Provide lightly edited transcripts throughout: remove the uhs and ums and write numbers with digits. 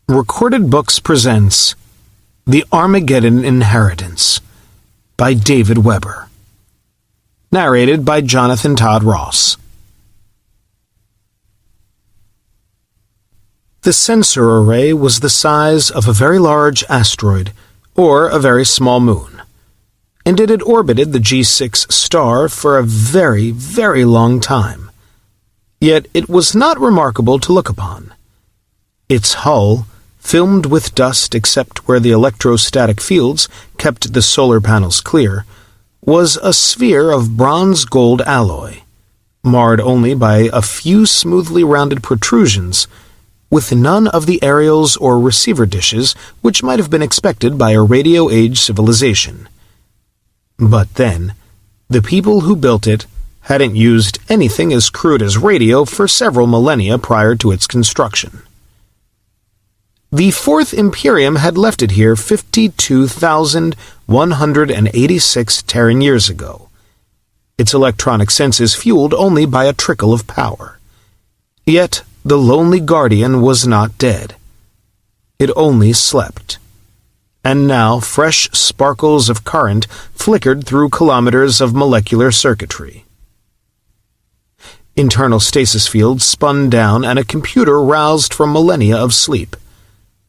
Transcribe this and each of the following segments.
Recorded Books presents The Armageddon Inheritance by David Weber. Narrated by Jonathan Todd Ross. The sensor array was the size of a very large asteroid, or a very small moon, and it had orbited the G6 star for a very, very long time. Yet it was not remarkable to look upon. Its hull, filmed with dust except where the electrostatic fields kept the solar panels clear, was a sphere of bronze-gold alloy, marred only by a few smoothly rounded protrusions, with none of the aerials or receiver dishes which might have been expected by a radio-age civilization. But then, the people who built it hadn't used anything as crude as radio for several millennia prior to its construction. The Fourth Imperium had left it here 52,186 Terran years ago, its electronic senses fueled only by a trickle of power. Yet the lonely guardian was not dead. It only slept. And now fresh sparkles of current flickered through kilometers of molecular circuitry. Internal stasis fields spun down and a computer roused from millennia of sleep.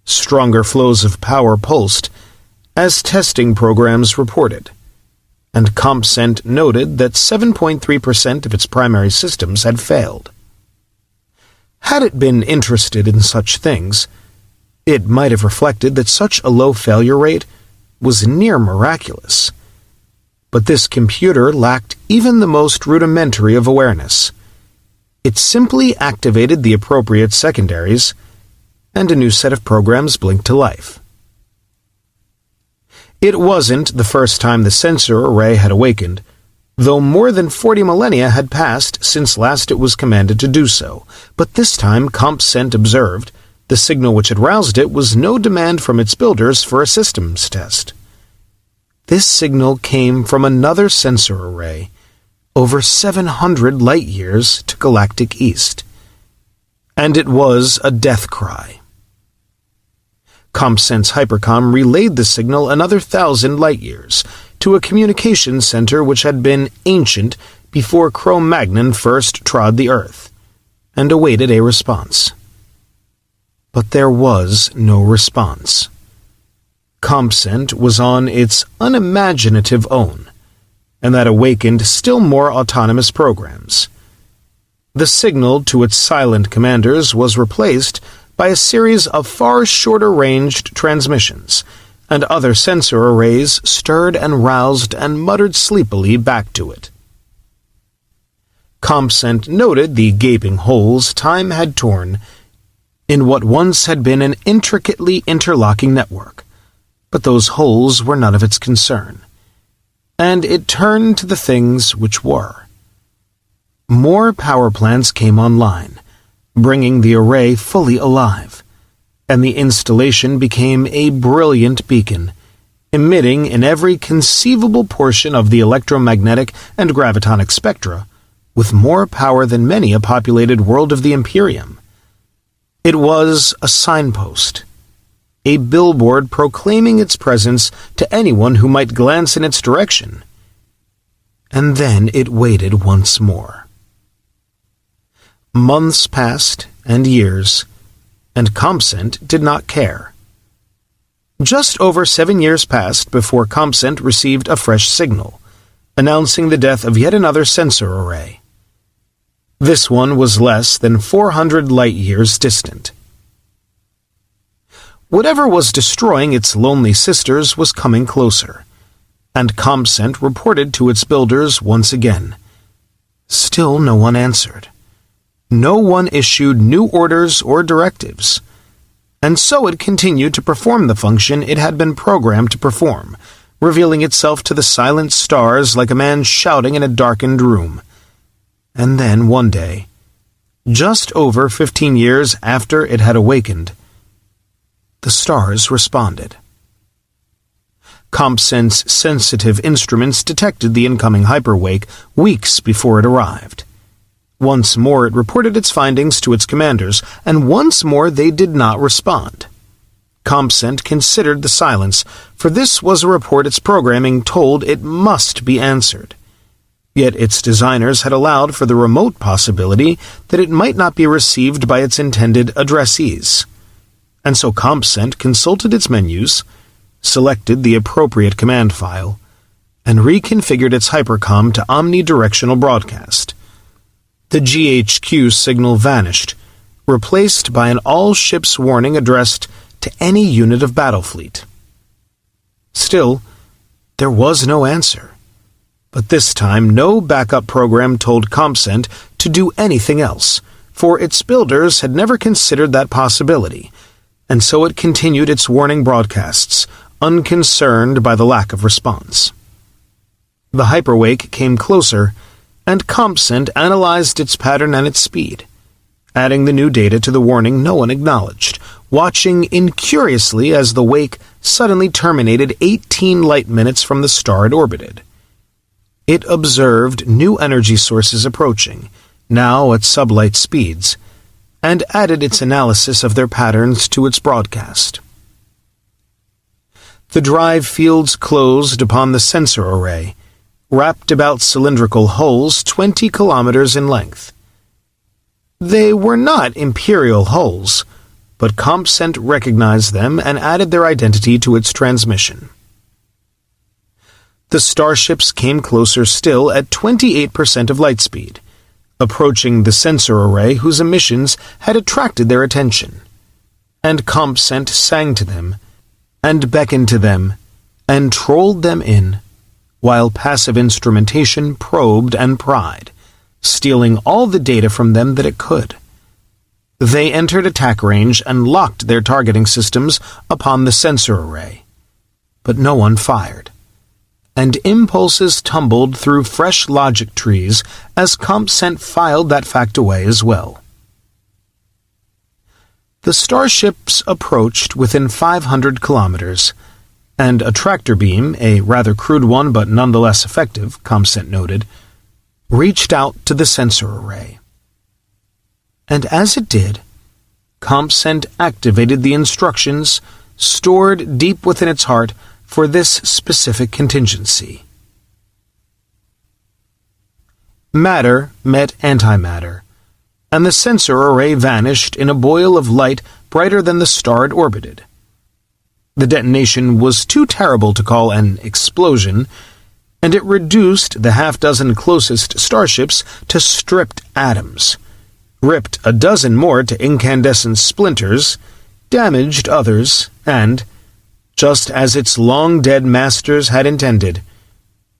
Stronger flows of power pulsed, as testing programs reported, and CompSent noted that 7.3% of its primary systems had failed. Had it been interested in such things, it might have reflected that such a low failure rate was near miraculous. But this computer lacked even the most rudimentary of awareness. It simply activated the appropriate secondaries, and a new set of programs blinked to life. It wasn't the first time the sensor array had awakened, though more than 40 millennia had passed since last it was commanded to do so, but this time CompSent observed the signal which had roused it was no demand from its builders for a systems test. This signal came from another sensor array, over 700 light-years to galactic east, and it was a death cry. CompSent's hypercom relayed the signal another 1,000 light-years to a communications center which had been ancient before Cro-Magnon first trod the Earth, and awaited a response. But there was no response. CompSent was on its unimaginative own, and that awakened still more autonomous programs. The signal to its silent commanders was replaced by a series of far shorter-ranged transmissions, and other sensor arrays stirred and roused and muttered sleepily back to it. CompSent noted the gaping holes time had torn in what once had been an intricately interlocking network, but those holes were none of its concern, and it turned to the things which were. More power plants came online, bringing the array fully alive, and the installation became a brilliant beacon, emitting in every conceivable portion of the electromagnetic and gravitonic spectra, with more power than many a populated world of the Imperium. It was a signpost, a billboard proclaiming its presence to anyone who might glance in its direction. And then it waited once more. Months passed, and years, and CompSent did not care. Just over 7 years passed before CompSent received a fresh signal, announcing the death of yet another sensor array. This one was less than 400 light-years distant. Whatever was destroying its lonely sisters was coming closer, and CompSent reported to its builders once again. Still no one answered. No one issued new orders or directives, and so it continued to perform the function it had been programmed to perform, revealing itself to the silent stars like a man shouting in a darkened room. And then, one day, just over 15 years after it had awakened, the stars responded. CompSent's sensitive instruments detected the incoming hyperwake weeks before it arrived. Once more it reported its findings to its commanders, and once more they did not respond. CompSent considered the silence, for this was a report its programming told it must be answered. Yet its designers had allowed for the remote possibility that it might not be received by its intended addressees. And so CompSent consulted its menus, selected the appropriate command file, and reconfigured its hypercom to omnidirectional broadcast. The GHQ signal vanished, replaced by an all-ships warning addressed to any unit of battle fleet. Still, there was no answer. But this time, no backup program told CompSent to do anything else, for its builders had never considered that possibility, and so it continued its warning broadcasts, unconcerned by the lack of response. The hyperwake came closer, and CompSent analyzed its pattern and its speed, adding the new data to the warning no one acknowledged, watching incuriously as the wake suddenly terminated 18 light minutes from the star it orbited. It observed new energy sources approaching, now at sublight speeds, and added its analysis of their patterns to its broadcast. The drive fields closed upon the sensor array, wrapped about cylindrical hulls 20 kilometers in length. They were not Imperial hulls, but CompSent recognized them and added their identity to its transmission. The starships came closer still at 28% of light speed, approaching the sensor array whose emissions had attracted their attention. And CompSent sang to them, and beckoned to them, and trolled them in, while passive instrumentation probed and pried, stealing all the data from them that it could. They entered attack range and locked their targeting systems upon the sensor array. But no one fired, and impulses tumbled through fresh logic trees as CompSent filed that fact away as well. The starships approached within 500 kilometers, and a tractor beam, a rather crude one but nonetheless effective, CompSent noted, reached out to the sensor array. And as it did, CompSent activated the instructions stored deep within its heart for this specific contingency. Matter met antimatter, and the sensor array vanished in a boil of light brighter than the star it orbited. The detonation was too terrible to call an explosion, and it reduced the half-dozen closest starships to stripped atoms, ripped a dozen more to incandescent splinters, damaged others, and, just as its long-dead masters had intended,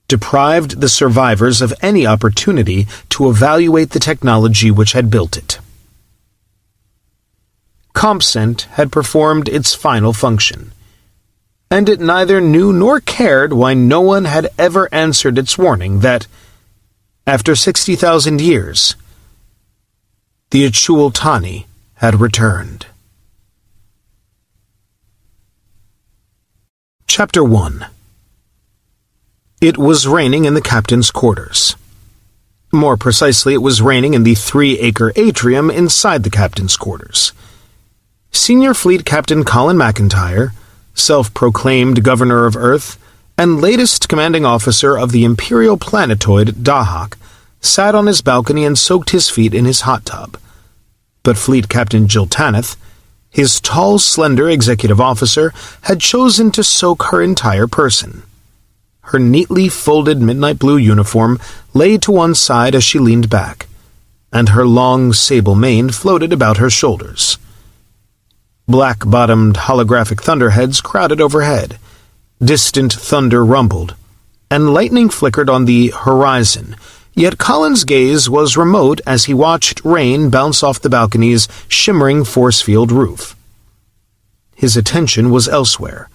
deprived the survivors of any opportunity to evaluate the technology which had built it. CompSent had performed its final function, and it neither knew nor cared why no one had ever answered its warning that, after 60,000 years, the Achul-Tani had returned. Chapter 1. It was raining in the captain's quarters. More precisely, it was raining in the 3-acre atrium inside the captain's quarters. Senior Fleet Captain Colin MacIntyre, self-proclaimed Governor of Earth, and latest commanding officer of the Imperial planetoid Dahak, sat on his balcony and soaked his feet in his hot tub. But Fleet Captain Jill Tanith, his tall, slender executive officer, had chosen to soak her entire person. Her neatly folded midnight blue uniform lay to one side as she leaned back, and her long sable mane floated about her shoulders. Black-bottomed holographic thunderheads crowded overhead, distant thunder rumbled, and lightning flickered on the horizon, yet Colin's gaze was remote as he watched rain bounce off the balcony's shimmering force-field roof. His attention was elsewhere,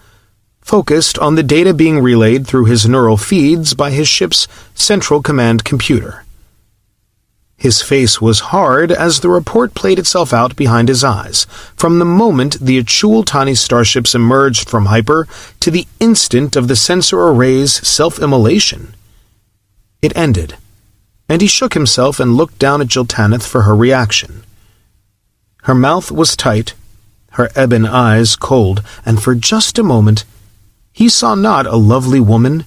focused on the data being relayed through his neural feeds by his ship's central command computer. His face was hard as the report played itself out behind his eyes, from the moment the Achul-Tani starships emerged from hyper to the instant of the sensor array's self-immolation. It ended, and he shook himself and looked down at Jill Tanith for her reaction. Her mouth was tight, her ebon eyes cold, and for just a moment he saw not a lovely woman,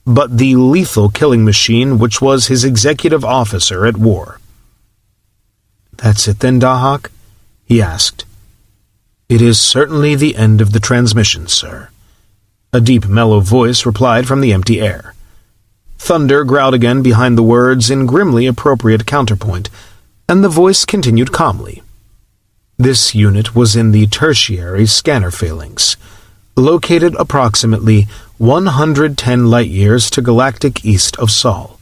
but the lethal killing machine which was his executive officer at war. "That's it then, Dahak?" he asked. "It is certainly the end of the transmission, sir," a deep, mellow voice replied from the empty air. Thunder growled again behind the words in grimly appropriate counterpoint, and the voice continued calmly. This unit was in the tertiary scanner phalanx, located approximately 110 light-years to galactic east of Sol.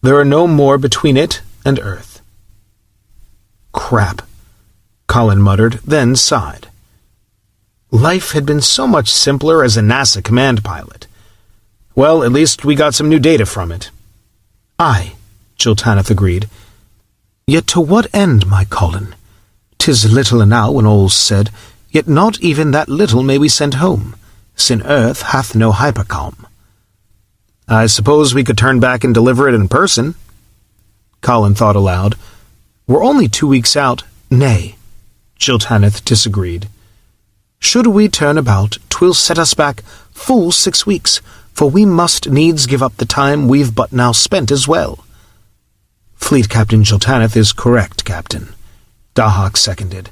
There are no more between it and Earth. "Crap," Colin muttered, then sighed. Life had been so much simpler as a NASA command pilot. Well, at least we got some new data from it. "Aye," Jiltaneth agreed. "Yet to what end, my Colin? 'Tis little enow when all's said, yet not even that little may we send home, sin Earth hath no hypercom." "I suppose we could turn back and deliver it in person." Colin thought aloud. "We're only 2 weeks out." "Nay," Jiltaneth disagreed. "Should we turn about, 'twill set us back full 6 weeks, for we must needs give up the time we've but now spent as well." "Fleet Captain Jiltaneth is correct, Captain," Dahak seconded.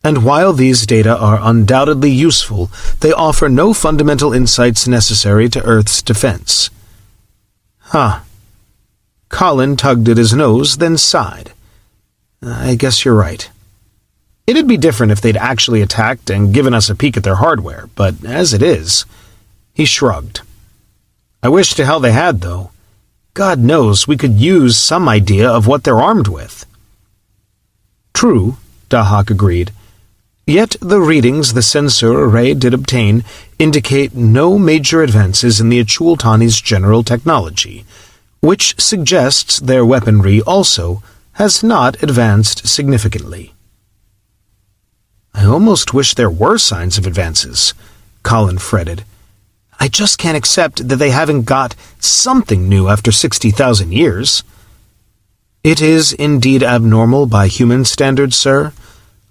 "And while these data are undoubtedly useful, they offer no fundamental insights necessary to Earth's defense." "Huh." Colin tugged at his nose, then sighed. "I guess you're right. It'd be different if they'd actually attacked and given us a peek at their hardware, but as it is..." He shrugged. "I wish to hell they had, though. God knows we could use some idea of what they're armed with." "True," Dahak agreed. "Yet the readings the sensor array did obtain indicate no major advances in the Achultani's general technology, which suggests their weaponry also has not advanced significantly." "I almost wish there were signs of advances," Colin fretted. "I just can't accept that they haven't got something new after 60,000 years. "It is indeed abnormal by human standards, sir,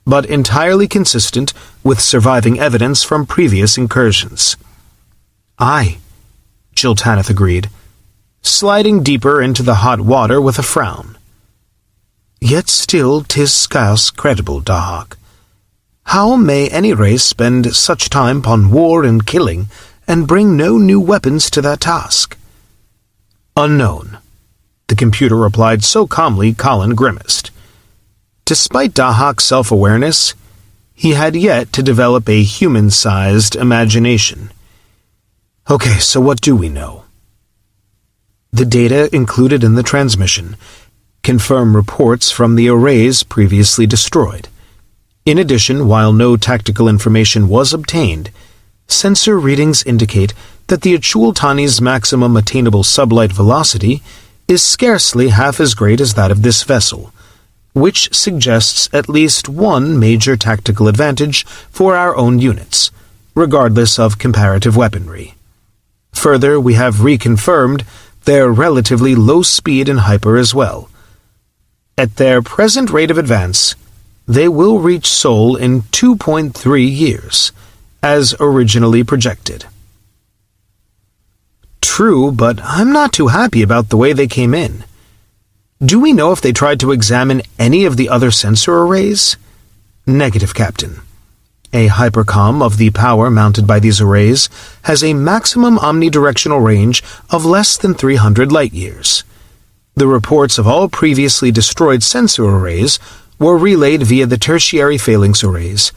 but entirely consistent with surviving evidence from previous incursions." "Aye," Jiltaneth agreed, sliding deeper into the hot water with a frown. "Yet still 'tis scarce credible, Dahak. How may any race spend such time upon war and killing, and bring no new weapons to that task?" "Unknown," the computer replied so calmly Colin grimaced. Despite Dahak's self-awareness, he had yet to develop a human-sized imagination. "Okay, so what do we know?" The data included in the transmission confirm reports from the arrays previously destroyed. In addition, while no tactical information was obtained, sensor readings indicate that the Achultani's maximum attainable sublight velocity is scarcely half as great as that of this vessel, which suggests at least one major tactical advantage for our own units, regardless of comparative weaponry. Further, we have reconfirmed their relatively low speed and hyper as well. At their present rate of advance, they will reach Sol in 2.3 years, as originally projected. True, but I'm not too happy about the way they came in. Do we know if they tried to examine any of the other sensor arrays? Negative, Captain. A hypercom of the power mounted by these arrays has a maximum omnidirectional range of less than 300 light-years. The reports of all previously destroyed sensor arrays were relayed via the tertiary phalanx arrays,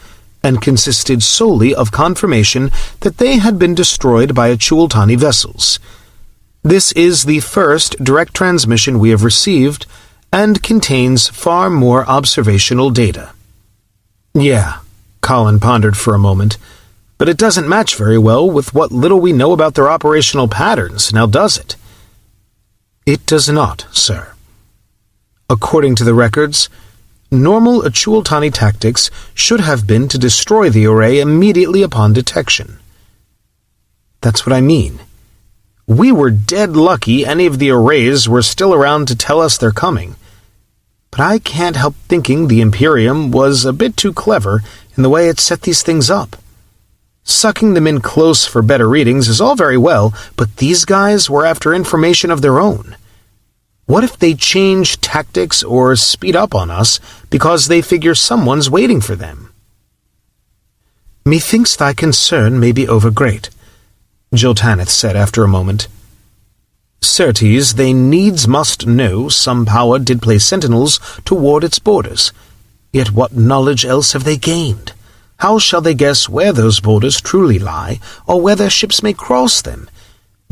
and consisted solely of confirmation that they had been destroyed by Achultani vessels. This is the first direct transmission we have received, and contains far more observational data. Yeah, Colin pondered for a moment, but it doesn't match very well with what little we know about their operational patterns, now does it? It does not, sir. According to the records, normal Achultani tactics should have been to destroy the array immediately upon detection. That's what I mean. We were dead lucky any of the arrays were still around to tell us they're coming. but I can't help thinking the Imperium was a bit too clever in the way it set these things up. Sucking them in close for better readings is all very well, but these guys were after information of their own. What if they change tactics or speed up on us because they figure someone's waiting for them? "Methinks thy concern may be overgreat," Jiltaneth said after a moment. "Certes, they needs must know some power did place sentinels toward its borders. Yet what knowledge else have they gained? How shall they guess where those borders truly lie, or where their ships may cross them?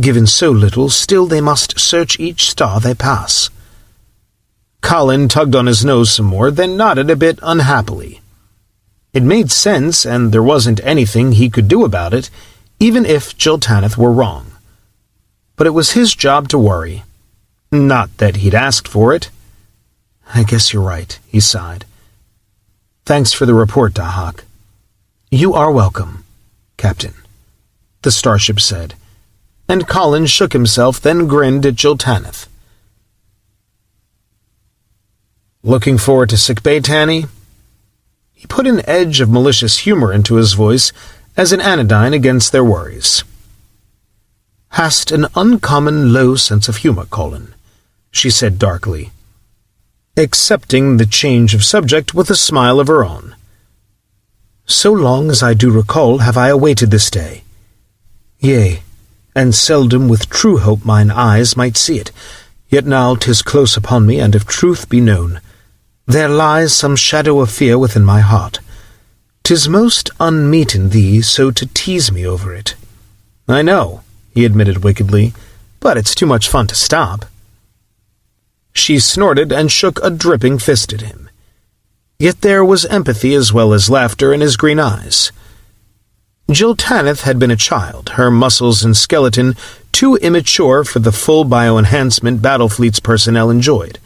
Given so little, still they must search each star they pass." Colin tugged on his nose some more, then nodded a bit unhappily. It made sense, and there wasn't anything he could do about it, even if Jiltaneth were wrong. But it was his job to worry. Not that he'd asked for it. "I guess you're right," he sighed. "Thanks for the report, Dahak." "You are welcome, Captain," the starship said, and Colin shook himself, then grinned at Jiltaneth. "Looking forward to sickbay, Tanny?" He put an edge of malicious humor into his voice as an anodyne against their worries. "Hast an uncommon low sense of humor, Colin," she said darkly, accepting the change of subject with a smile of her own. "So long as I do recall have I awaited this day. Yea, and seldom with true hope mine eyes might see it, yet now 'tis close upon me, and if truth be known, there lies some shadow of fear within my heart. 'Tis most unmeet in thee so to tease me over it." "I know," he admitted wickedly, "but it's too much fun to stop." She snorted and shook a dripping fist at him. Yet there was empathy as well as laughter in his green eyes. Jiltaneth had been a child, her muscles and skeleton too immature for the full bioenhancement Battlefleet's personnel enjoyed,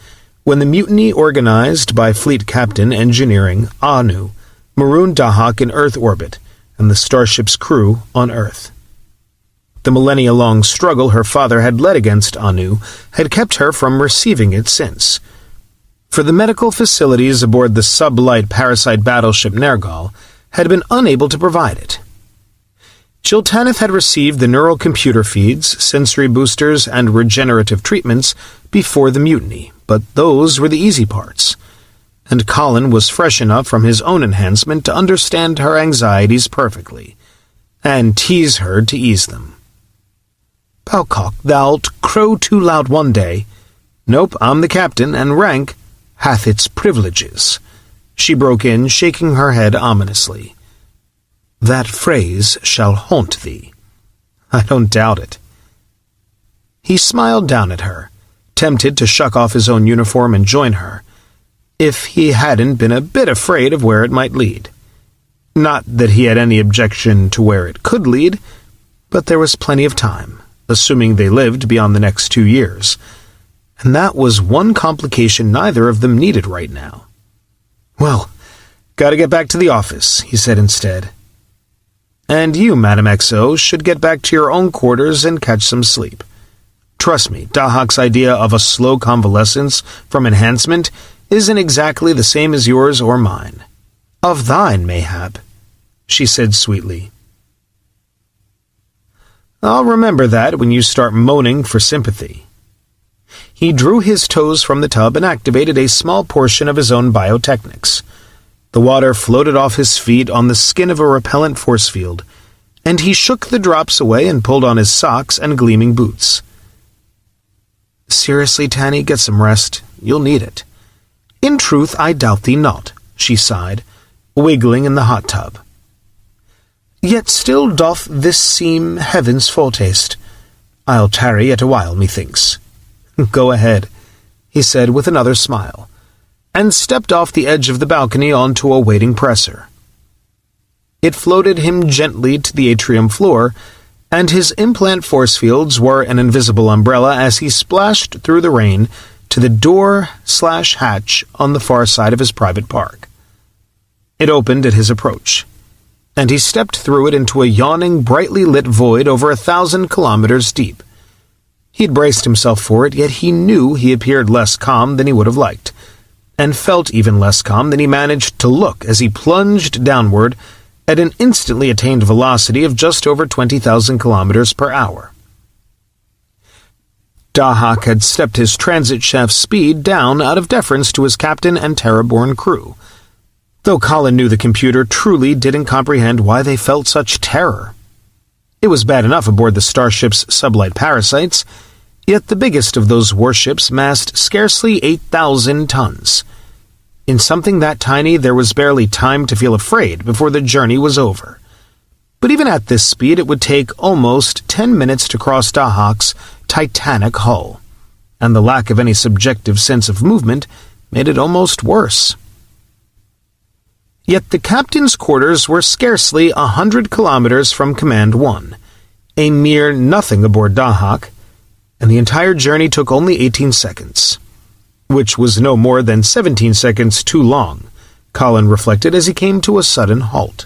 when the mutiny organized by Fleet Captain Engineering Anu marooned Dahak in Earth orbit and the starship's crew on Earth. The millennia-long struggle her father had led against Anu had kept her from receiving it since. For the medical facilities aboard the sublight parasite battleship Nergal had been unable to provide it. Jiltaneth had received the neural computer feeds, sensory boosters, and regenerative treatments before the mutiny, but those were the easy parts, and Colin was fresh enough from his own enhancement to understand her anxieties perfectly, and tease her to ease them. "Balcock, thou'lt crow too loud one day." "Nope, I'm the captain, and rank hath its privileges," she broke in, shaking her head ominously. "That phrase shall haunt thee." "I don't doubt it." He smiled down at her, tempted to shuck off his own uniform and join her, if he hadn't been a bit afraid of where it might lead. Not that he had any objection to where it could lead, but there was plenty of time, assuming they lived beyond the next 2 years, and that was one complication neither of them needed right now. "Well, gotta get back to the office," he said instead. "And you, Madam XO, should get back to your own quarters and catch some sleep. Trust me, Dahak's idea of a slow convalescence from enhancement isn't exactly the same as yours or mine. Of thine, mayhap," she said sweetly. "I'll remember that when you start moaning for sympathy." He drew his toes from the tub and activated a small portion of his own biotechnics. The water floated off his feet on the skin of a repellent force field, and he shook the drops away and pulled on his socks and gleaming boots. "Seriously, Tanny, get some rest. You'll need it." "In truth, I doubt thee not," she sighed, wiggling in the hot tub. "Yet still doth this seem heaven's foretaste. I'll tarry yet a while, methinks." "Go ahead," he said with another smile, and stepped off the edge of the balcony onto a waiting presser. It floated him gently to the atrium floor, and his implant force fields were an invisible umbrella as he splashed through the rain to the door/hatch on the far side of his private park. It opened at his approach, and he stepped through it into a yawning, brightly lit void over 1,000 kilometers deep. He'd braced himself for it, yet he knew he appeared less calm than he would have liked. and felt even less calm than he managed to look as he plunged downward at an instantly attained velocity of just over 20,000 kilometers per hour. Dahak had stepped his transit shaft speed down out of deference to his captain and terror-born crew, though Colin knew the computer truly didn't comprehend why they felt such terror. It was bad enough aboard the starship's sublight parasites, yet the biggest of those warships massed scarcely 8,000 tons. In something that tiny, there was barely time to feel afraid before the journey was over. But even at this speed, it would take almost 10 minutes to cross Dahak's titanic hull, and the lack of any subjective sense of movement made it almost worse. Yet the captain's quarters were scarcely 100 kilometers from Command 1, a mere nothing aboard Dahak, and the entire journey took only 18 seconds, which was no more than 17 seconds too long, Colin reflected as he came to a sudden halt.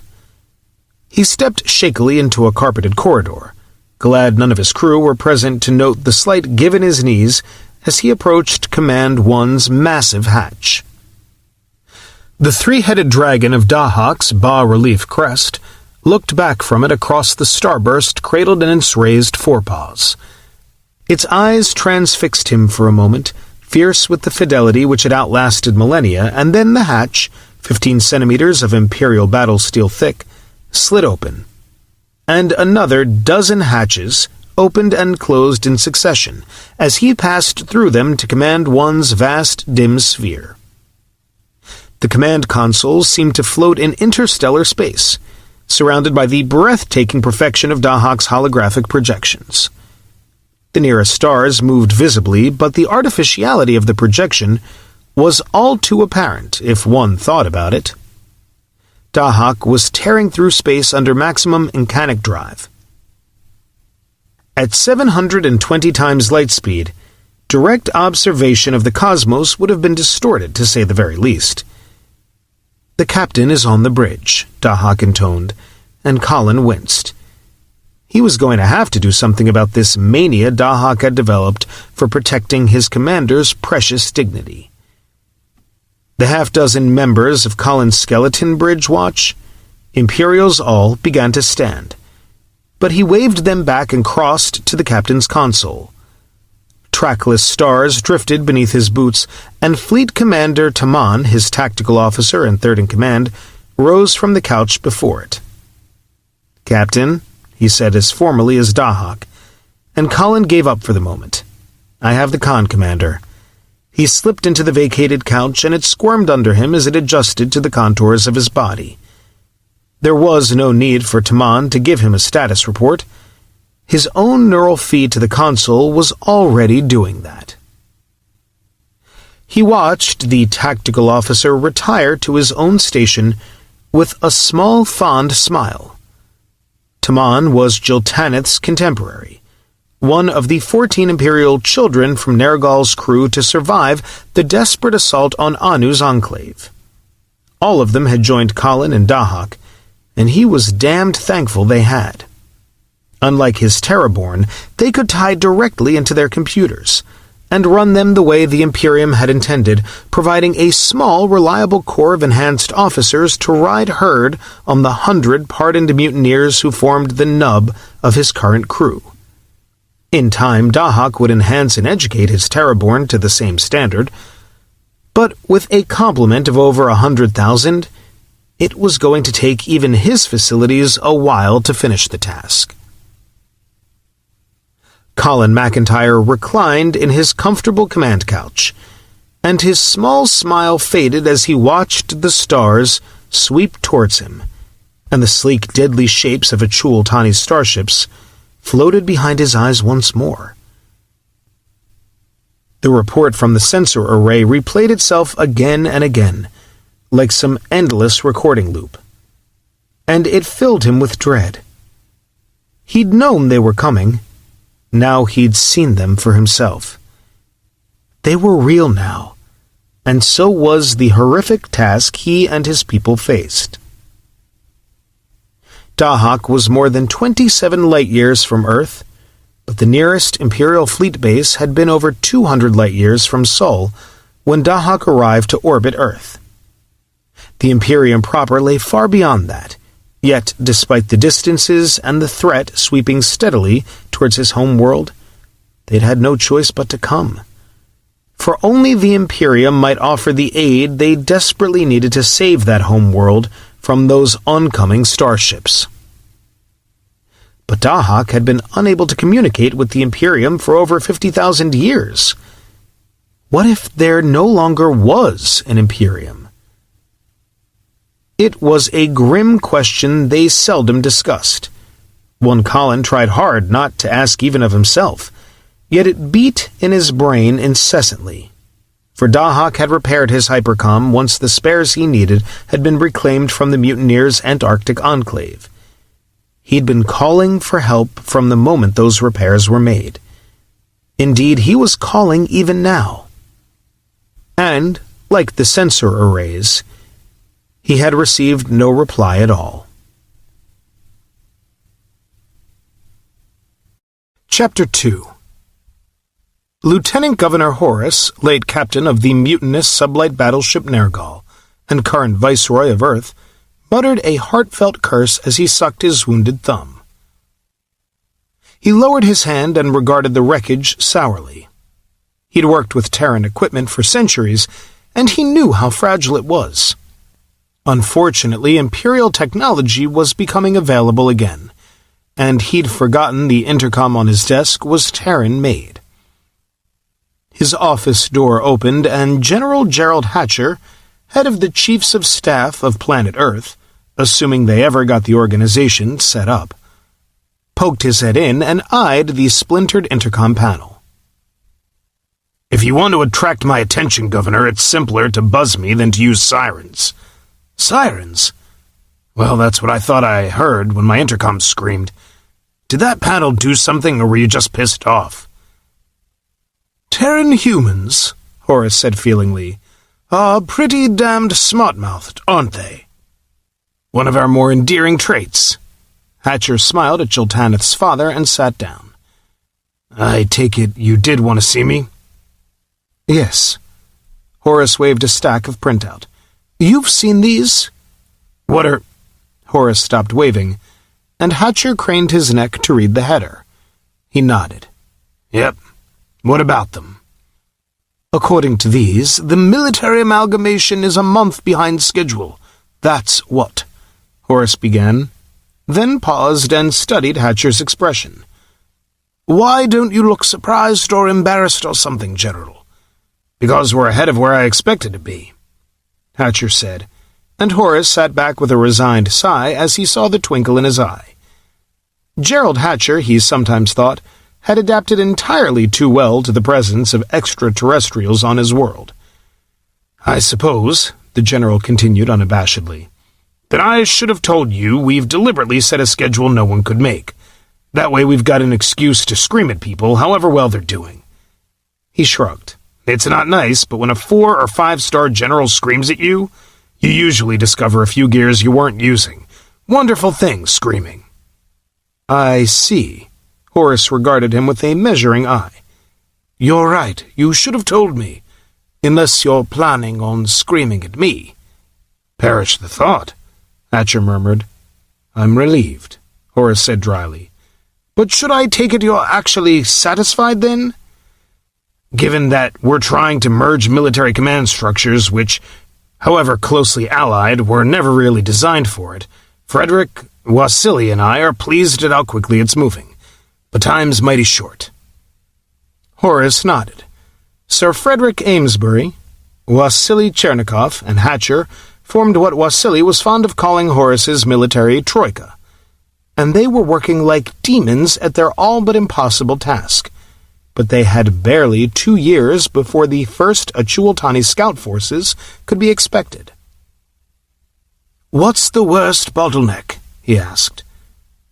He stepped shakily into a carpeted corridor, glad none of his crew were present to note the slight give in his knees as he approached Command 1's massive hatch. The three-headed dragon of Dahak's bas-relief crest looked back from it across the starburst cradled in its raised forepaws. Its eyes transfixed him for a moment, fierce with the fidelity which had outlasted millennia, and then the hatch, 15 centimeters of imperial battle steel thick, slid open, and another dozen hatches opened and closed in succession as he passed through them to Command 1's vast dim sphere. The command console seemed to float in interstellar space, surrounded by the breathtaking perfection of Dahak's holographic projections. The nearest stars moved visibly, but the artificiality of the projection was all too apparent if one thought about it. Dahak was tearing through space under maximum mechanic drive. At 720 times light speed, direct observation of the cosmos would have been distorted, to say the very least. "The captain is on the bridge," Dahak intoned, and Colin winced. He was going to have to do something about this mania Dahak had developed for protecting his commander's precious dignity. The half-dozen members of Colin's skeleton bridge watch, Imperials all, began to stand, but he waved them back and crossed to the captain's console. Trackless stars drifted beneath his boots, and Fleet Commander Taman, his tactical officer and third-in-command, rose from the couch before it. "Captain," he said as formally as Dahak, and Colin gave up for the moment. "I have the con, Commander." He slipped into the vacated couch, and it squirmed under him as it adjusted to the contours of his body. There was no need for Taman to give him a status report. His own neural feed to the console was already doing that. He watched the tactical officer retire to his own station with a small, fond smile. Taman was Jiltaneth's contemporary, one of the 14 Imperial children from Nergal's crew to survive the desperate assault on Anu's enclave. All of them had joined Colin and Dahak, and he was damned thankful they had. Unlike his Terraborn, they could tie directly into their computers and run them the way the Imperium had intended, providing a small, reliable corps of enhanced officers to ride herd on the 100 pardoned mutineers who formed the nub of his current crew. In time, Dahak would enhance and educate his Terraborn to the same standard, but with a complement of over 100,000, it was going to take even his facilities a while to finish the task. Colin MacIntyre reclined in his comfortable command couch, and his small smile faded as he watched the stars sweep towards him, and the sleek, deadly shapes of Achul-Tani's starships floated behind his eyes once more. The report from the sensor array replayed itself again and again, like some endless recording loop, and it filled him with dread. He'd known they were coming. Now he'd seen them for himself. They were real now, and so was the horrific task he and his people faced. Dahak was more than 27 light-years from Earth, but the nearest Imperial fleet base had been over 200 light-years from Sol, when Dahak arrived to orbit Earth. The Imperium proper lay far beyond that, yet despite the distances and the threat sweeping steadily towards his home world, they'd had no choice but to come. For only the Imperium might offer the aid they desperately needed to save that home world from those oncoming starships. But Dahak had been unable to communicate with the Imperium for over 50,000 years. What if there no longer was an Imperium? It was a grim question they seldom discussed. One Colin tried hard not to ask even of himself, yet it beat in his brain incessantly. For Dahak had repaired his hypercom once the spares he needed had been reclaimed from the mutineers' Antarctic enclave. He'd been calling for help from the moment those repairs were made. Indeed, he was calling even now. And, like the sensor arrays, he had received no reply at all. Chapter 2. Lieutenant Governor Horace, late captain of the mutinous sublight battleship Nergal, and current viceroy of Earth, muttered a heartfelt curse as he sucked his wounded thumb. He lowered his hand and regarded the wreckage sourly. He'd worked with Terran equipment for centuries, and he knew how fragile it was. Unfortunately, Imperial technology was becoming available again, and he'd forgotten the intercom on his desk was Terran-made. His office door opened, and General Gerald Hatcher, head of the Chiefs of Staff of planet Earth, assuming they ever got the organization set up, poked his head in and eyed the splintered intercom panel. "If you want to attract my attention, Governor, it's simpler to buzz me than to use sirens." "Sirens? Well, that's what I thought I heard when my intercom screamed. Did that panel do something, or were you just pissed off?" "Terran humans," Horace said feelingly, "are pretty damned smart-mouthed, aren't they?" "One of our more endearing traits." Hatcher smiled at Jiltaneth's father and sat down. "I take it you did want to see me?" "Yes." Horace waved a stack of printout. "You've seen these?" "What are—" Horace stopped waving, and Hatcher craned his neck to read the header. He nodded. "Yep. What about them?" "According to these, the military amalgamation is a month behind schedule. That's what," Horace began, then paused and studied Hatcher's expression. "Why don't you look surprised or embarrassed or something, General?" "Because we're ahead of where I expected to be," Hatcher said, and Horace sat back with a resigned sigh as he saw the twinkle in his eye. Gerald Hatcher, he sometimes thought, had adapted entirely too well to the presence of extraterrestrials on his world. "I suppose," the General continued unabashedly, "that I should have told you we've deliberately set a schedule no one could make. That way we've got an excuse to scream at people however well they're doing." He shrugged. "It's not nice, but when a 4- or 5-star general screams at you, you usually discover a few gears you weren't using. Wonderful things, screaming." "I see." Horace regarded him with a measuring eye. "You're right. You should have told me. Unless you're planning on screaming at me." "Perish the thought," Hatcher murmured. "I'm relieved," Horace said dryly. "But should I take it you're actually satisfied, then?" "Given that we're trying to merge military command structures which, however closely allied, were never really designed for it, Frederick, Wasili, and I are pleased at how quickly it's moving. But time's mighty short." Horace nodded. Sir Frederick Amesbury, Wasili Chernikov, and Hatcher formed what Wasili was fond of calling Horace's military troika, and they were working like demons at their all-but-impossible task. But they had barely 2 years before the first Achultani scout forces could be expected. "What's the worst bottleneck?" he asked.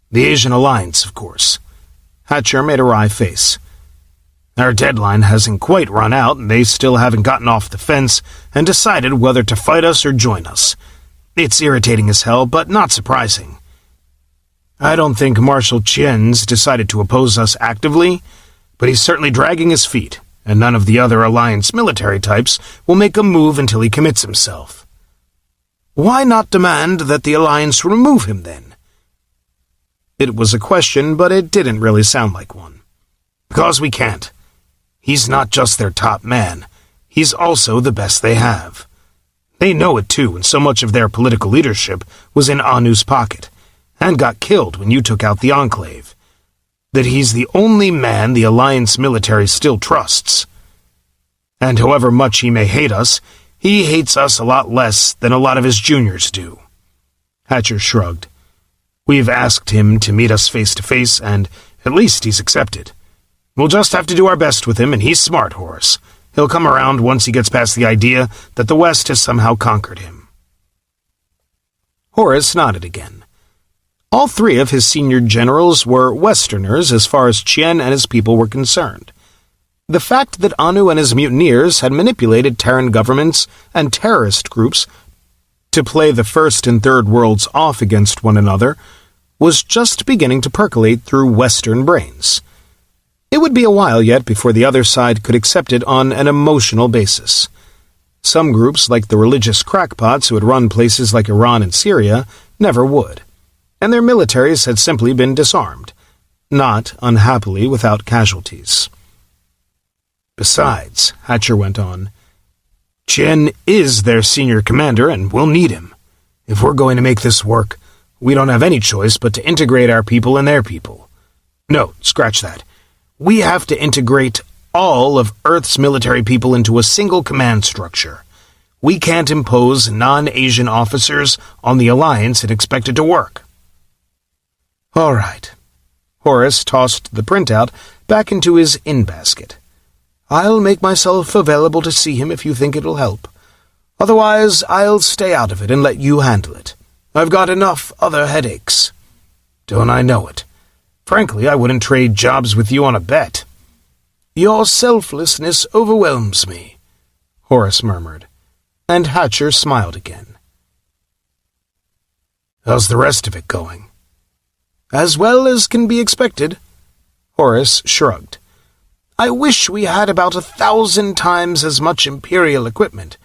"The Asian alliance, of course." Hatcher made a wry face. "Our deadline hasn't quite run out, and they still haven't gotten off the fence and decided whether to fight us or join us. It's irritating as hell, but not surprising. I don't think Marshal Chien's decided to oppose us actively, but he's certainly dragging his feet, and none of the other Alliance military types will make a move until he commits himself. Why not demand that the Alliance remove him, then? It was a question, but it didn't really sound like one. Because we can't. He's not just their top man. He's also the best they have. They know it too, and so much of their political leadership was in Anu's pocket, and got killed when you took out the Enclave. That he's the only man the Alliance military still trusts. And however much he may hate us, he hates us a lot less than a lot of his juniors do. Hatcher shrugged. We've asked him to meet us face to face, and at least he's accepted. We'll just have to do our best with him, and he's smart, Horace. He'll come around once he gets past the idea that the West has somehow conquered him. Horace nodded again. All three of his senior generals were Westerners as far as Chien and his people were concerned. The fact that Anu and his mutineers had manipulated Terran governments and terrorist groups to play the First and Third Worlds off against one another was just beginning to percolate through Western brains. It would be a while yet before the other side could accept it on an emotional basis. Some groups, like the religious crackpots who had run places like Iran and Syria, never would, and their militaries had simply been disarmed, not, unhappily, without casualties. Besides, Hatcher went on, Chien is their senior commander, and we'll need him. If we're going to make this work, we don't have any choice but to integrate our people and their people. No, scratch that. We have to integrate all of Earth's military people into a single command structure. We can't impose non-Asian officers on the Alliance and expect it to work. All right. Horace tossed the printout back into his in-basket. I'll make myself available to see him if you think it'll help. Otherwise, I'll stay out of it and let you handle it. I've got enough other headaches. Don't I know it? Frankly, I wouldn't trade jobs with you on a bet. Your selflessness overwhelms me, Horace murmured, and Hatcher smiled again. How's the rest of it going? As well as can be expected, Horace shrugged. I wish we had about 1,000 times as much Imperial equipment,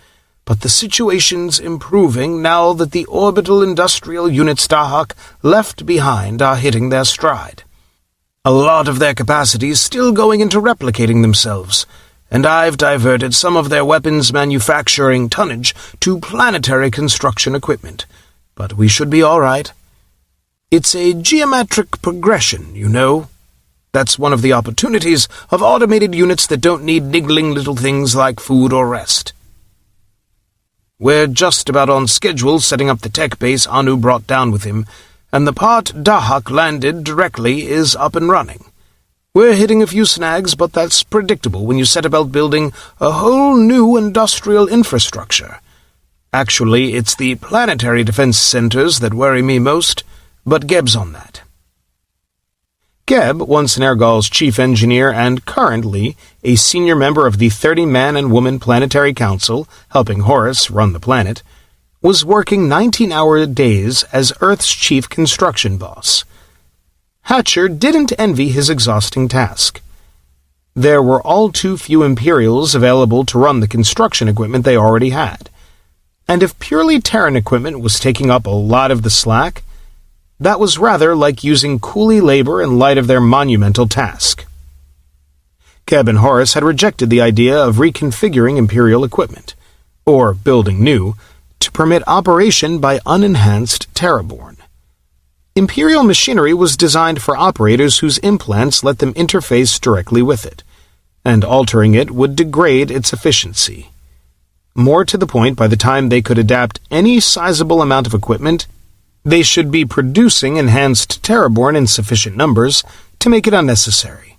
but the situation's improving now that the orbital industrial units Dahak left behind are hitting their stride. A lot of their capacity is still going into replicating themselves, and I've diverted some of their weapons manufacturing tonnage to planetary construction equipment, but we should be all right. It's a geometric progression, you know. That's one of the opportunities of automated units that don't need niggling little things like food or rest. We're just about on schedule setting up the tech base Anu brought down with him, and the part Dahak landed directly is up and running. We're hitting a few snags, but that's predictable when you set about building a whole new industrial infrastructure. Actually, it's the planetary defense centers that worry me most, but Geb's on that. Geb, once Nergal's chief engineer and currently a senior member of the 30-man and woman Planetary Council, helping Horace run the planet, was working 19-hour days as Earth's chief construction boss. Hatcher didn't envy his exhausting task. There were all too few Imperials available to run the construction equipment they already had, and if purely Terran equipment was taking up a lot of the slack, that was rather like using coolie labor in light of their monumental task. Geb and Horace had rejected the idea of reconfiguring Imperial equipment, or building new, to permit operation by unenhanced Terraborn. Imperial machinery was designed for operators whose implants let them interface directly with it, and altering it would degrade its efficiency. More to the point, by the time they could adapt any sizable amount of equipment, they should be producing enhanced Terraborn in sufficient numbers to make it unnecessary.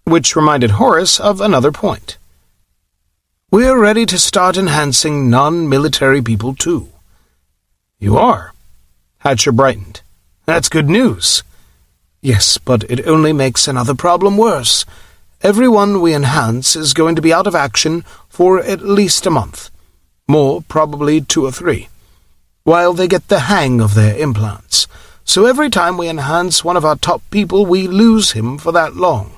Which reminded Horace of another point. We're ready to start enhancing non-military people, too. You are? Hatcher brightened. That's good news. Yes, but it only makes another problem worse. Everyone we enhance is going to be out of action for at least a month. More, probably 2 or 3. While they get the hang of their implants. So every time we enhance one of our top people, we lose him for that long.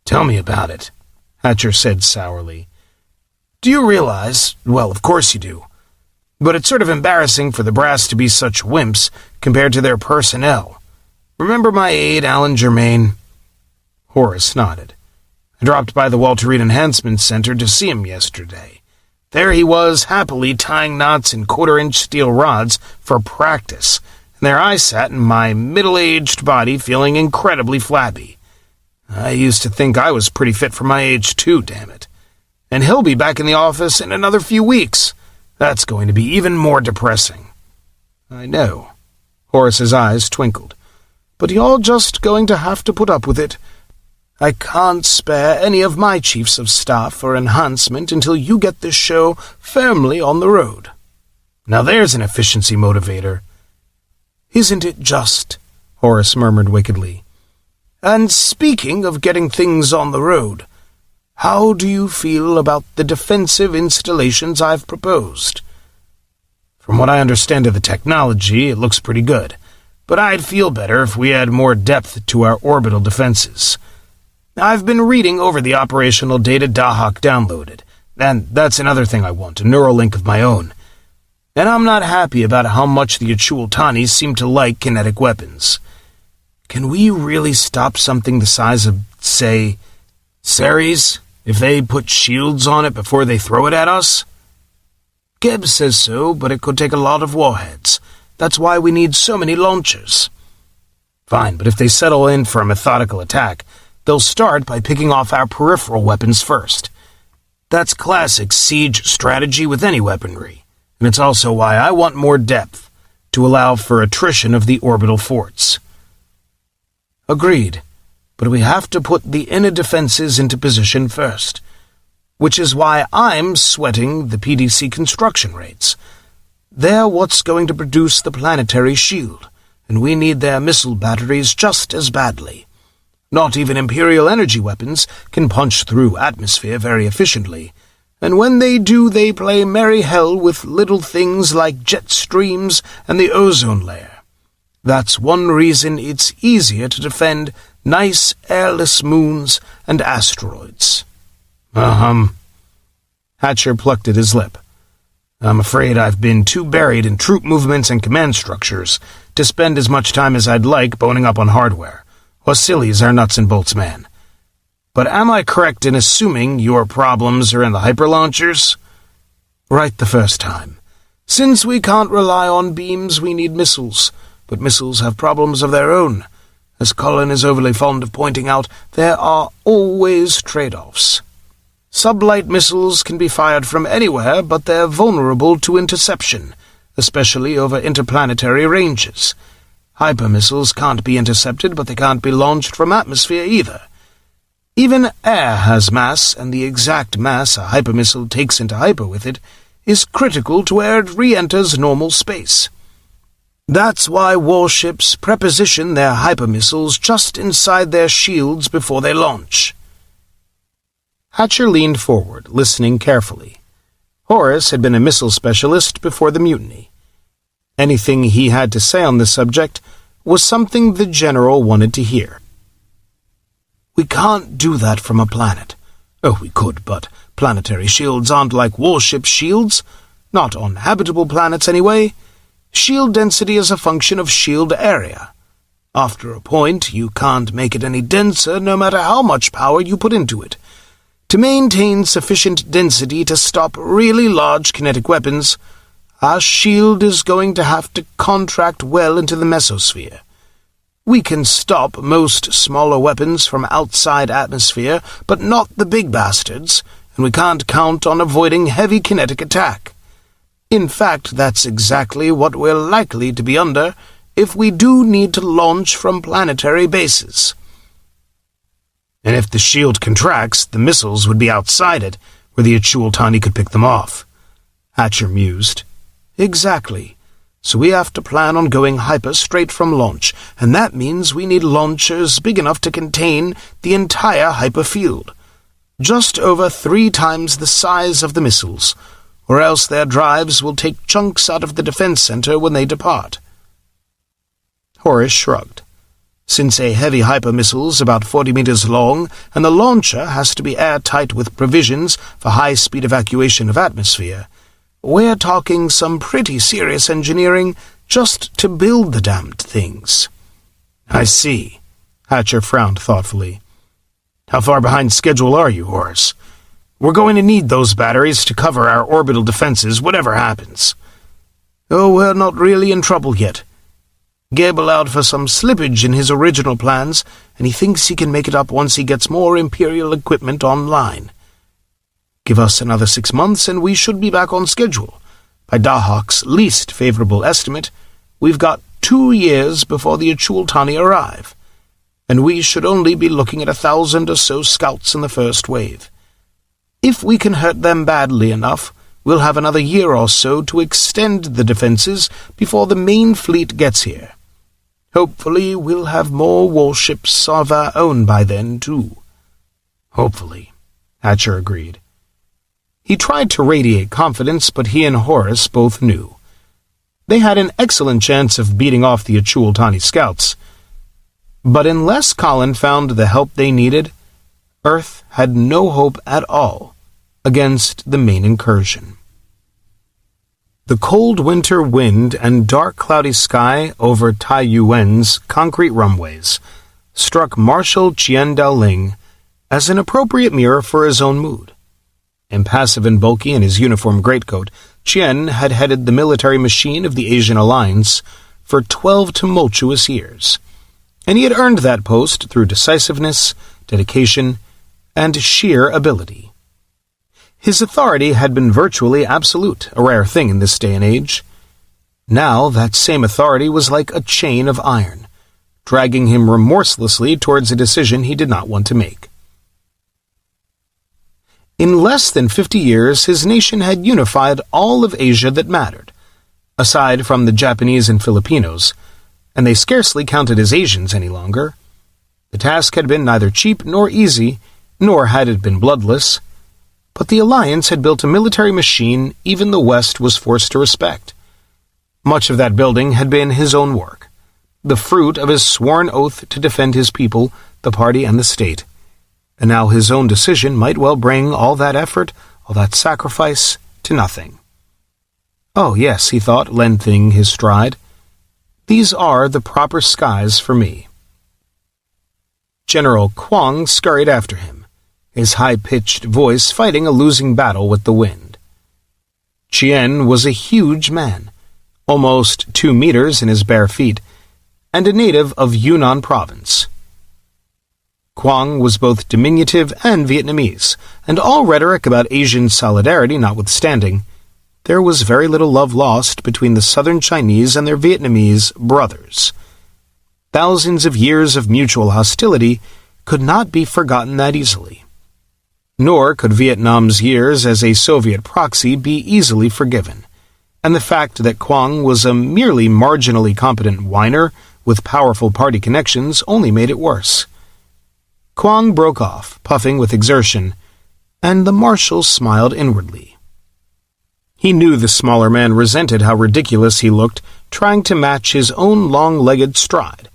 Tell me about it, Hatcher said sourly. Do you realize, well, of course you do, but it's sort of embarrassing for the brass to be such wimps compared to their personnel. Remember my aide, Alan Germain? Horace nodded. I dropped by the Walter Reed Enhancement Center to see him yesterday. There he was, happily tying knots in quarter-inch steel rods for practice, and there I sat in my middle-aged body feeling incredibly flabby. I used to think I was pretty fit for my age too, damn it. And he'll be back in the office in another few weeks. That's going to be even more depressing. I know. Horace's eyes twinkled. But you're just going to have to put up with it. I can't spare any of my chiefs of staff for enhancement until you get this show firmly on the road. Now there's an efficiency motivator. Isn't it just? Horace murmured wickedly. And speaking of getting things on the road, how do you feel about the defensive installations I've proposed? From what I understand of the technology, it looks pretty good, but I'd feel better if we had more depth to our orbital defenses. I've been reading over the operational data Dahak downloaded, and that's another thing I want, a neural link of my own. And I'm not happy about how much the Achultanis seem to like kinetic weapons. Can we really stop something the size of, say, Ceres, if they put shields on it before they throw it at us? Geb says so, but it could take a lot of warheads. That's why we need so many launchers. Fine, but if they settle in for a methodical attack, they'll start by picking off our peripheral weapons first. That's classic siege strategy with any weaponry, and it's also why I want more depth, to allow for attrition of the orbital forts. Agreed, but we have to put the inner defenses into position first, which is why I'm sweating the PDC construction rates. They're what's going to produce the planetary shield, and we need their missile batteries just as badly. Not even Imperial energy weapons can punch through atmosphere very efficiently, and when they do, they play merry hell with little things like jet streams and the ozone layer. That's one reason it's easier to defend nice airless moons and asteroids. Hatcher plucked at his lip. I'm afraid I've been too buried in troop movements and command structures to spend as much time as I'd like boning up on hardware. Wasili's our nuts and bolts man. But am I correct in assuming your problems are in the hyperlaunchers? Right the first time. Since we can't rely on beams, we need missiles, but missiles have problems of their own. As Colin is overly fond of pointing out, there are always trade-offs. Sublight missiles can be fired from anywhere, but they're vulnerable to interception, especially over interplanetary ranges. Hypermissiles can't be intercepted, but they can't be launched from atmosphere either. Even air has mass, and the exact mass a hypermissile takes into hyper with it is critical to where it re-enters normal space. That's why warships preposition their hypermissiles just inside their shields before they launch. Hatcher leaned forward, listening carefully. Horace had been a missile specialist before the mutiny. Anything he had to say on the subject was something the general wanted to hear. We can't do that from a planet. Oh, we could, but planetary shields aren't like warship shields. Not on habitable planets, anyway. Shield density is a function of shield area. After a point, you can't make it any denser no matter how much power you put into it. To maintain sufficient density to stop really large kinetic weapons, our shield is going to have to contract well into the mesosphere. We can stop most smaller weapons from outside atmosphere, but not the big bastards, and we can't count on avoiding heavy kinetic attack. In fact, that's exactly what we're likely to be under if we do need to launch from planetary bases. And if the shield contracts, the missiles would be outside it, where the Achultani could pick them off. Hatcher mused. Exactly. So we have to plan on going hyper straight from launch, and that means we need launchers big enough to contain the entire hyperfield. Just over 3 times the size of the missiles, or else their drives will take chunks out of the defense center when they depart. Horace shrugged. Since a heavy hypermissile's about 40 meters long, and the launcher has to be airtight with provisions for high-speed evacuation of atmosphere, we're talking some pretty serious engineering just to build the damned things." "I see." Hatcher frowned thoughtfully. "How far behind schedule are you, Horace? We're going to need those batteries to cover our orbital defenses, whatever happens." "Oh, we're not really in trouble yet. Gabe allowed for some slippage in his original plans, and he thinks he can make it up once he gets more Imperial equipment online. Give us another 6 months, and we should be back on schedule. By Dahak's least favorable estimate, we've got 2 years before the Achultani arrive, and we should only be looking at 1,000 or so scouts in the first wave. If we can hurt them badly enough, we'll have another year or so to extend the defenses before the main fleet gets here. Hopefully we'll have more warships of our own by then, too." "Hopefully," Hatcher agreed. He tried to radiate confidence, but he and Horace both knew. They had an excellent chance of beating off the Achultani scouts. But unless Colin found the help they needed, Earth had no hope at all against the main incursion. The cold winter wind and dark cloudy sky over Taiyuan's concrete runways struck Marshal Qian Daoling as an appropriate mirror for his own mood. Impassive and bulky in his uniform greatcoat, Qian had headed the military machine of the Asian alliance for 12 tumultuous years, and he had earned that post through decisiveness, dedication, and sheer ability. His authority had been virtually absolute, a rare thing in this day and age. Now that same authority was like a chain of iron, dragging him remorselessly towards a decision he did not want to make. In less than 50 years, his nation had unified all of Asia that mattered, aside from the Japanese and Filipinos, and they scarcely counted as Asians any longer. The task had been neither cheap nor easy, nor had it been bloodless, but the alliance had built a military machine even the West was forced to respect. Much of that building had been his own work, the fruit of his sworn oath to defend his people, the party, and the state. And now his own decision might well bring all that effort, all that sacrifice, to nothing. "Oh, yes," he thought, lengthening his stride. "These are the proper skies for me." General Kwong scurried after him, his high-pitched voice fighting a losing battle with the wind. Qian was a huge man, almost 2 meters in his bare feet, and a native of Yunnan province. Kwong was both diminutive and Vietnamese, and all rhetoric about Asian solidarity notwithstanding, there was very little love lost between the southern Chinese and their Vietnamese brothers. Thousands of years of mutual hostility could not be forgotten that easily. Nor could Vietnam's years as a Soviet proxy be easily forgiven, and the fact that Kwong was a merely marginally competent whiner with powerful party connections only made it worse. Kwong broke off, puffing with exertion, and the marshal smiled inwardly. He knew the smaller man resented how ridiculous he looked trying to match his own long-legged stride,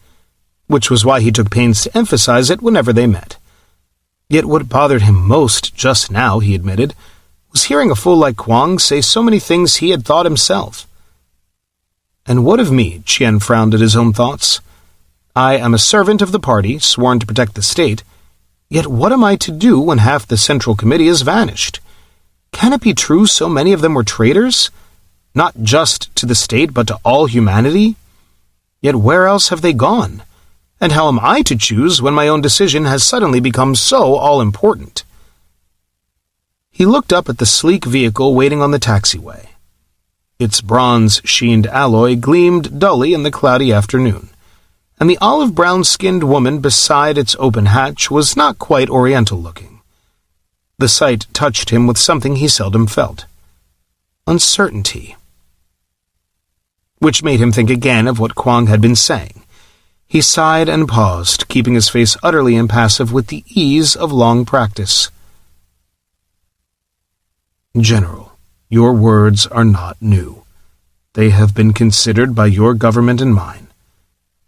which was why he took pains to emphasize it whenever they met. Yet what bothered him most just now, he admitted, was hearing a fool like Kwong say so many things he had thought himself. "And what of me?" Qian frowned at his own thoughts. "I am a servant of the party, sworn to protect the state. Yet what am I to do when half the Central Committee has vanished? Can it be true so many of them were traitors? Not just to the state, but to all humanity? Yet where else have they gone? And how am I to choose when my own decision has suddenly become so all-important?" He looked up at the sleek vehicle waiting on the taxiway. Its bronze-sheened alloy gleamed dully in the cloudy afternoon, and the olive-brown-skinned woman beside its open hatch was not quite oriental-looking. The sight touched him with something he seldom felt: uncertainty. Which made him think again of what Kwong had been saying. He sighed and paused, keeping his face utterly impassive with the ease of long practice. "General, your words are not new. They have been considered by your government and mine.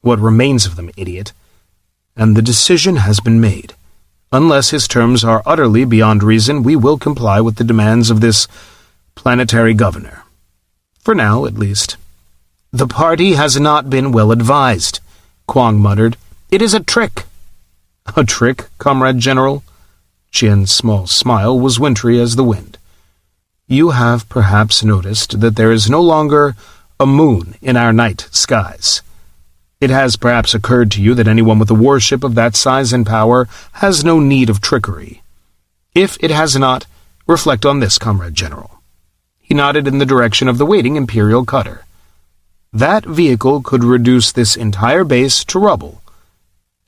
What remains of them, idiot? and the decision has been made. Unless his terms are utterly beyond reason, we will comply with the demands of this planetary governor. For now, at least. The party has not been well advised, Kwong muttered. It is a trick. A trick, Comrade General? Qian's small smile was wintry as the wind. You have perhaps noticed that there is no longer a moon in our night skies. It has perhaps occurred to you that anyone with a warship of that size and power has no need of trickery. If it has not, reflect on this, Comrade General. He nodded in the direction of the waiting Imperial cutter. That vehicle could reduce this entire base to rubble,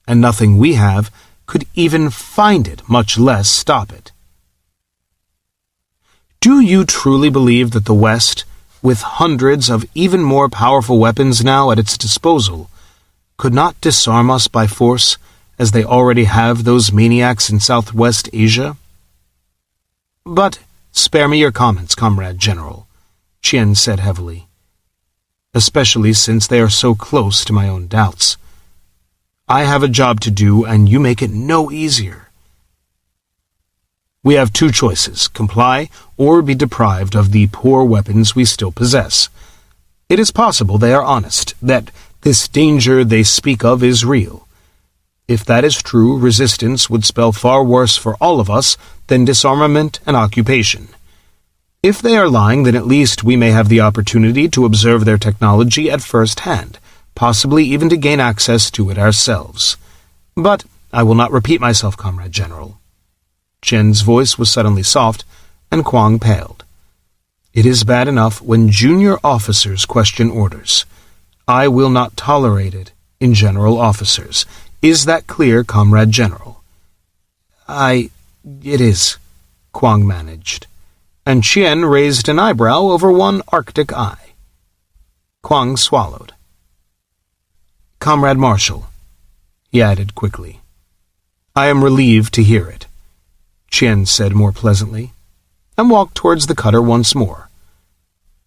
and nothing we have could even find it, much less stop it. Do you truly believe that the West, with hundreds of even more powerful weapons now at its disposal, could not disarm us by force, as they already have those maniacs in Southwest Asia? But spare me your comments, Comrade General, Qian said heavily, especially since they are so close to my own doubts. I have a job to do, and you make it no easier. We have two choices, comply or be deprived of the poor weapons we still possess. It is possible they are honest, that this danger they speak of is real. If that is true, resistance would spell far worse for all of us than disarmament and occupation. If they are lying, then at least we may have the opportunity to observe their technology at first hand, possibly even to gain access to it ourselves. But I will not repeat myself, Comrade General. Qian's voice was suddenly soft, and Kwong paled. It is bad enough when junior officers question orders. I will not tolerate it in general officers. Is that clear, Comrade General? It is, Kwong managed, and Qian raised an eyebrow over one arctic eye. Kwong swallowed. Comrade Marshal, he added quickly. I am relieved to hear it, Qian said more pleasantly, and walked towards the cutter once more.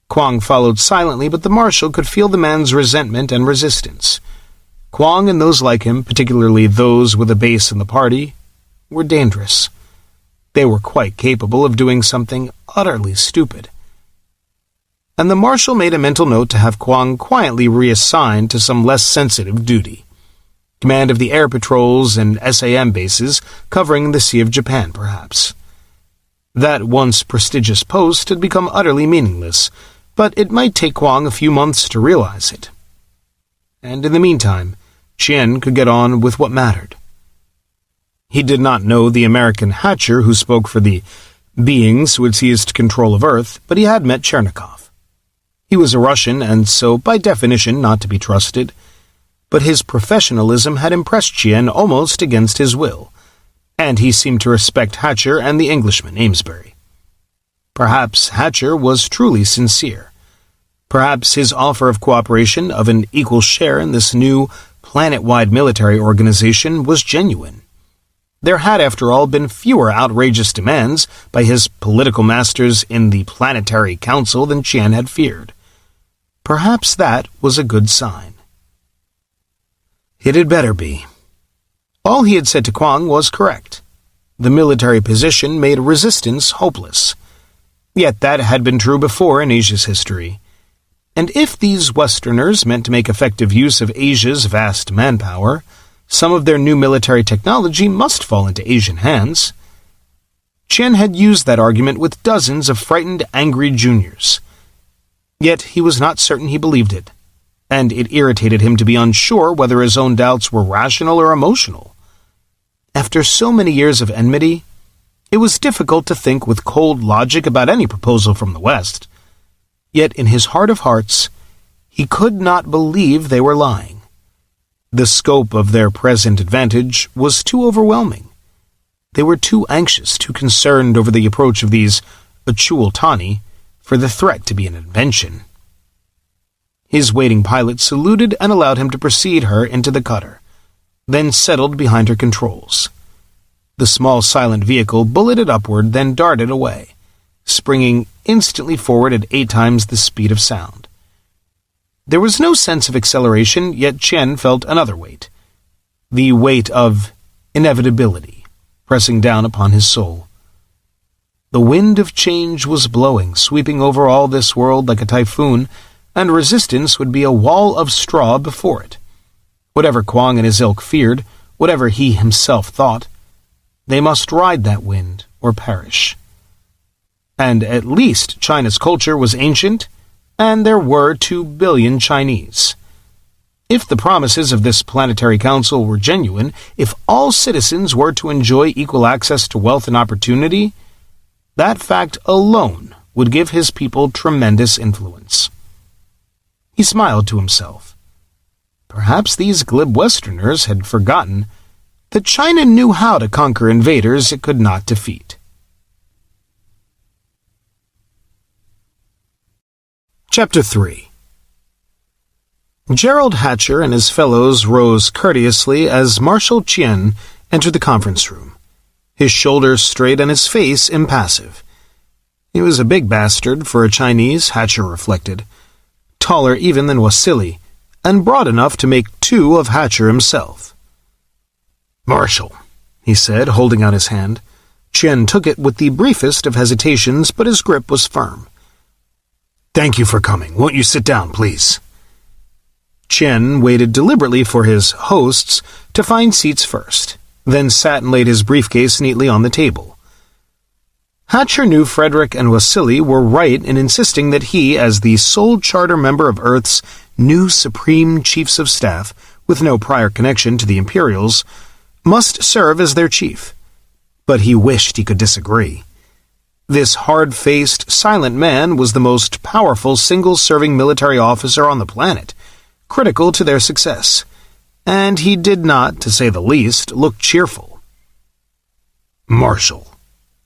Kwong followed silently, but the Marshal could feel the man's resentment and resistance. Kwong and those like him, particularly those with a base in the party, were dangerous. They were quite capable of doing something utterly stupid. And the Marshal made a mental note to have Kwong quietly reassigned to some less sensitive duty. Command of the air patrols and SAM bases covering the Sea of Japan, perhaps. That once prestigious post had become utterly meaningless, but it might take Kwong a few months to realize it. And in the meantime, Qian could get on with what mattered. He did not know the American Hatcher who spoke for the beings who had seized control of Earth, but he had met Chernikov. He was a Russian, and so, by definition, not to be trusted. But his professionalism had impressed Qian almost against his will, and he seemed to respect Hatcher and the Englishman, Amesbury. Perhaps Hatcher was truly sincere. Perhaps his offer of cooperation, of an equal share in this new, planet-wide military organization, was genuine. There had, after all, been fewer outrageous demands by his political masters in the Planetary Council than Qian had feared. Perhaps that was a good sign. It had better be. All he had said to Kwong was correct. The military position made resistance hopeless. Yet that had been true before in Asia's history. And if these Westerners meant to make effective use of Asia's vast manpower, some of their new military technology must fall into Asian hands. Qian had used that argument with dozens of frightened, angry juniors. Yet he was not certain he believed it, and it irritated him to be unsure whether his own doubts were rational or emotional. After so many years of enmity, it was difficult to think with cold logic about any proposal from the West. Yet in his heart of hearts, he could not believe they were lying. The scope of their present advantage was too overwhelming. They were too anxious, too concerned over the approach of these Achul-Tani for the threat to be an invention. His waiting pilot saluted and allowed him to precede her into the cutter, then settled behind her controls. The small silent vehicle bulleted upward, then darted away, springing instantly forward at 8 times the speed of sound. There was no sense of acceleration, yet Qian felt another weight. the weight of inevitability pressing down upon his soul. The wind of change was blowing, sweeping over all this world like a typhoon, and resistance would be a wall of straw before it. Whatever Kwang and his ilk feared, whatever he himself thought, they must ride that wind or perish. And at least China's culture was ancient, and there were 2 billion Chinese. If the promises of this planetary council were genuine, if all citizens were to enjoy equal access to wealth and opportunity, that fact alone would give his people tremendous influence. He smiled to himself. Perhaps these glib Westerners had forgotten that China knew how to conquer invaders it could not defeat. Chapter 3. Gerald Hatcher and his fellows rose courteously as Marshal Chien entered the conference room, his shoulders straight and his face impassive. He was a big bastard for a Chinese, Hatcher reflected, taller even than Wasili, and broad enough to make 2 of Hatcher himself. "Marshal," he said, holding out his hand. Chien took it with the briefest of hesitations, but his grip was firm. "Thank you for coming. Won't you sit down, please?" Chien waited deliberately for his hosts to find seats first, then sat and laid his briefcase neatly on the table. Hatcher knew Frederick and Wasili were right in insisting that he, as the sole charter member of Earth's new Supreme Chiefs of Staff, with no prior connection to the Imperials, must serve as their chief. But he wished he could disagree. This hard-faced, silent man was the most powerful single-serving military officer on the planet, critical to their success, and he did not, to say the least, look cheerful. "Marshal,"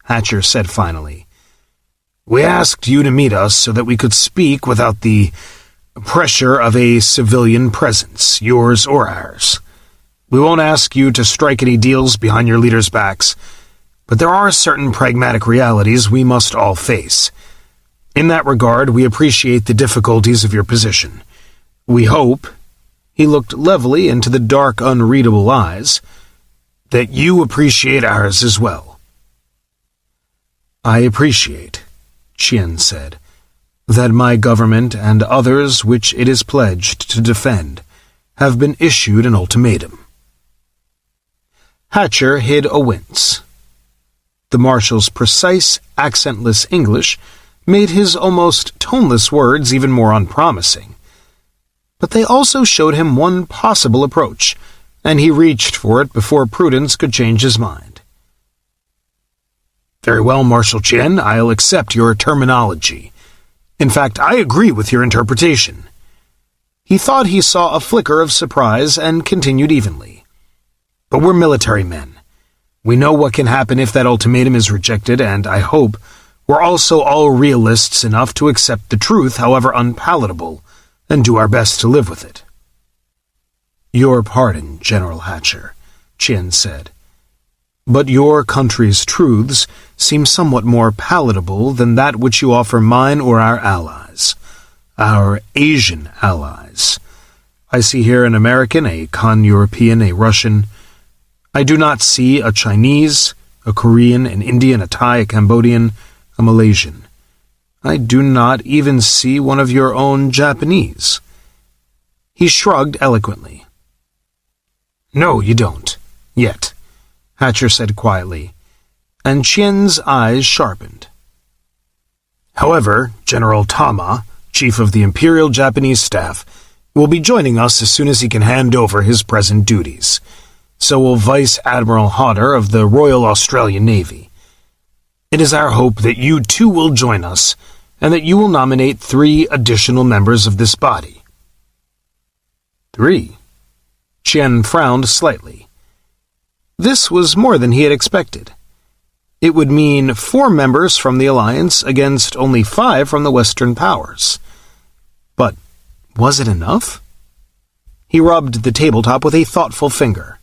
Hatcher said finally, "we asked you to meet us so that we could speak without the pressure of a civilian presence, yours or ours. We won't ask you to strike any deals behind your leaders' backs, but there are certain pragmatic realities we must all face. In that regard, we appreciate the difficulties of your position. We hope," he looked levelly into the dark, unreadable eyes, "that you appreciate ours as well." "I appreciate," Chien said, "that my government and others which it is pledged to defend have been issued an ultimatum." Hatcher hid a wince. The Marshal's precise, accentless English made his almost toneless words even more unpromising. But they also showed him one possible approach, and he reached for it before Prudence could change his mind. "Very well, Marshal Chien, I'll accept your terminology. In fact, I agree with your interpretation." He thought he saw a flicker of surprise and continued evenly. "But we're military men. We know what can happen if that ultimatum is rejected, and I hope we're also all realists enough to accept the truth, however unpalatable, and do our best to live with it." "Your pardon, General Hatcher," Chien said, "but your country's truths seem somewhat more palatable than that which you offer mine or our allies, our Asian allies. I see here an American, a Con-European, a Russian. I do not see a Chinese, a Korean, an Indian, a Thai, a Cambodian, a Malaysian. I do not even see one of your own Japanese." He shrugged eloquently. "No, you don't. Yet," Hatcher said quietly, and Chien's eyes sharpened. "However, General Tama, Chief of the Imperial Japanese Staff, will be joining us as soon as he can hand over his present duties. So will Vice Admiral Hodder of the Royal Australian Navy. It is our hope that you too will join us, and that you will nominate 3 additional members of this body." 3? Chien frowned slightly. This was more than he had expected. It would mean 4 members from the Alliance against only 5 from the Western powers. But was it enough? He rubbed the tabletop with a thoughtful finger.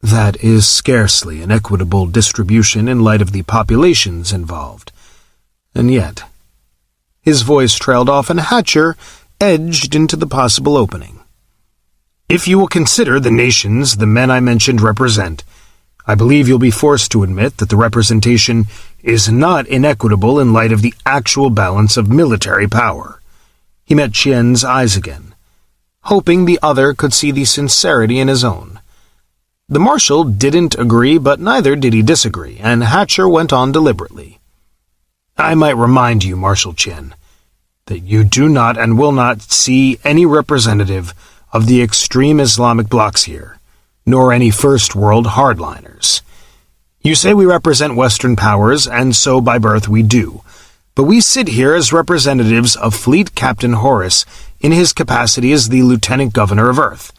"That is scarcely an equitable distribution in light of the populations involved. And yet—" His voice trailed off, and Hatcher edged into the possible opening. If you will consider the nations the men I mentioned represent, I believe you'll be forced to admit that the representation is not inequitable in light of the actual balance of military power." He met Qian's eyes again, hoping the other could see the sincerity in his own. The marshal didn't agree, but neither did he disagree, and Hatcher went on deliberately. "I might remind you, Marshal Qian, that you do not and will not see any representative of the extreme Islamic blocs here, nor any First World hardliners. You say we represent Western powers, and so by birth we do, but we sit here as representatives of Fleet Captain Horace in his capacity as the Lieutenant Governor of Earth,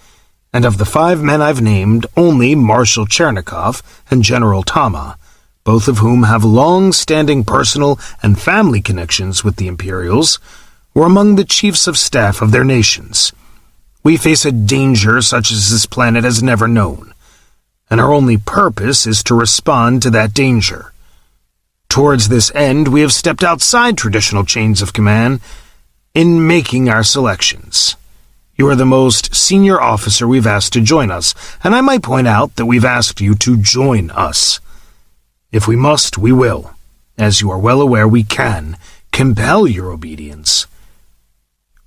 and of the 5 men I've named, only Marshal Chernikov and General Tama, both of whom have long-standing personal and family connections with the Imperials, were among the chiefs of staff of their nations. We face a danger such as this planet has never known, and our only purpose is to respond to that danger. Towards this end, we have stepped outside traditional chains of command in making our selections. You are the most senior officer we've asked to join us, and I might point out that we've asked you to join us. If we must, we will. As you are well aware, we can compel your obedience.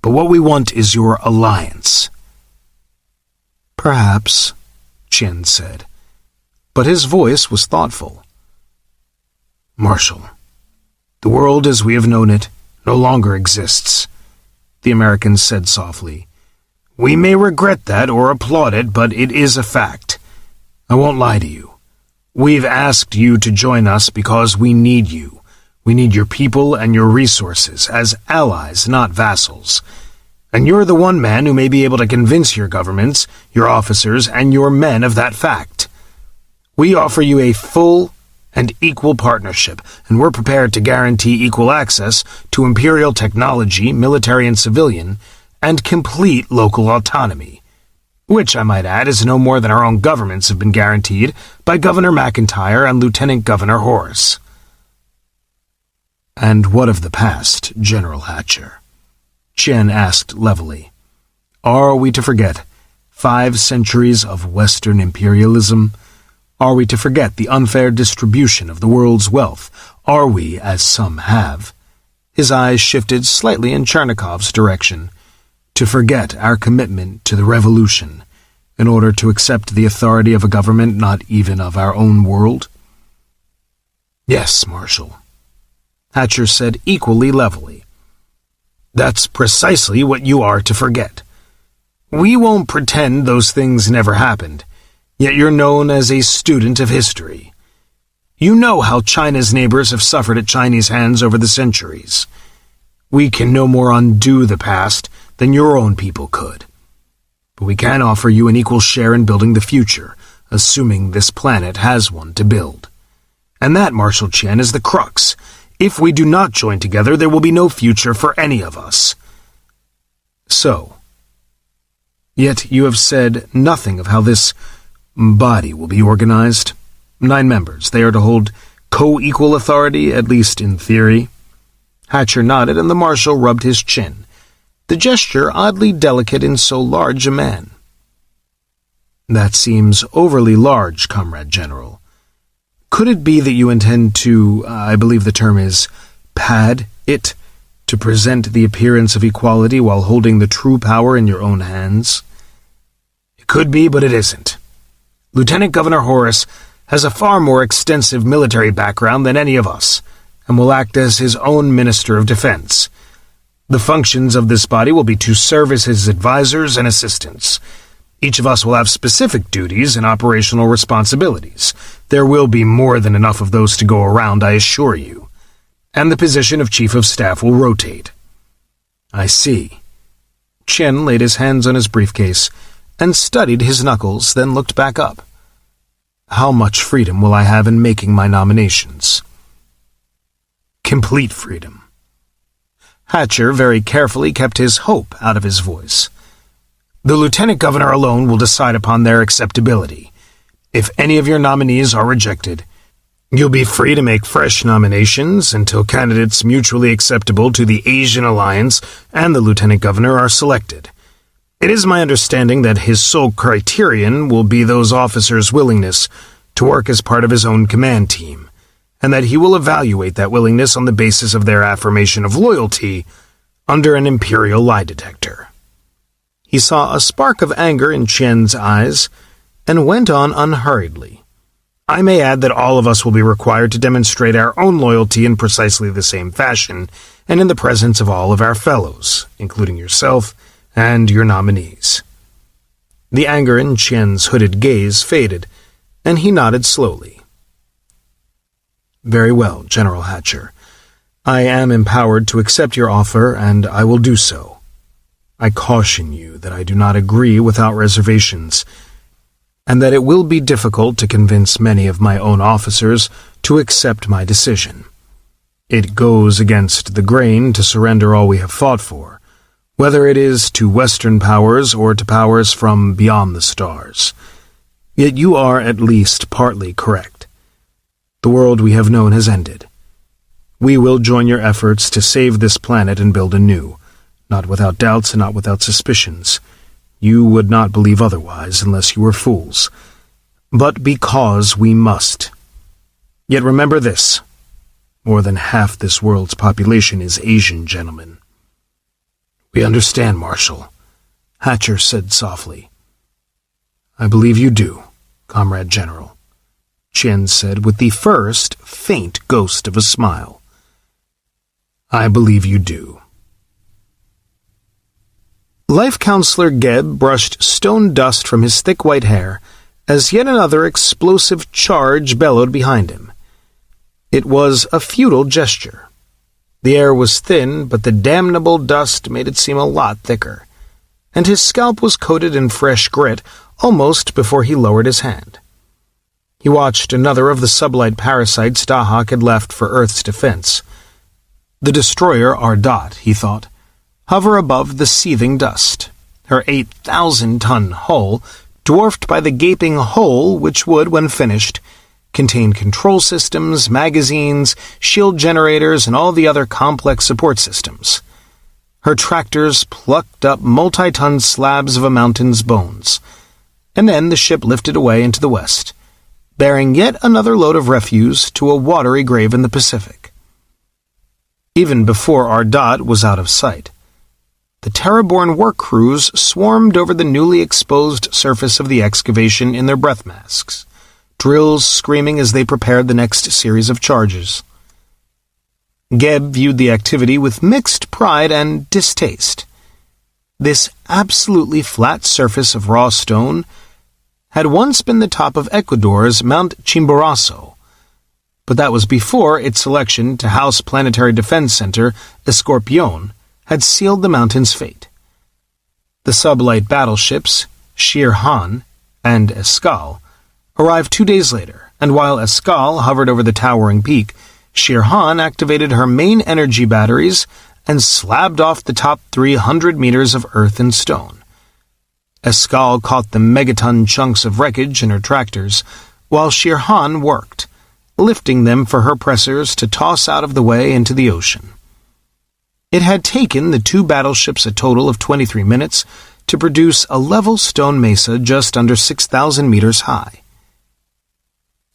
But what we want is your alliance." "Perhaps," Qian said, but his voice was thoughtful. "Marshal, the world as we have known it no longer exists," the American said softly. "We may regret that or applaud it, but it is a fact. I won't lie to you. We've asked you to join us because we need you. We need your people and your resources as allies, not vassals. And you're the one man who may be able to convince your governments, your officers, and your men of that fact. We offer you a full and equal partnership, and we're prepared to guarantee equal access to Imperial technology, military and civilian, and complete local autonomy, which, I might add, is no more than our own governments have been guaranteed by Governor MacIntyre and Lieutenant Governor Horace." "And what of the past, General Hatcher?" Qian asked levelly. "Are we to forget 5 centuries of Western imperialism? Are we to forget the unfair distribution of the world's wealth? Are we, as some have," his eyes shifted slightly in Chernikov's direction, "to forget our commitment to the revolution in order to accept the authority of a government not even of our own world?" "Yes, Marshal," Hatcher said equally levelly. "That's precisely what you are to forget. We won't pretend those things never happened, yet you're known as a student of history. You know how China's neighbors have suffered at Chinese hands over the centuries. We can no more undo the past than your own people could. But we can offer you an equal share in building the future, assuming this planet has one to build. And that, Marshal Qian, is the crux. If we do not join together, there will be no future for any of us." "So, yet you have said nothing of how this body will be organized. 9 members, they are to hold co-equal authority, at least in theory." Hatcher nodded, and the marshal rubbed his chin, the gesture oddly delicate in so large a man. "That seems overly large, Comrade General. Could it be that you intend to, I believe the term is, pad it, to present the appearance of equality while holding the true power in your own hands?" "It could be, but it isn't. Lieutenant Governor Horace has a far more extensive military background than any of us, and will act as his own Minister of Defense. The functions of this body will be to serve as his advisors and assistants. Each of us will have specific duties and operational responsibilities. There will be more than enough of those to go around, I assure you. And the position of Chief of Staff will rotate." "I see." Qian laid his hands on his briefcase and studied his knuckles, then looked back up. "How much freedom will I have in making my nominations?" "Complete freedom." Hatcher very carefully kept his hope out of his voice. "The Lieutenant Governor alone will decide upon their acceptability. If any of your nominees are rejected, you'll be free to make fresh nominations until candidates mutually acceptable to the Asian Alliance and the Lieutenant Governor are selected. It is my understanding that his sole criterion will be those officers' willingness to work as part of his own command team, and that he will evaluate that willingness on the basis of their affirmation of loyalty under an imperial lie detector. He saw a spark of anger in Qian's eyes and went on unhurriedly. I may add that all of us will be required to demonstrate our own loyalty in precisely the same fashion and in the presence of all of our fellows, including yourself and your nominees. The anger in Qian's hooded gaze faded, and he nodded slowly. Very well, General Hatcher. I am empowered to accept your offer, and I will do so. I caution you that I do not agree without reservations, and that it will be difficult to convince many of my own officers to accept my decision. It goes against the grain to surrender all we have fought for, whether it is to Western powers or to powers from beyond the stars. Yet you are at least partly correct. The world we have known has ended. We will join your efforts to save this planet and build a new, not without doubts and not without suspicions. You would not believe otherwise unless you were fools, but because we must. Yet remember this. More than half this world's population is Asian, gentlemen. We understand, Marshal, Hatcher said softly. I believe you do, Comrade General, Qian said with the first faint ghost of a smile. I believe you do. Life Counselor Geb brushed stone dust from his thick white hair as yet another explosive charge bellowed behind him. It was a futile gesture. The air was thin, but the damnable dust made it seem a lot thicker, and his scalp was coated in fresh grit almost before he lowered his hand. He watched another of the sublight parasites Dahak had left for Earth's defense. The destroyer Ardot, he thought, hover above the seething dust, her 8,000-ton hull dwarfed by the gaping hole which would, when finished, contain control systems, magazines, shield generators, and all the other complex support systems. Her tractors plucked up multi-ton slabs of a mountain's bones, and then the ship lifted away into the west, bearing yet another load of refuse to a watery grave in the Pacific. Even before Ardot was out of sight, the Terraborn work crews swarmed over the newly exposed surface of the excavation in their breath masks, drills screaming as they prepared the next series of charges. Geb viewed the activity with mixed pride and distaste. This absolutely flat surface of raw stone had once been the top of Ecuador's Mount Chimborazo, but that was before its selection to house Planetary Defense Center Escorpión had sealed the mountain's fate. The sublight battleships, Shere Han and Escale, arrived 2 days later, and while Escale hovered over the towering peak, Shere Han activated her main energy batteries and slabbed off the top 300 meters of earth and stone. Escale caught the megaton chunks of wreckage in her tractors, while Shere Han worked, lifting them for her pressers to toss out of the way into the ocean. It had taken the two battleships a total of 23 minutes to produce a level stone mesa just under 6,000 meters high.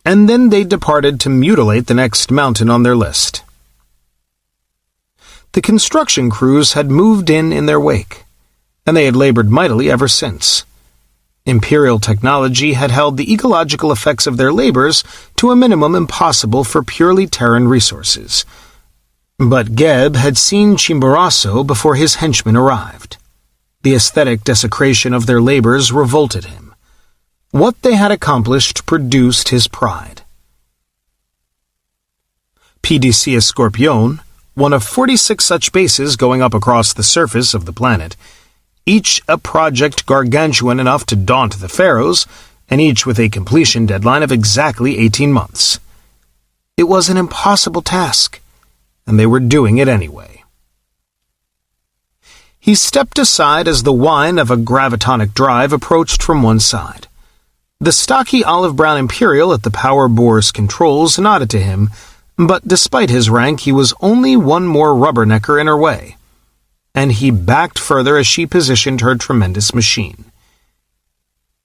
And then they departed to mutilate the next mountain on their list. The construction crews had moved in their wake, and they had labored mightily ever since. Imperial technology had held the ecological effects of their labors to a minimum impossible for purely Terran resources. But Geb had seen Chimborazo before his henchmen arrived. The aesthetic desecration of their labors revolted him. What they had accomplished produced his pride. PDC Escorpión, one of 46 such bases going up across the surface of the planet, each a project gargantuan enough to daunt the pharaohs, and each with a completion deadline of exactly 18 months. It was an impossible task, and they were doing it anyway. He stepped aside as the whine of a gravitonic drive approached from one side. The stocky olive-brown Imperial at the power bore's controls nodded to him, but despite his rank he was only one more rubbernecker in her way. and he backed further as she positioned her tremendous machine.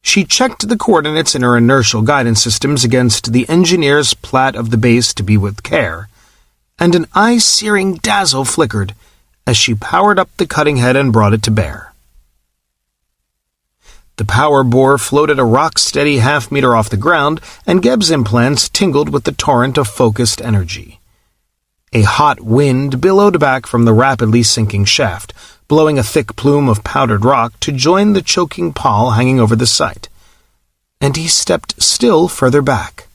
She checked the coordinates in her inertial guidance systems against the engineer's plat of the base to be with care, and an eye-searing dazzle flickered as she powered up the cutting head and brought it to bear. The power bore floated a rock-steady half-meter off the ground, and Geb's implants tingled with the torrent of focused energy. A hot wind billowed back from the rapidly sinking shaft, blowing a thick plume of powdered rock to join the choking pall hanging over the site. And he stepped still further back.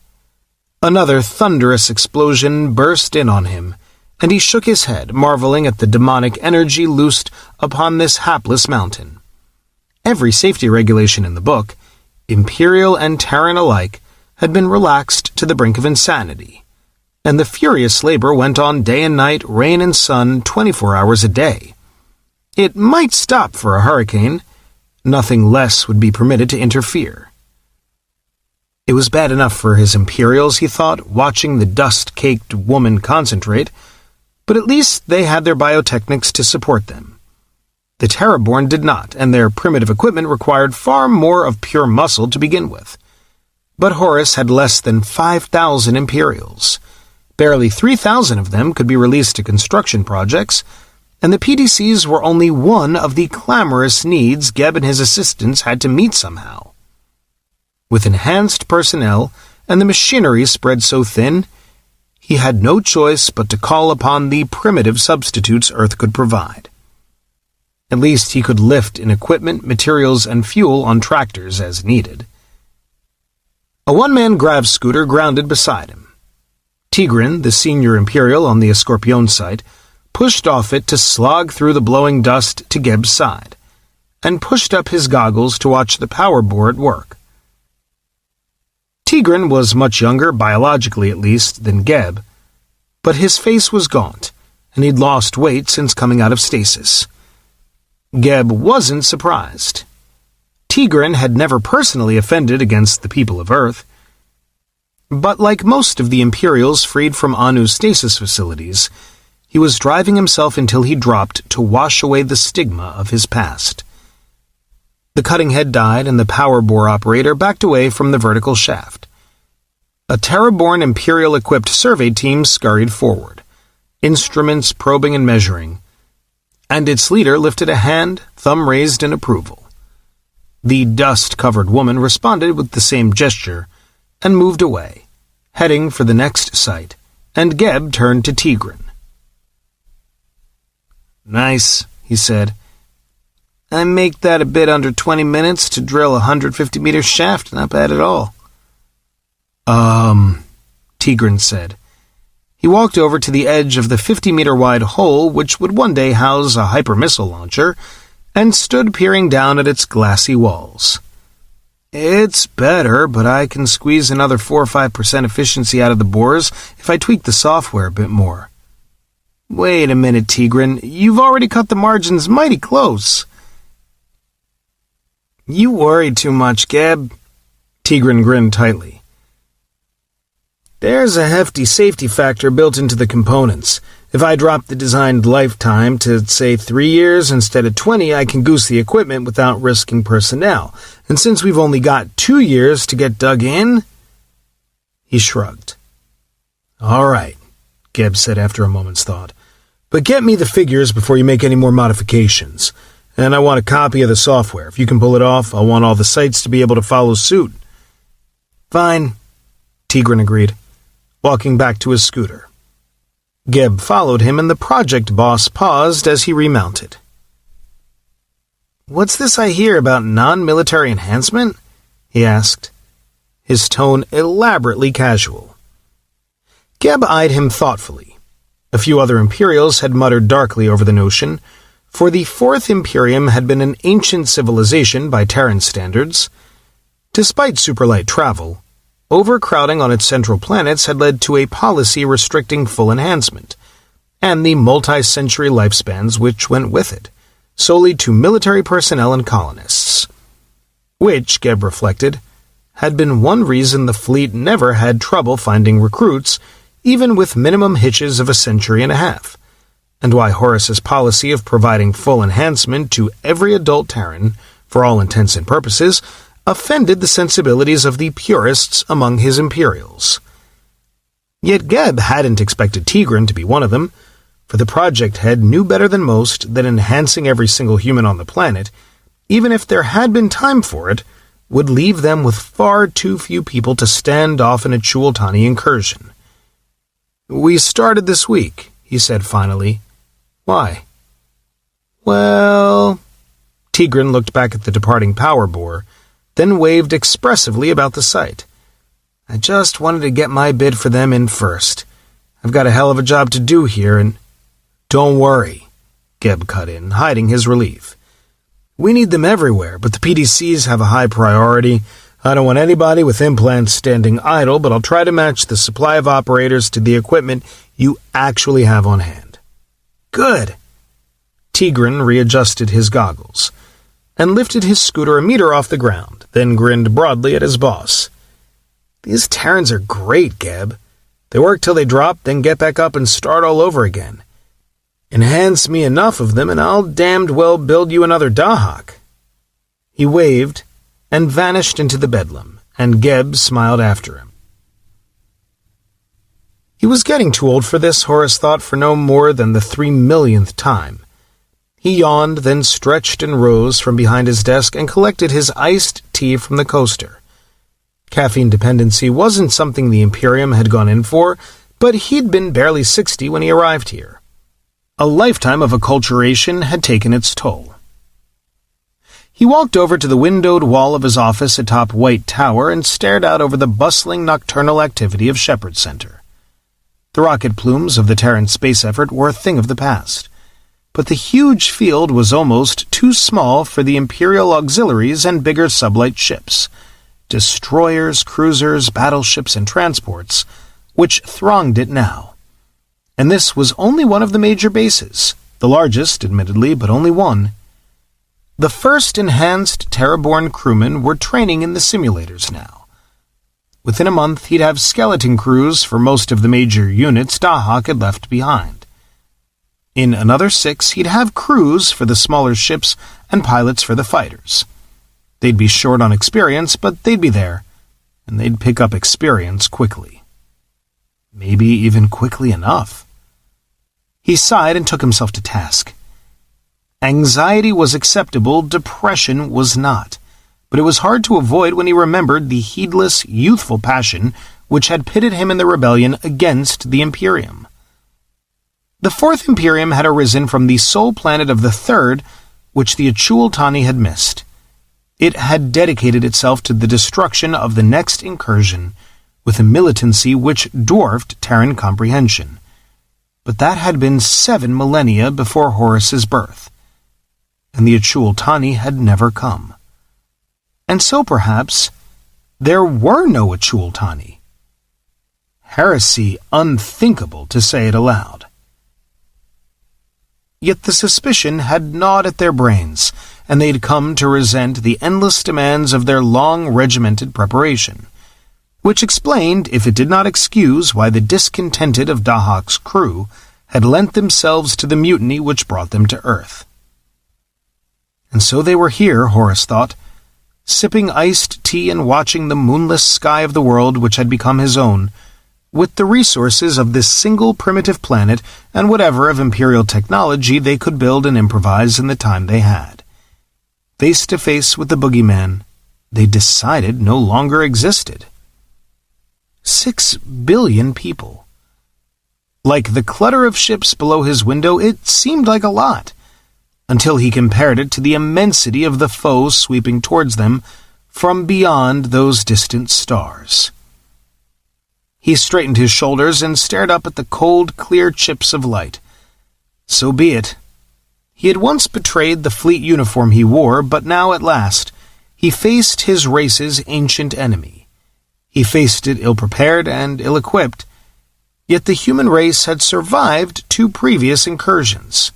Another thunderous explosion burst in on him, and he shook his head, marveling at the demonic energy loosed upon this hapless mountain. Every safety regulation in the book, Imperial and Terran alike, had been relaxed to the brink of insanity, and the furious labor went on day and night, rain and sun, 24 hours a day. It might stop for a hurricane. Nothing less would be permitted to interfere. It was bad enough for his Imperials, he thought, watching the dust-caked woman concentrate, but at least they had their biotechnics to support them. The Terraborn did not, and their primitive equipment required far more of pure muscle to begin with. But Horus had less than 5,000 Imperials. Barely 3,000 of them could be released to construction projects, and the PDCs were only one of the clamorous needs Geb and his assistants had to meet somehow. With enhanced personnel and the machinery spread so thin, he had no choice but to call upon the primitive substitutes Earth could provide. At least he could lift in equipment, materials, and fuel on tractors as needed. A one-man grav scooter grounded beside him. Tigran, the senior Imperial on the Escorpion site, pushed off it to slog through the blowing dust to Geb's side, and pushed up his goggles to watch the power bore at work. Tigran was much younger, biologically at least, than Geb, but his face was gaunt, and he'd lost weight since coming out of stasis. Geb wasn't surprised. Tigran had never personally offended against the people of Earth, but like most of the Imperials freed from Anu's stasis facilities, he was driving himself until he dropped to wash away the stigma of his past. The cutting head died, and the power bore operator backed away from the vertical shaft. A Terraborn Imperial-equipped survey team scurried forward, instruments probing and measuring, and its leader lifted a hand, thumb raised in approval. The dust-covered woman responded with the same gesture and moved away, heading for the next site, and Geb turned to Tigran. "Nice," he said. "I make that a bit under 20 minutes to drill a 150-meter shaft. Not bad at all." Tigran said. He walked over to the edge of the 50-meter-wide hole which would one day house a hyper-missile launcher, and stood peering down at its glassy walls. "It's better, but I can squeeze another 4 or 5% efficiency out of the bores if I tweak the software a bit more." "Wait a minute, Tigran. You've already cut the margins mighty close." "You worry too much, Geb." Tigran grinned tightly. "There's a hefty safety factor built into the components. If I drop the designed lifetime to, say, 3 years instead of 20, I can goose the equipment without risking personnel. And since we've only got 2 years to get dug in..." He shrugged. "All right," Geb said after a moment's thought. "But get me the figures before you make any more modifications. And I want a copy of the software. If you can pull it off, I want all the sites to be able to follow suit." "Fine," Tigran agreed, walking back to his scooter. Geb followed him, and the project boss paused as he remounted. "What's this I hear about non-military enhancement?" he asked, his tone elaborately casual. Geb eyed him thoughtfully. A few other Imperials had muttered darkly over the notion, for the Fourth Imperium had been an ancient civilization by Terran standards. Despite superlight travel, overcrowding on its central planets had led to a policy restricting full enhancement, and the multi-century lifespans which went with it, solely to military personnel and colonists. Which, Geb reflected, had been one reason the fleet never had trouble finding recruits, even with minimum hitches of a century and a half, and why Horus's policy of providing full enhancement to every adult Terran, for all intents and purposes, offended the sensibilities of the purists among his Imperials. Yet Geb hadn't expected Tigran to be one of them, for the project head knew better than most that enhancing every single human on the planet, even if there had been time for it, would leave them with far too few people to stand off in a Chultani incursion. "We started this week," he said finally. "Why?" "Well..." Tigran looked back at the departing power bore, then waved expressively about the site. "I just wanted to get my bid for them in first. I've got a hell of a job to do here, and—" "Don't worry," Geb cut in, hiding his relief. "We need them everywhere, but the PDCs have a high priority. I don't want anybody with implants standing idle, but I'll try to match the supply of operators to the equipment you actually have on hand." "Good." Tigran readjusted his goggles and lifted his scooter a meter off the ground, then grinned broadly at his boss. "These Terrans are great, Geb. They work till they drop, then get back up and start all over again. Enhance me enough of them, and I'll damned well build you another Dahak." He waved and vanished into the bedlam, and Geb smiled after him. He was getting too old for this, Horus thought, for no more than the 3,000,000th time. He yawned, then stretched and rose from behind his desk and collected his iced tea from the coaster. Caffeine dependency wasn't something the Imperium had gone in for, but he'd been barely 60 when he arrived here. A lifetime of acculturation had taken its toll. He walked over to the windowed wall of his office atop White Tower and stared out over the bustling nocturnal activity of Shepard Center. The rocket plumes of the Terran space effort were a thing of the past, but the huge field was almost too small for the Imperial auxiliaries and bigger sublight ships, destroyers, cruisers, battleships, and transports, which thronged it now. And this was only one of the major bases, the largest, admittedly, but only one. The first enhanced Terraborn crewmen were training in the simulators now. Within a month, he'd have skeleton crews for most of the major units Dahak had left behind. In another 6, he'd have crews for the smaller ships and pilots for the fighters. They'd be short on experience, but they'd be there, and they'd pick up experience quickly. Maybe even quickly enough. He sighed and took himself to task. Anxiety was acceptable, depression was not, but it was hard to avoid when he remembered the heedless, youthful passion which had pitted him in the rebellion against the Imperium. The Fourth Imperium had arisen from the sole planet of the Third, which the Chultani had missed. It had dedicated itself to the destruction of the next incursion, with a militancy which dwarfed Terran comprehension. But that had been 7 millennia before Horus's birth, and the Chultani had never come. And so perhaps there were no Chultani. Heresy unthinkable to say it aloud. Yet the suspicion had gnawed at their brains, and they'd come to resent the endless demands of their long regimented preparation, which explained, if it did not excuse, why the discontented of Dahak's crew had lent themselves to the mutiny which brought them to Earth. And so they were here, Horus thought, sipping iced tea and watching the moonless sky of the world which had become his own, with the resources of this single primitive planet and whatever of Imperial technology they could build and improvise in the time they had. Face to face with the boogeyman they decided no longer existed. 6 billion people. Like the clutter of ships below his window, it seemed like a lot, until he compared it to the immensity of the foe sweeping towards them from beyond those distant stars. He straightened his shoulders and stared up at the cold, clear chips of light. So be it. He had once betrayed the fleet uniform he wore, but now, at last, he faced his race's ancient enemy. He faced it ill-prepared and ill-equipped, yet the human race had survived 2 previous incursions.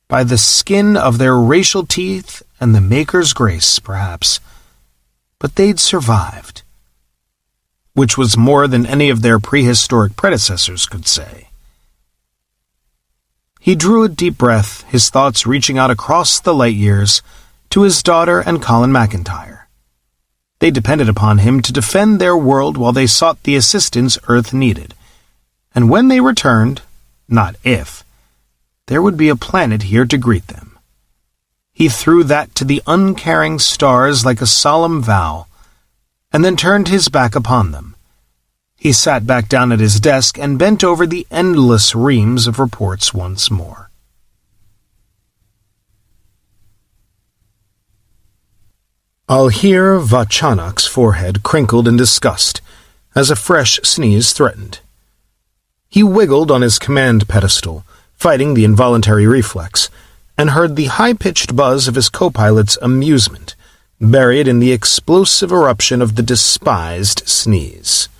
By the skin of their racial teeth and the Maker's grace, perhaps. But they'd survived, which was more than any of their prehistoric predecessors could say. He drew a deep breath, his thoughts reaching out across the light years to his daughter and Colin MacIntyre. They depended upon him to defend their world while they sought the assistance Earth needed. And when they returned, not if, there would be a planet here to greet them. He threw that to the uncaring stars like a solemn vow, and then turned his back upon them. He sat back down at his desk and bent over the endless reams of reports once more. Alhir Vachanak's forehead crinkled in disgust as a fresh sneeze threatened. He wiggled on his command pedestal, fighting the involuntary reflex, and heard the high-pitched buzz of his co-pilot's amusement, buried in the explosive eruption of the despised sneeze.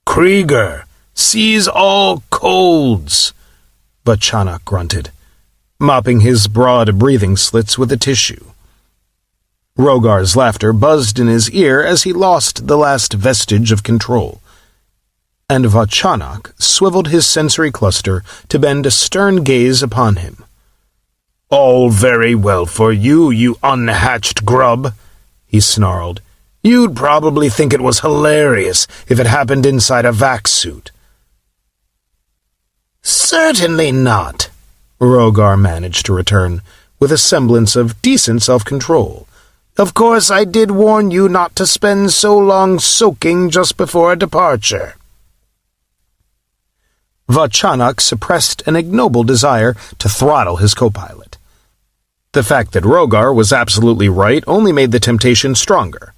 "Krieger, seize all colds," Vachanak grunted, mopping his broad breathing slits with a tissue. Rogar's laughter buzzed in his ear as he lost the last vestige of control, and Vachanak swiveled his sensory cluster to bend a stern gaze upon him. "All very well for you, you unhatched grub," he snarled. "You'd probably think it was hilarious if it happened inside a vac suit." "Certainly not," Rogar managed to return, with a semblance of decent self-control. "Of course I did warn you not to spend so long soaking just before departure." Vachanak suppressed an ignoble desire to throttle his co-pilot. The fact that Rogar was absolutely right only made the temptation stronger.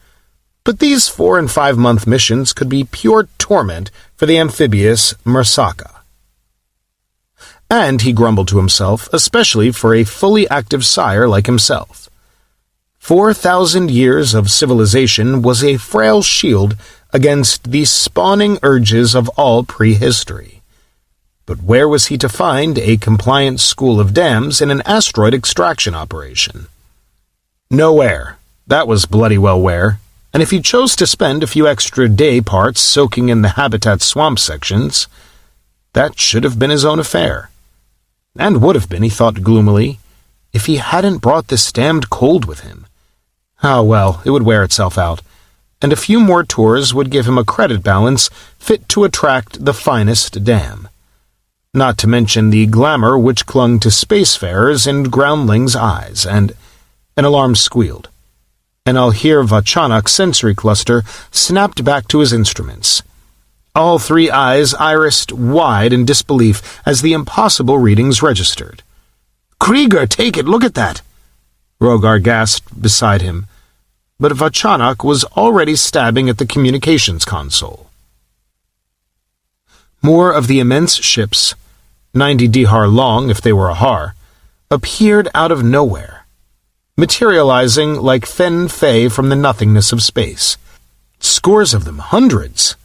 But these 4- and 5-month missions could be pure torment for the amphibious Mersaka. And, he grumbled to himself, especially for a fully active sire like himself. 4,000 years of civilization was a frail shield against the spawning urges of all prehistory. But where was he to find a compliant school of dams in an asteroid extraction operation? Nowhere. That was bloody well where. And if he chose to spend a few extra day parts soaking in the habitat swamp sections, that should have been his own affair. And would have been, he thought gloomily, if he hadn't brought this damned cold with him. Ah, well, it would wear itself out, and a few more tours would give him a credit balance fit to attract the finest dam. Not to mention the glamour which clung to spacefarers and groundlings' eyes, and an alarm squealed. And Alhir Vachanak's sensory cluster snapped back to his instruments. All 3 eyes irised wide in disbelief as the impossible readings registered. "Krieger, take it, look at that!" Rogar gasped beside him, but Vachanak was already stabbing at the communications console. More of the immense ships, 90 dihar long if they were a har, appeared out of nowhere, materializing like Fen Fei from the nothingness of space. Scores of them, hundreds.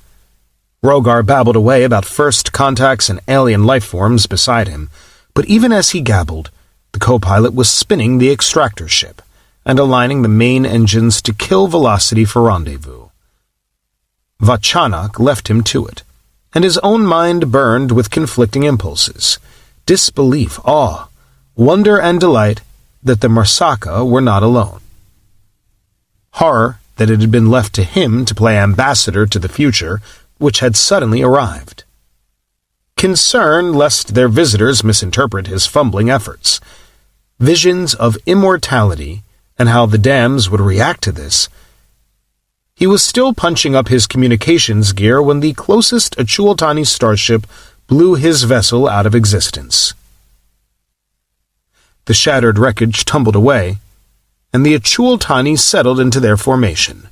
Rogar babbled away about first contacts and alien life forms beside him, but even as he gabbled, the co-pilot was spinning the extractor ship and aligning the main engines to kill velocity for rendezvous. Vachanak left him to it, and his own mind burned with conflicting impulses, disbelief, awe, wonder and delight that the Mersaka were not alone. Horror that it had been left to him to play ambassador to the future which had suddenly arrived. Concern lest their visitors misinterpret his fumbling efforts. Visions of immortality and how the dams would react to this. He was still punching up his communications gear when the closest Achultani starship blew his vessel out of existence. The shattered wreckage tumbled away, and the Achultani settled into their formation.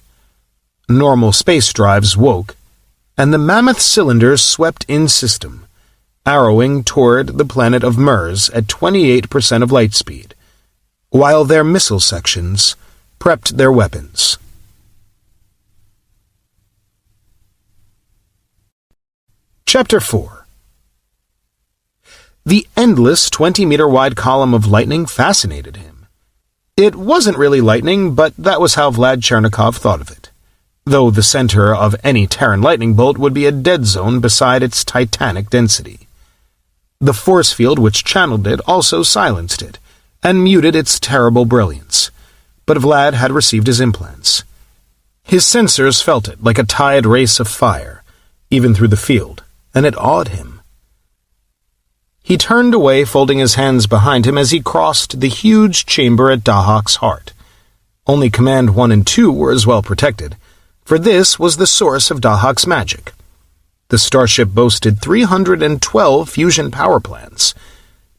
Normal space drives woke, and the mammoth cylinders swept in system, arrowing toward the planet of Mers at 28% of light speed, while their missile sections prepped their weapons. Chapter 4. The endless 20-meter-wide column of lightning fascinated him. It wasn't really lightning, but that was how Vlad Chernikov thought of it, though the center of any Terran lightning bolt would be a dead zone beside its titanic density. The force field which channeled it also silenced it, and muted its terrible brilliance. But Vlad had received his implants. His sensors felt it like a tide race of fire, even through the field, and it awed him. He turned away, folding his hands behind him as he crossed the huge chamber at Dahak's heart. Only Command 1 and 2 were as well protected, for this was the source of Dahak's magic. The starship boasted 312 fusion power plants,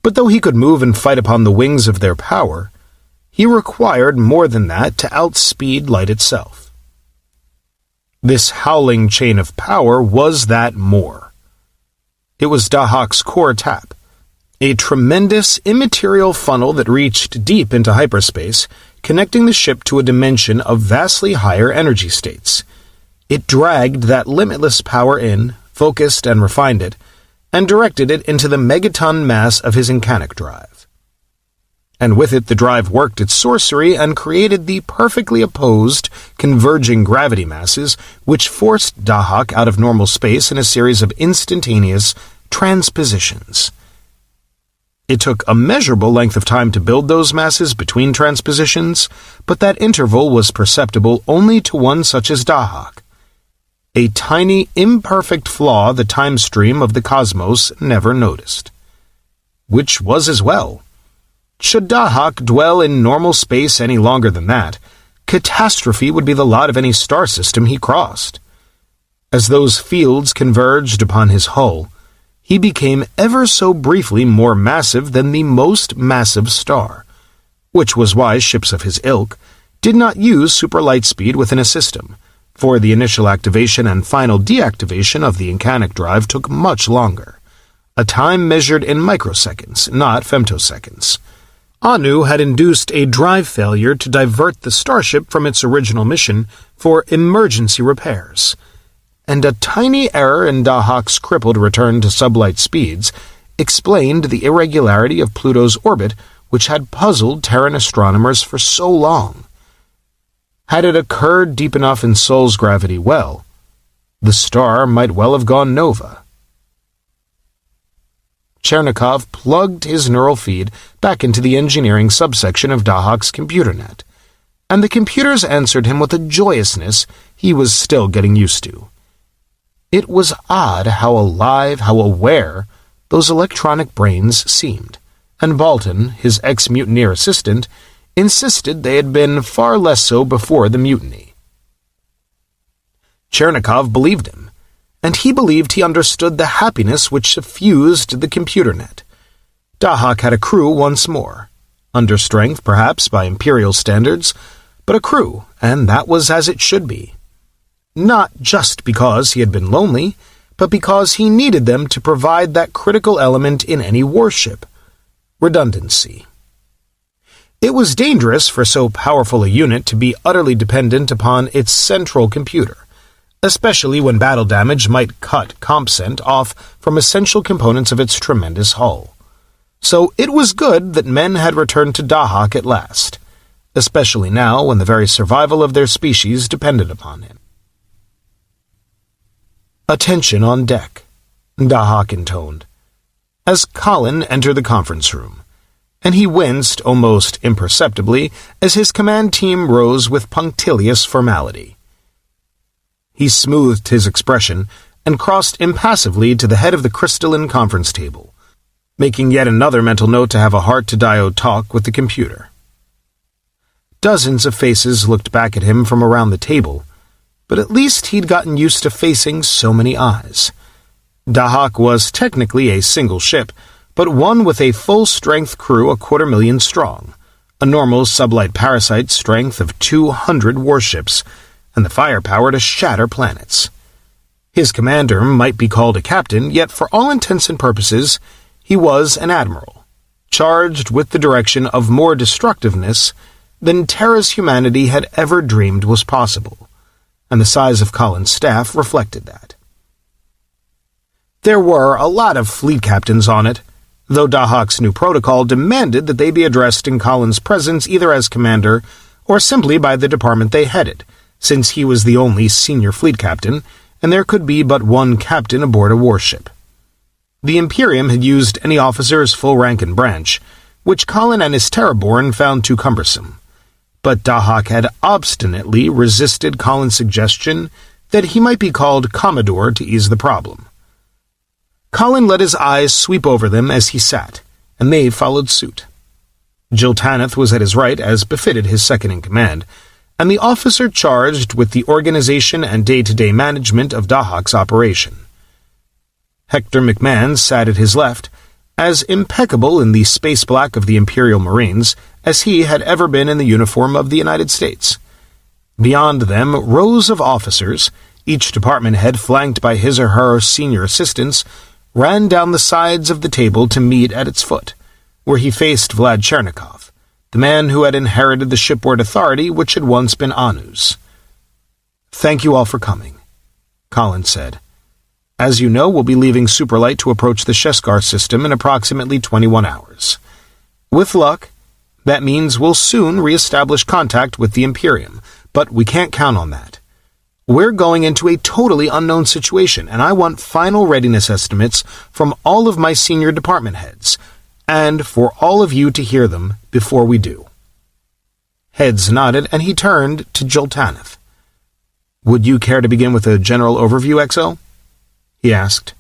but though he could move and fight upon the wings of their power, he required more than that to outspeed light itself. This howling chain of power was that more. It was Dahak's core tap, a tremendous immaterial funnel that reached deep into hyperspace, connecting the ship to a dimension of vastly higher energy states. It dragged that limitless power in, focused and refined it, and directed it into the megaton mass of his Incanic drive. And with it the drive worked its sorcery and created the perfectly opposed, converging gravity masses which forced Dahak out of normal space in a series of instantaneous transpositions. It took a measurable length of time to build those masses between transpositions, but that interval was perceptible only to one such as Dahak, a tiny, imperfect flaw the time stream of the cosmos never noticed. Which was as well. Should Dahak dwell in normal space any longer than that, catastrophe would be the lot of any star system he crossed. As those fields converged upon his hull, he became ever so briefly more massive than the most massive star, which was why ships of his ilk did not use superlight speed within a system, for the initial activation and final deactivation of the Incanic drive took much longer, a time measured in microseconds, not femtoseconds. Anu had induced a drive failure to divert the starship from its original mission for emergency repairs, and a tiny error in Dahak's crippled return to sublight speeds explained the irregularity of Pluto's orbit which had puzzled Terran astronomers for so long. Had it occurred deep enough in Sol's gravity well, the star might well have gone nova. Chernikov plugged his neural feed back into the engineering subsection of Dahak's computer net, and the computers answered him with a joyousness he was still getting used to. It was odd how alive, how aware, those electronic brains seemed, and Bolton, his ex-mutineer assistant, insisted they had been far less so before the mutiny. Chernikov believed him, and he believed he understood the happiness which suffused the computer net. Dahak had a crew once more, under strength perhaps by imperial standards, but a crew, and that was as it should be. Not just because he had been lonely, but because he needed them to provide that critical element in any warship: redundancy. It was dangerous for so powerful a unit to be utterly dependent upon its central computer, especially when battle damage might cut CompCent off from essential components of its tremendous hull. So it was good that men had returned to Dahak at last, especially now when the very survival of their species depended upon him. "Attention on deck," Dahak intoned, as Colin entered the conference room, and he winced almost imperceptibly as his command team rose with punctilious formality. He smoothed his expression and crossed impassively to the head of the crystalline conference table, making yet another mental note to have a heart-to-diode talk with the computer. Dozens of faces looked back at him from around the table, but at least he'd gotten used to facing so many eyes. Dahak was technically a single ship, but one with a full-strength crew 250,000 strong, a normal sublight parasite strength of 200 warships, and the firepower to shatter planets. His commander might be called a captain, yet for all intents and purposes, he was an admiral, charged with the direction of more destructiveness than Terra's humanity had ever dreamed was possible, and the size of Colin's staff reflected that. There were a lot of fleet captains on it, though Dahak's new protocol demanded that they be addressed in Colin's presence either as commander or simply by the department they headed, since he was the only senior fleet captain, and there could be but one captain aboard a warship. The Imperium had used any officer's full rank and branch, which Colin and his Terraborn found too cumbersome. But Dahak had obstinately resisted Colin's suggestion that he might be called Commodore to ease the problem. Colin let his eyes sweep over them as he sat, and they followed suit. Jiltaneth was at his right, as befitted his second-in-command, and the officer charged with the organization and day-to-day management of Dahak's operation. Hector McMahon sat at his left, as impeccable in the space black of the Imperial Marines as he had ever been in the uniform of the United States. Beyond them, rows of officers, each department head flanked by his or her senior assistants, ran down the sides of the table to meet at its foot, where he faced Vlad Chernikov, the man who had inherited the shipboard authority which had once been Anu's. "Thank you all for coming," Colin said. "As you know, we'll be leaving Superlight to approach the Sheskar system in approximately 21 hours. With luck, that means we'll soon re-establish contact with the Imperium, but we can't count on that. We're going into a totally unknown situation, and I want final readiness estimates from all of my senior department heads, and for all of you to hear them before we do." Heads nodded, and he turned to Jiltaneth. "Would you care to begin with a general overview, XO?" he asked.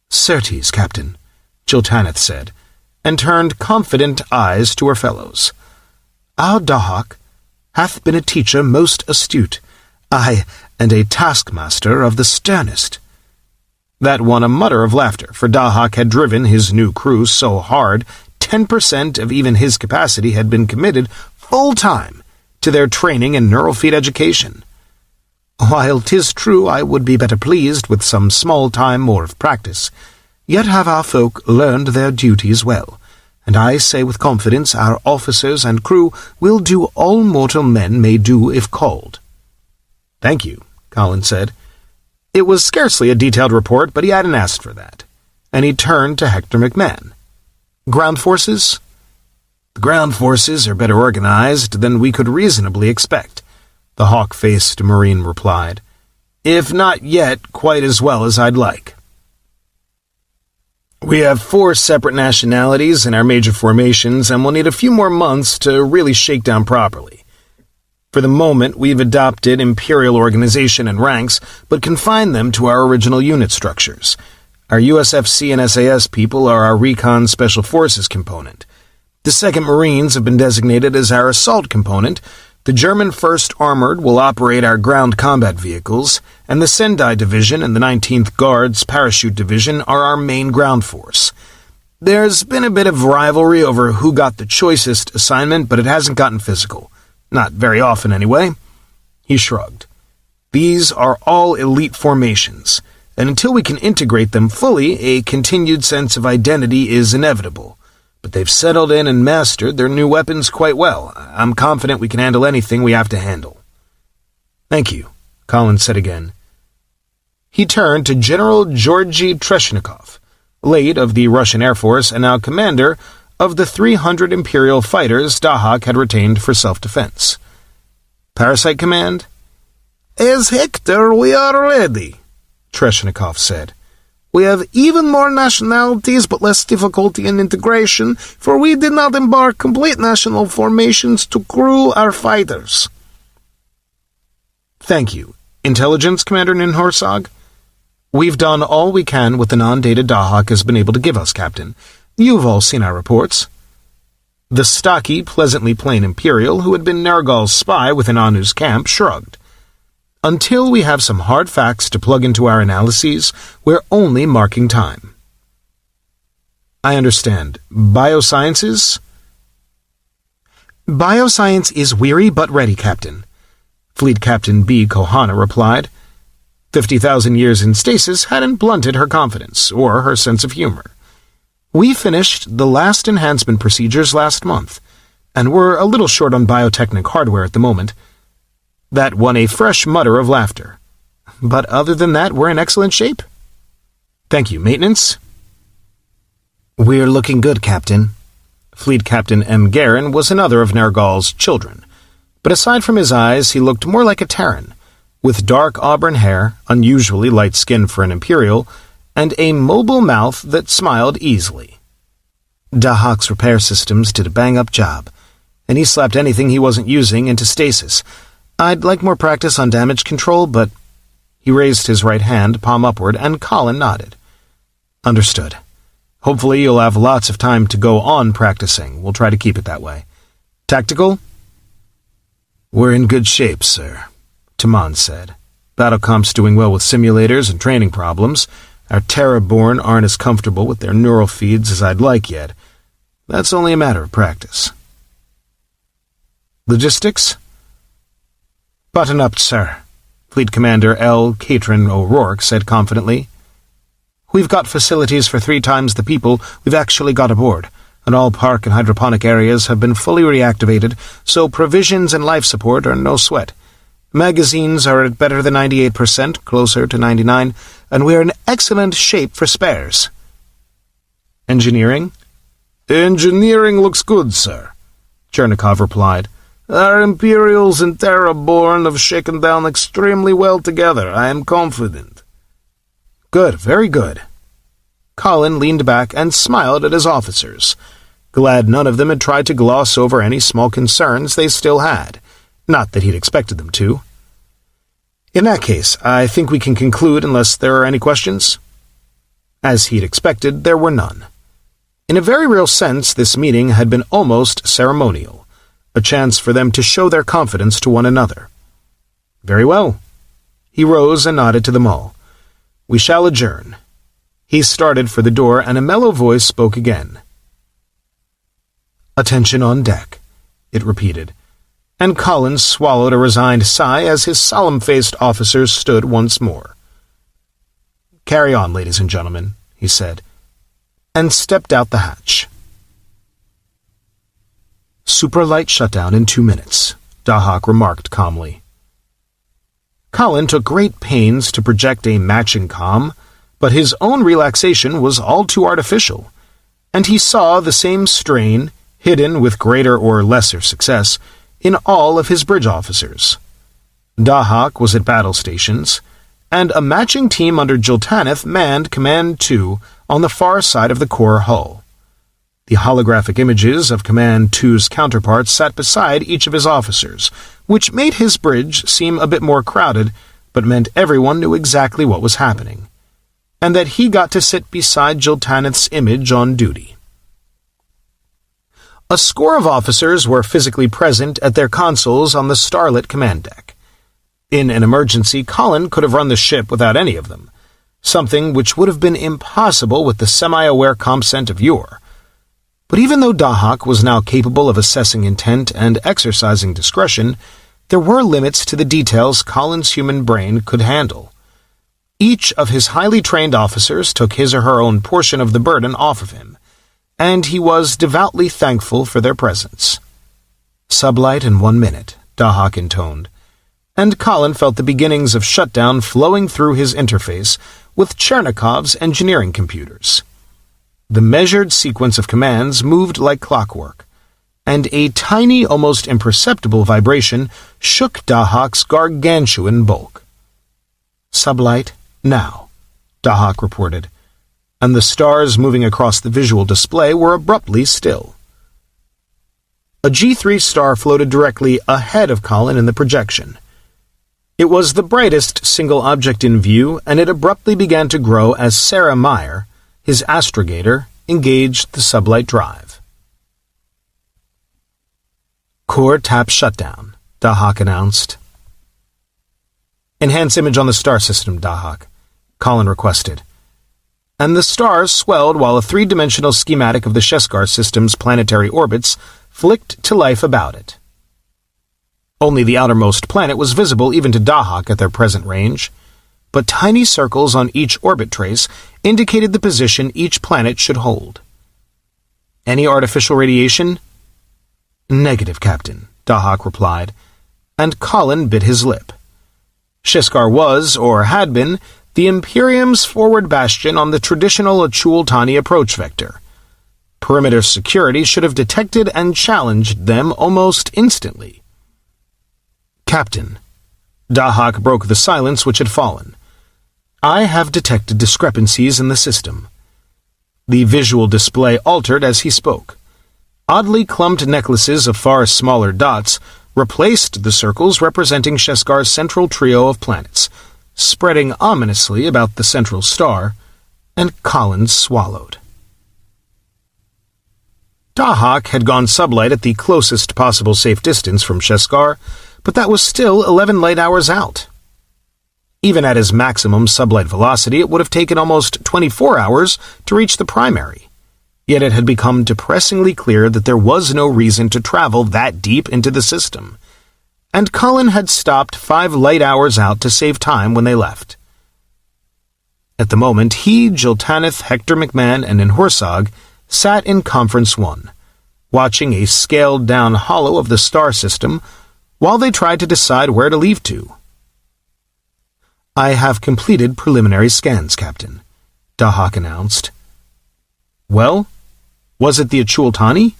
"Certes, Captain," Jiltaneth said, and turned confident eyes to her fellows. "Our Dahak hath been a teacher most astute, aye, and a taskmaster of the sternest." That won a mutter of laughter, for Dahak had driven his new crew so hard 10% of even his capacity had been committed full-time to their training and neural feed education. "While 'tis true I would be better pleased with some small time more of practice, yet have our folk learned their duties well, and I say with confidence our officers and crew will do all mortal men may do if called." "Thank you," Colin said. It was scarcely a detailed report, but he hadn't asked for that, and he turned to Hector McMahon. "Ground forces?" "The ground forces are better organized than we could reasonably expect," the hawk-faced Marine replied. "If not yet quite as well as I'd like. We have 4 separate nationalities in our major formations, and we'll need a few more months to really shake down properly. For the moment, we've adopted Imperial organization and ranks, but confined them to our original unit structures. Our USFC and SAS people are our Recon Special Forces component. The 2nd Marines have been designated as our assault component, the German 1st Armored will operate our ground combat vehicles, and the Sendai Division and the 19th Guards Parachute Division are our main ground force. There's been a bit of rivalry over who got the choicest assignment, but it hasn't gotten physical. Not very often, anyway." He shrugged. "These are all elite formations, and until we can integrate them fully, a continued sense of identity is inevitable. But they've settled in and mastered their new weapons quite well. I'm confident we can handle anything we have to handle." "Thank you," Colin said again. He turned to General Georgy Treshnikov, late of the Russian Air Force and now commander of the 300 Imperial fighters Dahak had retained for self-defense. "Parasite Command?" "As Hector, we are ready," Treshnikov said. "We have even more nationalities but less difficulty in integration, for we did not embark complete national formations to crew our fighters." "Thank you. Intelligence, Commander Ninhorsag?" "We've done all we can with the non-data Dahak has been able to give us, Captain. You've all seen our reports." The stocky, pleasantly plain Imperial, who had been Nergal's spy within Anu's camp, shrugged. "Until we have some hard facts to plug into our analyses, we're only marking time." "I understand. Biosciences?" "Bioscience is weary but ready, Captain," Fleet Captain B. Kohana replied. 50,000 years in stasis hadn't blunted her confidence or her sense of humor. "We finished the last enhancement procedures last month, and we're a little short on biotechnic hardware at the moment." That won a fresh mutter of laughter. "But other than that, we're in excellent shape." "Thank you. Maintenance?" "We're looking good, Captain." Fleet Captain M. Garin was another of Nergal's children, but aside from his eyes, he looked more like a Terran, with dark auburn hair, unusually light skin for an Imperial, and a mobile mouth that smiled easily. Dahak's repair systems did a bang-up job, and he slapped anything he wasn't using into stasis. I'd like more practice on damage control, but... He raised his right hand, palm upward, and Colin nodded. Understood. Hopefully you'll have lots of time to go on practicing. We'll try to keep it that way. Tactical? We're in good shape, sir, Taman said. Battlecomp's doing well with simulators and training problems. Our Terraborn aren't as comfortable with their neural feeds as I'd like yet. That's only a matter of practice. Logistics? Button up, sir, Fleet Commander L. Catron O'Rourke said confidently. We've got facilities for 3 times the people we've actually got aboard, and all park and hydroponic areas have been fully reactivated, so provisions and life support are no sweat. Magazines are at better than 98%, closer to 99%, and we're in excellent shape for spares. Engineering? Engineering looks good, sir, Chernikov replied. Our Imperials and Terraborn have shaken down extremely well together, I am confident. Good, very good. Colin leaned back and smiled at his officers, glad none of them had tried to gloss over any small concerns they still had. Not that he'd expected them to. In that case, I think we can conclude unless there are any questions. As he'd expected, there were none. In a very real sense, this meeting had been almost ceremonial, a chance for them to show their confidence to one another. Very well. He rose and nodded to them all. We shall adjourn. He started for the door, and a mellow voice spoke again. Attention on deck, it repeated, and Colin swallowed a resigned sigh as his solemn-faced officers stood once more. Carry on, ladies and gentlemen, he said, and stepped out the hatch. Supralight shutdown in 2 minutes, Dahak remarked calmly. Colin took great pains to project a matching calm, but his own relaxation was all too artificial, and he saw the same strain, hidden with greater or lesser success, in all of his bridge officers. Dahak was at battle stations, and a matching team under Jiltanith manned Command 2 on the far side of the core hull. The holographic images of Command 2's counterparts sat beside each of his officers, which made his bridge seem a bit more crowded, but meant everyone knew exactly what was happening, and that he got to sit beside Jiltanith's image on duty. A score of officers were physically present at their consoles on the starlit command deck. In an emergency, Colin could have run the ship without any of them, something which would have been impossible with the semi-aware compsent of yore. But even though Dahak was now capable of assessing intent and exercising discretion, there were limits to the details Colin's human brain could handle. Each of his highly trained officers took his or her own portion of the burden off of him, and he was devoutly thankful for their presence. Sublight in 1 minute, Dahak intoned, and Colin felt the beginnings of shutdown flowing through his interface with Chernikov's engineering computers. The measured sequence of commands moved like clockwork, and a tiny, almost imperceptible vibration shook Dahak's gargantuan bulk. Sublight now, Dahak reported, and the stars moving across the visual display were abruptly still. A G3 star floated directly ahead of Colin in the projection. It was the brightest single object in view, and it abruptly began to grow as Sarah Meyer, his astrogator, engaged the sublight drive. Core tap shutdown, Dahak announced. Enhance image on the star system, Dahak, Colin requested. And the stars swelled while a 3-dimensional schematic of the Sheskar system's planetary orbits flicked to life about it. Only the outermost planet was visible even to Dahak at their present range, but tiny circles on each orbit trace indicated the position each planet should hold. Any artificial radiation? Negative, Captain, Dahak replied, and Colin bit his lip. Sheskar was, or had been, the Imperium's forward bastion on the traditional Achul-Tani approach vector. Perimeter security should have detected and challenged them almost instantly. Captain, Dahak broke the silence which had fallen. I have detected discrepancies in the system. The visual display altered as he spoke. Oddly clumped necklaces of far smaller dots replaced the circles representing Sheskar's central trio of planets, spreading ominously about the central star, and Colin swallowed. Dahak had gone sublight at the closest possible safe distance from Sheskar, but that was still 11 light hours out. Even at his maximum sublight velocity, it would have taken almost 24 hours to reach the primary. Yet it had become depressingly clear that there was no reason to travel that deep into the system, and Colin had stopped 5 light hours out to save time when they left. At the moment, he, Jiltanith, Hector McMahon, and Inhorsag sat in Conference 1, watching a scaled-down hollow of the star system while they tried to decide where to leave to. "I have completed preliminary scans, Captain," Dahak announced. "Well, was it the Achultani?"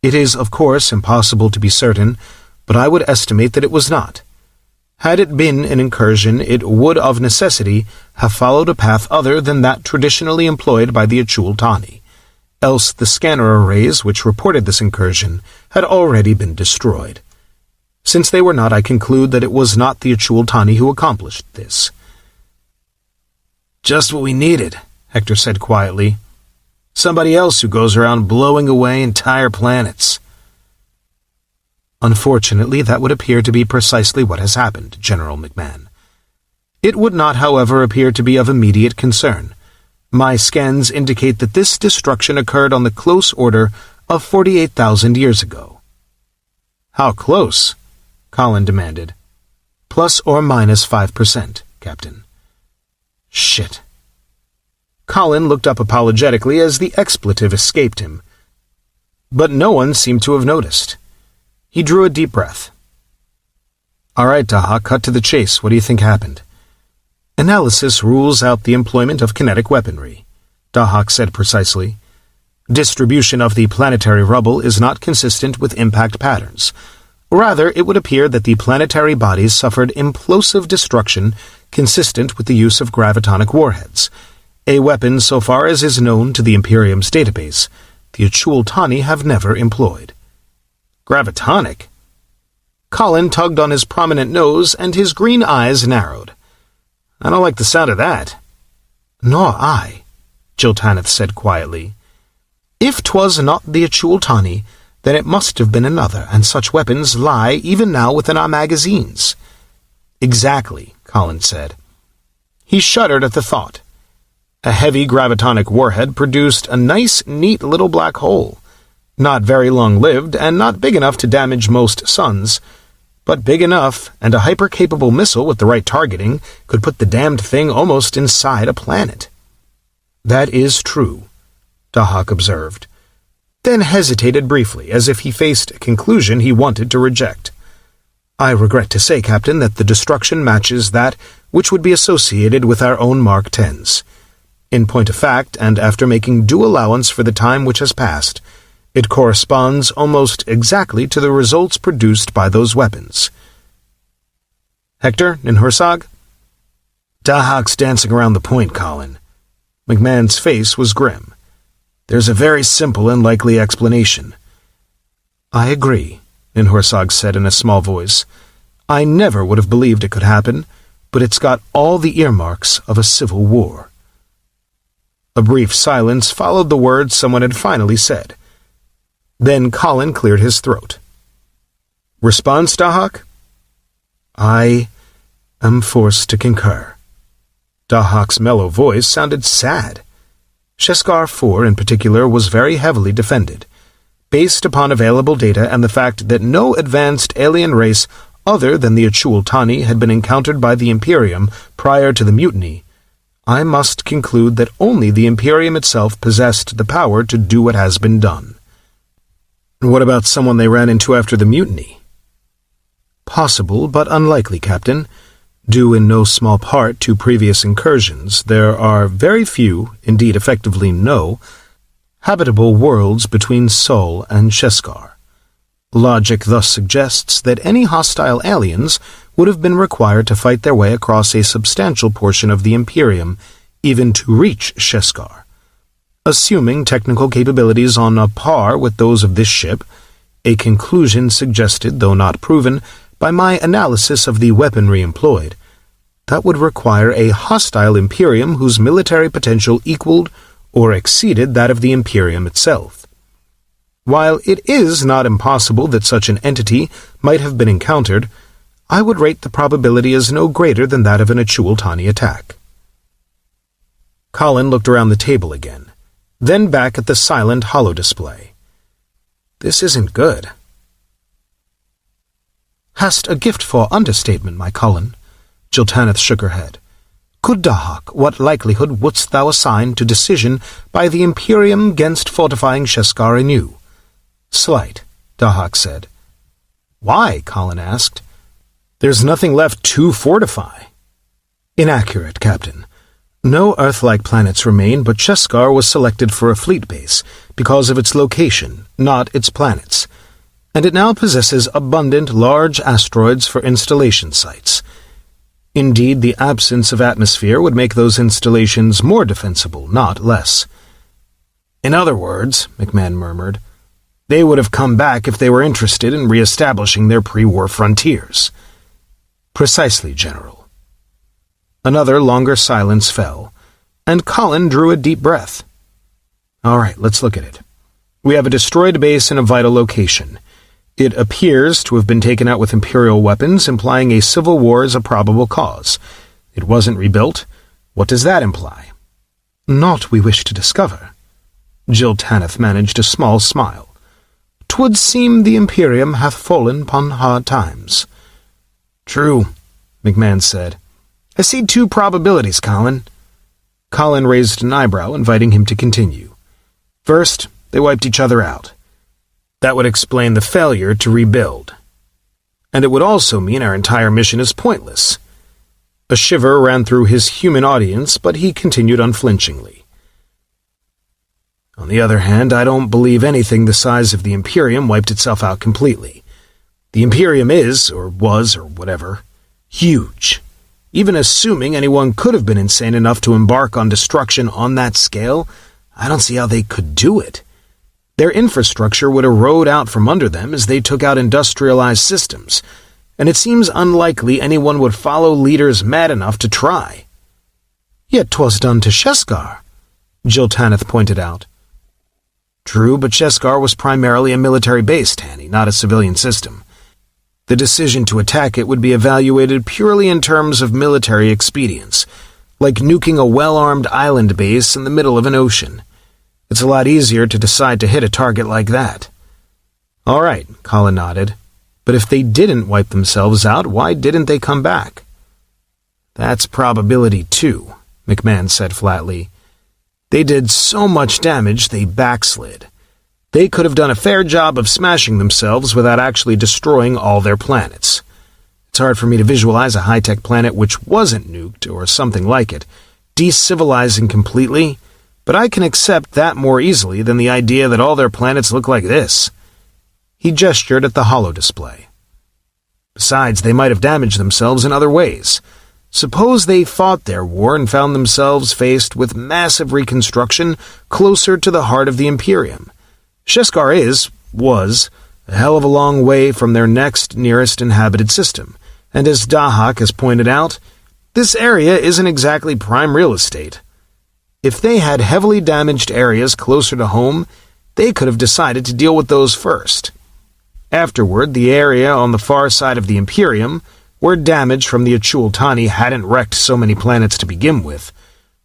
"It is, of course, impossible to be certain, but I would estimate that it was not. Had it been an incursion, it would of necessity have followed a path other than that traditionally employed by the Achultani, else the scanner arrays which reported this incursion had already been destroyed. Since they were not, I conclude that it was not the Achultani who accomplished this." "Just what we needed," Hector said quietly. "Somebody else who goes around blowing away entire planets." "Unfortunately, that would appear to be precisely what has happened, General McMahon. It would not, however, appear to be of immediate concern. My scans indicate that this destruction occurred on the close order of 48,000 years ago." "How close?" Colin demanded. "Plus or minus 5%, Captain." "Shit." Colin looked up apologetically as the expletive escaped him. But no one seemed to have noticed. He drew a deep breath. "All right, Dahak, cut to the chase. What do you think happened?" "Analysis rules out the employment of kinetic weaponry," Dahak said precisely. "Distribution of the planetary rubble is not consistent with impact patterns. Rather, it would appear that the planetary bodies suffered implosive destruction consistent with the use of gravitonic warheads, a weapon, so far as is known to the Imperium's database, the Achultani have never employed." "Gravitonic?" Colin tugged on his prominent nose, and his green eyes narrowed. "I don't like the sound of that." "Nor I," Jiltanith said quietly. "If 'twas not the Achultani, then it must have been another, and such weapons lie even now within our magazines." "Exactly," Colin said. He shuddered at the thought. A heavy gravitonic warhead produced a nice, neat little black hole, not very long-lived and not big enough to damage most suns, but big enough, and a hyper-capable missile with the right targeting could put the damned thing almost inside a planet. "That is true," Dahak observed, then hesitated briefly, as if he faced a conclusion he wanted to reject. "I regret to say, Captain, that the destruction matches that which would be associated with our own Mark 10s. In point of fact, and after making due allowance for the time which has passed, it corresponds almost exactly to the results produced by those weapons." "Hector, Inhorsag?" "Dahak's dancing around the point, Colin." McMahon's face was grim. "There's a very simple and likely explanation." "I agree," Inhorsag said in a small voice. "I never would have believed it could happen, but it's got all the earmarks of a civil war." A brief silence followed the words someone had finally said. Then Colin cleared his throat. "Response, Dahak?" "I am forced to concur." Dahak's mellow voice sounded sad. Sheskar 4 in particular was very heavily defended, based upon available data and the fact that no advanced alien race other than the Achultani had been encountered by the Imperium prior to the mutiny. I must conclude that only the Imperium itself possessed the power to do what has been done. "What about someone they ran into after the mutiny?" "Possible, but unlikely, Captain. Due in no small part to previous incursions, there are very few, indeed effectively no, habitable worlds between Sol and Sheskar. Logic thus suggests that any hostile aliens would have been required to fight their way across a substantial portion of the Imperium, even to reach Sheskar. Assuming technical capabilities on a par with those of this ship, a conclusion suggested, though not proven, by my analysis of the weaponry employed, that would require a hostile Imperium whose military potential equaled or exceeded that of the Imperium itself. While it is not impossible that such an entity might have been encountered, I would rate the probability as no greater than that of an Achultani attack. Colin looked around the table again, then back at the silent holodisplay. This isn't good. Hast a gift for understatement, my Colin. Jiltaneth shook her head. Good Dahak, what likelihood wouldst thou assign to decision by the Imperium against fortifying Sheskar anew? Slight, Dahak said. Why? Colin asked. There's nothing left to fortify. Inaccurate, Captain. No Earth-like planets remain, but Sheskar was selected for a fleet base because of its location, not its planets, and it now possesses abundant large asteroids for installation sites. Indeed, the absence of atmosphere would make those installations more defensible, not less. In other words, McMahon murmured, they would have come back if they were interested in re-establishing their pre-war frontiers. Precisely, General. Another longer silence fell, and Colin drew a deep breath. All right, let's look at it. We have a destroyed base in a vital location. It appears to have been taken out with Imperial weapons, implying a civil war is a probable cause. It wasn't rebuilt. What does that imply? Not we wish to discover. Jiltaneth managed a small smile. 'Twould seem the Imperium hath fallen upon hard times. True, McMahon said. I see two probabilities, Colin. Colin raised an eyebrow, inviting him to continue. First, they wiped each other out. That would explain the failure to rebuild. And it would also mean our entire mission is pointless. A shiver ran through his human audience, but he continued unflinchingly. On the other hand, I don't believe anything the size of the Imperium wiped itself out completely. The Imperium is, or was, or whatever, huge. Even assuming anyone could have been insane enough to embark on destruction on that scale, I don't see how they could do it. Their infrastructure would erode out from under them as they took out industrialized systems, and it seems unlikely anyone would follow leaders mad enough to try. Yet 'twas done to Sheskar, Jiltaneth pointed out. True, but Sheskar was primarily a military base, Tanny, not a civilian system. The decision to attack it would be evaluated purely in terms of military expedience, like nuking a well-armed island base in the middle of an ocean. It's a lot easier to decide to hit a target like that. All right, Colin nodded. But if they didn't wipe themselves out, why didn't they come back? That's probability 2, McMahon said flatly. They did so much damage they backslid. They could have done a fair job of smashing themselves without actually destroying all their planets. It's hard for me to visualize a high-tech planet which wasn't nuked, or something like it, decivilizing completely, but I can accept that more easily than the idea that all their planets look like this. He gestured at the holodisplay. Besides, they might have damaged themselves in other ways. Suppose they fought their war and found themselves faced with massive reconstruction closer to the heart of the Imperium. Sheskar was, a hell of a long way from their next nearest inhabited system, and as Dahak has pointed out, this area isn't exactly prime real estate. If they had heavily damaged areas closer to home, they could have decided to deal with those first. Afterward, the area on the far side of the Imperium, where damage from the Achultani hadn't wrecked so many planets to begin with,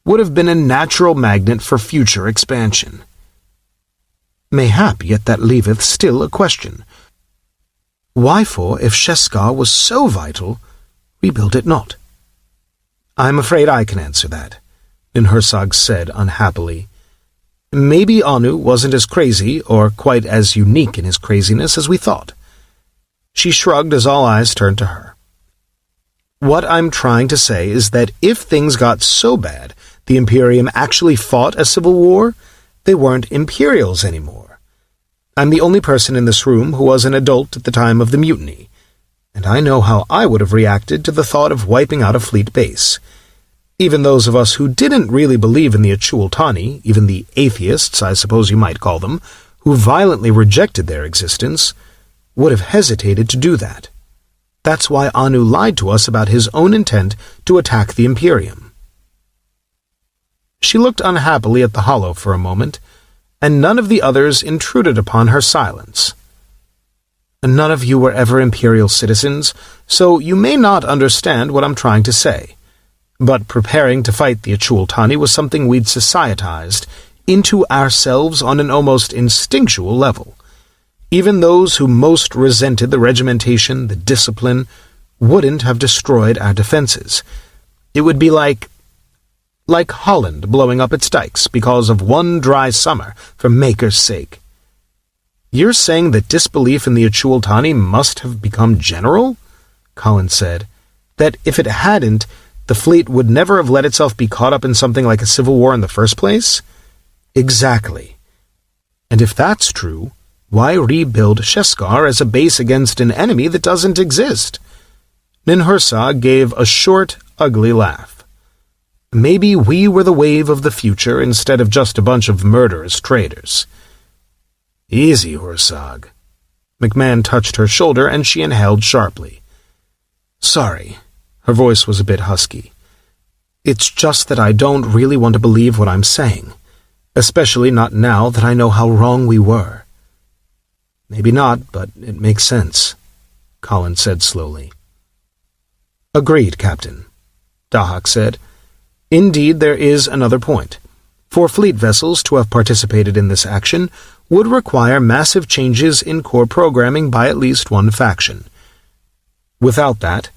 would have been a natural magnet for future expansion. Mayhap, yet that leaveth still a question. Why for, if Sheskar was so vital, rebuild it not? I'm afraid I can answer that, Ninhursag said unhappily. Maybe Anu wasn't as crazy, or quite as unique in his craziness as we thought. She shrugged as all eyes turned to her. What I'm trying to say is that if things got so bad the Imperium actually fought a civil war, they weren't Imperials anymore. I'm the only person in this room who was an adult at the time of the mutiny, and I know how I would have reacted to the thought of wiping out a fleet base. Even those of us who didn't really believe in the Achul-Tani, even the atheists, I suppose you might call them, who violently rejected their existence, would have hesitated to do that. That's why Anu lied to us about his own intent to attack the Imperium." She looked unhappily at the hollow for a moment, and none of the others intruded upon her silence. "None of you were ever Imperial citizens, so you may not understand what I'm trying to say. But preparing to fight the Achul-Tani was something we'd societized into ourselves on an almost instinctual level. Even those who most resented the regimentation, the discipline, wouldn't have destroyed our defenses. It would be like Holland blowing up its dikes because of one dry summer, for maker's sake. You're saying that disbelief in the Achul-Tani must have become general?" Colin said. "That if it hadn't, the fleet would never have let itself be caught up in something like a civil war in the first place?" "Exactly. And if that's true, why rebuild Sheskar as a base against an enemy that doesn't exist?" Ninhursag gave a short, ugly laugh. "Maybe we were the wave of the future instead of just a bunch of murderous traitors." "Easy, Hursag." McMahon touched her shoulder and she inhaled sharply. "Sorry." Her voice was a bit husky. "It's just that I don't really want to believe what I'm saying, especially not now that I know how wrong we were." "Maybe not, but it makes sense," Colin said slowly. "Agreed, Captain," Dahak said. "Indeed, there is another point. For fleet vessels to have participated in this action would require massive changes in core programming by at least one faction. Without that,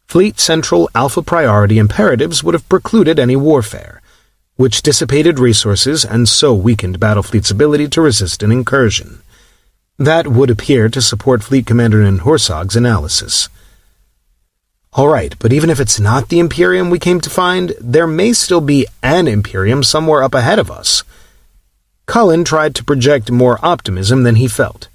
Fleet Central Alpha Priority imperatives would have precluded any warfare, which dissipated resources and so weakened Battlefleet's ability to resist an incursion. That would appear to support Fleet Commander Ninhursag's analysis. All right, but even if it's not the Imperium we came to find, there may still be an Imperium somewhere up ahead of us." Colin tried to project more optimism than he felt.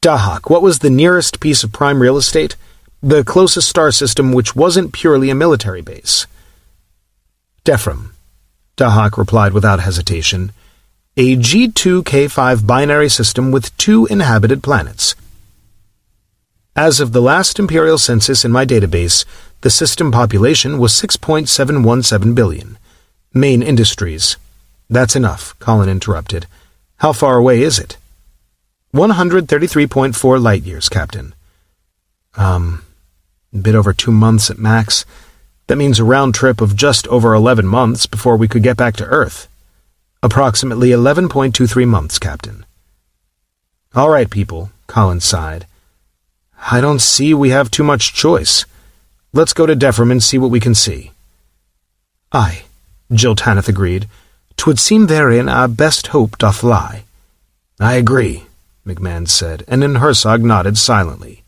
"Dahak, what was the nearest piece of prime real estate? The closest star system which wasn't purely a military base?" "Defram," Dahak replied without hesitation. "A G2K5 binary system with 2 inhabited planets. As of the last Imperial census in my database, the system population was 6.717 billion. Main industries." "That's enough," Colin interrupted. "How far away is it?" 133.4 light-years, Captain." A bit over 2 months at max. That means a round trip of just over 11 months before we could get back to Earth." "Approximately 11.23 months, Captain." "All right, people," Colin sighed. "I don't see we have too much choice. Let's go to Defram and see what we can see." "Aye," Jill Tanith agreed. "'Twould seem therein our best hope doth lie." "I agree," McMahon said, and Ninhursag nodded silently.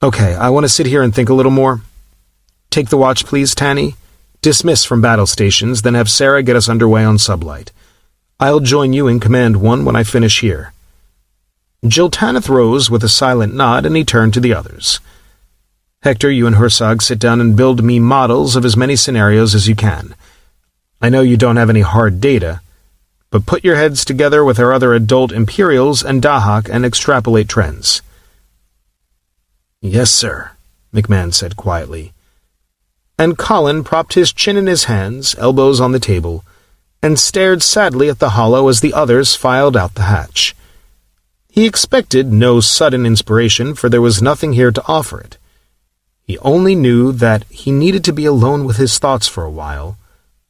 "Okay, I want to sit here and think a little more. Take the watch, please, Tanny. Dismiss from battle stations, then have Sarah get us underway on sublight. I'll join you in Command 1 when I finish here." Jill Tanith rose with a silent nod, and he turned to the others. "Hector, you and Hursag sit down and build me models of as many scenarios as you can. I know you don't have any hard data, but put your heads together with our other adult Imperials and Dahak and extrapolate trends." "Yes, sir," McMahon said quietly. And Colin propped his chin in his hands, elbows on the table, and stared sadly at the hollow as the others filed out the hatch. He expected no sudden inspiration, for there was nothing here to offer it. He only knew that he needed to be alone with his thoughts for a while,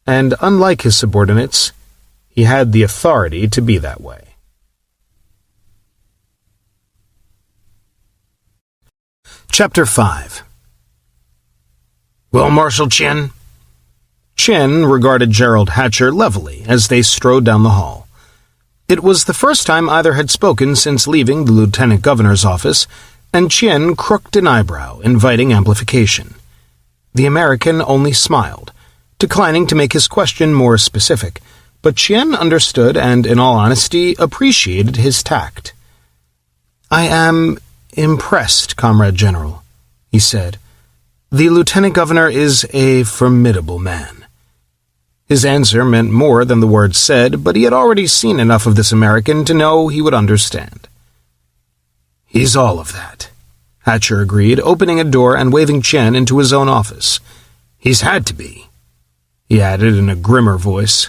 and unlike his subordinates, he had the authority to be that way. Chapter 5. "Well, Marshal Chen?" Chen regarded Gerald Hatcher levelly as they strode down the hall. It was the first time either had spoken since leaving the Lieutenant Governor's office, and Chen crooked an eyebrow, inviting amplification. The American only smiled, declining to make his question more specific, but Chien understood and, in all honesty, appreciated his tact. "I am impressed, Comrade General," he said. "The Lieutenant Governor is a formidable man." His answer meant more than the words said, but he had already seen enough of this American to know he would understand. "He's all of that," Hatcher agreed, opening a door and waving Chien into his own office. "He's had to be," he added in a grimmer voice.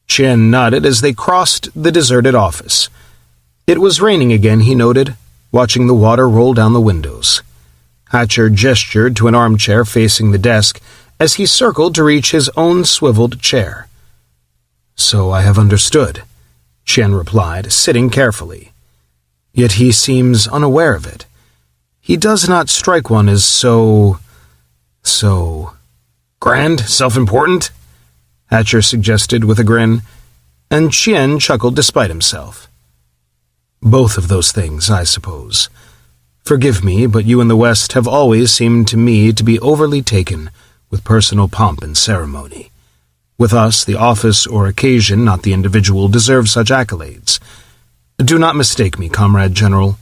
Chien nodded as they crossed the deserted office. It was raining again, he noted, watching the water roll down the windows. Hatcher gestured to an armchair facing the desk as he circled to reach his own swiveled chair. "So I have understood," Chien replied, sitting carefully. "Yet he seems unaware of it. He does not strike one as so... grand, self-important?" Hatcher suggested with a grin, and Chien chuckled despite himself. "Both of those things, I suppose. Forgive me, but you in the West have always seemed to me to be overly taken with personal pomp and ceremony. With us, the office or occasion, not the individual, deserve such accolades. Do not mistake me, Comrade General.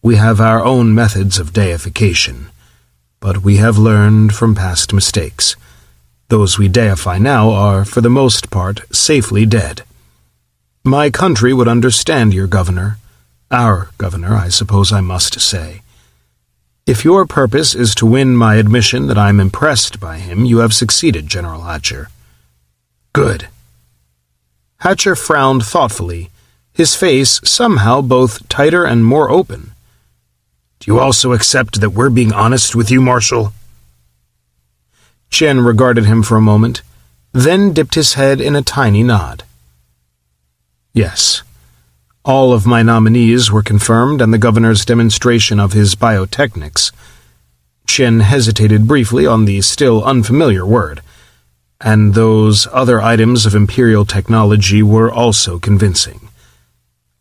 We have our own methods of deification, but we have learned from past mistakes. Those we deify now are, for the most part, safely dead. My country would understand your governor. Our governor, I suppose I must say. If your purpose is to win my admission that I am impressed by him, you have succeeded, General Hatcher." "Good." Hatcher frowned thoughtfully, his face somehow both tighter and more open. "Do you also accept that we're being honest with you, Marshal?" Chien regarded him for a moment, then dipped his head in a tiny nod. "Yes. All of my nominees were confirmed, and the governor's demonstration of his biotechnics." Chien hesitated briefly on the still unfamiliar word. "And those other items of imperial technology were also convincing.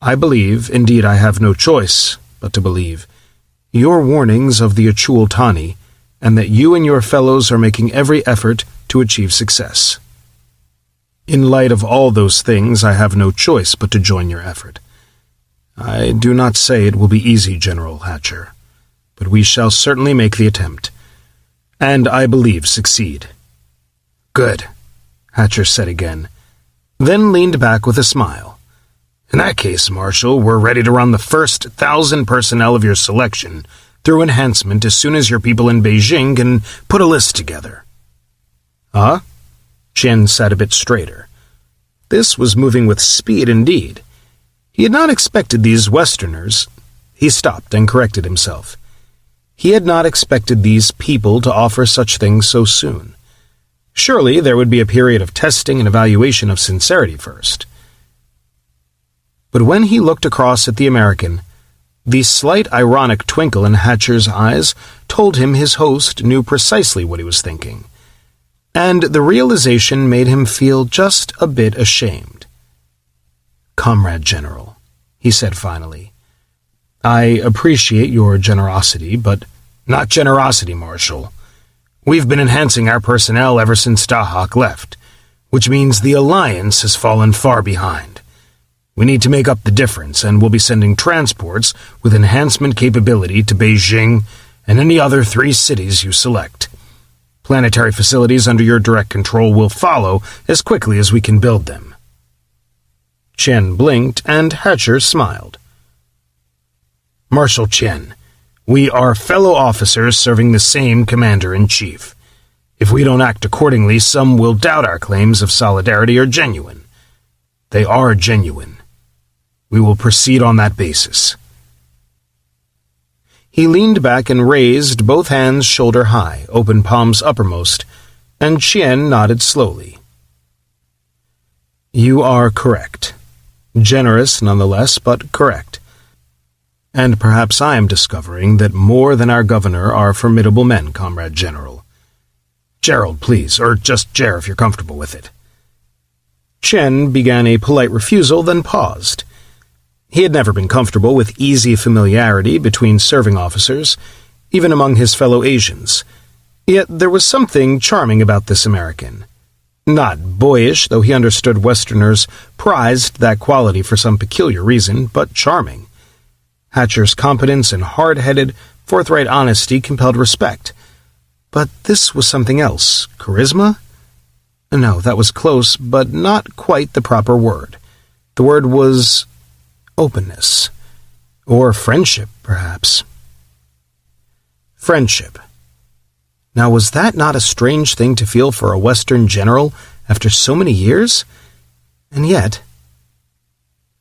I believe, indeed I have no choice but to believe, your warnings of the Achul-Tani, and that you and your fellows are making every effort to achieve success. In light of all those things, I have no choice but to join your effort. I do not say it will be easy, General Hatcher, but we shall certainly make the attempt, and I believe succeed." "Good," Hatcher said again, then leaned back with a smile. "In that case, Marshal, we're ready to run the first 1,000 personnel of your selection through enhancement as soon as your people in Beijing can put a list together." "Huh?" Chien sat a bit straighter. This was moving with speed indeed. He had not expected these Westerners. He stopped and corrected himself. He had not expected these people to offer such things so soon. Surely there would be a period of testing and evaluation of sincerity first. But when he looked across at the American, the slight ironic twinkle in Hatcher's eyes told him his host knew precisely what he was thinking, and the realization made him feel just a bit ashamed. "Comrade General," he said finally, "I appreciate your generosity, but not generosity, Marshal. We've been enhancing our personnel ever since Dahak left, which means the Alliance has fallen far behind. We need to make up the difference, and we'll be sending transports with enhancement capability to Beijing and any other 3 cities you select. Planetary facilities under your direct control will follow as quickly as we can build them." Chien blinked, and Hatcher smiled. "Marshal Chien, we are fellow officers serving the same commander-in-chief. If we don't act accordingly, some will doubt our claims of solidarity are genuine. They are genuine. We will proceed on that basis." He leaned back and raised both hands shoulder-high, open palms uppermost, and Chien nodded slowly. "You are correct. Generous, nonetheless, but correct. And perhaps I am discovering that more than our governor are formidable men, Comrade General. Gerald, please, or just Ger if you're comfortable with it." Chien began a polite refusal, then paused. He had never been comfortable with easy familiarity between serving officers, even among his fellow Asians. Yet there was something charming about this American. Not boyish, though he understood Westerners prized that quality for some peculiar reason, but charming. Hatcher's competence and hard-headed, forthright honesty compelled respect. But this was something else. Charisma? No, that was close, but not quite the proper word. The word was openness. Or friendship, perhaps. Friendship. Now, was that not a strange thing to feel for a Western general after so many years? And yet...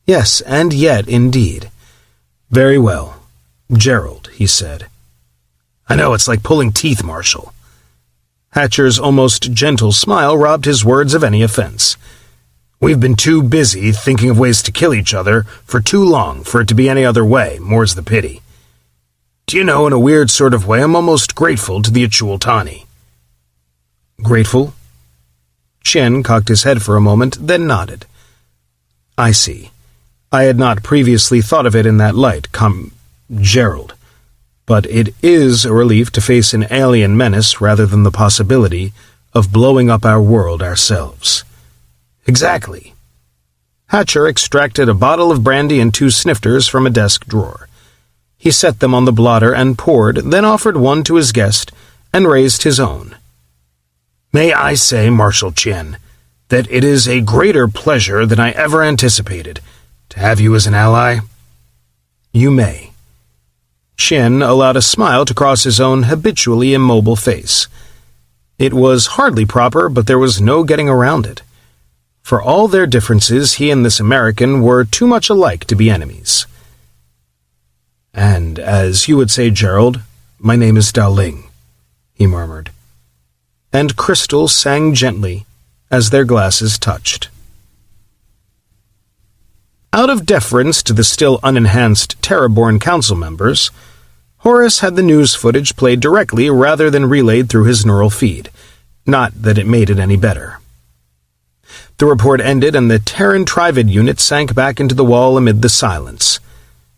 Yes, and yet, indeed. Very well. Gerald, he said. I know, it's like pulling teeth, Marshal. Hatcher's almost gentle smile robbed his words of any offense. We've been too busy thinking of ways to kill each other for too long for it to be any other way, more's the pity. Do you know, in a weird sort of way, I'm almost grateful to the Ichuultani. Grateful? Chien cocked his head for a moment, then nodded. I see. I had not previously thought of it in that light, Gerald. But it is a relief to face an alien menace rather than the possibility of blowing up our world ourselves. Exactly. Hatcher extracted a bottle of brandy and 2 snifters from a desk drawer. He set them on the blotter and poured, then offered one to his guest, and raised his own. May I say, Marshal Chien, that it is a greater pleasure than I ever anticipated to have you as an ally? You may. Chien allowed a smile to cross his own habitually immobile face. It was hardly proper, but there was no getting around it. For all their differences, he and this American were too much alike to be enemies. And, as you would say, Gerald, my name is Dao Ling, he murmured. And Crystal sang gently as their glasses touched. Out of deference to the still unenhanced Terraborn council members, Horace had the news footage played directly rather than relayed through his neural feed, not that it made it any better. The report ended and the Terran Trivid unit sank back into the wall amid the silence.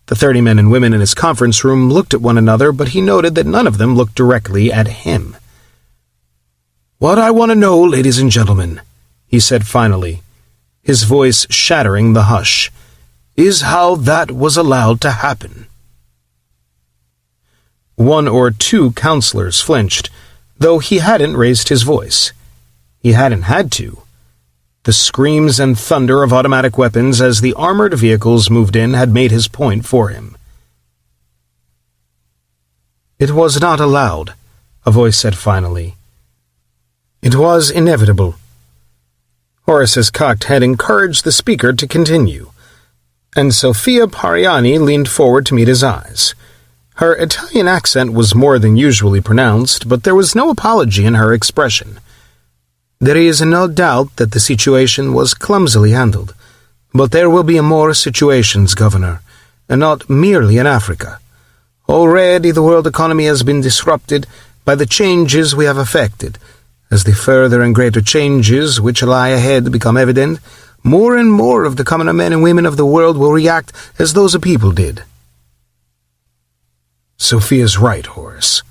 The 30 men and women in his conference room looked at one another, but he noted that none of them looked directly at him. What I want to know, ladies and gentlemen, he said finally, his voice shattering the hush, is how that was allowed to happen. 1 or 2 counselors flinched, though he hadn't raised his voice. He hadn't had to. The screams and thunder of automatic weapons as the armored vehicles moved in had made his point for him. It was not allowed, a voice said finally. It was inevitable. Horace's cocked head encouraged the speaker to continue, and Sophia Pariani leaned forward to meet his eyes. Her Italian accent was more than usually pronounced, but there was no apology in her expression. There is no doubt that the situation was clumsily handled, but there will be more situations, Governor, and not merely in Africa. Already the world economy has been disrupted by the changes we have effected. As the further and greater changes which lie ahead become evident, more and more of the common men and women of the world will react as those people did. Sophia's right, Horace.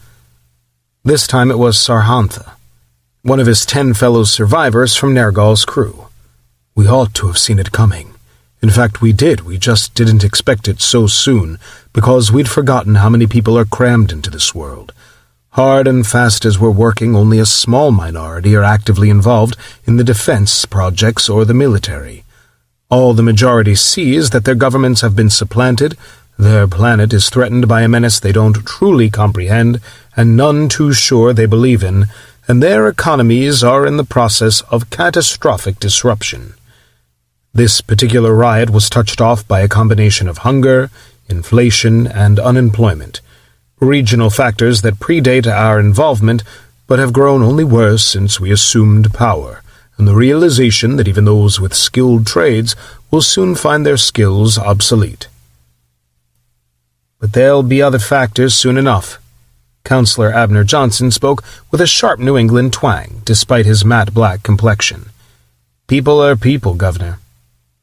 This time it was Sarhantha, one of his 10 fellow survivors from Nergal's crew. We ought to have seen it coming. In fact, we did. We just didn't expect it so soon, because we'd forgotten how many people are crammed into this world. Hard and fast as we're working, only a small minority are actively involved in the defense projects or the military. All the majority see is that their governments have been supplanted, their planet is threatened by a menace they don't truly comprehend, and none too sure they believe in, and their economies are in the process of catastrophic disruption. This particular riot was touched off by a combination of hunger, inflation, and unemployment, regional factors that predate our involvement but have grown only worse since we assumed power, and the realization that even those with skilled trades will soon find their skills obsolete. But there'll be other factors soon enough. Counselor Abner Johnson spoke with a sharp New England twang, despite his matte black complexion. People are people, Governor.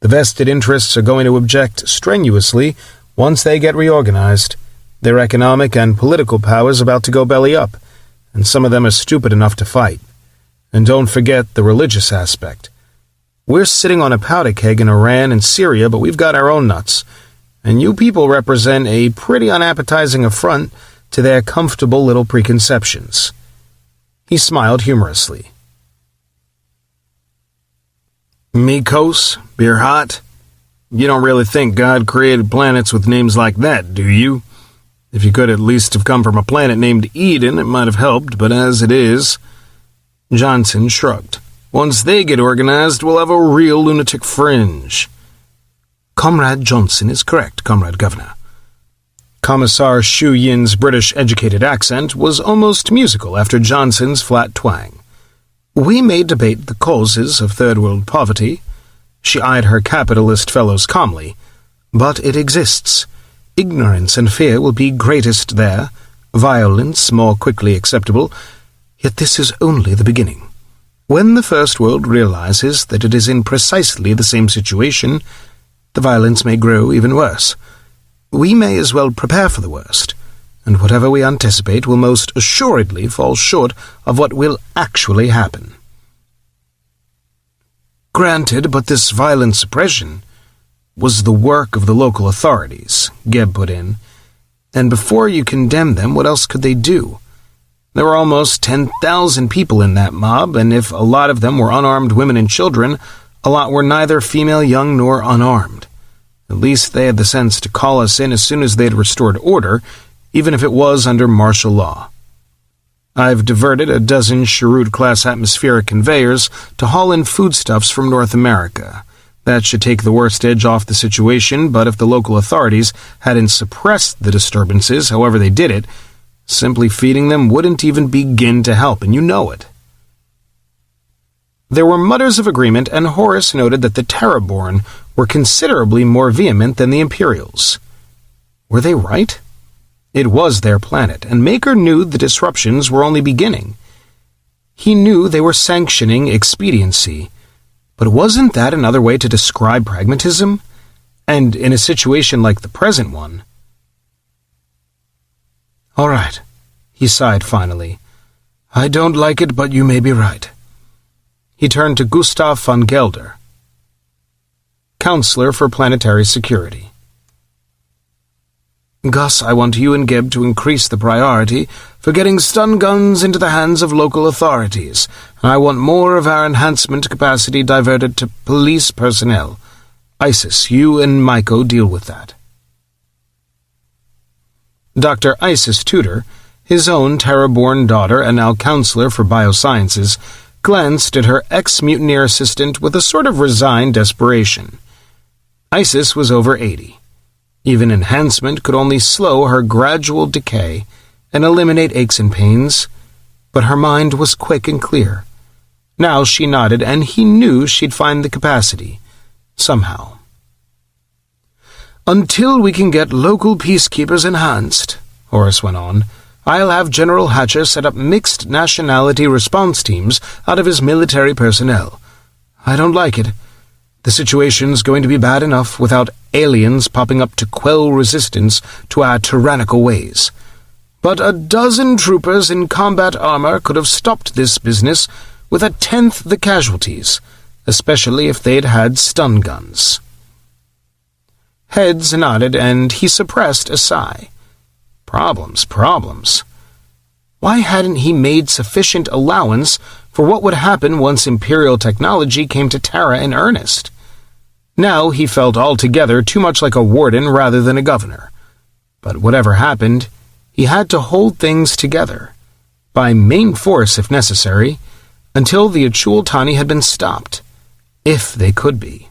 The vested interests are going to object strenuously once they get reorganized. Their economic and political power's about to go belly up, and some of them are stupid enough to fight. And don't forget the religious aspect. We're sitting on a powder keg in Iran and Syria, but we've got our own nuts, and you people represent a pretty unappetizing affront to their comfortable little preconceptions." He smiled humorously. "Mikos, beer hot? You don't really think God created planets with names like that, do you? If you could at least have come from a planet named Eden, it might have helped, but as it is..." Johnson shrugged. "Once they get organized, we'll have a real lunatic fringe." "Comrade Johnson is correct, Comrade Governor." Commissar Shu Yin's British-educated accent was almost musical after Johnson's flat twang. "We may debate the causes of third-world poverty." She eyed her capitalist fellows calmly. "But it exists. Ignorance and fear will be greatest there, violence more quickly acceptable. Yet this is only the beginning. When the First World realizes that it is in precisely the same situation, the violence may grow even worse. We may as well prepare for the worst, and whatever we anticipate will most assuredly fall short of what will actually happen." "Granted, but this violent suppression was the work of the local authorities," Geb put in. "And before you condemn them, what else could they do? There were almost 10,000 people in that mob, and if a lot of them were unarmed women and children, a lot were neither female, young, nor unarmed. At least they had the sense to call us in as soon as they had restored order, even if it was under martial law. I've diverted a dozen Cherut-class atmospheric conveyors to haul in foodstuffs from North America. That should take the worst edge off the situation, but if the local authorities hadn't suppressed the disturbances, however they did it, simply feeding them wouldn't even begin to help, and you know it." There were mutters of agreement, and Horace noted that the Terraborn were considerably more vehement than the Imperials. Were they right? It was their planet, and Maker knew the disruptions were only beginning. He knew they were sanctioning expediency, but wasn't that another way to describe pragmatism? And in a situation like the present one... "All right," he sighed finally. "I don't like it, but you may be right." He turned to Gustav von Gelder, Counselor for Planetary Security. "Gus, I want you and Geb to increase the priority for getting stun guns into the hands of local authorities, and I want more of our enhancement capacity diverted to police personnel. Isis, you and Myko deal with that." Dr. Isis Tudor, his own Terraborn daughter and now counselor for biosciences, glanced at her ex-mutineer assistant with a sort of resigned desperation. Isis was over 80. Even enhancement could only slow her gradual decay and eliminate aches and pains, but her mind was quick and clear. Now she nodded, and he knew she'd find the capacity, somehow. "Until we can get local peacekeepers enhanced," Horace went on, "I'll have General Hatcher set up mixed nationality response teams out of his military personnel. I don't like it. The situation's going to be bad enough without aliens popping up to quell resistance to our tyrannical ways. But a dozen troopers in combat armor could have stopped this business with 1/10 the casualties, especially if they'd had stun guns." Heads nodded, and he suppressed a sigh. Problems. Why hadn't he made sufficient allowance for what would happen once Imperial technology came to Terra in earnest? Now he felt altogether too much like a warden rather than a governor. But whatever happened, he had to hold things together, by main force if necessary, until the Achul-Tani had been stopped, if they could be.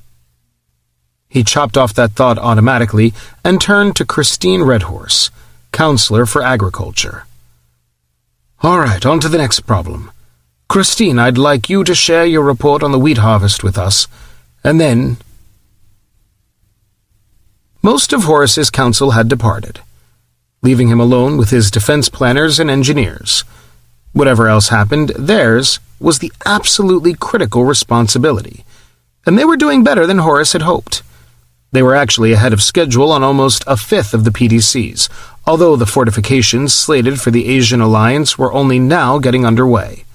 He chopped off that thought automatically and turned to Christine Redhorse, Counselor for Agriculture. "All right, on to the next problem. Christine, I'd like you to share your report on the wheat harvest with us, and then..." Most of Horace's council had departed, leaving him alone with his defense planners and engineers. Whatever else happened, theirs was the absolutely critical responsibility, and they were doing better than Horace had hoped. They were actually ahead of schedule on almost 1/5 of the PDCs, although the fortifications slated for the Asian alliance were only now getting underway.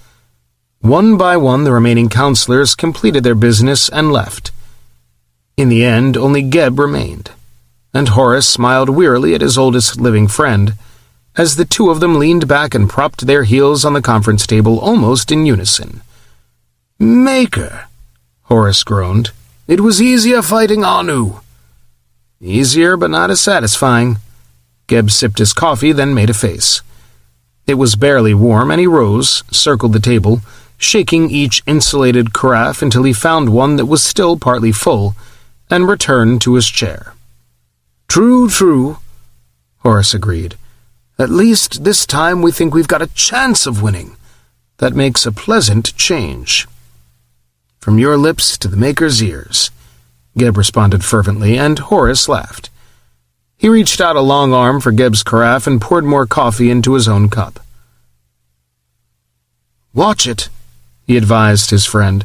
One by one the remaining counselors completed their business and left. In the end, only Geb remained, and Horace smiled wearily at his oldest living friend, as the two of them leaned back and propped their heels on the conference table almost in unison. "Maker," Horace groaned. "It was easier fighting Anu." "Easier, but not as satisfying." Geb sipped his coffee, then made a face. It was barely warm, and he rose, circled the table, shaking each insulated carafe until he found one that was still partly full, and returned to his chair. "True, true," Horace agreed. "At least this time we think we've got a chance of winning. That makes a pleasant change." "From your lips to the Maker's ears," Geb responded fervently, and Horace laughed. He reached out a long arm for Geb's carafe and poured more coffee into his own cup. "Watch it," he advised his friend.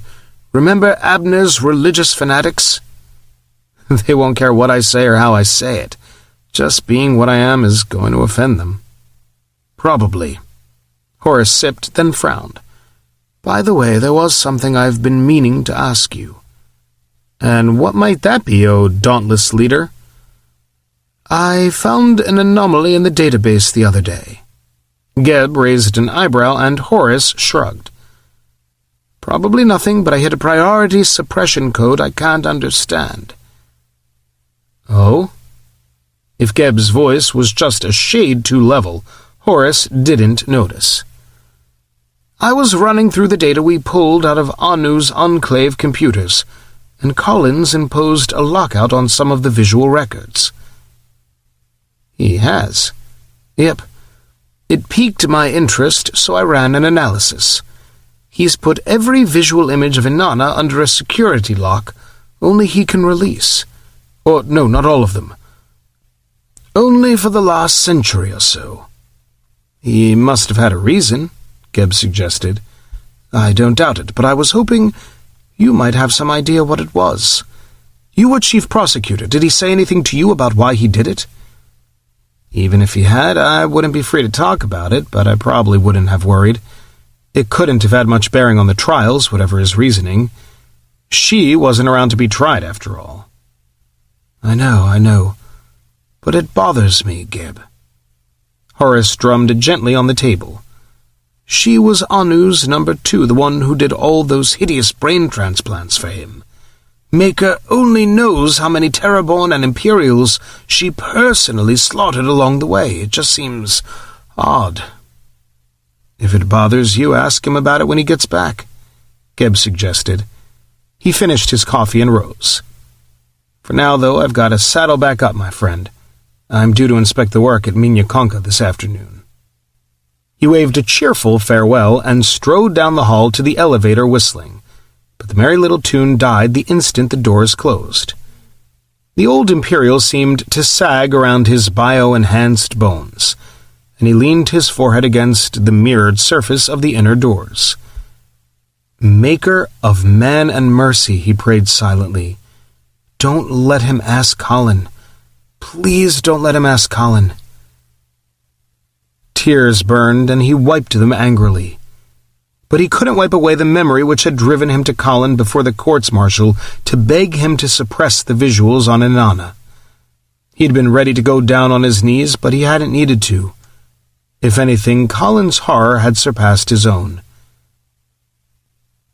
"Remember Abner's religious fanatics?" "They won't care what I say or how I say it. Just being what I am is going to offend them." "Probably." Horace sipped, then frowned. "By the way, there was something I've been meaning to ask you." "And what might that be, O dauntless leader?" "I found an anomaly in the database the other day." Geb raised an eyebrow, and Horace shrugged. "Probably nothing, but I hit a priority suppression code I can't understand." "Oh?" If Geb's voice was just a shade too level, Horace didn't notice. "I was running through the data we pulled out of Anu's enclave computers, and Collins imposed a lockout on some of the visual records." "He has?" "Yep. It piqued my interest, so I ran an analysis. He's put every visual image of Inanna under a security lock only he can release. Or, no, not all of them. Only for the last century or so." "He must have had a reason," Geb suggested. "I don't doubt it, but I was hoping you might have some idea what it was. You were chief prosecutor. Did he say anything to you about why he did it?" "Even if he had, I wouldn't be free to talk about it, but I probably wouldn't have worried. It couldn't have had much bearing on the trials, whatever his reasoning. She wasn't around to be tried, after all." I know. But it bothers me, Geb." Horace drummed gently on the table. "She was Anu's number 2, the one who did all those hideous brain transplants for him. Maker only knows how many Terraborn and Imperials she personally slaughtered along the way. It just seems odd." "If it bothers you, ask him about it when he gets back," Geb suggested. He finished his coffee and rose. "For now, though, I've got to saddle back up, my friend. I'm due to inspect the work at Minyakonka this afternoon." He waved a cheerful farewell and strode down the hall to the elevator whistling, but the merry little tune died the instant the doors closed. The old Imperial seemed to sag around his bio-enhanced bones, and he leaned his forehead against the mirrored surface of the inner doors. "Maker of man and mercy," he prayed silently. "Don't let him ask Colin. Please don't let him ask Colin." Tears burned, and he wiped them angrily. But he couldn't wipe away the memory which had driven him to Colin before the courts-martial to beg him to suppress the visuals on Inanna. He'd been ready to go down on his knees, but he hadn't needed to. If anything, Colin's horror had surpassed his own.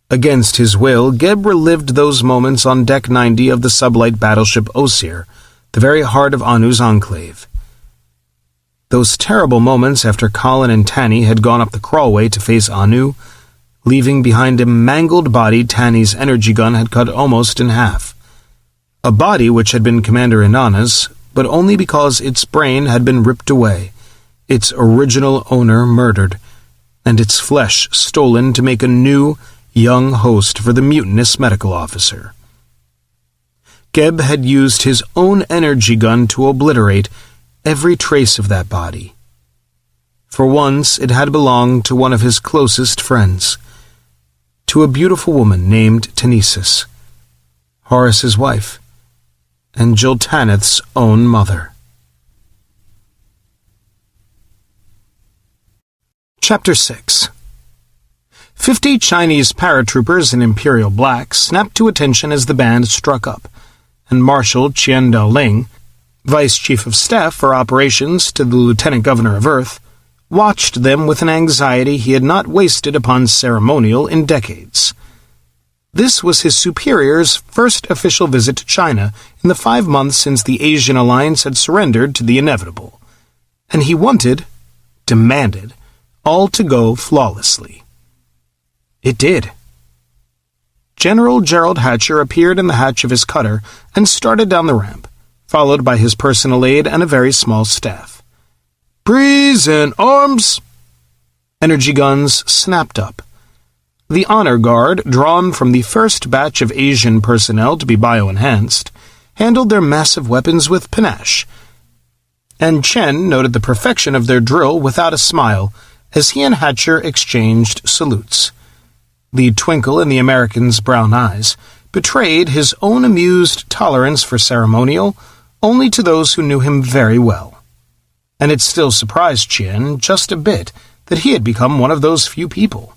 Against his will, Geb relived those moments on Deck 90 of the sublight battleship Osir, the very heart of Anu's enclave. Those terrible moments after Colin and Tanny had gone up the crawlway to face Anu, leaving behind a mangled body Tanny's energy gun had cut almost in half. A body which had been Commander Inanna's, but only because its brain had been ripped away, its original owner murdered, and its flesh stolen to make a new, young host for the mutinous medical officer. Geb had used his own energy gun to obliterate every trace of that body. For once it had belonged to one of his closest friends, to a beautiful woman named Tanesis, Horace's wife, and Jiltaneth's own mother. Chapter 6. 50 Chinese paratroopers in Imperial black snapped to attention as the band struck up, and Marshal Qian Daoling, Vice Chief of Staff for Operations to the Lieutenant Governor of Earth, watched them with an anxiety he had not wasted upon ceremonial in decades. This was his superior's first official visit to China in the 5 months since the Asian alliance had surrendered to the inevitable, and he demanded, all to go flawlessly. It did. General Gerald Hatcher appeared in the hatch of his cutter and started down the ramp, followed by his personal aide and a very small staff. "Present arms!" Energy guns snapped up. The honor guard, drawn from the first batch of Asian personnel to be bio-enhanced, handled their massive weapons with panache, and Chen noted the perfection of their drill without a smile as he and Hatcher exchanged salutes. The twinkle in the American's brown eyes betrayed his own amused tolerance for ceremonial only to those who knew him very well, and it still surprised Chen just a bit that he had become one of those few people.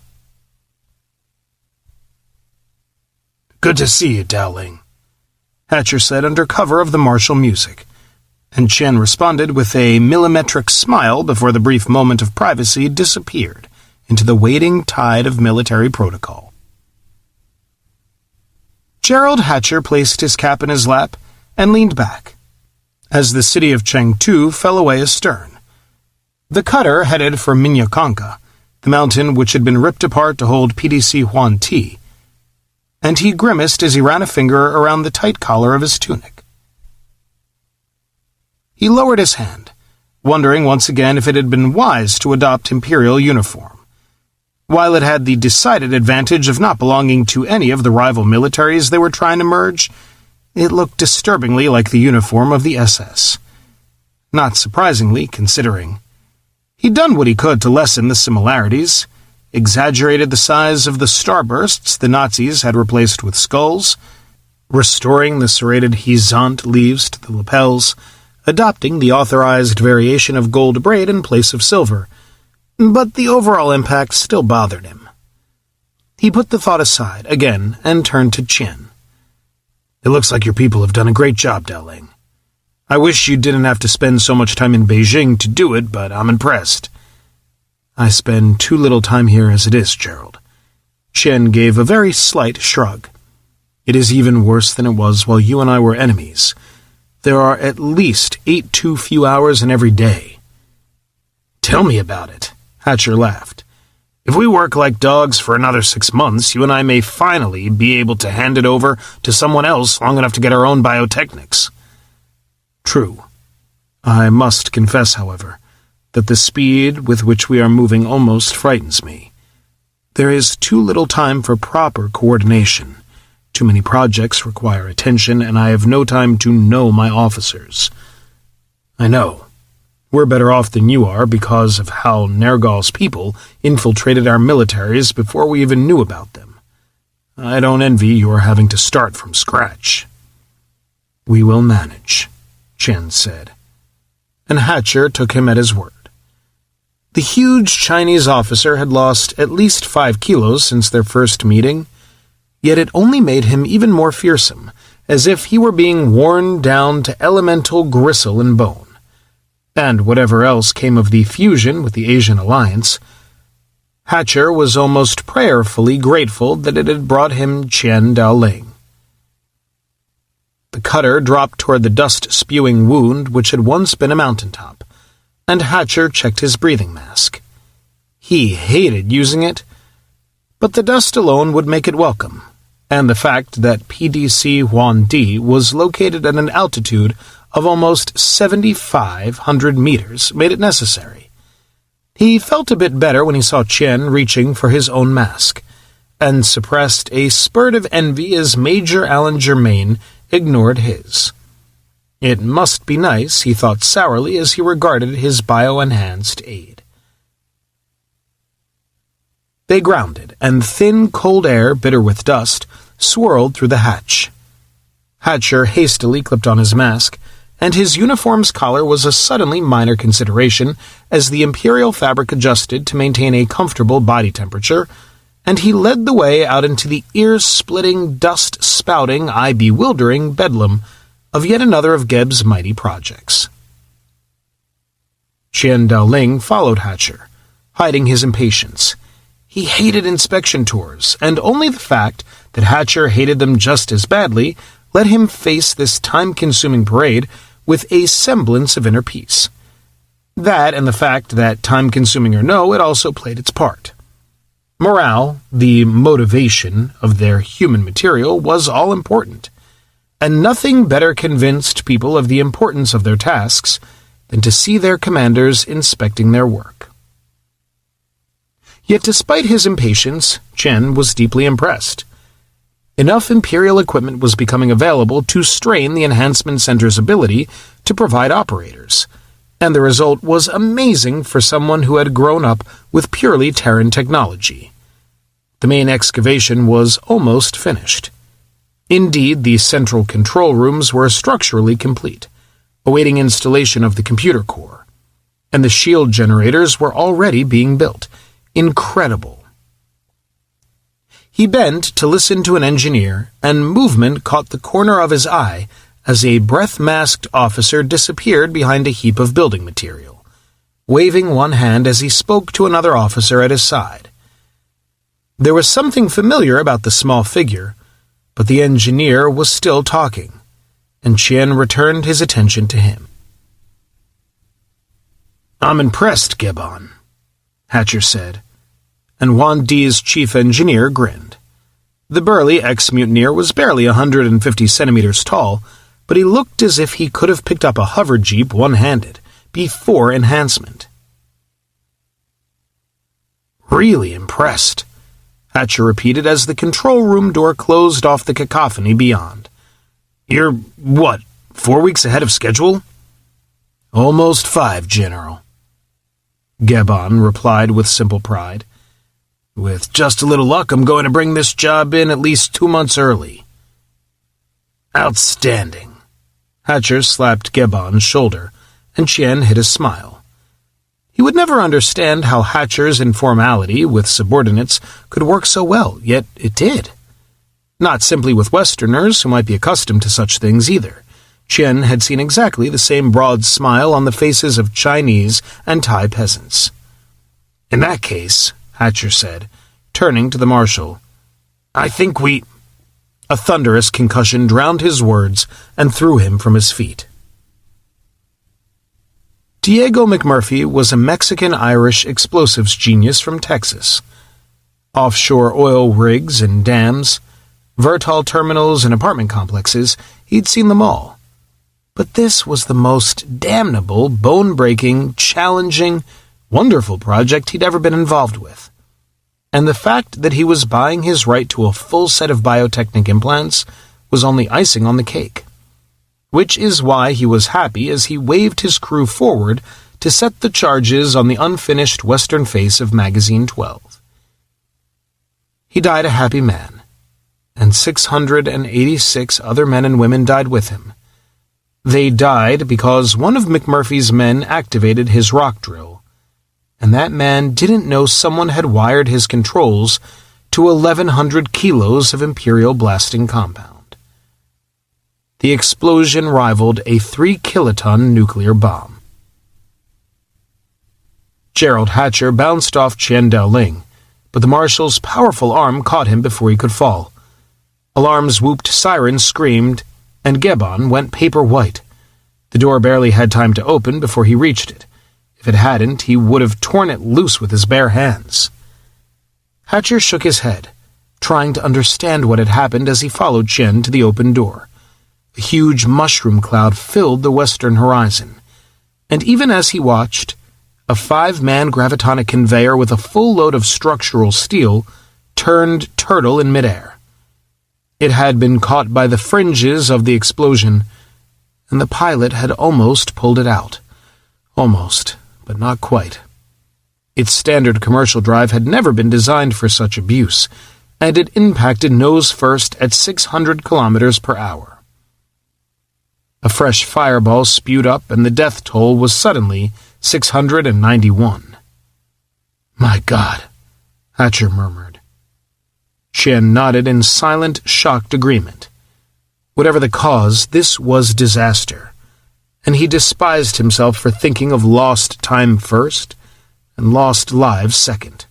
"Good to see you, Dowling," Hatcher said under cover of the martial music, and Chen responded with a millimetric smile before the brief moment of privacy disappeared into the waiting tide of military protocol. Gerald Hatcher placed his cap in his lap and leaned back, as the city of Chengdu fell away astern. The cutter headed for Minyakanka, the mountain which had been ripped apart to hold PDC Huan Ti, and he grimaced as he ran a finger around the tight collar of his tunic. He lowered his hand, wondering once again if it had been wise to adopt imperial uniform. While it had the decided advantage of not belonging to any of the rival militaries they were trying to merge, it looked disturbingly like the uniform of the SS. Not surprisingly, considering. He'd done what he could to lessen the similarities, exaggerated the size of the starbursts the Nazis had replaced with skulls, restoring the serrated Hizant leaves to the lapels, adopting the authorized variation of gold braid in place of silver, but the overall impact still bothered him. He put the thought aside again and turned to Chen. "It looks like your people have done a great job, Dowling. I wish you didn't have to spend so much time in Beijing to do it, but I'm impressed." "I spend too little time here as it is, Gerald." Chen gave a very slight shrug. "It is even worse than it was while you and I were enemies. There are at least 8 too few hours in every day." "Tell me about it," Hatcher laughed. "If we work like dogs for another 6 months, you and I may finally be able to hand it over to someone else long enough to get our own biotechnics." "True. I must confess, however, that the speed with which we are moving almost frightens me. There is too little time for proper coordination. Too many projects require attention, and I have no time to know my officers." "I know. We're better off than you are because of how Nergal's people infiltrated our militaries before we even knew about them. I don't envy your having to start from scratch." "We will manage," Chen said, and Hatcher took him at his word. The huge Chinese officer had lost at least 5 kilos since their first meeting, yet it only made him even more fearsome, as if he were being worn down to elemental gristle and bone. And whatever else came of the fusion with the Asian alliance, Hatcher was almost prayerfully grateful that it had brought him Qian Daoling. The cutter dropped toward the dust-spewing wound which had once been a mountaintop, and Hatcher checked his breathing mask. He hated using it, but the dust alone would make it welcome, and the fact that PDC Huan Di was located at an altitude of almost 7,500 meters made it necessary. He felt a bit better when he saw Chen reaching for his own mask, and suppressed a spurt of envy as Major Alan Germain ignored his. It must be nice, he thought sourly as he regarded his bio-enhanced aide. They grounded, and thin, cold air, bitter with dust, swirled through the hatch. Hatcher hastily clipped on his mask, and his uniform's collar was a suddenly minor consideration as the imperial fabric adjusted to maintain a comfortable body temperature, and he led the way out into the ear-splitting, dust-spouting, eye-bewildering bedlam of yet another of Geb's mighty projects. Qian Daoling followed Hatcher, hiding his impatience. He hated inspection tours, and only the fact that Hatcher hated them just as badly let him face this time-consuming parade with a semblance of inner peace. That, and the fact that, time-consuming or no, it also played its part. Morale, the motivation of their human material, was all-important, and nothing better convinced people of the importance of their tasks than to see their commanders inspecting their work. Yet despite his impatience, Chen was deeply impressed. Enough Imperial equipment was becoming available to strain the Enhancement Center's ability to provide operators, and the result was amazing for someone who had grown up with purely Terran technology. The main excavation was almost finished. Indeed, the central control rooms were structurally complete, awaiting installation of the computer core, and the shield generators were already being built. Incredible. He bent to listen to an engineer, and movement caught the corner of his eye as a breath-masked officer disappeared behind a heap of building material, waving one hand as he spoke to another officer at his side. There was something familiar about the small figure, but the engineer was still talking, and Qian returned his attention to him. "I'm impressed, Gebon," Hatcher said, and Wan Di's chief engineer grinned. The burly ex-mutineer was barely 150 centimeters tall, but he looked as if he could have picked up a hover jeep one-handed, before enhancement. "Really impressed," Hatcher repeated as the control room door closed off the cacophony beyond. "You're, what, 4 weeks ahead of schedule?" "Almost 5, General," Gebon replied with simple pride. "With just a little luck, I'm going to bring this job in at least 2 months early." "Outstanding." Hatcher slapped Gebon's shoulder, and Qian hid a smile. He would never understand how Hatcher's informality with subordinates could work so well, yet it did. Not simply with Westerners, who might be accustomed to such things either. Qian had seen exactly the same broad smile on the faces of Chinese and Thai peasants. "In that case," Hatcher said, turning to the marshal, "I think we—" A thunderous concussion drowned his words and threw him from his feet. Diego McMurphy was a Mexican-Irish explosives genius from Texas. Offshore oil rigs and dams, Vertol terminals and apartment complexes, he'd seen them all. But this was the most damnable, bone-breaking, challenging, wonderful project he'd ever been involved with. And the fact that he was buying his right to a full set of biotechnic implants was only icing on the cake. Which is why he was happy as he waved his crew forward to set the charges on the unfinished western face of Magazine 12. He died a happy man, and 686 other men and women died with him. They died because one of McMurphy's men activated his rock drill, and that man didn't know someone had wired his controls to 1,100 kilos of Imperial blasting compound. The explosion rivaled a 3-kiloton nuclear bomb. Gerald Hatcher bounced off Qian Daoling, but the marshal's powerful arm caught him before he could fall. Alarms whooped, sirens screamed, and Gebon went paper white. The door barely had time to open before he reached it. If it hadn't, he would have torn it loose with his bare hands. Hatcher shook his head, trying to understand what had happened as he followed Qian to the open door. A huge mushroom cloud filled the western horizon, and even as he watched, a 5-man gravitonic conveyor with a full load of structural steel turned turtle in midair. It had been caught by the fringes of the explosion, and the pilot had almost pulled it out. Almost, but not quite. Its standard commercial drive had never been designed for such abuse, and it impacted nose first at 600 kilometers per hour. A fresh fireball spewed up, and the death toll was suddenly 691. "My God," Hatcher murmured. Chen nodded in silent, shocked agreement. Whatever the cause, this was disaster, and he despised himself for thinking of lost time first and lost lives second.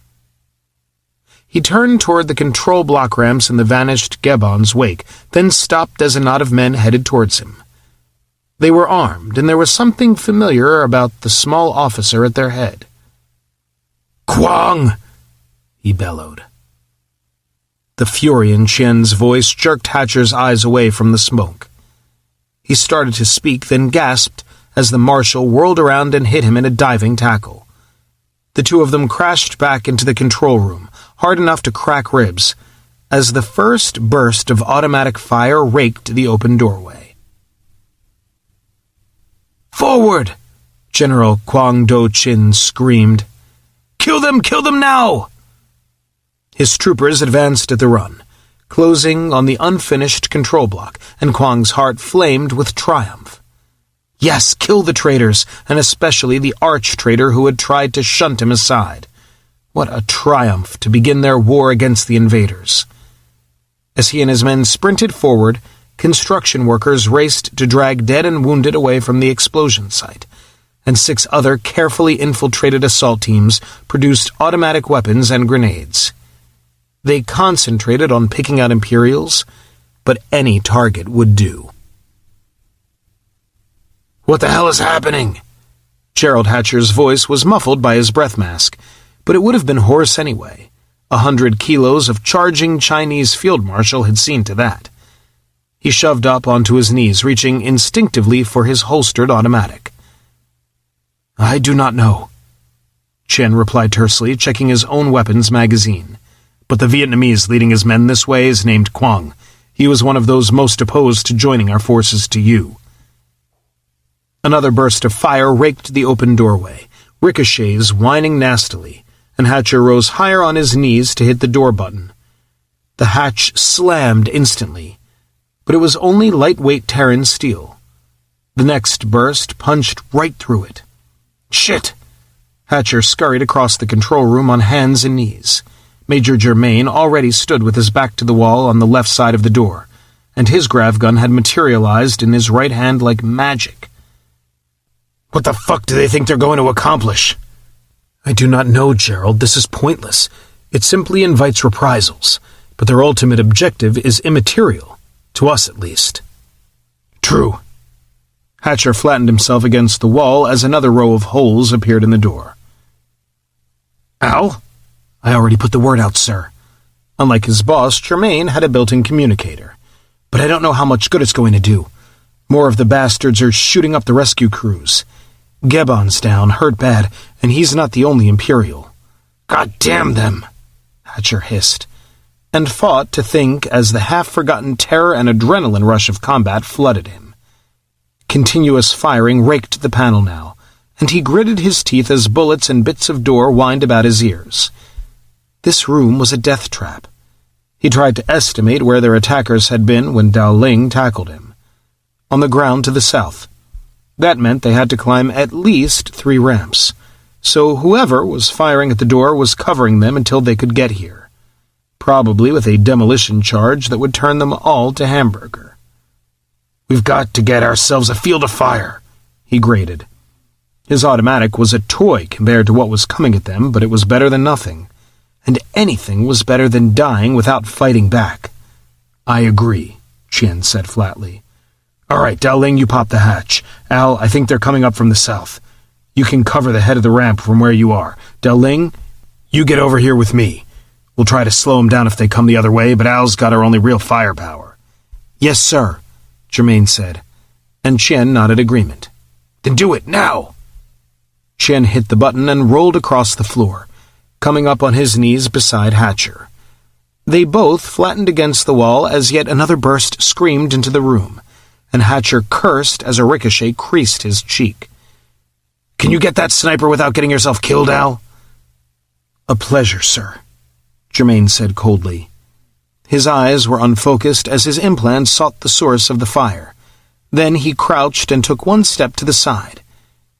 He turned toward the control block ramps in the vanished Gebon's wake, then stopped as a knot of men headed towards him. They were armed, and there was something familiar about the small officer at their head. "Kwang!" he bellowed. The fury in Qian's voice jerked Hatcher's eyes away from the smoke. He started to speak, then gasped as the marshal whirled around and hit him in a diving tackle. The two of them crashed back into the control room, hard enough to crack ribs, as the first burst of automatic fire raked the open doorway. "Forward!" General Kwang Do-chin screamed. Kill them now!" His troopers advanced at the run, closing on the unfinished control block, and Kwang's heart flamed with triumph. Yes, kill the traitors, and especially the arch-traitor who had tried to shunt him aside. What a triumph to begin their war against the invaders. As he and his men sprinted forward, construction workers raced to drag dead and wounded away from the explosion site, and 6 other carefully infiltrated assault teams produced automatic weapons and grenades. They concentrated on picking out Imperials, but any target would do. "What the hell is happening?" Gerald Hatcher's voice was muffled by his breath mask, but it would have been hoarse anyway. 100 kilos of charging Chinese field marshal had seen to that. He shoved up onto his knees, reaching instinctively for his holstered automatic. "I do not know," Chen replied tersely, checking his own weapons magazine. "But the Vietnamese leading his men this way is named Quang. He was one of those most opposed to joining our forces to you." Another burst of fire raked the open doorway, ricochets whining nastily, and Hatcher rose higher on his knees to hit the door button. The hatch slammed instantly, but it was only lightweight Terran steel. The next burst punched right through it. "Shit!" Hatcher scurried across the control room on hands and knees. Major Germain already stood with his back to the wall on the left side of the door, and his grav gun had materialized in his right hand like magic. "What the fuck do they think they're going to accomplish?" "I do not know, Gerald. This is pointless. It simply invites reprisals, but their ultimate objective is immaterial, to us at least." "True." Hatcher flattened himself against the wall as another row of holes appeared in the door. "Al?" "I already put the word out, sir." Unlike his boss, Germain had a built-in communicator. "But I don't know how much good it's going to do. More of the bastards are shooting up the rescue crews. Gebon's down, hurt bad, and he's not the only Imperial." "God damn them!" Hatcher hissed, and fought to think as the half-forgotten terror and adrenaline rush of combat flooded him. Continuous firing raked the panel now, and he gritted his teeth as bullets and bits of door whined about his ears. This room was a death trap. He tried to estimate where their attackers had been when Dao Ling tackled him. On the ground to the south. That meant they had to climb at least 3 ramps, so whoever was firing at the door was covering them until they could get here, probably with a demolition charge that would turn them all to hamburger. "We've got to get ourselves a field of fire," he grated. His automatic was a toy compared to what was coming at them, but it was better than nothing, and anything was better than dying without fighting back. "I agree," Qian said flatly. "All right, Dao Ling, you pop the hatch. Al, I think they're coming up from the south. You can cover the head of the ramp from where you are. Dao Ling, you get over here with me. We'll try to slow them down if they come the other way, but Al's got our only real firepower." "Yes, sir," Germain said, and Qian nodded agreement. "Then do it, now!" Qian hit the button and rolled across the floor, coming up on his knees beside Hatcher. They both flattened against the wall as yet another burst screamed into the room, and Hatcher cursed as a ricochet creased his cheek. "Can you get that sniper without getting yourself killed, Al?" "A pleasure, sir," Germain said coldly. His eyes were unfocused as his implant sought the source of the fire. Then he crouched and took one step to the side.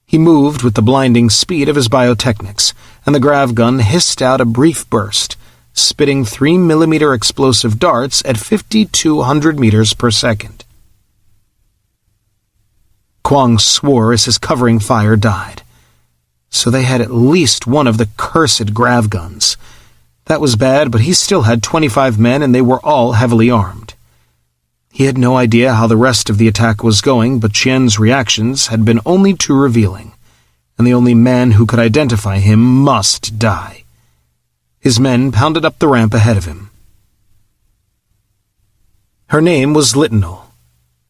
He moved with the blinding speed of his biotechnics, and the grav gun hissed out a brief burst, spitting 3mm explosive darts at 5,200 meters per second. Kwong swore as his covering fire died. So they had at least one of the cursed grav guns. That was bad, but he still had 25 men and they were all heavily armed. He had no idea how the rest of the attack was going, but Qian's reactions had been only too revealing, and the only man who could identify him must die. His men pounded up the ramp ahead of him. Her name was Litinal,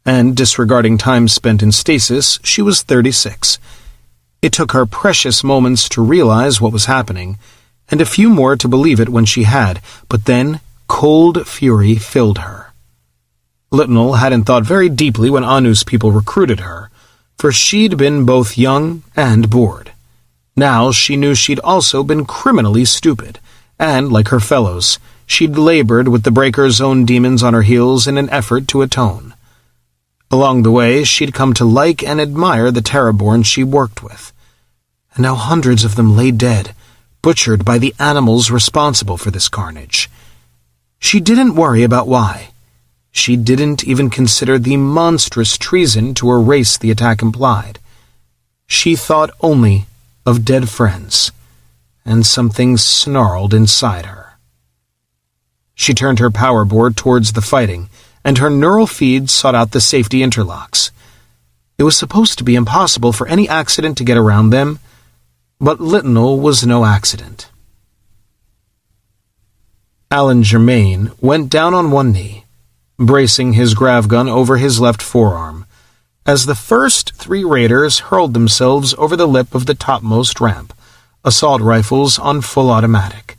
and disregarding time spent in stasis, she was 36. It took her precious moments to realize what was happening, and a few more to believe it when she had, but then cold fury filled her. Litinal hadn't thought very deeply when Anu's people recruited her, for she'd been both young and bored. Now she knew she'd also been criminally stupid, and, like her fellows, she'd labored with the Breaker's own demons on her heels in an effort to atone. Along the way, she'd come to like and admire the Terraborn she worked with. And now hundreds of them lay dead, butchered by the animals responsible for this carnage. She didn't worry about why. She didn't even consider the monstrous treason to her race the attack implied. She thought only of dead friends, and something snarled inside her. She turned her power board towards the fighting, and her neural feed sought out the safety interlocks. It was supposed to be impossible for any accident to get around them, but Litinal was no accident. Alan Germain went down on one knee, bracing his grav gun over his left forearm, as the first 3 raiders hurled themselves over the lip of the topmost ramp, assault rifles on full automatic.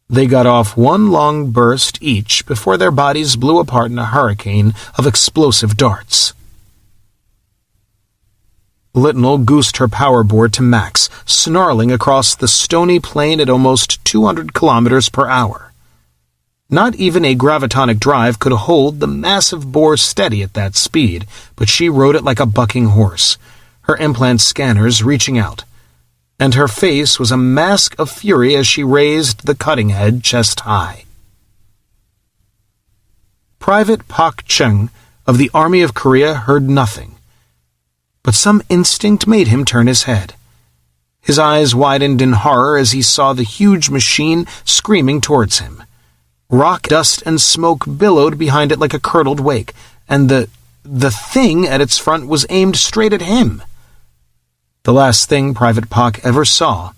They got off one long burst each before their bodies blew apart in a hurricane of explosive darts. Litinal goosed her power board to max, snarling across the stony plain at almost 200 kilometers per hour. Not even a gravitonic drive could hold the massive bore steady at that speed, but she rode it like a bucking horse, her implant scanners reaching out, and her face was a mask of fury as she raised the cutting head chest high. Private Pak Chung of the Army of Korea heard nothing, but some instinct made him turn his head. His eyes widened in horror as he saw the huge machine screaming towards him. Rock, dust, and smoke billowed behind it like a curdled wake, and the thing at its front was aimed straight at him. The last thing Private Pak ever saw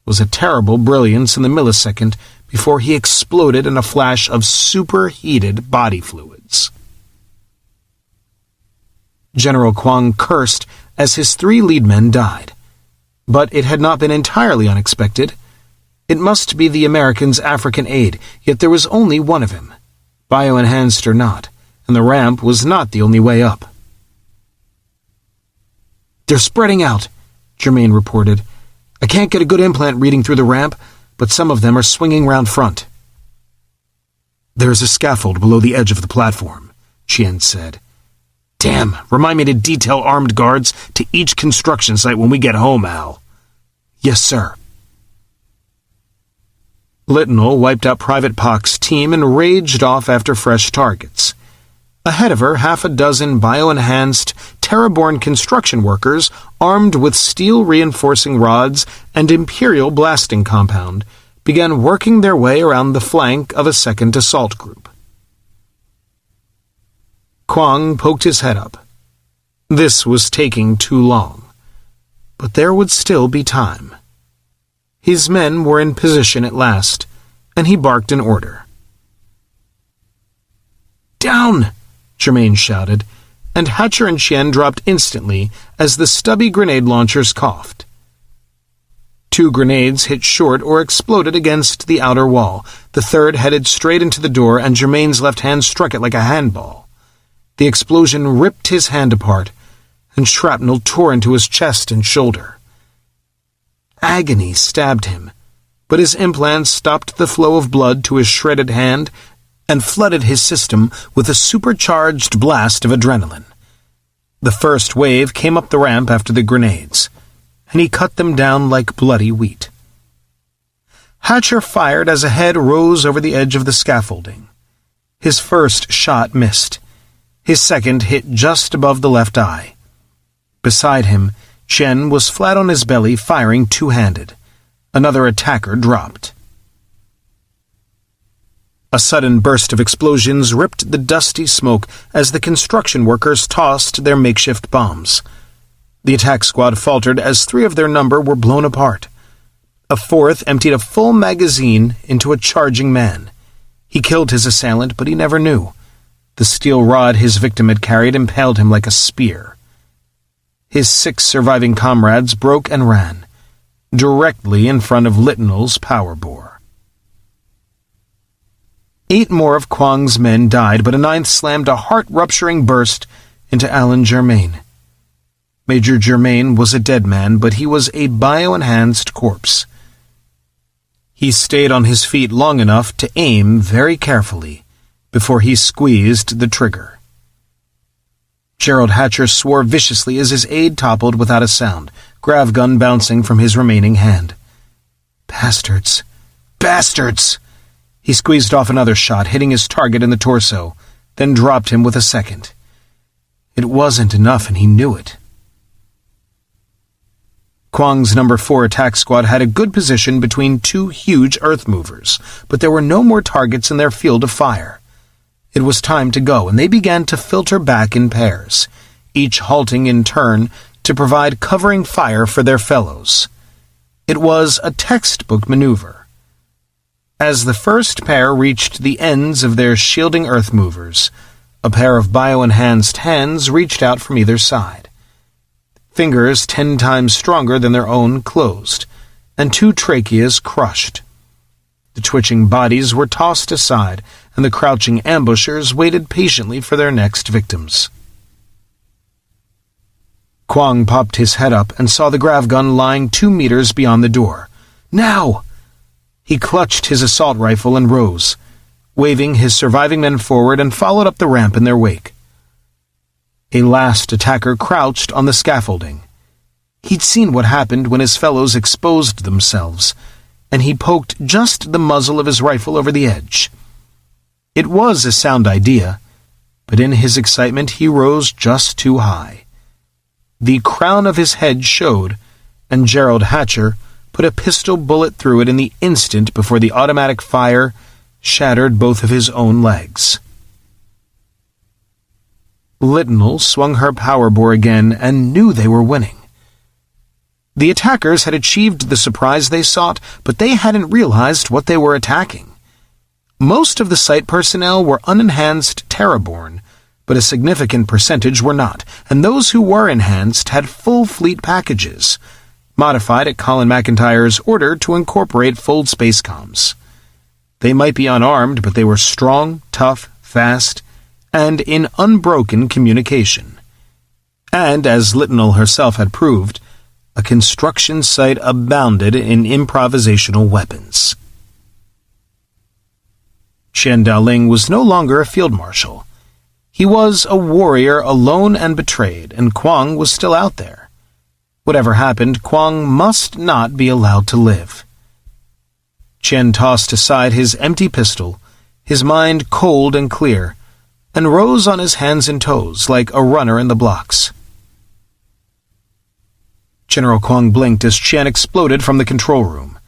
was a terrible brilliance in the millisecond before he exploded in a flash of superheated body fluids. General Kwong cursed as his 3 lead men died, but it had not been entirely unexpected. It must be the Americans' African aid, yet there was only one of him, bioenhanced or not, and the ramp was not the only way up. "They're spreading out," Germain reported. "I can't get a good implant reading through the ramp, but some of them are swinging round front." "There's a scaffold below the edge of the platform," Qian said. "Damn, remind me to detail armed guards to each construction site when we get home, Al." "Yes, sir." Litinal wiped out Private Pak's team and raged off after fresh targets. Ahead of her, 6 bioenhanced, Terraborn construction workers, armed with steel reinforcing rods and Imperial blasting compound, began working their way around the flank of a second assault group. Kwong poked his head up. This was taking too long, but there would still be time. His men were in position at last, and he barked an order. "Down!" Germain shouted, and Hatcher and Qian dropped instantly as the stubby grenade launchers coughed. 2 grenades hit short or exploded against the outer wall. The third headed straight into the door, and Germain's left hand struck it like a handball. The explosion ripped his hand apart, and shrapnel tore into his chest and shoulder. Agony stabbed him, but his implants stopped the flow of blood to his shredded hand and flooded his system with a supercharged blast of adrenaline. The first wave came up the ramp after the grenades, and he cut them down like bloody wheat. Hatcher fired as a head rose over the edge of the scaffolding. His first shot missed. His second hit just above the left eye. Beside him, Chen was flat on his belly, firing two-handed. Another attacker dropped. A sudden burst of explosions ripped the dusty smoke as the construction workers tossed their makeshift bombs. The attack squad faltered as 3 of their number were blown apart. A 4th emptied a full magazine into a charging man. He killed his assailant, but he never knew. The steel rod his victim had carried impaled him like a spear. His 6 surviving comrades broke and ran, directly in front of Littinel's power bore. 8 more of Kwang's men died, but a 9th slammed a heart-rupturing burst into Alan Germain. Major Germain was a dead man, but he was a bio-enhanced corpse. He stayed on his feet long enough to aim very carefully before he squeezed the trigger. Gerald Hatcher swore viciously as his aide toppled without a sound, grav gun bouncing from his remaining hand. Bastards! Bastards! He squeezed off another shot, hitting his target in the torso, then dropped him with a second. It wasn't enough, and he knew it. Kwang's No. 4 attack squad had a good position between 2 huge earth movers, but there were no more targets in their field of fire. It was time to go, and they began to filter back in pairs, each halting in turn to provide covering fire for their fellows. It was a textbook maneuver. As the first pair reached the ends of their shielding earth movers, a pair of bio-enhanced hands reached out from either side. Fingers 10 times stronger than their own closed, and 2 tracheas crushed. The twitching bodies were tossed aside, and the crouching ambushers waited patiently for their next victims. Kwang popped his head up and saw the grav gun lying 2 meters beyond the door. Now! He clutched his assault rifle and rose, waving his surviving men forward and followed up the ramp in their wake. A last attacker crouched on the scaffolding. He'd seen what happened when his fellows exposed themselves, and he poked just the muzzle of his rifle over the edge. It was a sound idea, but in his excitement he rose just too high. The crown of his head showed, and Gerald Hatcher put a pistol bullet through it in the instant before the automatic fire shattered both of his own legs. Littinel swung her power bore again and knew they were winning. The attackers had achieved the surprise they sought, but they hadn't realized what they were attacking. Most of the site personnel were unenhanced Terraborn, but a significant percentage were not, and those who were enhanced had full fleet packages, modified at Colin MacIntyre's order to incorporate full space comms. They might be unarmed, but they were strong, tough, fast, and in unbroken communication. And, as Littinel herself had proved, a construction site abounded in improvisational weapons. Chen Daoling was no longer a field marshal. He was a warrior alone and betrayed, and Kwang was still out there. Whatever happened, Kwang must not be allowed to live. Chen tossed aside his empty pistol, his mind cold and clear, and rose on his hands and toes like a runner in the blocks. General Kwang blinked as Chen exploded from the control room.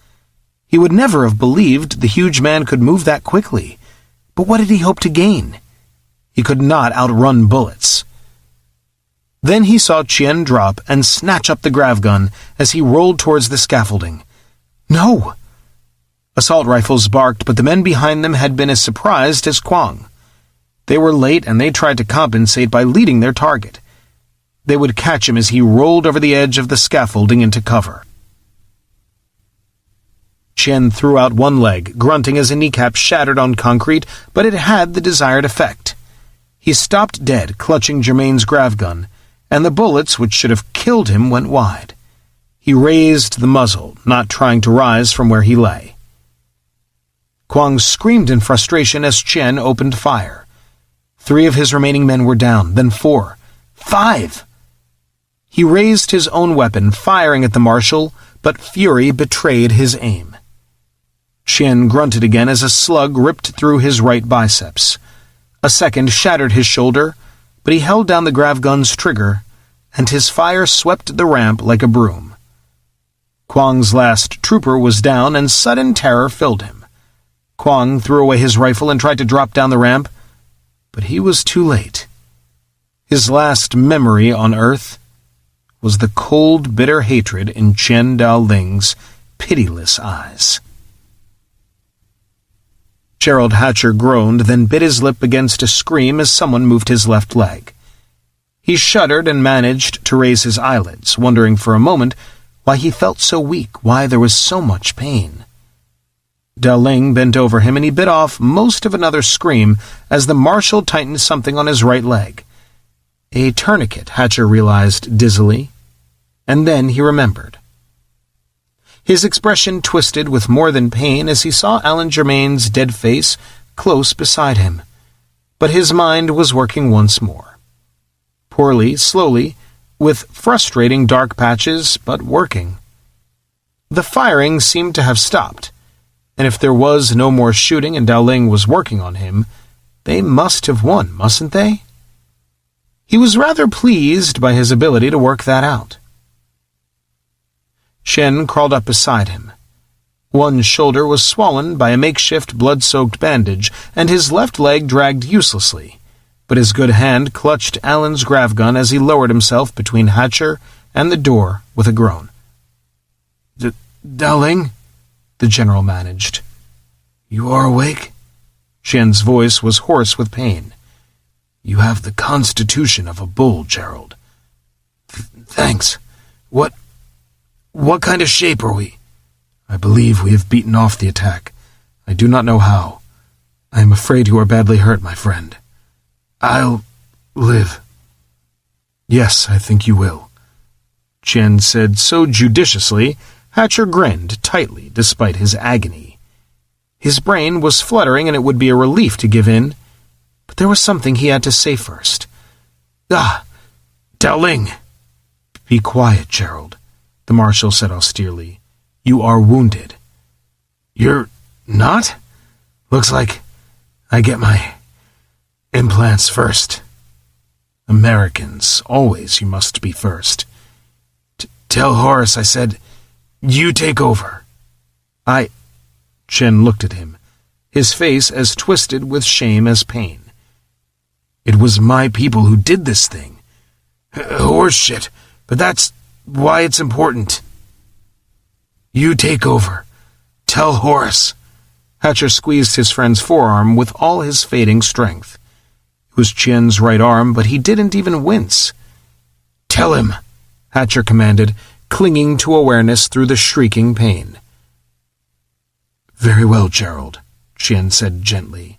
He would never have believed the huge man could move that quickly, but what did he hope to gain? He could not outrun bullets. Then he saw Chen drop and snatch up the grav gun as he rolled towards the scaffolding. No! Assault rifles barked, but the men behind them had been as surprised as Kwang. They were late, and they tried to compensate by leading their target. They would catch him as he rolled over the edge of the scaffolding into cover. Chen threw out one leg, grunting as a kneecap shattered on concrete, but it had the desired effect. He stopped dead, clutching Germain's grav gun, and the bullets which should have killed him went wide. He raised the muzzle, not trying to rise from where he lay. Kwang screamed in frustration as Chen opened fire. 3 of his remaining men were down, then 4. 5! He raised his own weapon, firing at the marshal, but fury betrayed his aim. Chien grunted again as a slug ripped through his right biceps. A second shattered his shoulder, but he held down the grav gun's trigger, and his fire swept the ramp like a broom. Kwang's last trooper was down, and sudden terror filled him. Kwang threw away his rifle and tried to drop down the ramp, but he was too late. His last memory on Earth was the cold, bitter hatred in Chen Daoling's pitiless eyes. Gerald Hatcher groaned, then bit his lip against a scream as someone moved his left leg. He shuddered and managed to raise his eyelids, wondering for a moment why he felt so weak, why there was so much pain. Daoling bent over him, and he bit off most of another scream as the marshal tightened something on his right leg. A tourniquet, Hatcher realized dizzily, and then he remembered. His expression twisted with more than pain as he saw Alan Germain's dead face close beside him, but his mind was working once more. Poorly, slowly, with frustrating dark patches, but working. The firing seemed to have stopped, and if there was no more shooting and Daoling was working on him, they must have won, mustn't they? He was rather pleased by his ability to work that out. Shen crawled up beside him. One shoulder was swollen by a makeshift blood-soaked bandage, and his left leg dragged uselessly, but his good hand clutched Alan's grav gun as he lowered himself between Hatcher and the door with a groan. "Daoling?" the general managed. "You are awake?" Shen's voice was hoarse with pain. "You have the constitution of a bull, Gerald." "Thanks. What kind of shape are we?" "I believe we have beaten off the attack. I do not know how. I am afraid you are badly hurt, my friend." "I'll live." "Yes, I think you will," Chen said so judiciously, Hatcher grinned tightly despite his agony. His brain was fluttering, and it would be a relief to give in, but there was something he had to say first. Daoling!" "Be quiet, Gerald," the marshal said austerely. "You are wounded." "You're not? Looks like I get my implants first." "Americans, always you must be first." Tell Horace I said, you take over." Chen looked at him, his face as twisted with shame as pain. "It was my people who did this thing." "Horse shit, but that's why it's important." "You take over. Tell Horace." Hatcher squeezed his friend's forearm with all his fading strength. It was Chen's right arm, but he didn't even wince. "Tell him," Hatcher commanded, clinging to awareness through the shrieking pain. "Very well, Gerald," Chen said gently.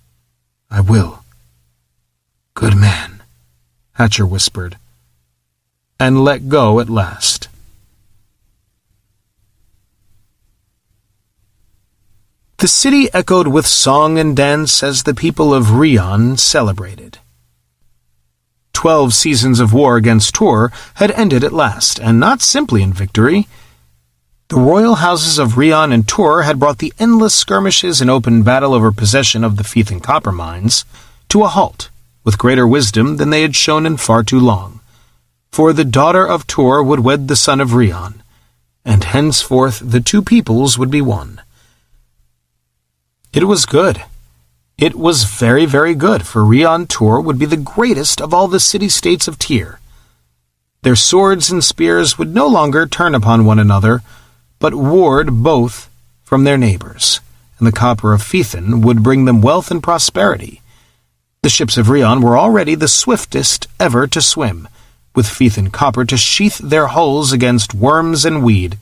"I will." "Good man," Hatcher whispered, and let go at last. The city echoed with song and dance as the people of Rion celebrated. 12 seasons of war against Tur had ended at last, and not simply in victory. The royal houses of Rion and Tur had brought the endless skirmishes and open battle over possession of the Feathan copper mines to a halt, with greater wisdom than they had shown in far too long. For the daughter of Tur would wed the son of Rion, and henceforth the two peoples would be one. It was good. It was very, very good, for Rion Tur would be the greatest of all the city-states of Tyr. Their swords and spears would no longer turn upon one another, but ward both from their neighbors, and the copper of Feathan would bring them wealth and prosperity. The ships of Rion were already the swiftest ever to swim, with Feathan copper to sheath their hulls against worms and weed.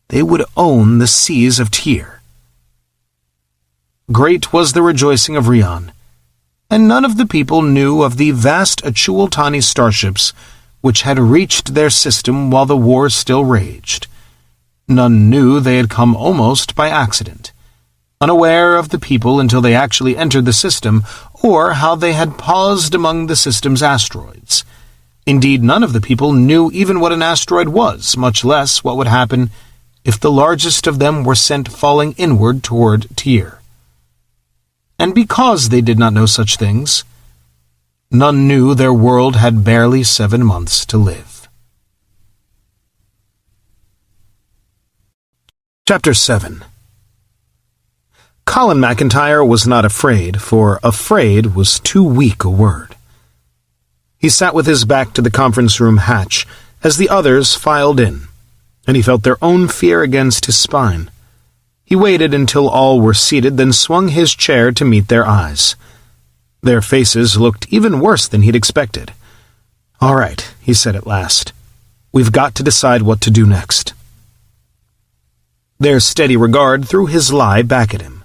They would own the seas of Tyr. Great was the rejoicing of Rion, and none of the people knew of the vast Achultani starships which had reached their system while the war still raged. None knew they had come almost by accident, unaware of the people until they actually entered the system, or how they had paused among the system's asteroids. Indeed, none of the people knew even what an asteroid was, much less what would happen if the largest of them were sent falling inward toward Tyr. And because they did not know such things, none knew their world had barely 7 months to live. Chapter 7. Colin MacIntyre was not afraid, for afraid was too weak a word. He sat with his back to the conference room hatch as the others filed in, and he felt their own fear against his spine. He waited until all were seated, then swung his chair to meet their eyes. Their faces looked even worse than he'd expected. "All right," he said at last. "We've got to decide what to do next." Their steady regard threw his lie back at him,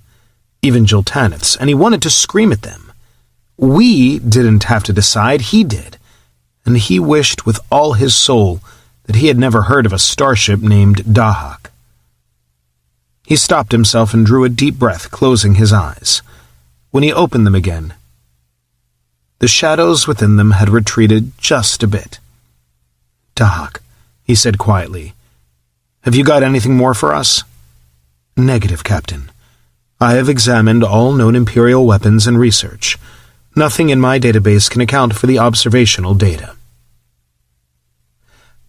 even Jill Tanith's, and he wanted to scream at them. We didn't have to decide, he did, and he wished with all his soul that he had never heard of a starship named Dahak. He stopped himself and drew a deep breath, closing his eyes. When he opened them again, the shadows within them had retreated just a bit. "Dahak," he said quietly, "have you got anything more for us?" "Negative, Captain. I have examined all known Imperial weapons and research. Nothing in my database can account for the observational data."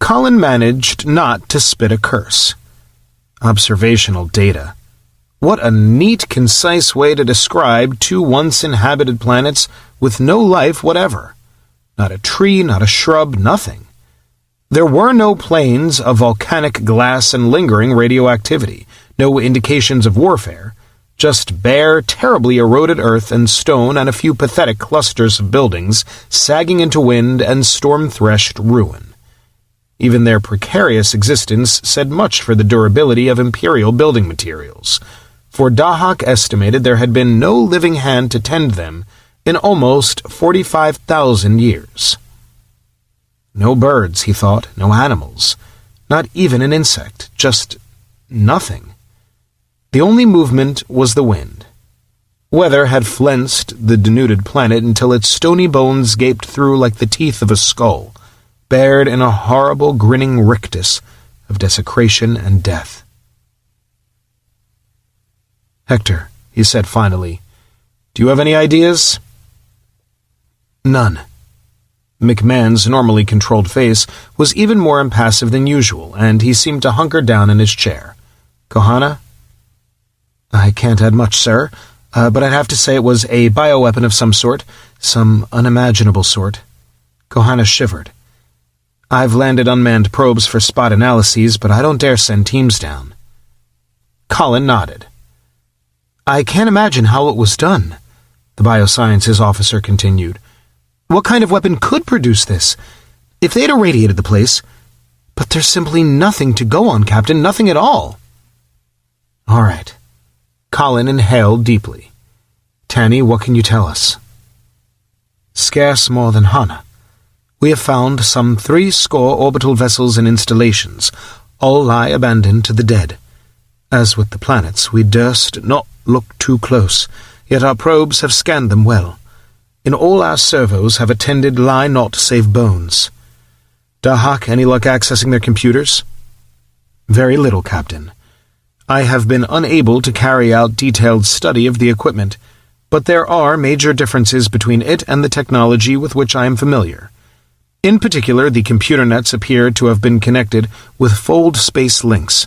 Colin managed not to spit a curse. Observational data. What a neat, concise way to describe 2 once-inhabited planets with no life whatever. Not a tree, not a shrub, nothing. There were no plains of volcanic glass and lingering radioactivity, no indications of warfare, just bare, terribly eroded earth and stone and a few pathetic clusters of buildings sagging into wind and storm-threshed ruin. Even their precarious existence said much for the durability of Imperial building materials, for Dahak estimated there had been no living hand to tend them in almost 45,000 years. No birds, he thought, no animals, not even an insect, just nothing. The only movement was the wind. Weather had flensed the denuded planet until its stony bones gaped through like the teeth of a skull, bared in a horrible grinning rictus of desecration and death. "Hector," he said finally, "do you have any ideas?" "None." McMahon's normally controlled face was even more impassive than usual, and he seemed to hunker down in his chair. "Kohana?" "I can't add much, sir, but I'd have to say it was a bioweapon of some sort, some unimaginable sort." Kohana shivered. "I've landed unmanned probes for spot analyses, but I don't dare send teams down." Colin nodded. "I can't imagine how it was done," the biosciences officer continued. "What kind of weapon could produce this? If they'd irradiated the place... But there's simply nothing to go on, Captain, nothing at all." "All right." Colin inhaled deeply. "Tanny, what can you tell us?" "Scarce more than Hana. We have found some 70 orbital vessels and installations. All lie abandoned to the dead. As with the planets, we durst not look too close, yet our probes have scanned them well. In all our servos have attended lie naught save bones. Dahak, any luck accessing their computers?" "Very little, Captain. I have been unable to carry out detailed study of the equipment, but there are major differences between it and the technology with which I am familiar. In particular, the computer nets appear to have been connected with fold space links,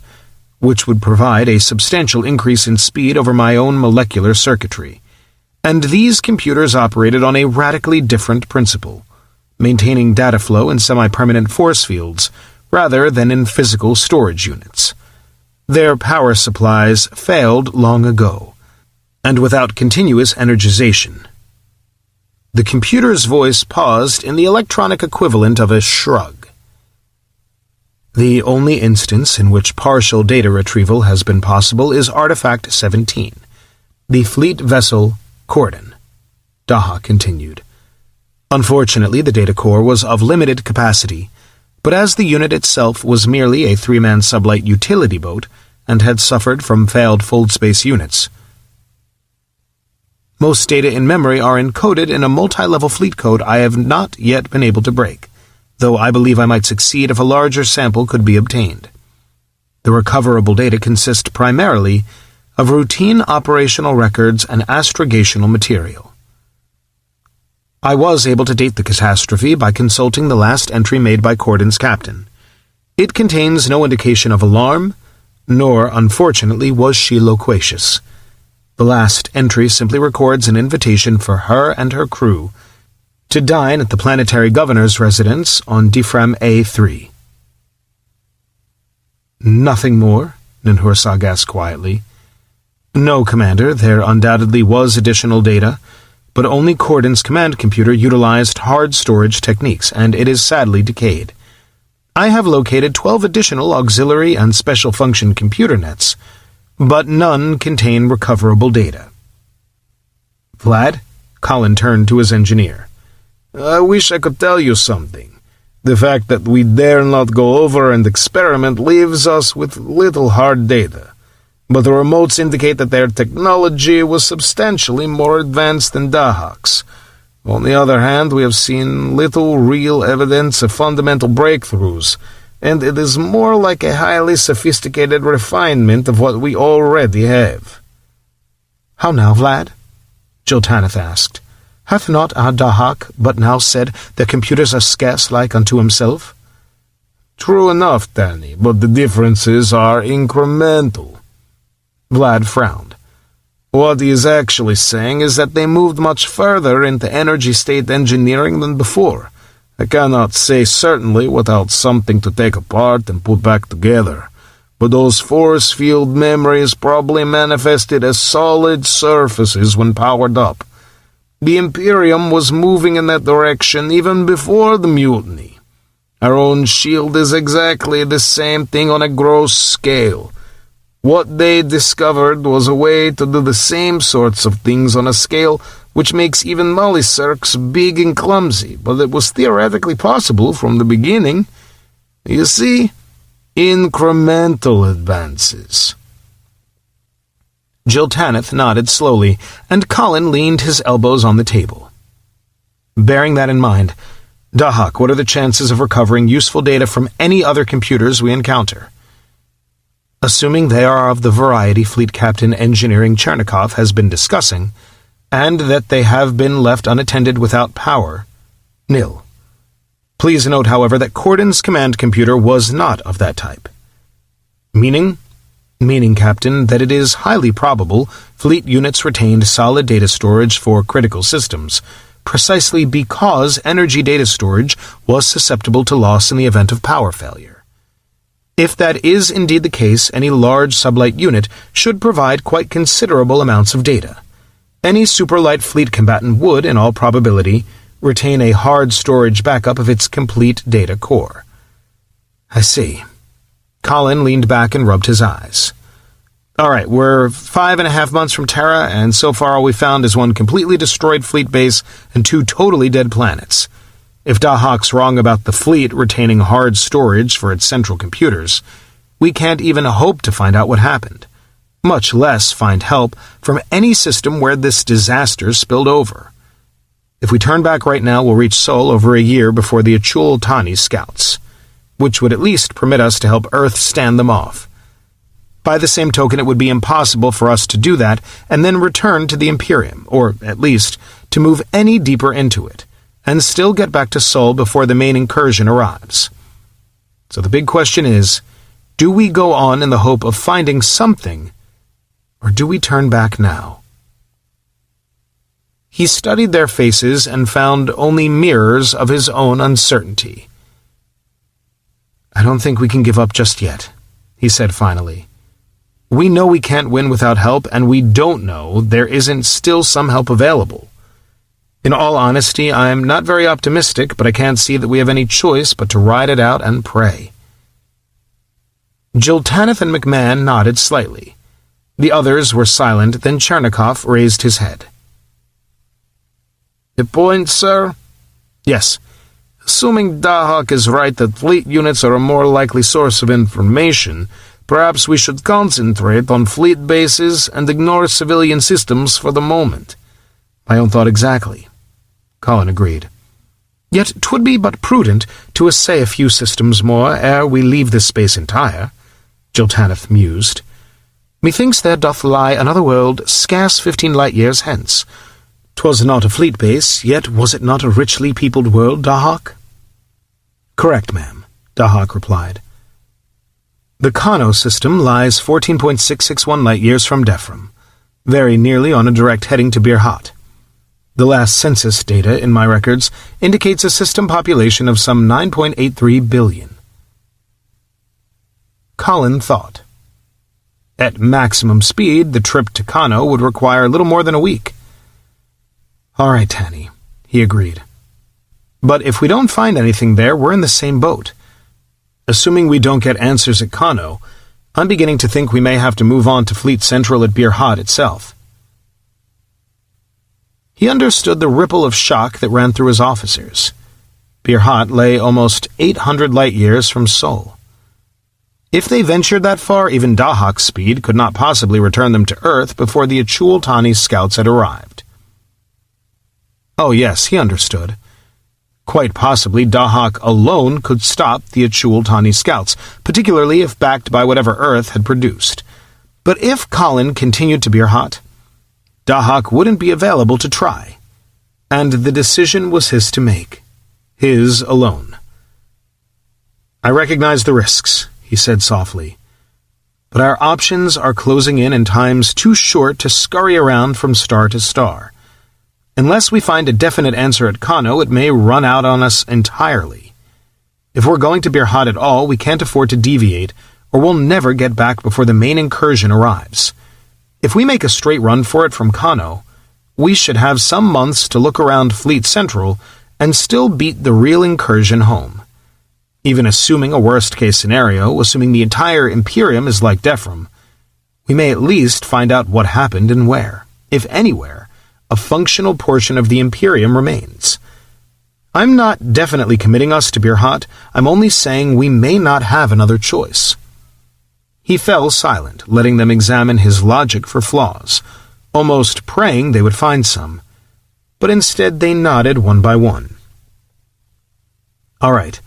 which would provide a substantial increase in speed over my own molecular circuitry. And these computers operated on a radically different principle, maintaining data flow in semi-permanent force fields rather than in physical storage units. Their power supplies failed long ago, and without continuous energization." The computer's voice paused in the electronic equivalent of a shrug. "The only instance in which partial data retrieval has been possible is Artifact 17, the fleet vessel Cordon," Dahak continued. "Unfortunately, the data core was of limited capacity, but as the unit itself was merely a 3-man sublight utility boat and had suffered from failed fold-space units. Most data in memory are encoded in a multi-level fleet code I have not yet been able to break, though I believe I might succeed if a larger sample could be obtained." The recoverable data consist primarily of routine operational records and astrogational material. I was able to date the catastrophe by consulting the last entry made by Cordon's captain. It contains no indication of alarm, nor, unfortunately, was she loquacious. The last entry simply records an invitation for her and her crew to dine at the planetary governor's residence on Difram A3. Nothing more? Ninhursag asked quietly. No, Commander, there undoubtedly was additional data, but only Cordon's command computer utilized hard storage techniques, and it is sadly decayed. I have located 12 additional auxiliary and special function computer nets, but none contain recoverable data. Vlad? Colin turned to his engineer. I wish I could tell you something. The fact that we dare not go over and experiment leaves us with little hard data, but the remotes indicate that their technology was substantially more advanced than Dahak's. On the other hand, we have seen little real evidence of fundamental breakthroughs, and it is more like a highly sophisticated refinement of what we already have. How now, Vlad? Jiltaneth asked. Hath not our Dahak but now said that computers are scarce like unto himself? True enough, Danny, but the differences are incremental. Vlad frowned. What he is actually saying is that they moved much further into energy-state engineering than before. I cannot say certainly without something to take apart and put back together, but those force field memories probably manifested as solid surfaces when powered up. The Imperium was moving in that direction even before the mutiny. Our own shield is exactly the same thing on a gross scale. What they discovered was a way to do the same sorts of things on a scale which makes even Molicircs big and clumsy, but it was theoretically possible from the beginning. You see, incremental advances. Jiltaneth nodded slowly, and Colin leaned his elbows on the table. Bearing that in mind, Dahak, what are the chances of recovering useful data from any other computers we encounter? Assuming they are of the variety Fleet Captain Engineering Chernikov has been discussing, and that they have been left unattended without power, nil. Please note, however, that Cordon's command computer was not of that type. Meaning, Captain, that it is highly probable fleet units retained solid data storage for critical systems, precisely because energy data storage was susceptible to loss in the event of power failure. If that is indeed the case, any large sublight unit should provide quite considerable amounts of data. Any superlight fleet combatant would, in all probability, retain a hard storage backup of its complete data core. I see. Colin leaned back and rubbed his eyes. All right, we're 5.5 months from Terra, and so far all we found is one completely destroyed fleet base and 2 totally dead planets. If Dahak's wrong about the fleet retaining hard storage for its central computers, we can't even hope to find out what happened, much less find help from any system where this disaster spilled over. If we turn back right now, we'll reach Sol over a year before the Achul Tani scouts, which would at least permit us to help Earth stand them off. By the same token, it would be impossible for us to do that and then return to the Imperium, or at least to move any deeper into it, and still get back to Sol before the main incursion arrives. So the big question is, do we go on in the hope of finding something, or do we turn back now? He studied their faces and found only mirrors of his own uncertainty. I don't think we can give up just yet, he said finally. We know we can't win without help, and we don't know there isn't still some help available. In all honesty, I'm not very optimistic, but I can't see that we have any choice but to ride it out and pray. Jiltaneth and McMahon nodded slightly. The others were silent, then Chernikov raised his head. The point, sir? Yes. Assuming Dahak is right that fleet units are a more likely source of information, perhaps we should concentrate on fleet bases and ignore civilian systems for the moment. My own thought exactly. Colin agreed. Yet 'twould be but prudent to essay a few systems more ere we leave this space entire. Jiltaneth mused. Methinks there doth lie another world scarce 15 light-years hence. 'Twas not a fleet base, yet was it not a richly peopled world, Dahak? Correct, ma'am, Dahak replied. The Kano system lies 14.661 light-years from Defram, very nearly on a direct heading to Birhat. The last census data in my records indicates a system population of some 9.83 billion. Colin thought. At maximum speed, the trip to Kano would require little more than a week. All right, Tanny, he agreed. But if we don't find anything there, we're in the same boat. Assuming we don't get answers at Kano, I'm beginning to think we may have to move on to Fleet Central at Birhat itself. He understood the ripple of shock that ran through his officers. Birhat lay almost 800 light-years from Sol. If they ventured that far, even Dahak's speed could not possibly return them to Earth before the Achul-Tani scouts had arrived. Oh yes, he understood. Quite possibly Dahak alone could stop the Achul-Tani scouts, particularly if backed by whatever Earth had produced. But if Colin continued to Birhat, Dahak wouldn't be available to try, and the decision was his to make, his alone. I recognize the risks, he said softly, but our options are closing in times too short to scurry around from star to star. Unless we find a definite answer at Kano, it may run out on us entirely. If we're going to Birhat at all, we can't afford to deviate, or we'll never get back before the main incursion arrives. If we make a straight run for it from Kano, we should have some months to look around Fleet Central and still beat the real incursion home. Even assuming a worst-case scenario, assuming the entire Imperium is like Defram, we may at least find out what happened and where, if anywhere, a functional portion of the Imperium remains. I'm not definitely committing us to Birhat, I'm only saying we may not have another choice. He fell silent, letting them examine his logic for flaws, almost praying they would find some. But instead they nodded one by one. All right,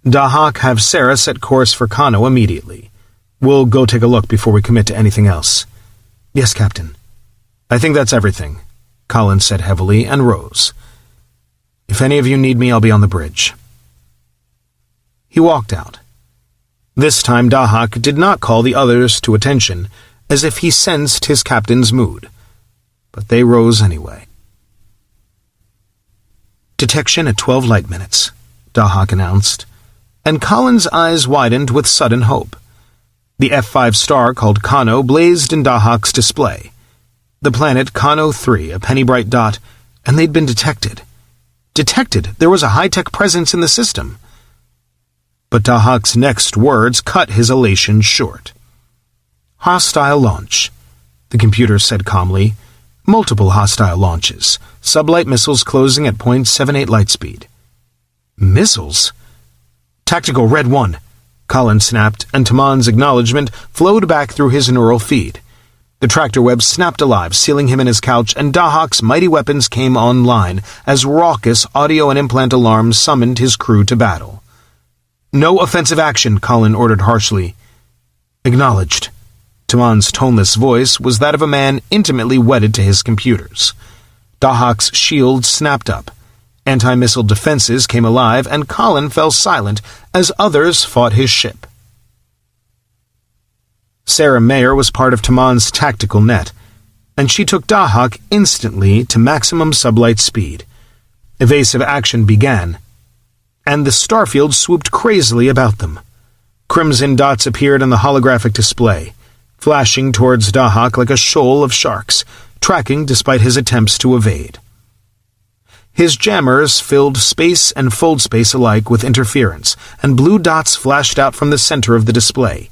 Dahak, have Sarah set course for Kano immediately. We'll go take a look before we commit to anything else. Yes, Captain. I think that's everything, Colin said heavily and rose. If any of you need me, I'll be on the bridge. He walked out. This time Dahak did not call the others to attention, as if he sensed his captain's mood. But they rose anyway. Detection at 12 light minutes, Dahak announced, and Colin's eyes widened with sudden hope. The F5 star called Kano blazed in Dahak's display. The planet Kano 3, a penny-bright dot, and they'd been detected. Detected! There was a high-tech presence in the system. But Dahak's next words cut his elation short. Hostile launch, the computer said calmly. Multiple hostile launches. Sublight missiles closing at .78 light speed. Missiles? Tactical Red 1, Colin snapped, and Taman's acknowledgement flowed back through his neural feed. The tractor web snapped alive, sealing him in his couch, and Dahak's mighty weapons came online as raucous audio and implant alarms summoned his crew to battle. No offensive action, Colin ordered harshly. Acknowledged. Taman's toneless voice was that of a man intimately wedded to his computers. Dahak's shield snapped up. Anti-missile defenses came alive, and Colin fell silent as others fought his ship. Sarah Mayer was part of Taman's tactical net, and she took Dahak instantly to maximum sublight speed. Evasive action began, and the starfield swooped crazily about them. Crimson dots appeared on the holographic display, flashing towards Dahak like a shoal of sharks, tracking despite his attempts to evade. His jammers filled space and fold space alike with interference, and blue dots flashed out from the center of the display,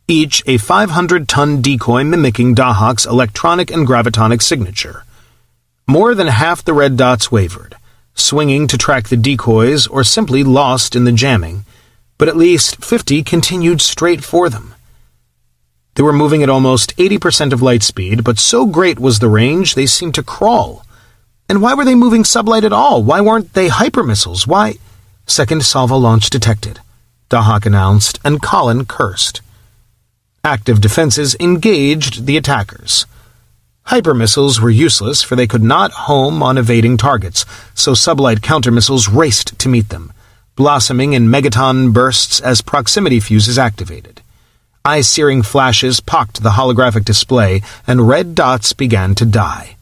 each a 500-ton decoy mimicking Dahak's electronic and gravitonic signature. More than half the red dots wavered, swinging to track the decoys or simply lost in the jamming, but at least 50 continued straight for them. They were moving at almost 80% of light speed, but so great was the range they seemed to crawl. And why were they moving sublight at all? Why weren't they hypermissiles? Why? Second salvo launch detected, Dahak announced, and Colin cursed. Active defenses engaged the attackers. Hypermissiles were useless, for they could not home on evading targets, so sublight countermissiles raced to meet them, blossoming in megaton bursts as proximity fuses activated. Eye-searing flashes pocked the holographic display, and red dots began to die.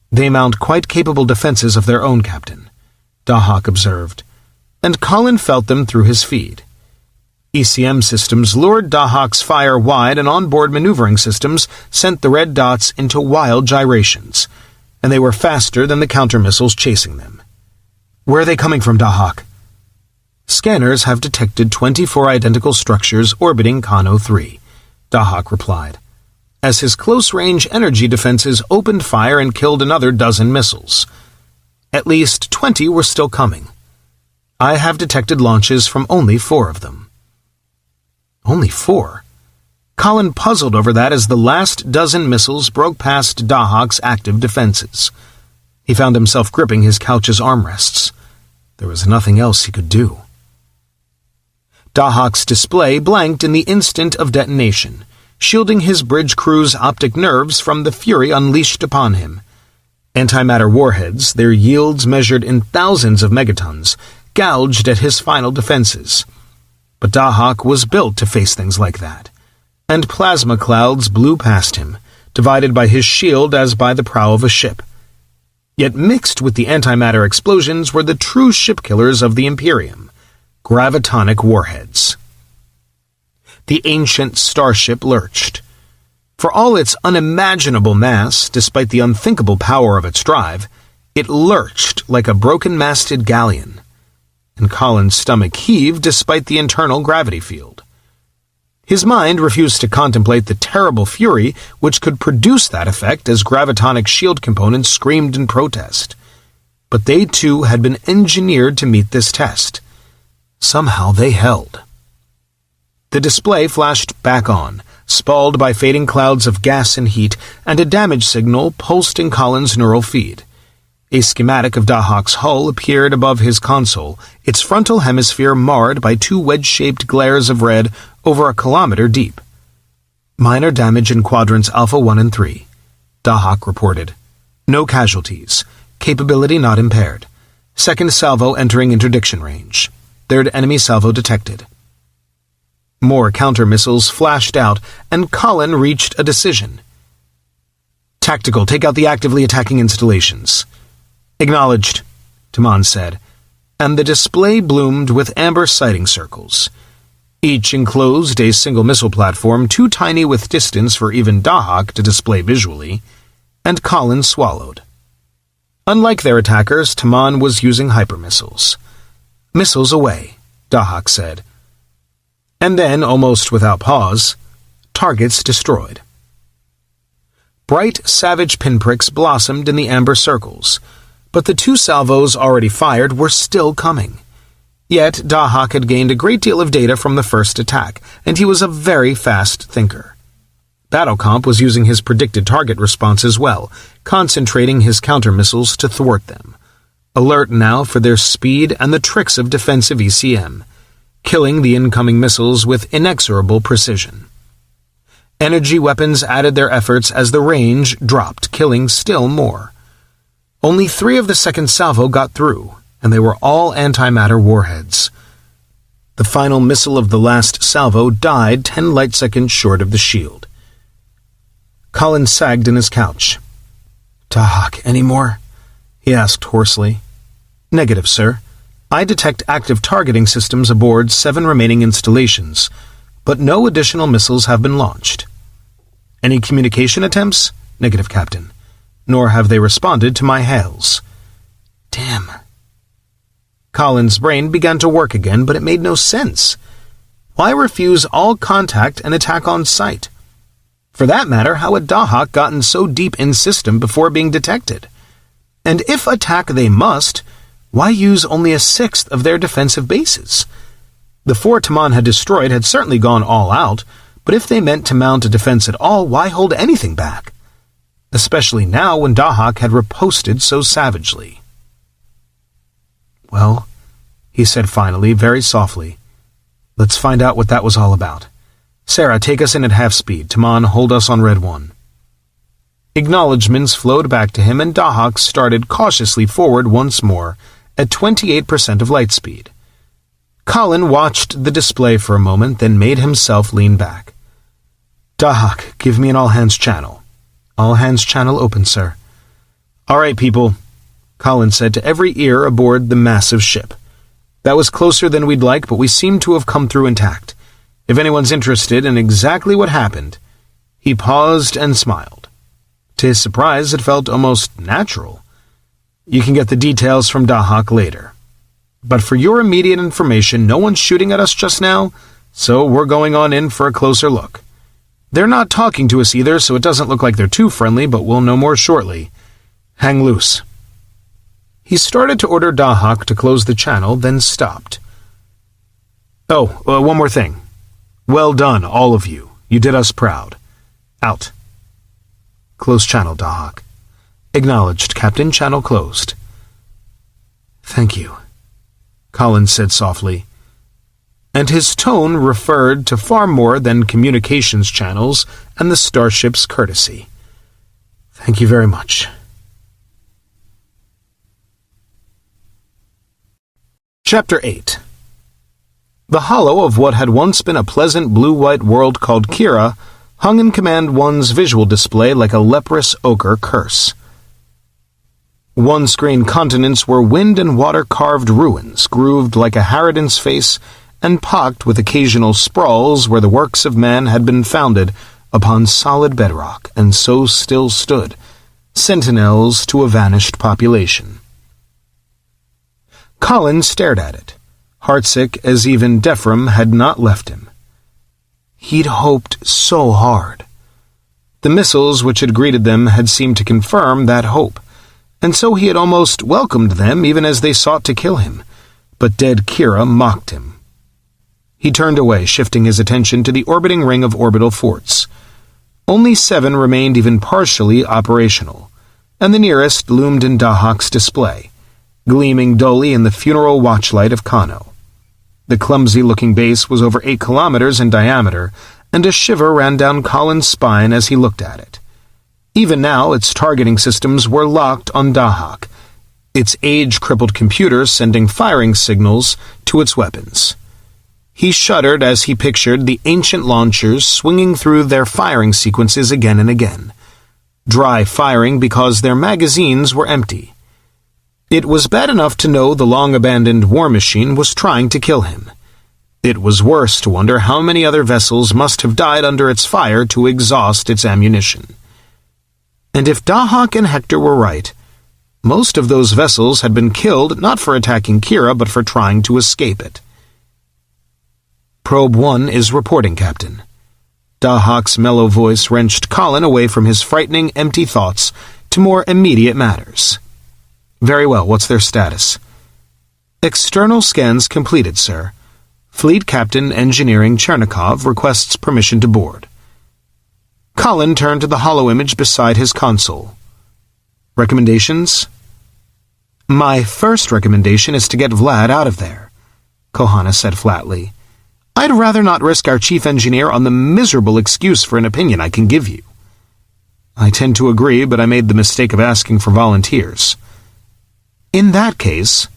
"They mount quite capable defenses of their own, Captain," Dahak observed, and Colin felt them through his feed. ECM systems lured Dahak's fire wide, and onboard maneuvering systems sent the red dots into wild gyrations, and they were faster than the countermissiles chasing them. "Where are they coming from, Dahak?" "Scanners have detected 24 identical structures orbiting Kano 3, Dahak replied, as his close-range energy defenses opened fire and killed another dozen missiles. At least 20 were still coming. I have detected launches from only 4 of them. Only 4? Colin puzzled over that as the last dozen missiles broke past Dahak's active defenses. He found himself gripping his couch's armrests. There was nothing else he could do. Dahak's display blanked in the instant of detonation, shielding his bridge crew's optic nerves from the fury unleashed upon him. Antimatter warheads, their yields measured in thousands of megatons, gouged at his final defenses. But Dahak was built to face things like that, and plasma clouds blew past him, divided by his shield as by the prow of a ship. Yet mixed with the antimatter explosions were the true ship killers of the Imperium, gravitonic warheads. The ancient starship lurched. For all its unimaginable mass, despite the unthinkable power of its drive, it lurched like a broken-masted galleon, and Colin's stomach heaved despite the internal gravity field. His mind refused to contemplate the terrible fury which could produce that effect as gravitonic shield components screamed in protest. But they too had been engineered to meet this test. Somehow they held. The display flashed back on, spalled by fading clouds of gas and heat, and a damage signal pulsed in Colin's neural feed. A schematic of Dahak's hull appeared above his console, its frontal hemisphere marred by 2 wedge-shaped glares of red over a kilometer deep. "Minor damage in quadrants Alpha 1 and 3, Dahak reported. "No casualties. Capability not impaired. Second salvo entering interdiction range. Third enemy salvo detected." More counter-missiles flashed out, and Colin reached a decision. "Tactical, take out the actively attacking installations." "Acknowledged," Taman said, and the display bloomed with amber sighting circles. Each enclosed a single missile platform too tiny with distance for even Dahak to display visually, and Colin swallowed. Unlike their attackers, Taman was using hypermissiles. "Missiles away," Dahak said. And then, almost without pause, targets destroyed. Bright, savage pinpricks blossomed in the amber circles, but the 2 salvos already fired were still coming. Yet Dahak had gained a great deal of data from the first attack, and he was a very fast thinker. Battlecomp was using his predicted target response as well, concentrating his countermissiles to thwart them. Alert now for their speed and the tricks of defensive ECM, killing the incoming missiles with inexorable precision. Energy weapons added their efforts as the range dropped, killing still more. Only 3 of the second salvo got through, and they were all antimatter warheads. The final missile of the last salvo died 10 light-seconds short of the shield. Colin sagged in his couch. "Dahak, any more?" he asked hoarsely. "Negative, sir. I detect active targeting systems aboard 7 remaining installations, but no additional missiles have been launched." "Any communication attempts?" "Negative, Captain. Nor have they responded to my hails." Damn. Colin's brain began to work again, but it made no sense. Why refuse all contact and attack on sight? For that matter, how had Dahak gotten so deep in system before being detected? And if attack they must, why use only a 1/6 of their defensive bases? The 4 Taman had destroyed had certainly gone all out, but if they meant to mount a defense at all, why hold anything back? Especially now when Dahak had riposted so savagely. "Well," he said finally, very softly, "let's find out what that was all about. Sarah, take us in at half speed. Taman, hold us on red 1. Acknowledgements flowed back to him, and Dahak started cautiously forward once more at 28% of light speed. Colin watched the display for a moment, then made himself lean back. Dahak, give me an all-hands channel. All hands channel open, sir. All right, people, Colin said to every ear aboard the massive ship. That was closer than we'd like, but we seem to have come through intact. If anyone's interested in exactly what happened. He paused and smiled. To his surprise, it felt almost natural. You can get the details from Dahak later. But for your immediate information, no one's shooting at us just now, so we're going on in for a closer look. They're not talking to us either, so it doesn't look like they're too friendly, but we'll know more shortly. Hang loose. He started to order Dahak to close the channel, then stopped. Oh, one more thing. Well done, all of you. You did us proud. Out. Close channel, Dahak. Acknowledged, Captain. Channel closed. Thank you, Colin said softly, and his tone referred to far more than communications channels and the starship's courtesy. Thank you very much. Chapter 8. The hollow of what had once been a pleasant blue-white world called Kira hung in Command 1's visual display like a leprous ochre curse. One-screen continents were wind and water-carved ruins, grooved like a harridan's face and pocked with occasional sprawls where the works of man had been founded upon solid bedrock and so still stood, sentinels to a vanished population. Colin stared at it, heartsick as even Dephram had not left him. He'd hoped so hard. The missiles which had greeted them had seemed to confirm that hope, and so he had almost welcomed them even as they sought to kill him, but dead Kira mocked him. He turned away, shifting his attention to the orbiting ring of orbital forts. Only 7 remained even partially operational, and the nearest loomed in Dahak's display, gleaming dully in the funeral watchlight of Kano. The clumsy-looking base was over 8 kilometers in diameter, and a shiver ran down Colin's spine as he looked at it. Even now, its targeting systems were locked on Dahak, its age-crippled computers sending firing signals to its weapons. He shuddered as he pictured the ancient launchers swinging through their firing sequences again and again, dry firing because their magazines were empty. It was bad enough to know the long-abandoned war machine was trying to kill him. It was worse to wonder how many other vessels must have died under its fire to exhaust its ammunition. And if Dahak and Hector were right, most of those vessels had been killed not for attacking Kira but for trying to escape it. Probe 1 is reporting, Captain. Dahak's mellow voice wrenched Colin away from his frightening, empty thoughts to more immediate matters. Very well, what's their status? External scans completed, sir. Fleet Captain Engineering Chernikov requests permission to board. Colin turned to the hollow image beside his console. Recommendations? My first recommendation is to get Vlad out of there, Kohana said flatly. I'd rather not risk our chief engineer on the miserable excuse for an opinion I can give you. I tend to agree, but I made the mistake of asking for volunteers. In that case,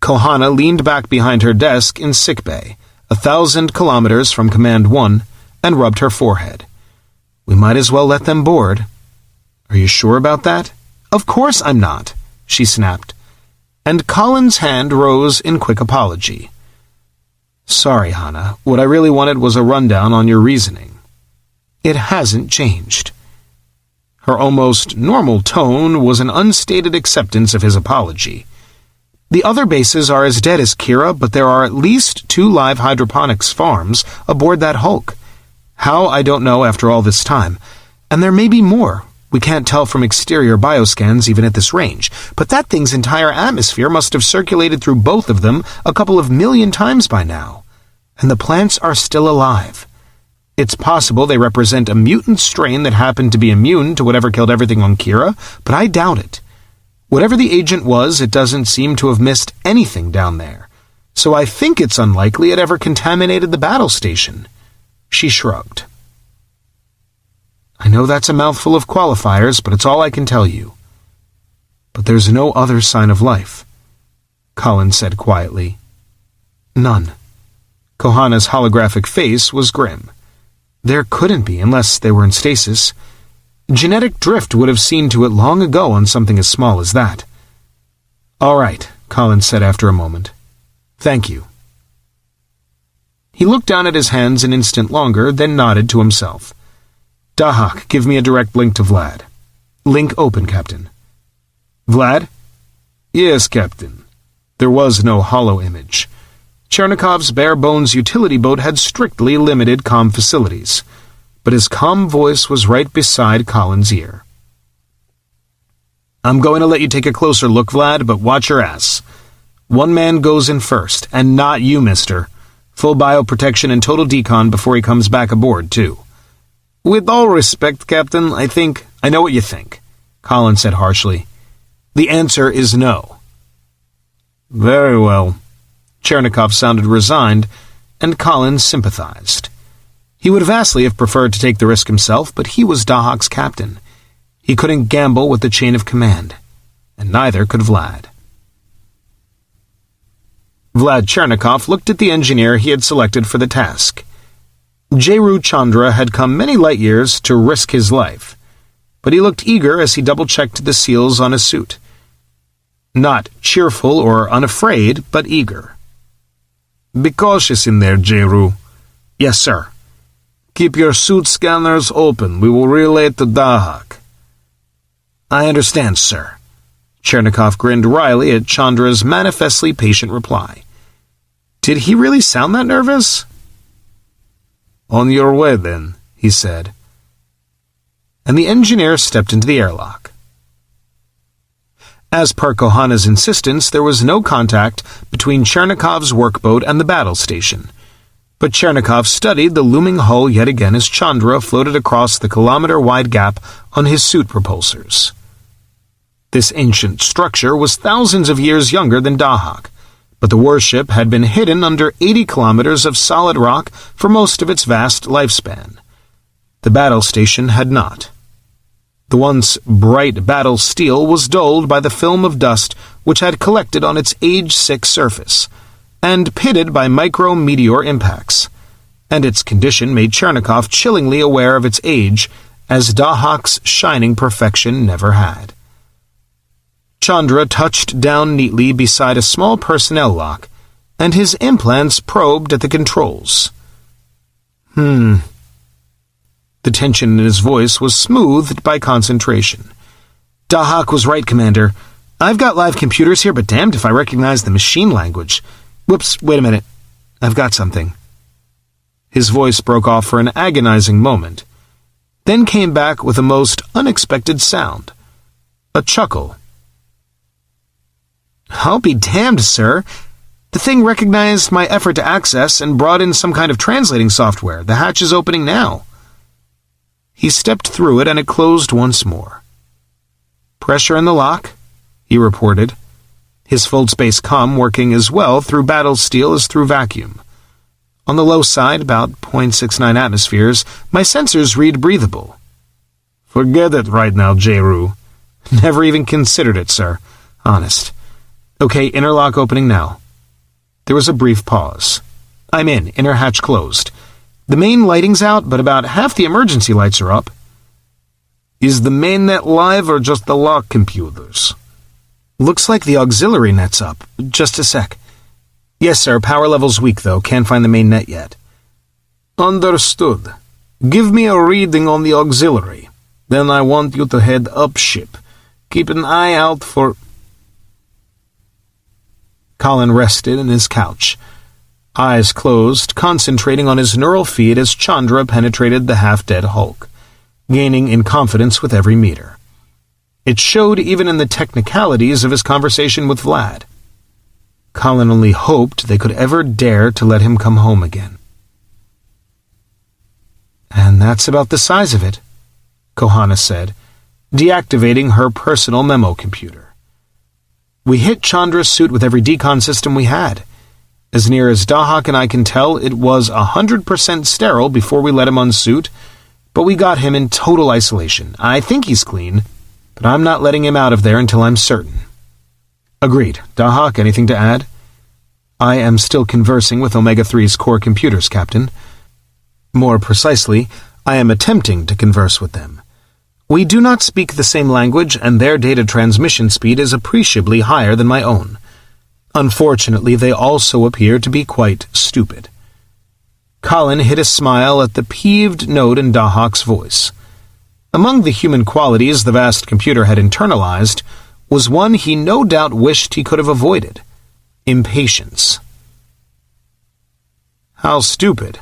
Kohana leaned back behind her desk in sickbay, 1,000 kilometers from Command 1, and rubbed her forehead. We might as well let them board. Are you sure about that? Of course I'm not, she snapped, and Colin's hand rose in quick apology. Sorry, Hana. What I really wanted was a rundown on your reasoning. It hasn't changed. Her almost normal tone was an unstated acceptance of his apology. The other bases are as dead as Kira, but there are at least 2 live hydroponics farms aboard that Hulk. How, I don't know after all this time. And there may be more. We can't tell from exterior bioscans even at this range, but that thing's entire atmosphere must have circulated through both of them a couple of million times by now. And the plants are still alive. It's possible they represent a mutant strain that happened to be immune to whatever killed everything on Kira, but I doubt it. Whatever the agent was, it doesn't seem to have missed anything down there, so I think it's unlikely it ever contaminated the battle station. She shrugged. I know that's a mouthful of qualifiers, but it's all I can tell you. But there's no other sign of life, Colin said quietly. None. Kohana's holographic face was grim. There couldn't be unless they were in stasis. Genetic drift would have seen to it long ago on something as small as that. All right, Colin said after a moment. Thank you. He looked down at his hands an instant longer, then nodded to himself. Dahak, give me a direct link to Vlad. Link open, Captain. Vlad? Yes, Captain. There was no hollow image. Chernikov's bare-bones utility boat had strictly limited comm facilities, but his calm voice was right beside Colin's ear. I'm going to let you take a closer look, Vlad, but watch your ass. One man goes in first, and not you, mister. Full bioprotection and total decon before he comes back aboard, too. With all respect, Captain, I know what you think, Colin said harshly. The answer is no. Very well. Chernikov sounded resigned, and Colin sympathized. He would vastly have preferred to take the risk himself, but he was Dahak's captain. He couldn't gamble with the chain of command, and neither could Vlad. Vlad Chernikov looked at the engineer he had selected for the task. Jeru Chandra had come many light years to risk his life, but he looked eager as he double-checked the seals on his suit. Not cheerful or unafraid, but eager. Be cautious in there, Jeru. Yes, sir. Keep your suit scanners open. We will relay to Dahak. I understand, sir. Chernikov grinned wryly at Chandra's manifestly patient reply. Did he really sound that nervous? On your way, then, he said. And the engineer stepped into the airlock. As per Kohana's insistence, there was no contact between Chernikov's workboat and the battle station, but Chernikov studied the looming hull yet again as Chandra floated across the kilometer-wide gap on his suit propulsors. This ancient structure was thousands of years younger than Dahak, but the warship had been hidden under 80 kilometers of solid rock for most of its vast lifespan. The battle station had not. The once bright battle steel was dulled by the film of dust which had collected on its age-sick surface, and pitted by micro-meteor impacts, and its condition made Chernikov chillingly aware of its age, as Dahak's shining perfection never had. Chandra touched down neatly beside a small personnel lock, and his implants probed at the controls. The tension in his voice was smoothed by concentration. Dahak was right, Commander. I've got live computers here, but damned if I recognize the machine language. Whoops, wait a minute. I've got something. His voice broke off for an agonizing moment, then came back with a most unexpected sound. A chuckle. I'll be damned, sir. The thing recognized my effort to access and brought in some kind of translating software. The hatch is opening now. He stepped through it, and it closed once more. Pressure in the lock, he reported, his full-space comm working as well through battle steel as through vacuum. On the low side, about 0.69 atmospheres, my sensors read breathable. Forget it right now, Jeru. Never even considered it, sir. Honest. Okay, inner lock opening now. There was a brief pause. I'm in, inner hatch closed. The main lighting's out, but about half the emergency lights are up. Is the main net live or just the lock computers? Looks like the auxiliary net's up. Just a sec. Yes, sir, power level's weak, though. Can't find the main net yet. Understood. Give me a reading on the auxiliary. Then I want you to head up ship. Keep an eye out for... Colin rested in his couch, eyes closed, concentrating on his neural feed as Chandra penetrated the half-dead hulk, gaining in confidence with every meter. It showed even in the technicalities of his conversation with Vlad. Colin only hoped they could ever dare to let him come home again. And that's about the size of it, Kohana said, deactivating her personal memo computer. We hit Chandra's suit with every decon system we had. As near as Dahak and I can tell, it was 100% sterile before we let him unsuit, but we got him in total isolation. I think he's clean, but I'm not letting him out of there until I'm certain." "Agreed. Dahak, anything to add?" "I am still conversing with Omega-3's core computers, Captain. More precisely, I am attempting to converse with them. We do not speak the same language, and their data transmission speed is appreciably higher than my own. Unfortunately, they also appear to be quite stupid." Colin hid a smile at the peeved note in Dahak's voice. Among the human qualities the vast computer had internalized was one he no doubt wished he could have avoided: impatience. "How stupid?"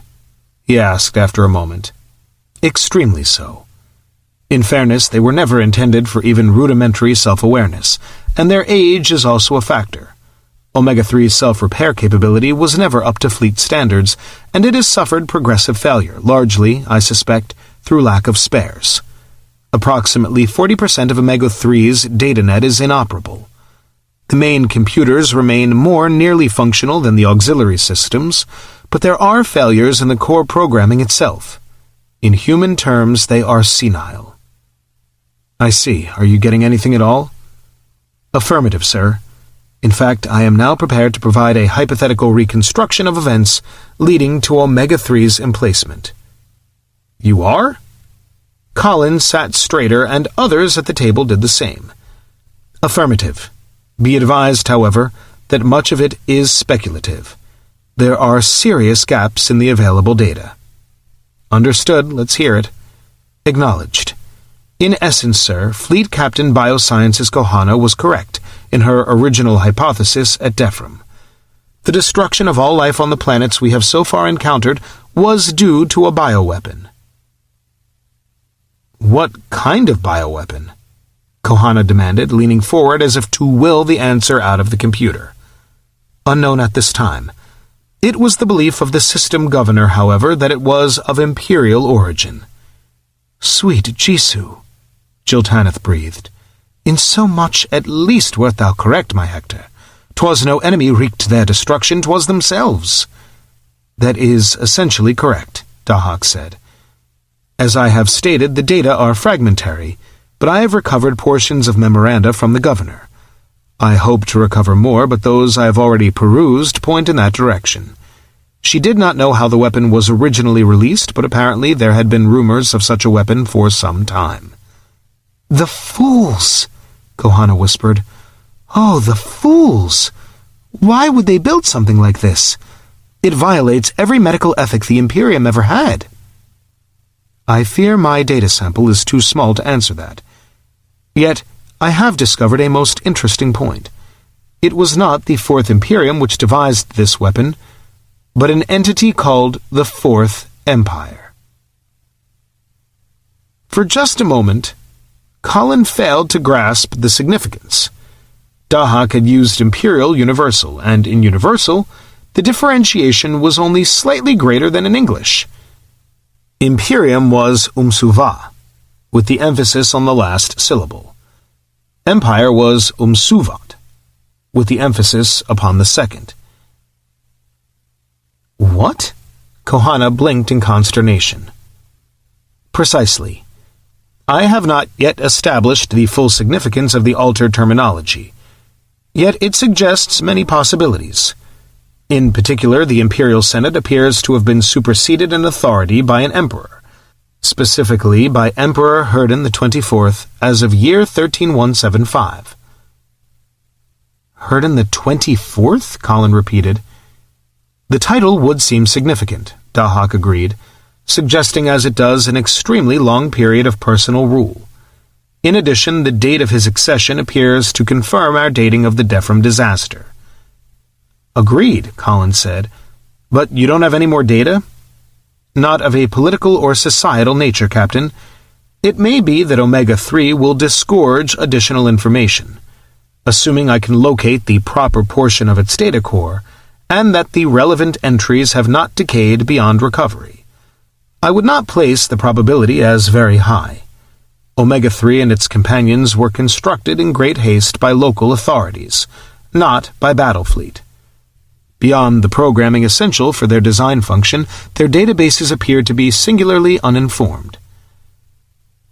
he asked after a moment. "Extremely so. In fairness, they were never intended for even rudimentary self-awareness, and their age is also a factor. Omega-3's self-repair capability was never up to fleet standards, and it has suffered progressive failure, largely, I suspect, through lack of spares. Approximately 40% of Omega-3's datanet is inoperable. The main computers remain more nearly functional than the auxiliary systems, but there are failures in the core programming itself. In human terms, they are senile." "I see. Are you getting anything at all?" "Affirmative, sir. In fact, I am now prepared to provide a hypothetical reconstruction of events leading to Omega-3's emplacement." "You are?" Colin sat straighter, and others at the table did the same. "Affirmative. Be advised, however, that much of it is speculative. There are serious gaps in the available data." "Understood. Let's hear it." "Acknowledged. In essence, sir, Fleet Captain Biosciences Kohana was correct in her original hypothesis at Defram. The destruction of all life on the planets we have so far encountered was due to a bioweapon." "What kind of bioweapon?" Kohana demanded, leaning forward as if to will the answer out of the computer. "Unknown at this time. It was the belief of the system governor, however, that it was of imperial origin." "Sweet Jisoo," Jiltaneth breathed. "In so much at least wert thou correct, my Hector. 'Twas no enemy wreaked their destruction, 'twas themselves." "That is essentially correct," Dahak said. "As I have stated, the data are fragmentary, but I have recovered portions of memoranda from the governor. I hope to recover more, but those I have already perused point in that direction. She did not know how the weapon was originally released, but apparently there had been rumors of such a weapon for some time." "The fools!" Kohana whispered. "Oh, the fools! Why would they build something like this? It violates every medical ethic the Imperium ever had." "I fear my data sample is too small to answer that. Yet, I have discovered a most interesting point. It was not the Fourth Imperium which devised this weapon, but an entity called the Fourth Empire." For just a moment, Colin failed to grasp the significance. Dahak had used Imperial Universal, and in Universal, the differentiation was only slightly greater than in English. Imperium was umsuva, with the emphasis on the last syllable. Empire was umsuvat, with the emphasis upon the second. "What?" Kohana blinked in consternation. "Precisely. I have not yet established the full significance of the altered terminology. Yet it suggests many possibilities. In particular, the Imperial Senate appears to have been superseded in authority by an emperor, specifically by Emperor Herden the 24th as of year 13175. "Herden the 24th?" Colin repeated. "The title would seem significant," Dahak agreed, suggesting as it does an extremely long period of personal rule. In addition, the date of his accession appears to confirm our dating of the Defram disaster. "Agreed," Colin said. "But you don't have any more data?" "Not of a political or societal nature, Captain. It may be that Omega-3 will disgorge additional information, assuming I can locate the proper portion of its data core, and that the relevant entries have not decayed beyond recovery. I would not place the probability as very high. Omega-3 and its companions were constructed in great haste by local authorities, not by Battlefleet. Beyond the programming essential for their design function, their databases appeared to be singularly uninformed.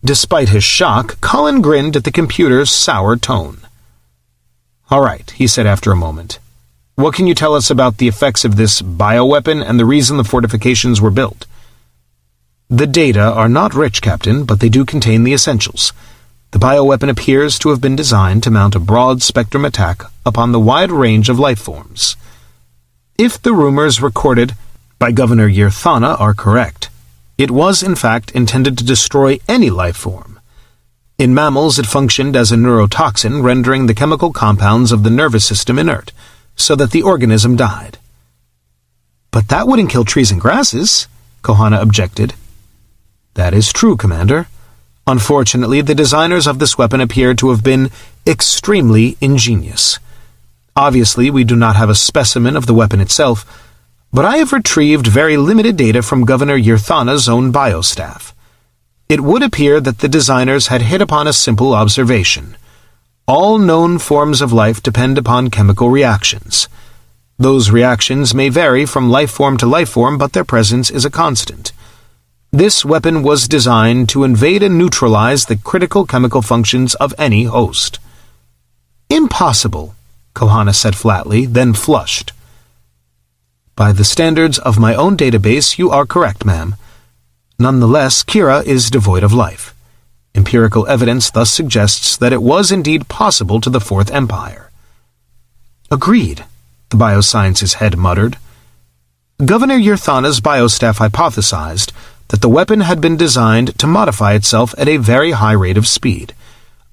Despite his shock, Colin grinned at the computer's sour tone. "All right," he said after a moment. "What can you tell us about the effects of this bioweapon and the reason the fortifications were built?" "The data are not rich, Captain, but they do contain the essentials. The bioweapon appears to have been designed to mount a broad-spectrum attack upon the wide range of life forms. If the rumors recorded by Governor Yirthana are correct, it was in fact intended to destroy any life form. In mammals it functioned as a neurotoxin, rendering the chemical compounds of the nervous system inert, so that the organism died." "But that wouldn't kill trees and grasses," Kohana objected. "That is true, Commander. Unfortunately, the designers of this weapon appear to have been extremely ingenious. Obviously, we do not have a specimen of the weapon itself, but I have retrieved very limited data from Governor Yirthana's own biostaff. It would appear that the designers had hit upon a simple observation. All known forms of life depend upon chemical reactions. Those reactions may vary from life form to life form, but their presence is a constant. This weapon was designed to invade and neutralize the critical chemical functions of any host." "Impossible," Kohana said flatly, then flushed. "By the standards of my own database, you are correct, ma'am. Nonetheless, Kira is devoid of life. Empirical evidence thus suggests that it was indeed possible to the Fourth Empire." "Agreed," the biosciences head muttered. "Governor Yirthana's biostaff hypothesized that the weapon had been designed to modify itself at a very high rate of speed,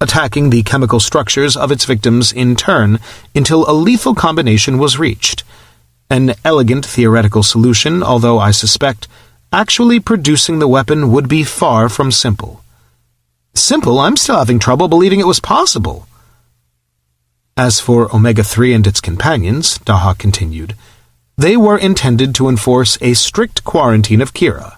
attacking the chemical structures of its victims in turn until a lethal combination was reached. An elegant theoretical solution, although I suspect actually producing the weapon would be far from simple." "Simple? I'm still having trouble believing it was possible." "As for Omega-3 and its companions," Dahak continued, "they were intended to enforce a strict quarantine of Kira.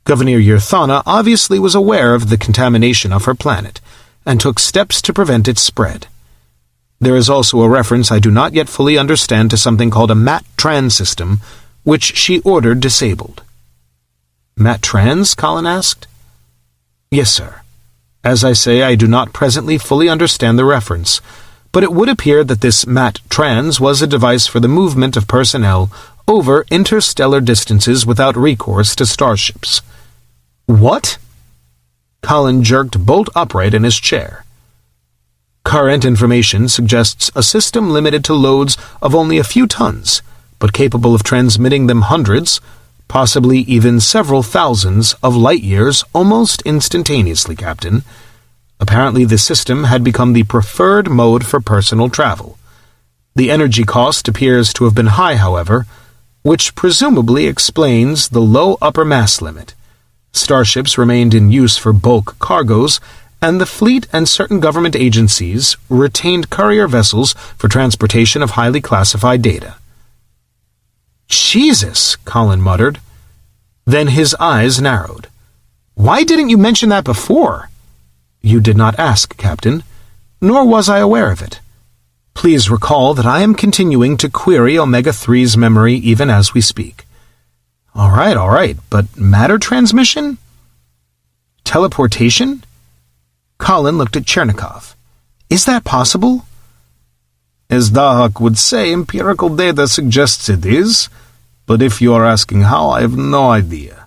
Governor Yirthana obviously was aware of the contamination of her planet, and took steps to prevent its spread. There is also a reference I do not yet fully understand to something called a MAT-TRAN system, which she ordered disabled." "MAT-TRANS?" Colin asked. "Yes, sir. As I say, I do not presently fully understand the reference, but it would appear that this MAT-TRANS was a device for the movement of personnel over interstellar distances without recourse to starships." "What?" Colin jerked bolt upright in his chair. "Current information suggests a system limited to loads of only a few tons, but capable of transmitting them hundreds, possibly even several thousands of light-years almost instantaneously, Captain. Apparently the system had become the preferred mode for personal travel. The energy cost appears to have been high, however, which presumably explains the low upper mass limit. Starships remained in use for bulk cargoes, and the fleet and certain government agencies retained courier vessels for transportation of highly classified data." "Jesus," Colin muttered. Then his eyes narrowed. "Why didn't you mention that before?" "You did not ask, Captain, nor was I aware of it. Please recall that I am continuing to query Omega-3's memory even as we speak." All right, but matter transmission? Teleportation?" Colin looked at Chernikov. "Is that possible?" "As Dahak would say, empirical data suggests it is, but if you are asking how, I have no idea.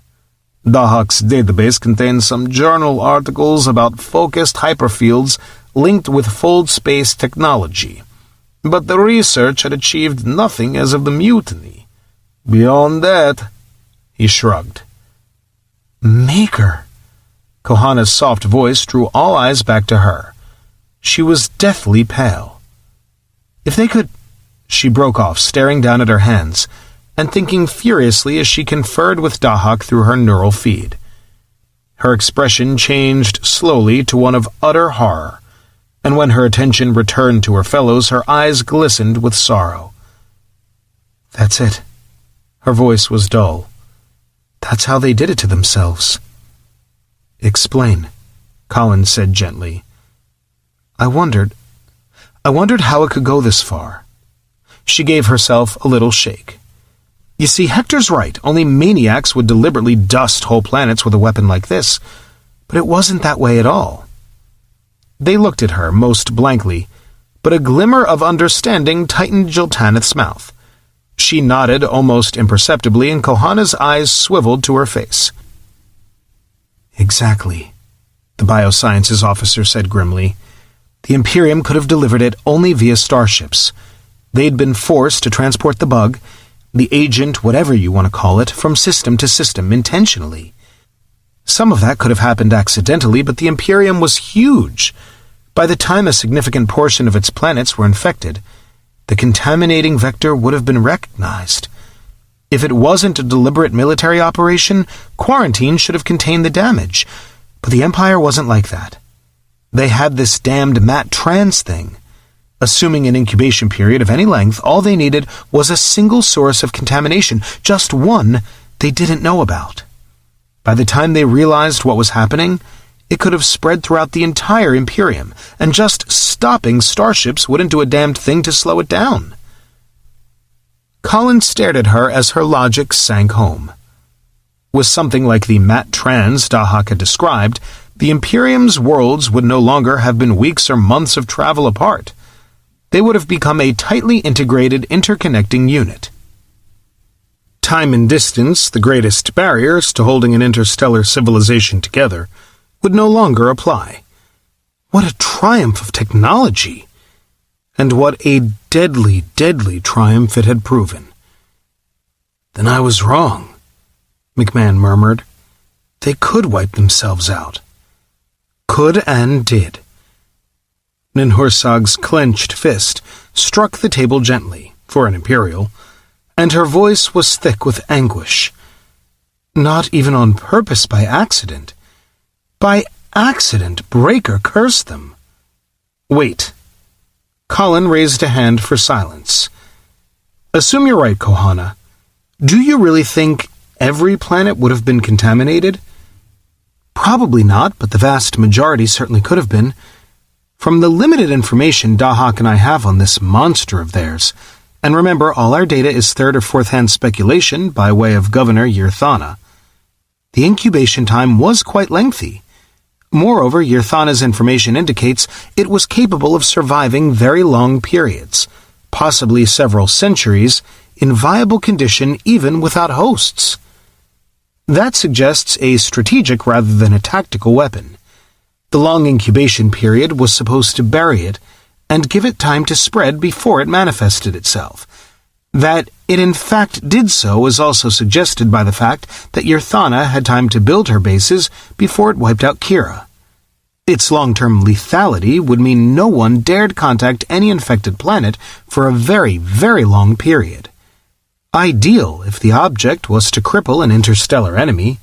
Dahak's database contains some journal articles about focused hyperfields linked with fold space technology, but the research had achieved nothing as of the mutiny. Beyond that," he shrugged. "Maker!" Kohana's soft voice drew all eyes back to her. She was deathly pale. "If they could—" She broke off, staring down at her hands, and thinking furiously as she conferred with Dahak through her neural feed. Her expression changed slowly to one of utter horror, and when her attention returned to her fellows, her eyes glistened with sorrow. "That's it." Her voice was dull. "That's how they did it to themselves." "Explain," Colin said gently. I wondered how it could go this far." She gave herself a little shake. You see, Hector's right. Only maniacs would deliberately dust whole planets with a weapon like this. But it wasn't that way at all. They looked at her most blankly, but a glimmer of understanding tightened Jiltaneth's mouth. She nodded almost imperceptibly, and Kohana's eyes swiveled to her face. Exactly, the biosciences officer said grimly. The Imperium could have delivered it only via starships. They'd been forced to transport the bug, the agent, whatever you want to call it, from system to system intentionally. Some of that could have happened accidentally, but the Imperium was huge. By the time a significant portion of its planets were infected, the contaminating vector would have been recognized. If it wasn't a deliberate military operation, quarantine should have contained the damage. But the Empire wasn't like that. They had this damned Mat Trans thing. Assuming an incubation period of any length, all they needed was a single source of contamination, just one they didn't know about. By the time they realized what was happening, it could have spread throughout the entire Imperium, and just stopping starships wouldn't do a damned thing to slow it down. Colin stared at her as her logic sank home. With something like the Mat Trans Dahak had described, the Imperium's worlds would no longer have been weeks or months of travel apart. They would have become a tightly integrated, interconnecting unit. Time and distance, the greatest barriers to holding an interstellar civilization together, would no longer apply. What a triumph of technology! And what a deadly, deadly triumph it had proven. Then I was wrong, McMahon murmured. They could wipe themselves out. Could and did. Ninhursag's clenched fist struck the table gently, for an Imperial, and her voice was thick with anguish. Not even on purpose, by accident. By accident, Breaker cursed them. Wait. Colin raised a hand for silence. Assume you're right, Kohana. Do you really think every planet would have been contaminated? Probably not, but the vast majority certainly could have been. From the limited information Dahak and I have on this monster of theirs, and remember, all our data is third or fourth-hand speculation by way of Governor Yirthana, the incubation time was quite lengthy. Moreover, Yirthana's information indicates it was capable of surviving very long periods, possibly several centuries, in viable condition even without hosts. That suggests a strategic rather than a tactical weapon. The long incubation period was supposed to bury it and give it time to spread before it manifested itself. That it in fact did so is also suggested by the fact that Yirthana had time to build her bases before it wiped out Kira. Its long-term lethality would mean no one dared contact any infected planet for a very, very long period. Ideal if the object was to cripple an interstellar enemy.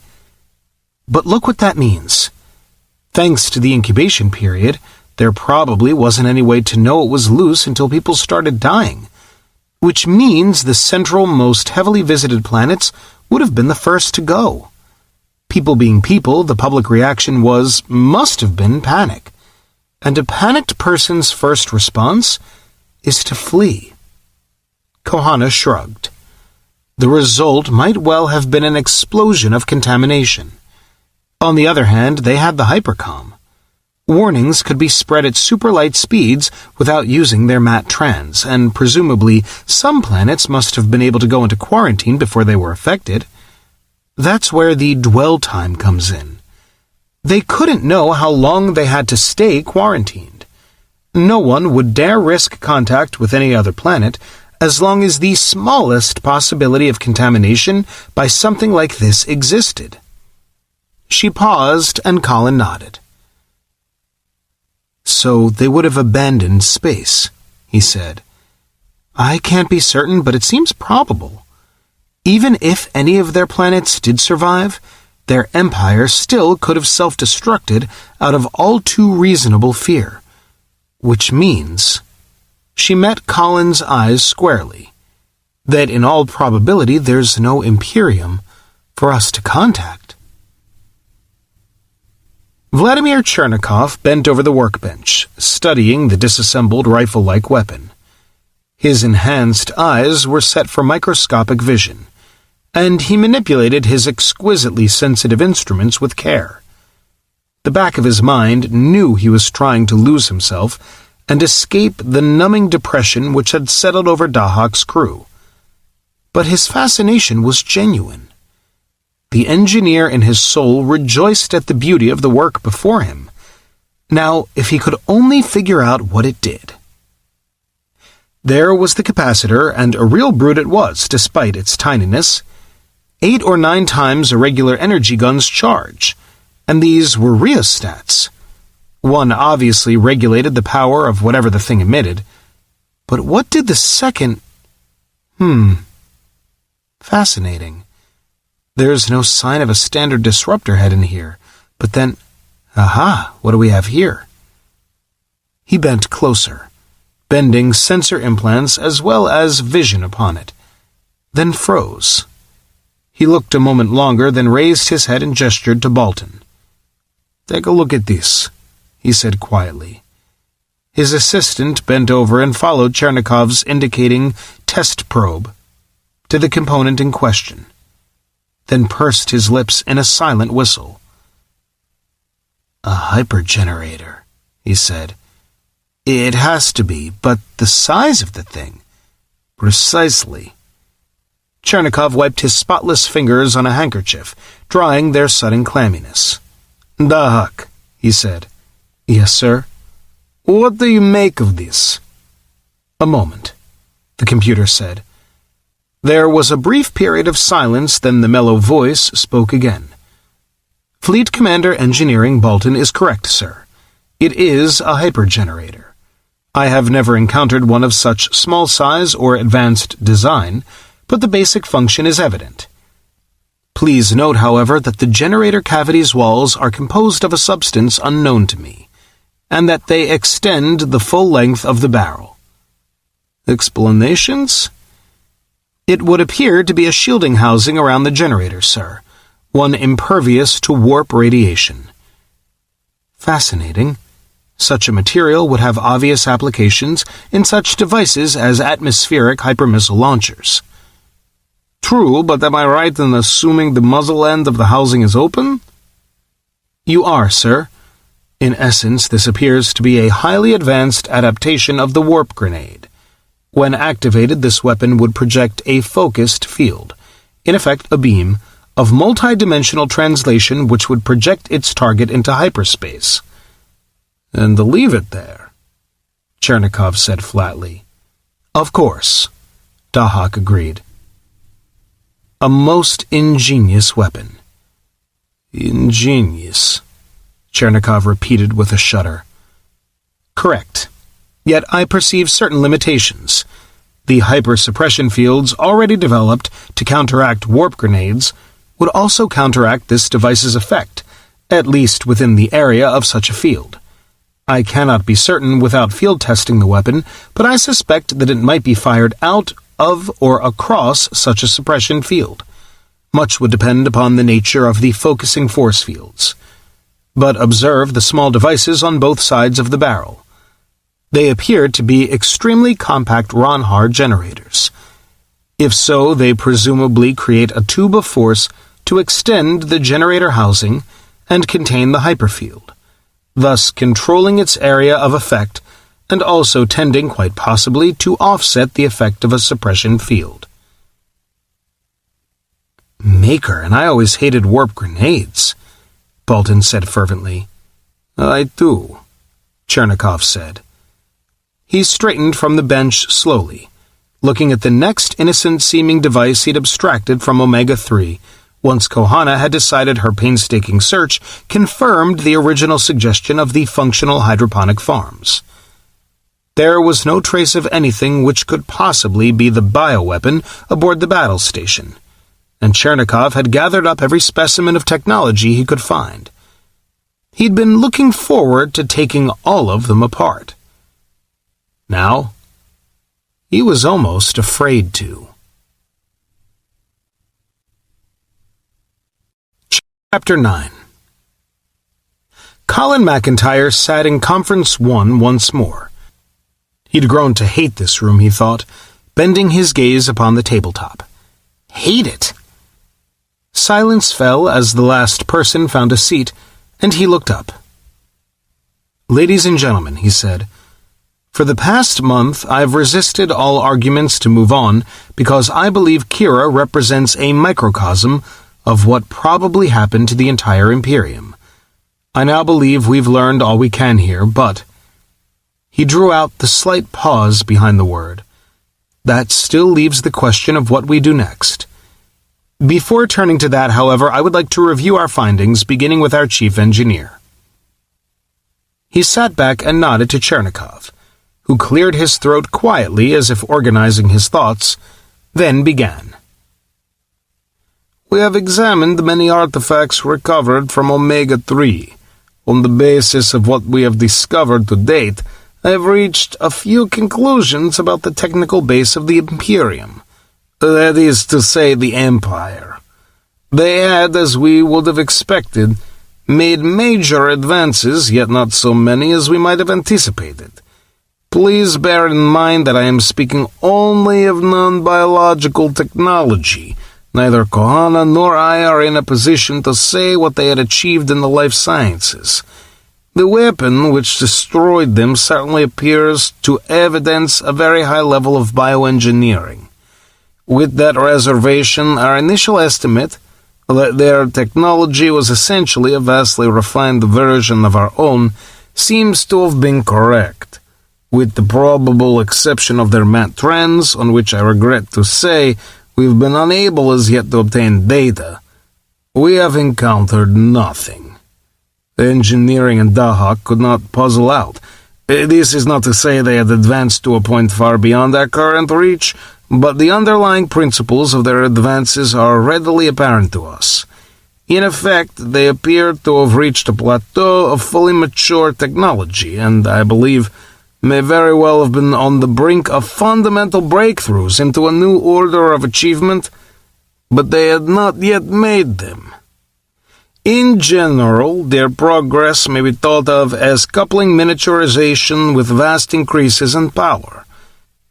But look what that means. Thanks to the incubation period, there probably wasn't any way to know it was loose until people started dying, which means the central, most heavily visited planets would have been the first to go. People being people, the public reaction must have been panic. And a panicked person's first response is to flee. Kohana shrugged. The result might well have been an explosion of contamination. On the other hand, they had the hypercom. Warnings could be spread at superlight speeds without using their Mat Trans, and presumably some planets must have been able to go into quarantine before they were affected. That's where the dwell time comes in. They couldn't know how long they had to stay quarantined. No one would dare risk contact with any other planet as long as the smallest possibility of contamination by something like this existed. She paused, and Colin nodded. So they would have abandoned space, he said. I can't be certain, but it seems probable. Even if any of their planets did survive, their empire still could have self-destructed out of all too reasonable fear. Which means, she met Colin's eyes squarely, that in all probability there's no Imperium for us to contact. Vladimir Chernikov bent over the workbench, studying the disassembled rifle-like weapon. His enhanced eyes were set for microscopic vision, and he manipulated his exquisitely sensitive instruments with care. The back of his mind knew he was trying to lose himself and escape the numbing depression which had settled over Dahak's crew. But his fascination was genuine. The engineer in his soul rejoiced at the beauty of the work before him. Now, if he could only figure out what it did. There was the capacitor, and a real brute it was, despite its tininess. 8 or 9 times a regular energy gun's charge, and these were rheostats. One obviously regulated the power of whatever the thing emitted. But what did the second... Fascinating. There's no sign of a standard disruptor head in here, but then... Aha, what do we have here? He bent closer, bending sensor implants as well as vision upon it, then froze. He looked a moment longer, then raised his head and gestured to Bolton. "Take a look at this," he said quietly. His assistant bent over and followed Chernikov's indicating test probe to the component in question, then pursed his lips in a silent whistle. "A hypergenerator," he said. "It has to be, but the size of the thing..." "Precisely." Chernikov wiped his spotless fingers on a handkerchief, drying their sudden clamminess. "Dahak," he said. "Yes, sir?" "What do you make of this?" "A moment," the computer said. There was a brief period of silence, then the mellow voice spoke again. "Fleet Commander Engineering Bolton is correct, sir. It is a hypergenerator. I have never encountered one of such small size or advanced design, but the basic function is evident. Please note, however, that the generator cavity's walls are composed of a substance unknown to me, and that they extend the full length of the barrel." "Explanations?" "It would appear to be a shielding housing around the generator, sir, one impervious to warp radiation." Fascinating. Such a material would have obvious applications in such devices as atmospheric hypermissile launchers. "True, but am I right in assuming the muzzle end of the housing is open?" "You are, sir. In essence, this appears to be a highly advanced adaptation of the warp grenade. When activated, this weapon would project a focused field, in effect a beam, of multidimensional translation which would project its target into hyperspace." "And leave it there," Chernikov said flatly. "Of course," Dahak agreed. "A most ingenious weapon." "Ingenious," Chernikov repeated with a shudder. "Correct. Yet I perceive certain limitations. The hypersuppression fields already developed to counteract warp grenades would also counteract this device's effect, at least within the area of such a field. I cannot be certain without field testing the weapon, but I suspect that it might be fired out of or across such a suppression field. Much would depend upon the nature of the focusing force fields. But observe the small devices on both sides of the barrel. They appear to be extremely compact Ronhar generators. If so, they presumably create a tube of force to extend the generator housing and contain the hyperfield, thus controlling its area of effect and also tending quite possibly to offset the effect of a suppression field. "Maker, and I always hated warp grenades," Bolton said fervently. "I too," Chernikov said. He straightened from the bench slowly, looking at the next innocent-seeming device he'd abstracted from Omega-3, once Kohana had decided her painstaking search confirmed the original suggestion of the functional hydroponic farms. There was no trace of anything which could possibly be the bioweapon aboard the battle station, and Chernikov had gathered up every specimen of technology he could find. He'd been looking forward to taking all of them apart. Now, he was almost afraid to. Chapter 9. Colin MacIntyre sat in Conference 1 once more. He'd grown to hate this room, he thought, bending his gaze upon the tabletop. Hate it! Silence fell as the last person found a seat, and he looked up. "Ladies and gentlemen," he said, "for the past month I've resisted all arguments to move on because I believe Kira represents a microcosm of what probably happened to the entire Imperium. I now believe we've learned all we can here, but—" He drew out the slight pause behind the word. "That still leaves the question of what we do next. Before turning to that, however, I would like to review our findings, beginning with our chief engineer." He sat back and nodded to Chernikov, who cleared his throat quietly as if organizing his thoughts, then began. "We have examined many artifacts recovered from Omega-3. On the basis of what we have discovered to date, I have reached a few conclusions about the technical base of the Imperium. That is to say, the Empire. They had, as we would have expected, made major advances, yet not so many as we might have anticipated. Please bear in mind that I am speaking only of non-biological technology. Neither Kohana nor I are in a position to say what they had achieved in the life sciences. The weapon which destroyed them certainly appears to evidence a very high level of bioengineering. With that reservation, our initial estimate that their technology was essentially a vastly refined version of our own seems to have been correct. With the probable exception of their matte trends, on which I regret to say we've been unable as yet to obtain data, we have encountered nothing. The engineering in Dahak could not puzzle out. This is not to say they had advanced to a point far beyond our current reach, but the underlying principles of their advances are readily apparent to us. In effect, they appear to have reached a plateau of fully mature technology, and I believe may very well have been on the brink of fundamental breakthroughs into a new order of achievement, but they had not yet made them. In general, their progress may be thought of as coupling miniaturization with vast increases in power.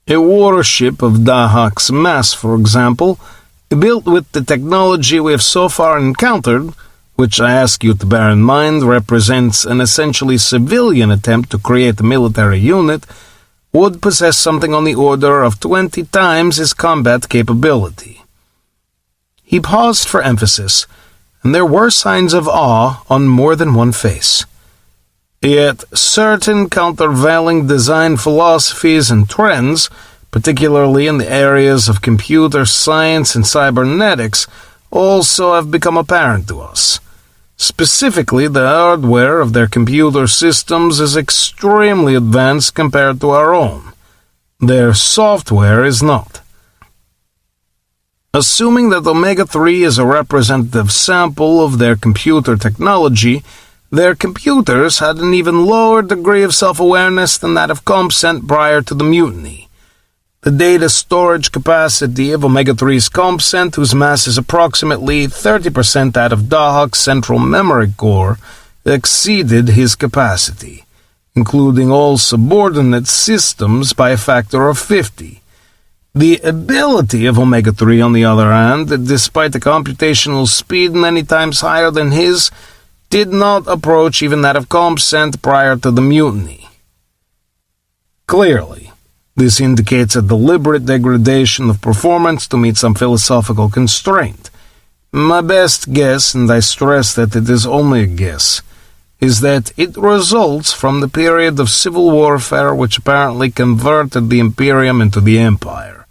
A warship of Dahak's mass, for example, built with the technology we have so far encountered, which I ask you to bear in mind represents an essentially civilian attempt to create a military unit, would possess something on the order of 20 times his combat capability. He paused for emphasis, and there were signs of awe on more than one face. Yet certain countervailing design philosophies and trends, particularly in the areas of computer science and cybernetics, also have become apparent to us. Specifically, the hardware of their computer systems is extremely advanced compared to our own. Their software is not. Assuming that Omega-3 is a representative sample of their computer technology, their computers had an even lower degree of self-awareness than that of CompSent prior to the mutiny. The data storage capacity of Omega-3's CompSent, whose mass is approximately 30% that of Dahak's central memory core, exceeded his capacity, including all subordinate systems by a factor of 50. The ability of Omega-3, on the other hand, despite the computational speed many times higher than his, did not approach even that of CompSent prior to the mutiny. Clearly, this indicates a deliberate degradation of performance to meet some philosophical constraint. My best guess, and I stress that it is only a guess, is that it results from the period of civil warfare which apparently converted the Imperium into the Empire.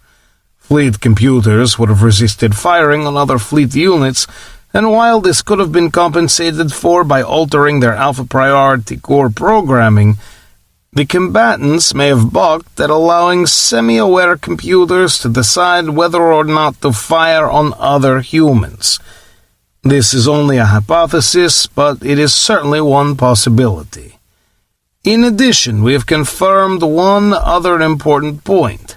Fleet computers would have resisted firing on other fleet units, and while this could have been compensated for by altering their Alpha Priority Core programming, the combatants may have balked at allowing semi-aware computers to decide whether or not to fire on other humans. This is only a hypothesis, but it is certainly one possibility. In addition, we have confirmed one other important point.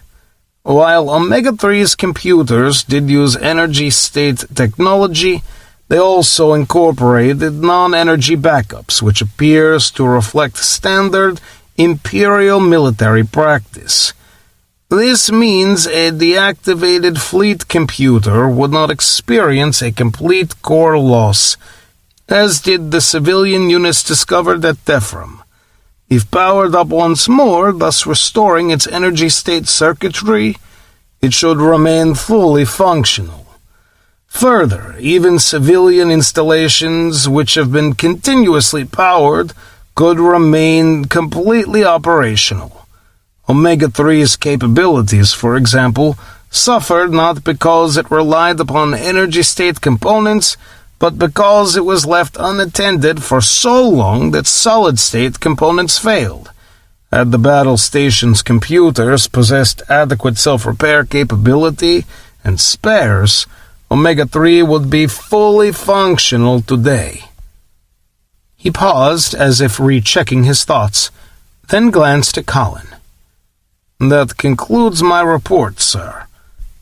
While Omega-3's computers did use energy state technology, they also incorporated non-energy backups, which appears to reflect standard Imperial military practice. This means a deactivated fleet computer would not experience a complete core loss, as did the civilian units discovered at Defram. If powered up once more, thus restoring its energy state circuitry, it should remain fully functional. Further, even civilian installations which have been continuously powered could remain completely operational. Omega-3's capabilities, for example, suffered not because it relied upon energy-state components, but because it was left unattended for so long that solid-state components failed. Had the battle station's computers possessed adequate self-repair capability and spares, Omega-3 would be fully functional today. He paused as if rechecking his thoughts, then glanced at Colin. That concludes my report, sir.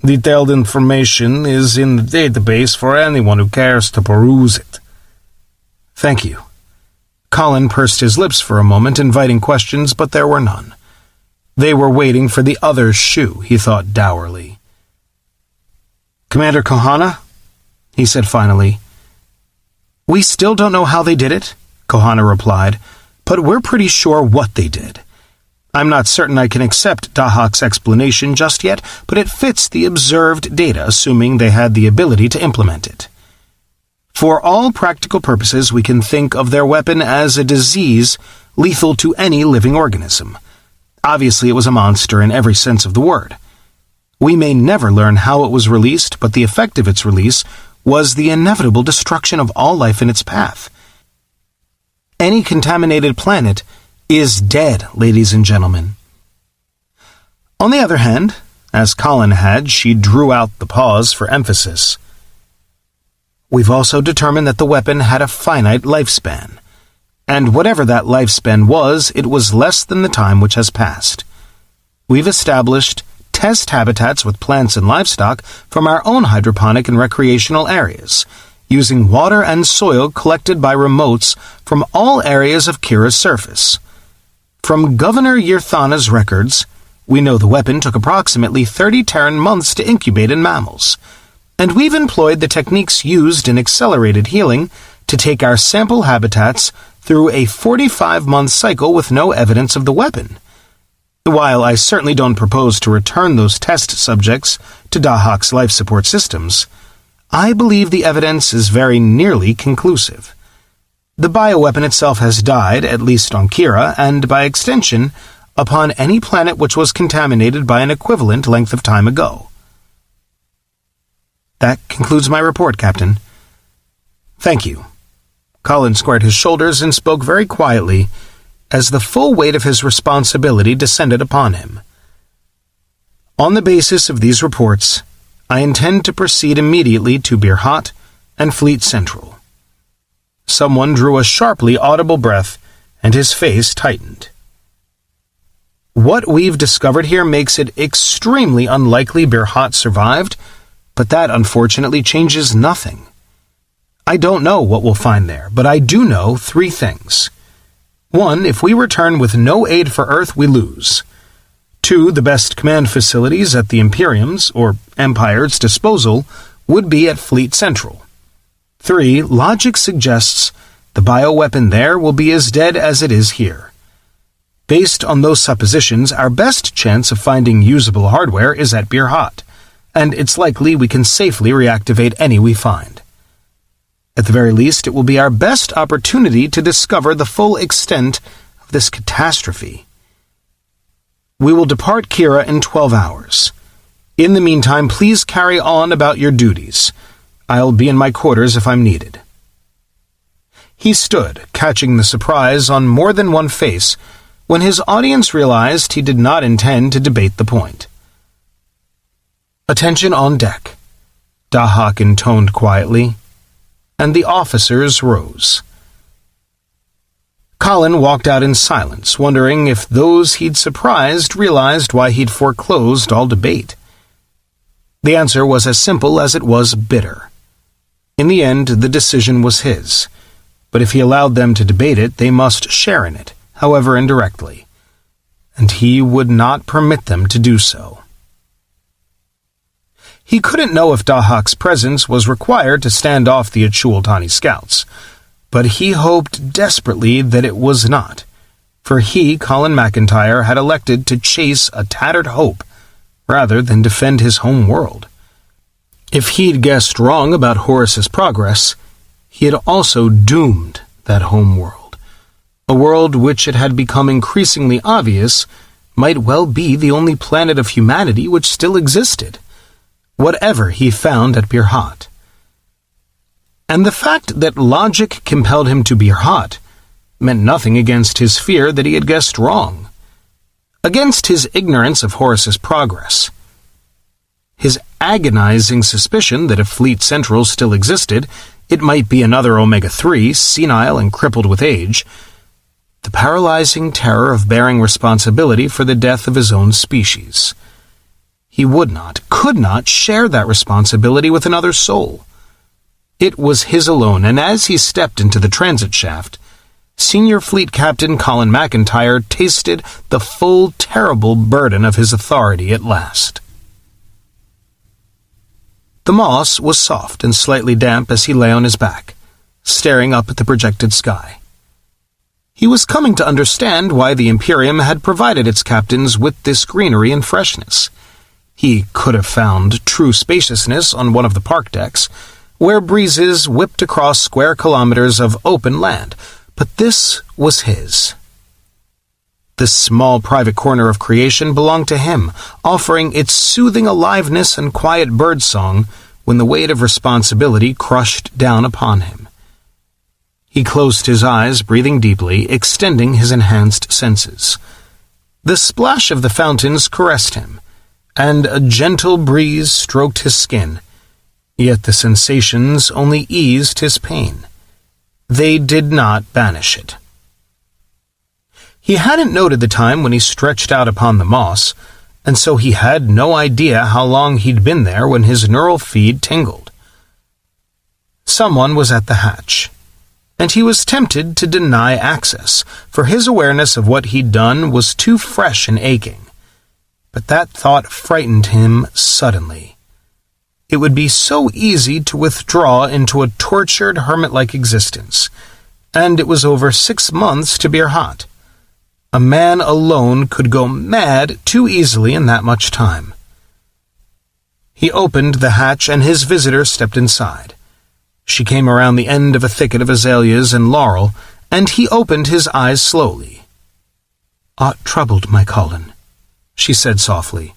Detailed information is in the database for anyone who cares to peruse it. Thank you. Colin pursed his lips for a moment, inviting questions, but there were none. They were waiting for the other's shoe, he thought dourly. Commander Kohana? He said finally. We still don't know how they did it, Kohana replied, but we're pretty sure what they did. I'm not certain I can accept Dahak's explanation just yet, but it fits the observed data, assuming they had the ability to implement it. For all practical purposes, we can think of their weapon as a disease lethal to any living organism. Obviously, it was a monster in every sense of the word. We may never learn how it was released, but the effect of its release was the inevitable destruction of all life in its path. Any contaminated planet is dead, ladies and gentlemen. On the other hand, as Colin had, she drew out the pause for emphasis. We've also determined that the weapon had a finite lifespan, and whatever that lifespan was, it was less than the time which has passed. We've established test habitats with plants and livestock from our own hydroponic and recreational areas, using water and soil collected by remotes from all areas of Kira's surface. From Governor Yirthana's records, we know the weapon took approximately 30 Terran months to incubate in mammals, and we've employed the techniques used in accelerated healing to take our sample habitats through a 45-month cycle with no evidence of the weapon. While I certainly don't propose to return those test subjects to Dahak's life support systems, I believe the evidence is very nearly conclusive. The bioweapon itself has died, at least on Kira, and by extension, upon any planet which was contaminated by an equivalent length of time ago. That concludes my report, Captain. Thank you. Colin squared his shoulders and spoke very quietly, as the full weight of his responsibility descended upon him. On the basis of these reports, I intend to proceed immediately to Birhat and Fleet Central. Someone drew a sharply audible breath, and his face tightened. What we've discovered here makes it extremely unlikely Birhat survived, but that unfortunately changes nothing. I don't know what we'll find there, but I do know 3 things. 1, if we return with no aid for Earth, we lose. 2, the best command facilities at the Imperium's, or Empire's, disposal would be at Fleet Central. 3, logic suggests the bioweapon there will be as dead as it is here. Based on those suppositions, our best chance of finding usable hardware is at Birhat, and it's likely we can safely reactivate any we find. At the very least, it will be our best opportunity to discover the full extent of this catastrophe. We will depart Kira in 12 hours. In the meantime, please carry on about your duties. I'll be in my quarters if I'm needed. He stood, catching the surprise on more than one face, when his audience realized he did not intend to debate the point. Attention on deck, Dahak intoned quietly, and the officers rose. Colin walked out in silence, wondering if those he'd surprised realized why he'd foreclosed all debate. The answer was as simple as it was bitter. In the end, the decision was his, but if he allowed them to debate it, they must share in it, however indirectly. and he would not permit them to do so. He couldn't know if Dahak's presence was required to stand off the Achultani scouts, but he hoped desperately that it was not, for he, Colin MacIntyre, had elected to chase a tattered hope rather than defend his home world. If he'd guessed wrong about Horus's progress, he had also doomed that home world, a world which it had become increasingly obvious might well be the only planet of humanity which still existed, whatever he found at Pirhat. And the fact that logic compelled him to Pirhat meant nothing against his fear that he had guessed wrong, against his ignorance of Horus's progress. His agonizing suspicion that if Fleet Central still existed, it might be another Omega-3, senile and crippled with age, the paralyzing terror of bearing responsibility for the death of his own species. He would not, could not share that responsibility with another soul. It was his alone, and as he stepped into the transit shaft, Senior Fleet Captain Colin MacIntyre tasted the full, terrible burden of his authority at last. The moss was soft and slightly damp as he lay on his back, staring up at the projected sky. He was coming to understand why the Imperium had provided its captains with this greenery and freshness. He could have found true spaciousness on one of the park decks, where breezes whipped across square kilometers of open land, but this was his. This small private corner of creation belonged to him, offering its soothing aliveness and quiet birdsong when the weight of responsibility crushed down upon him. He closed his eyes, breathing deeply, extending his enhanced senses. The splash of the fountains caressed him, and a gentle breeze stroked his skin, yet the sensations only eased his pain. They did not banish it. He hadn't noted the time when he stretched out upon the moss, and so he had no idea how long he'd been there when his neural feed tingled. Someone was at the hatch, and he was tempted to deny access, for his awareness of what he'd done was too fresh and aching. But that thought frightened him suddenly. It would be so easy to withdraw into a tortured, hermit-like existence, and it was over 6 months to Pirhat. A man alone could go mad too easily in that much time. He opened the hatch, and his visitor stepped inside. She came around the end of a thicket of azaleas and laurel, and he opened his eyes slowly. "Aught troubled, my Colin," she said softly.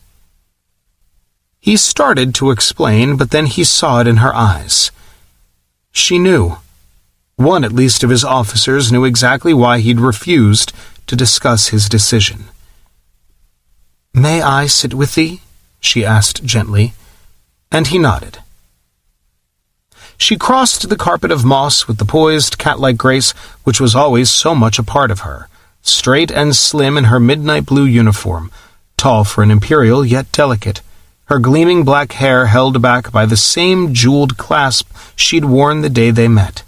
He started to explain, but then he saw it in her eyes. She knew. One, at least, of his officers knew exactly why he'd refused to discuss his decision. "May I sit with thee?" she asked gently, and he nodded. She crossed the carpet of moss with the poised, cat-like grace which was always so much a part of her, straight and slim in her midnight blue uniform, tall for an imperial yet delicate, her gleaming black hair held back by the same jeweled clasp she'd worn the day they met,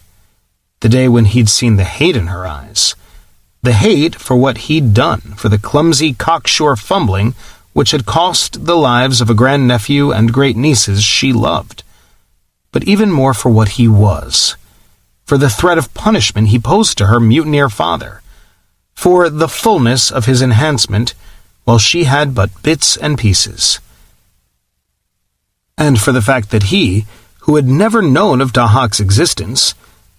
the day when he'd seen the hate in her eyes, the hate for what he'd done, for the clumsy, cocksure fumbling which had cost the lives of a grandnephew and great-nieces she loved, but even more for what he was, for the threat of punishment he posed to her mutineer father, for the fullness of his enhancement, while she had but bits and pieces, and for the fact that he, who had never known of Dahak's existence,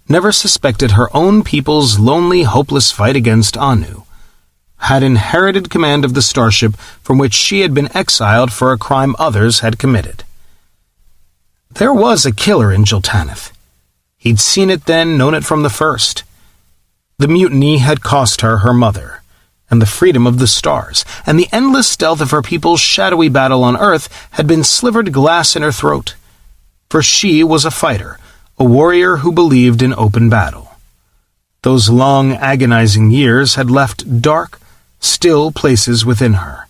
never suspected her own people's lonely, hopeless fight against Anu, had inherited command of the starship from which she had been exiled for a crime others had committed. There was a killer in Jiltanith. He'd seen it then, known it from the first. The mutiny had cost her her mother, and the freedom of the stars, and the endless stealth of her people's shadowy battle on Earth had been slivered glass in her throat. For she was a fighter, a warrior who believed in open battle. Those long, agonizing years had left dark, still places within her.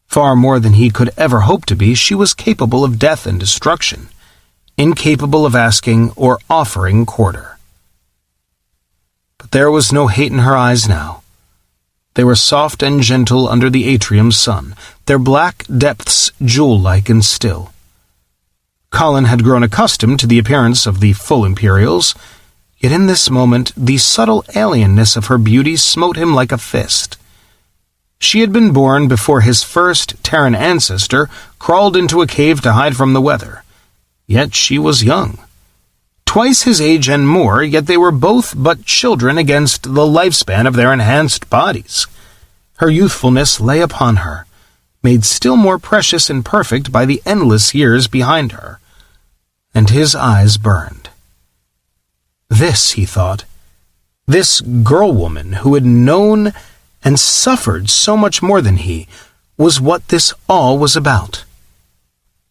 Far more than he could ever hope to be, she was capable of death and destruction, incapable of asking or offering quarter. But there was no hate in her eyes now. They were soft and gentle under the atrium sun, their black depths jewel-like and still. Colin had grown accustomed to the appearance of the full Imperials, yet in this moment the subtle alienness of her beauty smote him like a fist. She had been born before his first Terran ancestor crawled into a cave to hide from the weather. Yet she was young. Twice his age and more, yet they were both but children against the lifespan of their enhanced bodies. Her youthfulness lay upon her, made still more precious and perfect by the endless years behind her. And his eyes burned. This, he thought, this girl-woman who had known and suffered so much more than he, was what this all was about.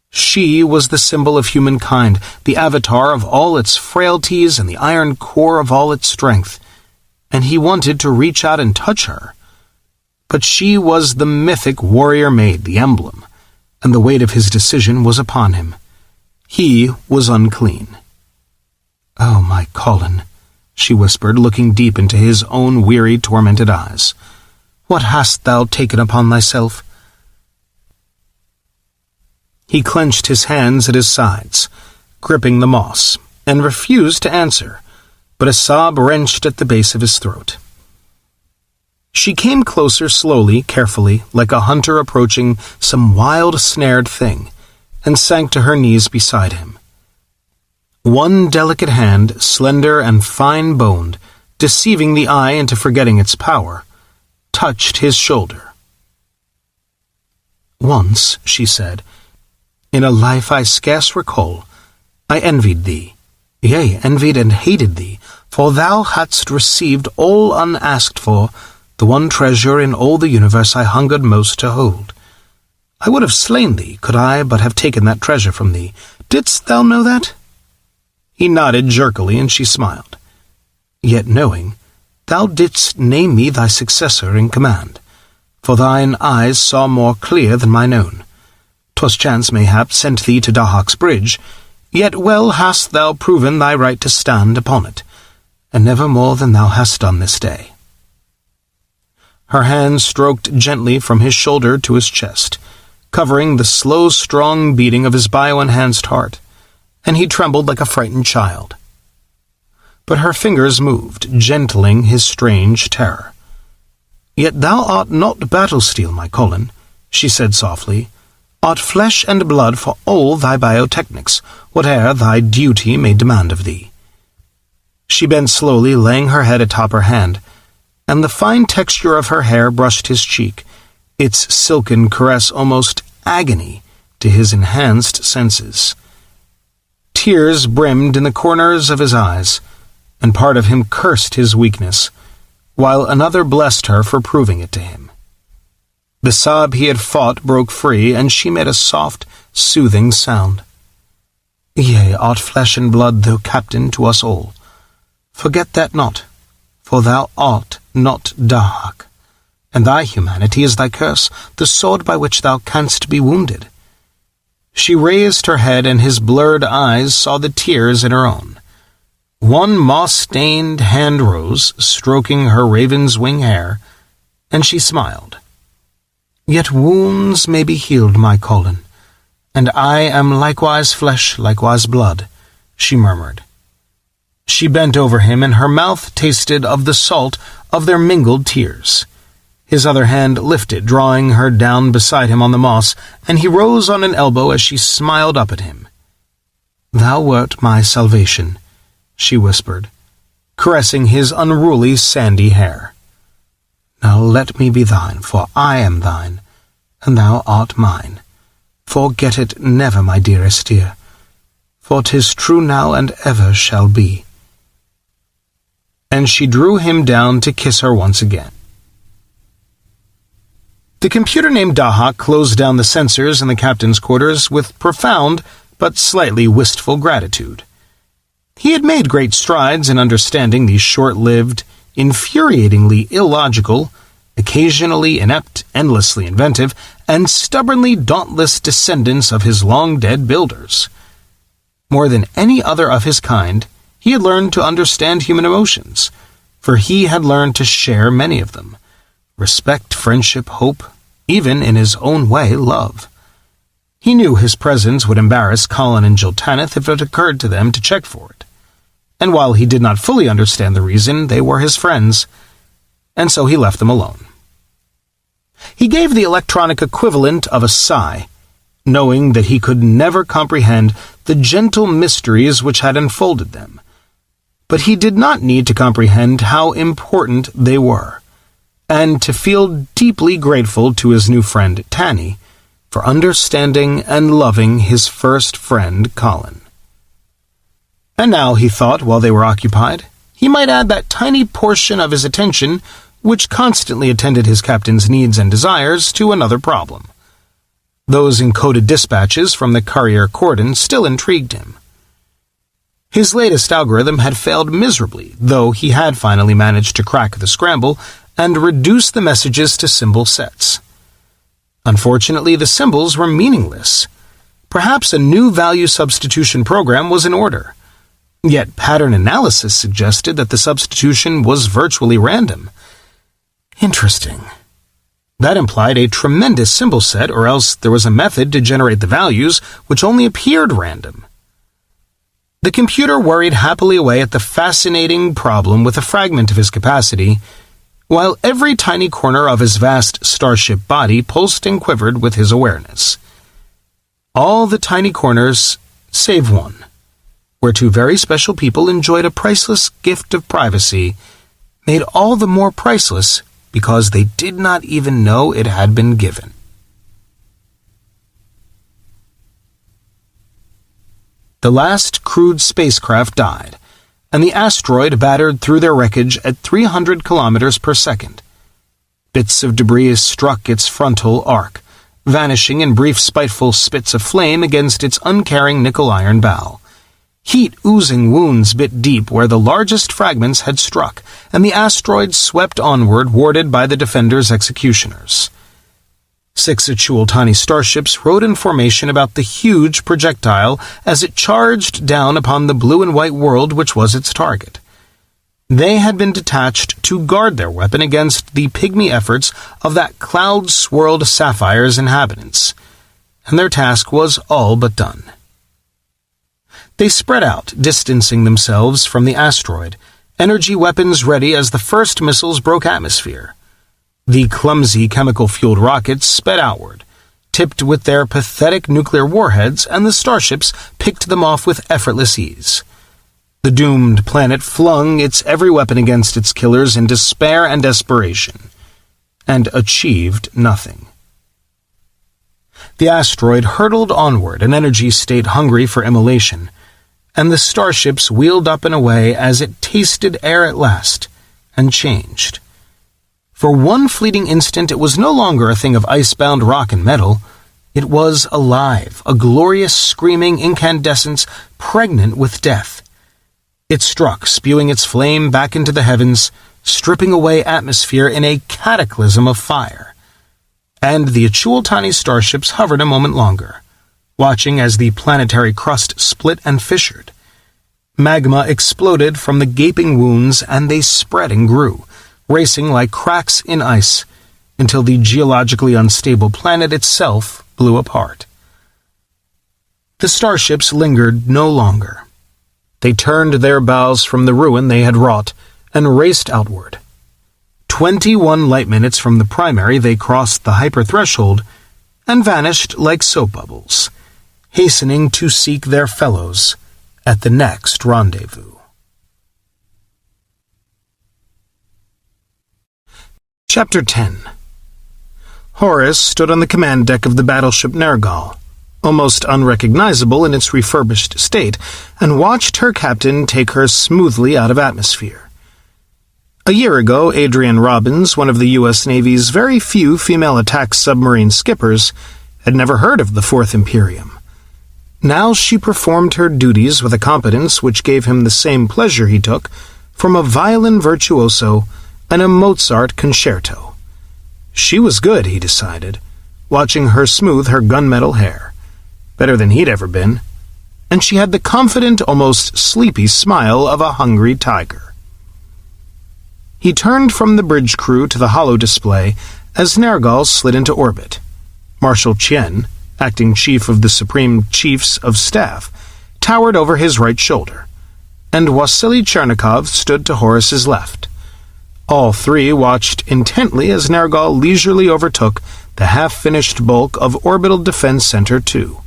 She was the symbol of humankind, the avatar of all its frailties and the iron core of all its strength, and he wanted to reach out and touch her. But she was the mythic warrior maid, the emblem, and the weight of his decision was upon him. He was unclean. "Oh, my Colin," she whispered, looking deep into his own weary, tormented eyes. "What hast thou taken upon thyself?" He clenched his hands at his sides, gripping the moss, and refused to answer, but a sob wrenched at the base of his throat. She came closer slowly, carefully, like a hunter approaching some wild, snared thing, and sank to her knees beside him. One delicate hand, slender and fine-boned, deceiving the eye into forgetting its power, touched his shoulder. "Once," she said, "in a life I scarce recall, I envied thee, yea, envied and hated thee, for thou hadst received all unasked for, the one treasure in all the universe I hungered most to hold. I would have slain thee, could I but have taken that treasure from thee. Didst thou know that?" He nodded jerkily, and she smiled. "Yet knowing, thou didst name me thy successor in command, for thine eyes saw more clear than mine own. 'Twas chance mayhap sent thee to Dahak's bridge, yet well hast thou proven thy right to stand upon it, and never more than thou hast done this day." Her hand stroked gently from his shoulder to his chest, covering the slow, strong beating of his bio-enhanced heart, and he trembled like a frightened child. But her fingers moved, gentling his strange terror. "Yet thou art not battle-steel, my Colin," she said softly. "Art flesh and blood for all thy biotechnics, whate'er thy duty may demand of thee." She bent slowly, laying her head atop her hand, and the fine texture of her hair brushed his cheek, its silken caress almost agony to his enhanced senses. Tears brimmed in the corners of his eyes, and part of him cursed his weakness, while another blessed her for proving it to him. The sob he had fought broke free, and she made a soft, soothing sound. "Yea, art flesh and blood, though captain to us all. Forget that not, for thou art not Dahak, and thy humanity is thy curse, the sword by which thou canst be wounded." She raised her head, and his blurred eyes saw the tears in her own. One moss-stained hand rose, stroking her raven's wing hair, and she smiled. "Yet wounds may be healed, my Colin, and I am likewise flesh, likewise blood," she murmured. She bent over him, and her mouth tasted of the salt of their mingled tears. His other hand lifted, drawing her down beside him on the moss, and he rose on an elbow as she smiled up at him. "Thou wert my salvation," she whispered, caressing his unruly sandy hair. "Now let me be thine, for I am thine, and thou art mine. Forget it never, my dearest dear, for 'tis true now and ever shall be." And she drew him down to kiss her once again. The computer named Dahak closed down the sensors in the captain's quarters with profound but slightly wistful gratitude. He had made great strides in understanding the short-lived, infuriatingly illogical, occasionally inept, endlessly inventive, and stubbornly dauntless descendants of his long-dead builders. More than any other of his kind, he had learned to understand human emotions, for he had learned to share many of them. respect, friendship, hope, even in his own way, love. He knew his presence would embarrass Colin and Jill Tanith if it occurred to them to check for it. And while he did not fully understand the reason, they were his friends, and so he left them alone. He gave the electronic equivalent of a sigh, knowing that he could never comprehend the gentle mysteries which had enfolded them. But he did not need to comprehend how important they were, and to feel deeply grateful to his new friend Tanny for understanding and loving his first friend Colin. And now, he thought, while they were occupied, he might add that tiny portion of his attention which constantly attended his captain's needs and desires to another problem. Those encoded dispatches from the courier cordon still intrigued him. His latest algorithm had failed miserably, though he had finally managed to crack the scramble and reduce the messages to symbol sets. Unfortunately, the symbols were meaningless. Perhaps a new value substitution program was in order. Yet pattern analysis suggested that the substitution was virtually random. Interesting. That implied a tremendous symbol set, or else there was a method to generate the values which only appeared random. The computer worried happily away at the fascinating problem with a fragment of his capacity, while every tiny corner of his vast starship body pulsed and quivered with his awareness. All the tiny corners, save one, where two very special people enjoyed a priceless gift of privacy, made all the more priceless because they did not even know it had been given. The last crewed spacecraft died, and the asteroid battered through their wreckage at 300 kilometers per second. Bits of debris struck its frontal arc, vanishing in brief spiteful spits of flame against its uncaring nickel-iron bow. Heat oozing wounds bit deep where the largest fragments had struck, and the asteroid swept onward, warded by the defender's executioners. 6 Achul-Tani starships rode in formation about the huge projectile as it charged down upon the blue and white world which was its target. They had been detached to guard their weapon against the pygmy efforts of that cloud-swirled sapphire's inhabitants, and their task was all but done. They spread out, distancing themselves from the asteroid, energy weapons ready as the first missiles broke atmosphere. The clumsy chemical-fueled rockets sped outward, tipped with their pathetic nuclear warheads, and the starships picked them off with effortless ease. The doomed planet flung its every weapon against its killers in despair and desperation, and achieved nothing. The asteroid hurtled onward, an energy state hungry for immolation, and the starships wheeled up and away as it tasted air at last, and changed. For one fleeting instant it was no longer a thing of ice-bound rock and metal. It was alive, a glorious screaming incandescence pregnant with death. It struck, spewing its flame back into the heavens, stripping away atmosphere in a cataclysm of fire. And the Achul-Tani starships hovered a moment longer, watching as the planetary crust split and fissured. Magma exploded from the gaping wounds, and they spread and grew, racing like cracks in ice, until the geologically unstable planet itself blew apart. The starships lingered no longer. They turned their bows from the ruin they had wrought and raced outward. 21 light minutes from the primary, they crossed the hyper-threshold and vanished like soap bubbles, hastening to seek their fellows at the next rendezvous. Chapter 10. Horace stood on the command deck of the battleship Nergal, almost unrecognizable in its refurbished state, and watched her captain take her smoothly out of atmosphere. A year ago, Adrienne Robbins, one of the U.S. Navy's very few female attack submarine skippers, had never heard of the Fourth Imperium. Now she performed her duties with a competence which gave him the same pleasure he took from a violin virtuoso and a Mozart concerto. She was good, he decided, watching her smooth her gunmetal hair, better than he'd ever been, and she had the confident, almost sleepy smile of a hungry tiger. He turned from the bridge crew to the holo display as Nergal slid into orbit. Marshal Qian, acting chief of the Supreme Chiefs of Staff, towered over his right shoulder, and Wasily Chernikov stood to Horace's left. All three watched intently as Nergal leisurely overtook the half-finished bulk of Orbital Defense Center 2,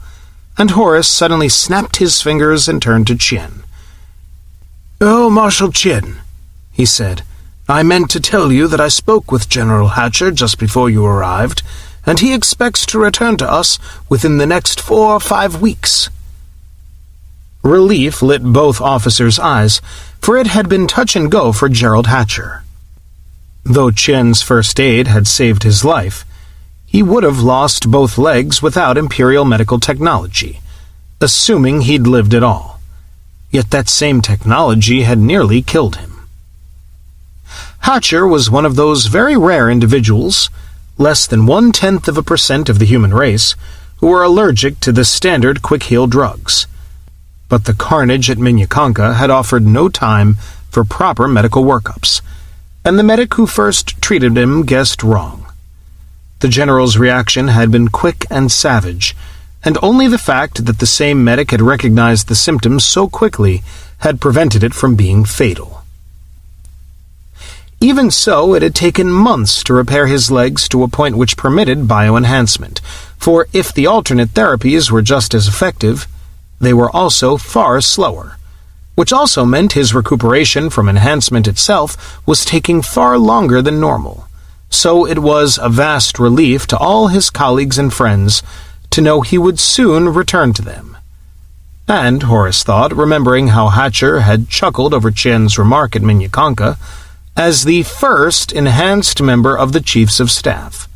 and Horace suddenly snapped his fingers and turned to Qian. "Oh, Marshal Qian," he said, "I meant to tell you that I spoke with General Hatcher just before you arrived, and he expects to return to us within the next 4 or 5 weeks." Relief lit both officers' eyes, for it had been touch and go for Gerald Hatcher. Though Qian's first aid had saved his life, he would have lost both legs without Imperial medical technology, assuming he'd lived at all. Yet that same technology had nearly killed him. Hatcher was one of those very rare individuals, less than 0.1% of the human race, who were allergic to the standard quick-heal drugs. But the carnage at Minyakanka had offered no time for proper medical workups, and the medic who first treated him guessed wrong. The general's reaction had been quick and savage, and only the fact that the same medic had recognized the symptoms so quickly had prevented it from being fatal. Even so, it had taken months to repair his legs to a point which permitted bioenhancement, for if the alternate therapies were just as effective, they were also far slower, which also meant his recuperation from enhancement itself was taking far longer than normal. So it was a vast relief to all his colleagues and friends to know he would soon return to them. And, Horace thought, remembering how Hatcher had chuckled over Qian's remark at Minyakanka, as the first enhanced member of the Chiefs of Staff.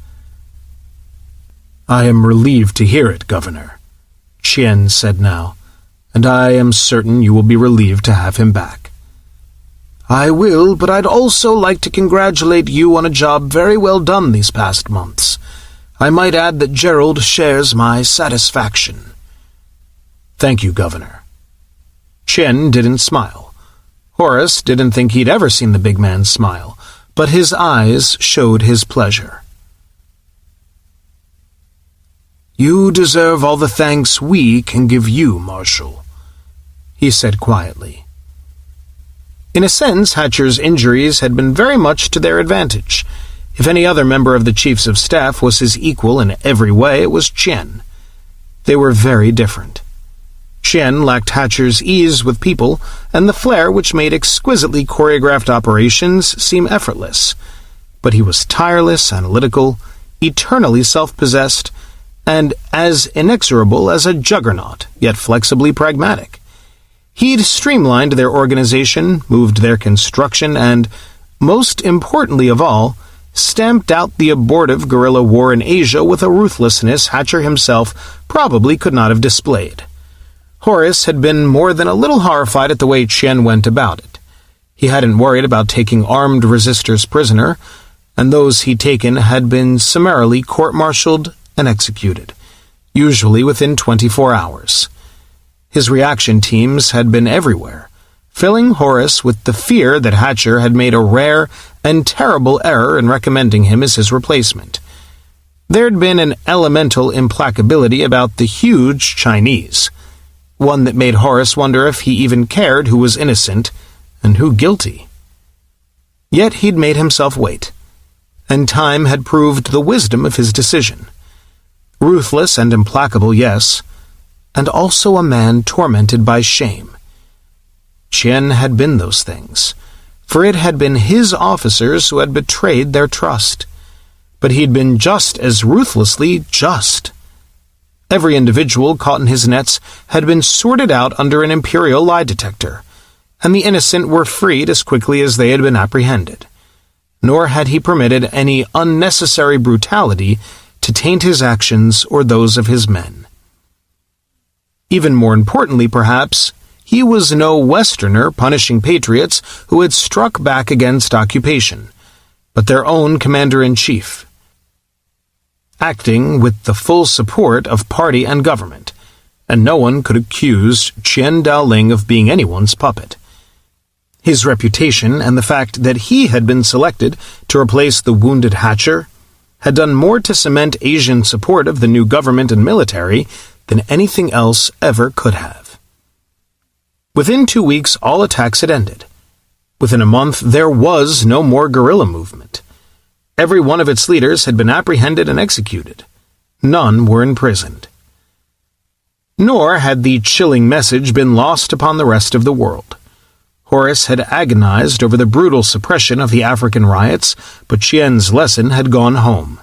"I am relieved to hear it, Governor," Qian said now, "and I am certain you will be relieved to have him back." "I will, but I'd also like to congratulate you on a job very well done these past months. I might add that Gerald shares my satisfaction." "Thank you, Governor." Qian didn't smile. Horace didn't think he'd ever seen the big man smile, but his eyes showed his pleasure. "You deserve all the thanks we can give you, Marshal," he said quietly. In a sense, Hatcher's injuries had been very much to their advantage. If any other member of the Chiefs of Staff was his equal in every way, it was Qian. They were very different. Qian lacked Hatcher's ease with people and the flair which made exquisitely choreographed operations seem effortless. But he was tireless, analytical, eternally self-possessed, and as inexorable as a juggernaut, yet flexibly pragmatic. He'd streamlined their organization, moved their construction, and, most importantly of all, stamped out the abortive guerrilla war in Asia with a ruthlessness Hatcher himself probably could not have displayed. Horace had been more than a little horrified at the way Qian went about it. He hadn't worried about taking armed resistors prisoner, and those he'd taken had been summarily court-martialed and executed, usually within 24 hours. His reaction teams had been everywhere, filling Horace with the fear that Hatcher had made a rare and terrible error in recommending him as his replacement. There'd been an elemental implacability about the huge Chinese, one that made Horace wonder if he even cared who was innocent and who guilty. Yet he'd made himself wait, and time had proved the wisdom of his decision. Ruthless and implacable, yes, and also a man tormented by shame. Qian had been those things, for it had been his officers who had betrayed their trust. But he'd been just as ruthlessly just. Every individual caught in his nets had been sorted out under an imperial lie detector, and the innocent were freed as quickly as they had been apprehended. Nor had he permitted any unnecessary brutality to taint his actions or those of his men. Even more importantly, perhaps, he was no Westerner punishing patriots who had struck back against occupation, but their own commander-in-chief, acting with the full support of party and government, and no one could accuse Qian Daoling of being anyone's puppet. His reputation and the fact that he had been selected to replace the wounded Hatcher had done more to cement Asian support of the new government and military than anything else ever could have. Within 2 weeks, all attacks had ended. Within a month, there was no more guerrilla movement. Every one of its leaders had been apprehended and executed. None were imprisoned. Nor had the chilling message been lost upon the rest of the world. Horace had agonized over the brutal suppression of the African riots, but Chien's lesson had gone home.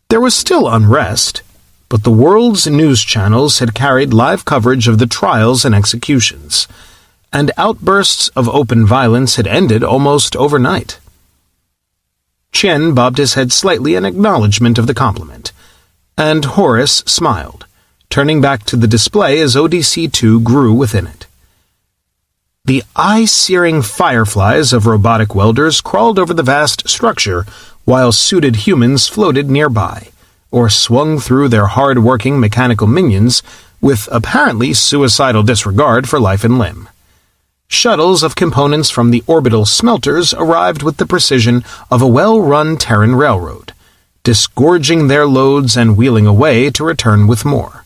There was still unrest, but the world's news channels had carried live coverage of the trials and executions, and outbursts of open violence had ended almost overnight. Chien bobbed his head slightly in acknowledgement of the compliment, and Horace smiled, turning back to the display as ODC-2 grew within it. The eye-searing fireflies of robotic welders crawled over the vast structure while suited humans floated nearby, or swung through their hard-working mechanical minions with apparently suicidal disregard for life and limb. Shuttles of components from the orbital smelters arrived with the precision of a well-run Terran railroad, disgorging their loads and wheeling away to return with more.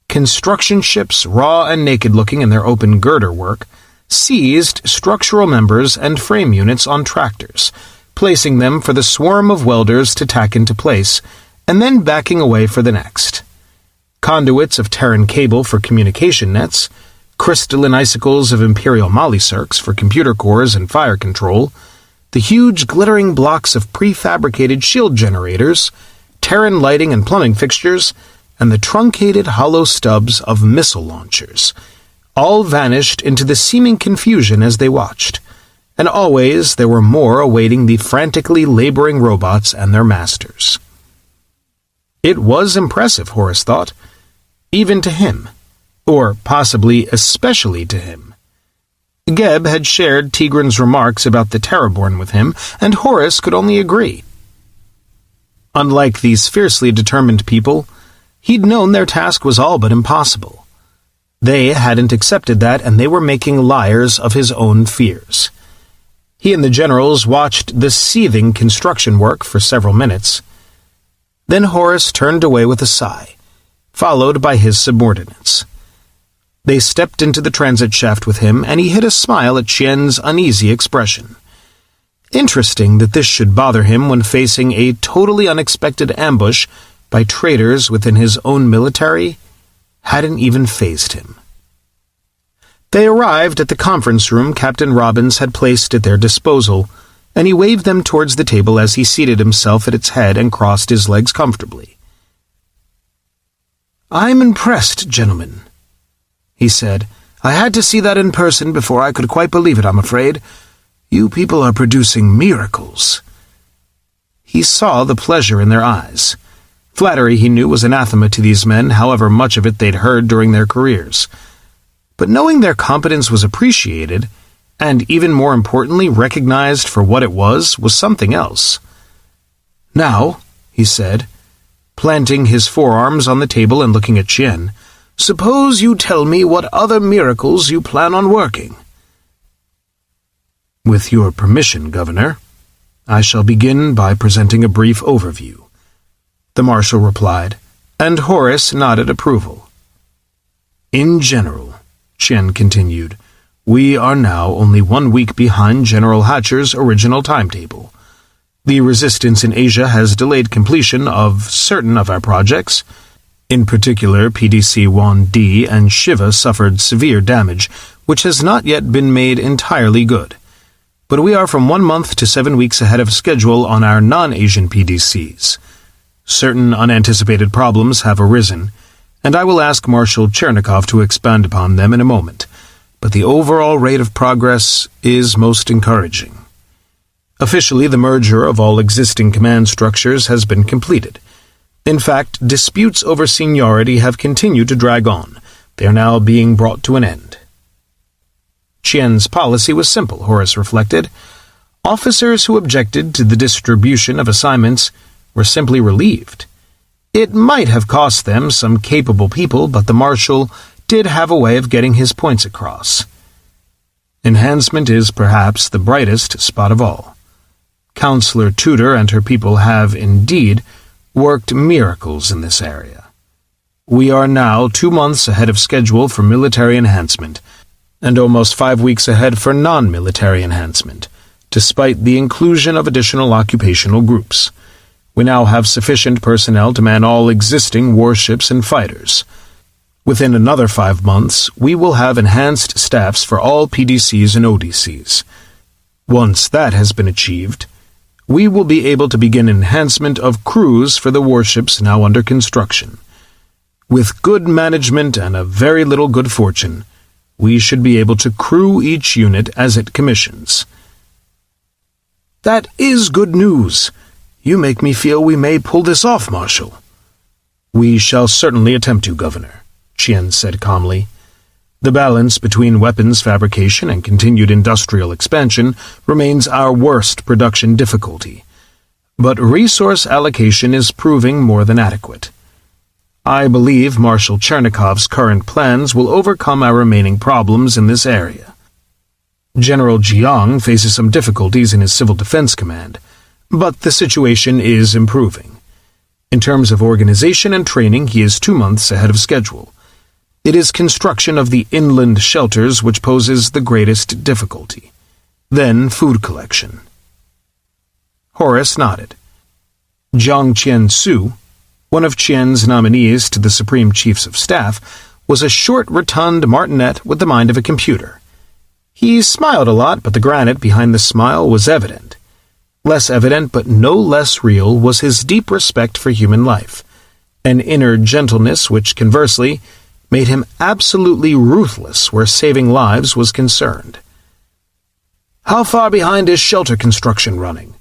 Construction ships, raw and naked-looking in their open girder work, seized structural members and frame units on tractors, placing them for the swarm of welders to tack into place, and then backing away for the next. Conduits of Terran cable for communication nets, crystalline icicles of Imperial Molicircs for computer cores and fire control, the huge glittering blocks of prefabricated shield generators, Terran lighting and plumbing fixtures, and the truncated hollow stubs of missile launchers, all vanished into the seeming confusion as they watched, and always there were more awaiting the frantically laboring robots and their masters. It was impressive, Horace thought, even to him, or possibly especially to him. Geb had shared Tigran's remarks about the Terraborn with him, and Horace could only agree. Unlike these fiercely determined people, he'd known their task was all but impossible. They hadn't accepted that, and they were making liars of his own fears. He and the generals watched the seething construction work for several minutes. Then Horace turned away with a sigh, followed by his subordinates. They stepped into the transit shaft with him, and he hid a smile at Chien's uneasy expression. Interesting that this should bother him when facing a totally unexpected ambush by traitors within his own military hadn't even fazed him. They arrived at the conference room Captain Robbins had placed at their disposal, and he waved them towards the table as he seated himself at its head and crossed his legs comfortably. "I'm impressed, gentlemen," he said. "I had to see that in person before I could quite believe it, I'm afraid. You people are producing miracles." He saw the pleasure in their eyes. Flattery, he knew, was anathema to these men, however much of it they'd heard during their careers. But knowing their competence was appreciated, and even more importantly recognized for what it was something else. "Now," he said, planting his forearms on the table and looking at Chien, "suppose you tell me what other miracles you plan on working." "With your permission, Governor, I shall begin by presenting a brief overview," the Marshal replied, and Horace nodded approval. "In general," Chien continued, "we are now only 1 week behind General Hatcher's original timetable. The resistance in Asia has delayed completion of certain of our projects. In particular, PDC-1D and Shiva suffered severe damage, which has not yet been made entirely good. But we are from 1 month to 7 weeks ahead of schedule on our non-Asian PDCs. Certain unanticipated problems have arisen, and I will ask Marshal Chernikov to expand upon them in a moment, but the overall rate of progress is most encouraging. Officially, the merger of all existing command structures has been completed. In fact, disputes over seniority have continued to drag on. They are now being brought to an end. Chien's policy was simple, Horace reflected. Officers who objected to the distribution of assignments were simply relieved. It might have cost them some capable people, but the Marshal did have a way of getting his points across. Enhancement is perhaps the brightest spot of all. Counselor Tudor and her people have, indeed, worked miracles in this area. We are now 2 months ahead of schedule for military enhancement, and almost 5 weeks ahead for non-military enhancement, despite the inclusion of additional occupational groups. We now have sufficient personnel to man all existing warships and fighters. Within another 5 months, we will have enhanced staffs for all PDCs and ODCs. Once that has been achieved, we will be able to begin enhancement of crews for the warships now under construction. With good management and a very little good fortune, we should be able to crew each unit as it commissions. That is good news. You make me feel we may pull this off, Marshal. We shall certainly attempt to, Governor, Chien said calmly. The balance between weapons fabrication and continued industrial expansion remains our worst production difficulty, but resource allocation is proving more than adequate. I believe Marshal Chernikov's current plans will overcome our remaining problems in this area. General Jiang faces some difficulties in his Civil Defense Command, but the situation is improving. In terms of organization and training, he is 2 months ahead of schedule. It is construction of the inland shelters which poses the greatest difficulty. Then food collection. Horace nodded. Jiang Qian-su, one of Qian's nominees to the Supreme Chiefs of Staff, was a short, rotund martinet with the mind of a computer. He smiled a lot, but the granite behind the smile was evident. Less evident, but no less real, was his deep respect for human life, an inner gentleness which, conversely, made him absolutely ruthless where saving lives was concerned. How far behind is shelter construction running?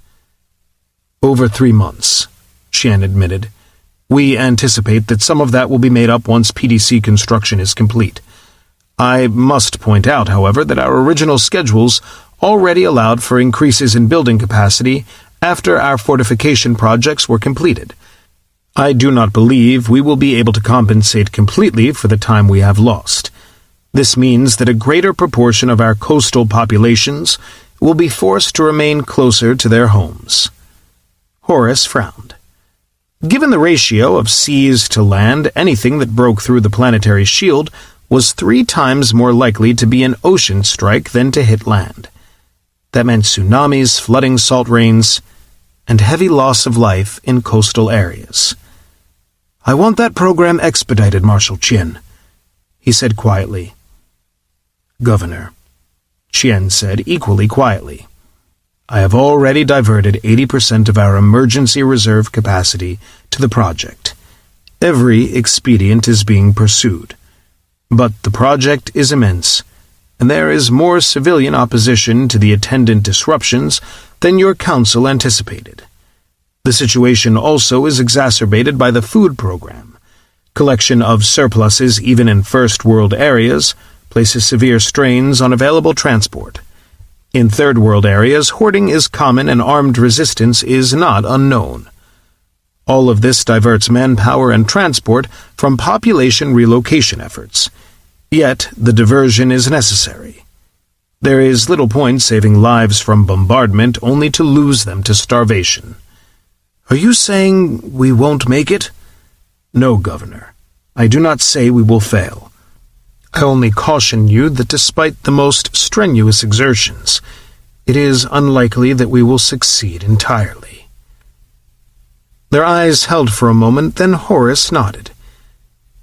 Over 3 months, Qian admitted. We anticipate that some of that will be made up once PDC construction is complete. I must point out, however, that our original schedules already allowed for increases in building capacity after our fortification projects were completed. I do not believe we will be able to compensate completely for the time we have lost. This means that a greater proportion of our coastal populations will be forced to remain closer to their homes. Horace frowned. Given the ratio of seas to land, anything that broke through the planetary shield was 3 times more likely to be an ocean strike than to hit land. That meant tsunamis, flooding, salt rains, and heavy loss of life in coastal areas. I want that program expedited, Marshal Qian, he said quietly. Governor, Qian said equally quietly. I have already diverted 80% of our emergency reserve capacity to the project. Every expedient is being pursued. But the project is immense, and there is more civilian opposition to the attendant disruptions than your council anticipated. The situation also is exacerbated by the food program. Collection of surpluses even in first world areas places severe strains on available transport. In third world areas, hoarding is common and armed resistance is not unknown. All of this diverts manpower and transport from population relocation efforts. Yet, the diversion is necessary. There is little point saving lives from bombardment only to lose them to starvation. Are you saying we won't make it? No, Governor. I do not say we will fail. I only caution you that despite the most strenuous exertions, it is unlikely that we will succeed entirely. Their eyes held for a moment, then Horace nodded.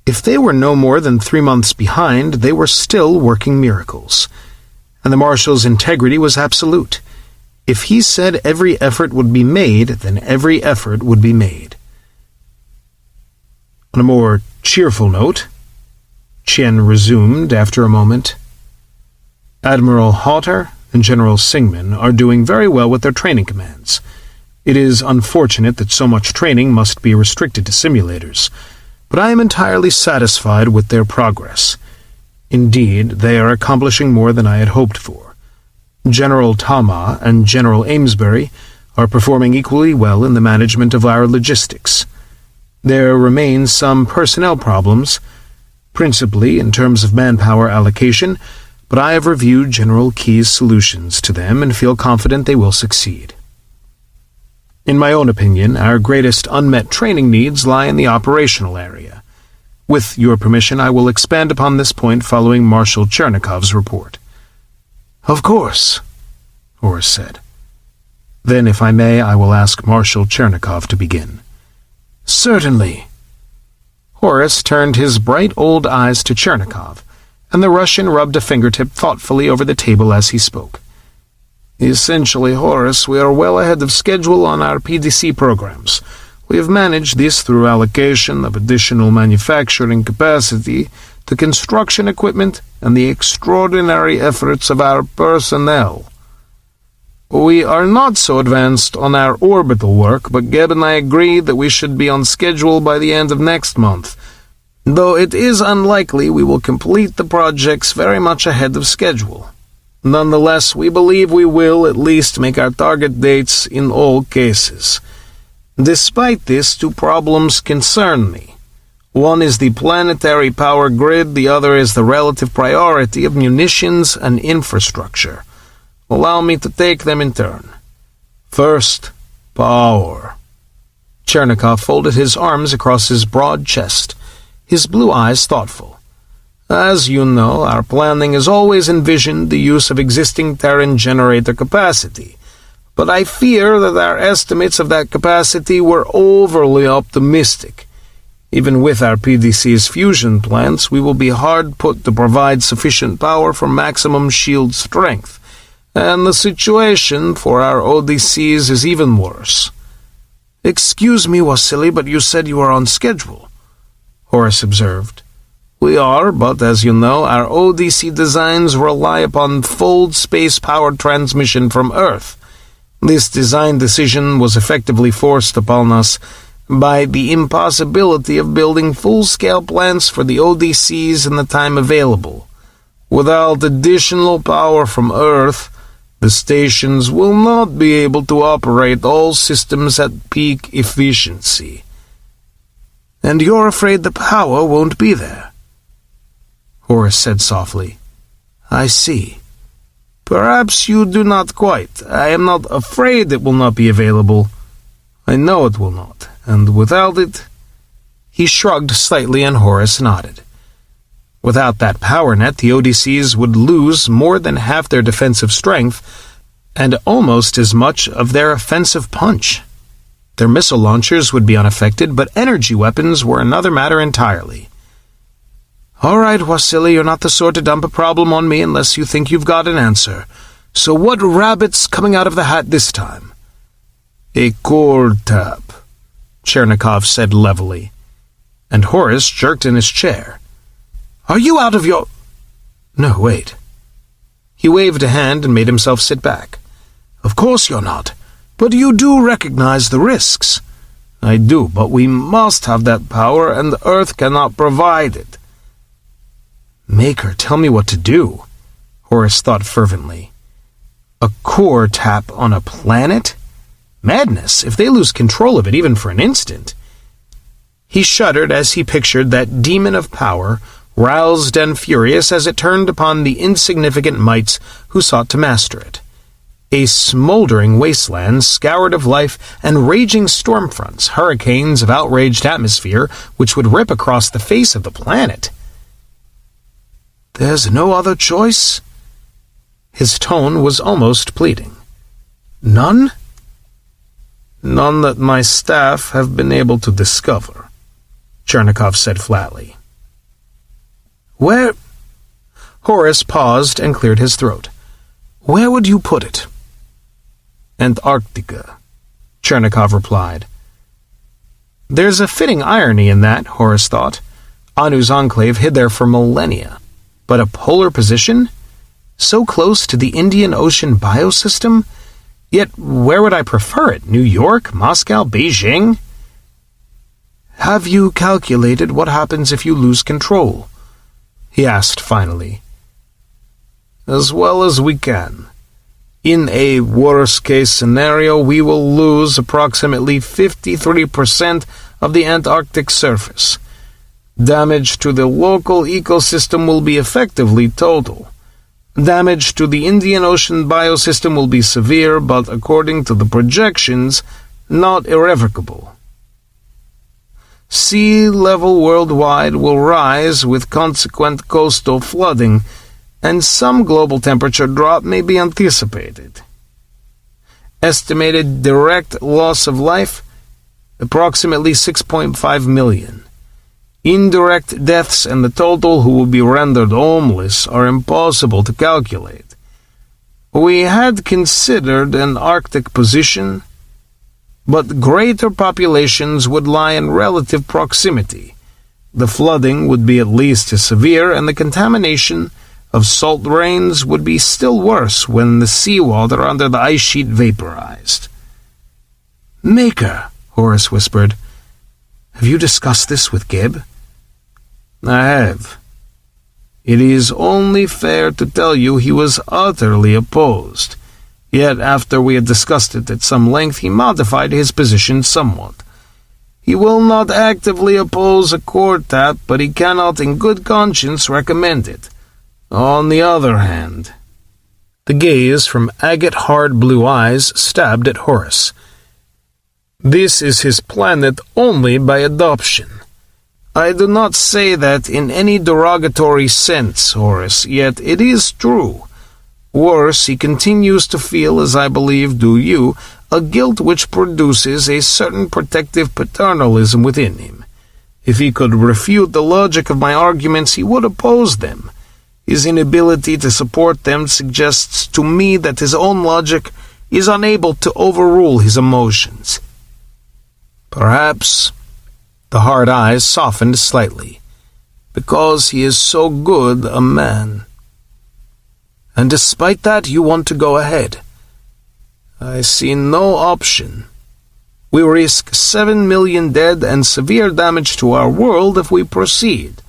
If they were no more than 3 months behind, they were still working miracles, and the Marshal's integrity was absolute. If he said every effort would be made, then every effort would be made. On a more cheerful note, Qian resumed after a moment, Admiral Halter and General Singman are doing very well with their training commands. It is unfortunate that so much training must be restricted to simulators, but I am entirely satisfied with their progress. Indeed, they are accomplishing more than I had hoped for. General Tama and General Amesbury are performing equally well in the management of our logistics. There remain some personnel problems, principally in terms of manpower allocation, but I have reviewed General Key's solutions to them and feel confident they will succeed. In my own opinion, our greatest unmet training needs lie in the operational area. With your permission, I will expand upon this point following Marshal Chernikov's report." "Of course," Horace said. "Then, if I may, I will ask Marshal Chernikov to begin." "Certainly." Horace turned his bright old eyes to Chernikov, and the Russian rubbed a fingertip thoughtfully over the table as he spoke. "Essentially, Horace, we are well ahead of schedule on our PDC programs. We have managed this through allocation of additional manufacturing capacity to construction equipment and the extraordinary efforts of our personnel. We are not so advanced on our orbital work, but Geb and I agreed that we should be on schedule by the end of next month, though it is unlikely we will complete the projects very much ahead of schedule. Nonetheless, we believe we will at least make our target dates in all cases. Despite this, two problems concern me. One is the planetary power grid, the other is the relative priority of munitions and infrastructure. Allow me to take them in turn. First, power." Chernikov folded his arms across his broad chest, his blue eyes thoughtful. "As you know, our planning has always envisioned the use of existing Terran generator capacity, but I fear that our estimates of that capacity were overly optimistic. Even with our PDC's fusion plants, we will be hard put to provide sufficient power for maximum shield strength, and the situation for our ODCs is even worse." "Excuse me, Wasily, but you said you were on schedule," Horace observed. "We are, but as you know, our ODC designs rely upon full space power transmission from Earth. This design decision was effectively forced upon us by the impossibility of building full-scale plants for the ODCs in the time available. Without additional power from Earth, the stations will not be able to operate all systems at peak efficiency." "And you're afraid the power won't be there?" Horace said softly. "I see. Perhaps you do not quite. I am not afraid it will not be available. I know it will not, and without it—" He shrugged slightly and Horace nodded. Without that power net, the ODCs would lose more than half their defensive strength and almost as much of their offensive punch. Their missile launchers would be unaffected, but energy weapons were another matter entirely. "All right, Wasily, you're not the sort to dump a problem on me unless you think you've got an answer. So what rabbit's coming out of the hat this time?" "A core tap," Chernikov said levelly, and Horace jerked in his chair. "Are you out of your—" "No, wait." He waved a hand and made himself sit back. "Of course you're not, but you do recognize the risks." "I do, but we must have that power, and Earth cannot provide it." "Maker, tell me what to do," Horace thought fervently. "A core tap on a planet? Madness, if they lose control of it even for an instant." He shuddered as he pictured that demon of power, roused and furious as it turned upon the insignificant mites who sought to master it. A smoldering wasteland scoured of life and raging storm fronts, hurricanes of outraged atmosphere which would rip across the face of the planet. "There's no other choice?" His tone was almost pleading. "None?" "None that my staff have been able to discover," Chernikov said flatly. "Where—" Horace paused and cleared his throat. "Where would you put it?" "Antarctica," Chernikov replied. There's a fitting irony in that, Horace thought. Anu's enclave hid there for millennia. But a polar position? So close to the Indian Ocean biosystem? Yet where would I prefer it? New York? Moscow? Beijing? "Have you calculated what happens if you lose control?" he asked finally. "As well as we can. In a worst-case scenario, we will lose approximately 53% of the Antarctic surface. Damage to the local ecosystem will be effectively total. Damage to the Indian Ocean biosystem will be severe, but according to the projections, not irrevocable. Sea level worldwide will rise with consequent coastal flooding, and some global temperature drop may be anticipated. Estimated direct loss of life, approximately 6.5 million. Indirect deaths and the total who will be rendered homeless are impossible to calculate. We had considered an Arctic position, but greater populations would lie in relative proximity. The flooding would be at least as severe, and the contamination of salt rains would be still worse when the seawater under the ice sheet vaporized. "Maker," Horace whispered, "have you discussed this with Gibb?" "I have. It is only fair to tell you he was utterly opposed. Yet after we had discussed it at some length, he modified his position somewhat. He will not actively oppose a core tap, but he cannot in good conscience recommend it. On the other hand—" The gaze from agate hard blue eyes stabbed at Horace. "This is his planet only by adoption. I do not say that in any derogatory sense, Horace, yet it is true. Worse, he continues to feel, as I believe do you, a guilt which produces a certain protective paternalism within him. If he could refute the logic of my arguments, he would oppose them. His inability to support them suggests to me that his own logic is unable to overrule his emotions." "Perhaps," the hard eyes softened slightly, "because he is so good a man." "And despite that, you want to go ahead?" "I see no option. We risk 7 million dead and severe damage to our world if we proceed.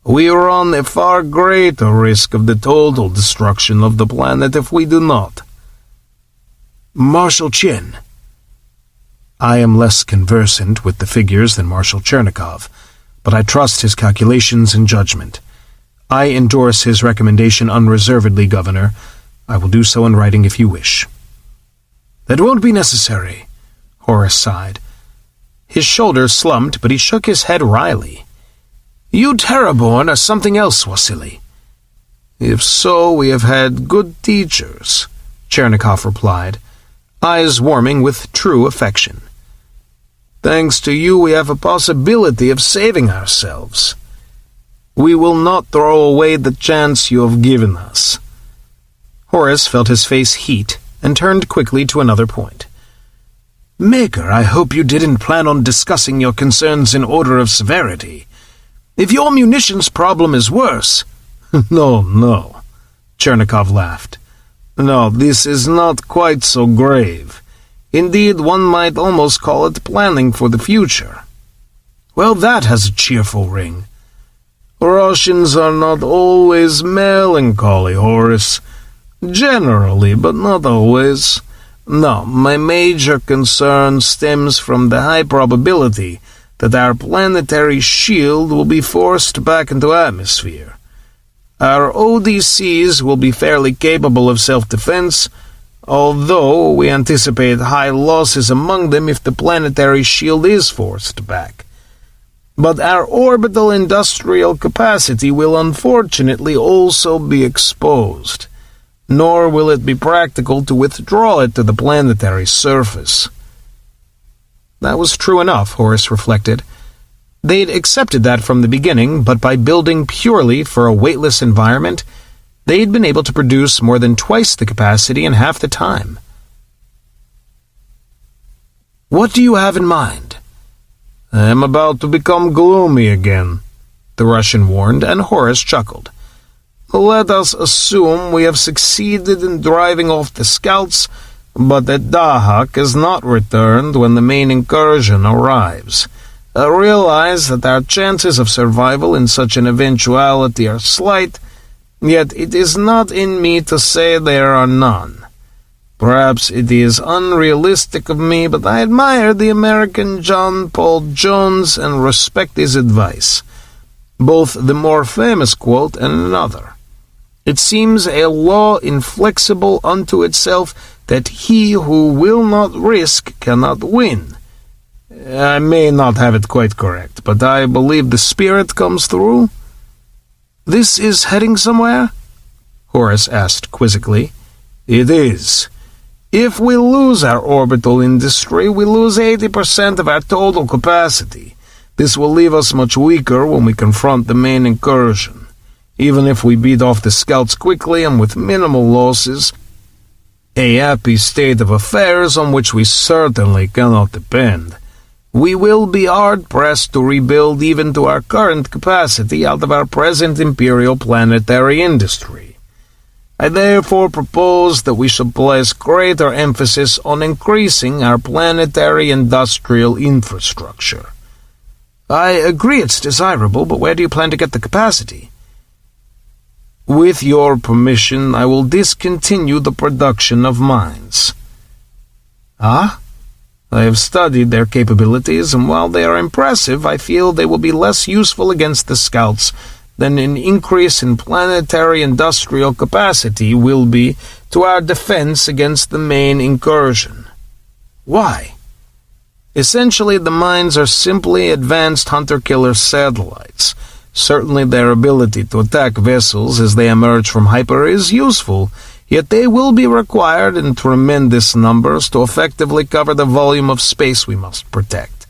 We run a far greater risk of the total destruction of the planet if we do not." "Marshal Chin." "I am less conversant with the figures than Marshal Chernikov, but I trust his calculations and judgment. I endorse his recommendation unreservedly, Governor. I will do so in writing if you wish." "That won't be necessary," Horace sighed. His shoulders slumped, but he shook his head wryly. "You Terraborn are something else, Wasily." "If so, we have had good teachers," Chernikov replied, eyes warming with true affection. "Thanks to you, we have a possibility of saving ourselves. We will not throw away the chance you have given us." Horace felt his face heat and turned quickly to another point. "Maker, I hope you didn't plan on discussing your concerns in order of severity. If your munitions problem is worse—" No, Chernikov laughed. "No, this is not quite so grave. Indeed, one might almost call it planning for the future." "Well, that has a cheerful ring." "Russians are not always melancholy, Horace. Generally, but not always. No, my major concern stems from the high probability that our planetary shield will be forced back into atmosphere. Our ODCs will be fairly capable of self-defense, although we anticipate high losses among them if the planetary shield is forced back. But our orbital industrial capacity will unfortunately also be exposed, nor will it be practical to withdraw it to the planetary surface." That was true enough, Horace reflected. They'd accepted that from the beginning, but by building purely for a weightless environment, they'd been able to produce more than twice the capacity in half the time. "What do you have in mind?" "I am about to become gloomy again," the Russian warned, and Horace chuckled. "Let us assume we have succeeded in driving off the scouts, but that Dahak has not returned when the main incursion arrives. Realize that our chances of survival in such an eventuality are slight, yet it is not in me to say there are none. Perhaps it is unrealistic of me, but I admire the American John Paul Jones and respect his advice, both the more famous quote and another. It seems a law inflexible unto itself that he who will not risk cannot win. I may not have it quite correct, but I believe the spirit comes through." "This is heading somewhere?" Horace asked quizzically. "It is. If we lose our orbital industry, we lose 80% of our total capacity. This will leave us much weaker when we confront the main incursion. Even if we beat off the scouts quickly and with minimal losses, a happy state of affairs on which we certainly cannot depend, we will be hard-pressed to rebuild even to our current capacity out of our present imperial planetary industry. I therefore propose that we should place greater emphasis on increasing our planetary industrial infrastructure." "I agree it's desirable, but where do you plan to get the capacity?" "With your permission, I will discontinue the production of mines." "Ah?" "I have studied their capabilities, and while they are impressive, I feel they will be less useful against the scouts than an increase in planetary industrial capacity will be to our defense against the main incursion." "Why?" "Essentially, the mines are simply advanced hunter-killer satellites. Certainly their ability to attack vessels as they emerge from hyper is useful, yet they will be required in tremendous numbers to effectively cover the volume of space we must protect.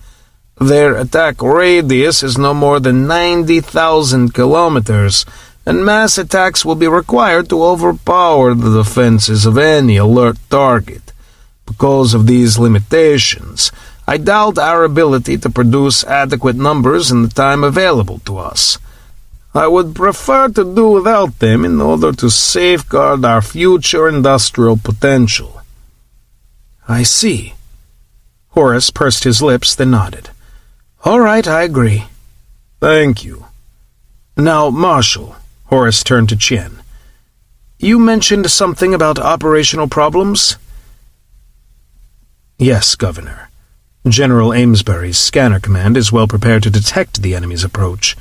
Their attack radius is no more than 90,000 kilometers, and mass attacks will be required to overpower the defenses of any alert target. Because of these limitations, I doubt our ability to produce adequate numbers in the time available to us. I would prefer to do without them in order to safeguard our future industrial potential." "I see." Horace pursed his lips, then nodded. "All right, I agree." "Thank you." "Now, Marshal," Horace turned to Chien, "you mentioned something about operational problems?" "Yes, Governor. General Amesbury's scanner command is well prepared to detect the enemy's approach,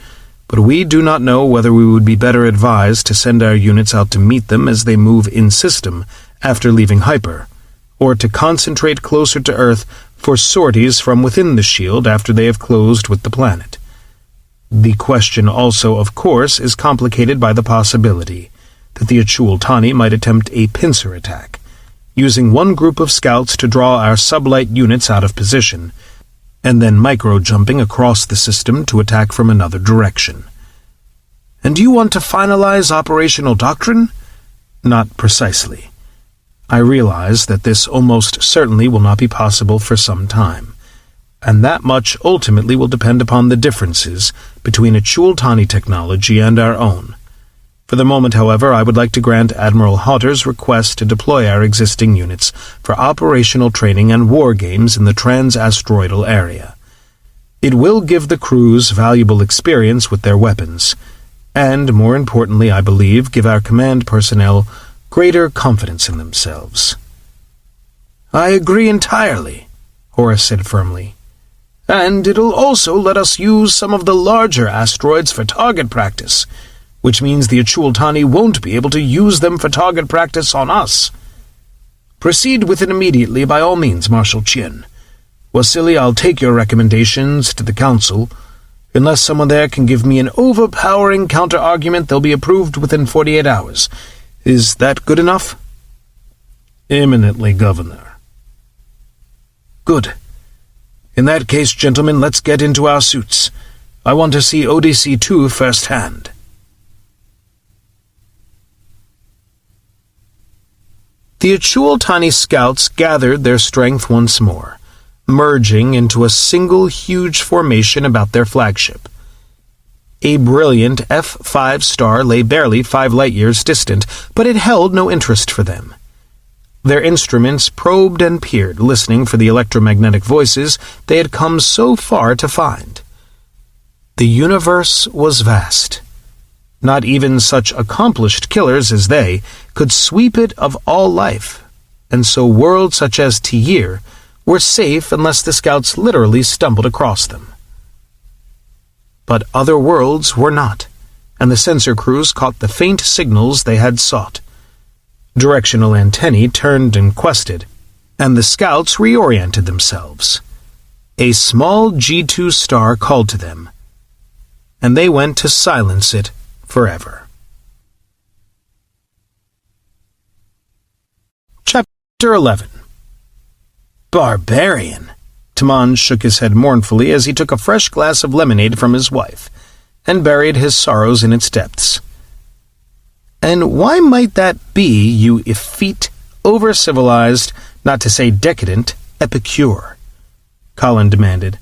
but we do not know whether we would be better advised to send our units out to meet them as they move in-system after leaving hyper, or to concentrate closer to Earth for sorties from within the shield after they have closed with the planet. The question also, of course, is complicated by the possibility that the Achul-Tani might attempt a pincer attack, using one group of scouts to draw our sublight units out of position, and then micro-jumping across the system to attack from another direction." "And you want to finalize operational doctrine?" "Not precisely. I realize that this almost certainly will not be possible for some time, and that much ultimately will depend upon the differences between Achul-Tani technology and our own. For the moment, however, I would like to grant Admiral Hotter's request to deploy our existing units for operational training and war games in the trans-asteroidal area. It will give the crews valuable experience with their weapons, and, more importantly, I believe, give our command personnel greater confidence in themselves." "I agree entirely," Horace said firmly. "And it'll also let us use some of the larger asteroids for target practice, which means the Achul-Tani won't be able to use them for target practice on us. Proceed with it immediately by all means, Marshal Chien. Wasili, I'll take your recommendations to the Council. Unless someone there can give me an overpowering counter-argument, they'll be approved within 48 hours. Is that good enough?" "Eminently, Governor." "Good. In that case, gentlemen, let's get into our suits. I want to see ODC-2 firsthand." The Achul-Tani scouts gathered their strength once more, merging into a single huge formation about their flagship. A brilliant F5 star lay barely 5 light-years distant, but it held no interest for them. Their instruments probed and peered, listening for the electromagnetic voices they had come so far to find. The universe was vast. Not even such accomplished killers as they could sweep it of all life, and so worlds such as Tyr were safe unless the scouts literally stumbled across them. But other worlds were not, and the sensor crews caught the faint signals they had sought. Directional antennae turned and quested, and the scouts reoriented themselves. A small G2 star called to them, and they went to silence it forever. Chapter 11. Barbarian! Taman shook his head mournfully as he took a fresh glass of lemonade from his wife, and buried his sorrows in its depths. And why might that be, you effete, over-civilized, not to say decadent, epicure? Colin demanded.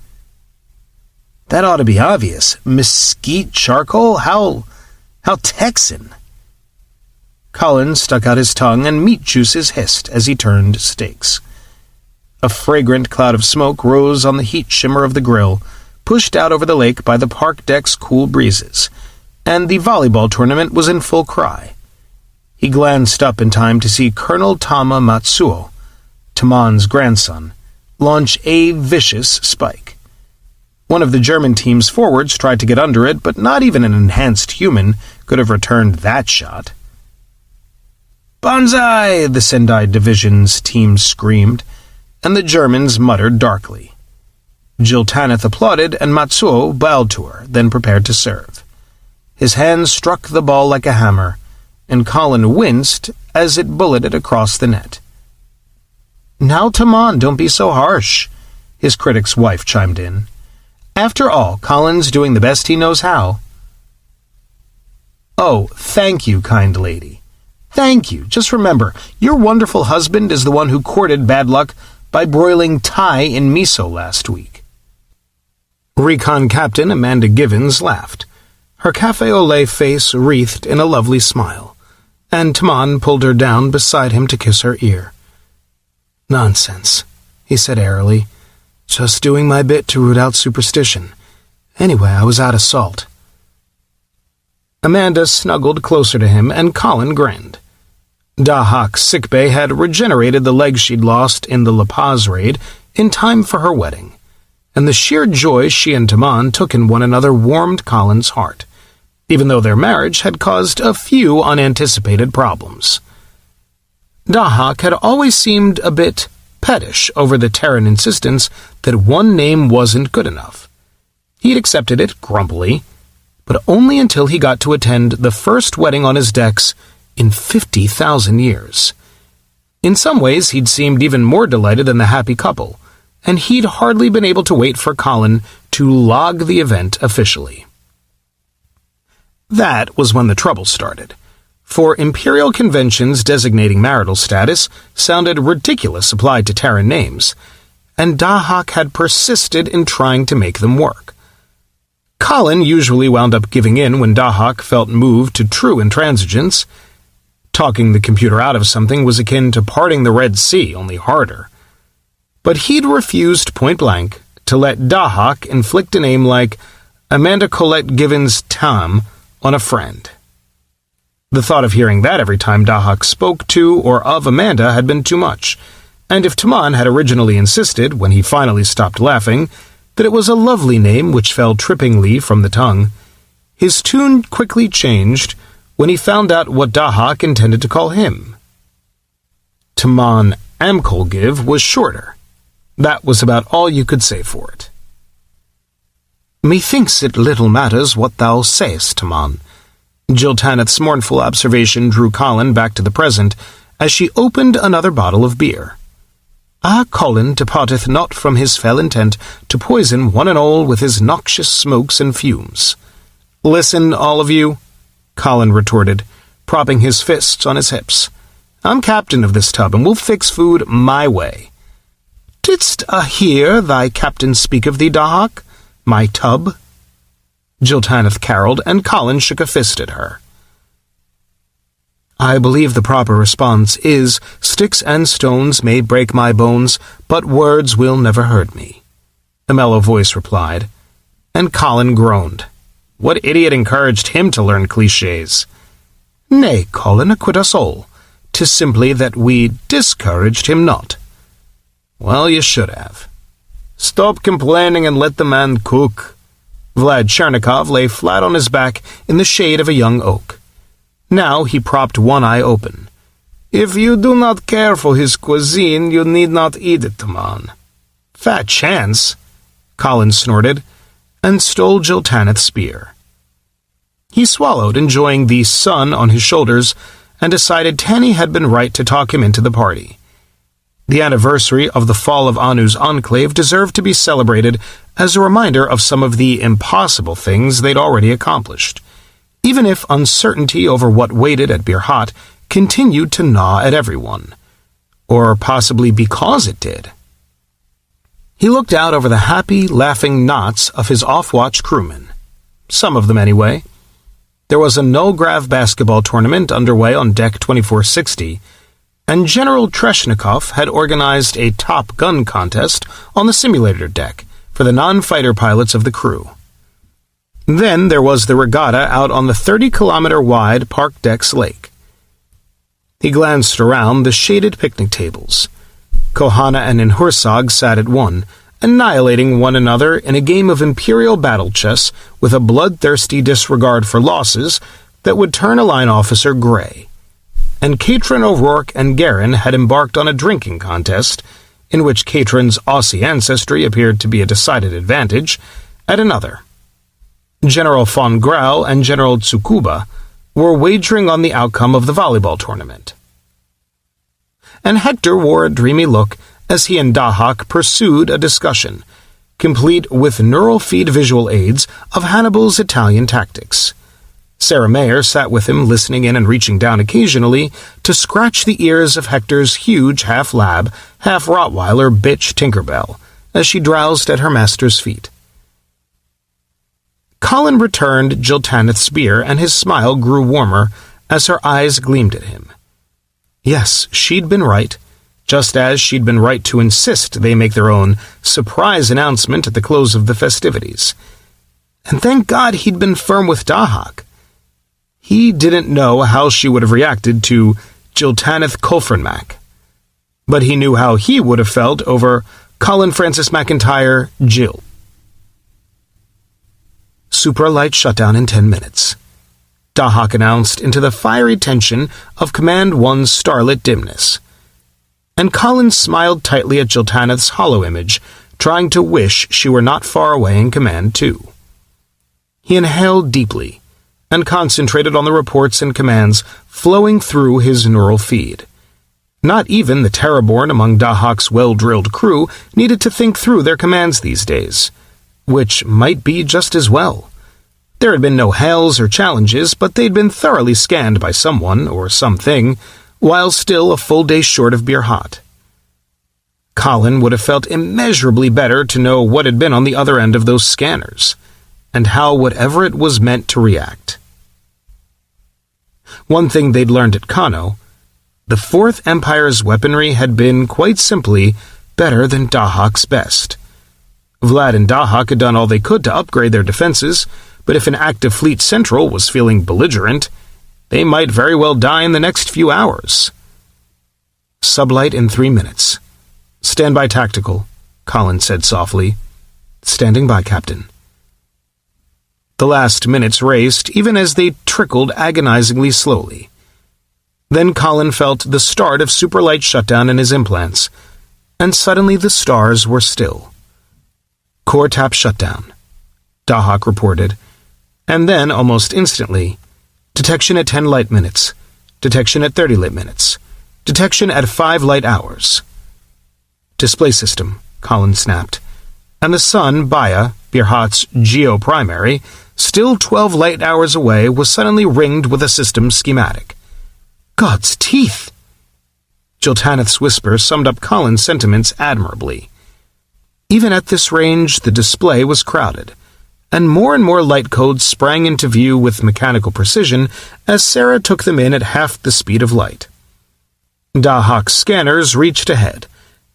That ought to be obvious. Mesquite charcoal? How Texan. Colin stuck out his tongue, and meat juices hissed as he turned steaks. A fragrant cloud of smoke rose on the heat shimmer of the grill, pushed out over the lake by the park deck's cool breezes, and the volleyball tournament was in full cry. He glanced up in time to see Colonel Tama Matsuo, Taman's grandson, launch a vicious spike. One of the German team's forwards tried to get under it, but not even an enhanced human could have returned that shot. "Banzai!" the Sendai Division's team screamed, and the Germans muttered darkly. Jill Tanith applauded, and Matsuo bowed to her, then prepared to serve. His hand struck the ball like a hammer, and Colin winced as it bulleted across the net. "Now, Taman, don't be so harsh," his critic's wife chimed in. "After all, Colin's doing the best he knows how." "Oh, thank you, kind lady. Thank you. Just remember, your wonderful husband is the one who courted bad luck by broiling Thai in miso last week." Recon Captain Amanda Givens laughed, her cafe au lait face wreathed in a lovely smile, and Taman pulled her down beside him to kiss her ear. "Nonsense," he said airily. "Just doing my bit to root out superstition. Anyway, I was out of salt." Amanda snuggled closer to him, and Colin grinned. Dahak's sickbay had regenerated the legs she'd lost in the La Paz raid in time for her wedding, and the sheer joy she and Taman took in one another warmed Colin's heart, even though their marriage had caused a few unanticipated problems. Dahak had always seemed a bit pettish over the Terran insistence that one name wasn't good enough. He'd accepted it grumpily, but only until he got to attend the first wedding on his decks in 50,000 years. In some ways, he'd seemed even more delighted than the happy couple, and he'd hardly been able to wait for Colin to log the event officially. That was when the trouble started, for imperial conventions designating marital status sounded ridiculous applied to Terran names, and Dahak had persisted in trying to make them work. Colin usually wound up giving in when Dahak felt moved to true intransigence. Talking the computer out of something was akin to parting the Red Sea, only harder. But he'd refused point-blank to let Dahak inflict a name like Amanda Colette Givens Tam on a friend. The thought of hearing that every time Dahak spoke to or of Amanda had been too much, and if Taman had originally insisted, when he finally stopped laughing, that it was a lovely name which fell trippingly from the tongue, his tune quickly changed when he found out what Dahak intended to call him. Taman Amkolgiv was shorter. That was about all you could say for it. "Methinks it little matters what thou sayest, Taman." Jill Tanith's mournful observation drew Colin back to the present as she opened another bottle of beer. "Our Colin departeth not from his fell intent to poison one and all with his noxious smokes and fumes." "Listen, all of you," Colin retorted, propping his fists on his hips. "I'm captain of this tub, and we'll fix food my way." "Didst hear thy captain speak of thee, Dahak? My tub?" Jill Tanith caroled, and Colin shook a fist at her. "I believe the proper response is, 'Sticks and stones may break my bones, but words will never hurt me,'" a mellow voice replied, and Colin groaned. What idiot encouraged him to learn cliches? "Nay, Colin, acquit us all. 'Tis simply that we discouraged him not." "Well, you should have." "Stop complaining and let the man cook." Vlad Chernikov lay flat on his back in the shade of a young oak. Now he propped one eye open. "If you do not care for his cuisine, you need not eat it, man." "Fat chance," Colin snorted, and stole Jiltaneth's spear. He swallowed, enjoying the sun on his shoulders, and decided Tanny had been right to talk him into the party. The anniversary of the fall of Anu's enclave deserved to be celebrated as a reminder of some of the impossible things they'd already accomplished, even if uncertainty over what waited at Birhat continued to gnaw at everyone. Or possibly because it did. He looked out over the happy, laughing knots of his off-watch crewmen. Some of them, anyway. There was a no-grav basketball tournament underway on deck 2460, and General Treshnikov had organized a Top Gun contest on the simulator deck for the non-fighter pilots of the crew. Then there was the regatta out on the 30-kilometer-wide Park Decks Lake. He glanced around the shaded picnic tables. Kohana and Inhursag sat at one, annihilating one another in a game of imperial battle chess with a bloodthirsty disregard for losses that would turn a line officer gray. And Katrin O'Rourke and Garin had embarked on a drinking contest, in which Katrin's Aussie ancestry appeared to be a decided advantage, at another. General von Grau and General Tsukuba were wagering on the outcome of the volleyball tournament. And Hector wore a dreamy look as he and Dahak pursued a discussion, complete with neural feed visual aids of Hannibal's Italian tactics. Sarah Mayer sat with him, listening in and reaching down occasionally to scratch the ears of Hector's huge half-lab, half-Rottweiler bitch Tinkerbell, as she drowsed at her master's feet. Colin returned Jiltaneth's spear, and his smile grew warmer as her eyes gleamed at him. Yes, she'd been right, just as she'd been right to insist they make their own surprise announcement at the close of the festivities. And thank God he'd been firm with Dahak. He didn't know how she would have reacted to Jiltaneth Kolfrenmack, but he knew how he would have felt over Colin Francis MacIntyre, Jill. Supra-light shutdown in 10 minutes. Dahak announced into the fiery tension of Command 1's starlit dimness. And Colin smiled tightly at Jiltaneth's hollow image, trying to wish she were not far away in Command 2. He inhaled deeply, and concentrated on the reports and commands flowing through his neural feed. Not even the Terraborn among Dahak's well-drilled crew needed to think through their commands these days, which might be just as well. There had been no hails or challenges, but they'd been thoroughly scanned by someone or something, while still a full day short of Birhat. Colin would have felt immeasurably better to know what had been on the other end of those scanners, and how whatever it was meant to react. One thing they'd learned at Kano, the Fourth Empire's weaponry had been, quite simply, better than Dahak's best. Vlad and Dahak had done all they could to upgrade their defenses, but if an active Fleet Central was feeling belligerent, they might very well die in the next few hours. Sublight in 3 minutes. Stand by tactical, Colin said softly. Standing by, Captain. The last minutes raced, even as they trickled agonizingly slowly. Then Colin felt the start of superlight shutdown in his implants, and suddenly the stars were still. Core tap shutdown, Dahak reported, and then, almost instantly, detection at 10 light minutes, detection at 30 light minutes, detection at 5 light hours. Display system, Colin snapped, and the sun, Baya, Birhat's geo-primary, still 12 light hours away, was suddenly ringed with a system schematic. God's teeth! Jiltaneth's whisper summed up Colin's sentiments admirably. Even at this range, the display was crowded, and more light codes sprang into view with mechanical precision as Sarah took them in at half the speed of light. Dahak's scanners reached ahead,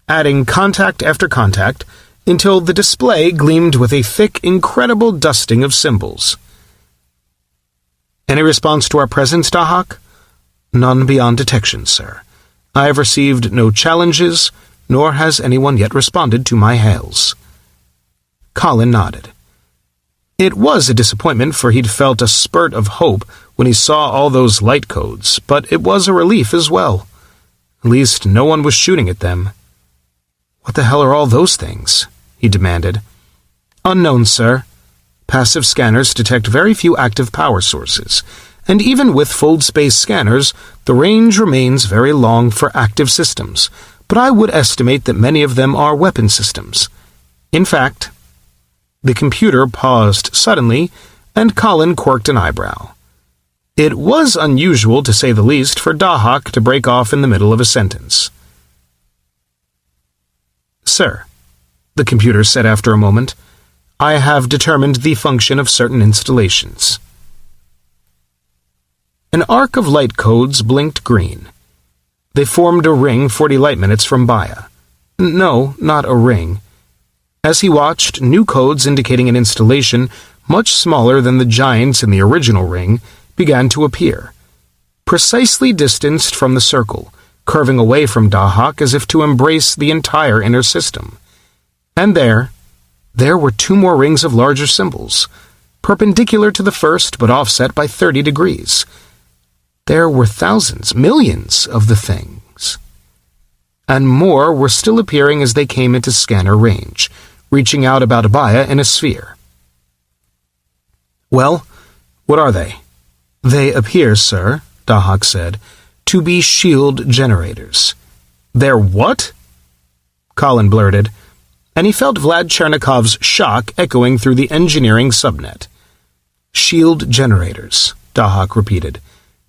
adding contact after contact, until the display gleamed with a thick, incredible dusting of symbols. Any response to our presence, Dahak? None beyond detection, sir. I have received no challenges, nor has anyone yet responded to my hails. Colin nodded. It was a disappointment, for he'd felt a spurt of hope when he saw all those light codes, but it was a relief as well. At least no one was shooting at them. "What the hell are all those things?" he demanded. "Unknown, sir. Passive scanners detect very few active power sources, and even with fold-space scanners, the range remains very long for active systems, but I would estimate that many of them are weapon systems. In fact—" The computer paused suddenly, and Colin quirked an eyebrow. It was unusual, to say the least, for Dahak to break off in the middle of a sentence. "Sir," the computer said after a moment, "I have determined the function of certain installations." An arc of light codes blinked green. They formed a ring 40 light minutes from Baya. No, not a ring. As he watched, new codes indicating an installation much smaller than the giants in the original ring began to appear, precisely distanced from the circle, curving away from Dahak as if to embrace the entire inner system. And there were 2 more rings of larger symbols, perpendicular to the first but offset by 30 degrees. There were thousands, millions of the things. And more were still appearing as they came into scanner range, reaching out about Abaya in a sphere. "Well, what are they?" "They appear, sir," Dahak said, "to be shield generators." "They're what?" Colin blurted, and he felt Vlad Chernikov's shock echoing through the engineering subnet. "Shield generators," Dahak repeated,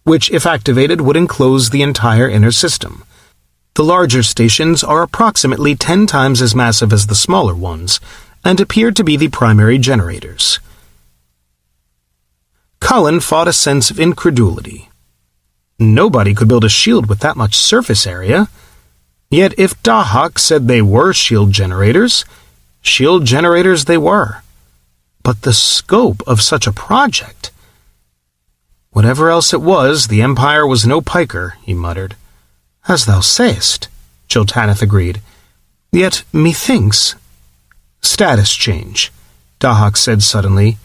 "which, if activated, would enclose the entire inner system. The larger stations are approximately 10 times as massive as the smaller ones, and appear to be the primary generators." Colin fought a sense of incredulity. Nobody could build a shield with that much surface area. Yet if Dahak said they were shield generators they were. But the scope of such a project— "Whatever else it was, the Empire was no piker," he muttered. "As thou sayest," Jiltaneth agreed. "Yet, methinks—" "Status change," Dahak said suddenly,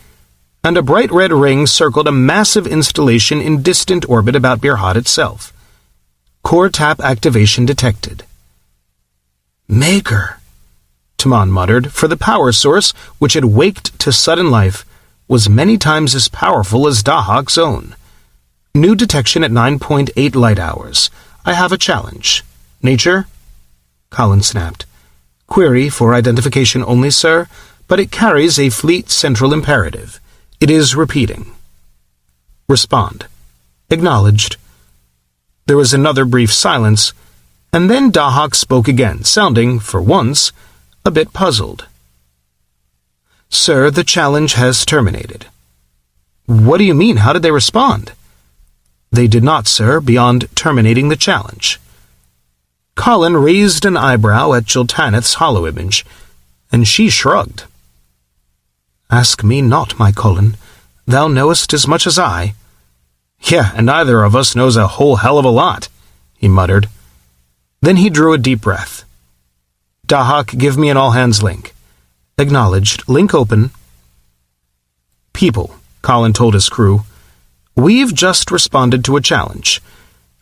and a bright red ring circled a massive installation in distant orbit about Birhat itself. "Core tap activation detected." "Maker," Taman muttered, for the power source, which had waked to sudden life, was many times as powerful as Dahak's own. "New detection at 9.8 light hours. I have a challenge." "Nature?" Colin snapped. "Query for identification only, sir, but it carries a fleet central imperative. It is repeating." "Respond." "Acknowledged." There was another brief silence, and then Dahak spoke again, sounding, for once, a bit puzzled. "Sir, the challenge has terminated." "What do you mean? How did they respond?" "They did not, sir, beyond terminating the challenge." Colin raised an eyebrow at Jiltaneth's hollow image, and she shrugged. "Ask me not, my Colin. Thou knowest as much as I." "Yeah, and neither of us knows a whole hell of a lot," he muttered. Then he drew a deep breath. "Dahak, give me an all-hands link." "Acknowledged. Link open." "People," Colin told his crew, "we've just responded to a challenge.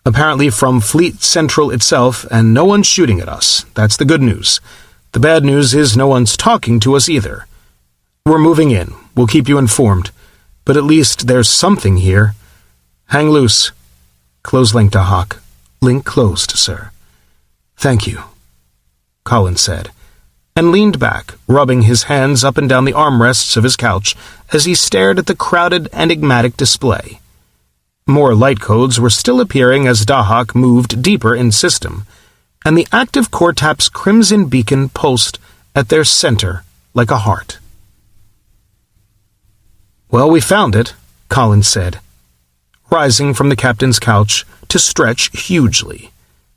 Apparently from Fleet Central itself, and no one's shooting at us. That's the good news. The bad news is no one's talking to us either. We're moving in. We'll keep you informed. But at least there's something here. Hang loose." "Close link, Dahak." "Link closed, sir." "Thank you," Colin said, and leaned back, rubbing his hands up and down the armrests of his couch as he stared at the crowded, enigmatic display. More light codes were still appearing as Dahak moved deeper in system, and the active core tap's crimson beacon pulsed at their center like a heart. "Well, we found it," Colin said, rising from the captain's couch to stretch hugely.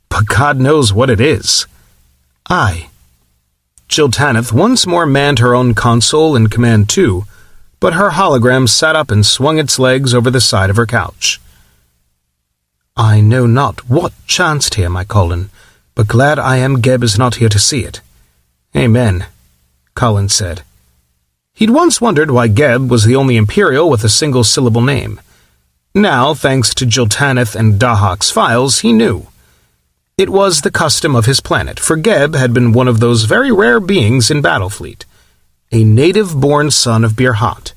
"But God knows what it is." "Aye." Jiltaneth once more manned her own console and Command 2, but her hologram sat up and swung its legs over the side of her couch. "I know not what chanced here, my Colin, but glad I am Geb is not here to see it." "Amen," Colin said. He'd once wondered why Geb was the only Imperial with a single-syllable name. Now, thanks to Jiltaneth and Dahak's files, he knew. It was the custom of his planet, for Geb had been one of those very rare beings in Battlefleet, a native-born son of Birhat.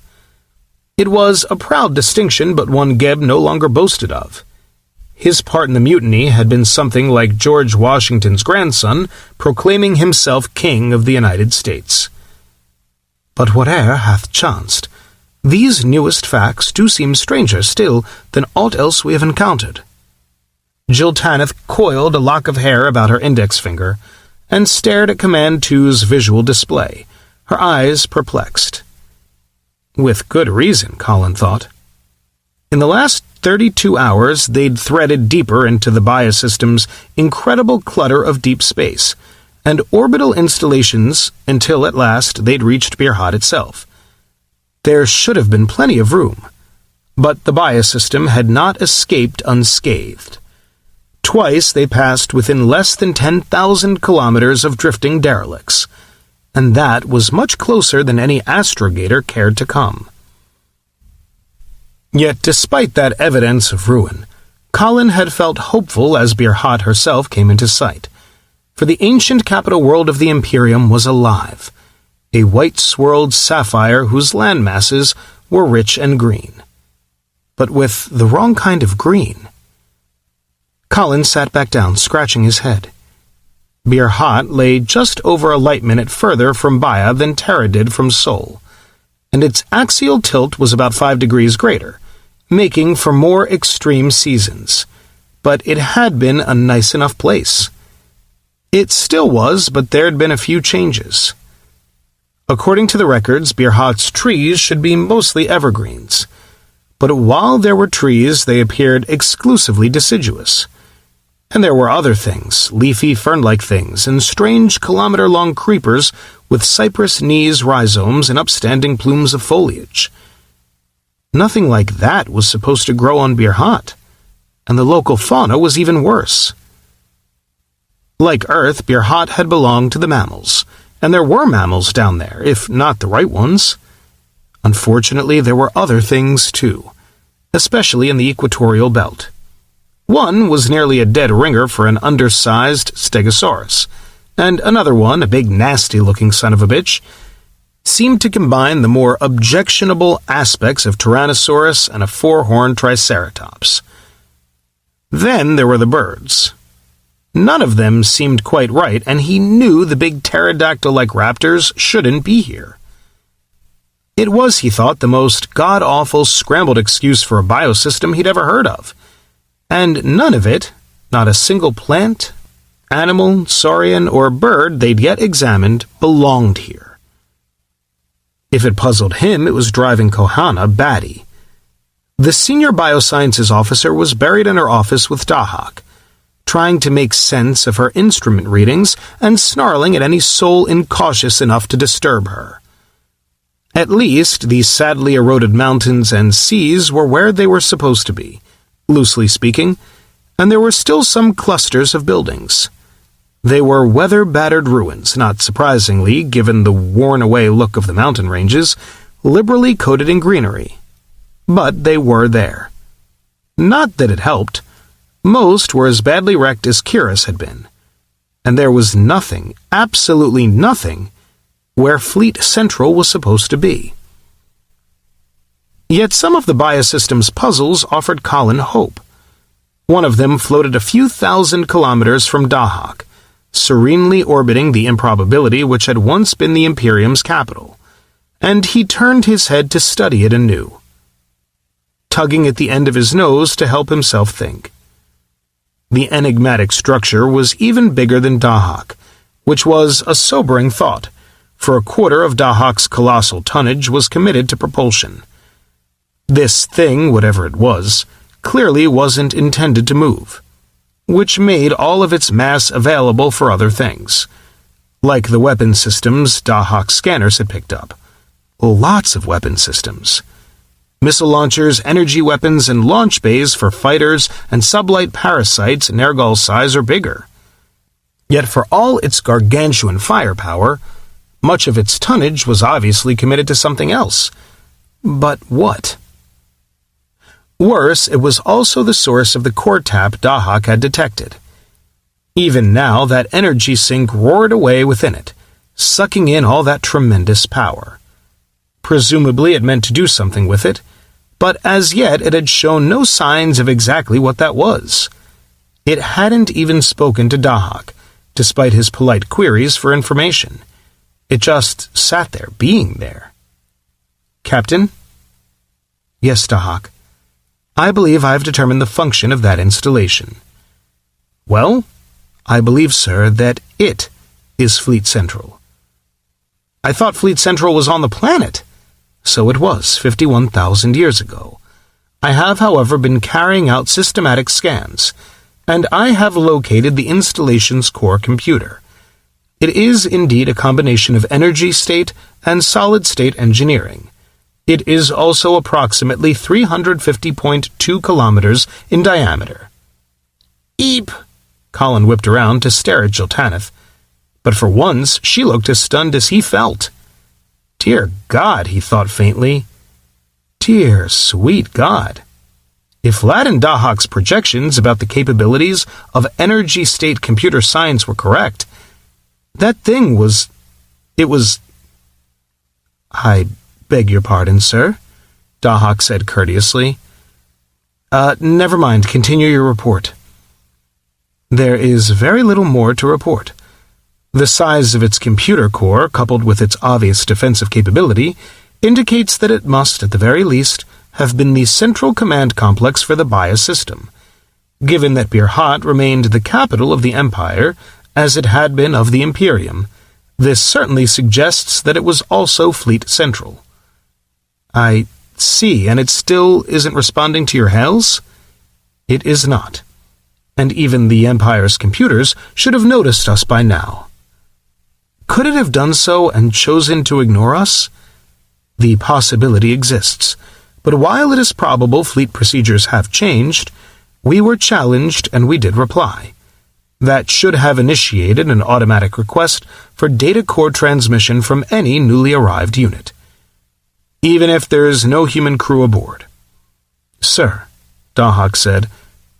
It was a proud distinction, but one Geb no longer boasted of. His part in the mutiny had been something like George Washington's grandson proclaiming himself King of the United States. But whate'er hath chanced, these newest facts do seem stranger still than aught else we have encountered. Jiltaneth coiled a lock of hair about her index finger and stared at Command 2's visual display, her eyes perplexed. With good reason, Colin thought. In the last 32 hours, they'd threaded deeper into the biosystem's incredible clutter of deep space and orbital installations until at last they'd reached Birhat itself. There should have been plenty of room, but the biosystem had not escaped unscathed. Twice they passed within less than 10,000 kilometers of drifting derelicts, and that was much closer than any astrogator cared to come. Yet despite that evidence of ruin, Colin had felt hopeful as Birhat herself came into sight, for the ancient capital world of the Imperium was alive, a white-swirled sapphire whose land masses were rich and green. But with the wrong kind of green. Colin sat back down, scratching his head. Birhat lay just over a light minute further from Baya than Terra did from Sol, and its axial tilt was about 5 degrees greater, making for more extreme seasons. But it had been a nice enough place. It still was, but there'd been a few changes. According to the records, Birhat's trees should be mostly evergreens, but while there were trees, they appeared exclusively deciduous. And there were other things, leafy fern-like things, and strange kilometer-long creepers with cypress knees rhizomes and upstanding plumes of foliage. Nothing like that was supposed to grow on Birhat, and the local fauna was even worse. Like Earth, Birhat had belonged to the mammals, and there were mammals down there, if not the right ones. Unfortunately, there were other things too, especially in the equatorial belt. One was nearly a dead ringer for an undersized stegosaurus, and another one, a big nasty-looking son of a bitch, seemed to combine the more objectionable aspects of Tyrannosaurus and a four-horned Triceratops. Then there were the birds. None of them seemed quite right, and he knew the big pterodactyl-like raptors shouldn't be here. It was, he thought, the most god-awful scrambled excuse for a biosystem he'd ever heard of. And none of it, not a single plant, animal, saurian, or bird they'd yet examined, belonged here. If it puzzled him, it was driving Kohana batty. The senior biosciences officer was buried in her office with Dahak, trying to make sense of her instrument readings and snarling at any soul incautious enough to disturb her. At least, these sadly eroded mountains and seas were where they were supposed to be, loosely speaking, and there were still some clusters of buildings. They were weather-battered ruins, not surprisingly, given the worn-away look of the mountain ranges, liberally coated in greenery. But they were there. Not that it helped. Most were as badly wrecked as Kiris had been, and there was nothing, absolutely nothing, where Fleet Central was supposed to be. Yet some of the biosystem's puzzles offered Colin hope. One of them floated a few thousand kilometers from Dahak, serenely orbiting the improbability which had once been the Imperium's capital, and he turned his head to study it anew, tugging at the end of his nose to help himself think. The enigmatic structure was even bigger than Dahak, which was a sobering thought, for a quarter of Dahak's colossal tonnage was committed to propulsion. This thing, whatever it was, clearly wasn't intended to move, which made all of its mass available for other things, like the weapon systems Dahak's scanners had picked up. Lots of weapon systems. Missile launchers, energy weapons, and launch bays for fighters and sublight parasites Nergal size or bigger. Yet for all its gargantuan firepower, Much of its tonnage was obviously committed to something else. But what? Worse, it was also the source of the core tap Dahak had detected. Even now, that energy sink roared away within it, sucking in all that tremendous power. Presumably it meant to do something with it, but as yet it had shown no signs of exactly what that was. It hadn't even spoken to Dahak, despite his polite queries for information. It just sat there, being there. "Captain?" "Yes, Dahak. I believe I have determined the function of that installation." "Well?" "I believe, sir, that it is Fleet Central." "I thought Fleet Central was on the planet." "So it was, 51,000 years ago. I have, however, been carrying out systematic scans, and I have located the installation's core computer. It is indeed a combination of energy state and solid-state engineering. It is also approximately 350.2 kilometers in diameter." "Eep!" Colin whipped around to stare at Jiltanith, but for once she looked as stunned as he felt. Dear God, he thought faintly. Dear, sweet God. If Lad and Dahak's projections about the capabilities of energy-state computer science were correct, that thing was... "I beg your pardon, sir," Dahak said courteously. Never mind, continue your report." "There is very little more to report. The size of its computer core, coupled with its obvious defensive capability, indicates that it must, at the very least, have been the central command complex for the Baya system. Given that Birhat remained the capital of the Empire, as it had been of the Imperium, this certainly suggests that it was also Fleet Central." "I see, and it still isn't responding to your hails?" "It is not. And even the Empire's computers should have noticed us by now." "Could it have done so and chosen to ignore us?" "The possibility exists, but while it is probable fleet procedures have changed, we were challenged and we did reply. That should have initiated an automatic request for data core transmission from any newly arrived unit, even if there's no human crew aboard." "Sir," Dahak said,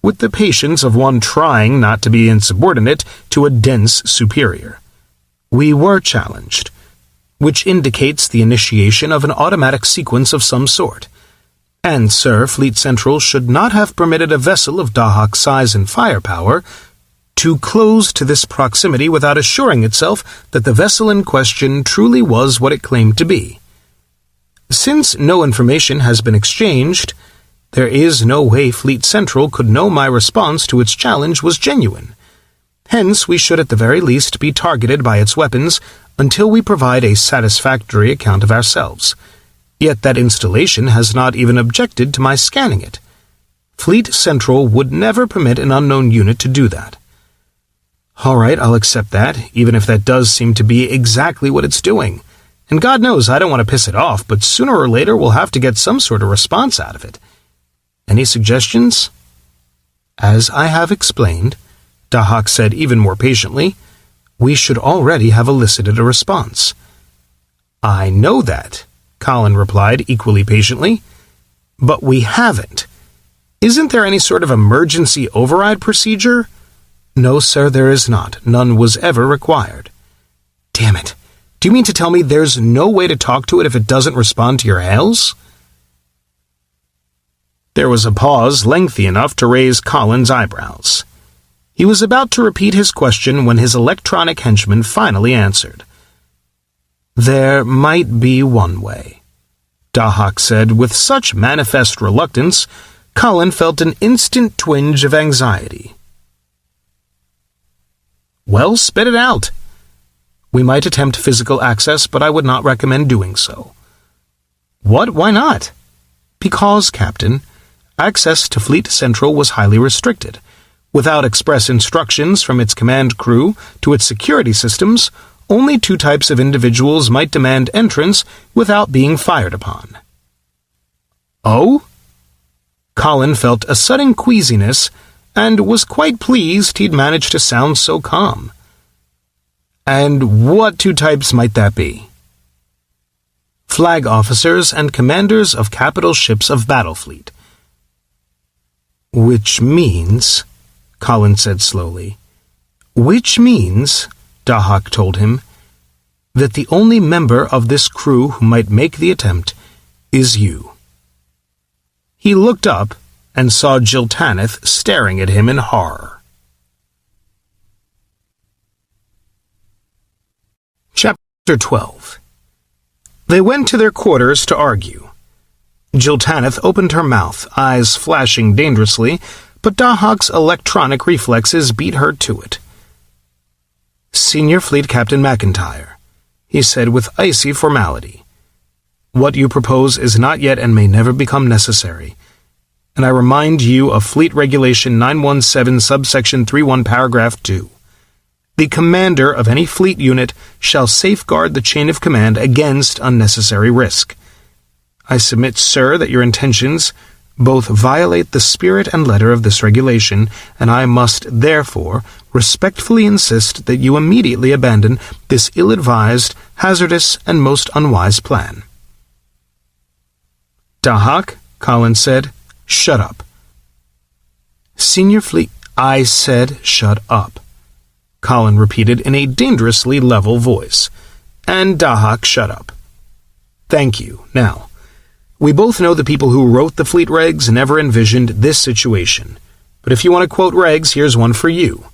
with the patience of one trying not to be insubordinate to a dense superior, "we were challenged, which indicates the initiation of an automatic sequence of some sort. And, sir, Fleet Central should not have permitted a vessel of Dahak's size and firepower to close to this proximity without assuring itself that the vessel in question truly was what it claimed to be. Since no information has been exchanged, there is no way Fleet Central could know my response to its challenge was genuine. Hence, we should at the very least be targeted by its weapons until we provide a satisfactory account of ourselves. Yet that installation has not even objected to my scanning it. Fleet Central would never permit an unknown unit to do that." "All right, I'll accept that, even if that does seem to be exactly what it's doing. And God knows I don't want to piss it off, but sooner or later we'll have to get some sort of response out of it. Any suggestions?" "As I have explained," Dahak said even more patiently, "we should already have elicited a response." "I know that," Colin replied equally patiently, "but we haven't. Isn't there any sort of emergency override procedure?" "No, sir, there is not. None was ever required." "Damn it. Do you mean to tell me there's no way to talk to it if it doesn't respond to your hails?" There was a pause lengthy enough to raise Colin's eyebrows. He was about to repeat his question when his electronic henchman finally answered. "There might be one way," Dahak said with such manifest reluctance, Colin felt an instant twinge of anxiety. "Well, spit it out." "We might attempt physical access, but I would not recommend doing so." "What? Why not?" "Because, Captain, access to Fleet Central was highly restricted. Without express instructions from its command crew to its security systems, only 2 types of individuals might demand entrance without being fired upon." "Oh?" Colin felt a sudden queasiness and was quite pleased he'd managed to sound so calm. And what two types might that be? Flag officers and commanders of capital ships of battle fleet. Which means, Colin said slowly, Dahak told him, that the only member of this crew who might make the attempt is you. He looked up and saw Jiltaneth staring at him in horror. Chapter 12. They went to their quarters to argue. Jiltaneth opened her mouth, eyes flashing dangerously, but Dahak's electronic reflexes beat her to it. "Senior Fleet Captain MacIntyre," he said with icy formality, "what you propose is not yet and may never become necessary, and I remind you of Fleet Regulation 917 subsection 31 paragraph 2. The commander of any fleet unit shall safeguard the chain of command against unnecessary risk. I submit, sir, that your intentions both violate the spirit and letter of this regulation, and I must, therefore, respectfully insist that you immediately abandon this ill-advised, hazardous, and most unwise plan." "Dahak," Colin said, "shut up." "Senior Fleet—" "I said shut up," Colin repeated in a dangerously level voice, and Dahak shut up. "Thank you. Now, we both know the people who wrote the fleet regs never envisioned this situation. But if you want to quote regs, here's one for you.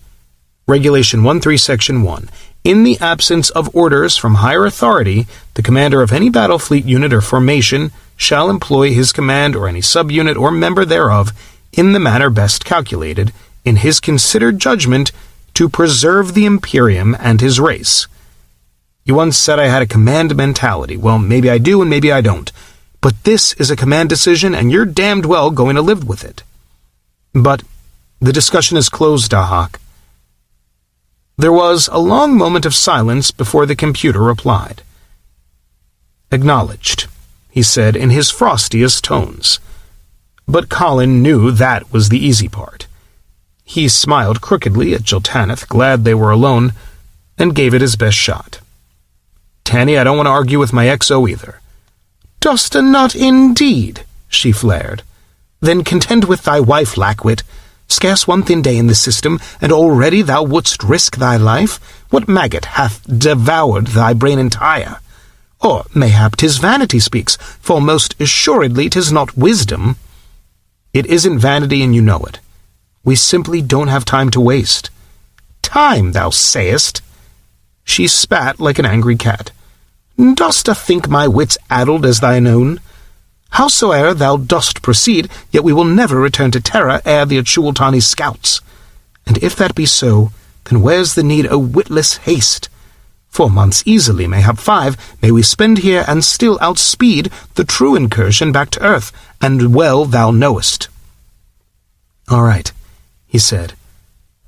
Regulation 13, Section 1. In the absence of orders from higher authority, the commander of any battle fleet unit or formation shall employ his command or any subunit or member thereof in the manner best calculated, in his considered judgment, to preserve the Imperium and his race. You once said I had a command mentality. Well, maybe I do and maybe I don't. But this is a command decision, and you're damned well going to live with it. But the discussion is closed, Dahak." There was a long moment of silence before the computer replied. "Acknowledged," he said in his frostiest tones. But Colin knew that was the easy part. He smiled crookedly at Jiltaneth, glad they were alone, and gave it his best shot. "Tanny, I don't want to argue with my XO either." "Dost not indeed?" she flared. "Then contend with thy wife, Lackwit. Scarce one thin day in this system, and already thou wouldst risk thy life? What maggot hath devoured thy brain entire? Or mayhap 'tis vanity speaks, for most assuredly 'tis not wisdom." "It isn't vanity, and you know it. We simply don't have time to waste." "Time, thou sayest?" She spat like an angry cat. "Dost think my wits addled as thine own? Howsoe'er thou dost proceed, yet we will never return to Terra ere the Achultani scouts. And if that be so, then where's the need o' witless haste? 4 months easily, mayhap 5, may we spend here and still outspeed the true incursion back to Earth, and well thou knowest." "All right," he said,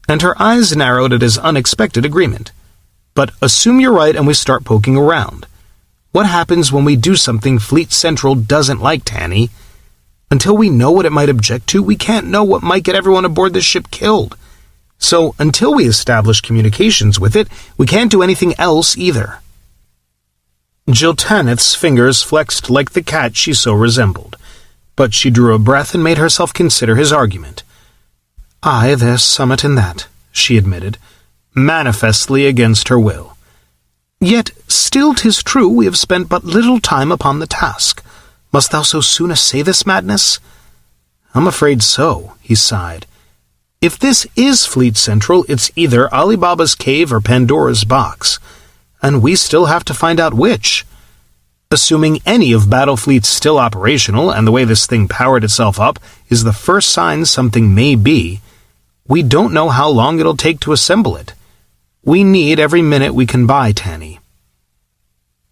and her eyes narrowed at his unexpected agreement. "But assume you're right and we start poking around. What happens when we do something Fleet Central doesn't like, Tanny? Until we know what it might object to, we can't know what might get everyone aboard this ship killed. So until we establish communications with it, we can't do anything else either." Jiltaneth's fingers flexed like the cat she so resembled, but she drew a breath and made herself consider his argument. "Aye, there's summat in that," she admitted, manifestly against her will. "Yet still 'tis true we have spent but little time upon the task. Must thou so soon essay this madness?" "I'm afraid so," he sighed. "If this is Fleet Central, it's either Alibaba's cave or Pandora's box, and we still have to find out which. Assuming any of Battlefleet's still operational, and the way this thing powered itself up is the first sign something may be, we don't know how long it'll take to assemble it. We need every minute we can buy, Tanny."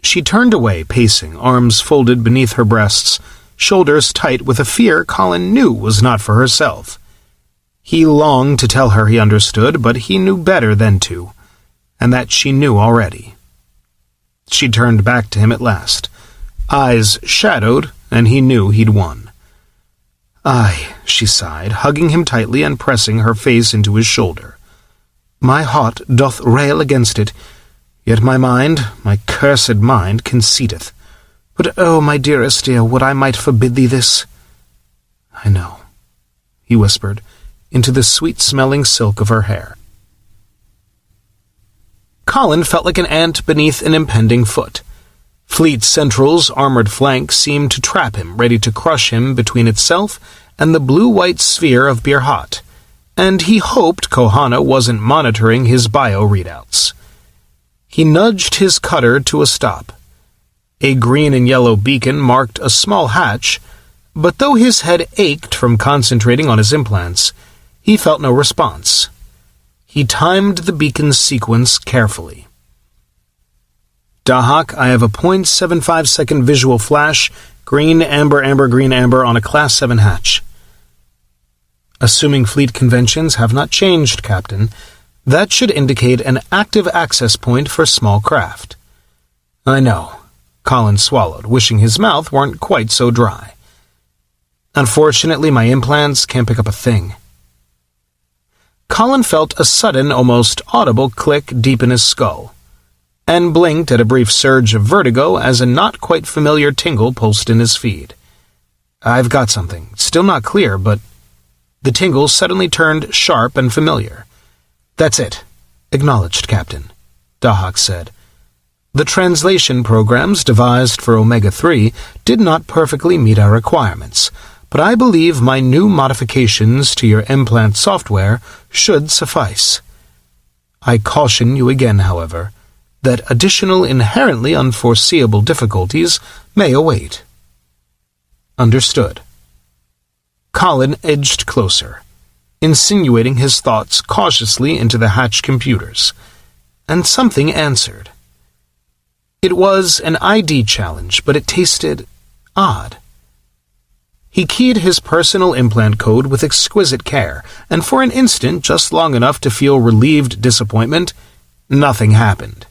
She turned away, pacing, arms folded beneath her breasts, shoulders tight with a fear Colin knew was not for herself. He longed to tell her he understood, but he knew better than to, and that she knew already. She turned back to him at last, eyes shadowed, and he knew he'd won. "Aye," she sighed, hugging him tightly and pressing her face into his shoulder. "My heart doth rail against it, Yet my mind, my cursed mind, conceiteth. But, oh, my dearest dear, would I might forbid thee this? I know, he whispered, into the sweet-smelling silk of her hair. Colin felt like an ant beneath an impending foot. Fleet Central's armored flank seemed to trap him, ready to crush him between itself and the blue-white sphere of Birhat, and he hoped Kohana wasn't monitoring his bio-readouts. He nudged his cutter to a stop. A green and yellow beacon marked a small hatch, but though his head ached from concentrating on his implants, he felt no response. He timed the beacon's sequence carefully. Dahak, I have a 0.75-second visual flash, green, amber, amber, green, amber on a Class 7 hatch. Assuming fleet conventions have not changed, Captain, that should indicate an active access point for small craft. I know, Colin swallowed, wishing his mouth weren't quite so dry. Unfortunately, my implants can't pick up a thing. Colin felt a sudden, almost audible click deep in his skull, and blinked at a brief surge of vertigo as a not-quite-familiar tingle pulsed in his feed. I've got something. Still not clear, but... The tingle suddenly turned sharp and familiar. That's it. Acknowledged, Captain, Dahak said. The translation programs devised for Omega-3 did not perfectly meet our requirements, but I believe my new modifications to your implant software should suffice. I caution you again, however, that additional inherently unforeseeable difficulties may await. Understood. Colin edged closer, insinuating his thoughts cautiously into the hatch computers, and something answered. It was an ID challenge, but it tasted odd. He keyed his personal implant code with exquisite care, and for an instant, just long enough to feel relieved disappointment, nothing happened.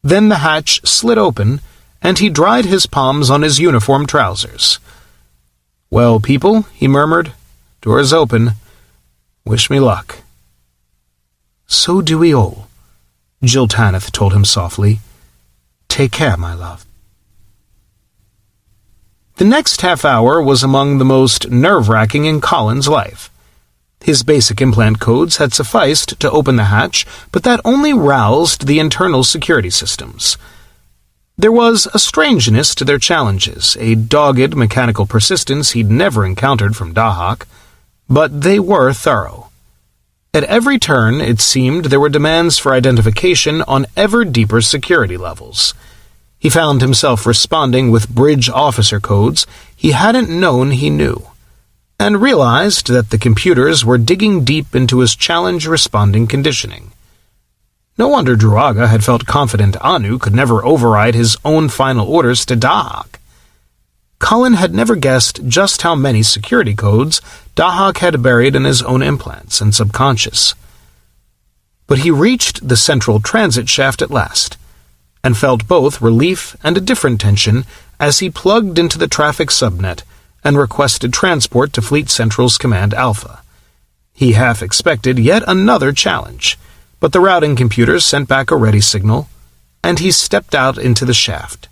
Then the hatch slid open, and he dried his palms on his uniform trousers. Well, people, he murmured, door's open. Wish me luck. So do we all, Jill Tanith told him softly. Take care, my love. The next half-hour was among the most nerve-wracking in Colin's life. His basic implant codes had sufficed to open the hatch, but that only roused the internal security systems. There was a strangeness to their challenges, a dogged mechanical persistence he'd never encountered from Dahak, but they were thorough. At every turn, it seemed, there were demands for identification on ever deeper security levels. He found himself responding with bridge officer codes he hadn't known he knew, and realized that the computers were digging deep into his challenge-responding conditioning. No wonder Druaga had felt confident Anu could never override his own final orders to Dahak. Colin had never guessed just how many security codes Dahak had buried in his own implants and subconscious. But he reached the central transit shaft at last, and felt both relief and a different tension as he plugged into the traffic subnet and requested transport to Fleet Central's Command Alpha. He half expected yet another challenge, but the routing computers sent back a ready signal, and he stepped out into the shaft.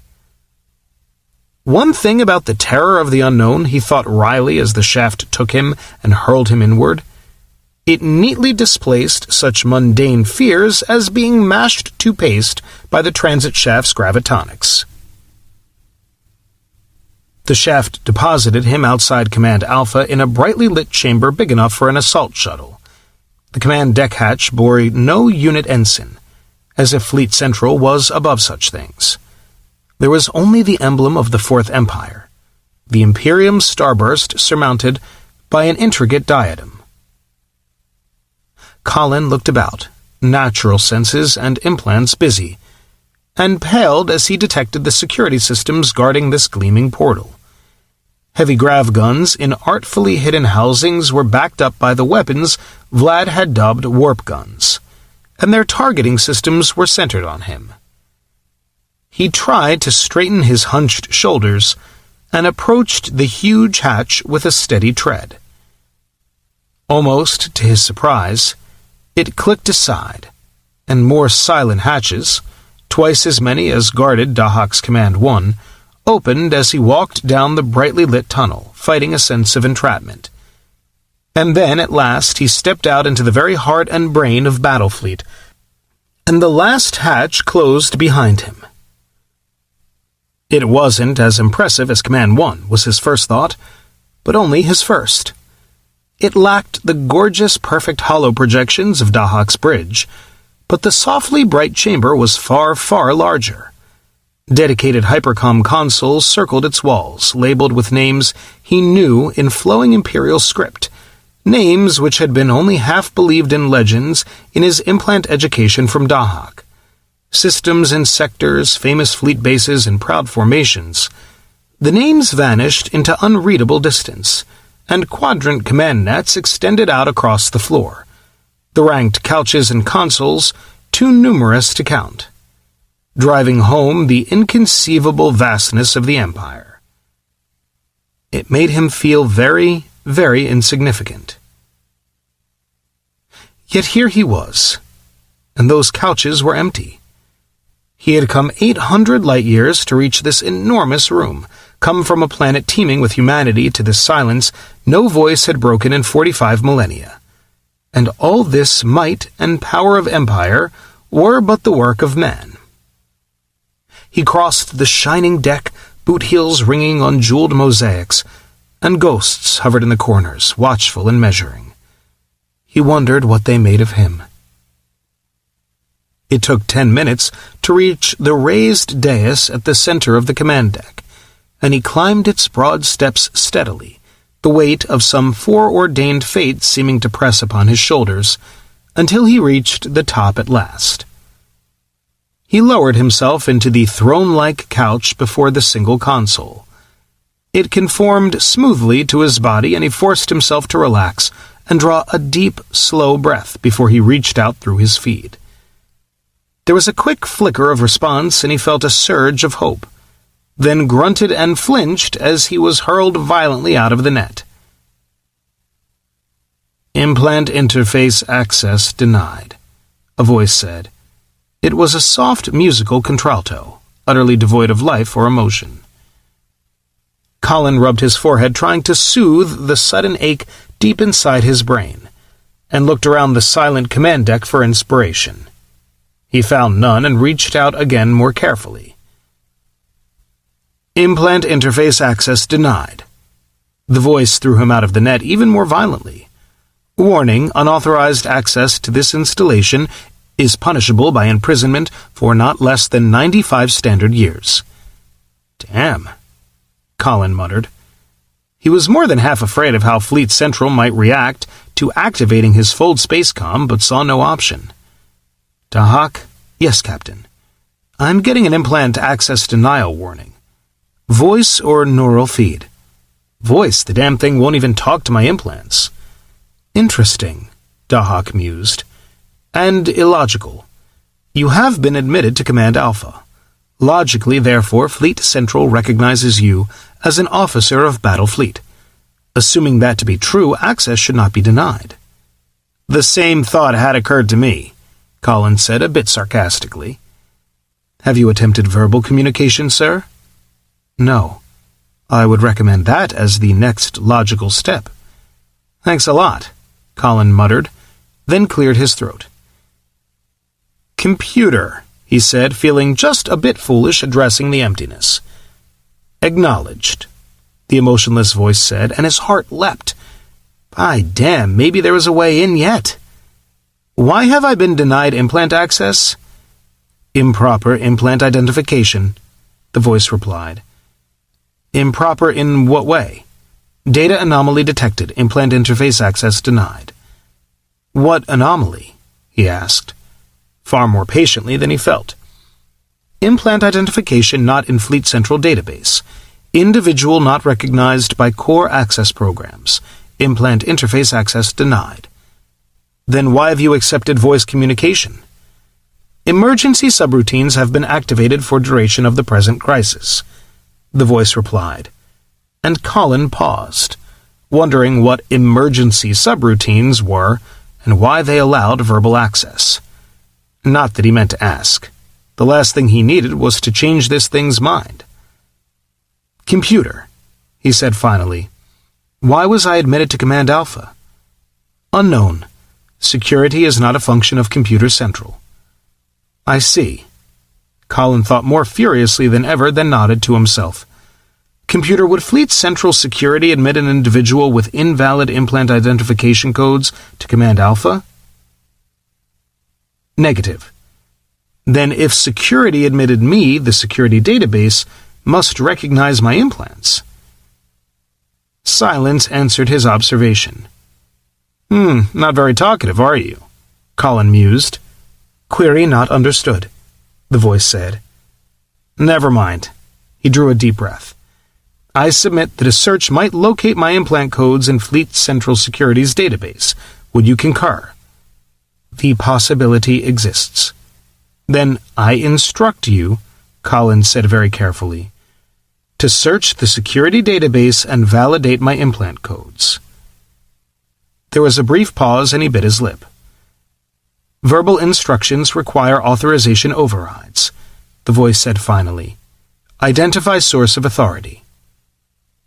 One thing about the terror of the unknown, he thought wryly as the shaft took him and hurled him inward, it neatly displaced such mundane fears as being mashed to paste by the transit shaft's gravitonics. The shaft deposited him outside Command Alpha in a brightly lit chamber big enough for an assault shuttle. The command deck hatch bore no unit ensign, as if Fleet Central was above such things. There was only the emblem of the Fourth Empire, the Imperium starburst surmounted by an intricate diadem. Colin looked about, natural senses and implants busy, and paled as he detected the security systems guarding this gleaming portal. Heavy grav guns in artfully hidden housings were backed up by the weapons Vlad had dubbed warp guns, and their targeting systems were centered on him. He tried to straighten his hunched shoulders and approached the huge hatch with a steady tread. Almost to his surprise, it clicked aside, and more silent hatches, twice as many as guarded Dahak's Command 1, opened as he walked down the brightly lit tunnel, fighting a sense of entrapment. And then, at last, he stepped out into the very heart and brain of Battlefleet, and the last hatch closed behind him. It wasn't as impressive as Command 1, was his first thought, but only his first. It lacked the gorgeous, perfect hollow projections of Dahak's bridge, but the softly bright chamber was far, far larger. Dedicated hypercom consoles circled its walls, labeled with names he knew in flowing Imperial script, names which had been only half believed in legends in his implant education from Dahak. Systems and sectors, famous fleet bases, and proud formations. The names vanished into unreadable distance, and quadrant command nets extended out across the floor, the ranked couches and consoles too numerous to count, driving home the inconceivable vastness of the Empire. It made him feel very, very insignificant. Yet here he was, and those couches were empty. He had come 800 light-years to reach this enormous room, come from a planet teeming with humanity to this silence no voice had broken in 45 millennia. And all this might and power of empire were but the work of man. He crossed the shining deck, boot heels ringing on jeweled mosaics, and ghosts hovered in the corners, watchful and measuring. He wondered what they made of him. It took 10 minutes to reach the raised dais at the center of the command deck, and he climbed its broad steps steadily, the weight of some foreordained fate seeming to press upon his shoulders, until he reached the top at last. He lowered himself into the throne-like couch before the single console. It conformed smoothly to his body, and he forced himself to relax and draw a deep, slow breath before he reached out through his feed. There was a quick flicker of response, and he felt a surge of hope, then grunted and flinched as he was hurled violently out of the net. "Implant interface access denied," a voice said. It was a soft musical contralto, utterly devoid of life or emotion. Colin rubbed his forehead, trying to soothe the sudden ache deep inside his brain, and looked around the silent command deck for inspiration. He found none and reached out again more carefully. "Implant interface access denied." The voice threw him out of the net even more violently. "Warning, unauthorized access to this installation is punishable by imprisonment for not less than 95 standard years." "Damn," Colin muttered. He was more than half afraid of how Fleet Central might react to activating his fold spacecom, but saw no option. "Dahak?" "Yes, Captain. I'm getting an implant access denial warning. Voice or neural feed?" "Voice, the damn thing won't even talk to my implants." "Interesting," Dahak mused. "And illogical. You have been admitted to Command Alpha. Logically, therefore, Fleet Central recognizes you as an officer of Battlefleet. Assuming that to be true, access should not be denied." "The same thought had occurred to me," Colin said a bit sarcastically. "Have you attempted verbal communication, sir?" "No. I would recommend that as the next logical step." "Thanks a lot," Colin muttered, then cleared his throat. "Computer," he said, feeling just a bit foolish addressing the emptiness. "Acknowledged," the emotionless voice said, and his heart leapt. By damn, maybe there was a way in yet. "Why have I been denied implant access?" "Improper implant identification," the voice replied. "Improper in what way?" "Data anomaly detected. Implant interface access denied." "What anomaly?" he asked, far more patiently than he felt. "Implant identification not in Fleet Central database. Individual not recognized by core access programs. Implant interface access denied." "Then why have you accepted voice communication?" "Emergency subroutines have been activated for duration of the present crisis," the voice replied. And Colin paused, wondering what emergency subroutines were and why they allowed verbal access. Not that he meant to ask. The last thing he needed was to change this thing's mind. "Computer," he said finally, "why was I admitted to Command Alpha?" "Unknown. Security is not a function of Computer Central." "I see." Colin thought more furiously than ever, then nodded to himself. "Computer, would Fleet Central Security admit an individual with invalid implant identification codes to Command Alpha?" "Negative." "Then if security admitted me, the security database must recognize my implants." Silence answered his observation. Not very talkative, are you?" Colin mused. "Query not understood," the voice said. "Never mind." He drew a deep breath. "I submit that a search might locate my implant codes in Fleet Central Security's database. Would you concur?" "The possibility exists." "Then I instruct you," Colin said very carefully, "to search the security database and validate my implant codes." There was a brief pause, and he bit his lip. "Verbal instructions require authorization overrides," the voice said finally. "Identify source of authority."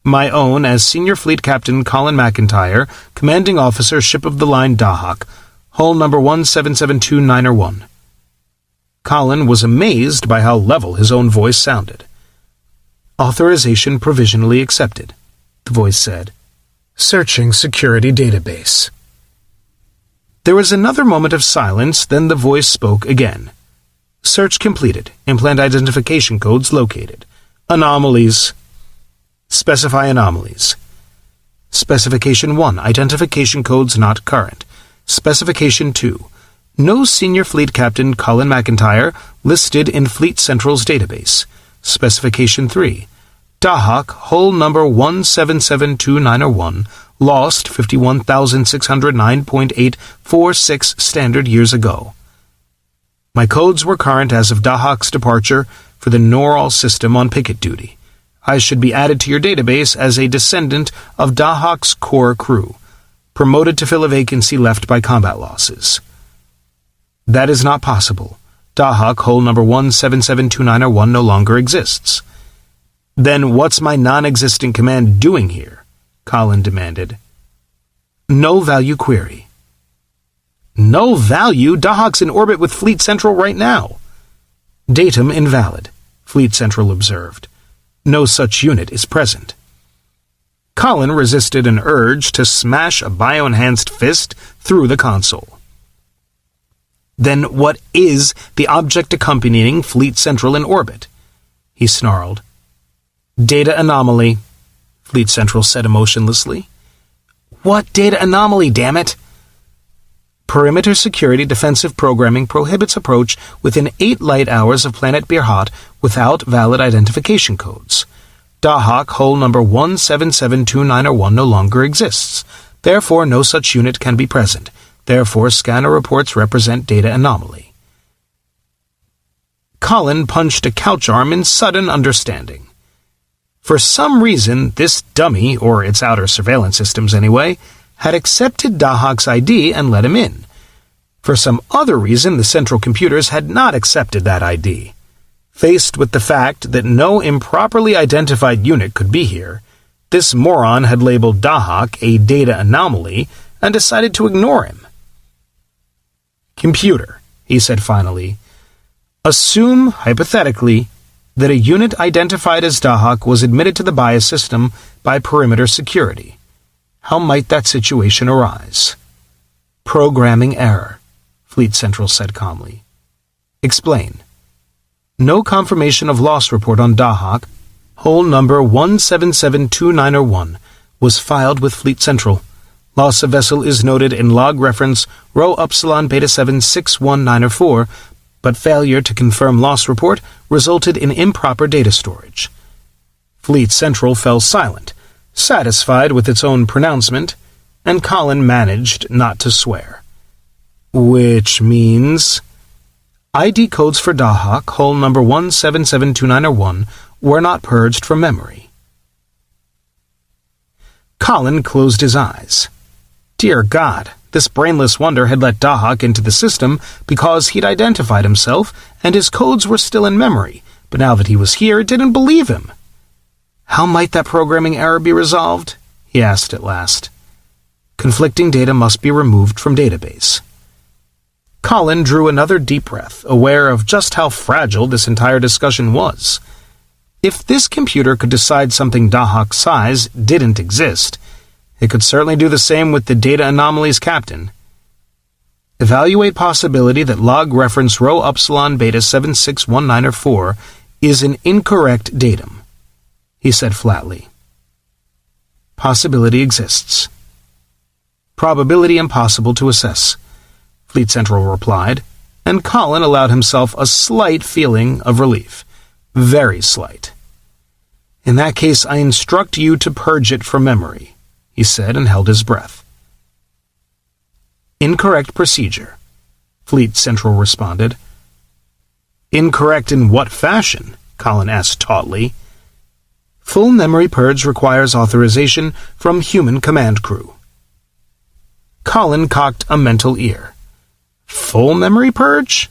"My own as Senior Fleet Captain Colin MacIntyre, Commanding Officer, Ship of the Line Dahak, hull number 1772901. Colin was amazed by how level his own voice sounded. "Authorization provisionally accepted," the voice said. "Searching security database." There was another moment of silence, then the voice spoke again. "Search completed. Implant identification codes located. Anomalies. Specify anomalies." Specification 1. Identification codes not current. Specification 2. No Senior Fleet Captain Colin MacIntyre listed in Fleet Central's database. Specification 3. Dahak, hull number 1772901, lost 51,609.846 standard years ago. My codes were current as of Dahak's departure for the Noral system on picket duty. I should be added to your database as a descendant of Dahak's core crew, promoted to fill a vacancy left by combat losses. That is not possible. Dahak, hull number 1772901, no longer exists. Then what's my non-existent command doing here? Colin demanded. No value query. No value? Dahak's in orbit with Fleet Central right now. Datum invalid, Fleet Central observed. No such unit is present. Colin resisted an urge to smash a bio-enhanced fist through the console. Then what is the object accompanying Fleet Central in orbit? He snarled. Data anomaly, Fleet Central said emotionlessly. What data anomaly, damn it? Perimeter security defensive programming prohibits approach within 8 light hours of planet Birhat without valid identification codes. Dahak, hull number 1772901, no longer exists. Therefore, no such unit can be present. Therefore, scanner reports represent data anomaly. Colin punched a couch arm in sudden understanding. For some reason, this dummy, or its outer surveillance systems anyway, had accepted Dahak's ID and let him in. For some other reason, the central computers had not accepted that ID. Faced with the fact that no improperly identified unit could be here, this moron had labeled Dahak a data anomaly and decided to ignore him. Computer, he said finally, assume, hypothetically, that a unit identified as Dahak was admitted to the bias system by perimeter security. How might that situation arise? Programming error, Fleet Central said calmly. Explain. No confirmation of loss report on Dahak, hull number 1772901, was filed with Fleet Central. Loss of vessel is noted in log reference Rho Upsilon Beta 7 61904, but failure to confirm loss report resulted in improper data storage. Fleet Central fell silent, satisfied with its own pronouncement, and Colin managed not to swear. Which means ID codes for Dahak, hull number 1772901, were not purged from memory. Colin closed his eyes. Dear God, This brainless wonder had let Dahak into the system because he'd identified himself and his codes were still in memory, but now that he was here, it didn't believe him. "How might that programming error be resolved?" he asked at last. "Conflicting data must be removed from database." Colin drew another deep breath, aware of just how fragile this entire discussion was. If this computer could decide something Dahak's size didn't exist, it could certainly do the same with the data anomalies captain. "Evaluate possibility that log reference row upsilon beta 76194 is an incorrect datum," he said flatly. "Possibility exists." "Probability impossible to assess," Fleet Central replied, and Colin allowed himself a slight feeling of relief. Very slight. "In that case, I instruct you to purge it from memory," he said and held his breath. "Incorrect procedure," Fleet Central responded. "Incorrect in what fashion?" Colin asked tautly. "Full memory purge requires authorization from human command crew." Colin cocked a mental ear. "Full memory purge?"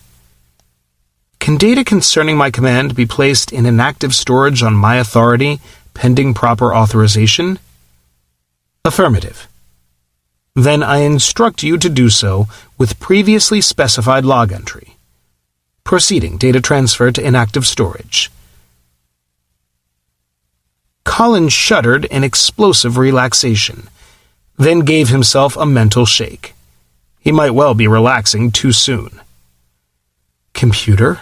"Can data concerning my command be placed in inactive storage on my authority, pending proper authorization?" "Affirmative." "Then I instruct you to do so with previously specified log entry. Proceeding data transfer to inactive storage." Colin shuddered in explosive relaxation, then gave himself a mental shake. He might well be relaxing too soon. "Computer?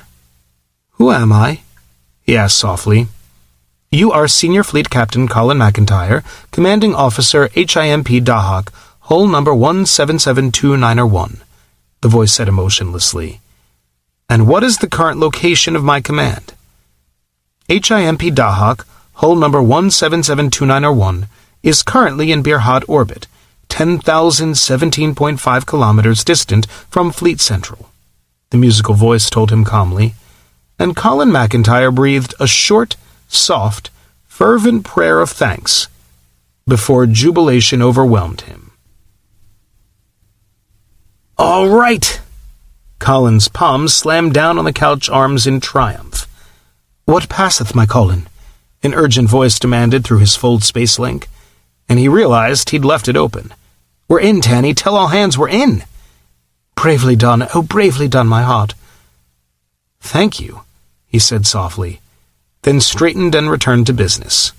Who am I?" he asked softly. "You are Senior Fleet Captain Colin MacIntyre, Commanding Officer HIMP Dahak, hull number 177291, the voice said emotionlessly. "And what is the current location of my command?" HIMP Dahak, hull number 177291, is currently in Birhat orbit, 10,017.5 kilometers distant from Fleet Central, the musical voice told him calmly, and Colin MacIntyre breathed a short, soft, fervent prayer of thanks before jubilation overwhelmed him. "All right!" Colin's palms slammed down on the couch arms in triumph. "What passeth, my Colin?" an urgent voice demanded through his fold space link, and he realized he'd left it open. "We're in, Tanny. Tell all hands we're in." "Bravely done. Oh, bravely done, my heart." "Thank you," he said softly, then straightened and returned to business.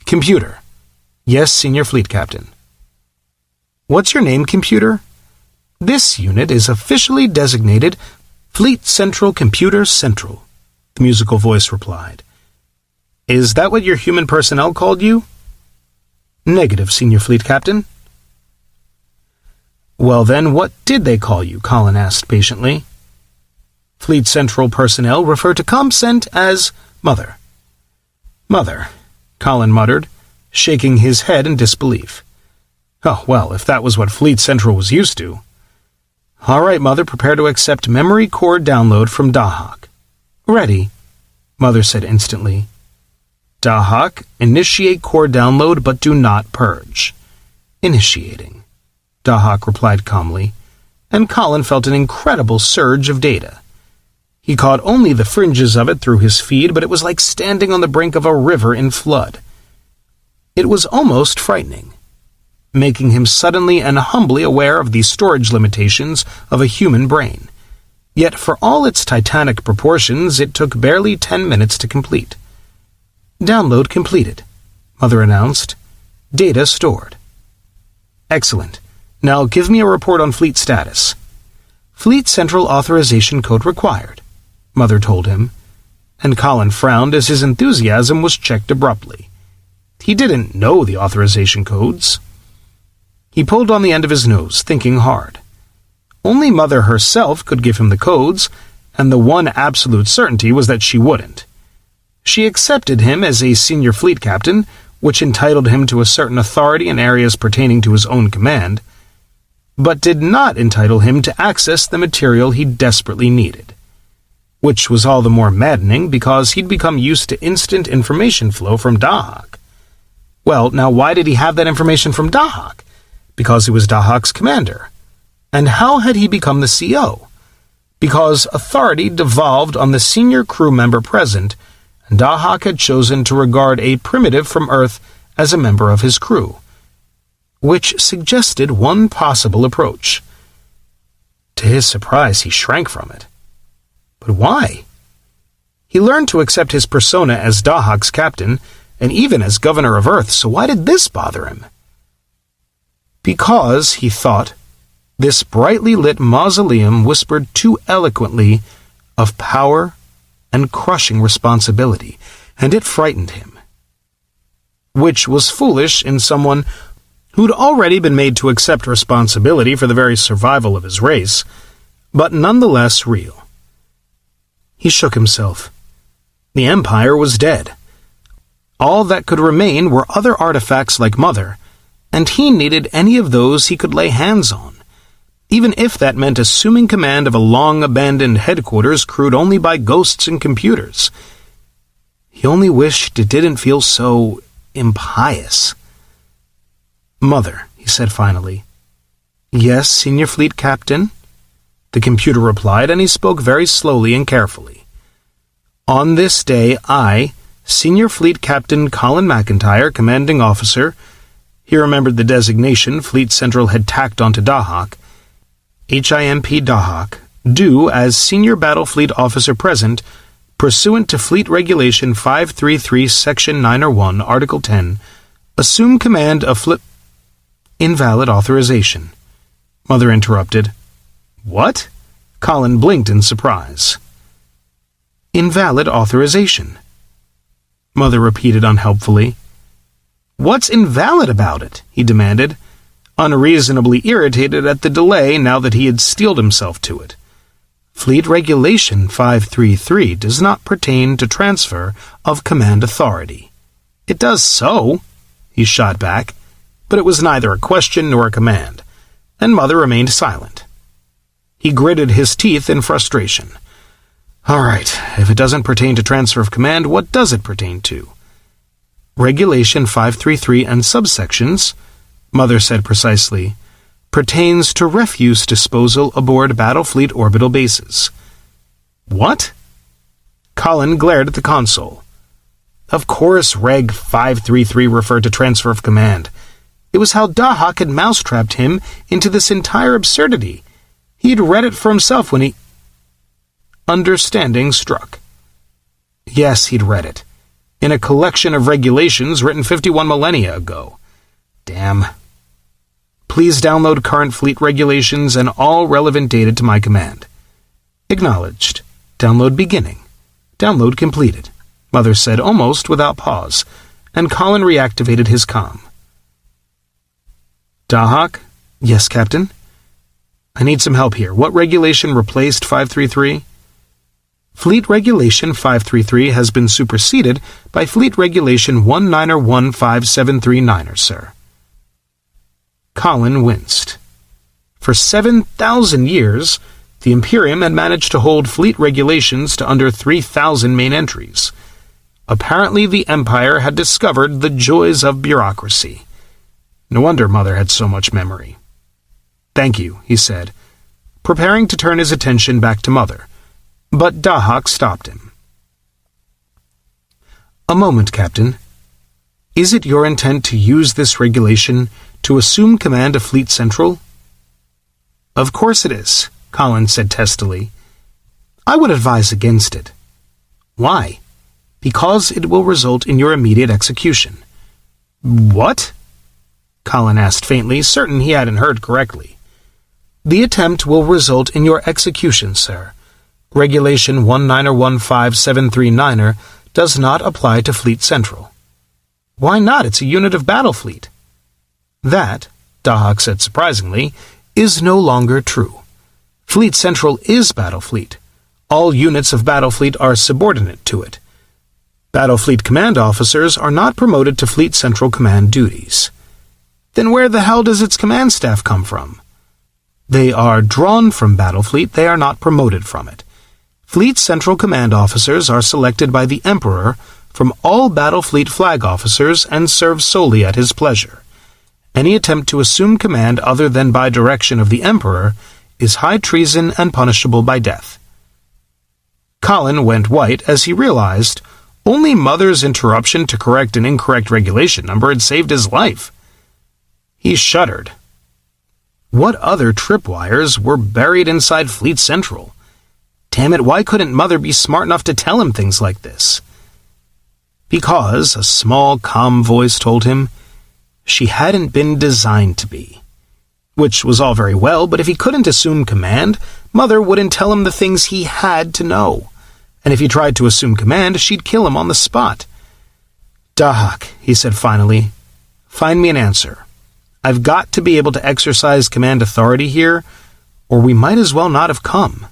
"Computer." "Yes, Senior Fleet Captain." "What's your name, computer?" "This unit is officially designated Fleet Central Computer Central," the musical voice replied. "Is that what your human personnel called you?" "Negative, Senior Fleet Captain." "Well then, what did they call you?" Colin asked patiently. "Fleet Central personnel refer to ComCent as Mother." "Mother," Colin muttered, shaking his head in disbelief. "Oh, well, if that was what Fleet Central was used to." "All right, Mother, prepare to accept memory core download from Dahak." "Ready," Mother said instantly. "Dahak, initiate core download, but do not purge." "Initiating," Dahak replied calmly, and Colin felt an incredible surge of data. He caught only the fringes of it through his feed, but it was like standing on the brink of a river in flood. It was almost frightening, making him suddenly and humbly aware of the storage limitations of a human brain. Yet for all its titanic proportions, it took barely 10 minutes to complete. "Download completed," Mother announced. "Data stored." "Excellent. Now give me a report on fleet status." "Fleet Central authorization code required," Mother told him, and Colin frowned as his enthusiasm was checked abruptly. He didn't know the authorization codes. He pulled on the end of his nose, thinking hard. Only Mother herself could give him the codes, and the one absolute certainty was that she wouldn't. She accepted him as a senior fleet captain, which entitled him to a certain authority in areas pertaining to his own command, but did not entitle him to access the material he desperately needed, which was all the more maddening because he'd become used to instant information flow from Dahak. Well, now why did he have that information from Dahak? Because he was Dahak's commander. And how had he become the CO? Because authority devolved on the senior crew member present, and Dahak had chosen to regard a primitive from Earth as a member of his crew, which suggested one possible approach. To his surprise, he shrank from it. But why? He learned to accept his persona as Dahak's captain, and even as governor of Earth, so why did this bother him? Because, he thought, this brightly lit mausoleum whispered too eloquently of power and crushing responsibility, and it frightened him. Which was foolish in someone who'd already been made to accept responsibility for the very survival of his race, but nonetheless real. He shook himself. The Empire was dead. All that could remain were other artifacts like Mother, and he needed any of those he could lay hands on, even if that meant assuming command of a long-abandoned headquarters crewed only by ghosts and computers. He only wished it didn't feel so impious. "Mother," he said finally. "Yes, Senior Fleet Captain?" The computer replied, and he spoke very slowly and carefully. "On this day, I, Senior Fleet Captain Colin MacIntyre, Commanding Officer," he remembered the designation Fleet Central had tacked onto Dahak, HIMP Dahak, do, as Senior Battle Fleet Officer present, pursuant to Fleet Regulation 533, Section 901, Article 10, assume command of Invalid authorization. Mother interrupted. "What?" Colin blinked in surprise. "Invalid authorization," Mother repeated unhelpfully. "What's invalid about it?" he demanded, unreasonably irritated at the delay now that he had steeled himself to it. "Fleet Regulation 533 does not pertain to transfer of command authority." "It does so," he shot back, but it was neither a question nor a command, and Mother remained silent. He gritted his teeth in frustration. "All right, if it doesn't pertain to transfer of command, what does it pertain to?" "Regulation 533 and subsections," Mother said precisely, "pertains to refuse disposal aboard Battlefleet orbital bases." "What?" Colin glared at the console. Of course Reg 533 referred to transfer of command. It was how Dahak had mousetrapped him into this entire absurdity. He'd read it for himself when he... Understanding struck. Yes, he'd read it. In a collection of regulations written 51 millennia ago. Damn. Please download current fleet regulations and all relevant data to my command. Acknowledged. Download beginning. Download completed, Mother said almost without pause, and Colin reactivated his comm. Dahak? Yes, Captain? I need some help here. What regulation replaced 533? Fleet Regulation 533 has been superseded by Fleet Regulation 19015739, sir. Colin winced. For 7,000 years, the Imperium had managed to hold fleet regulations to under 3,000 main entries. Apparently the Empire had discovered the joys of bureaucracy. No wonder Mother had so much memory. Thank you, he said, preparing to turn his attention back to Mother. But Dahak stopped him. A moment, Captain. Is it your intent to use this regulation to assume command of Fleet Central? Of course it is, Colin said testily. I would advise against it. Why? Because it will result in your immediate execution. What? Colin asked faintly, certain he hadn't heard correctly. The attempt will result in your execution, sir. Regulation 19015739 does not apply to Fleet Central. Why not? It's a unit of Battlefleet. That, Dahak said surprisingly, is no longer true. Fleet Central is Battlefleet. All units of Battlefleet are subordinate to it. Battlefleet command officers are not promoted to Fleet Central command duties. Then where the hell does its command staff come from? They are drawn from Battlefleet, they are not promoted from it. Fleet Central command officers are selected by the Emperor from all Battlefleet flag officers and serve solely at his pleasure. Any attempt to assume command other than by direction of the Emperor is high treason and punishable by death." Colin went white as he realized only Mother's interruption to correct an incorrect regulation number had saved his life. He shuddered. What other tripwires were buried inside Fleet Central? Damn it, why couldn't Mother be smart enough to tell him things like this? Because, a small, calm voice told him, she hadn't been designed to be. Which was all very well, but if he couldn't assume command, Mother wouldn't tell him the things he had to know. And if he tried to assume command, she'd kill him on the spot. "Dahak," he said finally, "find me an answer. I've got to be able to exercise command authority here, or we might as well not have come."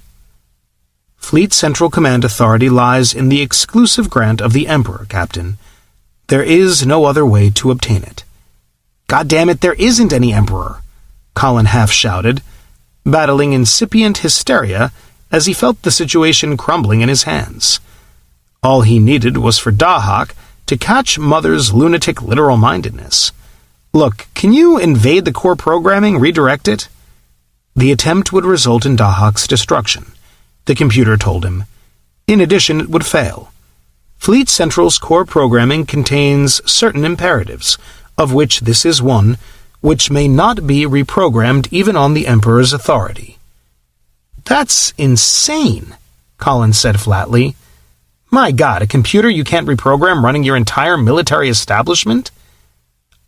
Fleet Central Command Authority lies in the exclusive grant of the Emperor, Captain. There is no other way to obtain it. "God damn it, there isn't any Emperor!" Colin half shouted, battling incipient hysteria as he felt the situation crumbling in his hands. All he needed was for Dahak to catch Mother's lunatic literal-mindedness. "Look, can you invade the core programming, redirect it?" The attempt would result in Dahak's destruction, the computer told him. In addition, it would fail. Fleet Central's core programming contains certain imperatives, of which this is one, which may not be reprogrammed even on the Emperor's authority. "That's insane," Colin said flatly. "My God, a computer you can't reprogram running your entire military establishment?"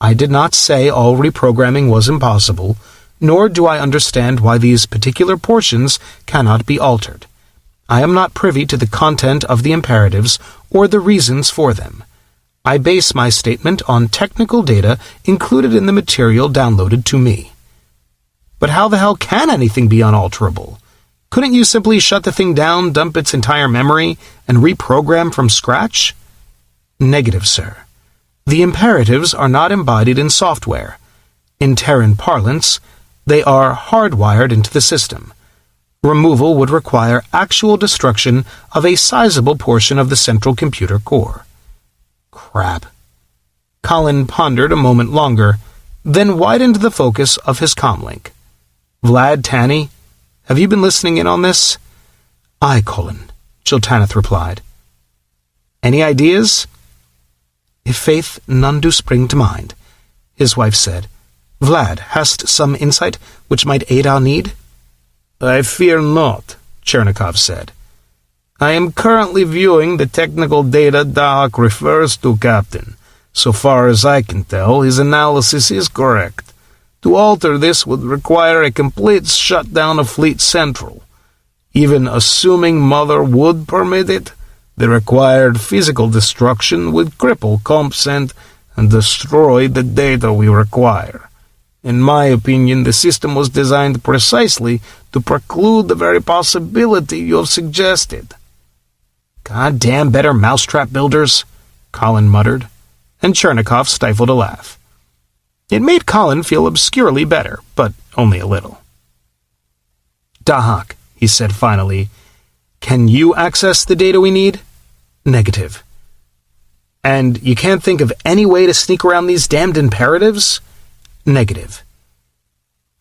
"I did not say all reprogramming was impossible, nor do I understand why these particular portions cannot be altered. I am not privy to the content of the imperatives or the reasons for them. I base my statement on technical data included in the material downloaded to me." "But how the hell can anything be unalterable? Couldn't you simply shut the thing down, dump its entire memory, and reprogram from scratch?" "Negative, sir. The imperatives are not embodied in software. In Terran parlance, they are hardwired into the system. Removal would require actual destruction of a sizable portion of the central computer core." Crap. Colin pondered a moment longer, then widened the focus of his comlink. "Vlad, Tanny, have you been listening in on this?" "Aye, Colin," Jiltaneth replied. "Any ideas?" "If faith, none do spring to mind," his wife said. "Vlad, hast some insight which might aid our need?" "I fear not," Chernikov said. "I am currently viewing the technical data Dahak refers to, Captain. So far as I can tell, his analysis is correct. To alter this would require a complete shutdown of Fleet Central. Even assuming Mother would permit it, the required physical destruction would cripple CompSend and destroy the data we require. In my opinion, the system was designed precisely to preclude the very possibility you have suggested." "Goddamn better mousetrap builders," Colin muttered, and Chernikov stifled a laugh. It made Colin feel obscurely better, but only a little. "Dahak," he said finally, "can you access the data we need?" "Negative." "And you can't think of any way to sneak around these damned imperatives?" "Negative."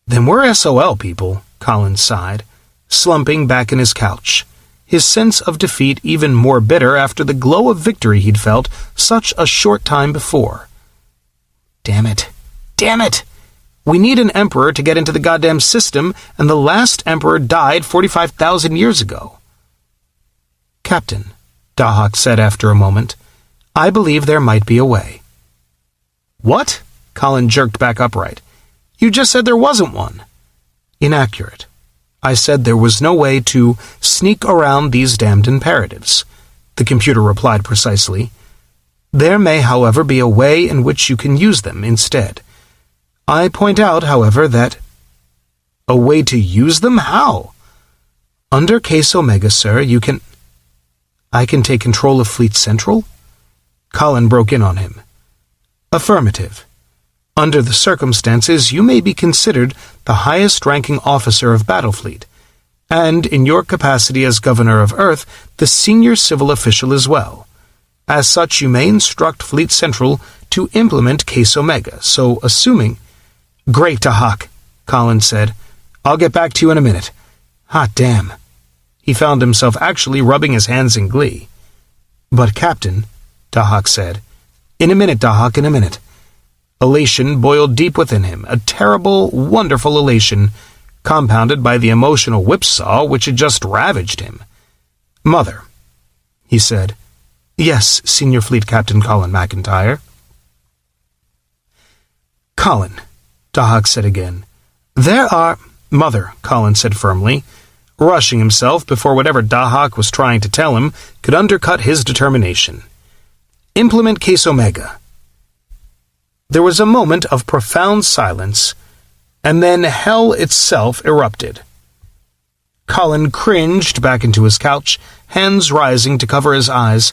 "Then we're SOL, people," Colin sighed, slumping back in his couch, his sense of defeat even more bitter after the glow of victory he'd felt such a short time before. Damn it. Damn it! We need an emperor to get into the goddamn system, and the last emperor died 45,000 years ago. "Captain," Dahak said after a moment, "I believe there might be a way." "What?" Colin jerked back upright. "You just said there wasn't one." "Inaccurate. I said there was no way to sneak around these damned imperatives," the computer replied precisely. "There may, however, be a way in which you can use them instead. I point out, however, that—" "A way to use them? How?" "Under Case Omega, sir, you can—" "I can take control of Fleet Central?" Colin broke in on him. "Affirmative. Under the circumstances, you may be considered the highest-ranking officer of Battlefleet, and in your capacity as Governor of Earth, the senior civil official as well. As such, you may instruct Fleet Central to implement Case Omega, so assuming—" Great, Dahak, Colin said. I'll get back to you in a minute. Hot damn. He found himself actually rubbing his hands in glee. But, Captain, Dahak said. In a minute, Dahak, in a minute. Elation boiled deep within him, a terrible, wonderful elation, compounded by the emotional whipsaw which had just ravaged him. Mother, he said. Yes, Senior Fleet Captain Colin MacIntyre. Colin, Dahak said again. There are... Mother, Colin said firmly, rushing himself before whatever Dahak was trying to tell him could undercut his determination. Implement Case Omega. There was a moment of profound silence, and then hell itself erupted. Colin cringed back into his couch, hands rising to cover his eyes,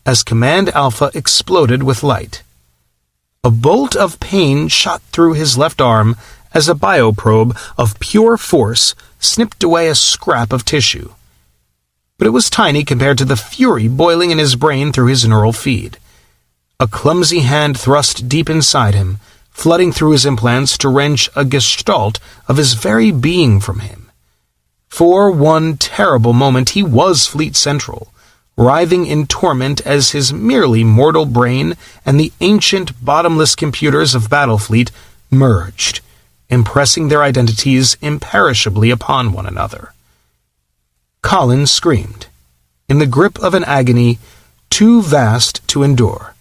as Command Alpha exploded with light. A bolt of pain shot through his left arm as a bioprobe of pure force snipped away a scrap of tissue. But it was tiny compared to the fury boiling in his brain through his neural feed. A clumsy hand thrust deep inside him, flooding through his implants to wrench a gestalt of his very being from him. For one terrible moment he was Fleet Central, writhing in torment as his merely mortal brain and the ancient bottomless computers of Battlefleet merged, impressing their identities imperishably upon one another. Colin screamed, in the grip of an agony too vast to endure.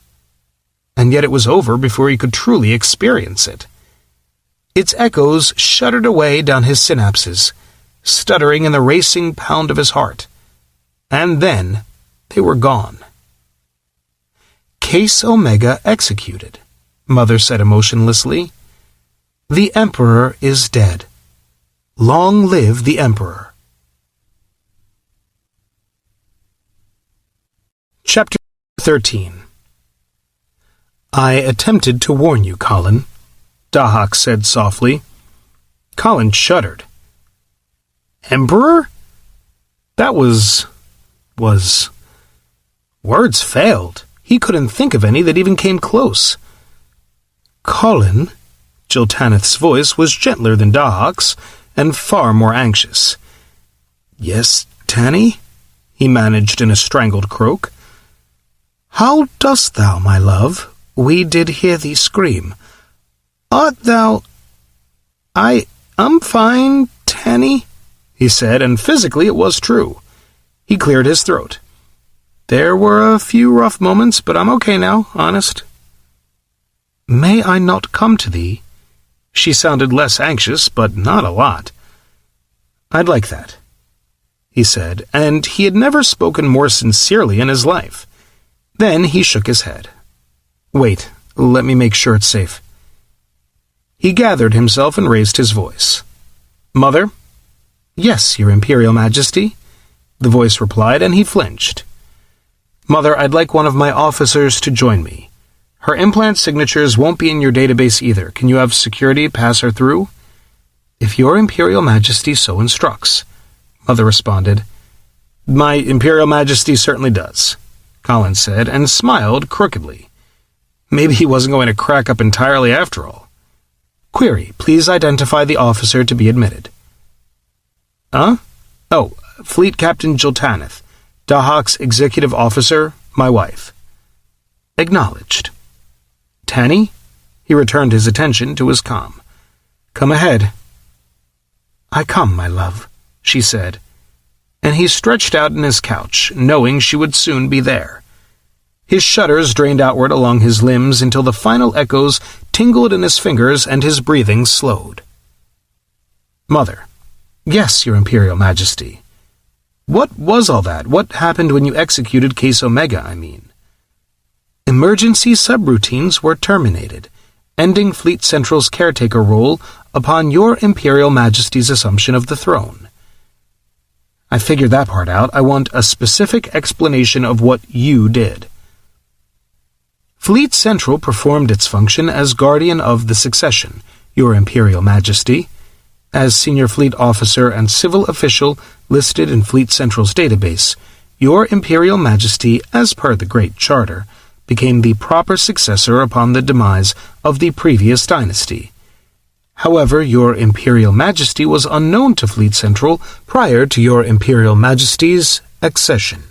And yet it was over before he could truly experience it. Its echoes shuddered away down his synapses, stuttering in the racing pound of his heart. And then they were gone. Case Omega executed, Mother said emotionlessly. The Emperor is dead. Long live the Emperor. Chapter 13. I attempted to warn you, Colin, Dahak said softly. Colin shuddered. Emperor? That was... Words failed. He couldn't think of any that even came close. Colin, Jiltaneth's voice was gentler than Dahak's, and far more anxious. Yes, Tanny? He managed in a strangled croak. How dost thou, my love? We did hear thee scream. Art thou... I'm fine, Tanny, he said, and physically it was true. He cleared his throat. There were a few rough moments, but I'm okay now, honest. May I not come to thee? She sounded less anxious, but not a lot. I'd like that, he said, and he had never spoken more sincerely in his life. Then he shook his head. Wait, let me make sure it's safe. He gathered himself and raised his voice. Mother? Yes, Your Imperial Majesty, the voice replied, and he flinched. Mother, I'd like one of my officers to join me. Her implant signatures won't be in your database either. Can you have security pass her through? If Your Imperial Majesty so instructs, Mother responded. My Imperial Majesty certainly does, Colin said, and smiled crookedly. Maybe he wasn't going to crack up entirely after all. Query, please identify the officer to be admitted. Huh? Oh, Fleet Captain Jiltaneth, Dahak's executive officer, my wife. Acknowledged. Tanny? He returned his attention to his comm. Come ahead. I come, my love, she said, and he stretched out in his couch, knowing she would soon be there. His shudders drained outward along his limbs until the final echoes tingled in his fingers and his breathing slowed. Mother. Yes, Your Imperial Majesty. What was all that? What happened when you executed Case Omega, I mean? Emergency subroutines were terminated, ending Fleet Central's caretaker role upon Your Imperial Majesty's assumption of the throne. I figured that part out. I want a specific explanation of what you did. Fleet Central performed its function as guardian of the succession, Your Imperial Majesty. As senior fleet officer and civil official listed in Fleet Central's database, Your Imperial Majesty, as per the Great Charter, became the proper successor upon the demise of the previous dynasty. However, your Imperial Majesty was unknown to Fleet Central prior to your Imperial Majesty's accession.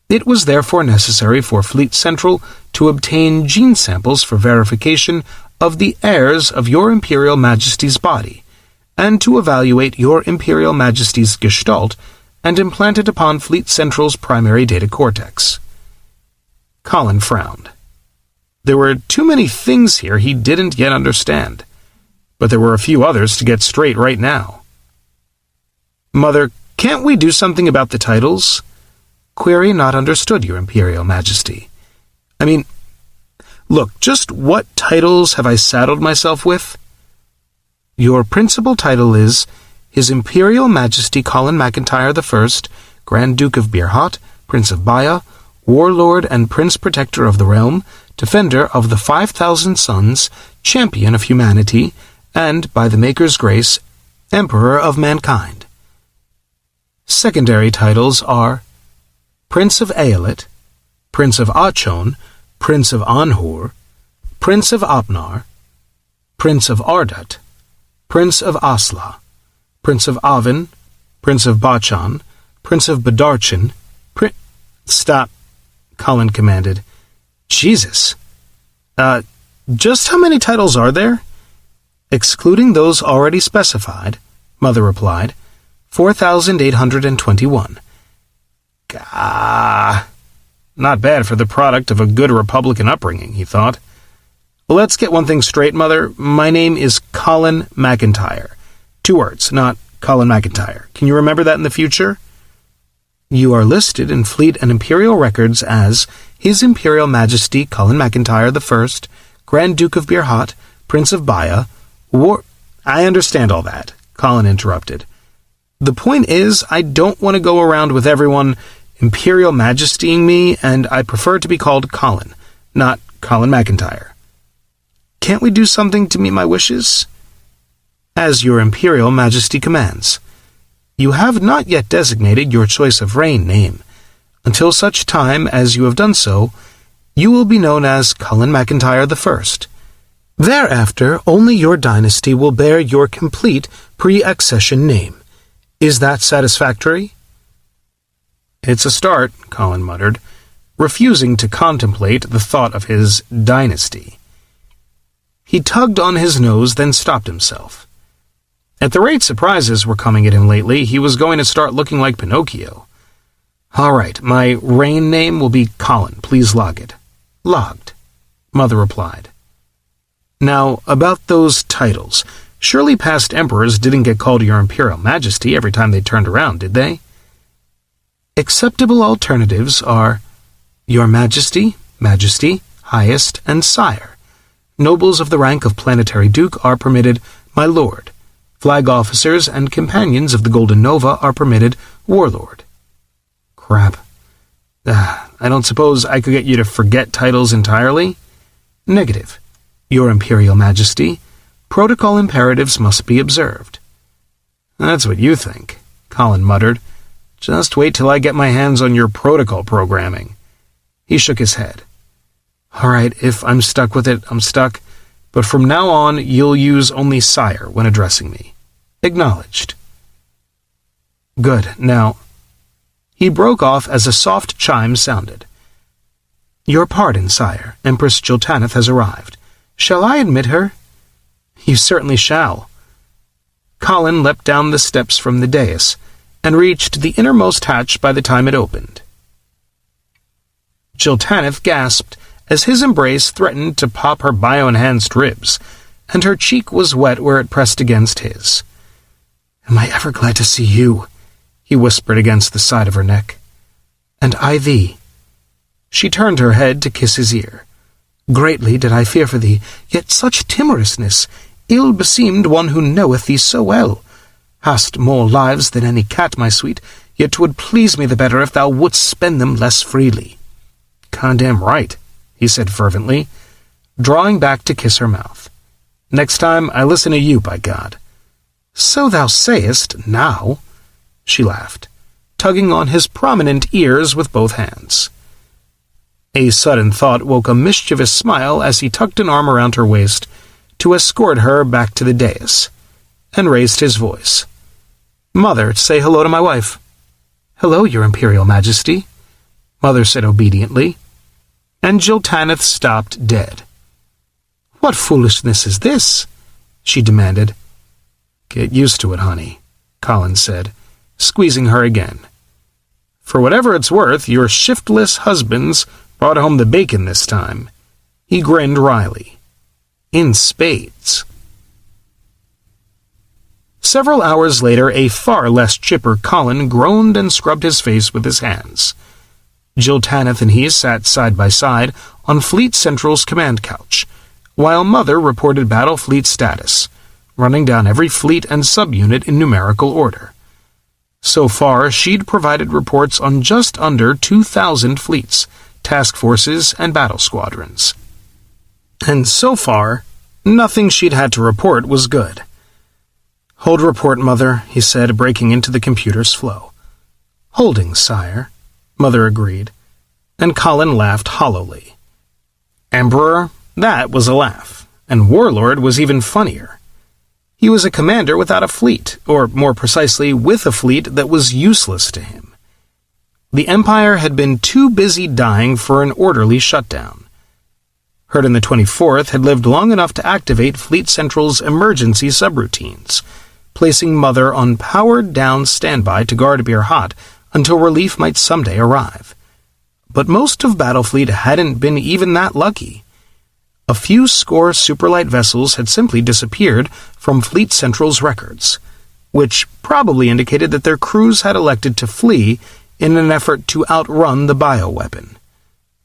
It was therefore necessary for Fleet Central to obtain gene samples for verification of the heirs of your Imperial Majesty's body, and to evaluate your Imperial Majesty's gestalt and implant it upon Fleet Central's primary data cortex. Colin frowned. There were too many things here he didn't yet understand, but there were a few others to get straight right now. Mother, can't we do something about the titles? Query not understood, Your Imperial Majesty. I mean, look, just what titles have I saddled myself with? Your principal title is His Imperial Majesty Colin MacIntyre I, Grand Duke of Birhat, Prince of Baya, Warlord and Prince Protector of the Realm, Defender of the 5,000 Suns, Champion of Humanity, and, by the Maker's grace, Emperor of Mankind. Secondary titles are Prince of Aeolit, Prince of Achon, Prince of Anhur, Prince of Apnar, Prince of Ardat, Prince of Asla, Prince of Avin, Prince of Bachan, Prince of Badarchan, Stop, Colin commanded. Jesus. Just how many titles are there? Excluding those already specified, Mother replied, 4,821. Gah. Not bad for the product of a good Republican upbringing, he thought. Let's get one thing straight, Mother. My name is Colin MacIntyre. 2 words, not Colin MacIntyre. Can you remember that in the future? You are listed in Fleet and Imperial records as His Imperial Majesty Colin MacIntyre I, Grand Duke of Birhat, Prince of Baya, I understand all that, Colin interrupted. The point is, I don't want to go around with everyone Imperial Majestying me, and I prefer to be called Colin, not Colin MacIntyre. Can't we do something to meet my wishes? As your Imperial Majesty commands. You have not yet designated your choice of reign name. Until such time as you have done so, you will be known as Colin MacIntyre I. Thereafter, only your dynasty will bear your complete pre-accession name. Is that satisfactory? It's a start, Colin muttered, refusing to contemplate the thought of his dynasty. He tugged on his nose, then stopped himself. At the rate surprises were coming at him lately, he was going to start looking like Pinocchio. All right, my reign name will be Colin. Please log it. Logged, Mother replied. Now, about those titles. Surely past emperors didn't get called Your Imperial Majesty every time they turned around, did they? Acceptable alternatives are Your Majesty, Majesty, Highest, and Sire. Nobles of the rank of Planetary Duke are permitted My Lord. Flag officers and companions of the Golden Nova are permitted Warlord. Crap. I don't suppose I could get you to forget titles entirely? Negative. Your Imperial Majesty, protocol imperatives must be observed. That's what you think, Colin muttered. Just wait till I get my hands on your protocol programming. He shook his head. All right, if I'm stuck with it, I'm stuck. But from now on, you'll use only Sire when addressing me. Acknowledged. Good. Now, he broke off as a soft chime sounded. Your pardon, Sire. Empress Jiltaneth has arrived. Shall I admit her? You certainly shall. Colin leapt down the steps from the dais and reached the innermost hatch by the time it opened. Jiltaneth gasped as his embrace threatened to pop her bio-enhanced ribs, and her cheek was wet where it pressed against his. Am I ever glad to see you? He whispered against the side of her neck. And I thee. She turned her head to kiss his ear. Greatly did I fear for thee, yet such timorousness ill beseemed one who knoweth thee so well. Hast more lives than any cat, my sweet, yet 'twould please me the better if thou wouldst spend them less freely. Condamn right, he said fervently, drawing back to kiss her mouth. Next time I listen to you, by God. So thou sayest now, she laughed, tugging on his prominent ears with both hands. A sudden thought woke a mischievous smile as he tucked an arm around her waist to escort her back to the dais, and raised his voice. "Mother, say hello to my wife." "Hello, Your Imperial Majesty," Mother said obediently, and Jiltaneth stopped dead. "What foolishness is this?" she demanded. "Get used to it, honey," Colin said, squeezing her again. "For whatever it's worth, your shiftless husbands brought home the bacon this time." He grinned wryly. "In spades." Several hours later, a far less chipper Colin groaned and scrubbed his face with his hands. Jiltaneth and he sat side by side on Fleet Central's command couch, while Mother reported battle fleet status, running down every fleet and subunit in numerical order. So far, she'd provided reports on just under 2,000 fleets, task forces, and battle squadrons. And so far, nothing she'd had to report was good. "Hold report, Mother," he said, breaking into the computer's flow. "Holding, sire," Mother agreed, and Colin laughed hollowly. Emperor, that was a laugh, and Warlord was even funnier. He was a commander without a fleet, or more precisely, with a fleet that was useless to him. The Empire had been too busy dying for an orderly shutdown. Hurden the 24th had lived long enough to activate Fleet Central's emergency subroutines, placing Mother on powered-down standby to guard Birhat until relief might someday arrive. But most of Battlefleet hadn't been even that lucky. A few score superlight vessels had simply disappeared from Fleet Central's records, which probably indicated that their crews had elected to flee in an effort to outrun the bioweapon.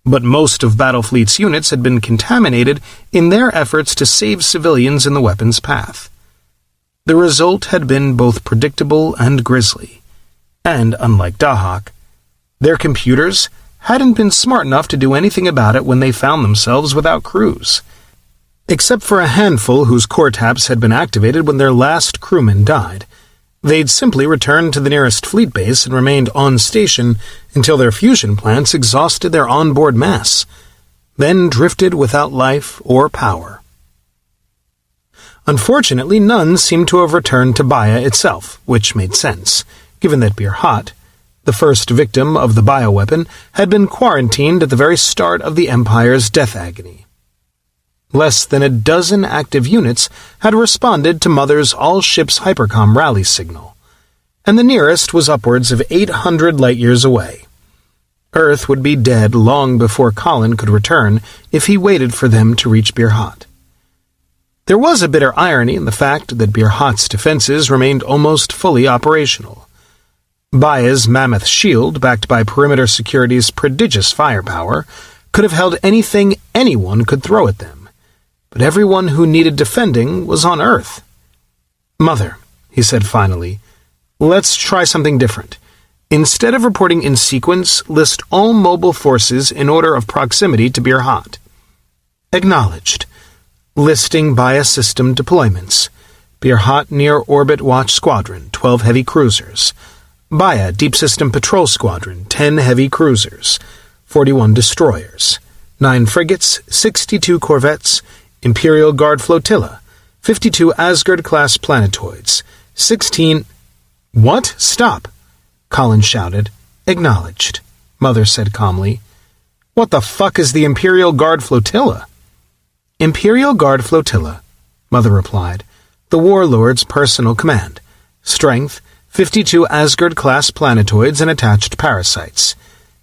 But most of Battlefleet's units had been contaminated in their efforts to save civilians in the weapon's path. The result had been both predictable and grisly, and, unlike Dahak, their computers hadn't been smart enough to do anything about it when they found themselves without crews, except for a handful whose core taps had been activated when their last crewman died. They'd simply returned to the nearest fleet base and remained on station until their fusion plants exhausted their onboard mass, then drifted without life or power. Unfortunately, none seemed to have returned to Baya itself, which made sense, given that Birhat, the first victim of the bioweapon, had been quarantined at the very start of the Empire's death agony. Less than a dozen active units had responded to Mother's all-ships hypercom rally signal, and the nearest was upwards of 800 light-years away. Earth would be dead long before Colin could return if he waited for them to reach Birhat. There was a bitter irony in the fact that Birhat's defenses remained almost fully operational. Baya's mammoth shield, backed by perimeter security's prodigious firepower, could have held anything anyone could throw at them. But everyone who needed defending was on Earth. "Mother," he said finally, "let's try something different. Instead of reporting in sequence, list all mobile forces in order of proximity to Birhat." Acknowledged. Listing biosystem deployments. Birhat Near Orbit Watch Squadron, 12 heavy cruisers. Baya Deep System Patrol Squadron, 10 heavy cruisers, 41 destroyers, 9 frigates, 62 corvettes, Imperial Guard Flotilla, 52 Asgard-class planetoids, 16— "What? Stop!" Colin shouted. "Acknowledged," Mother said calmly. "What the fuck is the Imperial Guard Flotilla?" "Imperial Guard Flotilla," Mother replied. "The Warlord's personal command. Strength, 52 Asgard-class planetoids and attached parasites,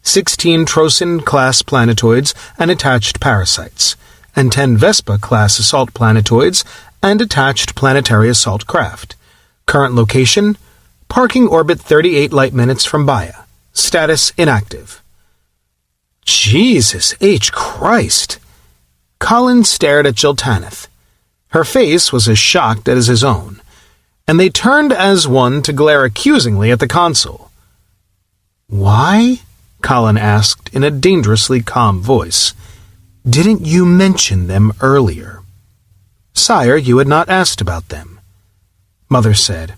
16 Trosin-class planetoids and attached parasites, and 10 Vespa-class assault planetoids and attached planetary assault craft. Current location, parking orbit 38 light minutes from Baya. Status inactive." Jesus H. Christ! Colin stared at Jiltaneth. Her face was as shocked as his own, and they turned as one to glare accusingly at the console. "Why?" Colin asked in a dangerously calm voice. "Didn't you mention them earlier?" "Sire, you had not asked about them," Mother said.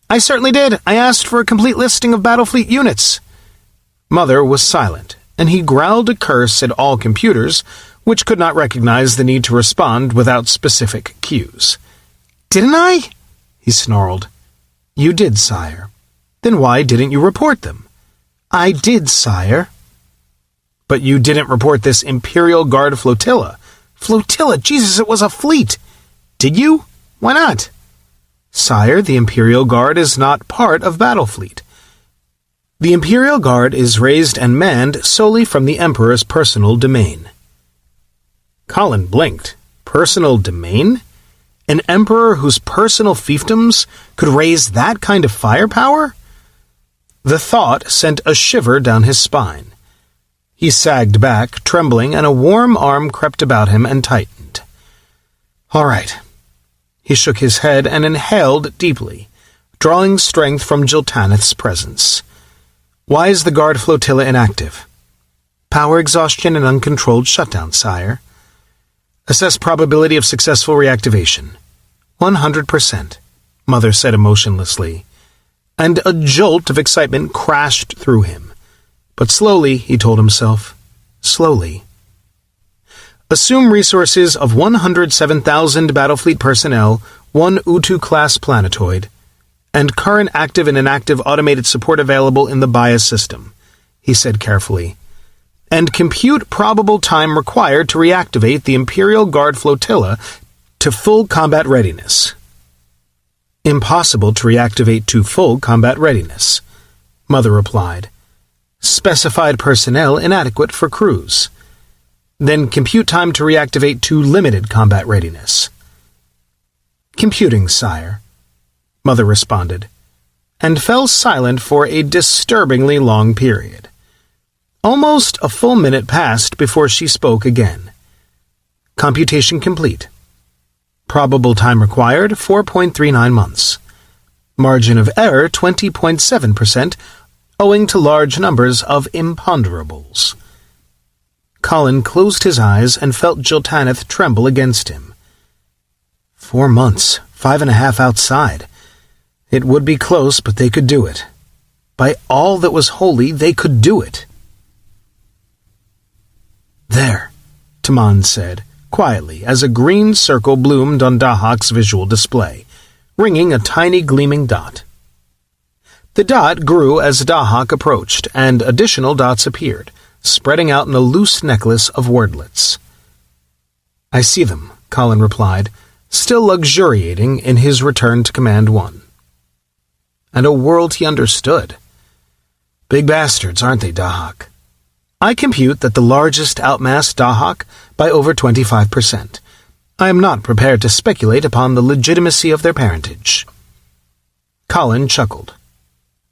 "I certainly did. I asked for a complete listing of Battlefleet units." Mother was silent, and he growled a curse at all computers which could not recognize the need to respond without specific cues. "Didn't I?" he snarled. "You did, sire." "Then why didn't you report them?" "I did, sire." "But you didn't report this Imperial Guard flotilla." "Flotilla? Jesus, it was a fleet!" "Did you? Why not?" "Sire, the Imperial Guard is not part of Battlefleet. The Imperial Guard is raised and manned solely from the Emperor's personal domain." Colin blinked. Personal domain? An emperor whose personal fiefdoms could raise that kind of firepower? The thought sent a shiver down his spine. He sagged back, trembling, and a warm arm crept about him and tightened. "All right." He shook his head and inhaled deeply, drawing strength from Jiltaneth's presence. "Why is the Guard flotilla inactive?" "Power exhaustion and uncontrolled shutdown, sire." "Assess probability of successful reactivation." 100%, Mother said emotionlessly, and a jolt of excitement crashed through him. But slowly, he told himself, slowly. Assume resources of 107,000 Battlefleet personnel, 1 Utu-class planetoid, and current active and inactive automated support available in the bias system, he said carefully, and compute probable time required to reactivate the Imperial Guard flotilla to full combat readiness. Impossible to reactivate to full combat readiness, Mother replied. Specified personnel inadequate for crews. Then compute time to reactivate to limited combat readiness. Computing, sire, Mother responded, and fell silent for a disturbingly long period. Almost a full minute passed before she spoke again. Computation complete. Probable time required, 4.39 months. Margin of error, 20.7%, owing to large numbers of imponderables. Colin closed his eyes and felt Jiltaneth tremble against him. 4 months, 5.5 outside. It would be close, but they could do it. By all that was holy, they could do it. There, Taman said, quietly, as a green circle bloomed on Dahak's visual display, ringing a tiny gleaming dot. The dot grew as Dahak approached, and additional dots appeared, spreading out in a loose necklace of wordlets. I see them, Colin replied, still luxuriating in his return to Command 1. And a world he understood. Big bastards, aren't they, Dahak? I compute that the largest outmass Dahak by over 25%. I am not prepared to speculate upon the legitimacy of their parentage. Colin chuckled.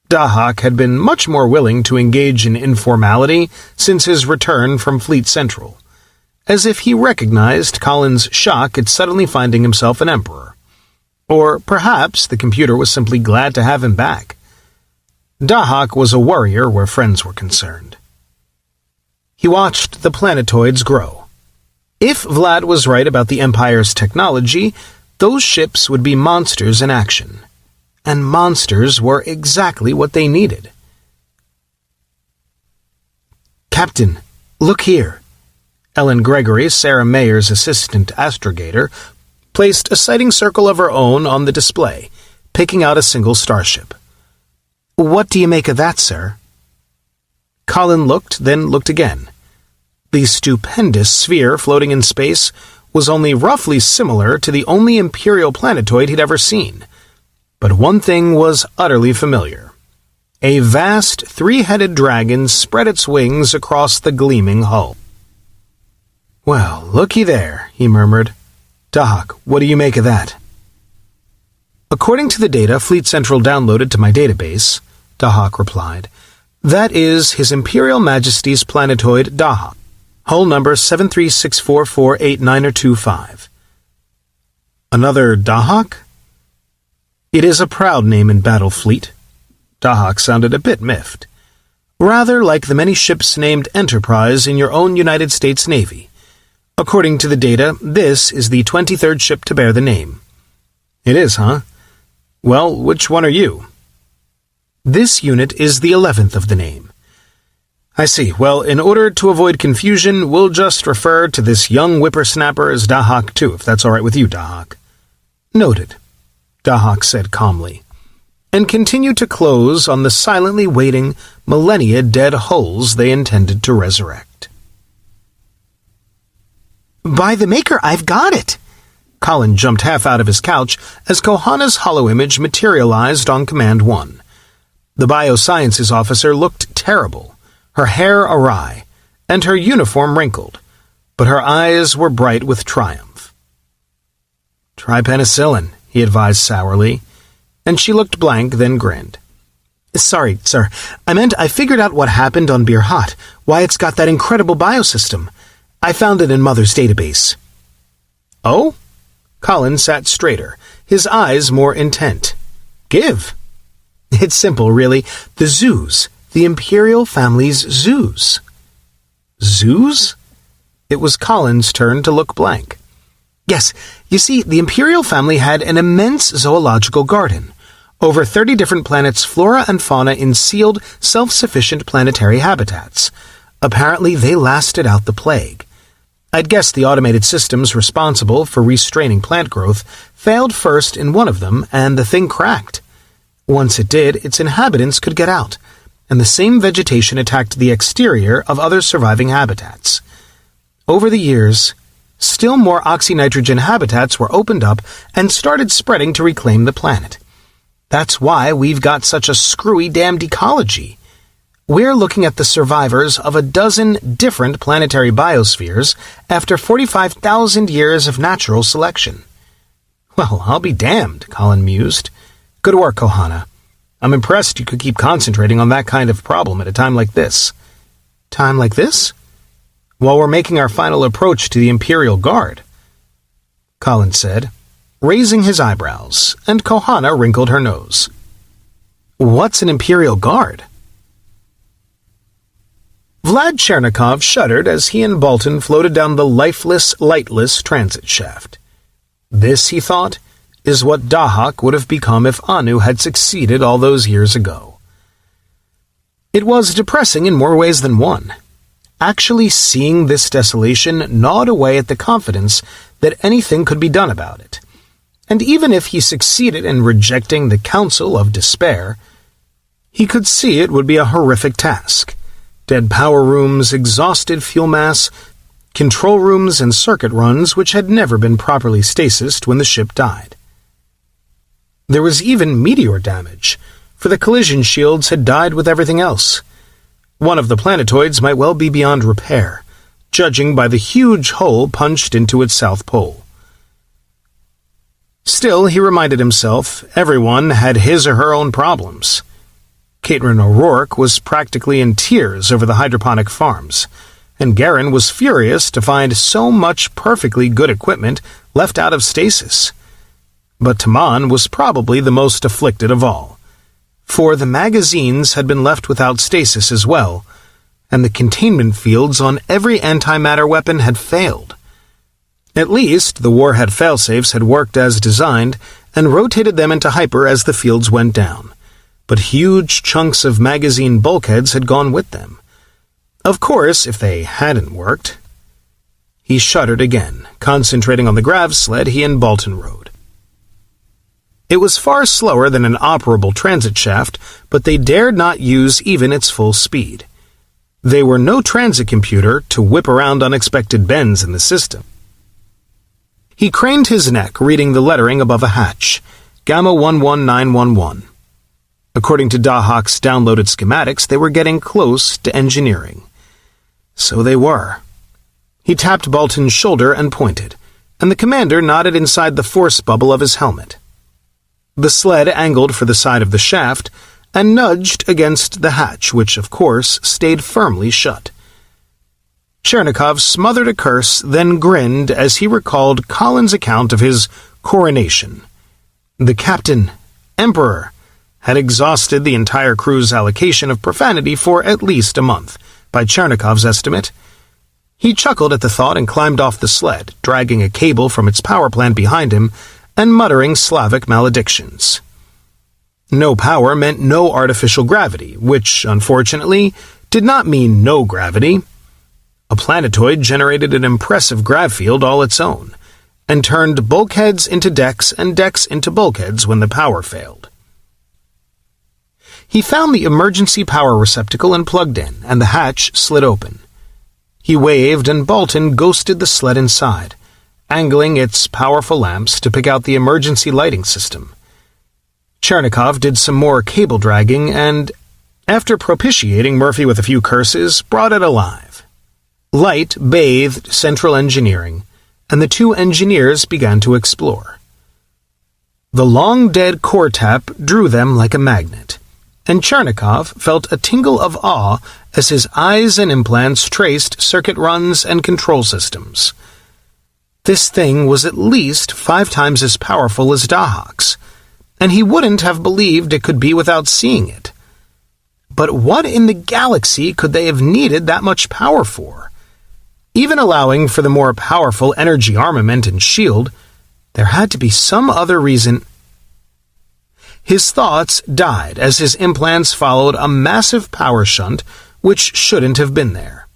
Dahak had been much more willing to engage in informality since his return from Fleet Central, as if he recognized Colin's shock at suddenly finding himself an emperor. Or perhaps the computer was simply glad to have him back. Dahak was a warrior where friends were concerned. He watched the planetoids grow. If Vlad was right about the Empire's technology, those ships would be monsters in action. And monsters were exactly what they needed. Captain, look here. Ellen Gregory, Sarah Mayer's assistant astrogator, placed a sighting circle of her own on the display, picking out a single starship. What do you make of that, sir? Colin looked, then looked again. The stupendous sphere floating in space was only roughly similar to the only Imperial planetoid he'd ever seen. But one thing was utterly familiar. A vast, three-headed dragon spread its wings across the gleaming hull. Well, looky there, he murmured. Dahak, what do you make of that? According to the data Fleet Central downloaded to my database, Dahak replied, that is His Imperial Majesty's planetoid Dahak, hull number 736448925. Another Dahak? It is a proud name in Battlefleet. Dahak sounded a bit miffed. Rather like the many ships named Enterprise in your own United States Navy. According to the data, this is the 23rd ship to bear the name. It is, huh? Well, which one are you? This unit is the 11th of the name. I see. Well, in order to avoid confusion, we'll just refer to this young whippersnapper as Dahak too, if that's all right with you, Dahak. Noted, Dahak said calmly, and continued to close on the silently waiting, millennia-dead holes they intended to resurrect. By the Maker, I've got it! Colin jumped half out of his couch as Kohana's hollow image materialized on Command 1. The biosciences officer looked terrible, her hair awry, and her uniform wrinkled, but her eyes were bright with triumph. "Try penicillin," he advised sourly, and she looked blank, then grinned. "Sorry, sir. I meant I figured out what happened on Beer Hot, why it's got that incredible biosystem. I found it in Mother's database." "Oh?" Colin sat straighter, his eyes more intent. "Give." "It's simple, really. The zoos. The Imperial family's zoos." "Zoos?" It was Colin's turn to look blank. "Yes, you see, the Imperial family had an immense zoological garden. Over 30 different planets' flora and fauna in sealed, self-sufficient planetary habitats. Apparently, they lasted out the plague. I'd guess the automated systems responsible for restraining plant growth failed first in one of them, and the thing cracked. Once it did, its inhabitants could get out, and the same vegetation attacked the exterior of other surviving habitats. Over the years, still more oxynitrogen habitats were opened up and started spreading to reclaim the planet. That's why we've got such a screwy damned ecology. We're looking at the survivors of a dozen different planetary biospheres after 45,000 years of natural selection." "Well, I'll be damned," Colin mused. "Good work, Kohana. I'm impressed you could keep concentrating on that kind of problem at a time like this." "Time like this?" "While we're making our final approach to the Imperial Guard," Colin said, raising his eyebrows, and Kohana wrinkled her nose. "What's an Imperial Guard?" Vlad Chernikov shuddered as he and Bolton floated down the lifeless, lightless transit shaft. This, he thought, is what Dahak would have become if Anu had succeeded all those years ago. It was depressing in more ways than one. Actually seeing this desolation gnawed away at the confidence that anything could be done about it. And even if he succeeded in rejecting the counsel of despair, he could see it would be a horrific task. Dead power rooms, exhausted fuel mass, control rooms and circuit runs which had never been properly stasised when the ship died. There was even meteor damage, for the collision shields had died with everything else. One of the planetoids might well be beyond repair, judging by the huge hole punched into its south pole. Still, he reminded himself, everyone had his or her own problems. Caitlin O'Rourke was practically in tears over the hydroponic farms, and Garen was furious to find so much perfectly good equipment left out of stasis. But Taman was probably the most afflicted of all, for the magazines had been left without stasis as well, and the containment fields on every antimatter weapon had failed. At least, the warhead failsafes had worked as designed and rotated them into hyper as the fields went down, but huge chunks of magazine bulkheads had gone with them. Of course, if they hadn't worked. He shuddered again, concentrating on the grav sled he and Bolton rode. It was far slower than an operable transit shaft, but they dared not use even its full speed. They were no transit computer to whip around unexpected bends in the system. He craned his neck, reading the lettering above a hatch, Gamma 11911. According to Dahak's downloaded schematics, they were getting close to engineering. So they were. He tapped Bolton's shoulder and pointed, and the commander nodded inside the force bubble of his helmet. The sled angled for the side of the shaft and nudged against the hatch, which, of course, stayed firmly shut. Chernikov smothered a curse, then grinned as he recalled Colin's account of his coronation. The captain, Emperor, had exhausted the entire crew's allocation of profanity for at least a month, by Chernikov's estimate. He chuckled at the thought and climbed off the sled, dragging a cable from its power plant behind him and muttering Slavic maledictions. No power meant no artificial gravity, which, unfortunately, did not mean no gravity. A planetoid generated an impressive grav field all its own, and turned bulkheads into decks and decks into bulkheads when the power failed. He found the emergency power receptacle and plugged in, and the hatch slid open. He waved, and Bolton ghosted the sled inside, angling its powerful lamps to pick out the emergency lighting system. Chernikov did some more cable dragging and, after propitiating Murphy with a few curses, brought it alive. Light bathed central engineering, and the two engineers began to explore. The long-dead core tap drew them like a magnet, and Chernikov felt a tingle of awe as his eyes and implants traced circuit runs and control systems. This thing was at least 5 times as powerful as Dahak's, and he wouldn't have believed it could be without seeing it. But what in the galaxy could they have needed that much power for? Even allowing for the more powerful energy armament and shield, there had to be some other reason. His thoughts died as his implants followed a massive power shunt which shouldn't have been there.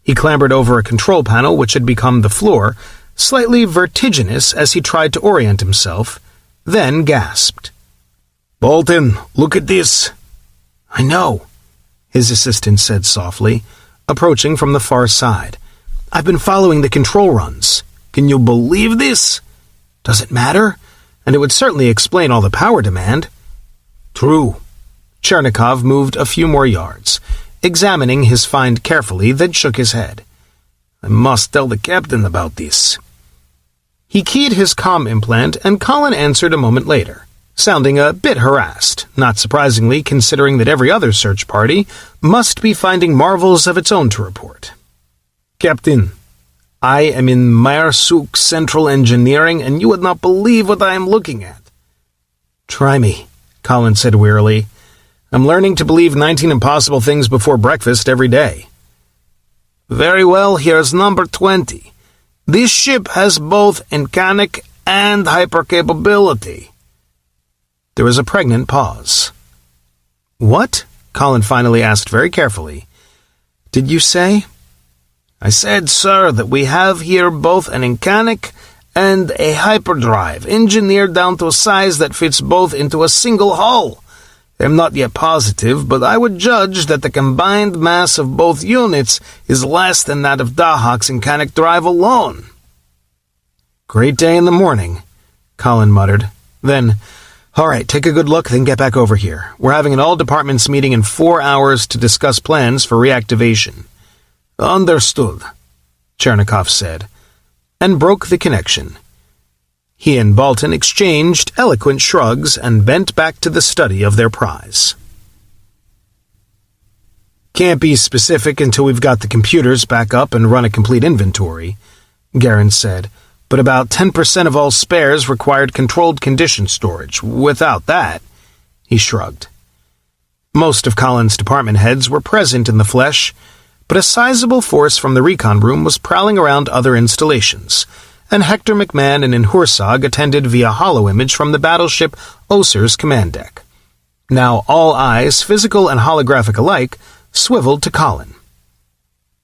He clambered over a control panel which had become the floor, slightly vertiginous as he tried to orient himself, then gasped. "Bolton, look at this." "I know," his assistant said softly, approaching from the far side. "I've been following the control runs. Can you believe this? Does it matter? And it would certainly explain all the power demand." True. Chernikov moved a few more yards, examining his find carefully, then shook his head. I must tell the captain about this. He keyed his comm implant, and Colin answered a moment later, sounding a bit harassed, not surprisingly considering that every other search party must be finding marvels of its own to report. "Captain, I am in Marsuk Central Engineering, and you would not believe what I am looking at." "Try me," Colin said wearily. "I'm learning to believe 19 impossible things before breakfast every day." "Very well, here's number 20. This ship has both mechanic and hyper capability." There was a pregnant pause. "What?" Colin finally asked very carefully. "Did you say?" "I said, sir, that we have here both an mechanic and a hyperdrive, engineered down to a size that fits both into a single hull. I'm not yet positive, but I would judge that the combined mass of both units is less than that of Dahak's mechanic drive alone." "Great day in the morning," Colin muttered. Then, "All right, take a good look, then get back over here. We're having an all-departments meeting in 4 hours to discuss plans for reactivation." "Understood," Chernikov said, and broke the connection. He and Bolton exchanged eloquent shrugs and bent back to the study of their prize. "Can't be specific until we've got the computers back up and run a complete inventory," Garin said, "but about 10% of all spares required controlled condition storage. Without that," he shrugged. Most of Colin's department heads were present in the flesh, but a sizable force from the recon room was prowling around other installations, and Hector McMahon and Inhursag attended via holo-image from the battleship Oser's command deck. Now all eyes, physical and holographic alike, swiveled to Colin.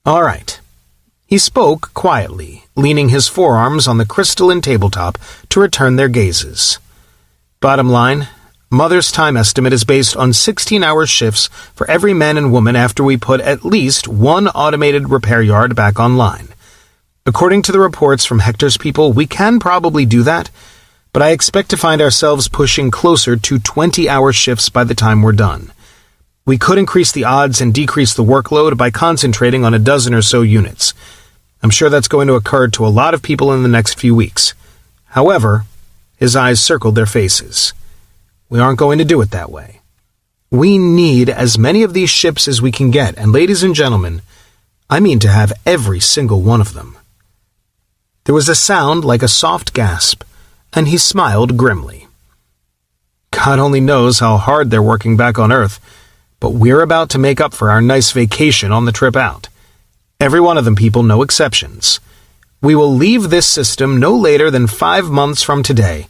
"All right." He spoke quietly, leaning his forearms on the crystalline tabletop to return their gazes. "Bottom line, Mother's time estimate is based on 16-hour shifts for every man and woman after we put at least one automated repair yard back online. According to the reports from Hector's people, we can probably do that, but I expect to find ourselves pushing closer to 20-hour shifts by the time we're done. We could increase the odds and decrease the workload by concentrating on a dozen or so units. I'm sure that's going to occur to a lot of people in the next few weeks. However," his eyes circled their faces, "we aren't going to do it that way. We need as many of these ships as we can get, and ladies and gentlemen, I mean to have every single one of them." There was a sound like a soft gasp, and he smiled grimly. "God only knows how hard they're working back on Earth, but we're about to make up for our nice vacation on the trip out. Every one of them, people, no exceptions. We will leave this system no later than 5 months from today,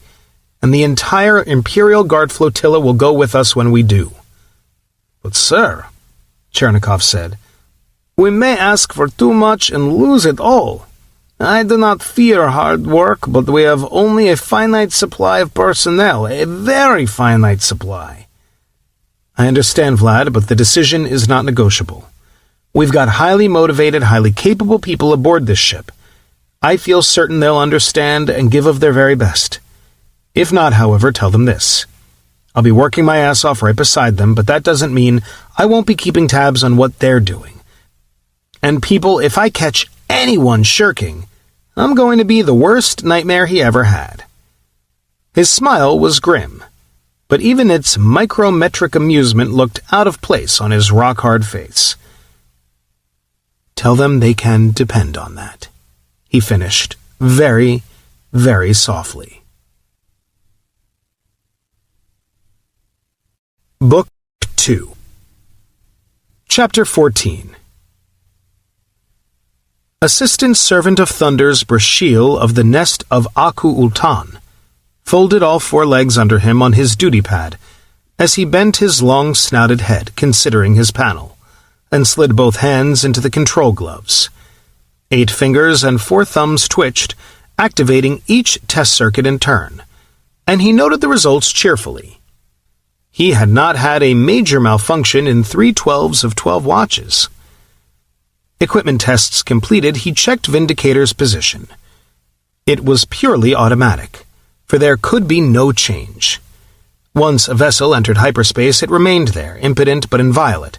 and the entire Imperial Guard flotilla will go with us when we do." "But, sir..." Chernikov said. "We may ask for too much and lose it all. I do not fear hard work, but we have only a finite supply of personnel, a very finite supply." "I understand, Vlad, but the decision is not negotiable. We've got highly motivated, highly capable people aboard this ship. I feel certain they'll understand and give of their very best. If not, however, tell them this. I'll be working my ass off right beside them, but that doesn't mean I won't be keeping tabs on what they're doing. And people, if I catch anyone shirking, I'm going to be the worst nightmare he ever had." His smile was grim, but even its micrometric amusement looked out of place on his rock-hard face. "Tell them they can depend on that," he finished, very, very softly. Book 2 Chapter 14 Assistant Servant of Thunder's Brashil of the Nest of Aku-Ultan folded all four legs under him on his duty pad as he bent his long-snouted head, considering his panel, and slid both hands into the control gloves. 8 fingers and 4 thumbs twitched, activating each test circuit in turn, and he noted the results cheerfully. He had not had a major malfunction in 3/12 of 12 watches. Equipment tests completed, he checked Vindicator's position. It was purely automatic, for there could be no change. Once a vessel entered hyperspace, it remained there, impotent but inviolate,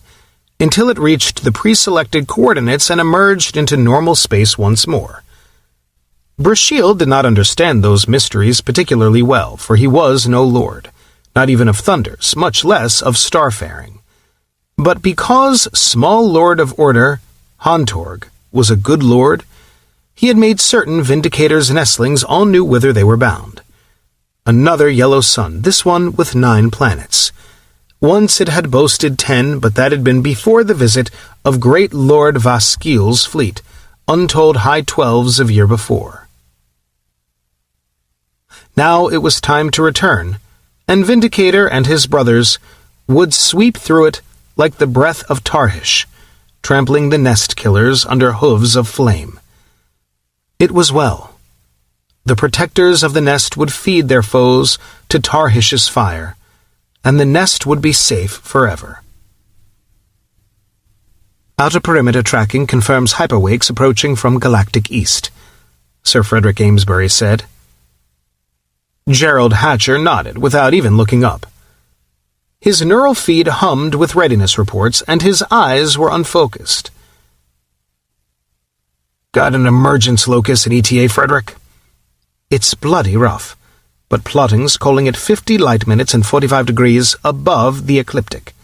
until it reached the pre-selected coordinates and emerged into normal space once more. Brashil did not understand those mysteries particularly well, for he was no lord, not even of thunders, much less of starfaring. But because small lord of order, Hontorg, was a good lord, he had made certain Vindicator's nestlings all knew whither they were bound. Another yellow sun, this one with 9 planets. Once it had boasted 10, but that had been before the visit of great Lord Vaskil's fleet, untold high 12s of year before. Now it was time to return, and Vindicator and his brothers would sweep through it like the breath of Tarhish, trampling the nest killers under hooves of flame. It was well. The protectors of the nest would feed their foes to Tarhish's fire, and the nest would be safe forever. Outer perimeter tracking confirms hyperwakes approaching from galactic east, Sir Frederick Amesbury said. Gerald Hatcher nodded without even looking up. His neural feed hummed with readiness reports, and his eyes were unfocused. "Got an emergence locus in ETA, Frederick?" "It's bloody rough, but plotting's calling it 50 light minutes and 45 degrees above the ecliptic.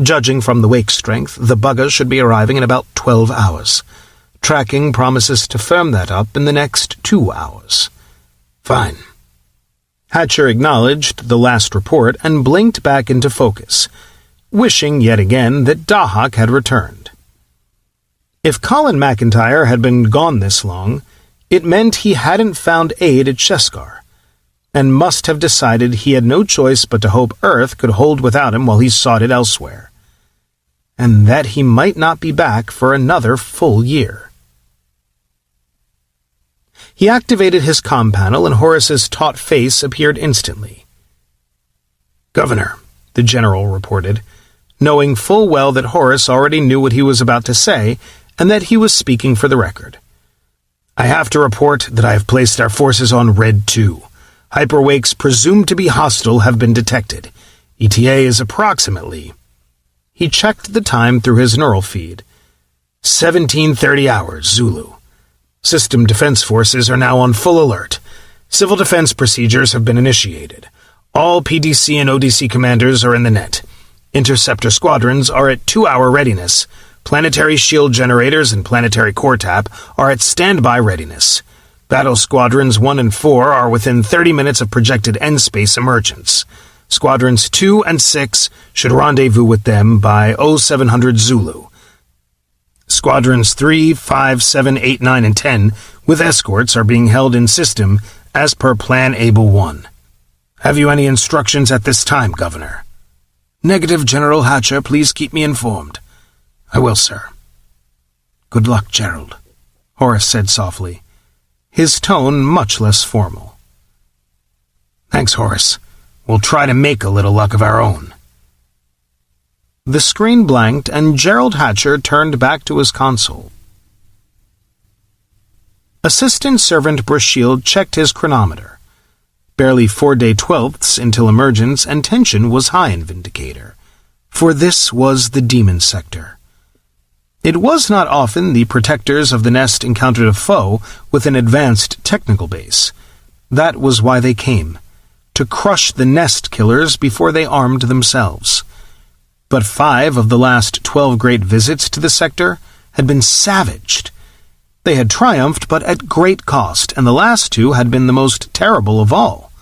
Judging from the wake strength, the bugger should be arriving in about 12 hours. Tracking promises to firm that up in the next 2 hours." "Fine." Hatcher acknowledged the last report and blinked back into focus, wishing yet again that Dahak had returned. If Colin MacIntyre had been gone this long, it meant he hadn't found aid at Sheskar, and must have decided he had no choice but to hope Earth could hold without him while he sought it elsewhere, and that he might not be back for another full year. He activated his comm panel, and Horace's taut face appeared instantly. "Governor," the general reported, knowing full well that Horace already knew what he was about to say, and that he was speaking for the record. "I have to report that I have placed our forces on Red 2. Hyperwakes presumed to be hostile have been detected. ETA is approximately..." He checked the time through his neural feed. 1730 hours, Zulu. System defense forces are now on full alert. Civil defense procedures have been initiated. All PDC and ODC commanders are in the net. Interceptor squadrons are at 2-hour readiness. Planetary shield generators and planetary core tap are at standby readiness. Battle squadrons 1 and 4 are within 30 minutes of projected end-space emergence. Squadrons 2 and 6 should rendezvous with them by 0700 Zulu. Squadrons 3, 5, 7, 8, 9, and 10, with escorts, are being held in system as per Plan Able 1. Have you any instructions at this time, Governor? Negative, General Hatcher. Please keep me informed. "I will, sir." "Good luck, Gerald," Horace said softly, his tone much less formal. "Thanks, Horace. We'll try to make a little luck of our own." The screen blanked, and Gerald Hatcher turned back to his console. Assistant Servant Brashield checked his chronometer. Barely 4-day twelfths until emergence, and tension was high in Vindicator, for this was the Demon Sector. It was not often the protectors of the nest encountered a foe with an advanced technical base. That was why they came, to crush the nest killers before they armed themselves. But 5 of the last 12 great visits to the sector had been savaged. They had triumphed, but at great cost, and the last 2 had been the most terrible of all.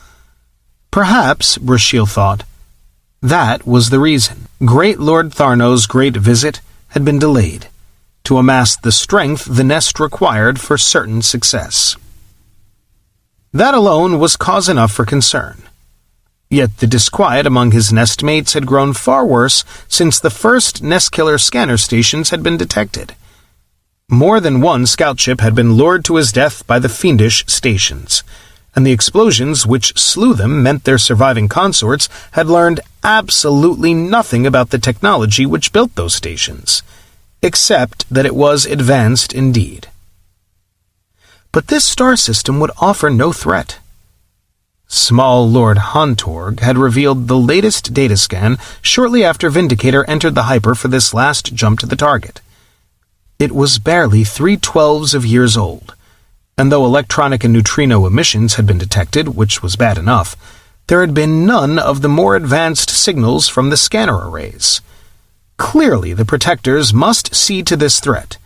Perhaps, Brashield thought, that was the reason. Great Lord Tharno's great visit had been delayed, to amass the strength the nest required for certain success. That alone was cause enough for concern. Yet the disquiet among his nestmates had grown far worse since the first nest-killer scanner stations had been detected. More than one scout ship had been lured to his death by the fiendish stations, and the explosions which slew them meant their surviving consorts had learned absolutely nothing about the technology which built those stations, except that it was advanced indeed. But this star system would offer no threat. Small Lord Hontorg had revealed the latest data scan shortly after Vindicator entered the hyper for this last jump to the target. It was barely 3/12 of years old, and though electronic and neutrino emissions had been detected, which was bad enough, there had been none of the more advanced signals from the scanner arrays. Clearly, the protectors must see to this threat,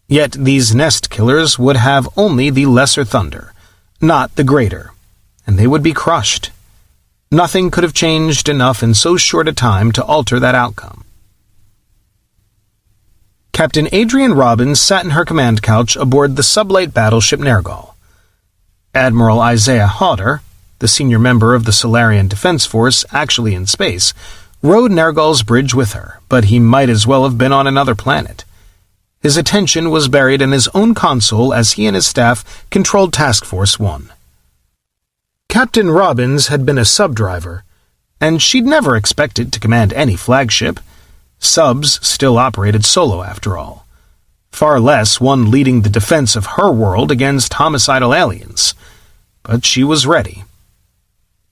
yet these nest killers would have only the lesser thunder, not the greater, and they would be crushed. Nothing could have changed enough in so short a time to alter that outcome. Captain Adrian Robbins sat in her command couch aboard the sublight battleship Nergal. Admiral Isaiah Hodder, the senior member of the Solarian Defense Force actually in space, rode Nergal's bridge with her, but he might as well have been on another planet. His attention was buried in his own console as he and his staff controlled Task Force 1. Captain Robbins had been a sub-driver, and she'd never expected to command any flagship. Subs still operated solo, after all. Far less one leading the defense of her world against homicidal aliens. But she was ready.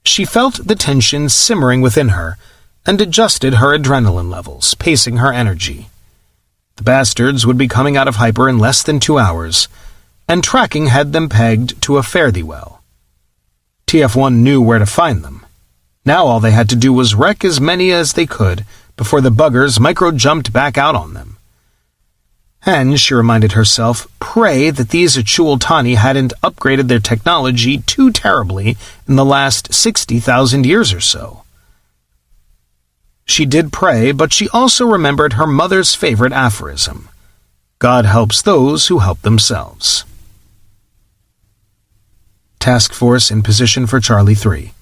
She felt the tension simmering within her, and adjusted her adrenaline levels, pacing her energy. The bastards would be coming out of hyper in less than 2 hours, and tracking had them pegged to a fare-thee-well. TF1 knew where to find them. Now all they had to do was wreck as many as they could before the buggers micro-jumped back out on them. And, she reminded herself, pray that these Achul-Tani hadn't upgraded their technology too terribly in the last 60,000 years or so. She did pray, but she also remembered her mother's favorite aphorism, God helps those who help themselves. Task Force in position for Charlie 3.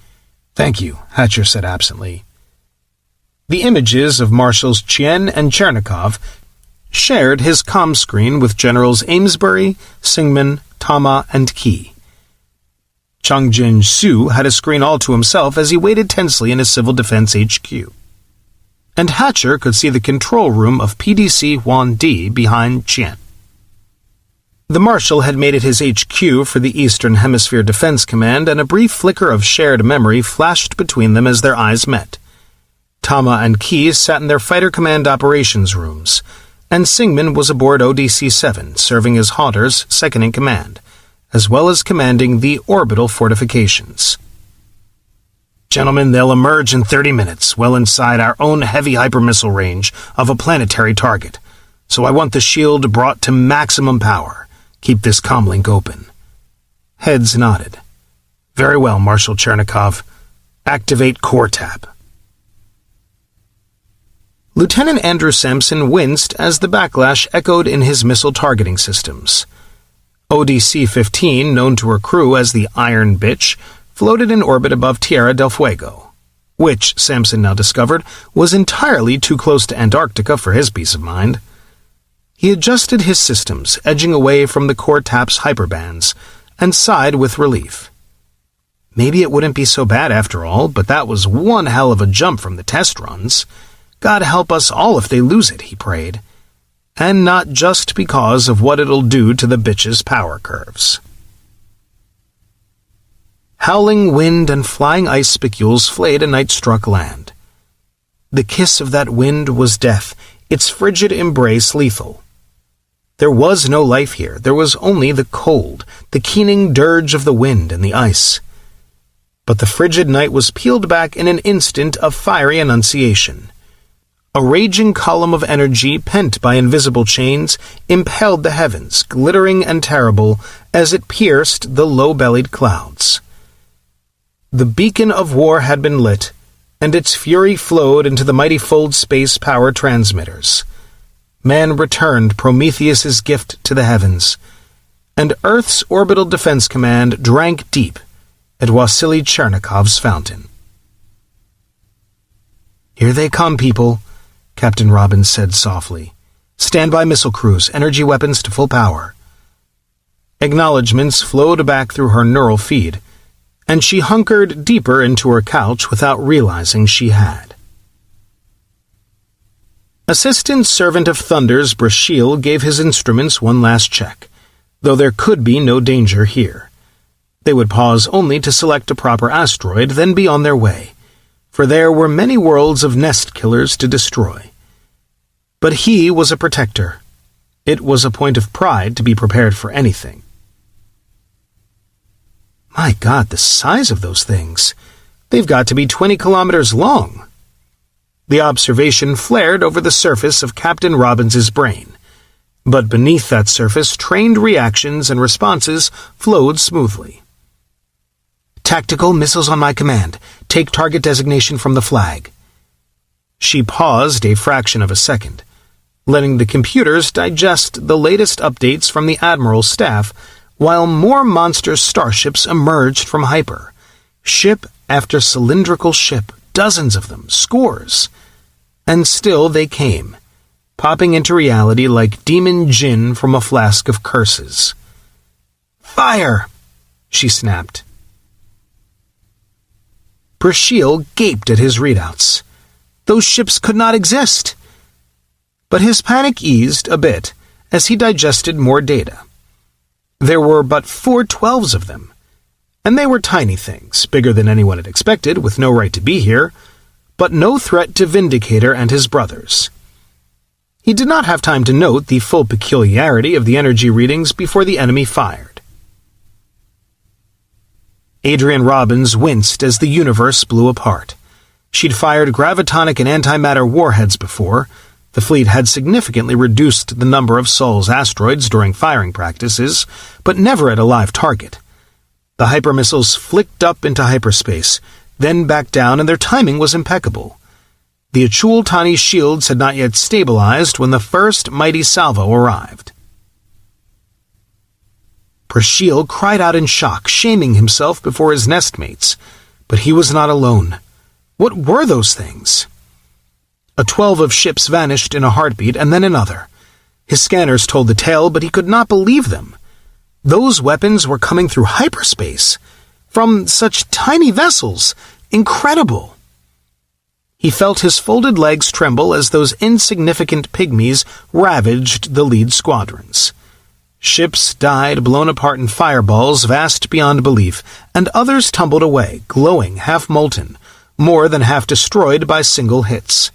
Thank you, Hatcher said absently. The images of Marshals Chien and Chernikov shared his comm screen with Generals Amesbury, Singman, Tama, and Key. Changjin Su had a screen all to himself as he waited tensely in his Civil Defense HQ. And Hatcher could see the control room of PDC 1D behind Chien. The Marshal had made it his HQ for the Eastern Hemisphere Defense Command, and a brief flicker of shared memory flashed between them as their eyes met. Tama and Key sat in their Fighter Command operations rooms, and Singman was aboard ODC-7, serving as Hodder's second-in-command, as well as commanding the orbital fortifications. Gentlemen, they'll emerge in 30 minutes, well inside our own heavy hypermissile range of a planetary target, so I want the shield brought to maximum power. Keep this comlink open. Heads nodded. Very well, Marshal Chernikov. Activate core tap. Lieutenant Andrew Sampson winced as the backlash echoed in his missile targeting systems. ODC-15, known to her crew as the Iron Bitch, floated in orbit above Tierra del Fuego, which, Sampson now discovered, was entirely too close to Antarctica for his peace of mind. He adjusted his systems, edging away from the core tap's hyperbands, and sighed with relief. Maybe it wouldn't be so bad after all, but that was one hell of a jump from the test runs. God help us all if they lose it, he prayed. And not just because of what it'll do to the bitch's power curves. Howling wind and flying ice spicules flayed a night-struck land. The kiss of that wind was death, its frigid embrace lethal. There was no life here. There was only the cold, the keening dirge of the wind and the ice. But the frigid night was peeled back in an instant of fiery annunciation. A raging column of energy, pent by invisible chains, impelled the heavens, glittering and terrible, as it pierced the low-bellied clouds. The beacon of war had been lit, and its fury flowed into the mighty Fold space power transmitters. Man returned Prometheus's gift to the heavens, and Earth's Orbital Defense Command drank deep at Wasily Chernikov's fountain. "Here they come, people," Captain Robbins said softly. "Stand by missile crews, energy weapons to full power." Acknowledgements flowed back through her neural feed, and she hunkered deeper into her couch without realizing she had. Assistant Servant of Thunder's Brasheal gave his instruments one last check, though there could be no danger here. They would pause only to select a proper asteroid, then be on their way, for there were many worlds of nest killers to destroy. But he was a protector. It was a point of pride to be prepared for anything. My God, the size of those things! They've got to be 20 kilometers long. The observation flared over the surface of Captain Robbins's brain, but beneath that surface trained reactions and responses flowed smoothly. "Tactical missiles on my command. Take target designation from the flag." She paused a fraction of a second, letting the computers digest the latest updates from the Admiral's staff while more monster starships emerged from hyper. Ship after cylindrical ship, dozens of them, scores. And still they came, popping into reality like demon gin from a flask of curses. "Fire!" she snapped. Brasheal gaped at his readouts. Those ships could not exist. But his panic eased a bit as he digested more data. There were but 4 12s of them, and they were tiny things, bigger than anyone had expected, with no right to be here, but no threat to Vindicator and his brothers. He did not have time to note the full peculiarity of the energy readings before the enemy fired. Adrian Robbins winced as the universe blew apart. She'd fired gravitonic and antimatter warheads before. The fleet had significantly reduced the number of Sol's asteroids during firing practices, but never at a live target. The hypermissiles flicked up into hyperspace, then back down, and their timing was impeccable. The Achul-Tani shields had not yet stabilized when the first mighty salvo arrived. Brasheal cried out in shock, shaming himself before his nestmates, but he was not alone. What were those things? A 12 of ships vanished in a heartbeat, and then another. His scanners told the tale, but he could not believe them. Those weapons were coming through hyperspace, from such tiny vessels. Incredible! He felt his folded legs tremble as those insignificant pygmies ravaged the lead squadrons. Ships died, blown apart in fireballs vast beyond belief, and others tumbled away, glowing, half-molten, more than half destroyed by single hits.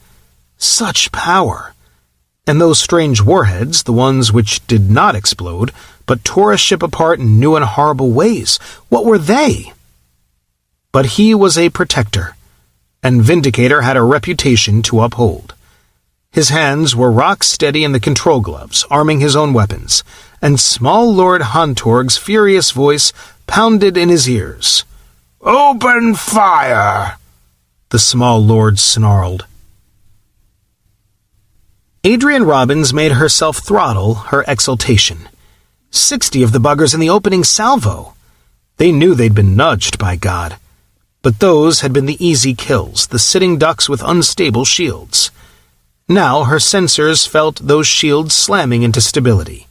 Such power! And those strange warheads, the ones which did not explode, but tore a ship apart in new and horrible ways, what were they? But he was a protector, and Vindicator had a reputation to uphold. His hands were rock-steady in the control gloves, arming his own weapons, and small Lord Hontorg's furious voice pounded in his ears. "Open fire!" the small lord snarled. Adrian Robbins made herself throttle her exultation. 60 of the buggers in the opening salvo. They knew they'd been nudged by God. But those had been the easy kills, the sitting ducks with unstable shields. Now her sensors felt those shields slamming into stability,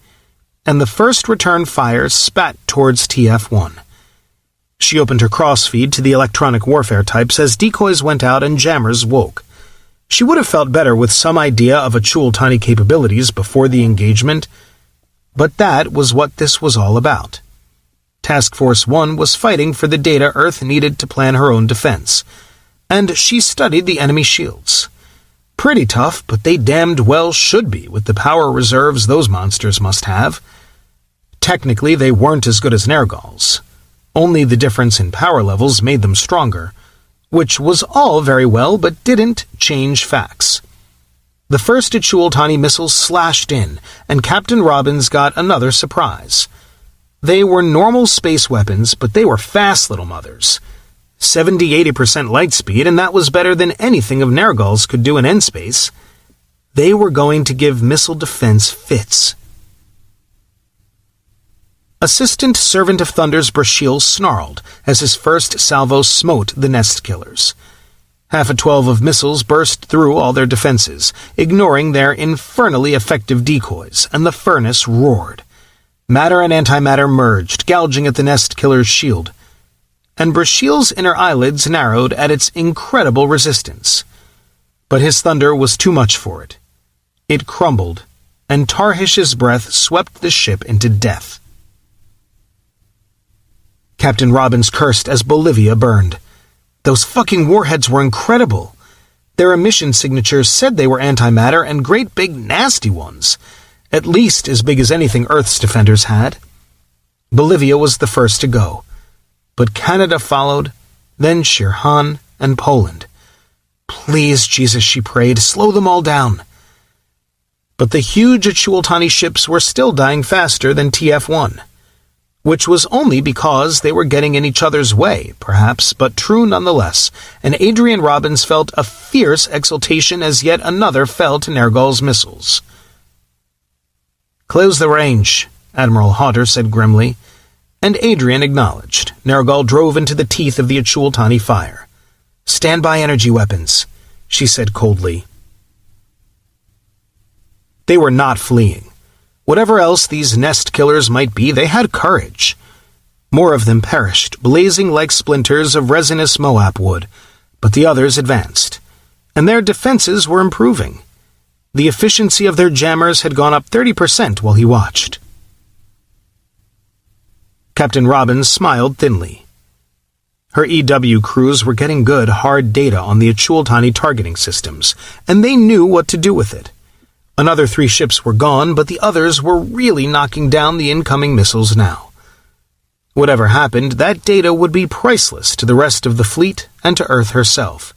and the first return fire spat towards TF-1. She opened her crossfeed to the electronic warfare types as decoys went out and jammers woke. She would have felt better with some idea of Achul-Tani capabilities before the engagement, but that was what this was all about. Task Force 1 was fighting for the data Earth needed to plan her own defense, and she studied the enemy shields. Pretty tough, but they damned well should be with the power reserves those monsters must have. Technically, they weren't as good as Nergal's. Only the difference in power levels made them stronger, which was all very well but didn't change facts. The first Achul-Tani missiles slashed in, and Captain Robbins got another surprise. They were normal space weapons, but they were fast little mothers. 70-80% light speed, and that was better than anything of Nergal's could do in N-space. They were going to give missile defense fits. Assistant Servant of Thunder's Brasheal snarled as his first salvo smote the nest killers. Half a 12 of missiles burst through all their defenses, ignoring their infernally effective decoys, and the furnace roared. Matter and antimatter merged, gouging at the nest killer's shield, and Brasheal's inner eyelids narrowed at its incredible resistance. But his thunder was too much for it. It crumbled, and Tarhish's breath swept the ship into death. Captain Robbins cursed as Bolivia burned. Those fucking warheads were incredible. Their emission signatures said they were antimatter and great big nasty ones, at least as big as anything Earth's defenders had. Bolivia was the first to go, but Canada followed, then Shirhan and Poland. Please, Jesus, she prayed, slow them all down. But the huge Achul-Tani ships were still dying faster than TF-1. Which was only because they were getting in each other's way, perhaps, but true nonetheless, and Adrian Robbins felt a fierce exultation as yet another fell to Nergal's missiles. "Close the range," Admiral Hodder said grimly, and Adrian acknowledged. Nergal drove into the teeth of the Achul-Tani fire. "Stand by energy weapons," she said coldly. They were not fleeing. Whatever else these nest killers might be, they had courage. More of them perished, blazing like splinters of resinous Moab wood, but the others advanced, and their defenses were improving. The efficiency of their jammers had gone up 30% while he watched. Captain Robbins smiled thinly. Her EW crews were getting good, hard data on the Achul-Tani targeting systems, and they knew what to do with it. Another 3 ships were gone, but the others were really knocking down the incoming missiles now. Whatever happened, that data would be priceless to the rest of the fleet and to Earth herself.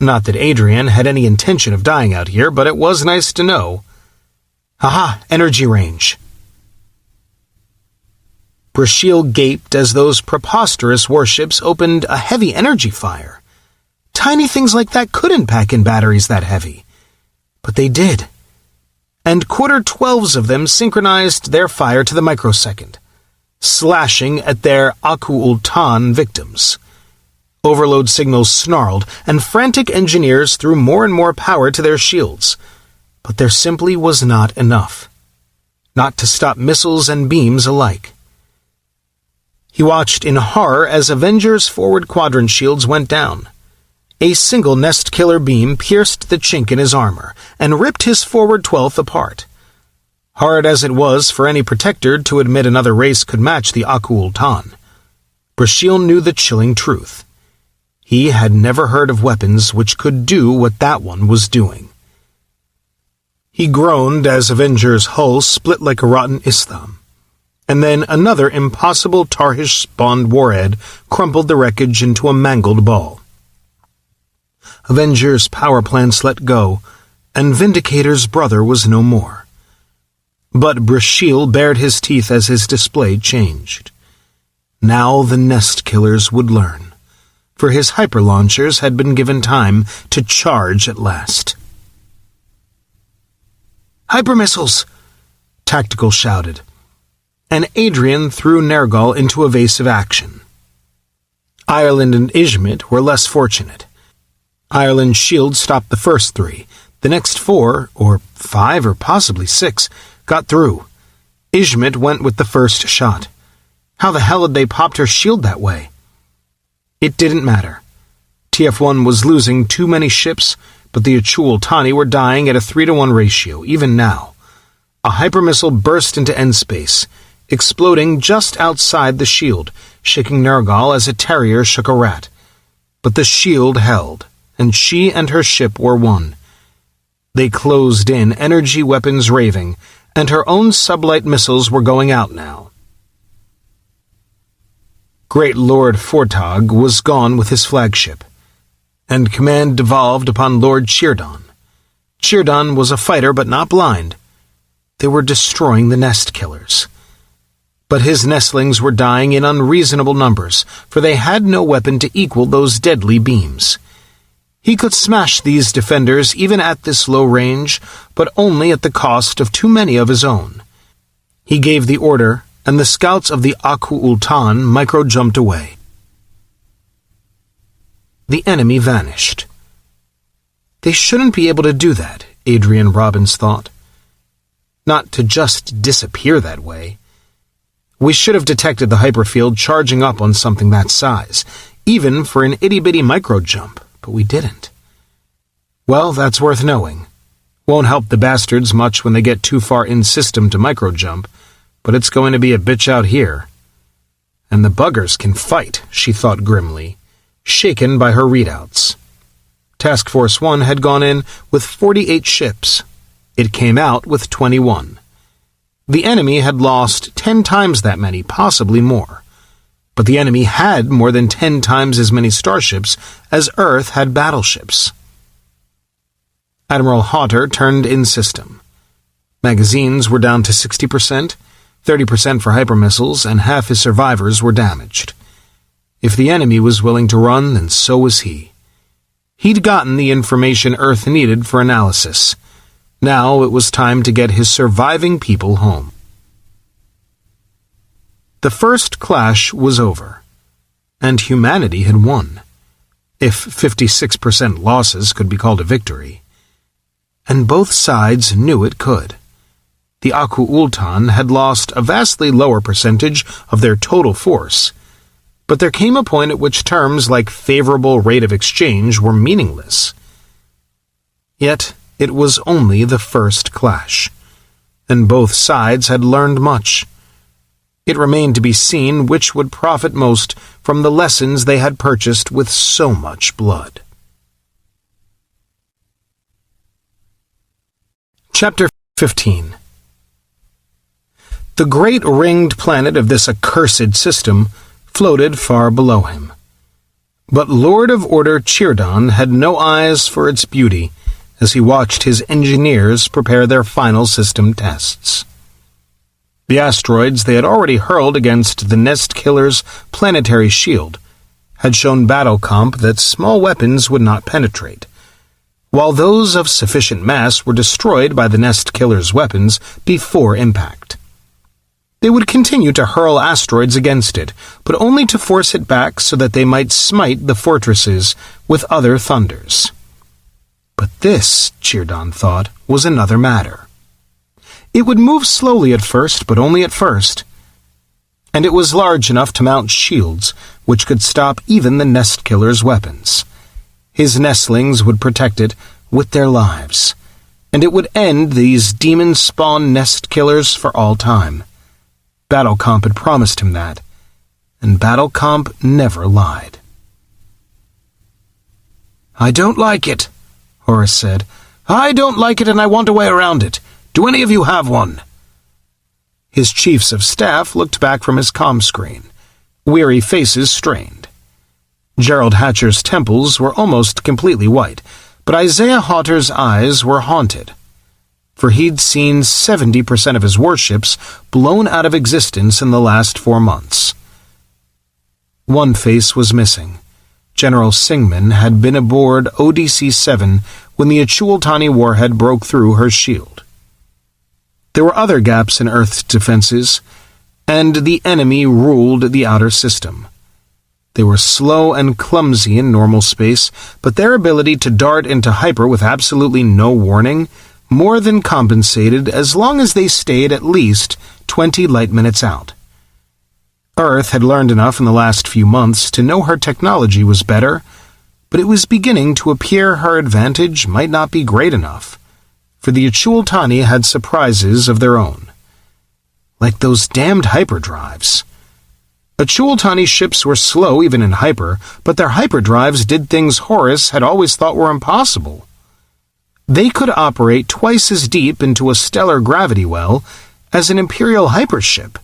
Not that Adrian had any intention of dying out here, but it was nice to know. Aha, energy range. Brasheal gaped as those preposterous warships opened a heavy energy fire. Tiny things like that couldn't pack in batteries that heavy. But they did. And quarter 12s of them synchronized their fire to the microsecond, slashing at their Aku-Ultan victims. Overload signals snarled, and frantic engineers threw more and more power to their shields, but there simply was not enough. Not to stop missiles and beams alike. He watched in horror as Avenger's forward quadrant shields went down. A single nest killer beam pierced the chink in his armor and ripped his forward 12th apart. Hard as it was for any protector to admit another race could match the Aku-Ultan, Brasheal knew the chilling truth. He had never heard of weapons which could do what that one was doing. He groaned as Avenger's hull split like a rotten istham, and then another impossible Tarhish-spawned warhead crumpled the wreckage into a mangled ball. Avenger's power plants let go, and Vindicator's brother was no more. But Brasheal bared his teeth as his display changed. Now the nest killers would learn, for his hyperlaunchers had been given time to charge at last. "Hypermissiles!" Tactical shouted, and Adrian threw Nergal into evasive action. Ireland and Izmit were less fortunate. Ireland's shield stopped the first 3, The next 4, or 5, or possibly 6, got through. Ishmit went with the first shot. How the hell had they popped her shield that way? It didn't matter. TF-1 was losing too many ships, but the Achul-Tani were dying at a 3-to-1 ratio, even now. A hypermissile burst into N-space, exploding just outside the shield, shaking Nergal as a terrier shook a rat. But the shield held, and she and her ship were one. They closed in, energy weapons raving, and her own sublight missiles were going out now. Great Lord Fortog was gone with his flagship, and command devolved upon Lord Chirdon. Chirdon was a fighter but not blind. They were destroying the nest killers. But his nestlings were dying in unreasonable numbers, for they had no weapon to equal those deadly beams. He could smash these defenders even at this low range, but only at the cost of too many of his own. He gave the order, and the scouts of the Aku-Ultan micro-jumped away. The enemy vanished. They shouldn't be able to do that, Adrian Robbins thought. Not to just disappear that way. We should have detected the hyperfield charging up on something that size, even for an itty-bitty micro-jump, but we didn't. Well, that's worth knowing. Won't help the bastards much when they get too far in-system to micro-jump, but it's going to be a bitch out here. And the buggers can fight, she thought grimly, shaken by her readouts. Task Force 1 had gone in with 48 ships. It came out with 21. The enemy had lost 10 times that many, possibly more. But the enemy had more than 10 times as many starships as Earth had battleships. Admiral Hodder turned in system. Magazines were down to 60%, 30% for hypermissiles, and half his survivors were damaged. If the enemy was willing to run, then so was he. He'd gotten the information Earth needed for analysis. Now it was time to get his surviving people home. The first clash was over, and humanity had won, if 56% losses could be called a victory. And both sides knew it could. The Aku-Ultan had lost a vastly lower percentage of their total force, but there came a point at which terms like favorable rate of exchange were meaningless. Yet it was only the first clash, and both sides had learned much. It remained to be seen which would profit most from the lessons they had purchased with so much blood. Chapter 15. The great ringed planet of this accursed system floated far below him. But Lord of Order Chirdon had no eyes for its beauty as he watched his engineers prepare their final system tests. The asteroids they had already hurled against the Nest Killer's planetary shield had shown battle comp that small weapons would not penetrate, while those of sufficient mass were destroyed by the Nest Killer's weapons before impact. They would continue to hurl asteroids against it, but only to force it back so that they might smite the fortresses with other thunders. But this, Chirdon thought, was another matter. It would move slowly at first, but only at first. And it was large enough to mount shields, which could stop even the Nest Killer's weapons. His nestlings would protect it with their lives, and it would end these demon-spawn Nest Killers for all time. Battlecomp had promised him that, and Battlecomp never lied. "I don't like it," Horus said. "I don't like it, and I want a way around it. Do any of you have one?" His chiefs of staff looked back from his comm screen, weary faces strained. Gerald Hatcher's temples were almost completely white, but Isaiah Hotter's eyes were haunted, for he'd seen 70% of his warships blown out of existence in the last 4 months. One face was missing. General Singman had been aboard ODC-7 when the Achul-Tani warhead broke through her shield. There were other gaps in Earth's defenses, and the enemy ruled the outer system. They were slow and clumsy in normal space, but their ability to dart into hyper with absolutely no warning more than compensated as long as they stayed at least 20 light minutes out. Earth had learned enough in the last few months to know her technology was better, but it was beginning to appear her advantage might not be great enough, for the Achultani had surprises of their own. Like those damned hyperdrives. Achultani ships were slow even in hyper, but their hyperdrives did things Horus had always thought were impossible. They could operate twice as deep into a stellar gravity well as an Imperial hypership,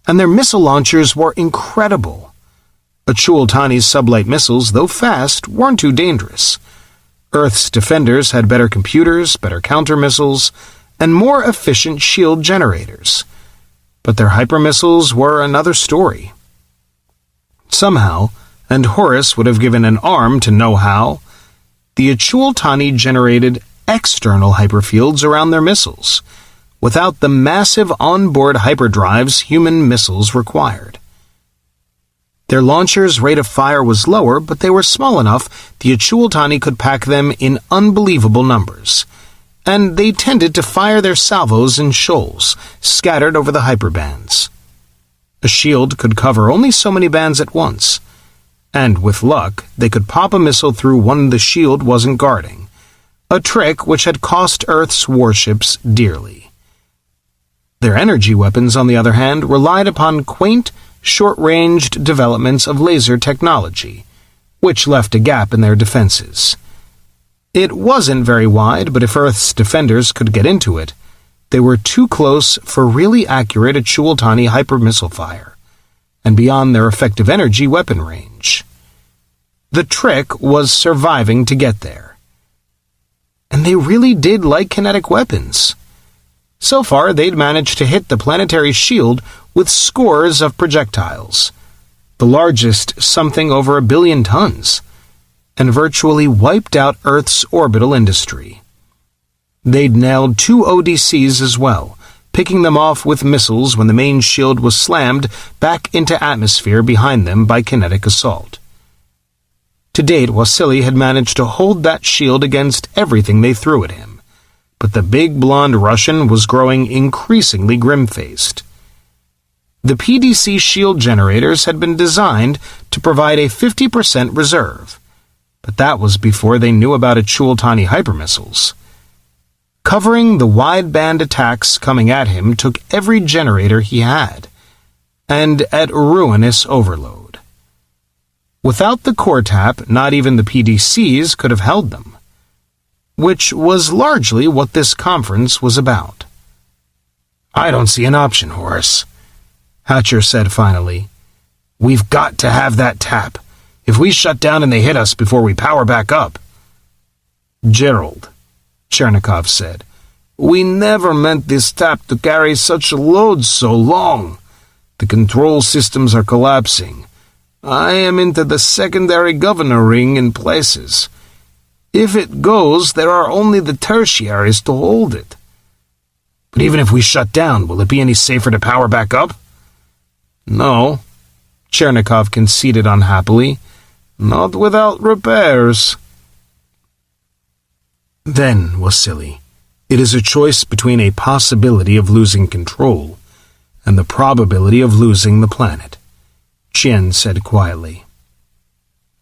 and their missile launchers were incredible. Achultani's sublight missiles, though fast, weren't too dangerous. Earth's defenders had better computers, better counter-missiles, and more efficient shield generators. But their hypermissiles were another story. Somehow, and Horus would have given an arm to know how, the Achultani generated external hyperfields around their missiles, without the massive onboard hyperdrives human missiles required. Their launchers' rate of fire was lower, but they were small enough the Achultani could pack them in unbelievable numbers, and they tended to fire their salvos in shoals, scattered over the hyperbands. A shield could cover only so many bands at once, and with luck, they could pop a missile through one the shield wasn't guarding, a trick which had cost Earth's warships dearly. Their energy weapons, on the other hand, relied upon quaint, short-ranged developments of laser technology, which left a gap in their defenses. It wasn't very wide, but if Earth's defenders could get into it, they were too close for really accurate Achultani hypermissile fire, and beyond their effective energy weapon range. The trick was surviving to get there. And they really did like kinetic weapons. So far, they'd managed to hit the planetary shield with scores of projectiles, the largest something over 1 billion tons, and virtually wiped out Earth's orbital industry. They'd nailed 2 ODCs as well, picking them off with missiles when the main shield was slammed back into atmosphere behind them by kinetic assault. To date, Wasili had managed to hold that shield against everything they threw at him, but the big blonde Russian was growing increasingly grim-faced. The PDC shield generators had been designed to provide a 50% reserve, but that was before they knew about Achultani hypermissiles. Covering the wide-band attacks coming at him took every generator he had, and at ruinous overload. Without the core tap, not even the PDCs could have held them, which was largely what this conference was about. "I don't see an option, Horus," Hatcher said finally. "We've got to have that tap. If we shut down and they hit us before we power back up." "Gerald," Chernikov said, "we never meant this tap to carry such a load so long. The control systems are collapsing. I am into the secondary governor ring in places. If it goes, there are only the tertiaries to hold it." "But even if we shut down, will it be any safer to power back up?" "No," Chernikov conceded unhappily. "Not without repairs." "Then, Wasili, it is a choice between a possibility of losing control and the probability of losing the planet," Chien said quietly.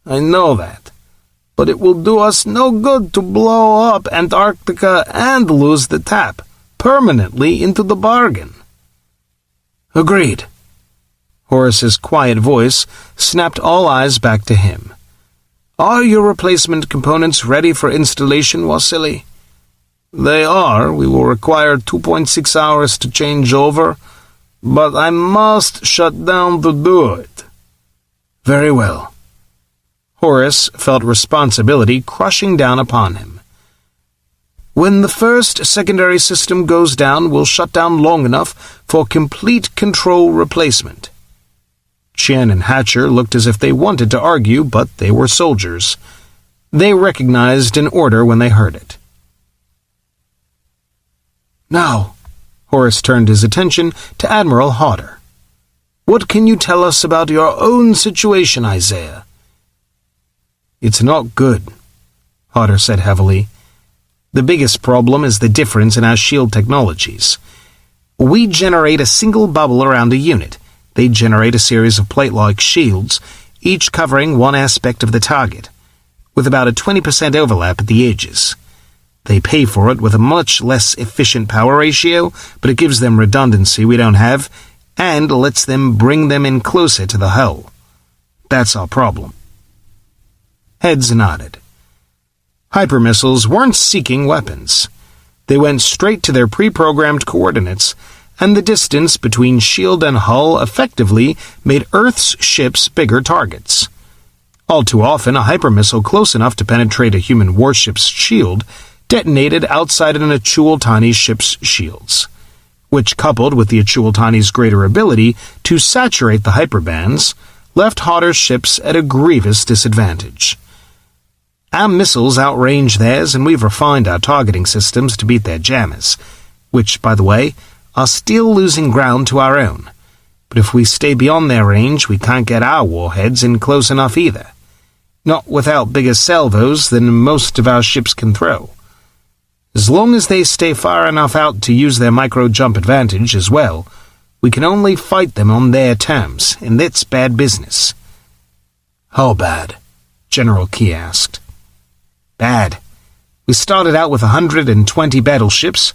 "I know that, but it will do us no good to blow up Antarctica and lose the tap, permanently into the bargain." "Agreed." Horus's quiet voice snapped all eyes back to him. "Are your replacement components ready for installation, Wasili?" "They are. We will require 2.6 hours to change over, but I must shut down to do it." "Very well." Horus felt responsibility crushing down upon him. "When the first secondary system goes down, we'll shut down long enough for complete control replacement." Chien and Hatcher looked as if they wanted to argue, but they were soldiers. They recognized an order when they heard it. "Now," Horus turned his attention to Admiral Hodder. What can you tell us about your own situation, Isaiah?" "It's not good," Hodder said heavily. "The biggest problem is the difference in our shield technologies. We generate a single bubble around a unit. They generate a series of plate-like shields, each covering one aspect of the target, with about a 20% overlap at the edges. They pay for it with a much less efficient power ratio, but it gives them redundancy we don't have, and lets them bring them in closer to the hull. That's our problem." Heads nodded. Hypermissiles weren't seeking weapons. They went straight to their pre-programmed coordinates, and the distance between shield and hull effectively made Earth's ships bigger targets. All too often, a hypermissile close enough to penetrate a human warship's shield detonated outside an Achul-Tani's ship's shields, which, coupled with the Achul-Tani's greater ability to saturate the hyperbands, left Hodder's ships at a grievous disadvantage. Our missiles outrange theirs, and we've refined our targeting systems to beat their jammers, which, by the way, are still losing ground to our own. But if we stay beyond their range, we can't get our warheads in close enough either. Not without bigger salvos than most of our ships can throw. As long as they stay far enough out to use their micro-jump advantage as well, we can only fight them on their terms, and that's bad business." "How bad?" General Key asked. "Bad. We started out with 120 battleships,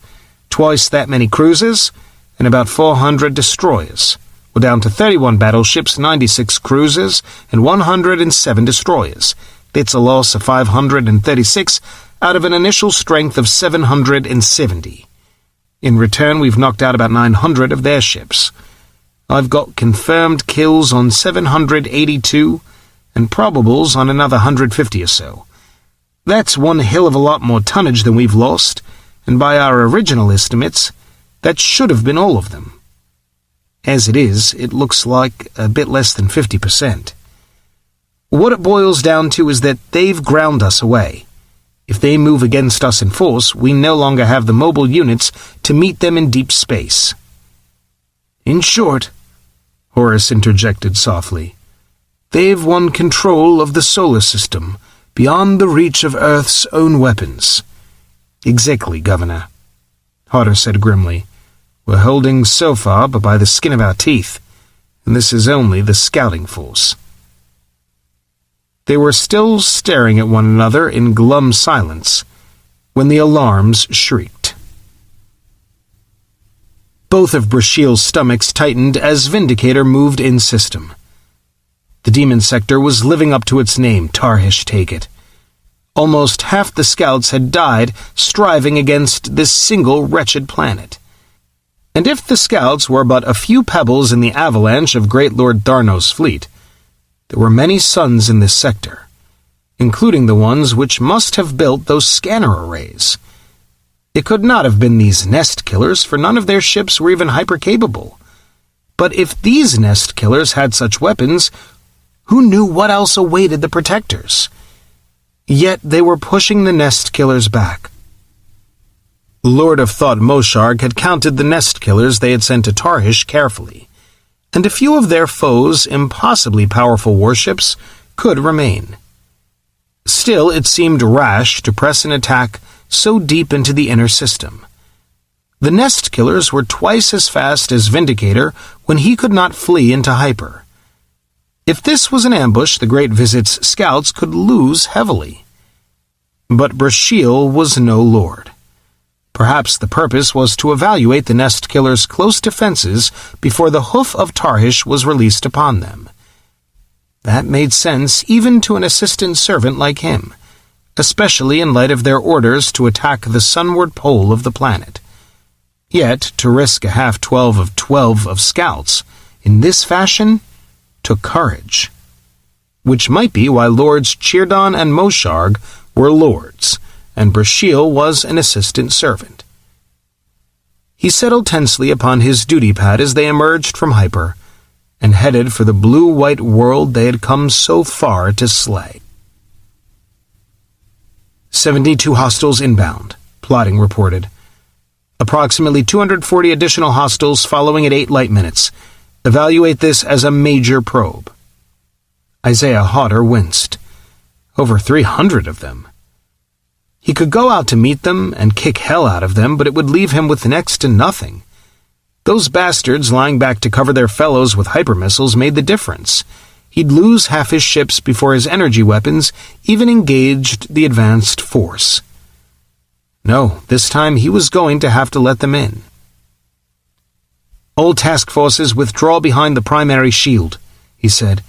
twice that many cruisers, and about 400 destroyers. We're down to 31 battleships, 96 cruisers, and 107 destroyers. That's a loss of 536 out of an initial strength of 770. In return, we've knocked out about 900 of their ships. I've got confirmed kills on 782 and probables on another 150 or so. That's one hell of a lot more tonnage than we've lost, and by our original estimates, that should have been all of them. As it is, it looks like a bit less than 50%. What it boils down to is that they've ground us away. If they move against us in force, we no longer have the mobile units to meet them in deep space." "In short," Horace interjected softly, "they've won control of the solar system, beyond the reach of Earth's own weapons." "Exactly, Governor," Hodder said grimly. "We're holding so far but by the skin of our teeth, and this is only the scouting force." They were still staring at one another in glum silence when the alarms shrieked. Both of Brashiel's stomachs tightened as Vindicator moved in system. The demon sector was living up to its name, Tarhish take it. Almost half the scouts had died striving against this single wretched planet. And if the scouts were but a few pebbles in the avalanche of Great Lord Tharnos' fleet, there were many suns in this sector, including the ones which must have built those scanner arrays. It could not have been these nest killers, for none of their ships were even hyper-capable. But if these nest killers had such weapons, who knew what else awaited the protectors? Yet they were pushing the nest killers back. Lord of Thought Mosharg had counted the nest killers they had sent to Tarhish carefully, and a few of their foes' impossibly powerful warships could remain. Still, it seemed rash to press an attack so deep into the inner system. The nest killers were twice as fast as Vindicator when he could not flee into hyper. If this was an ambush, the Great Visit's scouts could lose heavily. But Brashiel was no lord. Perhaps the purpose was to evaluate the nest killers' close defenses before the hoof of Tarhish was released upon them. That made sense even to an assistant servant like him, especially in light of their orders to attack the sunward pole of the planet. Yet, to risk a half-12 of 12 of scouts in this fashion took courage. Which might be why Lords Chirdon and Mosharg were lords, and Brashiel was an assistant servant. He settled tensely upon his duty pad as they emerged from hyper, and headed for the blue-white world they had come so far to slay. 72 hostiles inbound, plotting reported. Approximately 240 additional hostiles following at 8 light minutes. Evaluate this as a major probe." Isaiah Hodder winced. Over 300 of them. He could go out to meet them and kick hell out of them, but it would leave him with next to nothing. Those bastards lying back to cover their fellows with hypermissiles made the difference. He'd lose half his ships before his energy weapons even engaged the advanced force. No, this time he was going to have to let them in. "All task forces withdraw behind the primary shield," he said.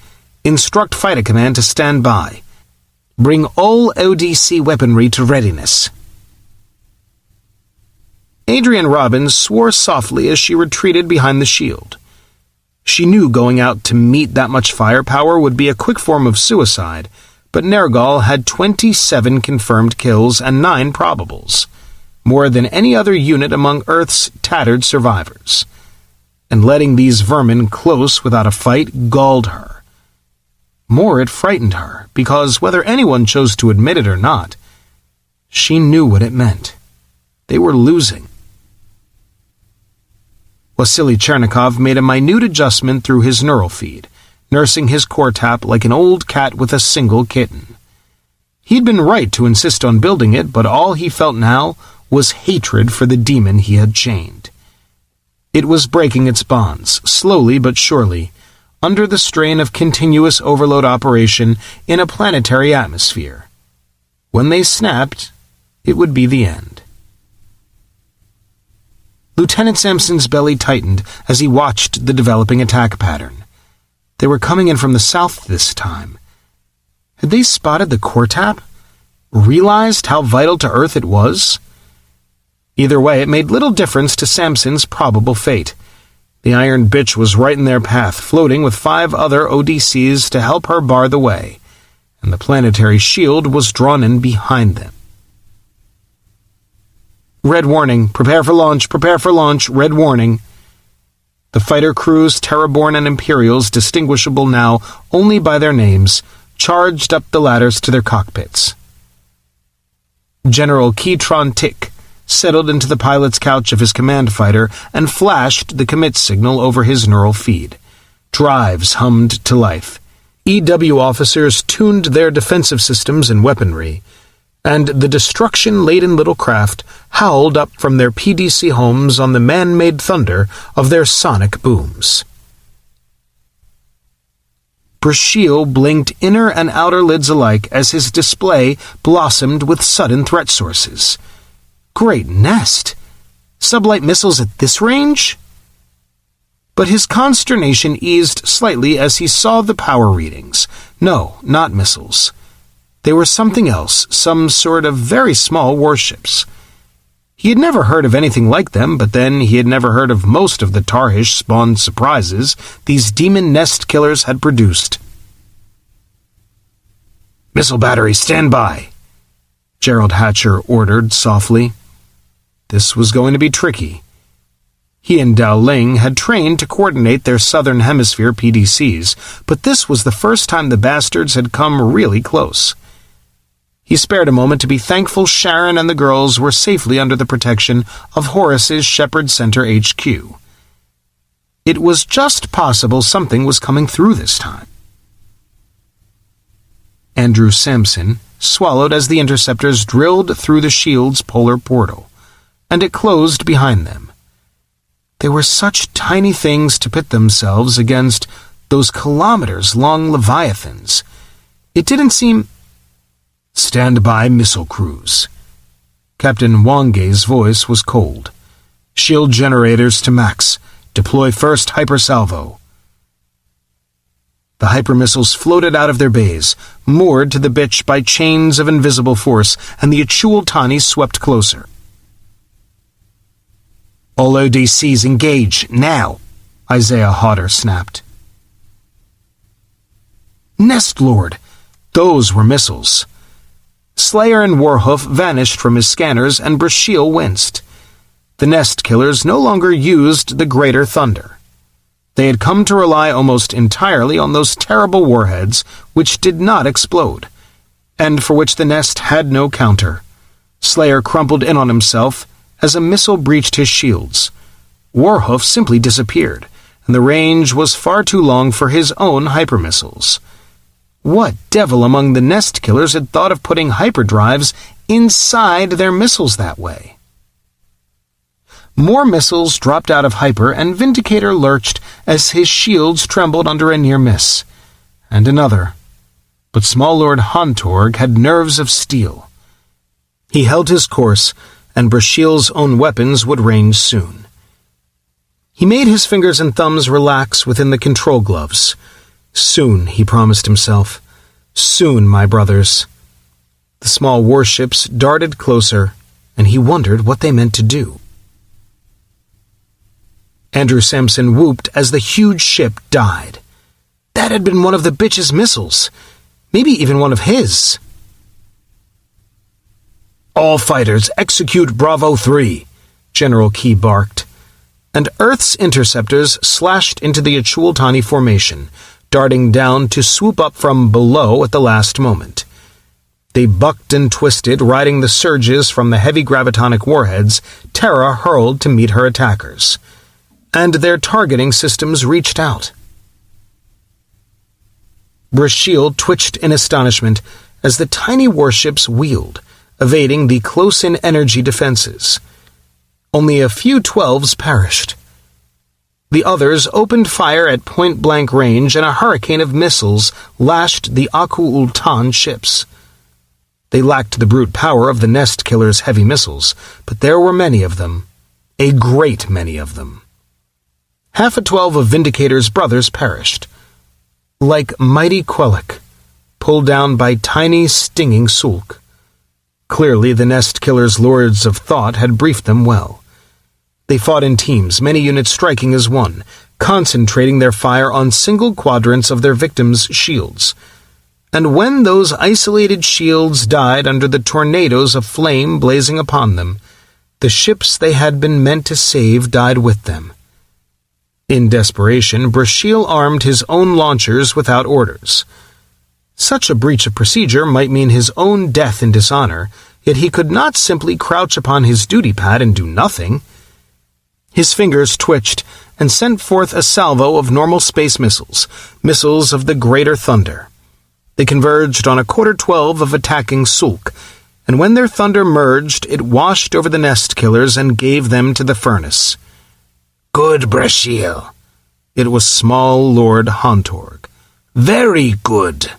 "Instruct Fighter Command to stand by. Bring all ODC weaponry to readiness." Adrian Robbins swore softly as she retreated behind the shield. She knew going out to meet that much firepower would be a quick form of suicide, but Nergal had 27 confirmed kills and 9 probables, more than any other unit among Earth's tattered survivors. And letting these vermin close without a fight galled her. More, it frightened her, because whether anyone chose to admit it or not, she knew what it meant. They were losing. Wasily Chernikov made a minute adjustment through his neural feed, nursing his core tap like an old cat with a single kitten. He'd been right to insist on building it, but all he felt now was hatred for the demon he had chained. It was breaking its bonds, slowly but surely, under the strain of continuous overload operation in a planetary atmosphere. When they snapped, it would be the end. Lieutenant Sampson's belly tightened as he watched the developing attack pattern. They were coming in from the south this time. Had they spotted the core tap? Realized how vital to Earth it was? Either way, it made little difference to Sampson's probable fate. The iron bitch was right in their path, floating with 5 other ODCs to help her bar the way, and the planetary shield was drawn in behind them. "Red warning, prepare for launch, red warning." The fighter crews, Terraborn and Imperials, distinguishable now only by their names, charged up the ladders to their cockpits. General Keytron Tick settled into the pilot's couch of his command fighter and flashed the commit signal over his neural feed. Drives hummed to life. EW officers tuned their defensive systems and weaponry, and the destruction-laden little craft howled up from their PDC homes on the man-made thunder of their sonic booms. Brasheal blinked inner and outer lids alike as his display blossomed with sudden threat sources. Great nest! Sublight missiles at this range? But his consternation eased slightly as he saw the power readings. No, not missiles. They were something else, some sort of very small warships. He had never heard of anything like them, but then he had never heard of most of the Tarhish-spawned surprises these demon nest killers had produced. "Missile battery, stand by," Gerald Hatcher ordered softly. This was going to be tricky. He and Dao Ling had trained to coordinate their Southern Hemisphere PDCs, but this was the first time the bastards had come really close. He spared a moment to be thankful Sharon and the girls were safely under the protection of Horace's Shepherd Center HQ. It was just possible something was coming through this time. Andrew Sampson swallowed as the interceptors drilled through the shield's polar portal, and it closed behind them. They were such tiny things to pit themselves against those kilometers-long leviathans. It didn't seem... "Stand by, missile crews." Captain Wangge's voice was cold. "Shield generators to max. Deploy first hypersalvo." The hypermissiles floated out of their bays, moored to the bitch by chains of invisible force, and the Achul-Tani swept closer. "All ODCs engage, now," Isaiah Hodder snapped. Nest Lord! Those were missiles. Slayer and Warhoof vanished from his scanners, and Brasheal winced. The Nest Killers no longer used the Greater Thunder. They had come to rely almost entirely on those terrible warheads which did not explode, and for which the Nest had no counter. Slayer crumpled in on himself as a missile breached his shields. Warhoof simply disappeared, and the range was far too long for his own hypermissiles. What devil among the nest killers had thought of putting hyperdrives inside their missiles that way? More missiles dropped out of hyper, and Vindicator lurched as his shields trembled under a near miss. And another. But Small Lord Hontorg had nerves of steel. He held his course, and Brashiel's own weapons would range soon. He made his fingers and thumbs relax within the control gloves. Soon, he promised himself. Soon, my brothers. The small warships darted closer, and he wondered what they meant to do. Andrew Sampson whooped as the huge ship died. That had been one of the bitch's missiles. Maybe even one of his. "All fighters, execute Bravo 3, General Key barked. And Earth's interceptors slashed into the Achultani formation, darting down to swoop up from below at the last moment. They bucked and twisted, riding the surges from the heavy gravitonic warheads Terra hurled to meet her attackers. And their targeting systems reached out. Brashiel twitched in astonishment as the tiny warships wheeled, evading the close-in energy defenses. Only a few 12s perished. The others opened fire at point-blank range, and a hurricane of missiles lashed the Aku-Ultan ships. They lacked the brute power of the Nest Killer's heavy missiles, but there were many of them. A great many of them. Half a 12 of Vindicator's brothers perished. Like mighty Quellic, pulled down by tiny, stinging Sulk. Clearly, the Nest Killer's lords of thought had briefed them well. They fought in teams, many units striking as one, concentrating their fire on single quadrants of their victims' shields. And when those isolated shields died under the tornadoes of flame blazing upon them, the ships they had been meant to save died with them. In desperation, Brashiel armed his own launchers without orders. Such a breach of procedure might mean his own death in dishonor, yet he could not simply crouch upon his duty pad and do nothing. His fingers twitched and sent forth a salvo of normal space missiles, missiles of the greater thunder. They converged on a quarter 12 of attacking Sulk, and when their thunder merged, it washed over the Nest Killers and gave them to the furnace. "Good, Brashiel." It was Small Lord Hontorg. "Very good."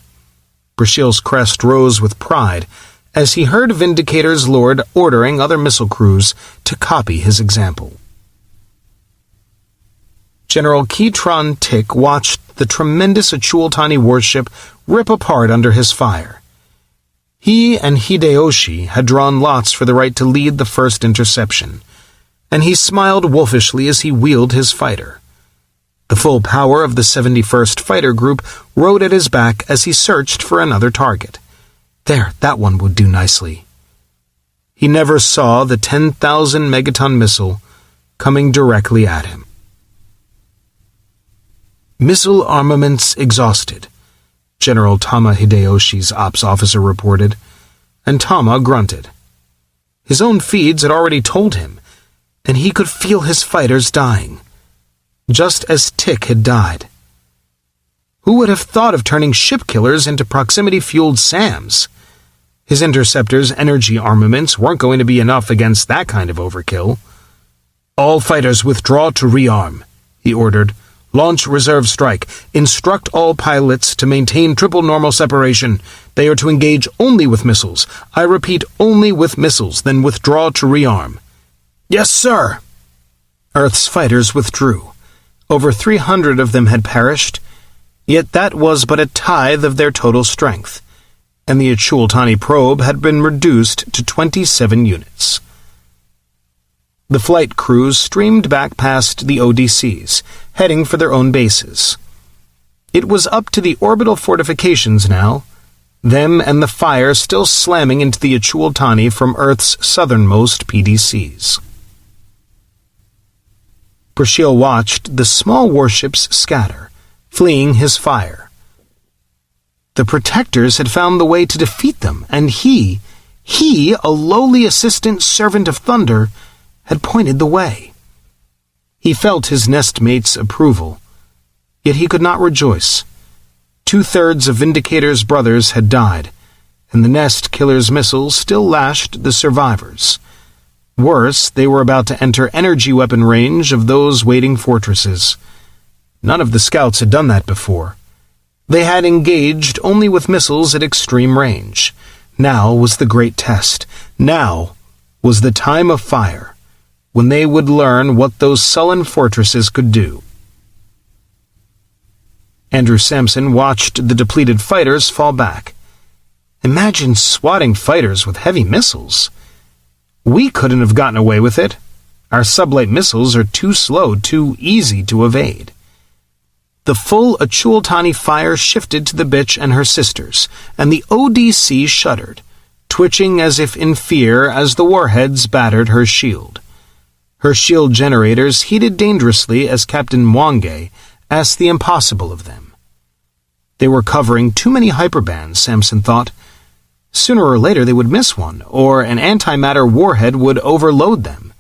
Brashiel's crest rose with pride as he heard Vindicator's lord ordering other missile crews to copy his example. General Keytron Tick watched the tremendous Achultani warship rip apart under his fire. He and Hideyoshi had drawn lots for the right to lead the first interception, and he smiled wolfishly as he wheeled his fighter. The full power of the 71st Fighter Group rode at his back as he searched for another target. There, that one would do nicely. He never saw the 10,000 megaton missile coming directly at him. "Missile armaments exhausted," General Tama Hideyoshi's ops officer reported, and Tama grunted. His own feeds had already told him, and he could feel his fighters dying, just as Tick had died. Who would have thought of turning ship killers into proximity-fueled SAMs? His interceptors' energy armaments weren't going to be enough against that kind of overkill. "All fighters withdraw to rearm," he ordered. "Launch reserve strike. Instruct all pilots to maintain triple normal separation. They are to engage only with missiles. I repeat, only with missiles, then withdraw to rearm." "Yes, sir." Earth's fighters withdrew. Over 300 of them had perished, yet that was but a tithe of their total strength, and the Achultani probe had been reduced to 27 units. The flight crews streamed back past the ODCs, heading for their own bases. It was up to the orbital fortifications now, them and the fire still slamming into the Achultani from Earth's southernmost PDCs. Brashiel watched the small warships scatter, fleeing his fire. The protectors had found the way to defeat them, and he, a lowly assistant servant of thunder, had pointed the way. He felt his nestmates' approval, yet he could not rejoice. 2/3 of Vindicator's brothers had died, and the Nest Killer's missiles still lashed the survivors. Worse, they were about to enter energy weapon range of those waiting fortresses. None of the scouts had done that before. They had engaged only with missiles at extreme range. Now was the great test. Now was the time of fire, when they would learn what those sullen fortresses could do. Andrew Sampson watched the depleted fighters fall back. Imagine swatting fighters with heavy missiles. We couldn't have gotten away with it. Our sublight missiles are too slow, too easy to evade. The full Achultani fire shifted to the bitch and her sisters, and the ODC shuddered, twitching as if in fear as the warheads battered her shield. Her shield generators heated dangerously as Captain Mwange asked the impossible of them. They were covering too many hyperbands, Sampson thought. Sooner or later they would miss one, or an antimatter warhead would overload them.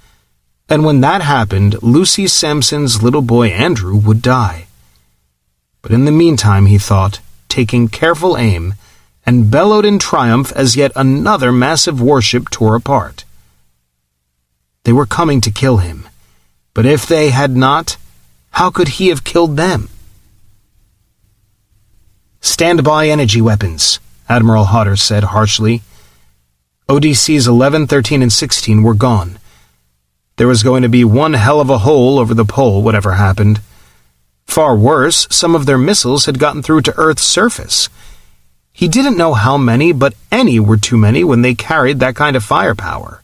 And when that happened, Lucy Sampson's little boy Andrew would die. But in the meantime, he thought, taking careful aim, and bellowed in triumph as yet another massive warship tore apart. They were coming to kill him, but if they had not, how could he have killed them? "Stand by energy weapons," Admiral Hodder said harshly. ODCs 11, 13, and 16 were gone. There was going to be one hell of a hole over the pole, whatever happened. Far worse, some of their missiles had gotten through to Earth's surface. He didn't know how many, but any were too many when they carried that kind of firepower.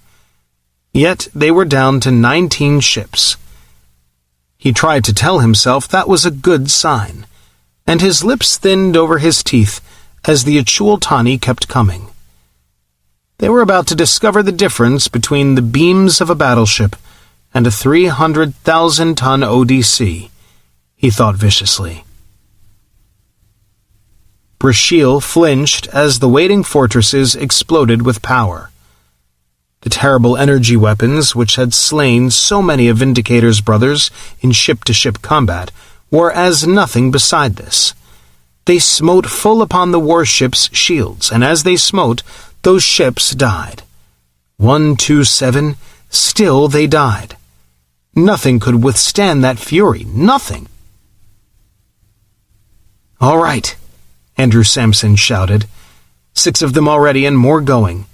Yet they were down to 19 ships. He tried to tell himself that was a good sign, and his lips thinned over his teeth as the Achultani kept coming. They were about to discover the difference between the beams of a battleship and a 300,000-ton ODC, he thought viciously. Brasheal flinched as the waiting fortresses exploded with power. The terrible energy weapons which had slain so many of Vindicator's brothers in ship-to-ship combat were as nothing beside this. They smote full upon the warship's shields, and as they smote, those ships died. 1, 2, 7, still they died. Nothing could withstand that fury, nothing. "All right," Andrew Sampson shouted. 6 of them already and more going.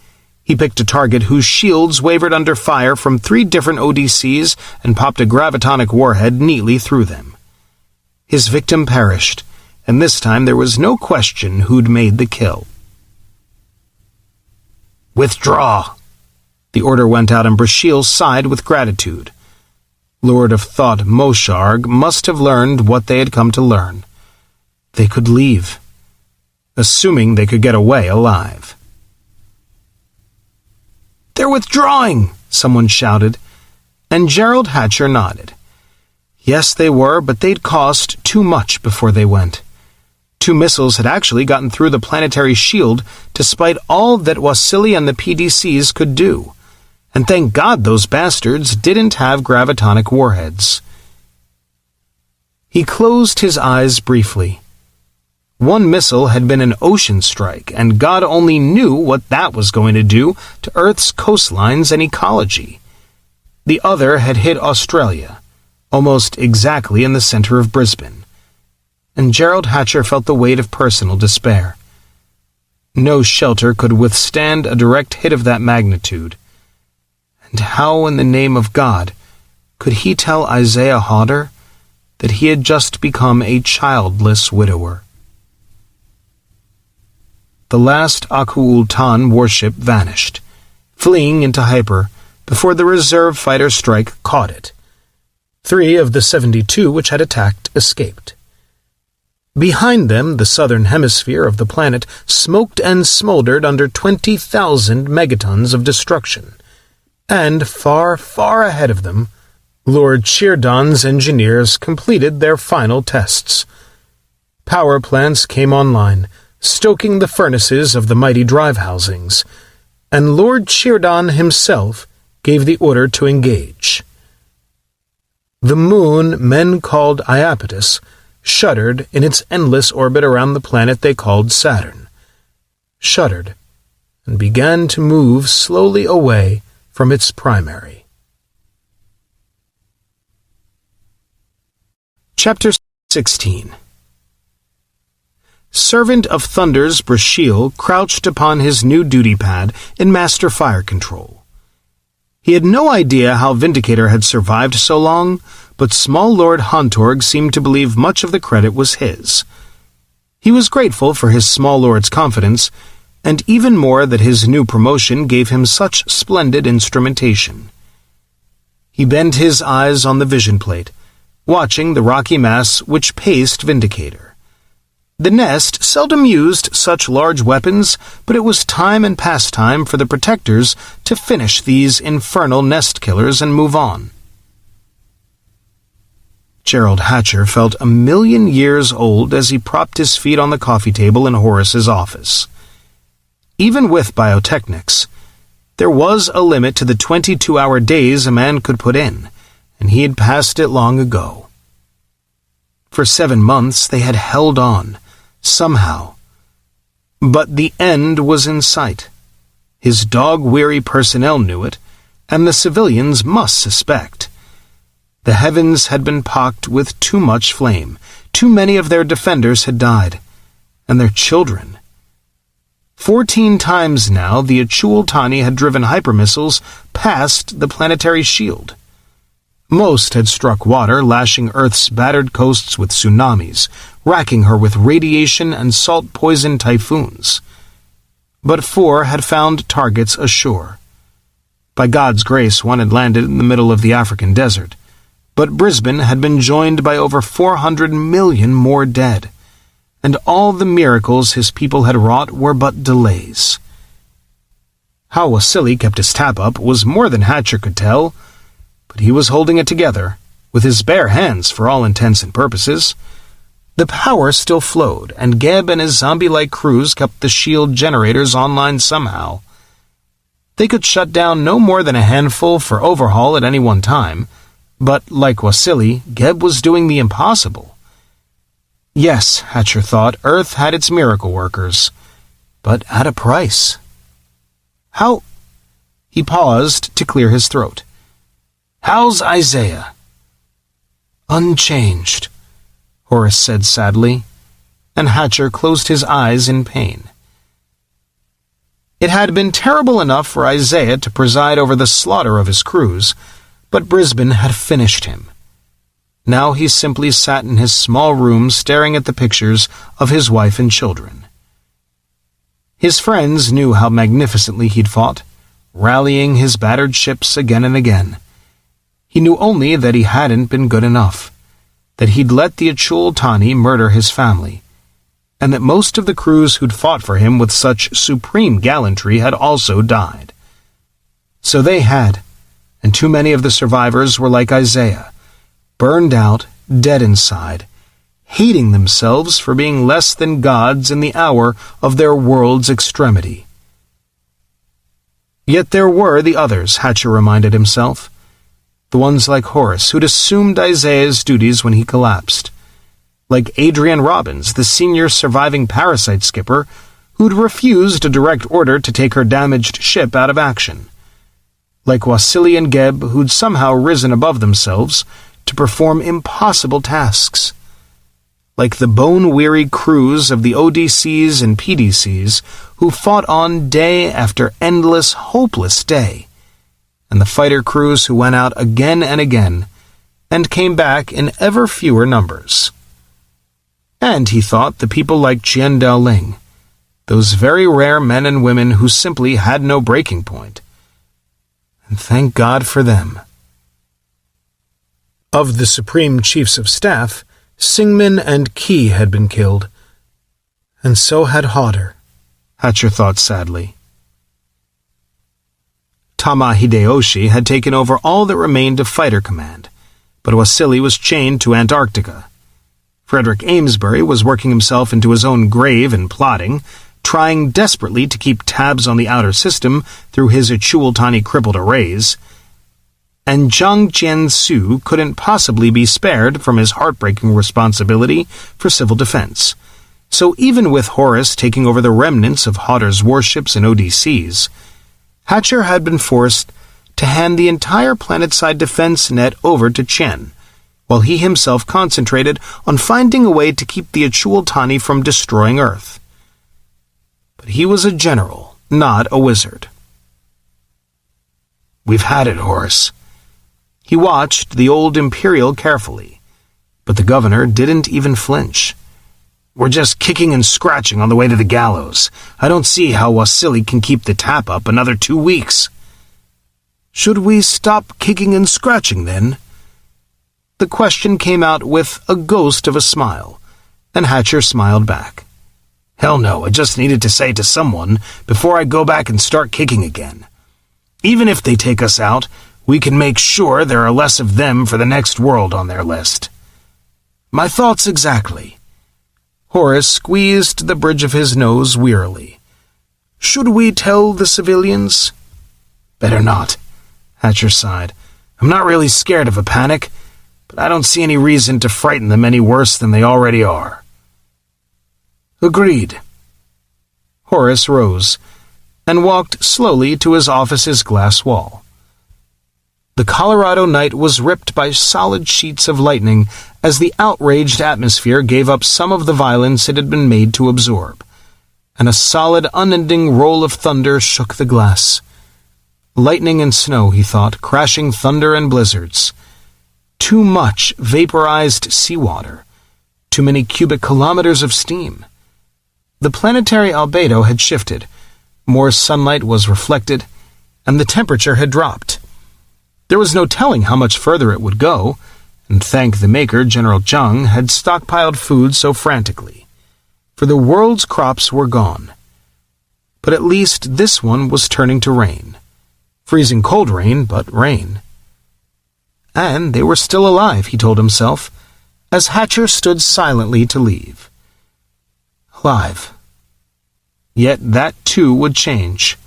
He picked a target whose shields wavered under fire from 3 different ODCs and popped a gravitonic warhead neatly through them. His victim perished, and this time there was no question who'd made the kill. "Withdraw!" The order went out, and Brasheal sighed with gratitude. Lord of Thought Mosharg must have learned what they had come to learn. They could leave, assuming they could get away alive. "They're withdrawing!" someone shouted, and Gerald Hatcher nodded. Yes, they were, but they'd cost too much before they went. 2 missiles had actually gotten through the planetary shield despite all that Wasili and the PDCs could do, and thank God those bastards didn't have gravitonic warheads. He closed his eyes briefly. 1 missile had been an ocean strike, and God only knew what that was going to do to Earth's coastlines and ecology. The other had hit Australia, almost exactly in the center of Brisbane, and Gerald Hatcher felt the weight of personal despair. No shelter could withstand a direct hit of that magnitude. And how in the name of God could he tell Isaiah Hodder that he had just become a childless widower? The last Aku-Ultan warship vanished, fleeing into hyper before the reserve fighter strike caught it. 3 of the 72 which had attacked escaped. Behind them, the southern hemisphere of the planet smoked and smoldered under 20,000 megatons of destruction, and far, far ahead of them, Lord Sheardon's engineers completed their final tests. Power plants came online, stoking the furnaces of the mighty drive housings, and Lord Sheardon himself gave the order to engage. The moon men called Iapetus shuddered in its endless orbit around the planet they called Saturn, shuddered, and began to move slowly away from its primary. Chapter 16. Servant of Thunder's Brashiel crouched upon his new duty pad in Master Fire Control. He had no idea how Vindicator had survived so long, but small Lord Hontorg seemed to believe much of the credit was his. He was grateful for his small lord's confidence, and even more that his new promotion gave him such splendid instrumentation. He bent his eyes on the vision plate, watching the rocky mass which paced Vindicator. The nest seldom used such large weapons, but it was time and pastime for the protectors to finish these infernal nest killers and move on. Gerald Hatcher felt 1,000,000 years old as he propped his feet on the coffee table in Horace's office. Even with biotechnics, there was a limit to the 22-hour days a man could put in, and he had passed it long ago. For 7 months they had held on, somehow. But the end was in sight. His dog-weary personnel knew it, and the civilians must suspect. The heavens had been pocked with too much flame. Too many of their defenders had died, and their children. 14 times now the Achul-Tani had driven hypermissiles past the planetary shield. Most had struck water, lashing Earth's battered coasts with tsunamis, racking her with radiation and salt-poison typhoons. But 4 had found targets ashore. By God's grace, one had landed in the middle of the African desert, but Brisbane had been joined by over 400 million more dead, and all the miracles his people had wrought were but delays. How Wasili kept his tap up was more than Hatcher could tell, but he was holding it together, with his bare hands for all intents and purposes. The power still flowed, and Geb and his zombie-like crews kept the shield generators online somehow. They could shut down no more than a handful for overhaul at any one time, but, like Wasili, Geb was doing the impossible. Yes, Hatcher thought, Earth had its miracle workers, but at a price. How? He paused to clear his throat. How's Isaiah? Unchanged, Horace said sadly, and Hatcher closed his eyes in pain. It had been terrible enough for Isaiah to preside over the slaughter of his crews, but Brisbane had finished him. Now he simply sat in his small room staring at the pictures of his wife and children. His friends knew how magnificently he'd fought, rallying his battered ships again and again. He knew only that he hadn't been good enough, that he'd let the Achul-Tani murder his family, and that most of the crews who'd fought for him with such supreme gallantry had also died. So they had, and too many of the survivors were like Isaiah, burned out, dead inside, hating themselves for being less than gods in the hour of their world's extremity. Yet there were the others, Hatcher reminded himself. The ones like Horace, who'd assumed Isaiah's duties when he collapsed. Like Adrian Robbins, the senior surviving parasite skipper, who'd refused a direct order to take her damaged ship out of action. Like Wasili and Geb, who'd somehow risen above themselves to perform impossible tasks. Like the bone-weary crews of the ODCs and PDCs who fought on day after endless, hopeless day, and the fighter crews who went out again and again, and came back in ever fewer numbers. And, he thought, the people like Chien Dao-Ling, those very rare men and women who simply had no breaking point. And thank God for them. Of the Supreme Chiefs of Staff, Singman and Key had been killed, and so had Hodder, Hatcher thought sadly. Tama Hideyoshi had taken over all that remained of fighter command, but Wasili was chained to Antarctica. Frederick Amesbury was working himself into his own grave and plotting, trying desperately to keep tabs on the outer system through his Achul-Tani crippled arrays. and Zhang Jiansu couldn't possibly be spared from his heartbreaking responsibility for civil defense. So even with Horus taking over the remnants of Hodder's warships and ODCs, Hatcher had been forced to hand the entire planetside defense net over to Chen, while he himself concentrated on finding a way to keep the Achul-Tani from destroying Earth. But he was a general, not a wizard. "We've had it, Horus." He watched the old Imperial carefully, but the governor didn't even flinch. "We're just kicking and scratching on the way to the gallows. I don't see how Wasili can keep the tap up another 2 weeks." "Should we stop kicking and scratching, then?" The question came out with a ghost of a smile, and Hatcher smiled back. "Hell no, I just needed to say to someone before I go back and start kicking again. Even if they take us out, we can make sure there are less of them for the next world on their list." "My thoughts exactly." Horus squeezed the bridge of his nose wearily. "Should we tell the civilians?" "Better not," Hatcher sighed. "I'm not really scared of a panic, but I don't see any reason to frighten them any worse than they already are." "Agreed." Horus rose and walked slowly to his office's glass wall. The Colorado night was ripped by solid sheets of lightning as the outraged atmosphere gave up some of the violence it had been made to absorb, and a solid, unending roll of thunder shook the glass. Lightning and snow, he thought, crashing thunder and blizzards. Too much vaporized seawater. Too many cubic kilometers of steam. The planetary albedo had shifted. More sunlight was reflected, and the temperature had dropped. There was no telling how much further it would go, and thank the maker, General Zhang, had stockpiled food so frantically. For the world's crops were gone. But at least this one was turning to rain. Freezing cold rain, but rain. And they were still alive, he told himself, as Hatcher stood silently to leave. Alive. Yet that too would change.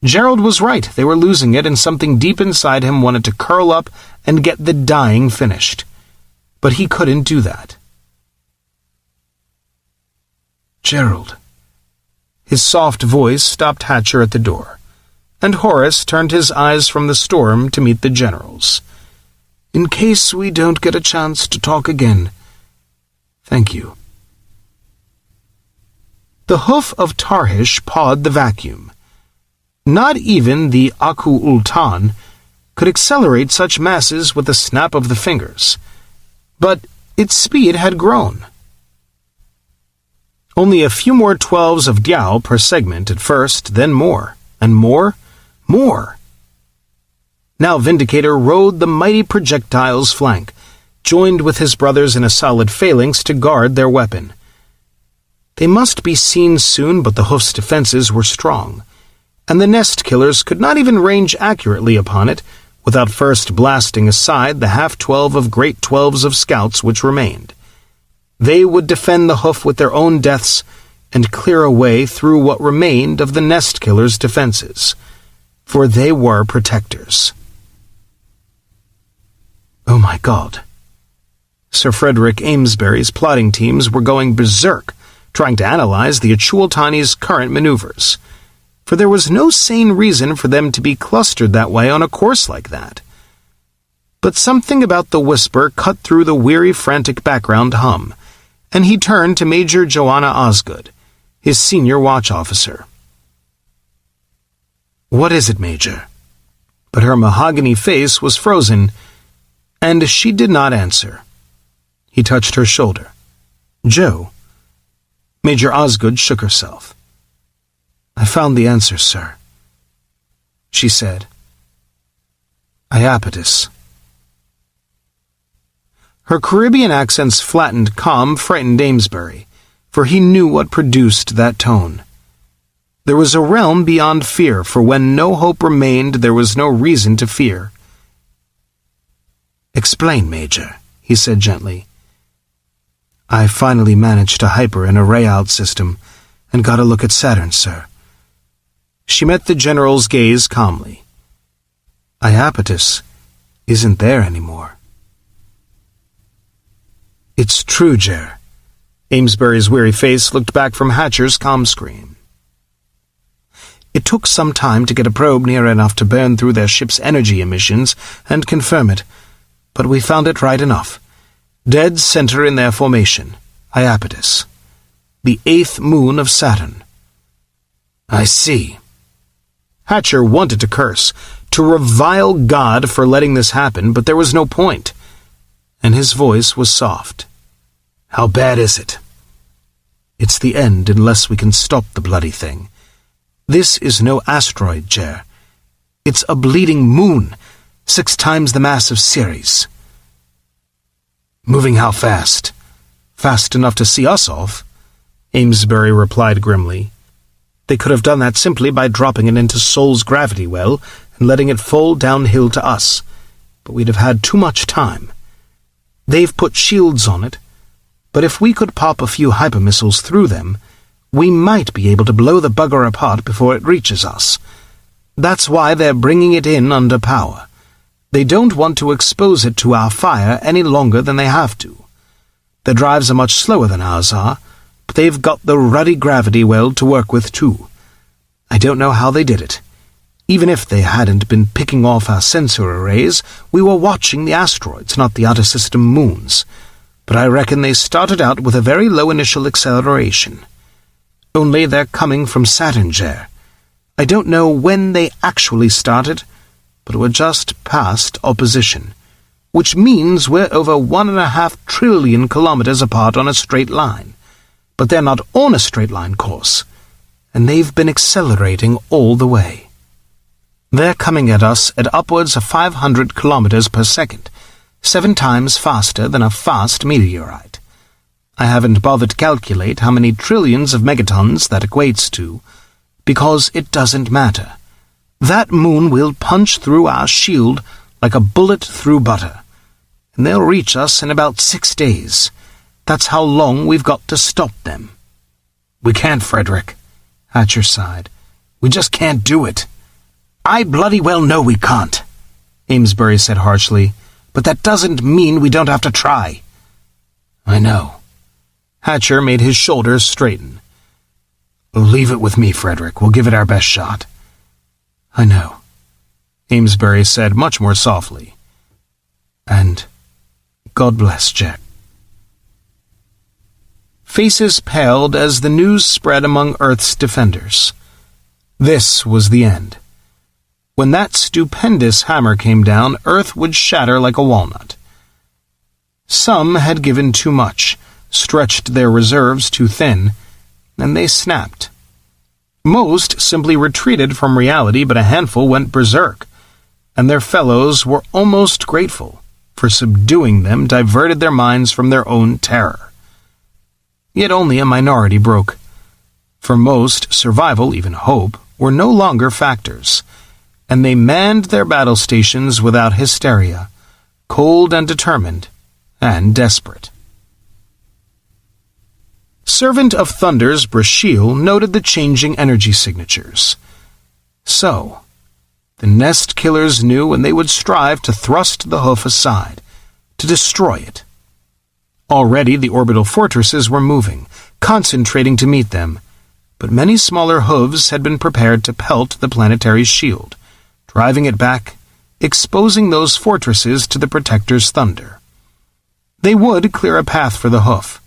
Gerald was right, they were losing it, and something deep inside him wanted to curl up and get the dying finished. But he couldn't do that. "Gerald." His soft voice stopped Hatcher at the door, and Horus turned his eyes from the storm to meet the general's. "In case we don't get a chance to talk again, thank you." The hoof of Tarhish pawed the vacuum. Not even the Aku-Ultan could accelerate such masses with a snap of the fingers, but its speed had grown. Only a few more 12s of Diao per segment at first, then more, and more. Now Vindicator rode the mighty projectile's flank, joined with his brothers in a solid phalanx to guard their weapon. They must be seen soon, but the hoof's defenses were strong, and the nest killers could not even range accurately upon it without first blasting aside the half-12 of great 12s of scouts which remained. They would defend the hoof with their own deaths and clear a way through what remained of the nest killers' defenses, for they were protectors. Oh my God. Sir Frederick Amesbury's plotting teams were going berserk, trying to analyze the Achul-Tani's current maneuvers, for there was no sane reason for them to be clustered that way on a course like that. But something about the whisper cut through the weary, frantic background hum, and he turned to Major Joanna Osgood, his senior watch officer. "What is it, Major?" But her mahogany face was frozen, and she did not answer. He touched her shoulder. "Joe." Major Osgood shook herself. "I found the answer, sir," she said. "Iapetus." Her Caribbean accent's flattened calm frightened Amesbury, for he knew what produced that tone. There was a realm beyond fear, for when no hope remained, there was no reason to fear. "Explain, Major," he said gently. "I finally managed to hyper an array-out system and got a look at Saturn, sir." She met the general's gaze calmly. "Iapetus isn't there anymore. It's true, Jer. Amesbury's weary face looked back from Hatcher's comm screen. It took some time to get a probe near enough to burn through their ship's energy emissions and confirm it, but we found it right enough. Dead center in their formation, Iapetus, the 8th moon of Saturn. I see. Hatcher wanted to curse, to revile God for letting this happen, but there was no point, and his voice was soft. How bad is it? It's the end unless we can stop the bloody thing. This is no asteroid, Jer. It's a bleeding moon, 6 times the mass of Ceres. Moving how fast? Fast enough to see us off, Amesbury replied grimly. They could have done that simply by dropping it into Sol's gravity well and letting it fall downhill to us, but we'd have had too much time. They've put shields on it, but if we could pop a few hypermissiles through them, we might be able to blow the bugger apart before it reaches us. That's why they're bringing it in under power. They don't want to expose it to our fire any longer than they have to. Their drives are much slower than ours are, but they've got the ruddy gravity well to work with too. I don't know how they did it. Even if they hadn't been picking off our sensor arrays, we were watching the asteroids, not the outer system moons. But I reckon they started out with a very low initial acceleration. Only they're coming from Saturn, Jer. I don't know when they actually started, but we're just past opposition, which means we're over 1.5 trillion kilometers apart on a straight line. But they're not on a straight line course, and they've been accelerating all the way. They're coming at us at upwards of 500 kilometers per second, 7 times faster than a fast meteorite. I haven't bothered to calculate how many trillions of megatons that equates to, because it doesn't matter. That moon will punch through our shield like a bullet through butter, and they'll reach us in about 6 days. That's how long we've got to stop them. We can't, Frederick, Hatcher sighed. We just can't do it. I bloody well know we can't, Amesbury said harshly, but that doesn't mean we don't have to try. I know. Hatcher made his shoulders straighten. Leave it with me, Frederick. We'll give it our best shot. I know, Amesbury said much more softly. And God bless Jack. Faces paled as the news spread among Earth's defenders. This was the end. When that stupendous hammer came down, Earth would shatter like a walnut. Some had given too much, stretched their reserves too thin, and they snapped. Most simply retreated from reality, but a handful went berserk, and their fellows were almost grateful, for subduing them diverted their minds from their own terror. Yet only a minority broke. For most, survival, even hope, were no longer factors, and they manned their battle stations without hysteria, cold and determined, and desperate. Servant of Thunder's Brasheal noted the changing energy signatures. So, the Nest Killers knew, and they would strive to thrust the hoof aside, to destroy it. Already the orbital fortresses were moving, concentrating to meet them, but many smaller hooves had been prepared to pelt the planetary shield, driving it back, exposing those fortresses to the Protector's thunder. They would clear a path for the hoof,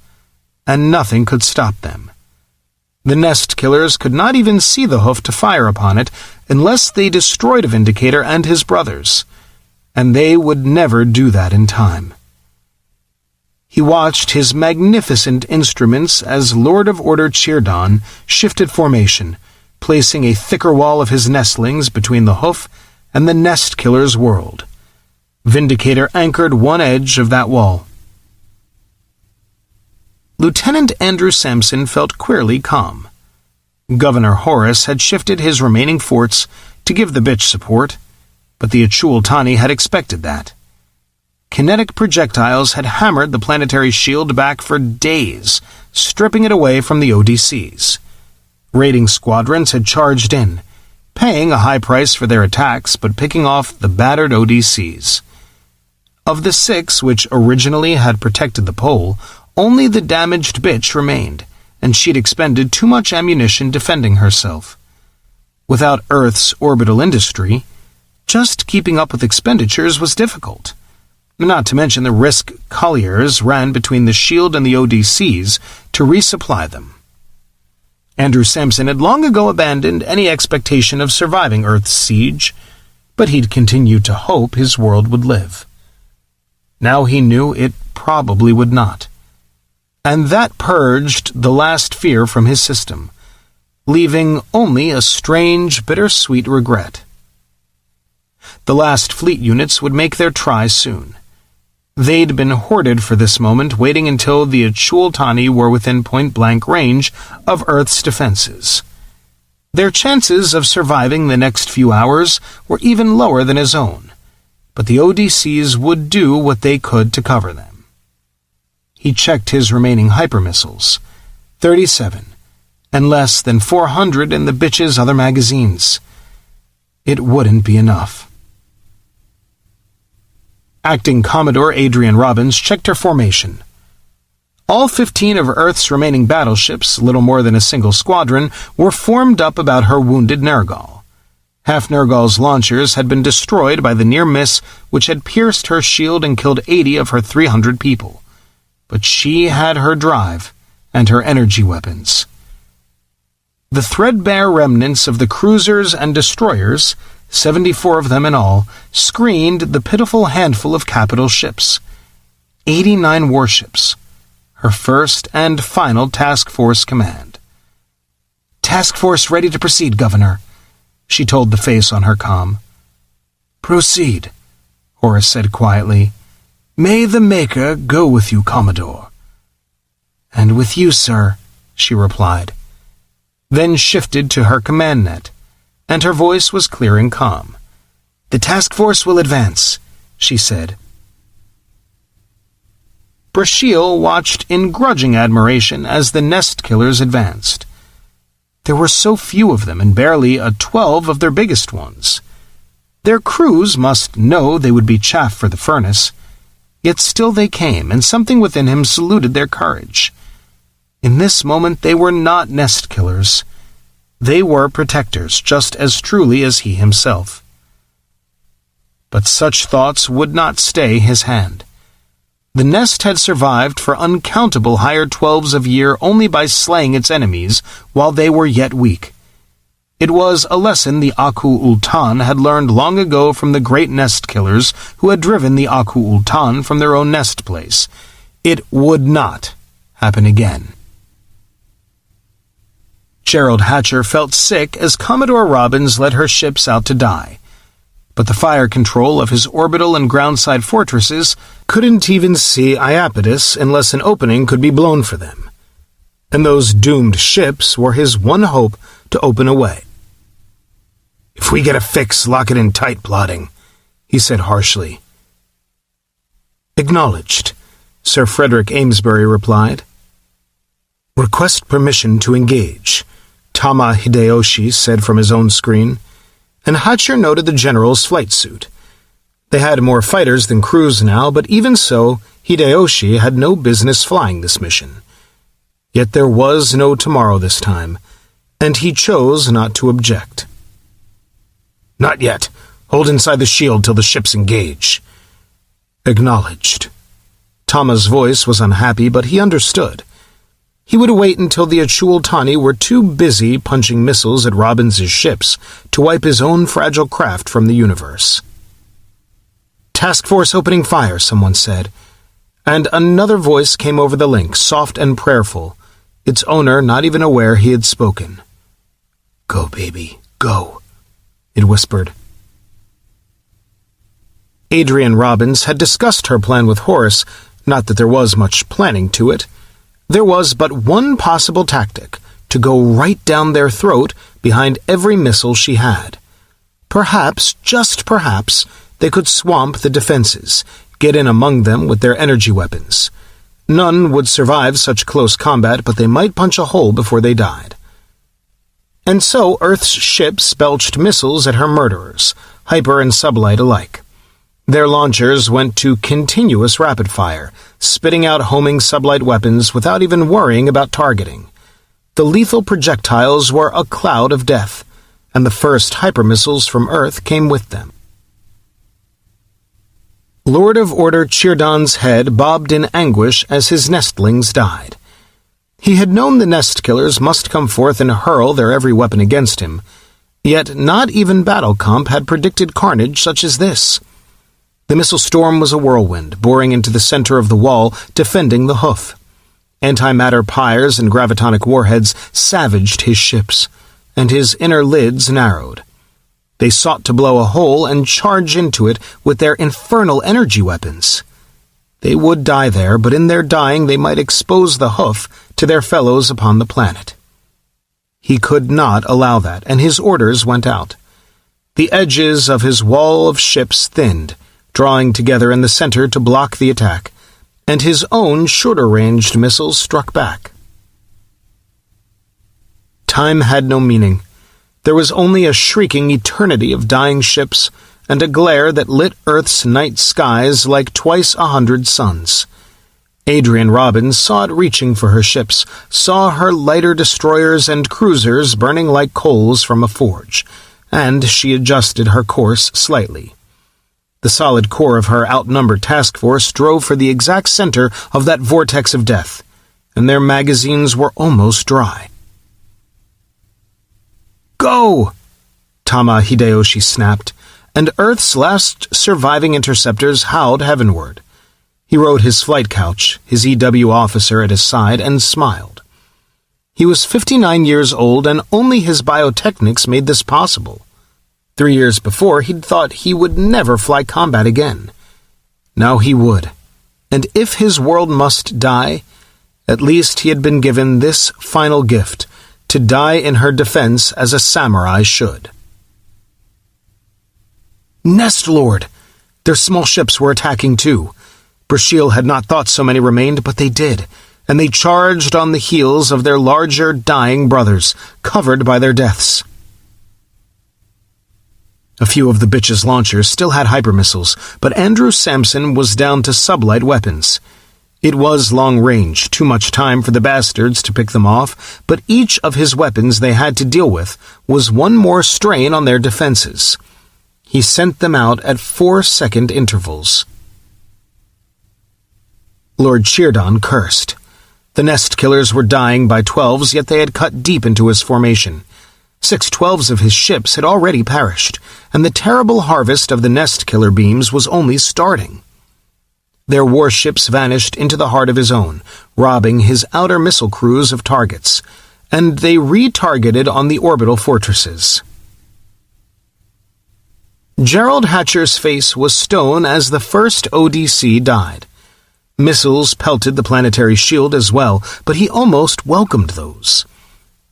and nothing could stop them. The Nest Killers could not even see the hoof to fire upon it unless they destroyed a Vindicator and his brothers, and they would never do that in time. He watched his magnificent instruments as Lord of Order Chirdon shifted formation, placing a thicker wall of his nestlings between the hoof and the Nest Killer's world. Vindicator anchored one edge of that wall. Lieutenant Andrew Sampson felt queerly calm. Governor Horace had shifted his remaining forts to give the bitch support, but the Achul-Tani had expected that. Kinetic projectiles had hammered the planetary shield back for days, stripping it away from the ODCs. Raiding squadrons had charged in, paying a high price for their attacks but picking off the battered ODCs. Of the 6 which originally had protected the pole, only the damaged bitch remained, and she'd expended too much ammunition defending herself. Without Earth's orbital industry, just keeping up with expenditures was difficult, not to mention the risk colliers ran between the shield and the ODCs to resupply them. Andrew Sampson had long ago abandoned any expectation of surviving Earth's siege, but he'd continued to hope his world would live. Now he knew it probably would not, and that purged the last fear from his system, leaving only a strange, bittersweet regret. The last fleet units would make their try soon. They'd been hoarded for this moment, waiting until the Achultani were within point-blank range of Earth's defenses. Their chances of surviving the next few hours were even lower than his own, but the ODCs would do what they could to cover them. He checked his remaining hypermissiles, 37, and less than 400 in the bitch's other magazines. It wouldn't be enough. Acting Commodore Adrian Robbins checked her formation. All 15 of Earth's remaining battleships, little more than a single squadron, were formed up about her wounded Nergal. Half Nergal's launchers had been destroyed by the near miss which had pierced her shield and killed 80 of her 300 people. But she had her drive and her energy weapons. The threadbare remnants of the cruisers and destroyers, 74 of them in all, screened the pitiful handful of capital ships. 89 warships. Her first and final task force command. "Task force ready to proceed, Governor," she told the face on her comm. "Proceed," Horace said quietly. "May the Maker go with you, Commodore." "And with you, sir," she replied. Then shifted to her command net, and her voice was clear and calm. "The task force will advance," she said. Brasheal watched in grudging admiration as the nest killers advanced. There were so few of them, and barely 12 of their biggest ones. Their crews must know they would be chaff for the furnace, yet still they came, and something within him saluted their courage. In this moment they were not nest killers. They were protectors, just as truly as he himself. But such thoughts would not stay his hand. The nest had survived for uncountable higher 12s of year only by slaying its enemies while they were yet weak. It was a lesson the Aku-Ultan had learned long ago from the great nest killers who had driven the Aku-Ultan from their own nest place. It would not happen again. Gerald Hatcher felt sick as Commodore Robbins led her ships out to die, but the fire control of his orbital and groundside fortresses couldn't even see Iapetus unless an opening could be blown for them, and those doomed ships were his one hope to open a way. "If we get a fix, lock it in tight, Plotting," he said harshly. "Acknowledged," Sir Frederick Amesbury replied. "Request permission to engage," Tama Hideyoshi said from his own screen, and Hatcher noted the general's flight suit. They had more fighters than crews now, but even so, Hideyoshi had no business flying this mission. Yet there was no tomorrow this time, and he chose not to object. "Not yet. Hold inside the shield till the ships engage." "Acknowledged." Tama's voice was unhappy, but he understood. He would wait until the Achultani were too busy punching missiles at Robbins' ships to wipe his own fragile craft from the universe. "Task force opening fire," someone said, and another voice came over the link, soft and prayerful, its owner not even aware he had spoken. "Go, baby, go," it whispered. Adrian Robbins had discussed her plan with Horace, not that there was much planning to it. There was but one possible tactic, to go right down their throat behind every missile she had. Perhaps, just perhaps, they could swamp the defenses, get in among them with their energy weapons. None would survive such close combat, but they might punch a hole before they died. And so Earth's ships belched missiles at her murderers, hyper and sublight alike. Their launchers went to continuous rapid fire, spitting out homing sublight weapons without even worrying about targeting. The lethal projectiles were a cloud of death, and the first hypermissiles from Earth came with them. Lord of Order Chirdon's head bobbed in anguish as his nestlings died. He had known the nest killers must come forth and hurl their every weapon against him, yet not even Battlecomp had predicted carnage such as this. The missile storm was a whirlwind, boring into the center of the wall, defending the hoof. Antimatter pyres and gravitonic warheads savaged his ships, and his inner lids narrowed. They sought to blow a hole and charge into it with their infernal energy weapons. They would die there, but in their dying they might expose the hoof to their fellows upon the planet. He could not allow that, and his orders went out. The edges of his wall of ships thinned, drawing together in the center to block the attack, and his own shorter-ranged missiles struck back. Time had no meaning. There was only a shrieking eternity of dying ships and a glare that lit Earth's night skies like twice 100 suns. Adrian Robbins saw it reaching for her ships, saw her lighter destroyers and cruisers burning like coals from a forge, and she adjusted her course slightly. The solid core of her outnumbered task force drove for the exact center of that vortex of death, and their magazines were almost dry. "Go!" Tama Hideyoshi snapped, and Earth's last surviving interceptors howled heavenward. He rode his flight couch, his EW officer at his side, and smiled. He was 59 years old, and only his biotechnics made this possible. 3 years before, he'd thought he would never fly combat again. Now he would, and if his world must die, at least he had been given this final gift, to die in her defense as a samurai should. Nest Lord! Their small ships were attacking too. Brashiel had not thought so many remained, but they did, and they charged on the heels of their larger, dying brothers, covered by their deaths. A few of the bitches' launchers still had hypermissiles, but Andrew Sampson was down to sublight weapons. It was long-range, too much time for the bastards to pick them off, but each of his weapons they had to deal with was one more strain on their defenses. He sent them out at 4-second intervals. Lord Chirdon cursed. The nest killers were dying by 12s, yet they had cut deep into his formation. 6 12s of his ships had already perished, and the terrible harvest of the nest killer beams was only starting. Their warships vanished into the heart of his own, robbing his outer missile crews of targets, and they retargeted on the orbital fortresses. Gerald Hatcher's face was stone as the first ODC died. Missiles pelted the planetary shield as well, but he almost welcomed those.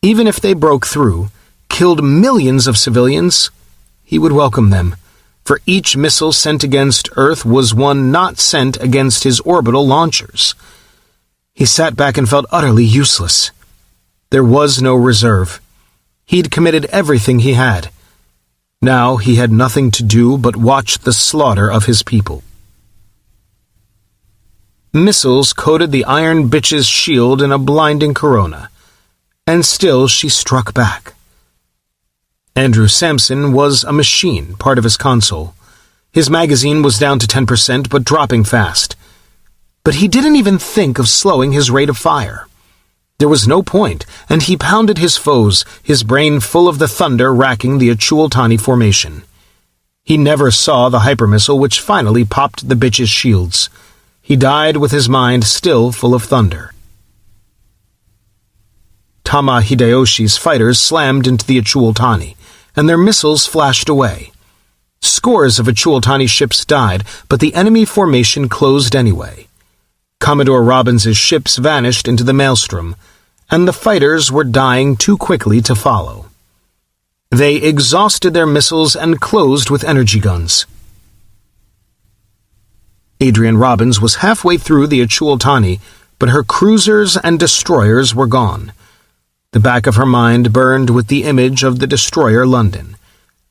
Even if they broke through, killed millions of civilians, he would welcome them, for each missile sent against Earth was one not sent against his orbital launchers. He sat back and felt utterly useless. There was no reserve. He'd committed everything he had. Now he had nothing to do but watch the slaughter of his people. Missiles coated the iron bitch's shield in a blinding corona, and still she struck back. Andrew Sampson was a machine, part of his console. His magazine was down to 10%, but dropping fast. But he didn't even think of slowing his rate of fire. There was no point, and he pounded his foes, his brain full of the thunder racking the Achultani formation. He never saw the hypermissile which finally popped the bitch's shields. He died with his mind still full of thunder. Tama Hideyoshi's fighters slammed into the Achultani, and their missiles flashed away. Scores of Achultani ships died, but the enemy formation closed anyway. Commodore Robbins's ships vanished into the maelstrom, and the fighters were dying too quickly to follow. They exhausted their missiles and closed with energy guns. Adrian Robbins was halfway through the Achultani, but her cruisers and destroyers were gone. The back of her mind burned with the image of the destroyer London,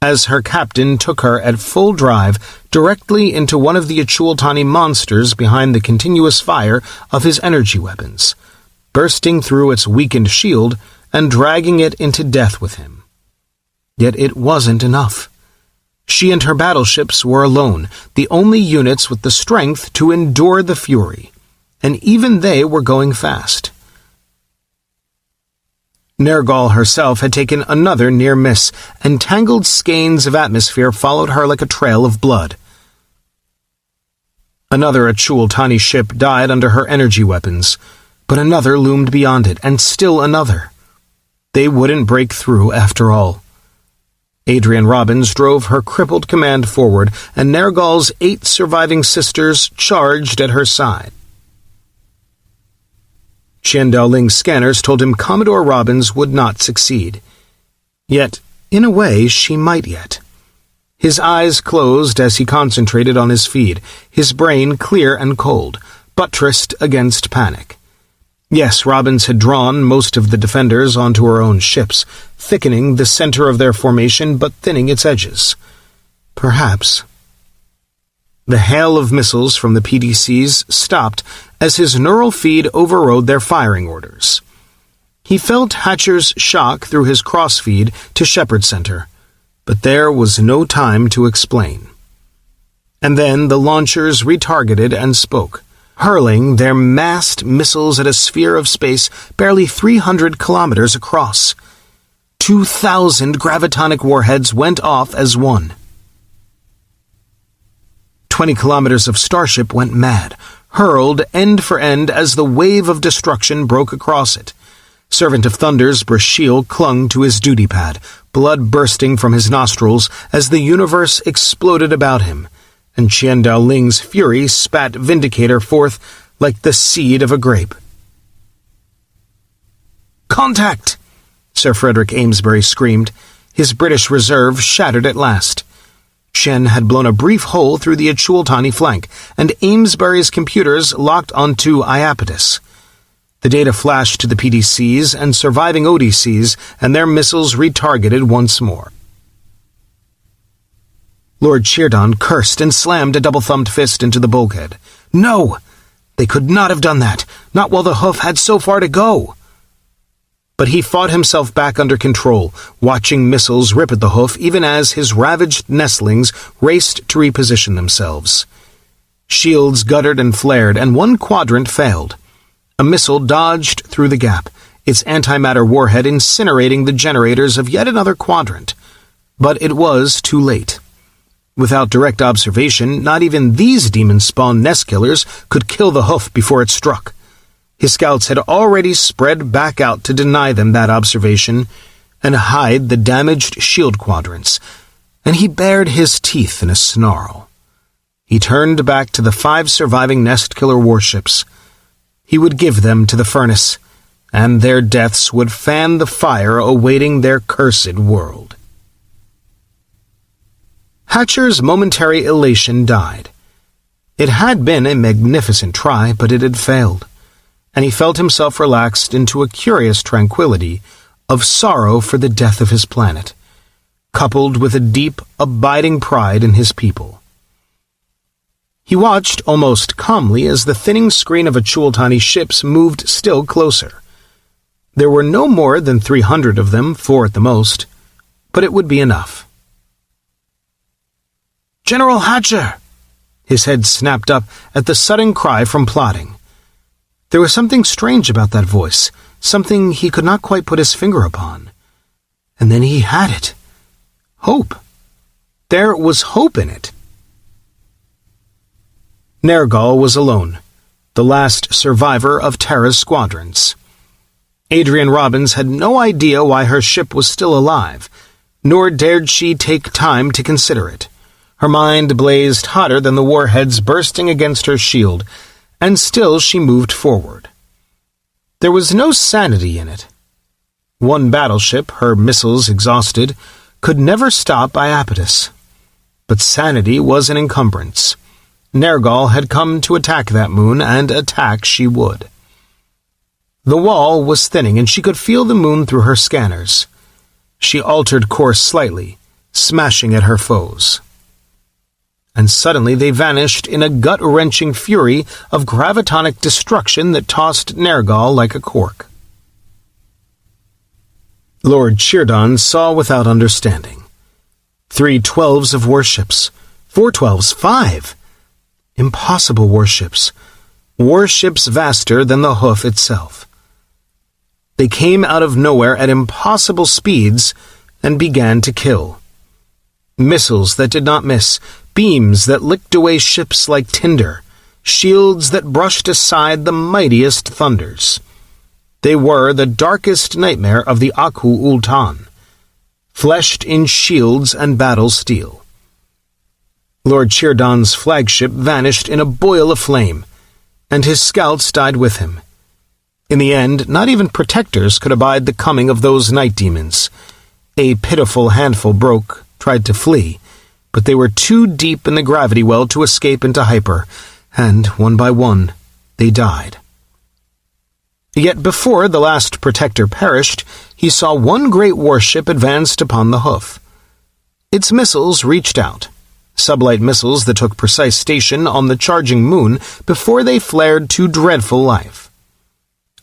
as her captain took her at full drive directly into one of the Achultani monsters behind the continuous fire of his energy weapons, bursting through its weakened shield and dragging it into death with him. Yet it wasn't enough. She and her battleships were alone, the only units with the strength to endure the fury, and even they were going fast. Nergal herself had taken another near miss, and tangled skeins of atmosphere followed her like a trail of blood. Another Achultani ship died under her energy weapons, but another loomed beyond it, and still another. They wouldn't break through after all. Adrian Robbins drove her crippled command forward, and Nergal's 8 surviving sisters charged at her side. Qian Daoling's scanners told him Commodore Robbins would not succeed. Yet, in a way, she might yet. His eyes closed as he concentrated on his feed, his brain clear and cold, buttressed against panic. Yes, Robbins had drawn most of the defenders onto her own ships, thickening the center of their formation but thinning its edges. Perhaps. The hail of missiles from the PDCs stopped as his neural feed overrode their firing orders. He felt Hatcher's shock through his crossfeed to Shepard Center, but there was no time to explain. And then the launchers retargeted and spoke, hurling their massed missiles at a sphere of space barely 300 kilometers across. 2,000 gravitonic warheads went off as one. 20 kilometers of starship went mad, hurled end for end as the wave of destruction broke across it. Servant of Thunder's Brasheal clung to his duty pad, blood bursting from his nostrils as the universe exploded about him, and Qian Daoling's fury spat Vindicator forth like the seed of a grape. "Contact!" Sir Frederick Amesbury screamed, his British reserve shattered at last. Chen had blown a brief hole through the Achultani flank, and Amesbury's computers locked onto Iapetus. The data flashed to the PDCs and surviving ODCs, and their missiles retargeted once more. Lord Chirdon cursed and slammed a double-thumbed fist into the bulkhead. No! They could not have done that, not while the hoof had so far to go. But he fought himself back under control, watching missiles rip at the hoof even as his ravaged nestlings raced to reposition themselves. Shields guttered and flared, and one quadrant failed. A missile dodged through the gap, its antimatter warhead incinerating the generators of yet another quadrant. But it was too late. Without direct observation, not even these demon-spawn nest killers could kill the hoof before it struck. His scouts had already spread back out to deny them that observation and hide the damaged shield quadrants, and he bared his teeth in a snarl. He turned back to the 5 surviving nest-killer warships. He would give them to the furnace, and their deaths would fan the fire awaiting their cursed world. Hatcher's momentary elation died. It had been a magnificent try, but it had failed, and he felt himself relaxed into a curious tranquility of sorrow for the death of his planet, coupled with a deep, abiding pride in his people. He watched almost calmly as the thinning screen of Achultani ships moved still closer. There were no more than 300 of them, 4 at the most, but it would be enough. "General Hatcher!" His head snapped up at the sudden cry from plotting. There was something strange about that voice, something he could not quite put his finger upon. And then he had it. Hope. There was hope in it. Nergal was alone, the last survivor of Terra's squadrons. Adrian Robbins had no idea why her ship was still alive, nor dared she take time to consider it. Her mind blazed hotter than the warheads bursting against her shield, and still she moved forward. There was no sanity in it. One battleship, her missiles exhausted, could never stop Iapetus. But sanity was an encumbrance. Nergal had come to attack that moon, and attack she would. The wall was thinning, and she could feel the moon through her scanners. She altered course slightly, smashing at her foes. and suddenly they vanished in a gut-wrenching fury of gravitonic destruction that tossed Nergal like a cork. Lord Chirdon saw without understanding. 3 12s of warships, 4 12s, 5. Impossible warships. Warships vaster than the hoof itself. They came out of nowhere at impossible speeds and began to kill. Missiles that did not miss, beams that licked away ships like tinder, shields that brushed aside the mightiest thunders. They were the darkest nightmare of the Aku Ultan, fleshed in shields and battle steel. Lord Chirdon's flagship vanished in a boil of flame, and his scouts died with him. In the end, not even protectors could abide the coming of those night demons. A pitiful handful tried to flee, but they were too deep in the gravity well to escape into hyper, and, one by one, they died. Yet before the last protector perished, he saw one great warship advanced upon the hoof. Its missiles reached out, sublight missiles that took precise station on the charging moon before they flared to dreadful life.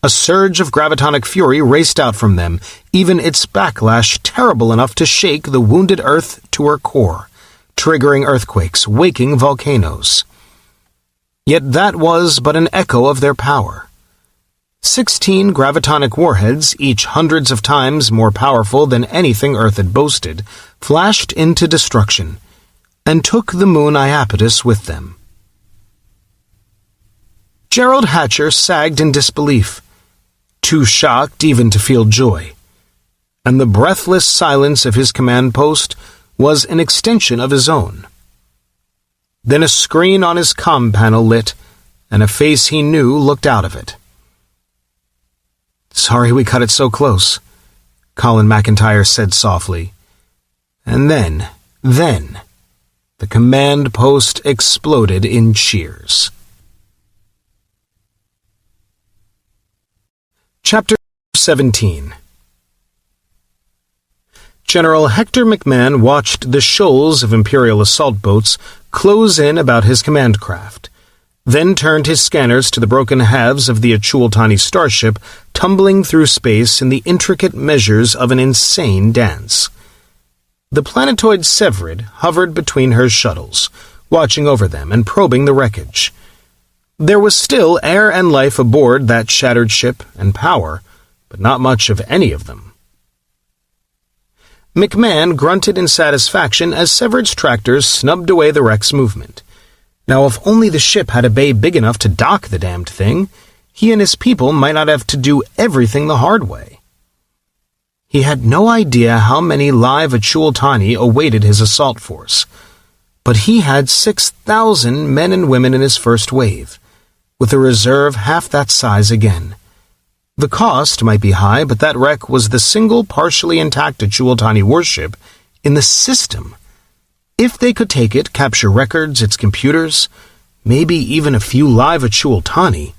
A surge of gravitonic fury raced out from them, even its backlash terrible enough to shake the wounded Earth to her core, triggering earthquakes, waking volcanoes. Yet that was but an echo of their power. 16 gravitonic warheads, each hundreds of times more powerful than anything Earth had boasted, flashed into destruction, and took the moon Iapetus with them. Gerald Hatcher sagged in disbelief, too shocked even to feel joy, and the breathless silence of his command post was an extension of his own. Then a screen on his comm panel lit, and a face he knew looked out of it. "Sorry we cut it so close," Colin MacIntyre said softly. And then, the command post exploded in cheers. Chapter 17. General Hector McMahon watched the shoals of Imperial assault boats close in about his command craft, then turned his scanners to the broken halves of the Achultani starship tumbling through space in the intricate measures of an insane dance. The planetoid Severid hovered between her shuttles, watching over them and probing the wreckage. There was still air and life aboard that shattered ship, and power, but not much of any of them. McMahon grunted in satisfaction as Severid's tractors snubbed away the wreck's movement. Now, if only the ship had a bay big enough to dock the damned thing, he and his people might not have to do everything the hard way. He had no idea how many live Achultani awaited his assault force, but he had 6,000 men and women in his first wave, with a reserve half that size again. The cost might be high, but that wreck was the single partially intact Achultani warship in the system. If they could take it, capture records, its computers, maybe even a few live Achultani.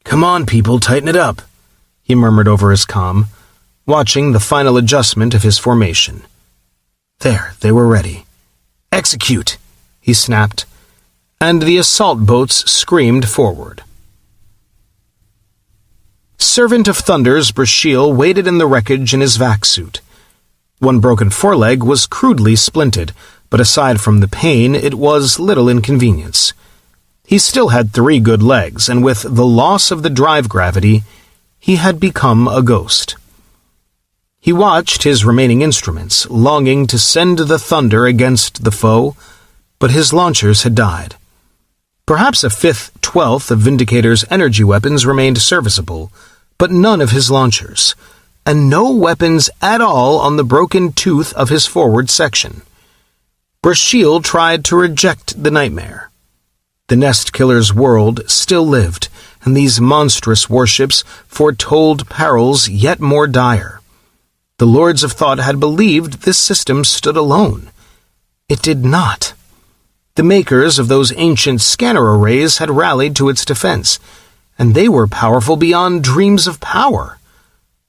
"Come on, people, tighten it up," he murmured over his comm, watching the final adjustment of his formation. There, they were ready. "Execute," he snapped, and the assault boats screamed forward. Servant of Thunder's Brashiel waited in the wreckage in his vac suit. One broken foreleg was crudely splinted, but aside from the pain, it was little inconvenience. He still had 3 good legs, and with the loss of the drive gravity, he had become a ghost. He watched his remaining instruments, longing to send the thunder against the foe, but his launchers had died. Perhaps a 5/12 of Vindicator's energy weapons remained serviceable, but none of his launchers, and no weapons at all on the broken tooth of his forward section. Brashiel tried to reject the nightmare. The Nest Killer's world still lived, and these monstrous warships foretold perils yet more dire. The Lords of Thought had believed this system stood alone. It did not. The makers of those ancient scanner arrays had rallied to its defense, and they were powerful beyond dreams of power.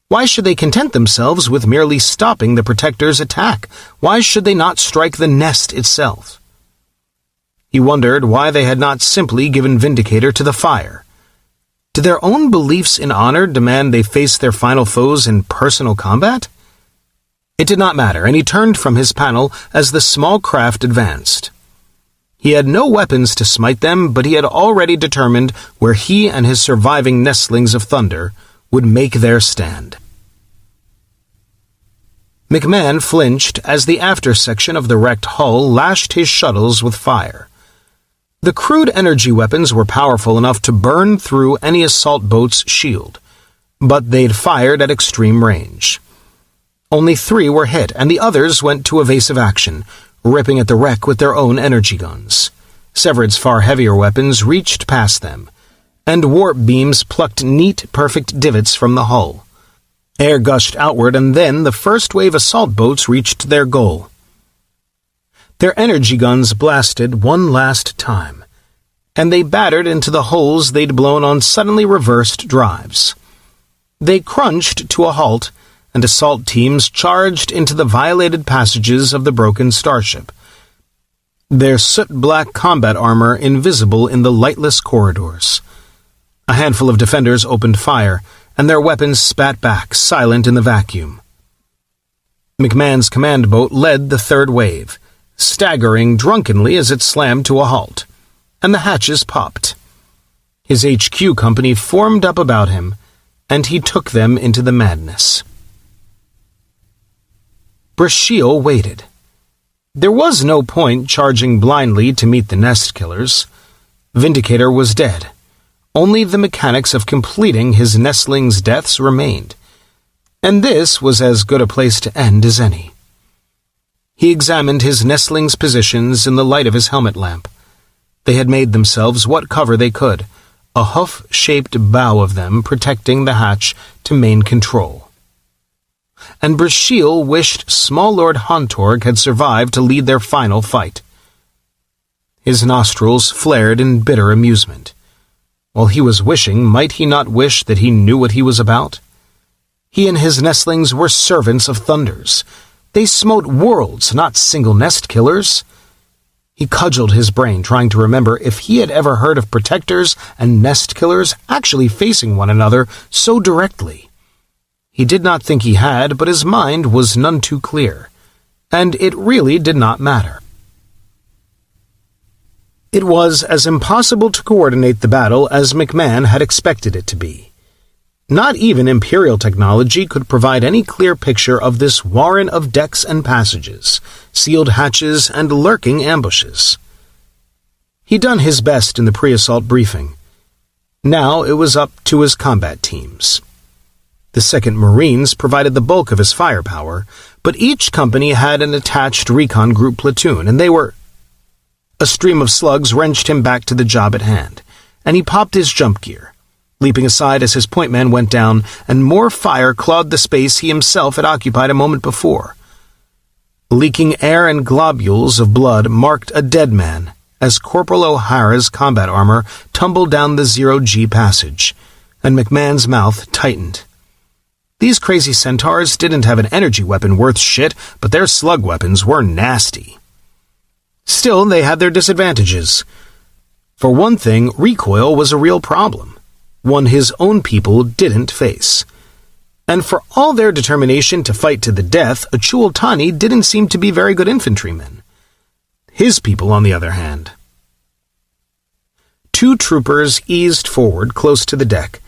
Why should they content themselves with merely stopping the Protector's attack? Why should they not strike the nest itself? He wondered why they had not simply given Vindicator to the fire. Did their own beliefs in honor demand they face their final foes in personal combat? It did not matter, and he turned from his panel as the small craft advanced. He had no weapons to smite them, but he had already determined where he and his surviving nestlings of thunder would make their stand. McMahon flinched as the after section of the wrecked hull lashed his shuttles with fire. The crude energy weapons were powerful enough to burn through any assault boat's shield, but they'd fired at extreme range. Only 3 were hit, and the others went to evasive action, ripping at the wreck with their own energy guns. Severid's far heavier weapons reached past them, and warp beams plucked neat, perfect divots from the hull. Air gushed outward, and then the first wave assault boats reached their goal. Their energy guns blasted one last time, and they battered into the holes they'd blown on suddenly reversed drives. They crunched to a halt, and assault teams charged into the violated passages of the broken starship, their soot-black combat armor invisible in the lightless corridors. A handful of defenders opened fire, and their weapons spat back, silent in the vacuum. McMahon's command boat led the third wave, staggering drunkenly as it slammed to a halt, and the hatches popped. His HQ company formed up about him, and he took them into the madness. Brasheal waited. There was no point charging blindly to meet the nest killers. Vindicator was dead. Only the mechanics of completing his nestlings' deaths remained, and this was as good a place to end as any. He examined his nestlings' positions in the light of his helmet lamp. They had made themselves what cover they could, a hoof-shaped bow of them protecting the hatch to main control. And Brasheal wished Small Lord Hontorg had survived to lead their final fight. His nostrils flared in bitter amusement. While he was wishing, might he not wish that he knew what he was about? He and his nestlings were servants of thunders. They smote worlds, not single nest killers. He cudgeled his brain, trying to remember if he had ever heard of protectors and nest killers actually facing one another so directly. He did not think he had, but his mind was none too clear, and it really did not matter. It was as impossible to coordinate the battle as McMahon had expected it to be. Not even Imperial technology could provide any clear picture of this warren of decks and passages, sealed hatches, and lurking ambushes. He'd done his best in the pre-assault briefing. Now it was up to his combat teams. The 2nd Marines provided the bulk of his firepower, but each company had an attached recon group platoon, and they were... A stream of slugs wrenched him back to the job at hand, and he popped his jump gear, leaping aside as his point man went down, and more fire clawed the space he himself had occupied a moment before. Leaking air and globules of blood marked a dead man as Corporal O'Hara's combat armor tumbled down the 0G passage, and McMahon's mouth tightened. These crazy centaurs didn't have an energy weapon worth shit, but their slug weapons were nasty. Still, they had their disadvantages. For one thing, recoil was a real problem, one his own people didn't face. And for all their determination to fight to the death, a Chultani didn't seem to be very good infantrymen. His people, on the other hand. 2 troopers eased forward close to the deck,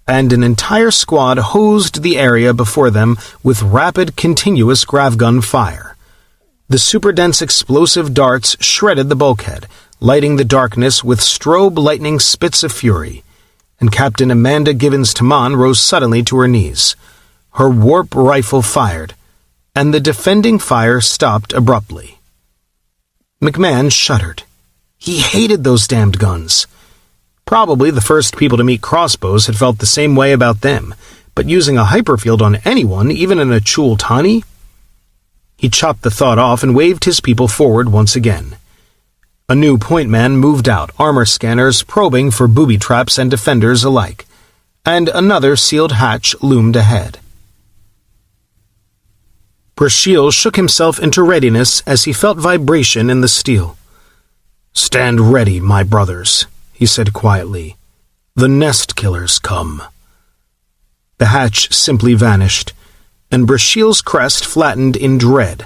and an entire squad hosed the area before them with rapid, continuous gravgun fire. The super-dense explosive darts shredded the bulkhead, lighting the darkness with strobe lightning spits of fury, and Captain Amanda Gibbons-Taman rose suddenly to her knees. Her warp rifle fired, and the defending fire stopped abruptly. McMahon shuddered. He hated those damned guns. Probably the first people to meet crossbows had felt the same way about them, but using a hyperfield on anyone, even in a Chultani? He chopped the thought off and waved his people forward once again. A new point man moved out, armor scanners probing for booby traps and defenders alike, and another sealed hatch loomed ahead. Brasheal shook himself into readiness as he felt vibration in the steel. "Stand ready, my brothers," he said quietly. "The nest killers come." The hatch simply vanished, and Brasheel's crest flattened in dread.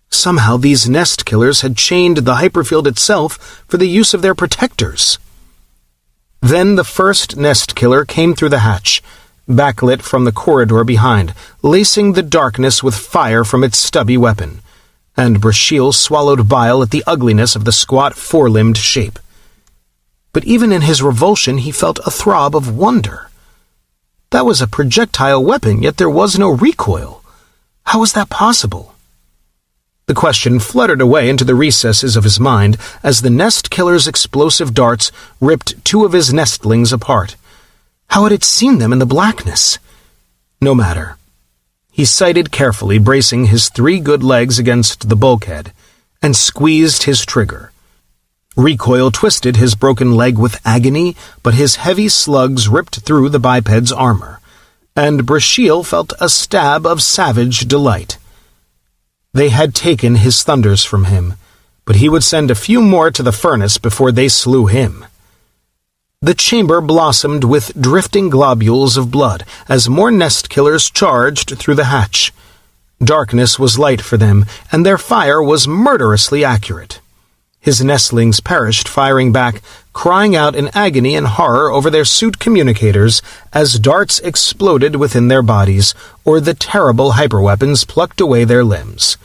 Somehow these nest killers had chained the hyperfield itself for the use of their protectors. Then the first nest killer came through the hatch, backlit from the corridor behind, lacing the darkness with fire from its stubby weapon, and Brasheel swallowed bile at the ugliness of the squat four-limbed shape. But even in his revulsion he felt a throb of wonder. That was a projectile weapon, yet there was no recoil. How was that possible? The question fluttered away into the recesses of his mind as the nest killer's explosive darts ripped two of his nestlings apart. How had it seen them in the blackness? No matter. He sighted carefully, bracing his 3 good legs against the bulkhead, and squeezed his trigger. Recoil twisted his broken leg with agony, but his heavy slugs ripped through the biped's armor, and Brasheel felt a stab of savage delight. They had taken his thunders from him, but he would send a few more to the furnace before they slew him. The chamber blossomed with drifting globules of blood as more nest killers charged through the hatch. Darkness was light for them, and their fire was murderously accurate. His nestlings perished firing back, crying out in agony and horror over their suit communicators as darts exploded within their bodies, or the terrible hyperweapons plucked away their limbs.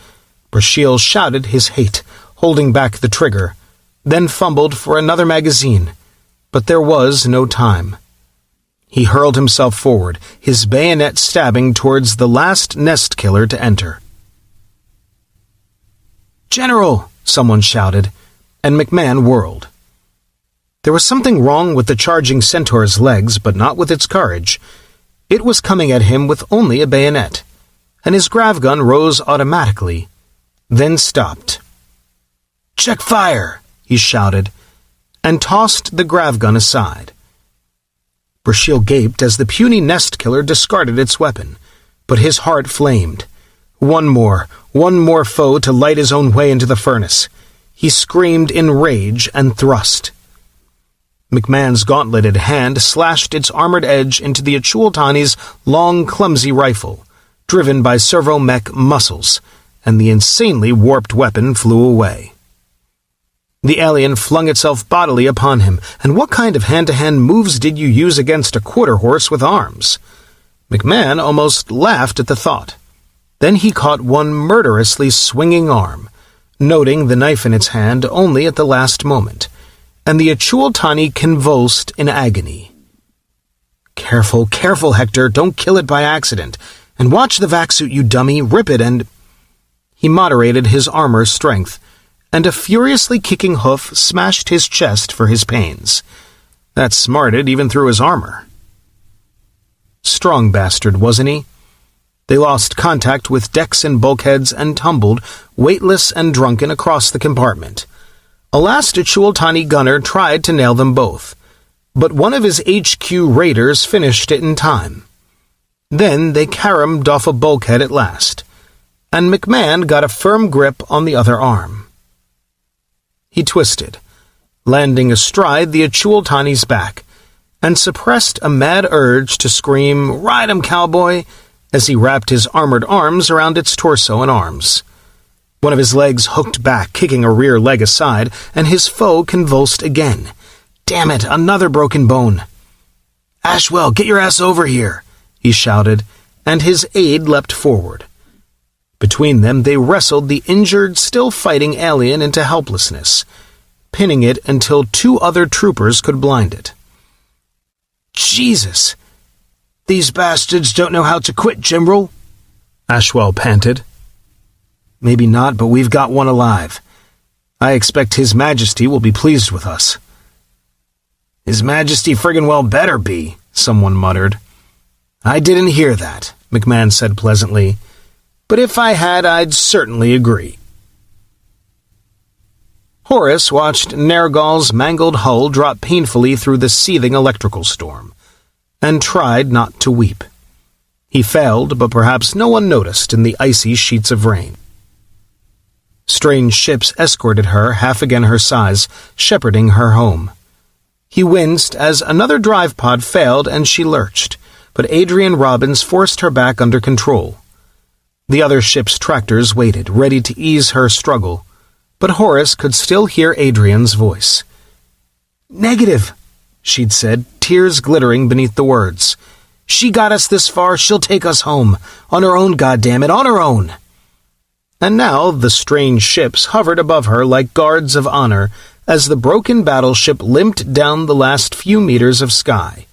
Brasheel shouted his hate, holding back the trigger, then fumbled for another magazine, but there was no time. He hurled himself forward, his bayonet stabbing towards the last nest killer to enter. "General!" someone shouted, and McMahon whirled. There was something wrong with the charging centaur's legs, but not with its courage. It was coming at him with only a bayonet, and his grav gun rose automatically, then stopped. "Check fire!" he shouted, and tossed the grav gun aside. Brasheel gaped as the puny nest killer discarded its weapon, but his heart flamed. One more foe to light his own way into the furnace. He screamed in rage and thrust. McMahon's gauntleted hand slashed its armored edge into the Achultani's long, clumsy rifle, driven by servo-mech muscles, and the insanely warped weapon flew away. The alien flung itself bodily upon him, and what kind of hand-to-hand moves did you use against a quarter-horse with arms? McMahon almost laughed at the thought. Then he caught one murderously swinging arm, noting the knife in its hand only at the last moment, and the Achultani convulsed in agony. "Careful, careful, Hector, don't kill it by accident, and watch the vac suit, you dummy, rip it and—" He moderated his armor's strength, and a furiously kicking hoof smashed his chest for his pains. That smarted even through his armor. Strong bastard, wasn't he? They lost contact with decks and bulkheads and tumbled, weightless and drunken, across the compartment. A last Achultani gunner tried to nail them both, but one of his HQ raiders finished it in time. Then they caromed off a bulkhead at last, and McMahon got a firm grip on the other arm. He twisted, landing astride the Achultani's back, and suppressed a mad urge to scream, "Ride 'em, cowboy!" as he wrapped his armored arms around its torso and arms. One of his legs hooked back, kicking a rear leg aside, and his foe convulsed again. "Damn it, another broken bone!" "Ashwell, get your ass over here!" he shouted, and his aide leapt forward. Between them they wrestled the injured, still fighting alien into helplessness, pinning it until 2 other troopers could blind it. "Jesus! These bastards don't know how to quit, General," Ashwell panted. "Maybe not, but we've got one alive. I expect His Majesty will be pleased with us." "His Majesty friggin' well better be," someone muttered. "I didn't hear that," McMahon said pleasantly. "But if I had, I'd certainly agree." Horace watched Nergal's mangled hull drop painfully through the seething electrical storm, and tried not to weep. He failed, but perhaps no one noticed in the icy sheets of rain. Strange ships escorted her, half again her size, shepherding her home. He winced as another drive pod failed and she lurched, but Adrian Robbins forced her back under control. The other ship's tractors waited, ready to ease her struggle, but Horace could still hear Adrian's voice. "Negative," she'd said, tears glittering beneath the words. "She got us this far, she'll take us home. On her own, goddammit, on her own." And now the strange ships hovered above her like guards of honor as the broken battleship limped down the last few meters of sky.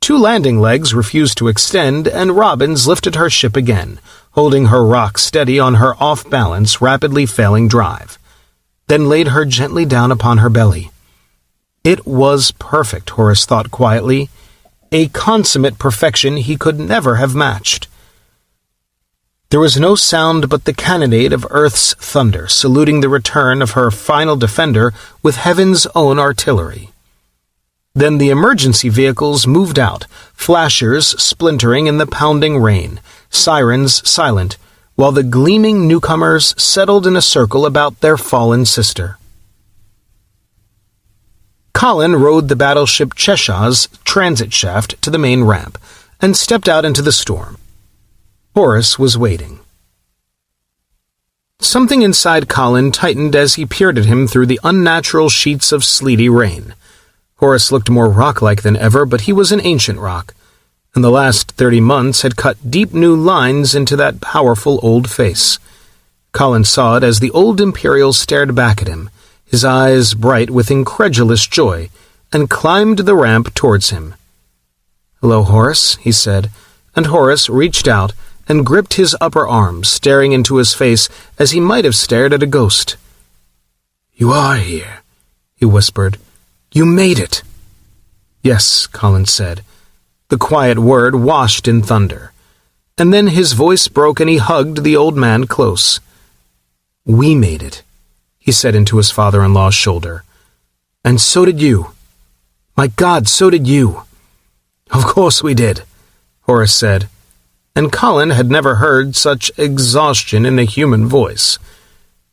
Two landing legs refused to extend, and Robbins lifted her ship again, holding her rock steady on her off-balance, rapidly failing drive, then laid her gently down upon her belly. It was perfect, Horace thought quietly, a consummate perfection he could never have matched. There was no sound but the cannonade of Earth's thunder, saluting the return of her final defender with heaven's own artillery. Then the emergency vehicles moved out, flashers splintering in the pounding rain, sirens silent, while the gleaming newcomers settled in a circle about their fallen sister. Colin rode the battleship Cheshire's transit shaft to the main ramp and stepped out into the storm. Horace was waiting. Something inside Colin tightened as he peered at him through the unnatural sheets of sleety rain. Horace looked more rock-like than ever, but he was an ancient rock, and the last 30 months had cut deep new lines into that powerful old face. Colin saw it as the old Imperial stared back at him, his eyes bright with incredulous joy, and climbed the ramp towards him. "Hello, Horace," he said, and Horace reached out and gripped his upper arm, staring into his face as he might have stared at a ghost. "You are here," he whispered. "You made it." "Yes," Colin said. The quiet word washed in thunder. And then his voice broke and he hugged the old man close. "We made it," he said into his father-in-law's shoulder. "And so did you. My God, so did you." "Of course we did," Horace said. And Colin had never heard such exhaustion in a human voice.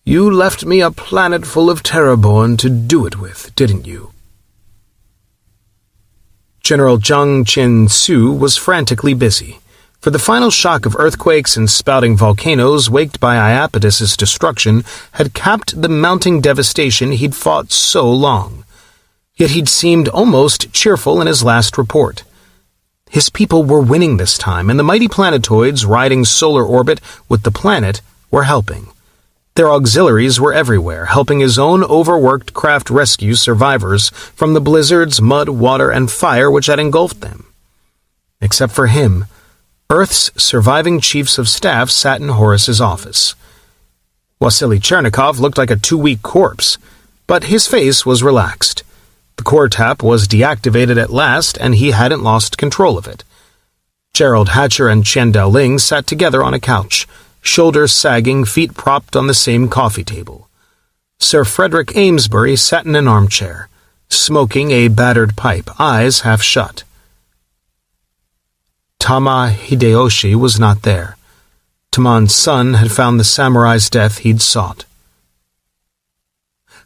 "You left me a planet full of terrorborn to do it with, didn't you?" General Zhang Qian-Su was frantically busy, for the final shock of earthquakes and spouting volcanoes waked by Iapetus's destruction had capped the mounting devastation he'd fought so long. Yet he'd seemed almost cheerful in his last report. His people were winning this time, and the mighty planetoids riding solar orbit with the planet were helping. Their auxiliaries were everywhere, helping his own overworked craft rescue survivors from the blizzards, mud, water, and fire which had engulfed them. Except for him, Earth's surviving chiefs of staff sat in Horace's office. Wasily Chernikov looked like a 2-week corpse, but his face was relaxed. The core tap was deactivated at last, and he hadn't lost control of it. Gerald Hatcher and Chen Daoling sat together on a couch, shoulders sagging, feet propped on the same coffee table. Sir Frederick Amesbury sat in an armchair, smoking a battered pipe, eyes half shut. Tama Hideyoshi was not there. Taman's son had found the samurai's death he'd sought.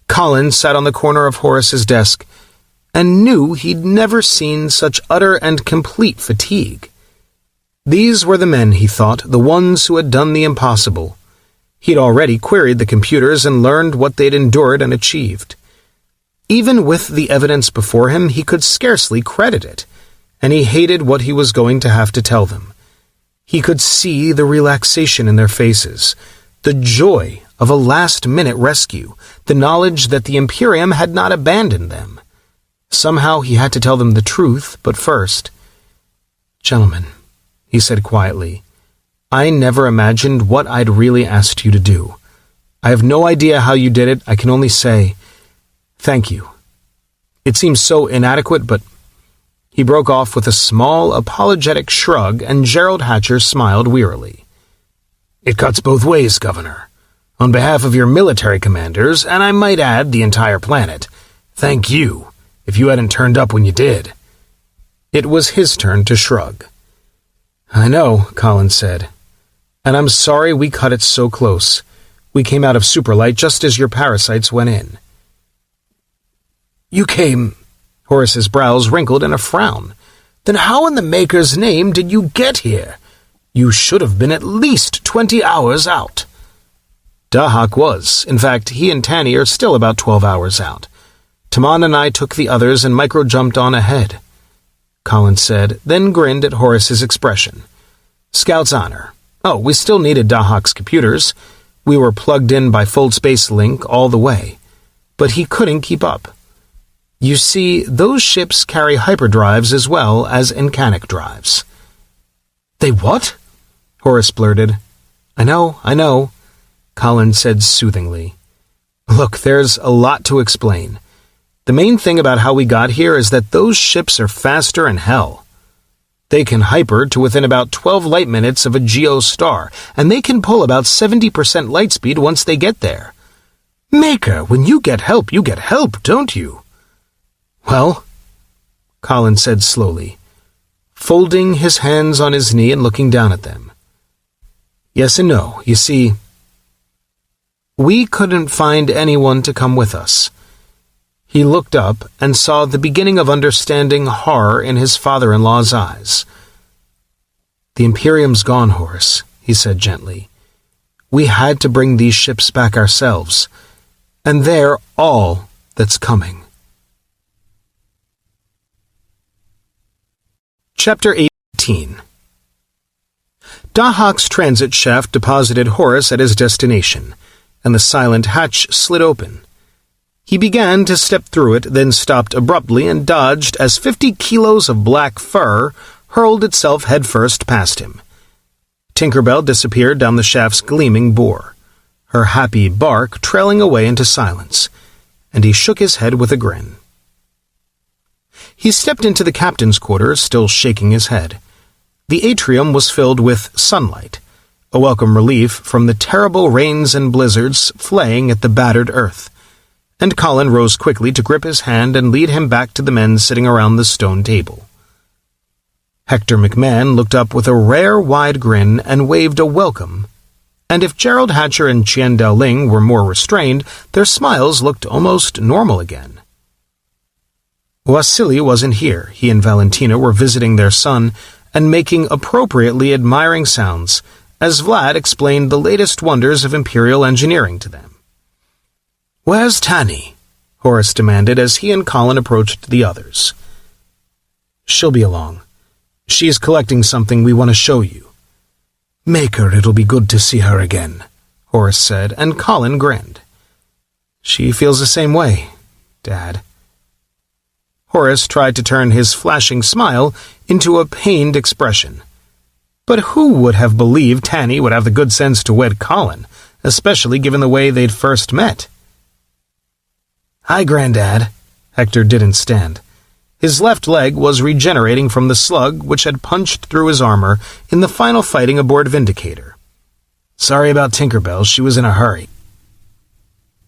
Colin sat on the corner of Horace's desk and knew he'd never seen such utter and complete fatigue. These were the men, he thought, the ones who had done the impossible. He'd already queried the computers and learned what they'd endured and achieved. Even with the evidence before him, he could scarcely credit it, and he hated what he was going to have to tell them. He could see the relaxation in their faces, the joy of a last-minute rescue, the knowledge that the Imperium had not abandoned them. Somehow he had to tell them the truth, but first, "Gentlemen," he said quietly, "I never imagined what I'd really asked you to do. I have no idea how you did it. I can only say, thank you. It seems so inadequate, but—" He broke off with a small, apologetic shrug, and Gerald Hatcher smiled wearily. "It cuts both ways, Governor. On behalf of your military commanders, and I might add the entire planet, thank you, if you hadn't turned up when you did." It was his turn to shrug. "I know," Colin said, "and I'm sorry we cut it so close. We came out of superlight just as your parasites went in." "You came—" Horace's brows wrinkled in a frown. "Then how in the Maker's name did you get here? You should have been at least 20 hours out." Dahak was. In fact, he and Tanny are still about 12 hours out. Taman and I took the others and micro-jumped on ahead," Colin said, then grinned at Horace's expression. "Scout's honor. Oh, we still needed Dahak's computers. We were plugged in by full space link all the way. But he couldn't keep up. You see, those ships carry hyperdrives as well as encanic drives." "They what?" Horace blurted. I know," Colin said soothingly. "Look, there's a lot to explain. The main thing about how we got here is that those ships are faster than hell. They can hyper to within about 12 light minutes of a geo star, and they can pull about 70% light speed once they get there." "Maker, when you get help, don't you?" "Well," Colin said slowly, folding his hands on his knee and looking down at them. "Yes and no. You see, we couldn't find anyone to come with us." He looked up and saw the beginning of understanding horror in his father-in-law's eyes. "The Imperium's gone, Horace," he said gently. "We had to bring these ships back ourselves, and they're all that's coming." Chapter 18. Dahak's transit shaft deposited Horace at his destination, and the silent hatch slid open. He began to step through it, then stopped abruptly and dodged as 50 kilos of black fur hurled itself headfirst past him. Tinkerbell disappeared down the shaft's gleaming bore, her happy bark trailing away into silence, and he shook his head with a grin. He stepped into the captain's quarters, still shaking his head. The atrium was filled with sunlight, a welcome relief from the terrible rains and blizzards flaying at the battered earth, and Colin rose quickly to grip his hand and lead him back to the men sitting around the stone table. Hector McMahon looked up with a rare wide grin and waved a welcome, and if Gerald Hatcher and Chien Dao-Ling were more restrained, their smiles looked almost normal again. Wasili wasn't here. He and Valentina were visiting their son and making appropriately admiring sounds as Vlad explained the latest wonders of Imperial engineering to them. "Where's Tanny?" Horace demanded as he and Colin approached the others. "She'll be along. She's collecting something we want to show you." "Maker, it'll be good to see her again," Horace said, and Colin grinned. "She feels the same way, Dad." Horace tried to turn his flashing smile into a pained expression. But who would have believed Tanny would have the good sense to wed Colin, especially given the way they'd first met? "Hi, Granddad." Hector didn't stand. His left leg was regenerating from the slug which had punched through his armor in the final fighting aboard Vindicator. "Sorry about Tinkerbell. She was in a hurry."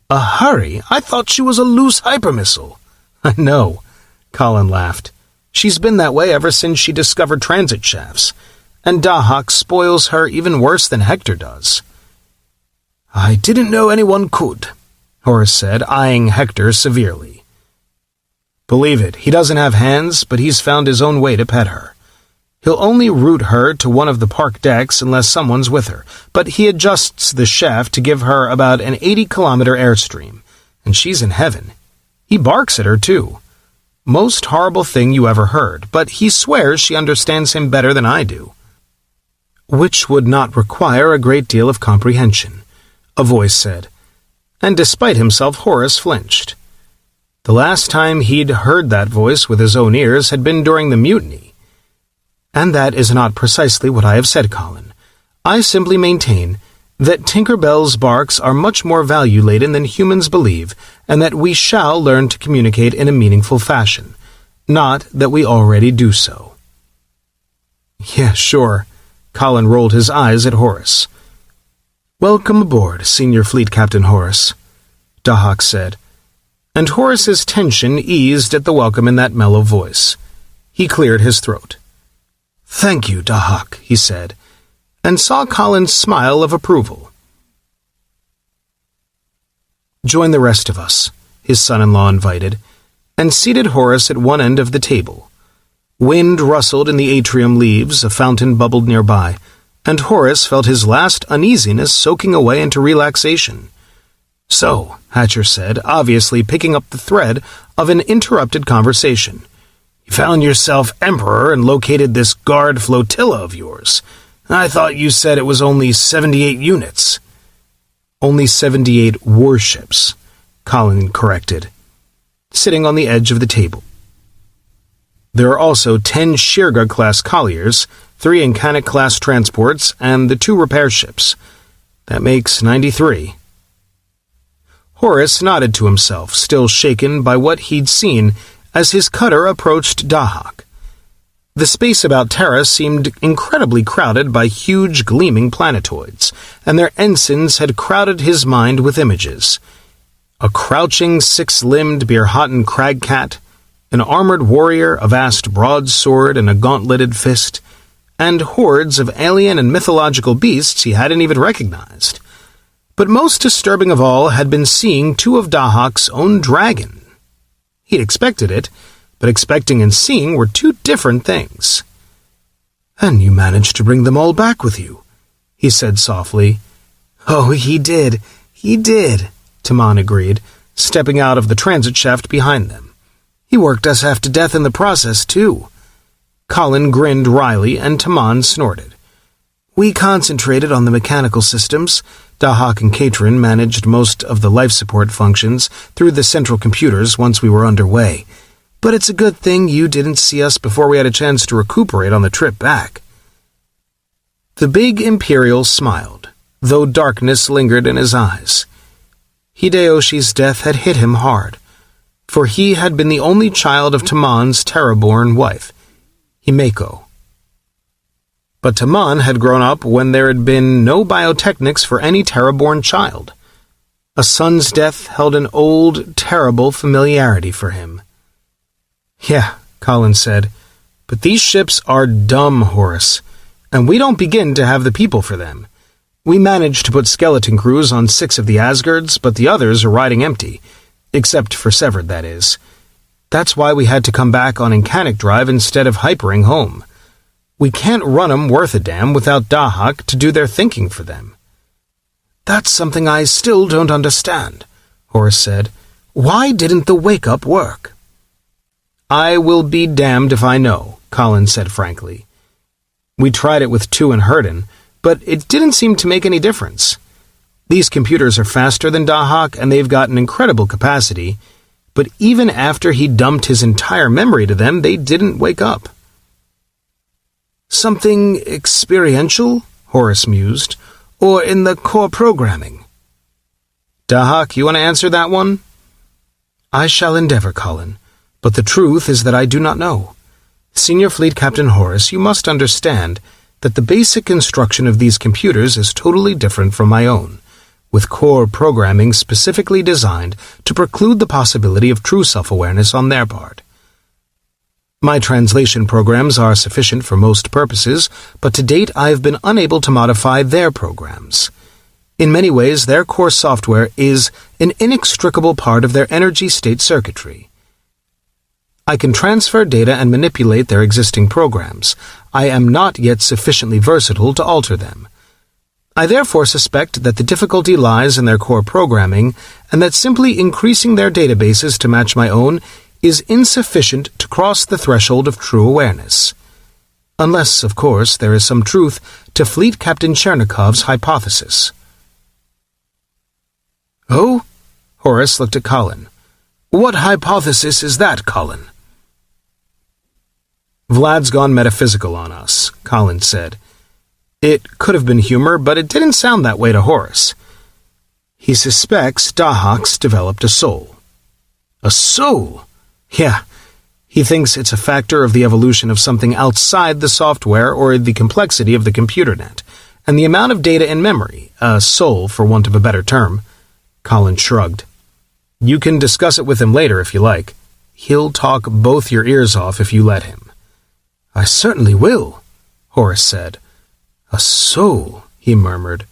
"A hurry? I thought she was a loose hypermissile." "I know," Colin laughed. "She's been that way ever since she discovered transit shafts, and Dahak spoils her even worse than Hector does." "I didn't know anyone could," Horace said, eyeing Hector severely. "Believe it, he doesn't have hands, but he's found his own way to pet her. He'll only route her to one of the park decks unless someone's with her, but he adjusts the shaft to give her about an 80-kilometer airstream, and she's in heaven. He barks at her, too. Most horrible thing you ever heard, but he swears she understands him better than I do." "Which would not require a great deal of comprehension," a voice said, and despite himself Horace flinched. The last time he'd heard that voice with his own ears had been during the mutiny. "And that is not precisely what I have said, Colin. I simply maintain that Tinkerbell's barks are much more value-laden than humans believe, and that we shall learn to communicate in a meaningful fashion, not that we already do so." "Yeah, sure." Colin rolled his eyes at Horace. "Welcome aboard, Senior Fleet Captain Horace," Dahak said, and Horace's tension eased at the welcome in that mellow voice. He cleared his throat. "Thank you, Dahak," he said, and saw Colin's smile of approval. "Join the rest of us," his son-in-law invited, and seated Horace at one end of the table. Wind rustled in the atrium leaves, a fountain bubbled nearby, and Horace felt his last uneasiness soaking away into relaxation. "So," Hatcher said, obviously picking up the thread of an interrupted conversation, "you found yourself emperor and located this guard flotilla of yours. I thought you said it was only 78 units. "Only 78 warships," Colin corrected, sitting on the edge of the table. "There are also 10 Shirga-class colliers, 3 Incannic-class transports, and the 2 repair ships. That makes 93. Horace nodded to himself, still shaken by what he'd seen as his cutter approached Dahak. The space about Terra seemed incredibly crowded by huge gleaming planetoids, and their ensigns had crowded his mind with images. A crouching, 6-limbed Birhatan cragcat, an armored warrior, a vast broadsword and a gauntleted fist, and hordes of alien and mythological beasts he hadn't even recognized. But most disturbing of all had been seeing 2 of Dahak's own dragon. He'd expected it, but expecting and seeing were 2 different things. "And you managed to bring them all back with you," he said softly. "Oh, he did, Taman agreed, stepping out of the transit shaft behind them. "He worked us half to death in the process, too." Colin grinned wryly, and Taman snorted. "We concentrated on the mechanical systems. Dahak and Katrin managed most of the life support functions through the central computers once we were underway. But it's a good thing you didn't see us before we had a chance to recuperate on the trip back." The big Imperial smiled, though darkness lingered in his eyes. Hideyoshi's death had hit him hard, for he had been the only child of Taman's Terra-born wife, Himeko. But Taman had grown up when there had been no biotechnics for any Terra-born child. A son's death held an old, terrible familiarity for him. "Yeah," Colin said, "but these ships are dumb, Horace, and we don't begin to have the people for them. We managed to put skeleton crews on 6 of the Asgards, but the others are riding empty, except for Severed, that is. That's why we had to come back on Incannic drive instead of hypering home. We can't run 'em worth a damn without Dahak to do their thinking for them." "That's something I still don't understand," Horace said. "Why didn't the wake-up work?" "I will be damned if I know," Colin said frankly. "We tried it with 2 in Herden, but it didn't seem to make any difference. These computers are faster than Dahak, and they've got an incredible capacity, but even after he dumped his entire memory to them, they didn't wake up." "Something experiential?" Horace mused. "Or in the core programming?" "Dahak, you want to answer that one?" "I shall endeavor, Colin, but the truth is that I do not know. Senior Fleet Captain Horace, you must understand that the basic construction of these computers is totally different from my own, with core programming specifically designed to preclude the possibility of true self-awareness on their part. My translation programs are sufficient for most purposes, but to date I have been unable to modify their programs. In many ways, their core software is an inextricable part of their energy state circuitry. I can transfer data and manipulate their existing programs. I am not yet sufficiently versatile to alter them. I therefore suspect that the difficulty lies in their core programming, and that simply increasing their databases to match my own is insufficient to cross the threshold of true awareness. Unless, of course, there is some truth to Fleet Captain Chernikov's hypothesis." "Oh?" Horace looked at Colin. "What hypothesis is that, Colin?" "Vlad's gone metaphysical on us," Colin said. It could have been humor, but it didn't sound that way to Horace. He suspects Dahak's developed a soul. A soul? Yeah. He thinks it's a factor of the evolution of something outside the software or the complexity of the computer net, and the amount of data in memory, a soul for want of a better term. Colin shrugged. "You can discuss it with him later if you like. He'll talk both your ears off if you let him." "I certainly will," Horace said. "A soul," he murmured.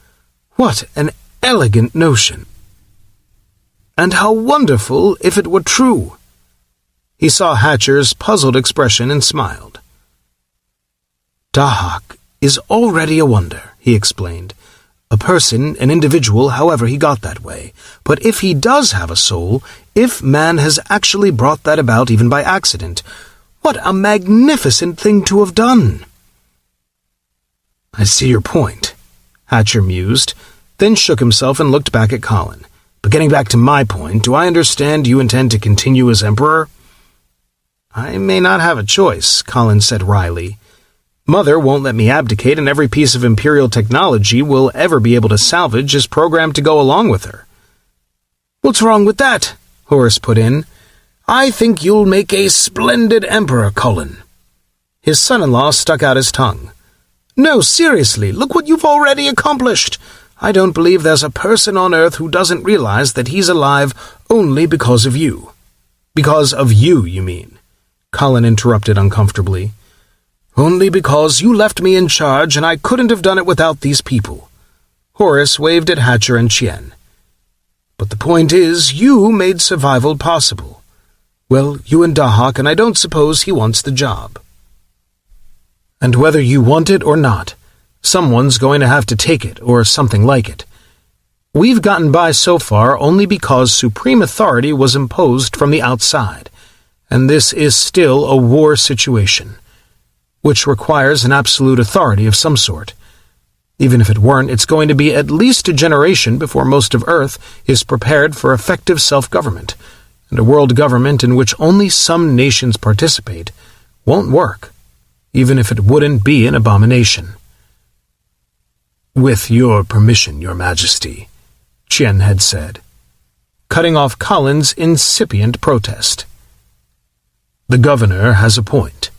"What an elegant notion." And how wonderful if it were true." He saw Hatcher's puzzled expression and smiled. "Dahak is already a wonder," he explained. "A person, an individual, however he got that way. But if he does have a soul, if man has actually brought that about even by accident, what a magnificent thing to have done!" "I see your point," Hatcher mused, then shook himself and looked back at Colin. "But getting back to my point, do I understand you intend to continue as Emperor?" "I may not have a choice," Colin said wryly. "Mother won't let me abdicate, and every piece of Imperial technology we'll ever be able to salvage is programmed to go along with her." "What's wrong with that?" Horace put in. "I think you'll make a splendid Emperor, Colin." His son-in-law stuck out his tongue. "No, seriously, look what you've already accomplished. I don't believe there's a person on Earth who doesn't realize that he's alive only because of you." "Because of you, you mean?" Colin interrupted uncomfortably. "Only because you left me in charge and I couldn't have done it without these people." Horace waved at Hatcher and Chien. "But the point is, you made survival possible. Well, you and Dahak, and I don't suppose he wants the job. And whether you want it or not, someone's going to have to take it, or something like it. We've gotten by so far only because supreme authority was imposed from the outside, and this is still a war situation, which requires an absolute authority of some sort. Even if it weren't, it's going to be at least a generation before most of Earth is prepared for effective self-government, and a world government in which only some nations participate won't work, even if it wouldn't be an abomination." "With your permission, Your Majesty," Chien had said, cutting off Colin's incipient protest. "The governor has a point.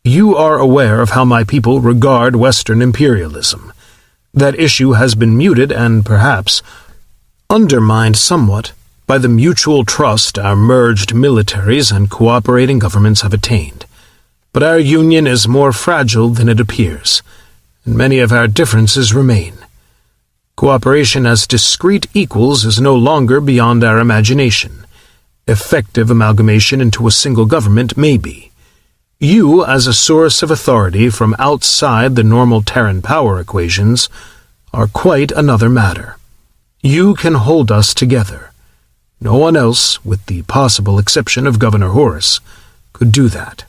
You are aware of how my people regard Western imperialism. That issue has been muted and, perhaps, undermined somewhat by the mutual trust our merged militaries and cooperating governments have attained. But our union is more fragile than it appears, and many of our differences remain. Cooperation as discrete equals is no longer beyond our imagination. Effective amalgamation into a single government may be. You, as a source of authority from outside the normal Terran power equations, are quite another matter. You can hold us together. No one else, with the possible exception of Governor Horace, could do that."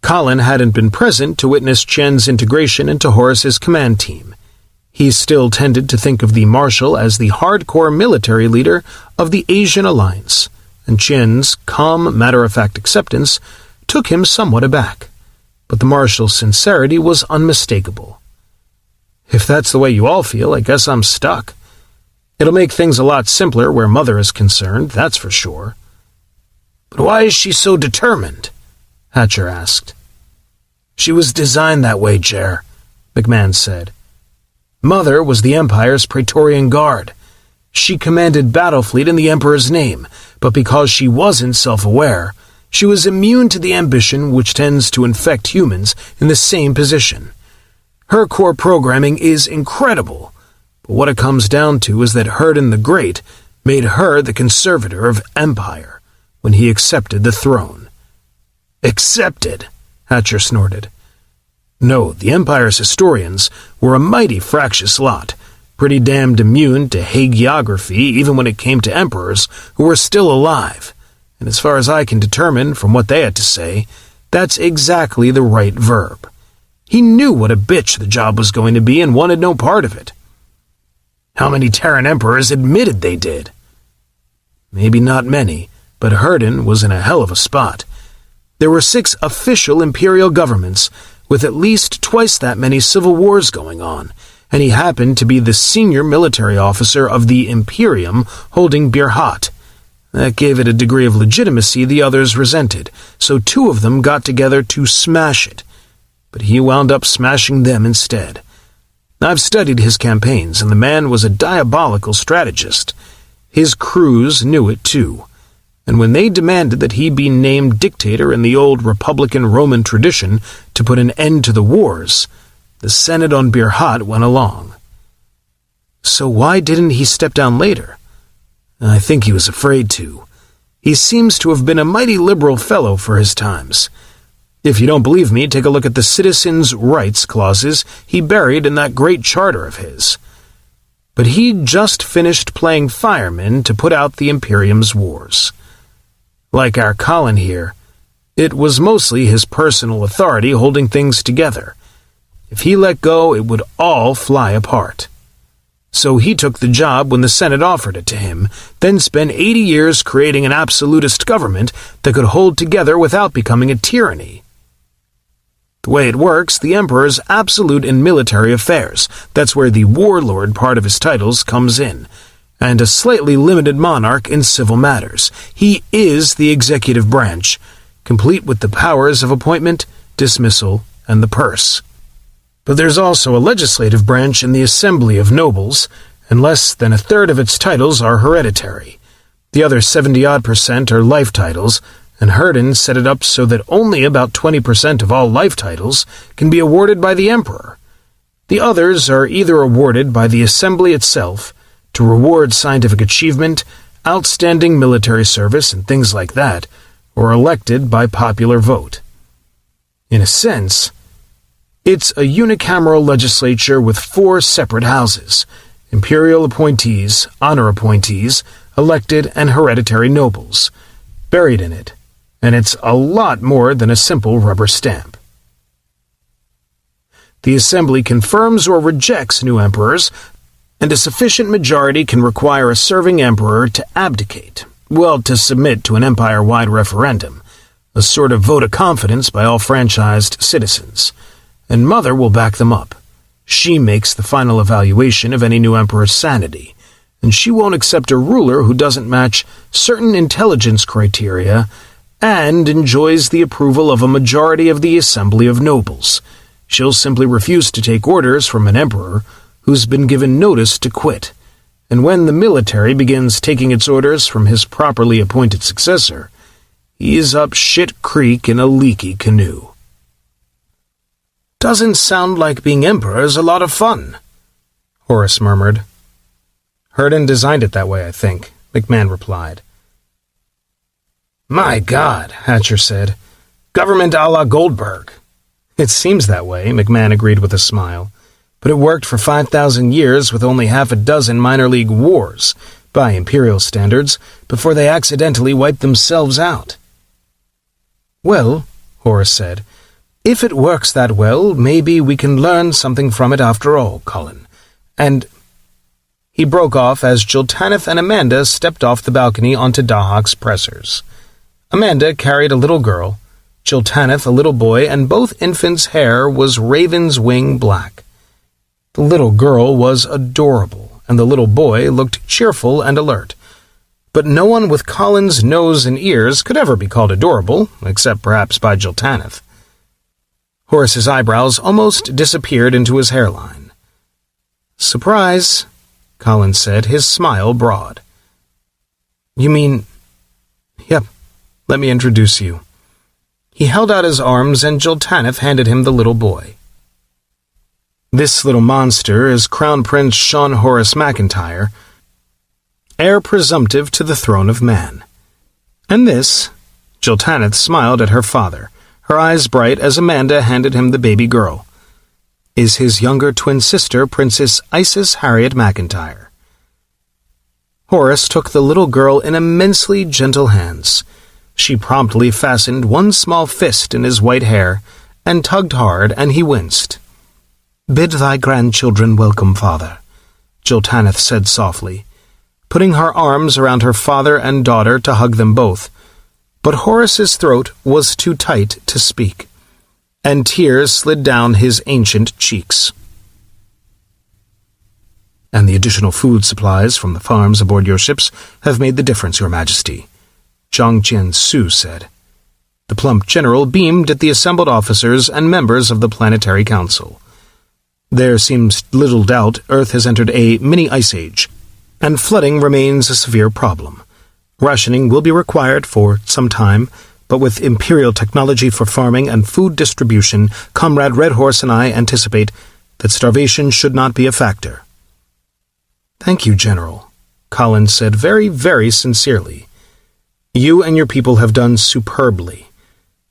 Colin hadn't been present to witness Chien's integration into Horace's command team. He still tended to think of the Marshal as the hardcore military leader of the Asian Alliance, and Chien's calm, matter-of-fact acceptance took him somewhat aback. But the Marshal's sincerity was unmistakable. "If that's the way you all feel, I guess I'm stuck. It'll make things a lot simpler where Mother is concerned, that's for sure." "But why is she so determined?" Hatcher asked. "She was designed that way, Jer," McMahon said. "Mother was the Empire's Praetorian Guard. She commanded battle fleet in the Emperor's name, but because she wasn't self-aware, she was immune to the ambition which tends to infect humans in the same position. Her core programming is incredible, but what it comes down to is that Herden the Great made her the conservator of Empire when he accepted the throne." "Accepted?" Hatcher snorted. "No, the Empire's historians were a mighty fractious lot, pretty damned immune to hagiography even when it came to emperors who were still alive, and as far as I can determine from what they had to say, that's exactly the right verb. He knew what a bitch the job was going to be and wanted no part of it." "How many Terran emperors admitted they did?" "Maybe not many, but Herden was in a hell of a spot. There were 6 official imperial governments, with at least twice that many civil wars going on, and he happened to be the senior military officer of the Imperium holding Birhat. That gave it a degree of legitimacy the others resented, so 2 of them got together to smash it, but he wound up smashing them instead. I've studied his campaigns, and the man was a diabolical strategist. His crews knew it too, and when they demanded that he be named dictator in the old Republican Roman tradition to put an end to the wars, the Senate on Birhat went along. So why didn't he step down later? I think he was afraid to. He seems to have been a mighty liberal fellow for his times. If you don't believe me, take a look at the citizens' rights clauses he buried in that great charter of his. But he'd just finished playing fireman to put out the Imperium's wars. Like our Colin here, it was mostly his personal authority holding things together. If he let go, it would all fly apart. So he took the job when the Senate offered it to him, then spent 80 years creating an absolutist government that could hold together without becoming a tyranny. The way it works, the Emperor's absolute in military affairs. That's where the warlord part of his titles comes in, and a slightly limited monarch in civil matters. He is the executive branch, complete with the powers of appointment, dismissal, and the purse. But there's also a legislative branch in the Assembly of Nobles, and less than a third of its titles are hereditary. The other 70-odd% are life titles, and Herden set it up so that only about 20% of all life titles can be awarded by the Emperor. The others are either awarded by the Assembly itself to reward scientific achievement, outstanding military service, and things like that, or elected by popular vote. In a sense, it's a unicameral legislature with 4 separate houses: imperial appointees, honor appointees, elected and hereditary nobles, buried in it, and it's a lot more than a simple rubber stamp. The Assembly confirms or rejects new emperors, and a sufficient majority can require a serving emperor to abdicate, to submit to an empire-wide referendum, a sort of vote of confidence by all franchised citizens. And Mother will back them up. She makes the final evaluation of any new emperor's sanity, and she won't accept a ruler who doesn't match certain intelligence criteria and enjoys the approval of a majority of the Assembly of Nobles. She'll simply refuse to take orders from an emperor who's been given notice to quit, and when the military begins taking its orders from his properly appointed successor, he's up shit creek in a leaky canoe. "Doesn't sound like being emperor is a lot of fun," Horace murmured. "Herden designed it that way, I think," McMahon replied. "My God," Hatcher said. "Government a la Goldberg." "It seems that way," McMahon agreed with a smile. "But it worked for 5,000 years with only half a dozen minor league wars, by imperial standards, before they accidentally wiped themselves out." "Well," Horace said, "if it works that well, maybe we can learn something from it after all, Colin. And—" He broke off as Jiltaneth and Amanda stepped off the balcony onto Dahak's pressers. Amanda carried a little girl, Jiltaneth a little boy, and both infants' hair was raven's wing black. The little girl was adorable, and the little boy looked cheerful and alert. But no one with Colin's nose and ears could ever be called adorable, except perhaps by Jiltaneth. Horace's eyebrows almost disappeared into his hairline. "Surprise," Colin said, his smile broad. "You mean—" "Yep, let me introduce you." He held out his arms, and Jiltaneth handed him the little boy. "This little monster is Crown Prince Sean Horace MacIntyre, heir presumptive to the throne of man. And this—" Jiltaneth smiled at her father, her eyes bright as Amanda handed him the baby girl, "is his younger twin sister, Princess Isis Harriet MacIntyre." Horace took the little girl in immensely gentle hands. She promptly fastened one small fist in his white hair and tugged hard, and he winced. "Bid thy grandchildren welcome, father," Jiltaneth said softly, putting her arms around her father and daughter to hug them both. But Horace's throat was too tight to speak, and tears slid down his ancient cheeks. "And the additional food supplies from the farms aboard your ships have made the difference, Your Majesty," Zhang Jian-Su said. The plump general beamed at the assembled officers and members of the Planetary Council. "There seems little doubt Earth has entered a mini-ice age, and flooding remains a severe problem. Rationing will be required for some time, but with imperial technology for farming and food distribution, Comrade Red Horse and I anticipate that starvation should not be a factor." "Thank you, General," Colin said very, very sincerely. "You and your people have done superbly.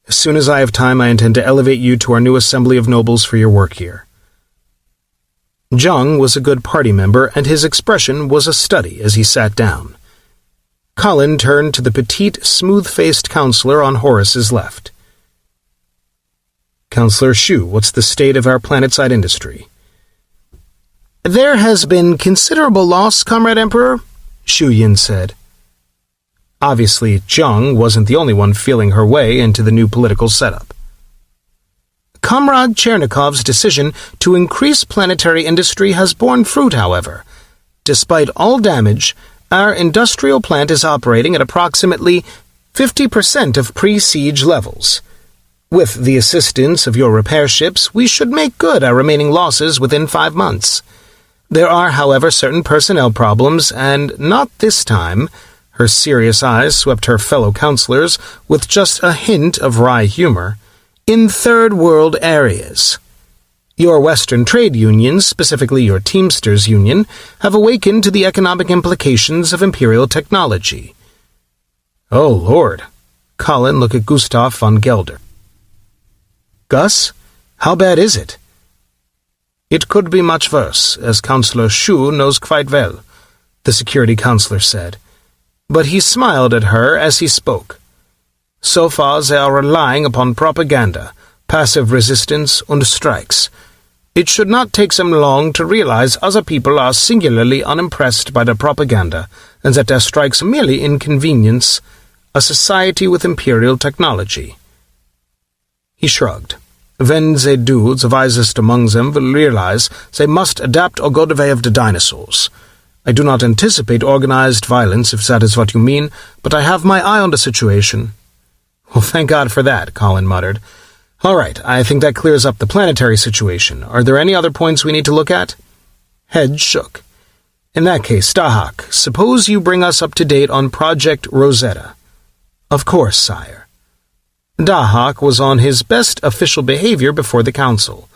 As soon as I have time, I intend to elevate you to our new assembly of nobles for your work here." Jung was a good party member, and his expression was a study as he sat down. Colin turned to the petite, smooth-faced counselor on Horace's left. "Counselor Shu, what's the state of our planetside industry?" "There has been considerable loss, Comrade Emperor," Shu Yin said. Obviously, Jung wasn't the only one feeling her way into the new political setup. "Comrade Chernikov's decision to increase planetary industry has borne fruit, however. Despite all damage, our industrial plant is operating at approximately 50% of pre-siege levels. With the assistance of your repair ships, we should make good our remaining losses within 5 months. There are, however, certain personnel problems, and not this time." Her serious eyes swept her fellow counselors with just a hint of wry humor. "In third-world areas. Your Western trade unions, specifically your Teamsters Union, have awakened to the economic implications of imperial technology." "Oh, Lord." Colin looked at Gustav von Gelder. "Gus, how bad is it?" "It could be much worse, as Counselor Shu knows quite well," the security counselor said. But he smiled at her as he spoke. "So far they are relying upon propaganda, passive resistance, and strikes. It should not take them long to realize other people are singularly unimpressed by the propaganda, and that their strikes merely inconvenience a society with imperial technology." He shrugged. "When they do, the wisest among them will realize they must adapt or go the way of the dinosaurs. I do not anticipate organized violence, if that is what you mean, but I have my eye on the situation." "Well, thank God for that," Colin muttered. "All right, I think that clears up the planetary situation. Are there any other points we need to look at?" Heads shook. "In that case, Dahak, suppose you bring us up to date on Project Rosetta." "Of course, sire." Dahak was on his best official behavior before the council,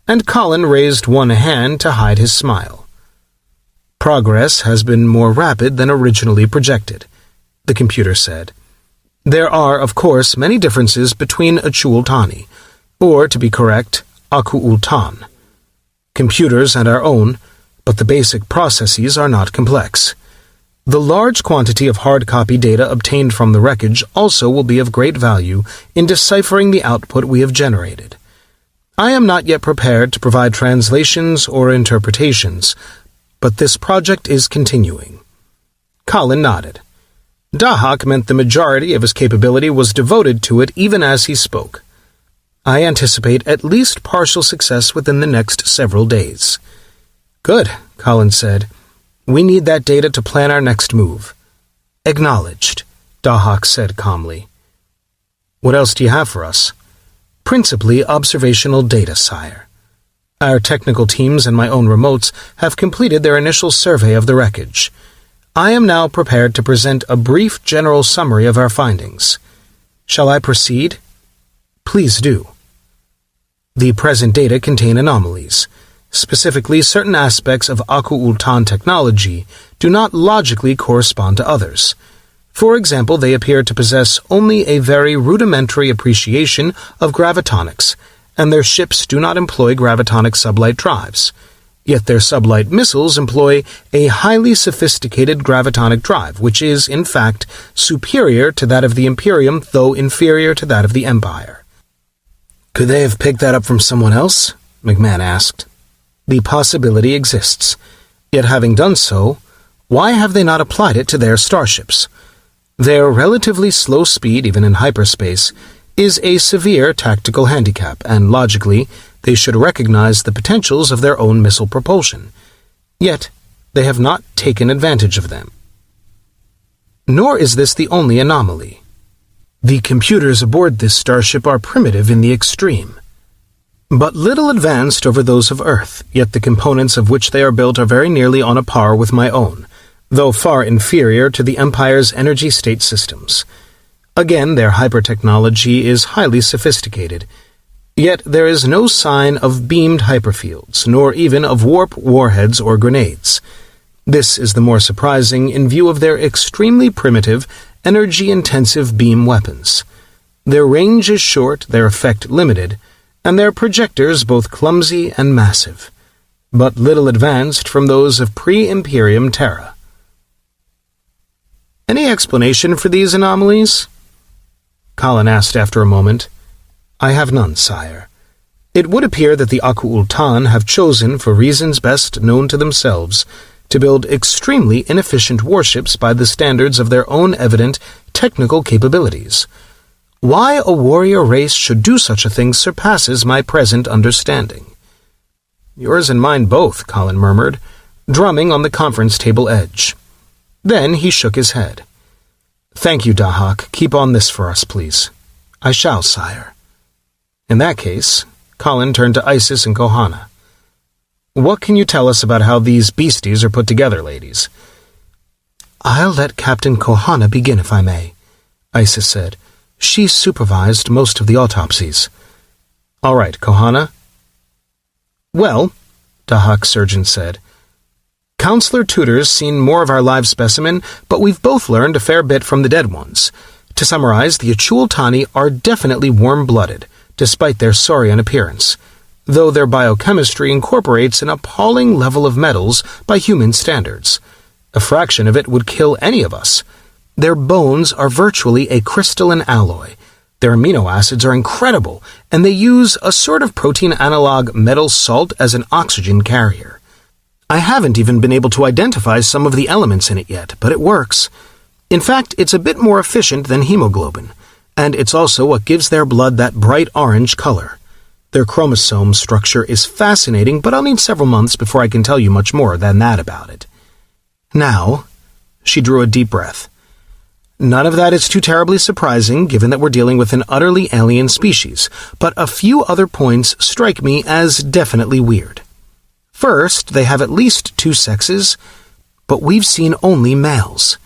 and Colin raised one hand to hide his smile. "Progress has been more rapid than originally projected," the computer said. "There are, of course, many differences between Achul-Tani, or, to be correct, Aku-Ultan. Computers and our own, but the basic processes are not complex. The large quantity of hard copy data obtained from the wreckage also will be of great value in deciphering the output we have generated. I am not yet prepared to provide translations or interpretations, but this project is continuing." Colin nodded. Dahak meant the majority of his capability was devoted to it even as he spoke. "I anticipate at least partial success within the next several days." "Good," Colin said. "We need that data to plan our next move." "Acknowledged," Dahak said calmly. "What else do you have for us?" "Principally observational data, sire. Our technical teams and my own remotes have completed their initial survey of the wreckage. I am now prepared to present a brief general summary of our findings. Shall I proceed?" "Please do." The present data contain anomalies. Specifically, certain aspects of Aku-Ultan technology do not logically correspond to others. For example, they appear to possess only a very rudimentary appreciation of gravitonics, and their ships do not employ gravitonic sublight drives. Yet their sublight missiles employ a highly sophisticated gravitonic drive, which is, in fact, superior to that of the Imperium, though inferior to that of the Empire. "Could they have picked that up from someone else?" McMahon asked. "The possibility exists. Yet having done so, why have they not applied it to their starships? Their relatively slow speed, even in hyperspace, is a severe tactical handicap, and logically, they should recognize the potentials of their own missile propulsion. Yet, they have not taken advantage of them. Nor is this the only anomaly. The computers aboard this starship are primitive in the extreme, but little advanced over those of Earth, yet the components of which they are built are very nearly on a par with my own, though far inferior to the Empire's energy state systems. Again, their hypertechnology is highly sophisticated, yet there is no sign of beamed hyperfields, nor even of warp warheads or grenades. This is the more surprising in view of their extremely primitive, energy-intensive beam weapons. Their range is short, their effect limited, and their projectors both clumsy and massive, but little advanced from those of pre-Imperium Terra. Any explanation for these anomalies? Colin asked after a moment. I have none, sire. It would appear that the Aku-Ultan have chosen, for reasons best known to themselves, to build extremely inefficient warships by the standards of their own evident technical capabilities. Why a warrior race should do such a thing surpasses my present understanding. Yours and mine both, Colin murmured, drumming on the conference table edge. Then he shook his head. Thank you, Dahak. Keep on this for us, please. I shall, sire. In that case, Colin turned to Isis and Kohana. What can you tell us about how these beasties are put together, ladies? I'll let Captain Kohana begin, if I may, Isis said. She supervised most of the autopsies. All right, Kohana. Well, Dahak's surgeon said, Counselor Tudor's seen more of our live specimen, but we've both learned a fair bit from the dead ones. To summarize, the Achul-Tani are definitely warm-blooded, despite their saurian appearance, though their biochemistry incorporates an appalling level of metals by human standards. A fraction of it would kill any of us. Their bones are virtually a crystalline alloy. Their amino acids are incredible, and they use a sort of protein analog metal salt as an oxygen carrier. I haven't even been able to identify some of the elements in it yet, but it works. In fact, it's a bit more efficient than hemoglobin, and it's also what gives their blood that bright orange color. Their chromosome structure is fascinating, but I'll need several months before I can tell you much more than that about it. Now, she drew a deep breath. None of that is too terribly surprising, given that we're dealing with an utterly alien species, but a few other points strike me as definitely weird. First, they have at least 2 sexes, but we've seen only males.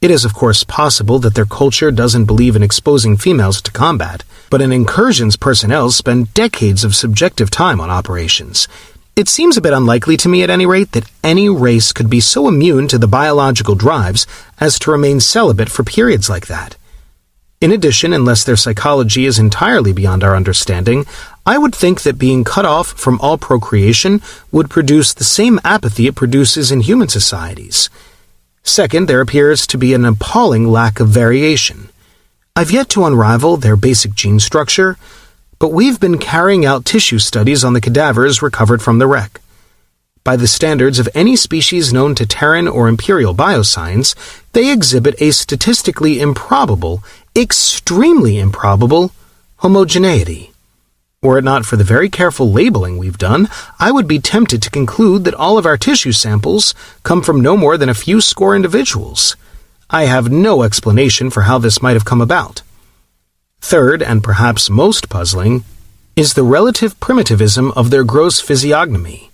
It is, of course, possible that their culture doesn't believe in exposing females to combat, but an incursion's personnel spend decades of subjective time on operations. It seems a bit unlikely to me, at any rate, that any race could be so immune to the biological drives as to remain celibate for periods like that. In addition, unless their psychology is entirely beyond our understanding, I would think that being cut off from all procreation would produce the same apathy it produces in human societies. Second, there appears to be an appalling lack of variation. I've yet to unravel their basic gene structure, but we've been carrying out tissue studies on the cadavers recovered from the wreck. By the standards of any species known to Terran or Imperial bioscience, they exhibit a statistically improbable, extremely improbable, homogeneity. Were it not for the very careful labeling we've done, I would be tempted to conclude that all of our tissue samples come from no more than a few score individuals. I have no explanation for how this might have come about. Third, and perhaps most puzzling, is the relative primitivism of their gross physiognomy.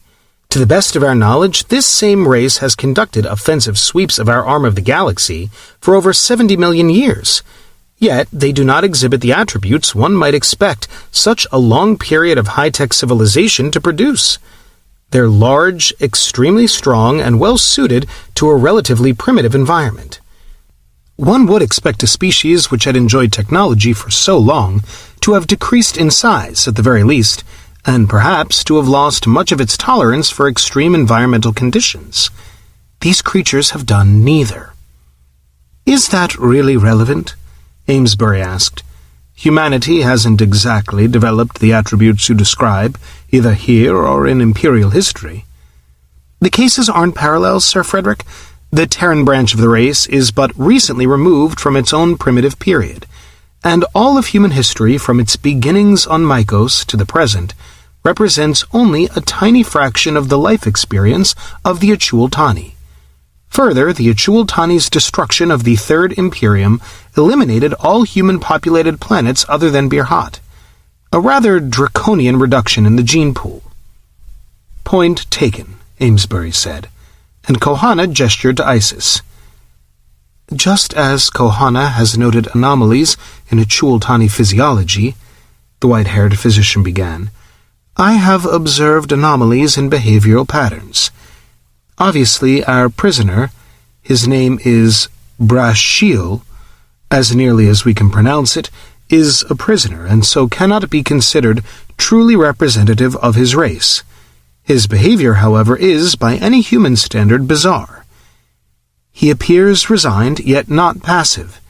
To the best of our knowledge, this same race has conducted offensive sweeps of our arm of the galaxy for over 70 million years. Yet, they do not exhibit the attributes one might expect such a long period of high-tech civilization to produce. They're large, extremely strong, and well-suited to a relatively primitive environment. One would expect a species which had enjoyed technology for so long to have decreased in size, at the very least, and perhaps to have lost much of its tolerance for extreme environmental conditions. These creatures have done neither. Is that really relevant? Amesbury asked. Humanity hasn't exactly developed the attributes you describe, either here or in Imperial history. The cases aren't parallel, Sir Frederick. The Terran branch of the race is but recently removed from its own primitive period, and all of human history from its beginnings on Mycos to the present represents only a tiny fraction of the life experience of the Achul-Tani. Further, the Achul-Tani's destruction of the Third Imperium eliminated all human-populated planets other than Birhat, a rather draconian reduction in the gene pool. Point taken, Amesbury said, and Kohana gestured to Isis. Just as Kohana has noted anomalies in Achul-Tani physiology, the white-haired physician began, I have observed anomalies in behavioral patterns. Obviously, our prisoner, his name is PRESSURE, as nearly as we can pronounce it, is a prisoner, and so cannot be considered truly representative of his race. His behavior, however, is, by any human standard, bizarre. He appears resigned, yet not passive.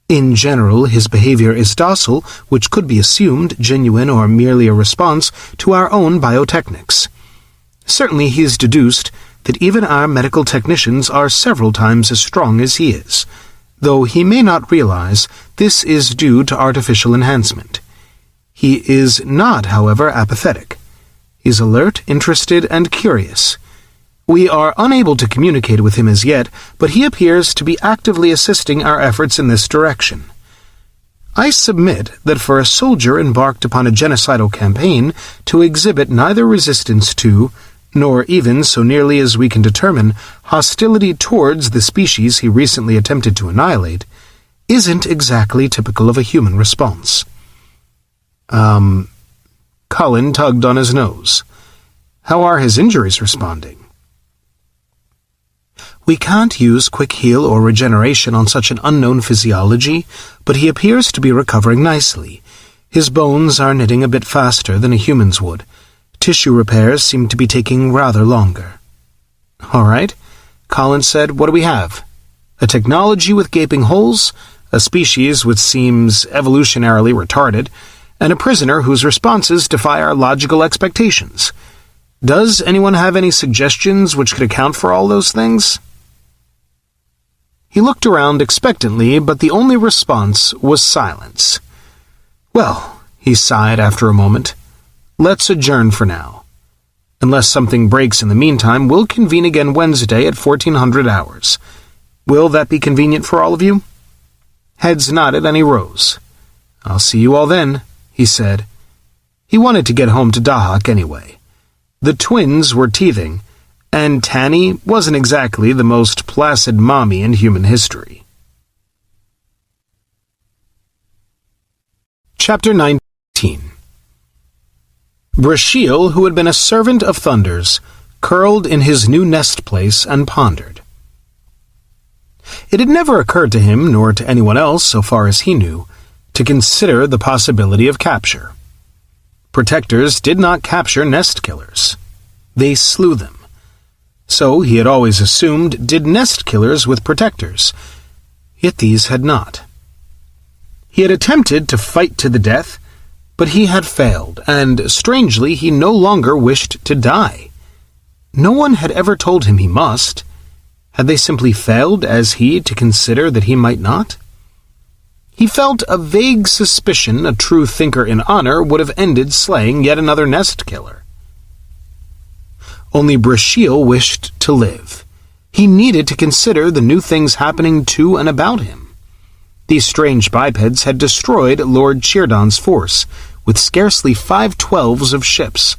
In general, his behavior is docile, which could be assumed genuine or merely a response to our own biotechnics. Certainly he is deduced that even our medical technicians are several times as strong as he is, though he may not realize this is due to artificial enhancement. He is not, however, apathetic. He is alert, interested, and curious. We are unable to communicate with him as yet, but he appears to be actively assisting our efforts in this direction. I submit that for a soldier embarked upon a genocidal campaign to exhibit neither resistance to, nor even, so nearly as we can determine, hostility towards the species he recently attempted to annihilate, isn't exactly typical of a human response. Colin tugged on his nose. How are his injuries responding? We can't use quick heal or regeneration on such an unknown physiology, but he appears to be recovering nicely. His bones are knitting a bit faster than a human's would. Tissue repairs seem to be taking rather longer. All right, Colin said, what do we have? A technology with gaping holes, a species which seems evolutionarily retarded, and a prisoner whose responses defy our logical expectations. Does anyone have any suggestions which could account for all those things? He looked around expectantly, but the only response was silence. Well, he sighed after a moment, let's adjourn for now. Unless something breaks in the meantime, we'll convene again Wednesday at 1400 hours. Will that be convenient for all of you? Heads nodded and he rose. I'll see you all then, he said. He wanted to get home to Dahak anyway. The twins were teething, and Tanny wasn't exactly the most placid mommy in human history. Chapter 19. PRESSURE, who had been a servant of Thunder's, curled in his new nest place and pondered. It had never occurred to him, nor to anyone else, so far as he knew, to consider the possibility of capture. Protectors did not capture nest killers. They slew them. So, he had always assumed, did nest killers with protectors. Yet these had not. He had attempted to fight to the death, but he had failed, and, strangely, he no longer wished to die. No one had ever told him he must. Had they simply failed, as he, to consider that he might not? He felt a vague suspicion a true thinker in honor would have ended slaying yet another nest killer. Only PRESSURE wished to live. He needed to consider the new things happening to and about him. These strange bipeds had destroyed Lord Chierdon's force, with scarcely 5/12 of ships.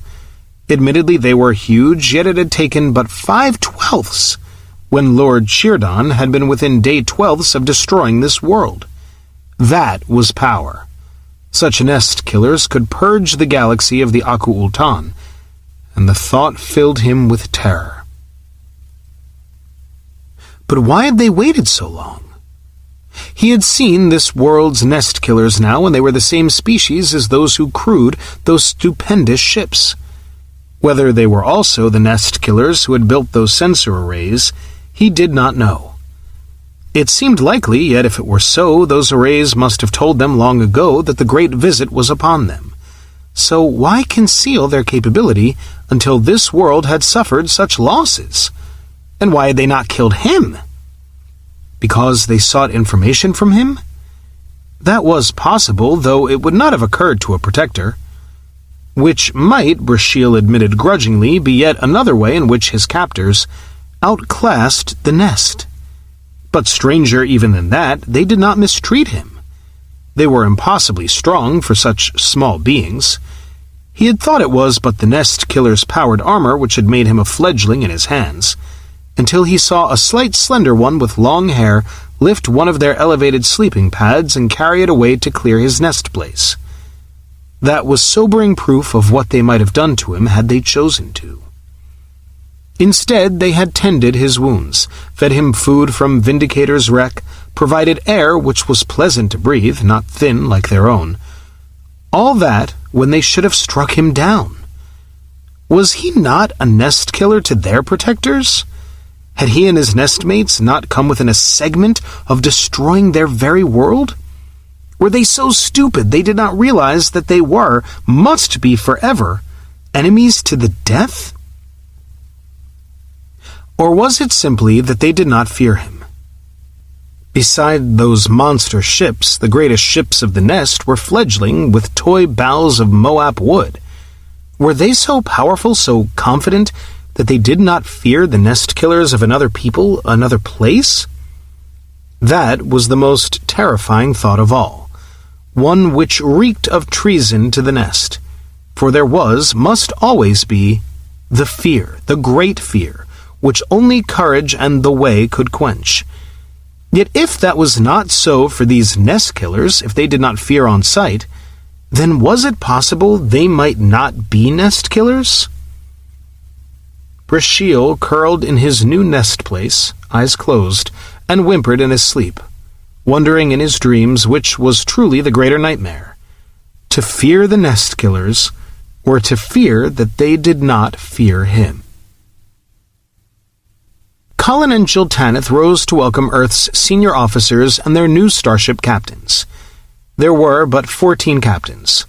Admittedly, they were huge, yet it had taken but 5/12, when Lord Chierdon had been within day-12ths of destroying this world. That was power. Such nest killers could purge the galaxy of the Aku-Ultan, and the thought filled him with terror. But why had they waited so long? He had seen this world's nest killers now, and they were the same species as those who crewed those stupendous ships. Whether they were also the nest killers who had built those sensor arrays, he did not know. It seemed likely, yet if it were so, those arrays must have told them long ago that the Great Visit was upon them. So why conceal their capability until this world had suffered such losses? And why had they not killed him? Because they sought information from him? That was possible, though it would not have occurred to a protector. Which might, PRESSURE admitted grudgingly, be yet another way in which his captors outclassed the nest. But stranger even than that, they did not mistreat him. They were impossibly strong for such small beings. He had thought it was but the nest killer's powered armor which had made him a fledgling in his hands, until he saw a slight slender one with long hair lift one of their elevated sleeping pads and carry it away to clear his nest place. That was sobering proof of what they might have done to him had they chosen to. Instead, they had tended his wounds, fed him food from Vindicator's wreck, provided air which was pleasant to breathe, not thin like their own. All that when they should have struck him down. Was he not a nest killer to their protectors? Had he and his nestmates not come within a segment of destroying their very world? Were they so stupid they did not realize that they must be forever, enemies to the death? Or was it simply that they did not fear him? Beside those monster ships, the greatest ships of the nest were fledgling with toy boughs of Moab wood. Were they so powerful, so confident, that they did not fear the nest killers of another people, another place? That was the most terrifying thought of all, one which reeked of treason to the nest, for there must always be, the fear, the great fear, which only courage and the way could quench. Yet if that was not so for these nest killers, if they did not fear on sight, then was it possible they might not be nest killers? PRESSURE curled in his new nest place, eyes closed, and whimpered in his sleep, wondering in his dreams which was truly the greater nightmare, to fear the nest killers, or to fear that they did not fear him. Colin and Jill Tanith rose to welcome Earth's senior officers and their new starship captains. There were but 14 captains.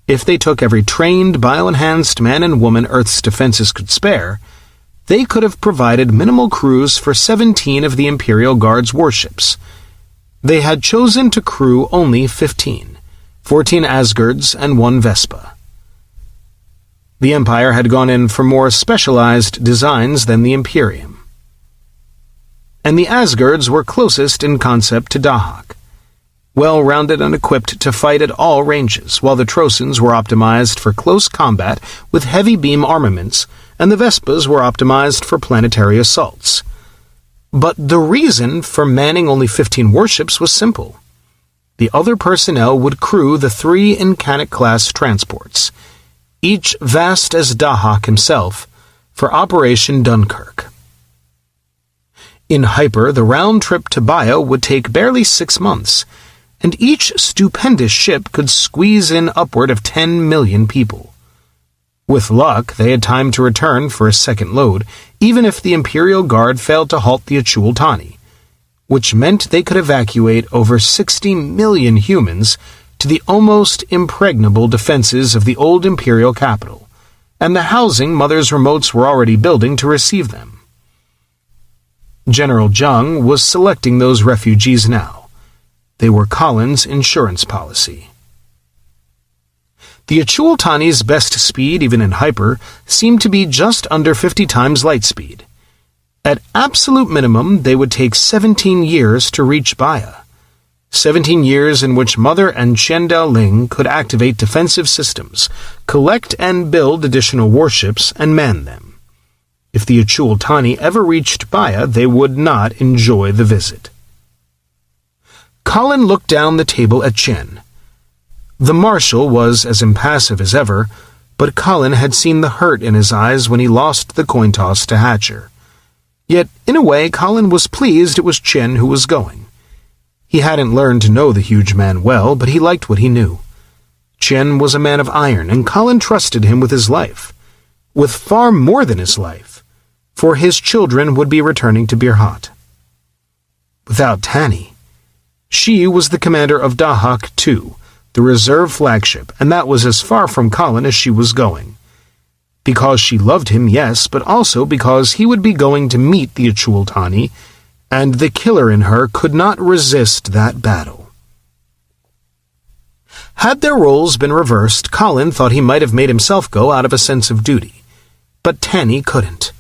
If they took every trained, bio-enhanced man and woman Earth's defenses could spare, they could have provided minimal crews for 17 of the Imperial Guard's warships. They had chosen to crew only 15, 14 Asgards and 1 Vespa. The Empire had gone in for more specialized designs than the Imperium. And the Asgards were closest in concept to Dahak, well-rounded and equipped to fight at all ranges, while the Trosans were optimized for close combat with heavy beam armaments, and the Vespas were optimized for planetary assaults. But the reason for manning only 15 warships was simple. The other personnel would crew the 3 Incanic-class transports, each vast as Dahak himself, for Operation Dunkirk. In Hyper, the round trip to Bio would take barely 6 months, and each stupendous ship could squeeze in upward of 10 million people. With luck, they had time to return for a second load, even if the Imperial Guard failed to halt the Achul-Tani, which meant they could evacuate over 60 million humans to the almost impregnable defenses of the old Imperial capital, and the housing Mother's remotes were already building to receive them. General Jung was selecting those refugees now. They were Colin's insurance policy. The Achul-Tani's best speed, even in Hyper, seemed to be just under 50 times light speed. At absolute minimum, they would take 17 years to reach Baya. 17 years in which Mother and Chen Dao-Ling could activate defensive systems, collect and build additional warships, and man them. If the Achul-Tani ever reached Baya, they would not enjoy the visit. Colin looked down the table at Chen. The Marshal was as impassive as ever, but Colin had seen the hurt in his eyes when he lost the coin toss to Hatcher. Yet, in a way, Colin was pleased it was Chen who was going. He hadn't learned to know the huge man well, but he liked what he knew. Chen was a man of iron, and Colin trusted him with his life. With far more than his life, for his children would be returning to Birhat. Without Tani, she was the commander of Dahak II, the reserve flagship, and that was as far from Colin as she was going. Because she loved him, yes, but also because he would be going to meet the Achul-Tani, and the killer in her could not resist that battle. Had their roles been reversed, Colin thought he might have made himself go out of a sense of duty, but Tani couldn't.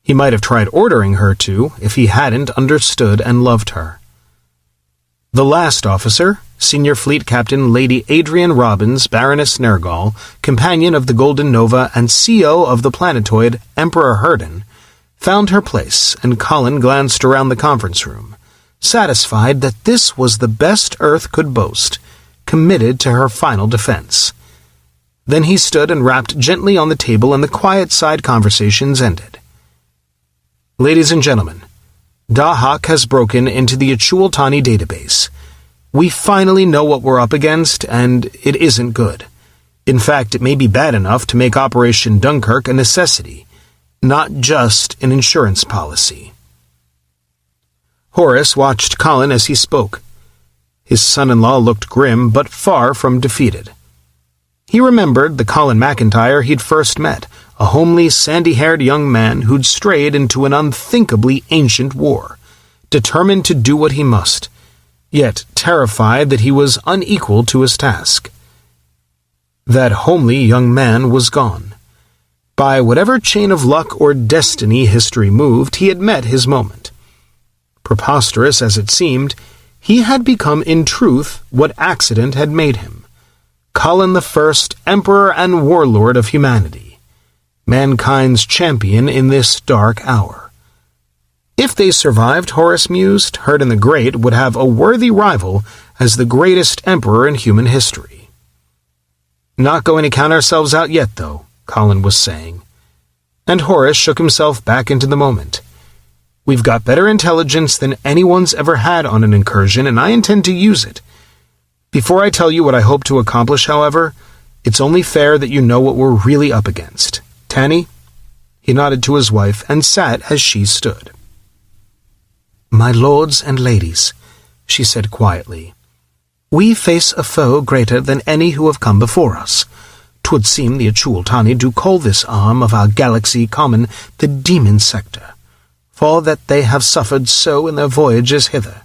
He might have tried ordering her to, if he hadn't understood and loved her. The last officer, Senior Fleet Captain Lady Adrian Robbins, Baroness Nergal, companion of the Golden Nova and CO of the planetoid Emperor Herden, found her place, and Colin glanced around the conference room, satisfied that this was the best Earth could boast, committed to her final defense. Then he stood and rapped gently on the table, and the quiet side conversations ended. Ladies and gentlemen, Dahak has broken into the Achultani database. We finally know what we're up against, and it isn't good. In fact, it may be bad enough to make Operation Dunkirk a necessity, not just an insurance policy. Horace watched Colin as he spoke. His son-in-law looked grim, but far from defeated. He remembered the Colin MacIntyre he'd first met, a homely, sandy-haired young man who'd strayed into an unthinkably ancient war, determined to do what he must, yet terrified that he was unequal to his task. That homely young man was gone. By whatever chain of luck or destiny history moved, he had met his moment. Preposterous as it seemed, he had become in truth what accident had made him, Colin I, Emperor and Warlord of humanity, mankind's champion in this dark hour. If they survived, Horace mused, Hurden the Great would have a worthy rival as the greatest emperor in human history. Not going to count ourselves out yet, though, Colin was saying. And Horace shook himself back into the moment. We've got better intelligence than anyone's ever had on an incursion, and I intend to use it. Before I tell you what I hope to accomplish, however, it's only fair that you know what we're really up against. Tanny? He nodded to his wife and sat as she stood. My lords and ladies, she said quietly, we face a foe greater than any who have come before us. 'Twould seem the Achultani do call this arm of our galaxy common the demon sector, for that they have suffered so in their voyages hither.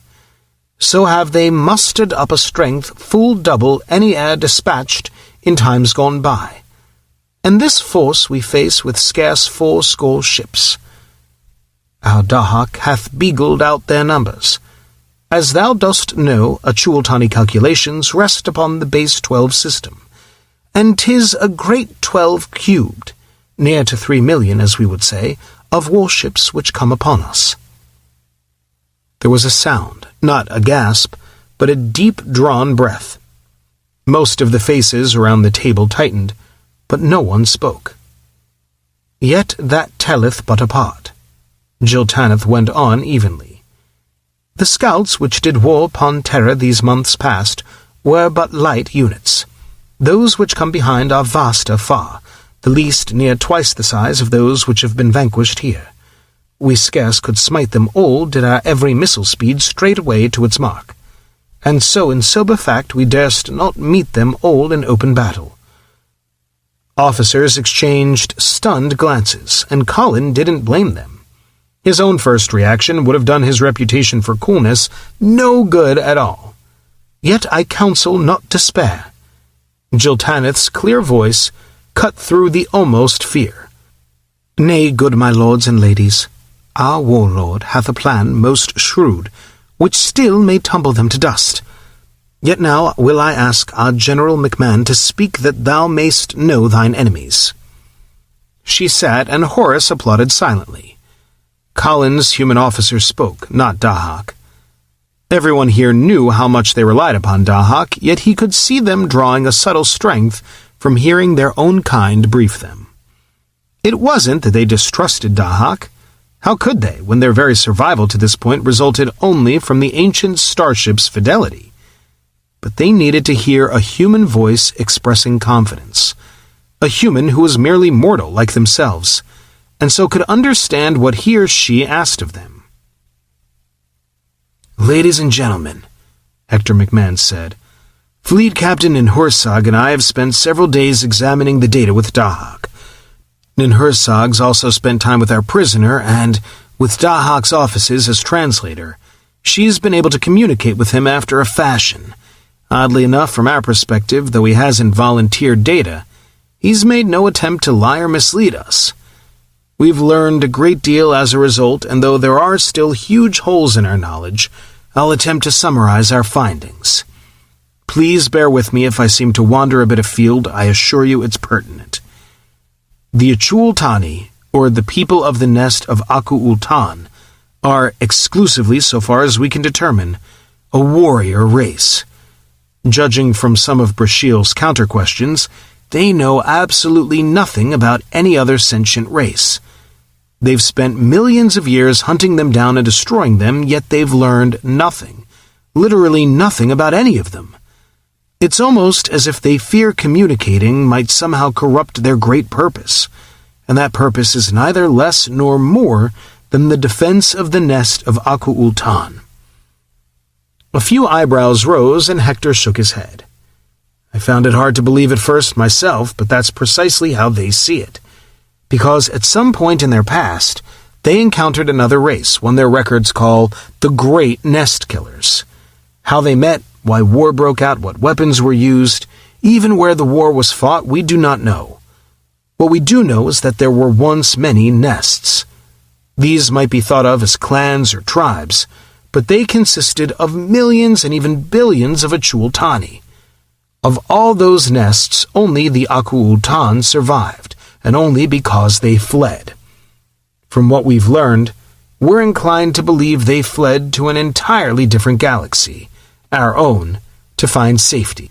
So have they mustered up a strength full double any ere dispatched in times gone by. And this force we face with scarce 80 ships. Our Dahak hath beagled out their numbers. As thou dost know, Achultani calculations rest upon the base 12 system, and 'tis a great 12 cubed, near to 3 million, as we would say, of warships which come upon us. There was a sound, not a gasp, but a deep-drawn breath. Most of the faces around the table tightened, but no one spoke. Yet that telleth but a part. Jiltaneth went on evenly. The scouts which did war upon Terra these months past were but light units. Those which come behind are vaster far, the least near twice the size of those which have been vanquished here. We scarce could smite them all did our every missile speed straight away to its mark. And so in sober fact we durst not meet them all in open battle. Officers exchanged stunned glances, and Colin didn't blame them. His own first reaction would have done his reputation for coolness no good at all. Yet I counsel not despair. Jiltaneth's clear voice cut through the almost fear. Nay, good my lords and ladies, our warlord hath a plan most shrewd, which still may tumble them to dust. Yet now will I ask our General MacMahon to speak that thou mayst know thine enemies. She sat, and Horace applauded silently. Colin's human officer spoke, not Dahak. Everyone here knew how much they relied upon Dahak, yet he could see them drawing a subtle strength from hearing their own kind brief them. It wasn't that they distrusted Dahak. How could they, when their very survival to this point resulted only from the ancient starship's fidelity? But they needed to hear a human voice expressing confidence, a human who was merely mortal like themselves, and so could understand what he or she asked of them. Ladies and gentlemen, Hector MacMahon said, Fleet Captain Ninhursag and I have spent several days examining the data with Dahak. Ninhursag's also spent time with our prisoner, and, with Dahak's offices as translator, she's been able to communicate with him after a fashion. Oddly enough, from our perspective, though he hasn't volunteered data, he's made no attempt to lie or mislead us. We've learned a great deal as a result, and though there are still huge holes in our knowledge, I'll attempt to summarize our findings. Please bear with me if I seem to wander a bit afield. I assure you it's pertinent. The Achultani, or the people of the nest of Aku-Ultan, are exclusively, so far as we can determine, a warrior race. Judging from some of Brashiel's counter-questions, they know absolutely nothing about any other sentient race. They've spent millions of years hunting them down and destroying them, yet they've learned nothing, literally nothing about any of them. It's almost as if they fear communicating might somehow corrupt their great purpose, and that purpose is neither less nor more than the defense of the nest of Aku-Ultan. A few eyebrows rose, and Hector shook his head. I found it hard to believe at first myself, but that's precisely how they see it. Because at some point in their past, they encountered another race, one their records call the Great Nest Killers. How they met, why war broke out, what weapons were used, even where the war was fought, we do not know. What we do know is that there were once many nests. These might be thought of as clans or tribes, but they consisted of millions and even billions of Achultani. Of all those nests, only the Aku-Ultan survived, and only because they fled. From what we've learned, we're inclined to believe they fled to an entirely different galaxy, our own, to find safety.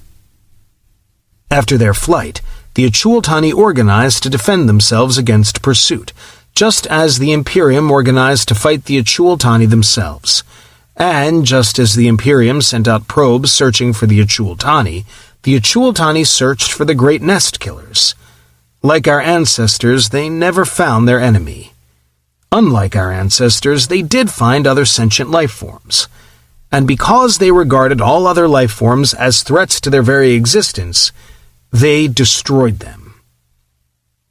After their flight, the Achultani organized to defend themselves against pursuit, just as the Imperium organized to fight the Achultani themselves. And just as the Imperium sent out probes searching for the Achultani searched for the Great Nest Killers. Like our ancestors, they never found their enemy. Unlike our ancestors, they did find other sentient life forms. And because they regarded all other life forms as threats to their very existence, they destroyed them.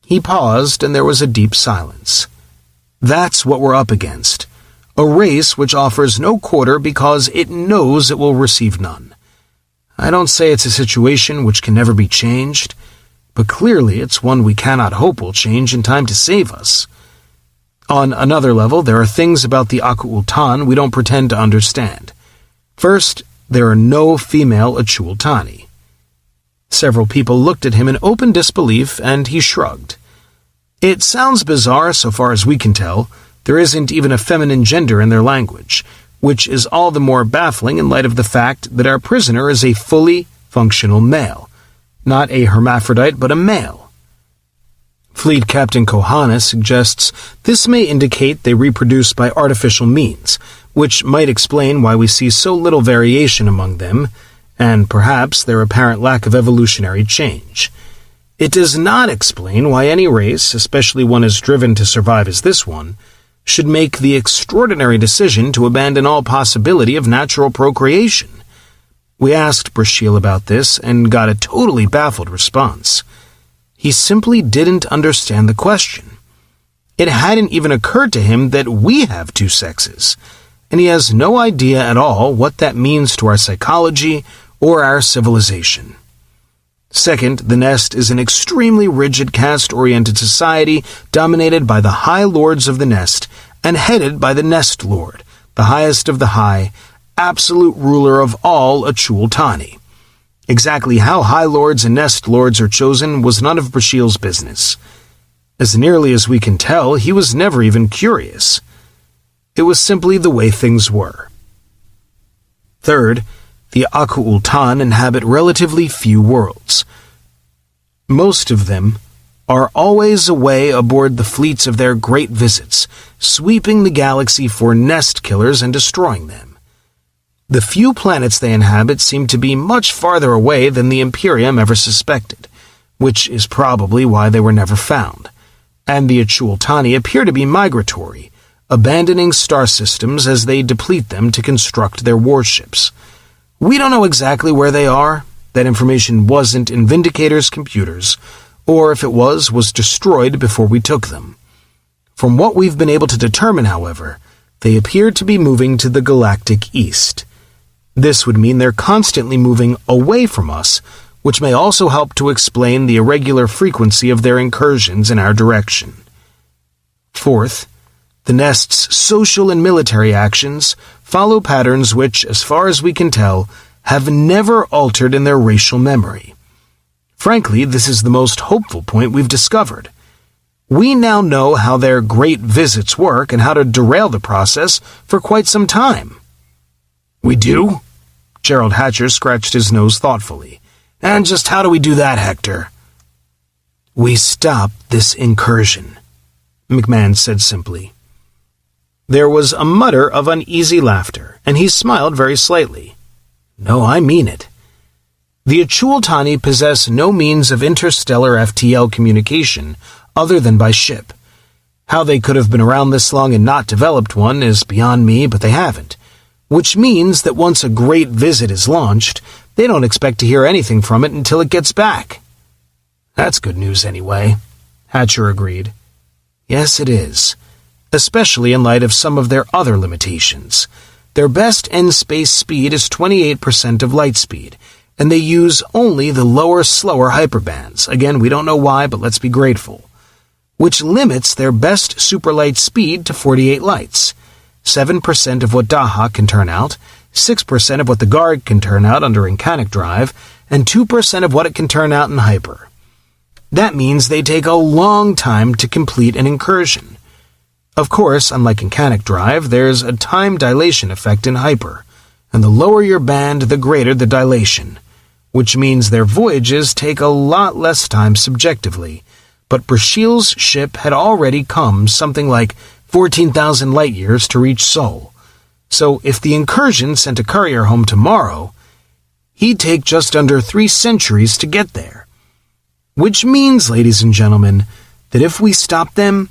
He paused, and there was a deep silence. That's what we're up against. A race which offers no quarter because it knows it will receive none. I don't say it's a situation which can never be changed, but clearly it's one we cannot hope will change in time to save us. On another level, there are things about the Aku-Ultan we don't pretend to understand. First, there are no female Achultani. Several people looked at him in open disbelief, and he shrugged. It sounds bizarre so far as we can tell. There isn't even a feminine gender in their language, which is all the more baffling in light of the fact that our prisoner is a fully functional male. Not a hermaphrodite, but a male. Fleet Captain Kohana suggests this may indicate they reproduce by artificial means, which might explain why we see so little variation among them, and perhaps their apparent lack of evolutionary change. It does not explain why any race, especially one as driven to survive as this one, should make the extraordinary decision to abandon all possibility of natural procreation. We asked Brasheal about this and got a totally baffled response. He simply didn't understand the question. It hadn't even occurred to him that we have two sexes, and he has no idea at all what that means to our psychology or our civilization. Second, the Nest is an extremely rigid caste-oriented society dominated by the High Lords of the Nest and headed by the Nest Lord, the highest of the high, absolute ruler of all Achultani. Exactly how High Lords and Nest Lords are chosen was none of Brasheal's business. As nearly as we can tell, he was never even curious. It was simply the way things were. Third, the Aku-Ultan inhabit relatively few worlds. Most of them are always away aboard the fleets of their great visits, sweeping the galaxy for nest killers and destroying them. The few planets they inhabit seem to be much farther away than the Imperium ever suspected, which is probably why they were never found. And the Achultani appear to be migratory, abandoning star systems as they deplete them to construct their warships. We don't know exactly where they are. That information wasn't in Vindicator's computers, or if it was destroyed before we took them. From what we've been able to determine, however, they appear to be moving to the galactic east. This would mean they're constantly moving away from us, which may also help to explain the irregular frequency of their incursions in our direction. Fourth, the Nest's social and military actions follow patterns which, as far as we can tell, have never altered in their racial memory. Frankly, this is the most hopeful point we've discovered. We now know how their great visits work and how to derail the process for quite some time. We do? Gerald Hatcher scratched his nose thoughtfully. And just how do we do that, Hector? We stop this incursion. McMahon said simply. There was a mutter of uneasy laughter, and he smiled very slightly. No, I mean it. The Achultani possess no means of interstellar FTL communication other than by ship. How they could have been around this long and not developed one is beyond me, but they haven't. Which means that once a great visit is launched, they don't expect to hear anything from it until it gets back. That's good news anyway, Hatcher agreed. Yes, it is. Especially in light of some of their other limitations. Their best end-space speed is 28% of light speed, and they use only the lower, slower hyperbands. Again, we don't know why, but let's be grateful. Which limits their best superlight speed to 48 lights. 7% of what Dahak can turn out, 6% of what the Guard can turn out under Incanic Drive, and 2% of what it can turn out in Hyper. That means they take a long time to complete an incursion. Of course, unlike Incanic Drive, there's a time dilation effect in Hyper, and the lower your band, the greater the dilation, which means their voyages take a lot less time subjectively, but Brasheel's ship had already come something like 14,000 light-years to reach Sol. So if the incursion sent a courier home tomorrow, he'd take just under 3 centuries to get there. Which means, ladies and gentlemen, that if we stop them,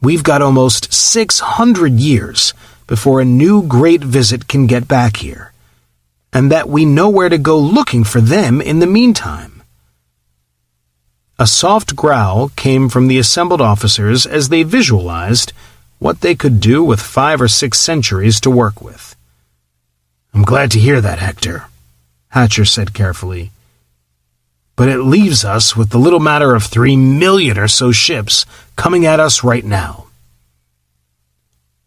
we've got almost 600 years before a new great visit can get back here, and that we know where to go looking for them in the meantime. A soft growl came from the assembled officers as they visualized what they could do with 5 or 6 centuries to work with. I'm glad to hear that, Hector, Hatcher said carefully. But it leaves us with the little matter of 3 million or so ships coming at us right now.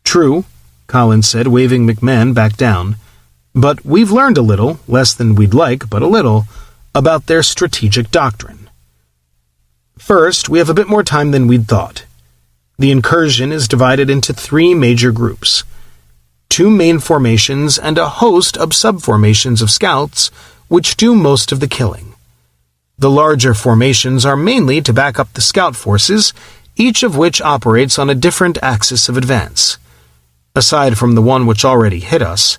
True, Colin said, waving McMahon back down, but we've learned a little, less than we'd like, but a little, about their strategic doctrine. First, we have a bit more time than we'd thought. The incursion is divided into 3 major groups, 2 main formations and a host of subformations of scouts, which do most of the killing. The larger formations are mainly to back up the scout forces, each of which operates on a different axis of advance. Aside from the one which already hit us,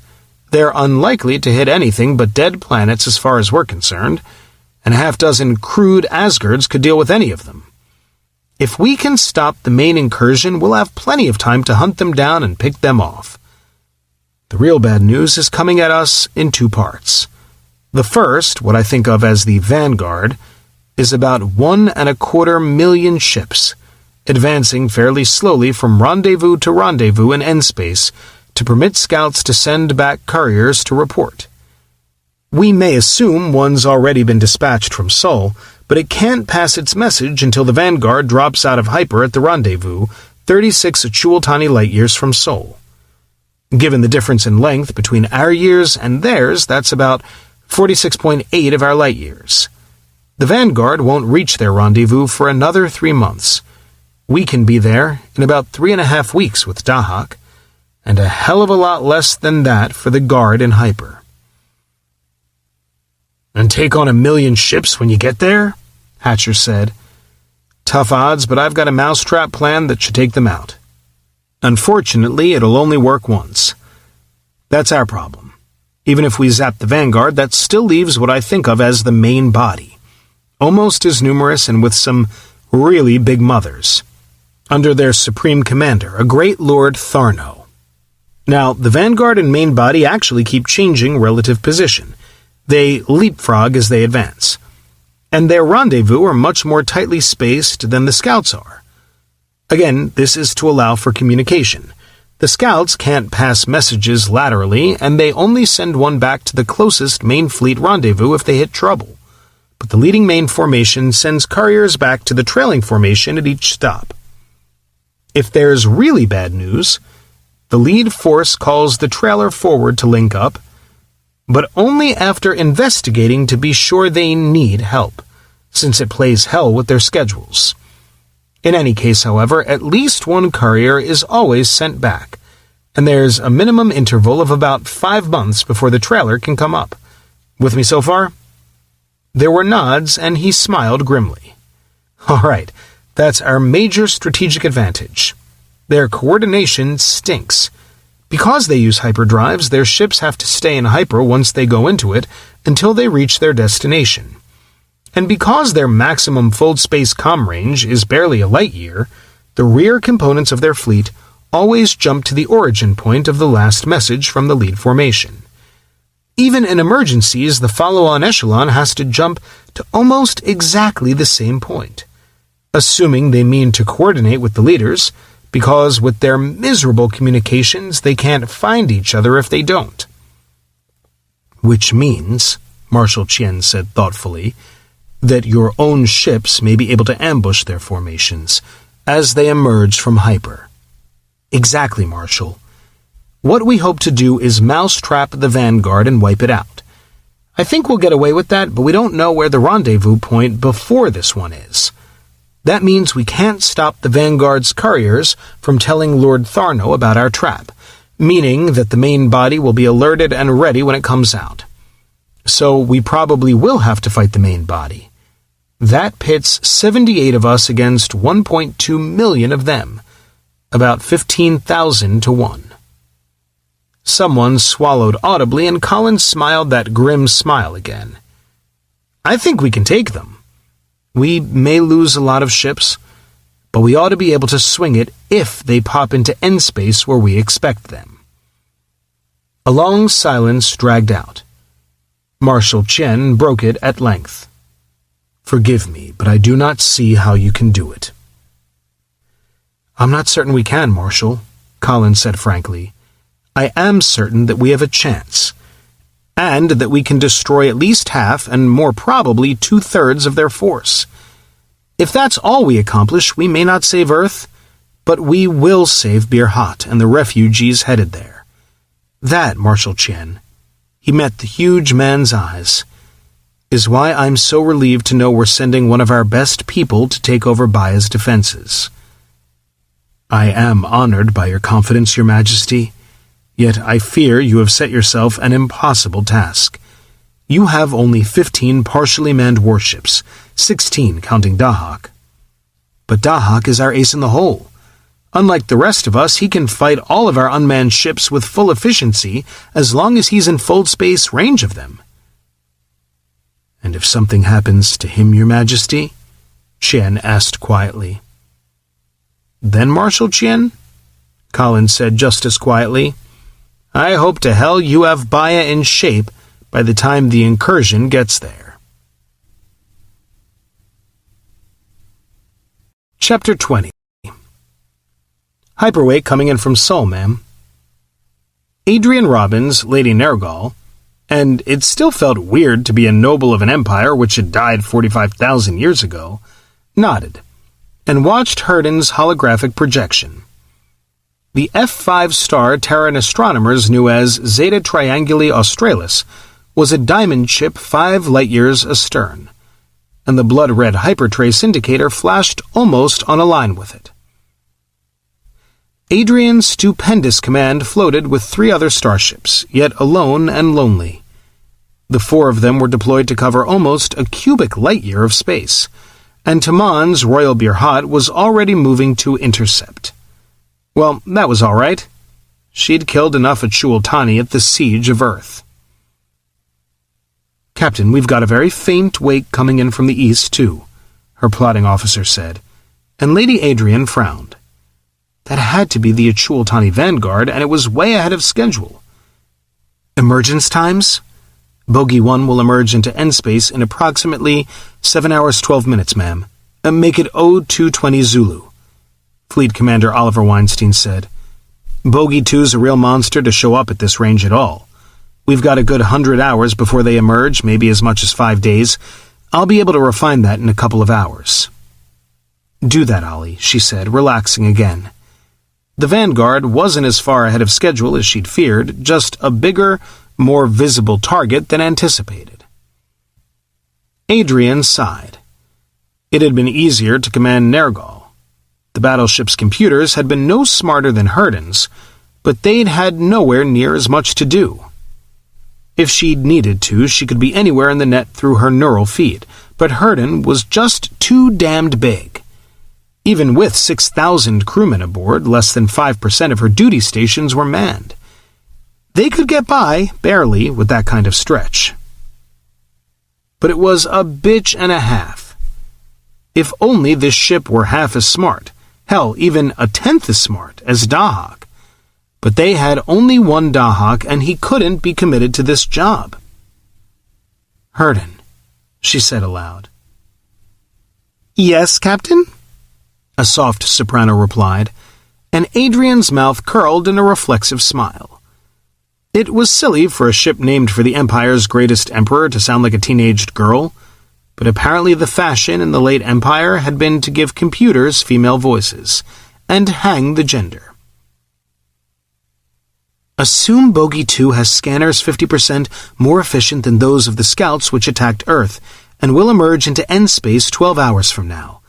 they're unlikely to hit anything but dead planets as far as we're concerned, and a half-dozen crude Asgards could deal with any of them. If we can stop the main incursion, we'll have plenty of time to hunt them down and pick them off. The real bad news is coming at us in 2 parts. The first, what I think of as the Vanguard, is about 1.25 million ships, advancing fairly slowly from rendezvous to rendezvous in N-space to permit scouts to send back couriers to report. We may assume one's already been dispatched from Sol, but it can't pass its message until the Vanguard drops out of Hyper at the rendezvous, 36 Achultani light-years from Sol. Given the difference in length between our years and theirs, that's about 46.8 of our light-years. The Vanguard won't reach their rendezvous for another 3 months. We can be there in about 3.5 weeks with Dahak, and a hell of a lot less than that for the Guard in Hyper. And take on 1 million ships when you get there? Hatcher said. Tough odds, but I've got a mousetrap plan that should take them out. Unfortunately, it'll only work once. That's our problem. Even if we zap the Vanguard, that still leaves what I think of as the main body. Almost as numerous and with some really big mothers. Under their supreme commander, a great Lord Tharno. Now, the Vanguard and main body actually keep changing relative position. They leapfrog as they advance. And their rendezvous are much more tightly spaced than the scouts are. Again, this is to allow for communication. The scouts can't pass messages laterally, and they only send one back to the closest main fleet rendezvous if they hit trouble. But the leading main formation sends couriers back to the trailing formation at each stop. If there's really bad news, the lead force calls the trailer forward to link up, but only after investigating to be sure they need help, since it plays hell with their schedules. In any case, however, at least one courier is always sent back, and there's a minimum interval of about 5 months before the trailer can come up. With me so far? There were nods, and he smiled grimly. All right, That's our major strategic advantage. Their coordination stinks. Because they use hyperdrives, their ships have to stay in hyper once they go into it until they reach their destination. And because their maximum fold space comm range is barely a light year, the rear components of their fleet always jump to the origin point of the last message from the lead formation. Even in emergencies, the follow-on echelon has to jump to almost exactly the same point, assuming they mean to coordinate with the leaders, because with their miserable communications, they can't find each other if they don't. Which means, Marshal Chien said thoughtfully, that your own ships may be able to ambush their formations as they emerge from hyper. Exactly, Marshal. What we hope to do is mousetrap the Vanguard and wipe it out. I think we'll get away with that, but we don't know where the rendezvous point before this one is. That means we can't stop the Vanguard's couriers from telling Lord Tharno about our trap, meaning that the main body will be alerted and ready when it comes out. So we probably will have to fight the main body. That pits 78 of us against 1.2 million of them, about 15,000 to 1. Someone swallowed audibly, and Colin smiled that grim smile again. I think we can take them. We may lose a lot of ships, but we ought to be able to swing it if they pop into end space where we expect them. A long silence dragged out. Marshal Chien broke it at length. Forgive me, but I do not see how you can do it. I'm not certain we can, Marshal, Colin said frankly. I am certain that we have a chance, and that we can destroy at least half and more probably 2/3 of their force. If that's all we accomplish, we may not save Earth, but we will save Birhat and the refugees headed there. That, Marshal Chien, he met the huge man's eyes, is why I'm so relieved to know we're sending one of our best people to take over Baya's defenses. I am honored by your confidence, Your Majesty. Yet I fear you have set yourself an impossible task. You have only 15 partially manned warships, 16 counting Dahak. But Dahak is our ace in the hole. Unlike the rest of us, he can fight all of our unmanned ships with full efficiency as long as he's in fold space range of them. And if something happens to him, Your Majesty? Chien asked quietly. Then, Marshal Chien? Colin said just as quietly. I hope to hell you have Baya in shape by the time the incursion gets there. Chapter 20. Hyperweight coming in from Sol, ma'am. Adrian Robbins, Lady Nergal, and it still felt weird to be a noble of an empire which had died 45,000 years ago, nodded, and watched Herden's holographic projection. The F5 star Terran astronomers knew as Zeta Trianguli Australis was a diamond chip 5 light-years astern, and the blood-red hypertrace indicator flashed almost on a line with it. Adrian's stupendous command floated with 3 other starships, yet alone and lonely. The 4 of them were deployed to cover almost a cubic light-year of space, and Taman's Royal Birhat was already moving to intercept. Well, that was all right. She'd killed enough at Chultani at the siege of Earth. Captain, we've got a very faint wake coming in from the east, too, her plotting officer said, and Lady Adrian frowned. That had to be the Chultani Vanguard, and it was way ahead of schedule. Emergence times? Bogey 1 will emerge into end space in approximately 7 hours 12 minutes, ma'am. Make it 0220 Zulu. Fleet Commander Oliver Weinstein said. Bogey 2's a real monster to show up at this range at all. We've got a good 100 hours before they emerge, maybe as much as 5 days. I'll be able to refine that in a couple of hours. Do that, Ollie, she said, relaxing again. The Vanguard wasn't as far ahead of schedule as she'd feared, just a bigger, more visible target than anticipated. Adrian sighed. It had been easier to command Nergal. The battleship's computers had been no smarter than Herden's, but they'd had nowhere near as much to do. If she'd needed to, she could be anywhere in the net through her neural feed, but Herden was just too damned big. Even with 6,000 crewmen aboard, less than 5% of her duty stations were manned. They could get by, barely, with that kind of stretch. But it was a bitch and a half. If only this ship were half as smart, hell, even a tenth as smart as Dahak. But they had only one Dahak, and he couldn't be committed to this job. "Herden," she said aloud. "Yes, Captain?" a soft soprano replied, and Adrian's mouth curled in a reflexive smile. It was silly for a ship named for the Empire's greatest emperor to sound like a teenaged girl, but apparently the fashion in the late Empire had been to give computers female voices, and hang the gender. "Assume Bogey 2 has scanners 50% more efficient than those of the scouts which attacked Earth, and will emerge into N-space 12 hours from now.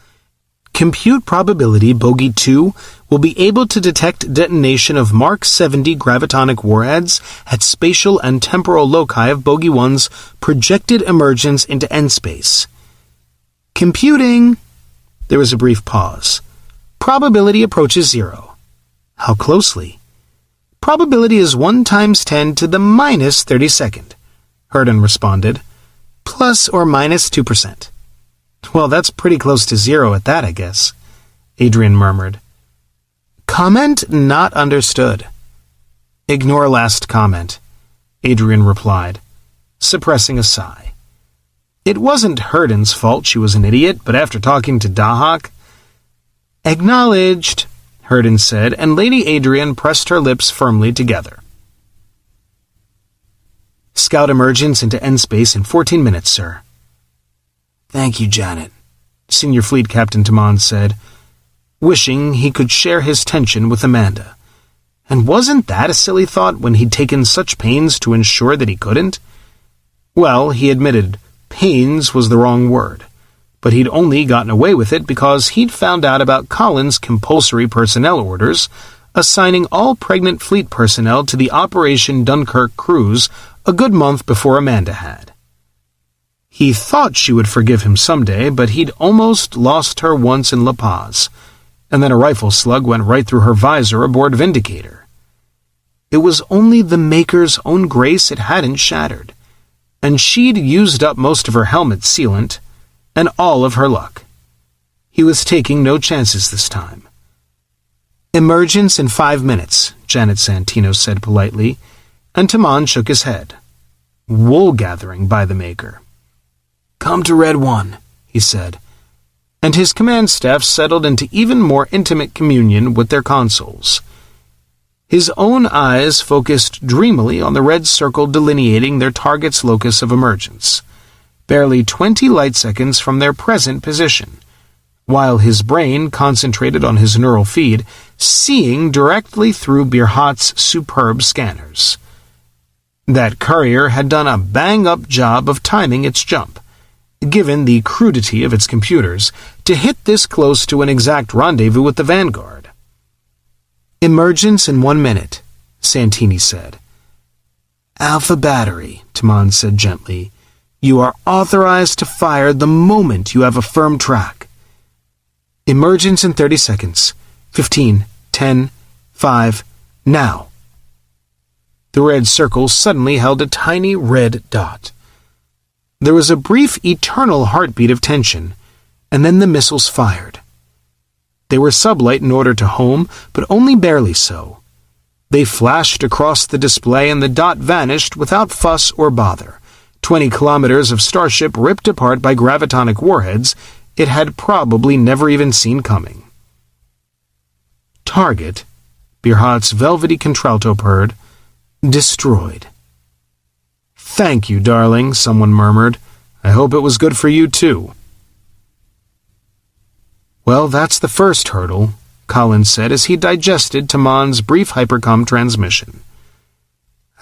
Compute probability Bogey 2 will be able to detect detonation of Mark 70 gravitonic warheads at spatial and temporal loci of Bogey 1's projected emergence into N-space. Computing." There was a brief pause. "Probability approaches 0. How closely?" "Probability is 1 times 10 to the minus 32nd, Herden responded. "Plus or minus 2%. "Well, that's pretty close to 0 at that, I guess," Adrian murmured. "Comment not understood." "Ignore last comment," Adrian replied, suppressing a sigh. It wasn't Herden's fault she was an idiot, but after talking to Dahak... "Acknowledged," Herden said, and Lady Adrian pressed her lips firmly together. "Scout emergence into N-space in 14 minutes, sir." "Thank you, Janet," Senior Fleet Captain Tamon said, wishing he could share his tension with Amanda. And wasn't that a silly thought when he'd taken such pains to ensure that he couldn't? Well, he admitted pains was the wrong word, but he'd only gotten away with it because he'd found out about Colin's compulsory personnel orders, assigning all pregnant fleet personnel to the Operation Dunkirk cruise a good month before Amanda had. He thought she would forgive him someday, but he'd almost lost her once in La Paz, and then a rifle slug went right through her visor aboard Vindicator. It was only the Maker's own grace it hadn't shattered, and she'd used up most of her helmet sealant and all of her luck. He was taking no chances this time. "Emergence in 5 minutes," Janet Santino said politely, and Tamon shook his head. Wool gathering by the Maker. "Come to Red 1, he said, and his command staff settled into even more intimate communion with their consoles. His own eyes focused dreamily on the red circle delineating their target's locus of emergence, barely 20 light seconds from their present position, while his brain concentrated on his neural feed, seeing directly through Birhat's superb scanners. That courier had done a bang-up job of timing its jump, given the crudity of its computers, to hit this close to an exact rendezvous with the Vanguard. "Emergence in 1 minute, Santini said. "Alpha battery," Tamon said gently. "You are authorized to fire the moment you have a firm track." "Emergence in 30 seconds. 15, 10, 5, now." The red circle suddenly held a tiny red dot. There was a brief eternal heartbeat of tension, and then the missiles fired. They were sublight in order to home, but only barely so. They flashed across the display and the dot vanished without fuss or bother. 20 kilometers of starship ripped apart by gravitonic warheads it had probably never even seen coming. Target, Birhat's velvety contralto purred, destroyed. "Thank you, darling," someone murmured. "I hope it was good for you, too." "Well, that's the first hurdle," Colin said as he digested Tamon's brief hypercom transmission.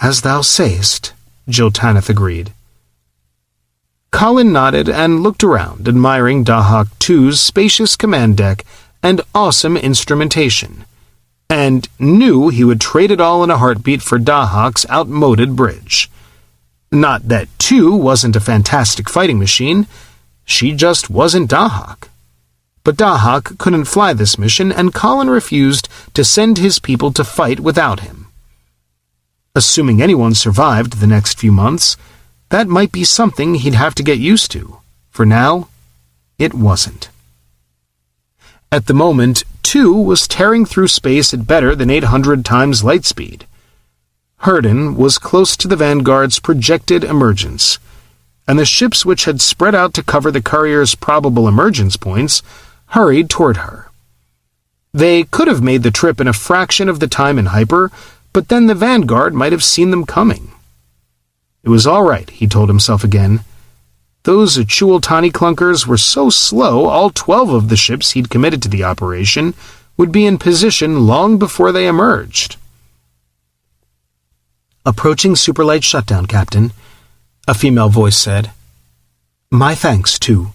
"As thou sayest," Jill Tanith agreed. Colin nodded and looked around, admiring Dahak 2's spacious command deck and awesome instrumentation, and knew he would trade it all in a heartbeat for Dahak's outmoded bridge. Not that 2 wasn't a fantastic fighting machine, she just wasn't Dahak. But Dahak couldn't fly this mission, and Colin refused to send his people to fight without him. Assuming anyone survived the next few months, that might be something he'd have to get used to. For now, it wasn't. At the moment, 2 was tearing through space at better than 800 times light speed. Herden was close to the Vanguard's projected emergence, and the ships which had spread out to cover the courier's probable emergence points hurried toward her. They could have made the trip in a fraction of the time in hyper, but then the Vanguard might have seen them coming. It was all right, he told himself again. Those Chultani clunkers were so slow, all 12 of the ships he'd committed to the operation would be in position long before they emerged. "Approaching superlight shutdown, Captain," a female voice said. "My thanks, too,"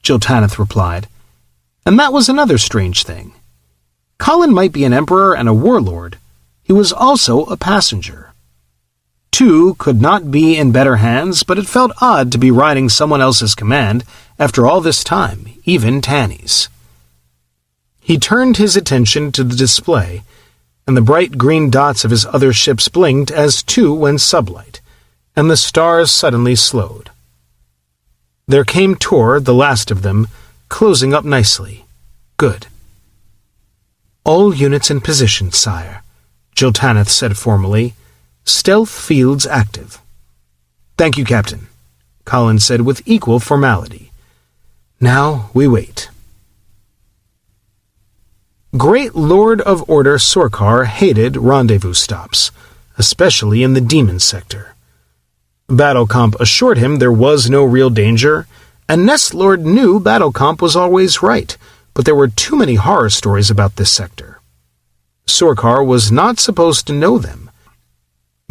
Jiltaneth replied. And that was another strange thing. Colin might be an emperor and a warlord. He was also a passenger. 2 could not be in better hands, but it felt odd to be riding someone else's command after all this time, even Tanny's. He turned his attention to the display, and the bright green dots of his other ships blinked as 2 went sublight, and the stars suddenly slowed. There came Tor, the last of them, closing up nicely. Good. "All units in position, sire," Jiltaneth said formally. "Stealth fields active." "Thank you, Captain," Colin said with equal formality. "Now we wait." Great Lord of Order Sorkar hated rendezvous stops, especially in the Demon sector. Battlecomp assured him there was no real danger, and Nest Lord knew Battlecomp was always right, but there were too many horror stories about this sector. Sorkar was not supposed to know them.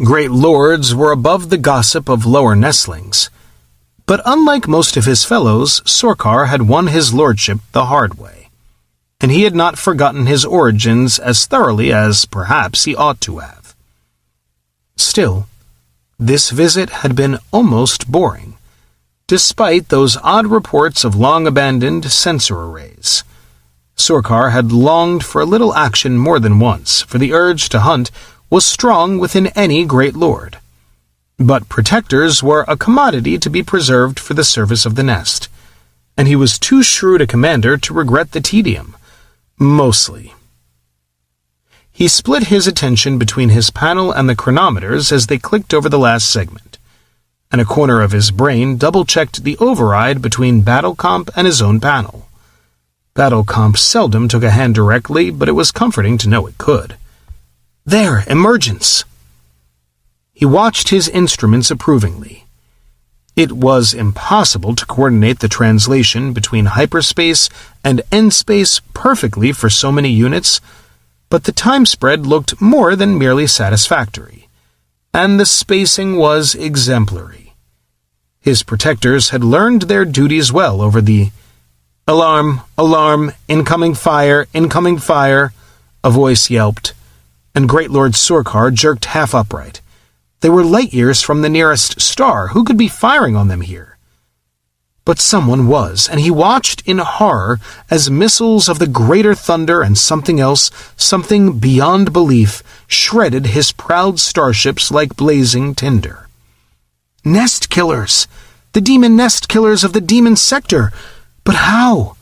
Great Lords were above the gossip of lower nestlings. But unlike most of his fellows, Sorkar had won his lordship the hard way, and he had not forgotten his origins as thoroughly as perhaps he ought to have. Still, this visit had been almost boring, despite those odd reports of long-abandoned sensor arrays. Sorkar had longed for a little action more than once, for the urge to hunt was strong within any great lord. But protectors were a commodity to be preserved for the service of the nest, and he was too shrewd a commander to regret the tedium. Mostly. He split his attention between his panel and the chronometers as they clicked over the last segment, and a corner of his brain double-checked the override between Battlecomp and his own panel. Battlecomp seldom took a hand directly, but it was comforting to know it could. There, emergence! He watched his instruments approvingly. It was impossible to coordinate the translation between hyperspace and end-space perfectly for so many units, but the time spread looked more than merely satisfactory, and the spacing was exemplary. His protectors had learned their duties well over the "Alarm! Alarm! Incoming fire! Incoming fire!" a voice yelped, and Great Lord Sorkar jerked half upright. They were light years from the nearest star. Who could be firing on them here? But someone was, and he watched in horror as missiles of the greater thunder and something else, something beyond belief, shredded his proud starships like blazing tinder. Nest killers! The demon nest killers of the demon sector! But how?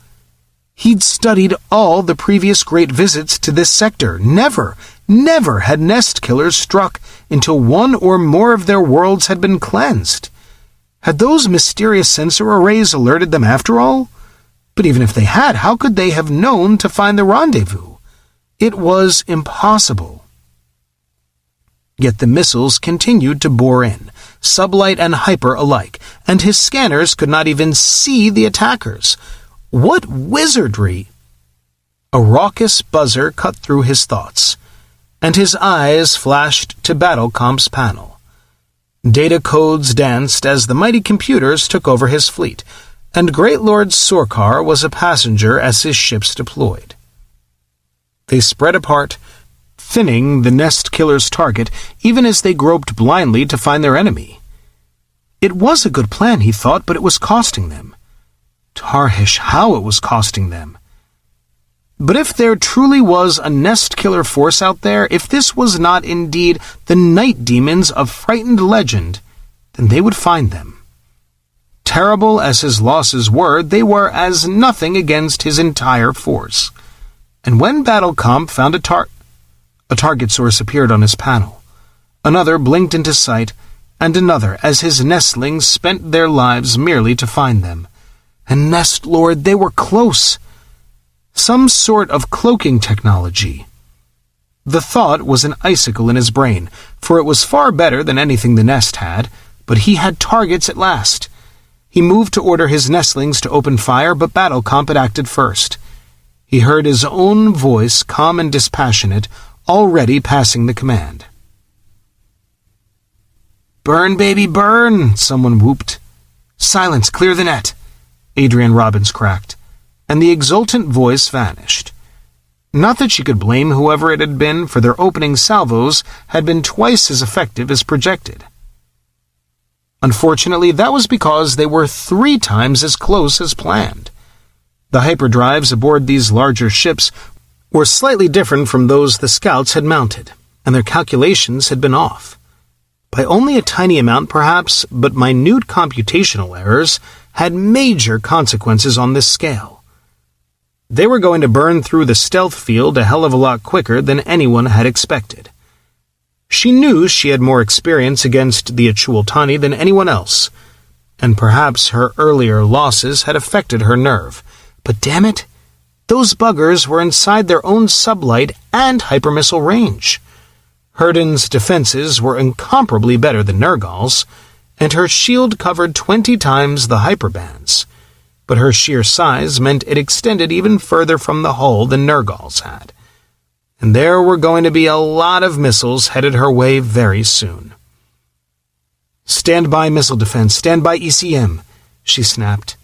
He'd studied all the previous great visits to this sector. Never had nest killers struck until one or more of their worlds had been cleansed. Had those mysterious sensor arrays alerted them after all? But even if they had, how could they have known to find the rendezvous? It was impossible. Yet the missiles continued to bore in, sublight and hyper alike, and his scanners could not even see the attackers. What wizardry! A raucous buzzer cut through his thoughts, and his eyes flashed to Battlecomp's panel. Data codes danced as the mighty computers took over his fleet, and Great Lord Sorkar was a passenger as his ships deployed. They spread apart, thinning the nest killer's target even as they groped blindly to find their enemy. It was a good plan, he thought, but it was costing them. Tarhish, how it was costing them. But if there truly was a nest-killer force out there, if this was not indeed the night demons of frightened legend, then they would find them. Terrible as his losses were, they were as nothing against his entire force. And when Battlecomp found a target source appeared on his panel. Another blinked into sight, and another as his nestlings spent their lives merely to find them. And Nest Lord, they were close. Some sort of cloaking technology. The thought was an icicle in his brain, for it was far better than anything the nest had, but he had targets at last. He moved to order his nestlings to open fire, but Battlecomp had acted first. He heard his own voice, calm and dispassionate, already passing the command. "Burn, baby, burn!" someone whooped. "Silence, clear the net!" Adrian Robbins cracked, and the exultant voice vanished. Not that she could blame whoever it had been, for their opening salvos had been twice as effective as projected. Unfortunately, that was because they were 3 times as close as planned. The hyperdrives aboard these larger ships were slightly different from those the scouts had mounted, and their calculations had been off. By only a tiny amount, perhaps, but minute computational errors had major consequences on this scale. They were going to burn through the stealth field a hell of a lot quicker than anyone had expected. She knew she had more experience against the Achuultani than anyone else, and perhaps her earlier losses had affected her nerve. But damn it, those buggers were inside their own sublight and hypermissile range. Herden's defenses were incomparably better than Nergal's, and her shield covered 20 times the hyperbands. But her sheer size meant it extended even further from the hull than Nergal's had. And there were going to be a lot of missiles headed her way very soon. "Stand by missile defense, stand by ECM," she snapped.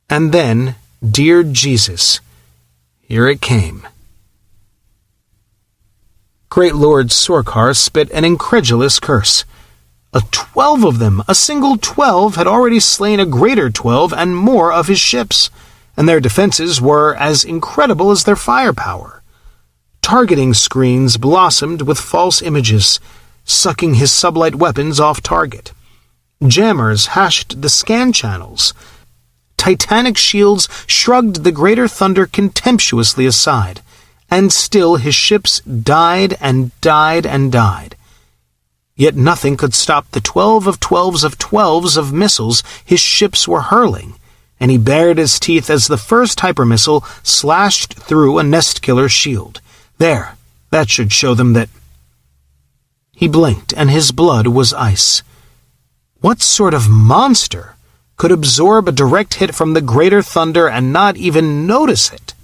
And then, dear Jesus, here it came. Great Lord Sorkar spit an incredulous curse. 12 of them, a single 12, had already slain a greater 12 and more of his ships, and their defenses were as incredible as their firepower. Targeting screens blossomed with false images, sucking his sublight weapons off target. Jammers hashed the scan channels. Titanic shields shrugged the greater thunder contemptuously aside, and still his ships died and died and died. Yet nothing could stop the 12 of 12s of 12s of missiles his ships were hurling, and he bared his teeth as the first hypermissile slashed through a nest-killer shield. There, that should show them that... He blinked, and his blood was ice. What sort of monster could absorb a direct hit from the greater thunder and not even notice it?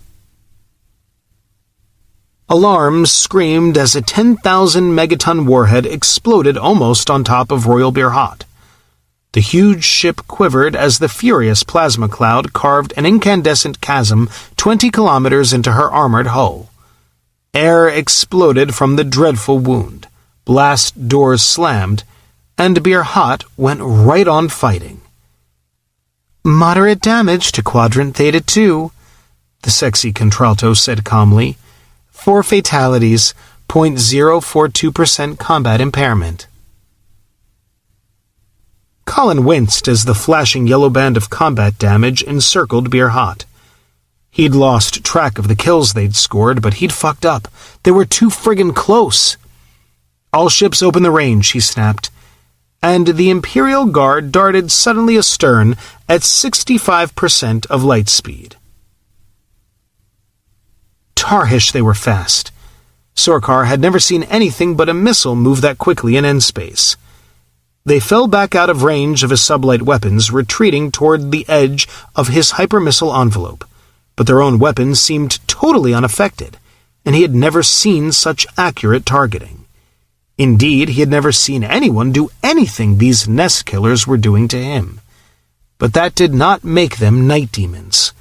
Alarms screamed as a 10,000 megaton warhead exploded almost on top of Royal Birhat. The huge ship quivered as the furious plasma cloud carved an incandescent chasm 20 kilometers into her armored hull. Air exploded from the dreadful wound, blast doors slammed, and Birhat went right on fighting. "Moderate damage to Quadrant Theta 2, the sexy contralto said calmly. 4 fatalities, 0.042% combat impairment. Colin winced as the flashing yellow band of combat damage encircled Birhat. He'd lost track of the kills they'd scored, but he'd fucked up. They were too friggin' close. "All ships open the range," he snapped, and the Imperial Guard darted suddenly astern at 65% of light speed. Tarhish, they were fast. Sorkar had never seen anything but a missile move that quickly in N-space. They fell back out of range of his sublight weapons, retreating toward the edge of his hypermissile envelope, but their own weapons seemed totally unaffected, and he had never seen such accurate targeting. Indeed, he had never seen anyone do anything these nest killers were doing to him. But that did not make them night demons.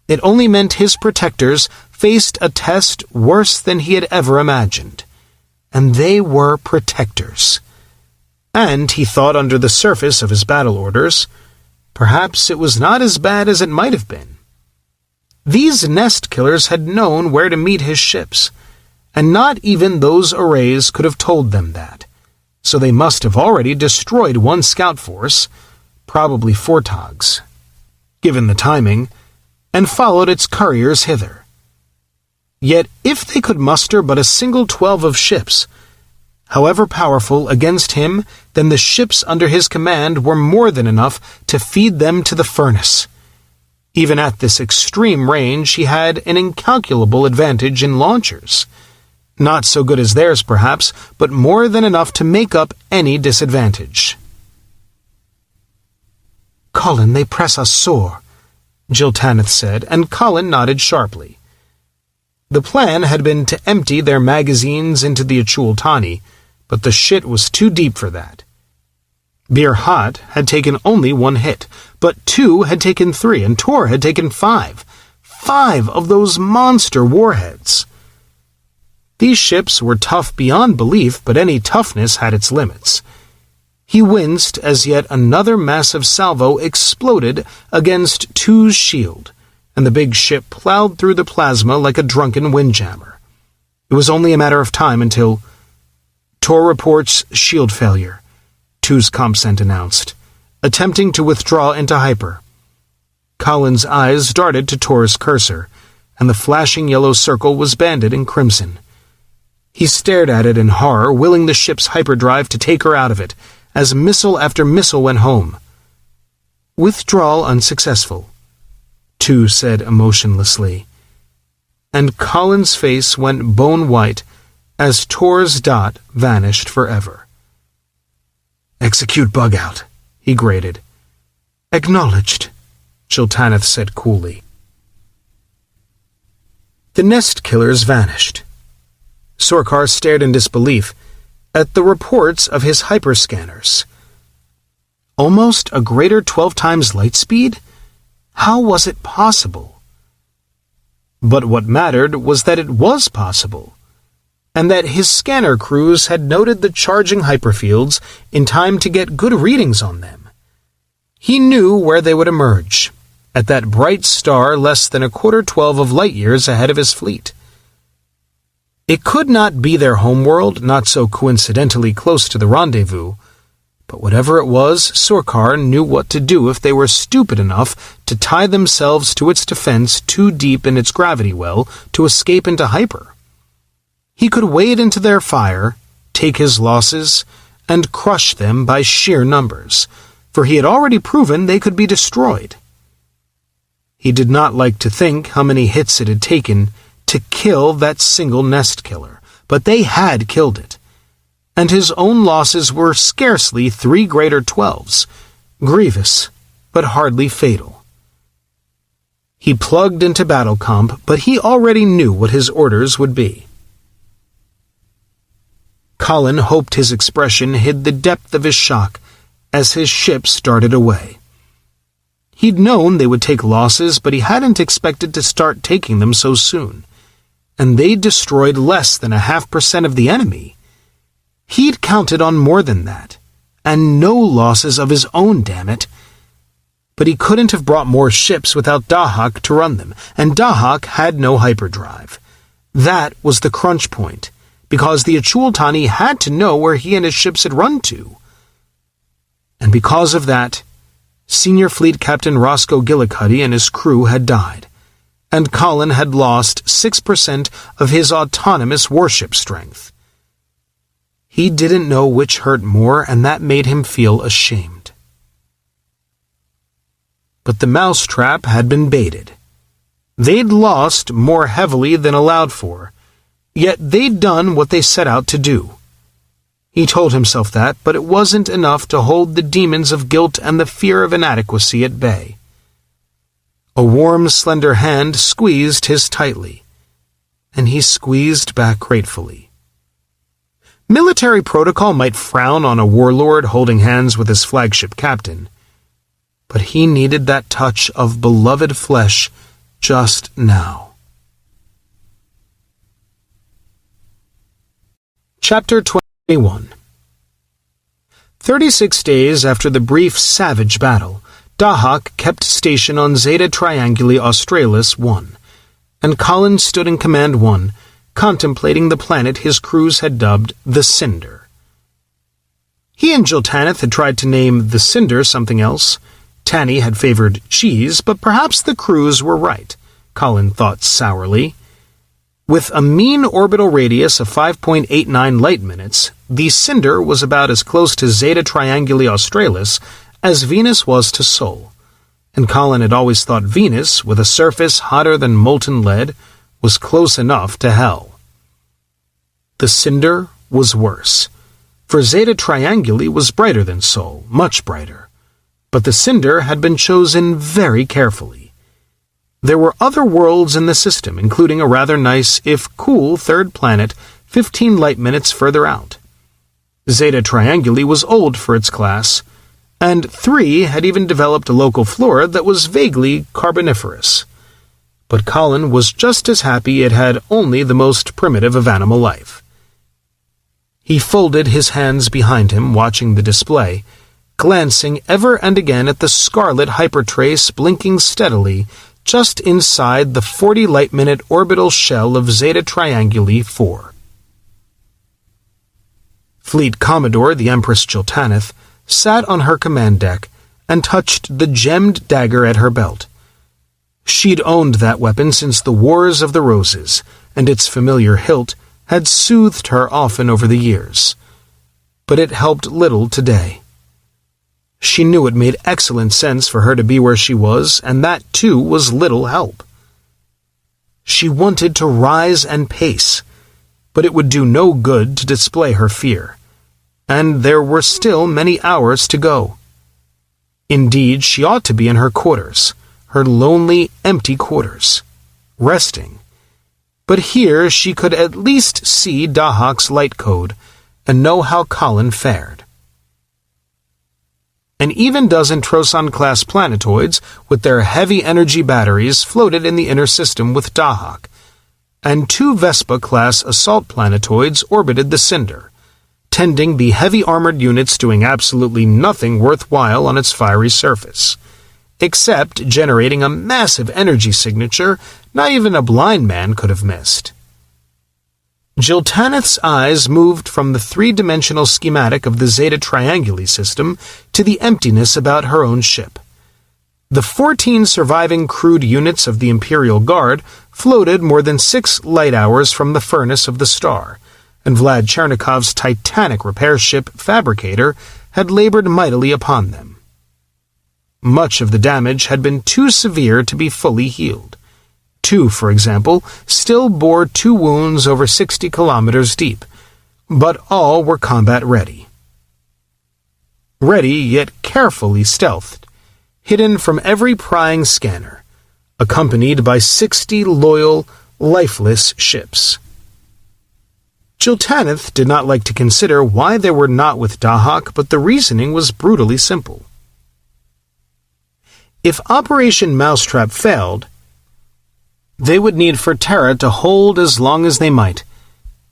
It only meant his protectors faced a test worse than he had ever imagined. And they were protectors. And, he thought under the surface of his battle orders, perhaps it was not as bad as it might have been. These nest killers had known where to meet his ships, and not even those arrays could have told them that, so they must have already destroyed one scout force, probably Fortog's, given the timing, and followed its couriers hither. Yet if they could muster but a single 12 of ships, however powerful, against him, then the ships under his command were more than enough to feed them to the furnace. Even at this extreme range he had an incalculable advantage in launchers. Not so good as theirs, perhaps, but more than enough to make up any disadvantage. "Colin, they press us sore," Jill Tanith said, and Colin nodded sharply. The plan had been to empty their magazines into the Achul-Tani, but the shit was too deep for that. Bir Hat had taken only 1 hit, but 2 had taken 3, and Tor had taken 5. 5 of those monster warheads. These ships were tough beyond belief, but any toughness had its limits. He winced as yet another massive salvo exploded against 2's shield, and the big ship plowed through the plasma like a drunken windjammer. It was only a matter of time until... "Tor reports shield failure," 2's CompSent announced, attempting to withdraw into hyper. Colin's eyes darted to Tor's cursor, and the flashing yellow circle was banded in crimson. He stared at it in horror, willing the ship's hyperdrive to take her out of it, as missile after missile went home. "Withdrawal unsuccessful," 2 said emotionlessly, and Colin's face went bone-white as Tor's dot vanished forever. "Execute bug-out," he grated. "Acknowledged," Jill Tanith said coolly. The nest killers vanished. Sorkar stared in disbelief at the reports of his hyperscanners. Almost a greater 12 times light speed? How was it possible? But what mattered was that it was possible, and that his scanner crews had noted the charging hyperfields in time to get good readings on them. He knew where they would emerge, at that bright star less than a quarter 12 of light years ahead of his fleet. It could not be their homeworld, not so coincidentally close to the rendezvous, but whatever it was, Sorkar knew what to do if they were stupid enough to tie themselves to its defense too deep in its gravity well to escape into hyper. He could wade into their fire, take his losses, and crush them by sheer numbers, for he had already proven they could be destroyed. He did not like to think how many hits it had taken to kill that single nest killer, but they had killed it, and his own losses were scarcely 3 greater 12s, grievous, but hardly fatal. He plugged into battle comp, but he already knew what his orders would be. Colin hoped his expression hid the depth of his shock as his ship started away. He'd known they would take losses, but he hadn't expected to start taking them so soon. And they destroyed less than 0.5% of the enemy. He'd counted on more than that, and no losses of his own, damn it. But he couldn't have brought more ships without Dahak to run them, and Dahak had no hyperdrive. That was the crunch point, because the Achul-Tani had to know where he and his ships had run to. And because of that, Senior Fleet Captain Roscoe Gillicuddy and his crew had died, and Colin had lost 6% of his autonomous warship strength. He didn't know which hurt more, and that made him feel ashamed. But the mousetrap had been baited. They'd lost more heavily than allowed for, yet they'd done what they set out to do. He told himself that, but it wasn't enough to hold the demons of guilt and the fear of inadequacy at bay. A warm, slender hand squeezed his tightly, and he squeezed back gratefully. Military protocol might frown on a warlord holding hands with his flagship captain, but he needed that touch of beloved flesh just now. Chapter 21. 36 days after the brief savage battle, Dahak kept station on Zeta Trianguli Australis 1, and Colin stood in Command 1, contemplating the planet his crews had dubbed the Cinder. He and Jill Tanith had tried to name the Cinder something else. Tanny had favored cheese, but perhaps the crews were right, Colin thought sourly. With a mean orbital radius of 5.89 light-minutes, the Cinder was about as close to Zeta Trianguli Australis as Venus was to Sol, and Colin had always thought Venus, with a surface hotter than molten lead, was close enough to hell. The Cinder was worse, for Zeta Trianguli was brighter than Sol, much brighter, but the Cinder had been chosen very carefully. There were other worlds in the system, including a rather nice, if cool, third planet 15 light-minutes further out. Zeta Trianguli was old for its class, and 3 had even developed a local flora that was vaguely carboniferous. But Colin was just as happy it had only the most primitive of animal life. He folded his hands behind him, watching the display, glancing ever and again at the scarlet hypertrace blinking steadily just inside the 40 light-minute orbital shell of Zeta Trianguli 4. Fleet Commodore, the Empress Jill Tanith, sat on her command deck and touched the gemmed dagger at her belt. She'd owned that weapon since the Wars of the Roses, and its familiar hilt had soothed her often over the years. But it helped little today. She knew it made excellent sense for her to be where she was, and that, too, was little help. She wanted to rise and pace, but it would do no good to display her fear, and there were still many hours to go. Indeed, she ought to be in her quarters, her lonely, empty quarters, resting. But here she could at least see Dahak's light code and know how Colin fared. An even dozen Troson-class planetoids with their heavy-energy batteries floated in the inner system with Dahak, and 2 Vespa-class assault planetoids orbited the Cinder, tending the heavy-armored units doing absolutely nothing worthwhile on its fiery surface, except generating a massive energy signature not even a blind man could have missed. Jill Tanith's eyes moved from the 3-dimensional schematic of the Zeta Trianguli system to the emptiness about her own ship. The 14 surviving crewed units of the Imperial Guard floated more than 6 light hours from the furnace of the star, and Vlad Chernikov's titanic repair ship Fabricator had labored mightily upon them. Much of the damage had been too severe to be fully healed. 2, for example, still bore 2 wounds over 60 kilometers deep, but all were combat-ready. Ready, yet carefully stealthed, hidden from every prying scanner, accompanied by 60 loyal, lifeless ships. Jill Tanith did not like to consider why they were not with Dahak, but the reasoning was brutally simple. If Operation Mousetrap failed, they would need Ferterra to hold as long as they might,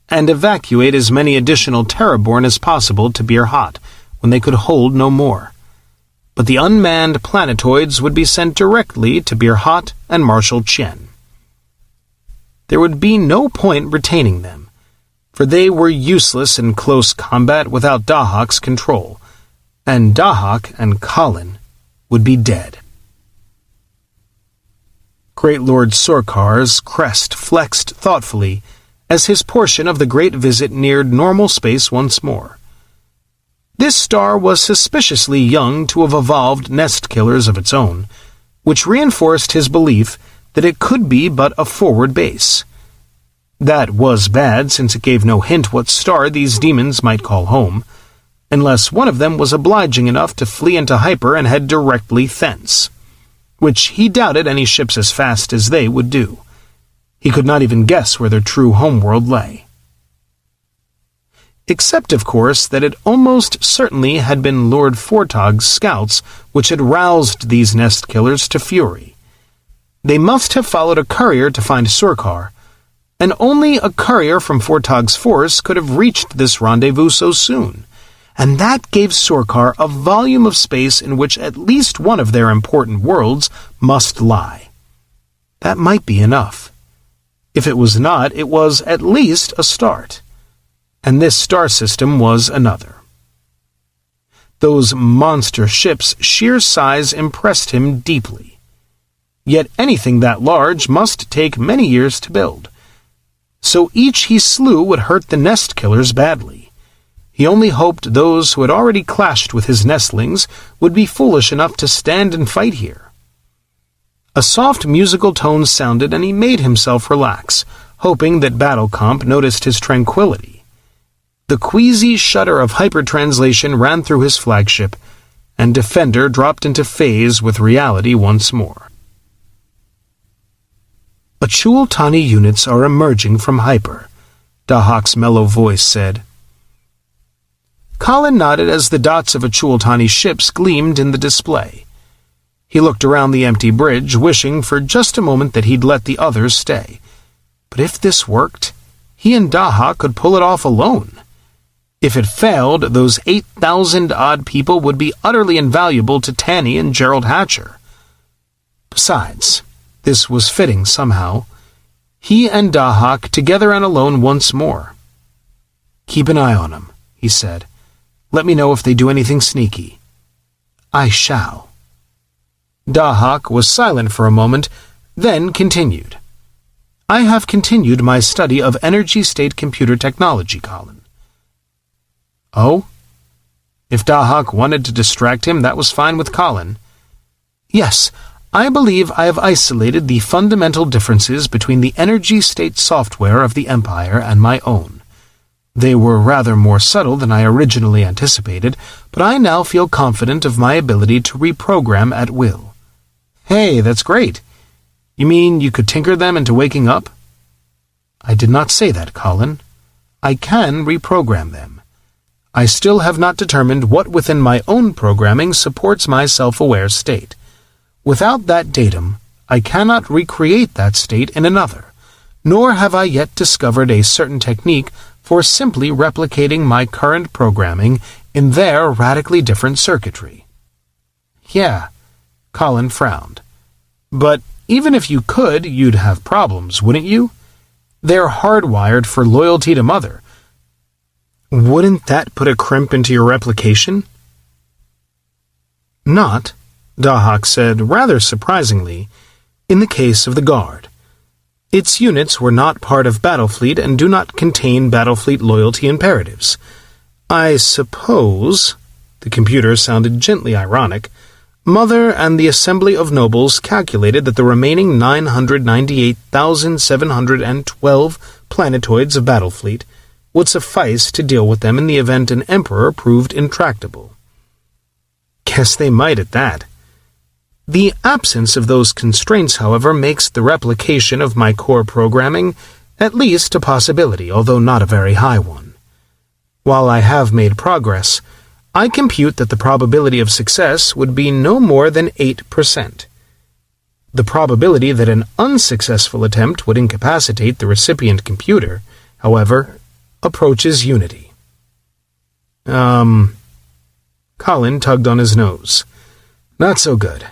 and evacuate as many additional Terraborn as possible to Beer Hot, when they could hold no more. But the unmanned planetoids would be sent directly to Beer Hot and Marshal Chen. There would be no point retaining them, for they were useless in close combat without Dahak's control, and Dahak and Colin would be dead. Great Lord Sorkar's crest flexed thoughtfully as his portion of the Great Visit neared normal space once more. This star was suspiciously young to have evolved nest killers of its own, which reinforced his belief that it could be but a forward base. That was bad, since it gave no hint what star these demons might call home, unless one of them was obliging enough to flee into hyper and head directly thence, which he doubted any ships as fast as they would do. He could not even guess where their true homeworld lay. Except, of course, that it almost certainly had been Lord Fortog's scouts which had roused these nest killers to fury. They must have followed a courier to find Sorkar, and only a courier from Fortog's force could have reached this rendezvous so soon, and that gave Sorkar a volume of space in which at least one of their important worlds must lie. That might be enough. If it was not, it was at least a start. And this star system was another. Those monster ships' sheer size impressed him deeply. Yet anything that large must take many years to build. So each he slew would hurt the nest killers badly. He only hoped those who had already clashed with his nestlings would be foolish enough to stand and fight here. A soft musical tone sounded, and he made himself relax, hoping that Battlecomp noticed his tranquility. The queasy shudder of hypertranslation ran through his flagship, and Defender dropped into phase with reality once more. Achul-Tani units are emerging from hyper, Dahak's mellow voice said. Colin nodded as the dots of Achul-Tani's ships gleamed in the display. He looked around the empty bridge, wishing for just a moment that he'd let the others stay. But if this worked, he and Dahak could pull it off alone. If it failed, those 8,000-odd people would be utterly invaluable to Tanny and Gerald Hatcher. Besides, this was fitting somehow. He and Dahak together and alone once more. "Keep an eye on them," he said. "Let me know if they do anything sneaky." "I shall." Dahak was silent for a moment, then continued. "I have continued my study of energy-state computer technology, Colin." "Oh?" If Dahak wanted to distract him, that was fine with Colin. "Yes, I believe I have isolated the fundamental differences between the energy-state software of the Empire and my own. They were rather more subtle than I originally anticipated, but I now feel confident of my ability to reprogram at will." "Hey, that's great. You mean you could tinker them into waking up?" "I did not say that, Colin. I can reprogram them. I still have not determined what within my own programming supports my self-aware state. Without that datum, I cannot recreate that state in another, nor have I yet discovered a certain technique for simply replicating my current programming in their radically different circuitry." "Yeah," Colin frowned. "But even if you could, you'd have problems, wouldn't you? They're hardwired for loyalty to Mother. Wouldn't that put a crimp into your replication?" "Not," Dahak said rather surprisingly, "in the case of the Guard. Its units were not part of Battlefleet and do not contain Battlefleet loyalty imperatives. I suppose," the computer sounded gently ironic, "Mother and the Assembly of Nobles calculated that the remaining 998,712 planetoids of Battlefleet would suffice to deal with them in the event an Emperor proved intractable." "Guess they might at that. The absence of those constraints, however, makes the replication of my core programming at least a possibility, although not a very high one. While I have made progress, I compute that the probability of success would be no more than 8%. The probability that an unsuccessful attempt would incapacitate the recipient computer, however, approaches unity." Colin tugged on his nose. "Not so good.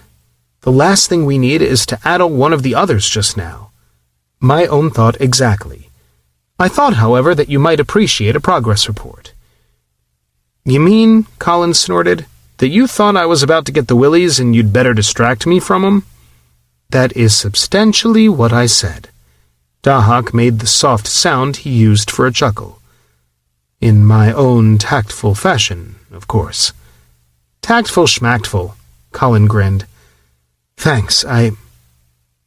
The last thing we need is to addle one of the others just now." "My own thought exactly. I thought, however, that you might appreciate a progress report." "You mean," Colin snorted, "that you thought I was about to get the willies and you'd better distract me from 'em?" "That is substantially what I said." Dahak made the soft sound he used for a chuckle. "In my own tactful fashion, of course." "Tactful schmactful," Colin grinned. "Thanks,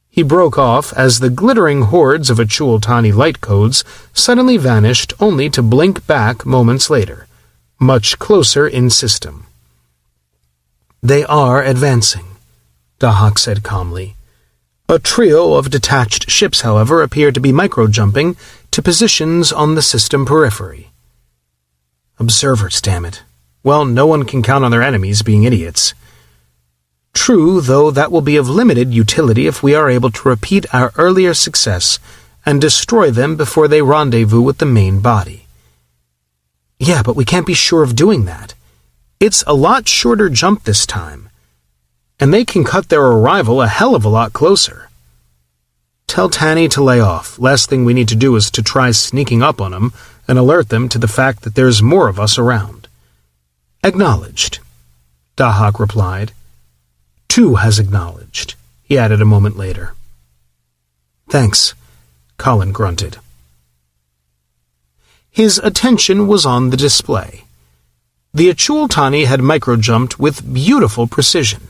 He broke off as the glittering hordes of Achul-Tani light codes suddenly vanished, only to blink back moments later, much closer in system. "They are advancing," Dahak said calmly. A trio of detached ships, however, appeared to be micro-jumping to positions on the system periphery. "Observers, damn it. Well, no one can count on their enemies being idiots." "True, though that will be of limited utility if we are able to repeat our earlier success and destroy them before they rendezvous with the main body." Yeah, but we can't be sure of doing that. It's a lot shorter jump this time, and they can cut their arrival a hell of a lot closer. Tell Tanny to lay off. Last thing we need to do is to try sneaking up on them and alert them to the fact that there's more of us around. Acknowledged, Dahak replied. Two has acknowledged, he added a moment later. Thanks, Colin grunted. His attention was on the display. The Achultani had microjumped with beautiful precision,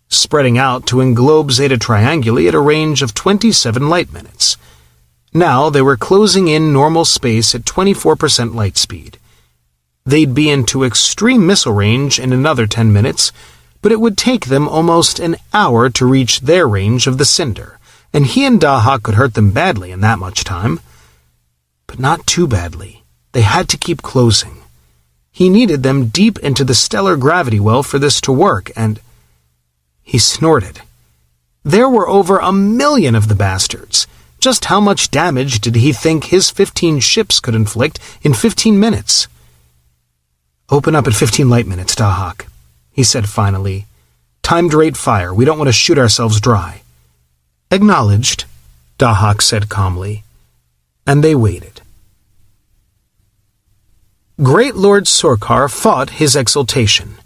spreading out to englobe Zeta Trianguli at a range of 27 light minutes. Now they were closing in normal space at 24% light speed. They'd be into extreme missile range in another 10 minutes, but it would take them almost an hour to reach their range of the Cinder, and he and Dahak could hurt them badly in that much time. But not too badly. They had to keep closing. He needed them deep into the stellar gravity well for this to work, and... He snorted. There were over 1 million of the bastards. Just how much damage did he think his 15 ships could inflict in 15 minutes? Open up at 15 light minutes, Dahak, he said finally. Timed rate fire. We don't want to shoot ourselves dry. Acknowledged, Dahak said calmly. And they waited. Great Lord Sorkar fought his exultation.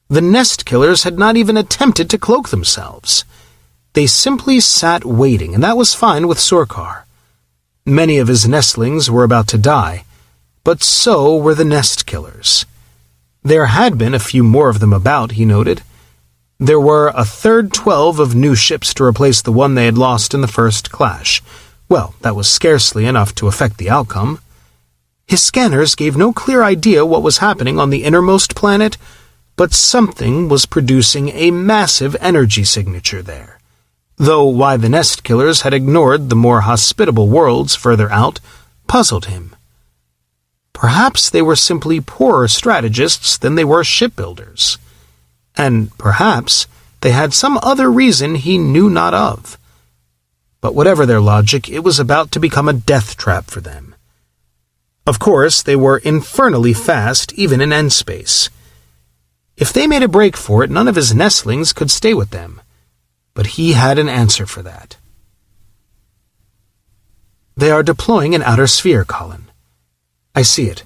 The nest killers had not even attempted to cloak themselves. They simply sat waiting, and that was fine with Sorkar. Many of his nestlings were about to die, but so were the nest killers. There had been a few more of them about, he noted. There were a third 12 of new ships to replace the one they had lost in the first clash. Well, that was scarcely enough to affect the outcome. His scanners gave no clear idea what was happening on the innermost planet, but something was producing a massive energy signature there. Though why the nest killers had ignored the more hospitable worlds further out puzzled him. Perhaps they were simply poorer strategists than they were shipbuilders. And perhaps they had some other reason he knew not of. But whatever their logic, it was about to become a death trap for them. Of course, they were infernally fast, even in N-space. If they made a break for it, none of his nestlings could stay with them. But he had an answer for that. They are deploying an outer sphere, Colin. I see it.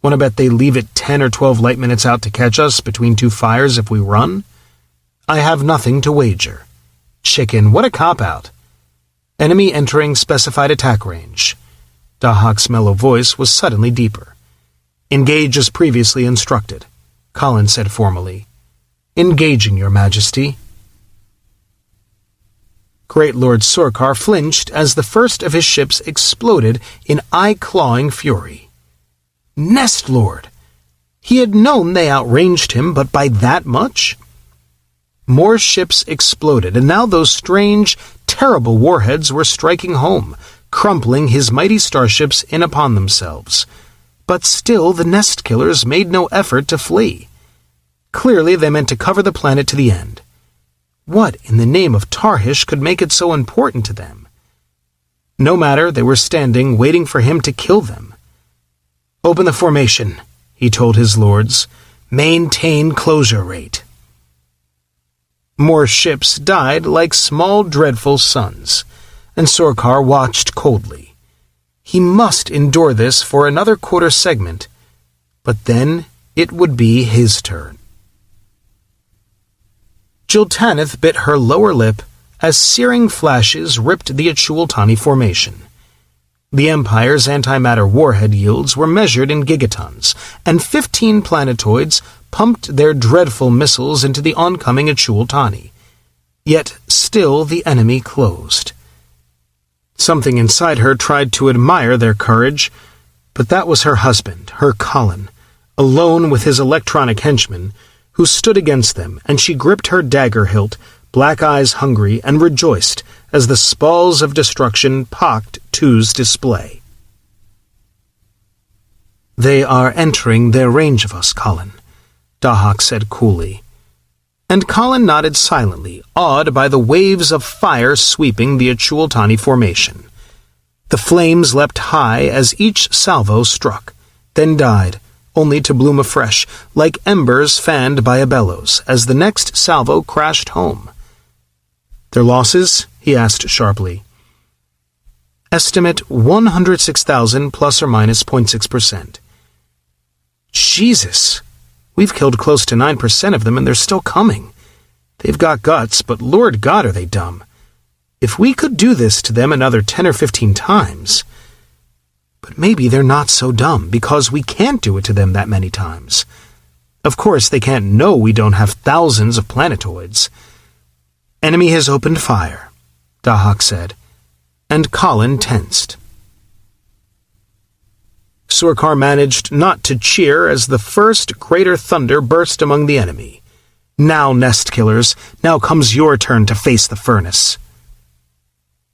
Want to bet they leave it 10 or 12 light minutes out to catch us between two fires if we run? I have nothing to wager. Chicken, what a cop-out. Enemy entering specified attack range. Dahak's mellow voice was suddenly deeper. Engage as previously instructed, Colin said formally. Engaging, Your Majesty. Great Lord Sorkar flinched as the first of his ships exploded in eye-clawing fury. Nest Lord! He had known they outranged him, but by that much? More ships exploded, and now those strange, terrible warheads were striking home, crumpling his mighty starships in upon themselves. But still the nest killers made no effort to flee. Clearly they meant to cover the planet to the end. What in the name of Tarhish could make it so important to them? No matter, they were standing, waiting for him to kill them. Open the formation, he told his lords. Maintain closure rate. More ships died like small dreadful suns, and Sorkar watched coldly. He must endure this for another quarter segment, but then it would be his turn. Jiltanith bit her lower lip as searing flashes ripped the Achultani formation. The Empire's antimatter warhead yields were measured in gigatons, and 15 planetoids pumped their dreadful missiles into the oncoming Achultani. Yet still the enemy closed. Something inside her tried to admire their courage, but that was her husband, her Colin, alone with his electronic henchman, who stood against them, and she gripped her dagger hilt, black eyes hungry, and rejoiced as the spalls of destruction pocked Two's display. They are entering their range of us, Colin, Dahak said coolly. And Colin nodded silently, awed by the waves of fire sweeping the Achultani formation. The flames leapt high as each salvo struck, then died, only to bloom afresh, like embers fanned by a bellows, as the next salvo crashed home. "Their losses?" he asked sharply. "Estimate 106,000 plus or minus 0.6%. Jesus! We've killed close to 9% of them and they're still coming. They've got guts, but Lord God are they dumb. If we could do this to them another 10 or 15 times... But maybe they're not so dumb, because we can't do it to them that many times. Of course, they can't know we don't have thousands of planetoids." "Enemy has opened fire," Dahak said, and Colin tensed. Surkar managed not to cheer as the first greater thunder burst among the enemy. "Now, nest killers, now comes your turn to face the furnace."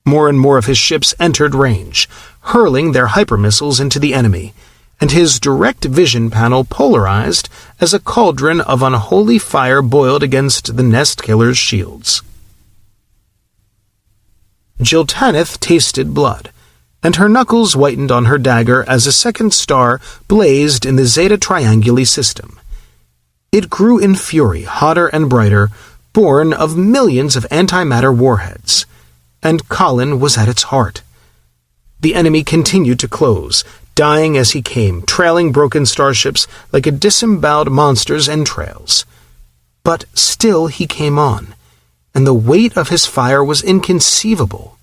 More and more of his ships entered range, hurling their hypermissiles into the enemy, and his direct vision panel polarized as a cauldron of unholy fire boiled against the nest killers' shields. Jiltanith tasted blood, and her knuckles whitened on her dagger as a second star blazed in the Zeta Trianguli system. It grew in fury, hotter and brighter, born of millions of antimatter warheads, and Colin was at its heart. The enemy continued to close, dying as he came, trailing broken starships like a disemboweled monster's entrails. But still he came on, and the weight of his fire was inconceivable.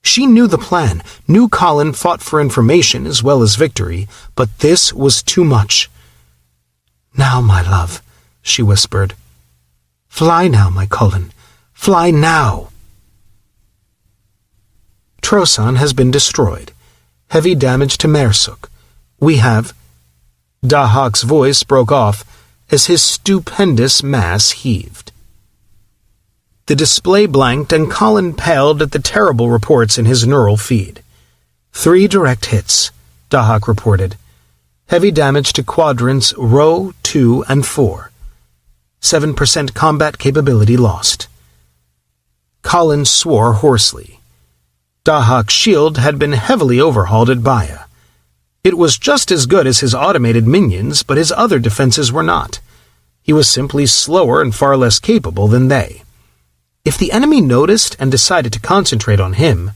She knew the plan, knew Colin fought for information as well as victory, but this was too much. "Now, my love," she whispered. "Fly now, my Colin. Fly now." Trosan has been destroyed. Heavy damage to Mersuk. We have... Dahak's voice broke off as his stupendous mass heaved. The display blanked and Colin paled at the terrible reports in his neural feed. 3 direct hits, Dahak reported. Heavy damage to quadrants Rho, 2, and 4. 7% combat capability lost. Colin swore hoarsely. Dahak's shield had been heavily overhauled at Baya. It was just as good as his automated minions, but his other defenses were not. He was simply slower and far less capable than they. If the enemy noticed and decided to concentrate on him...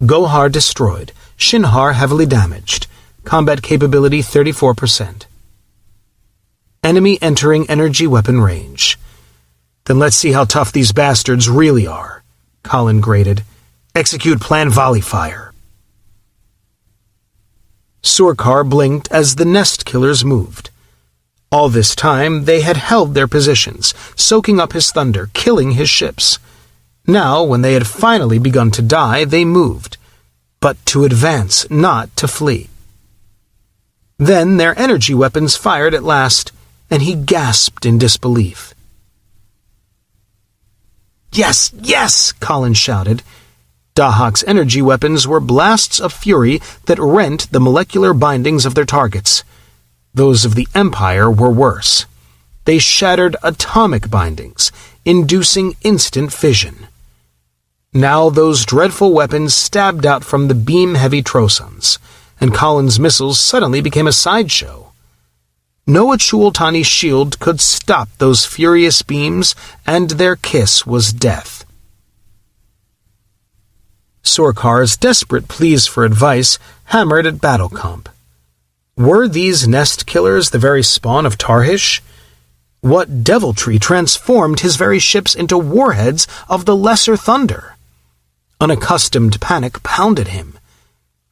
Gohar destroyed, Shinhar heavily damaged, combat capability 34%. Enemy entering energy weapon range. Then let's see how tough these bastards really are, Colin grated. Execute plan volley fire. Surkar blinked as the nest killers moved. All this time they had held their positions, soaking up his thunder, killing his ships. Now, when they had finally begun to die, they moved, but to advance, not to flee. Then their energy weapons fired at last, and he gasped in disbelief. "Yes, yes!" Colin shouted. Dahak's energy weapons were blasts of fury that rent the molecular bindings of their targets. Those of the Empire were worse. They shattered atomic bindings, inducing instant fission. Now those dreadful weapons stabbed out from the beam-heavy Trosons, and Colin's missiles suddenly became a sideshow. No Achultani shield could stop those furious beams, and their kiss was death. Surkar's desperate pleas for advice hammered at battle comp. Were these nest killers the very spawn of Tarhish? What deviltry transformed his very ships into warheads of the Lesser Thunder? Unaccustomed panic pounded him.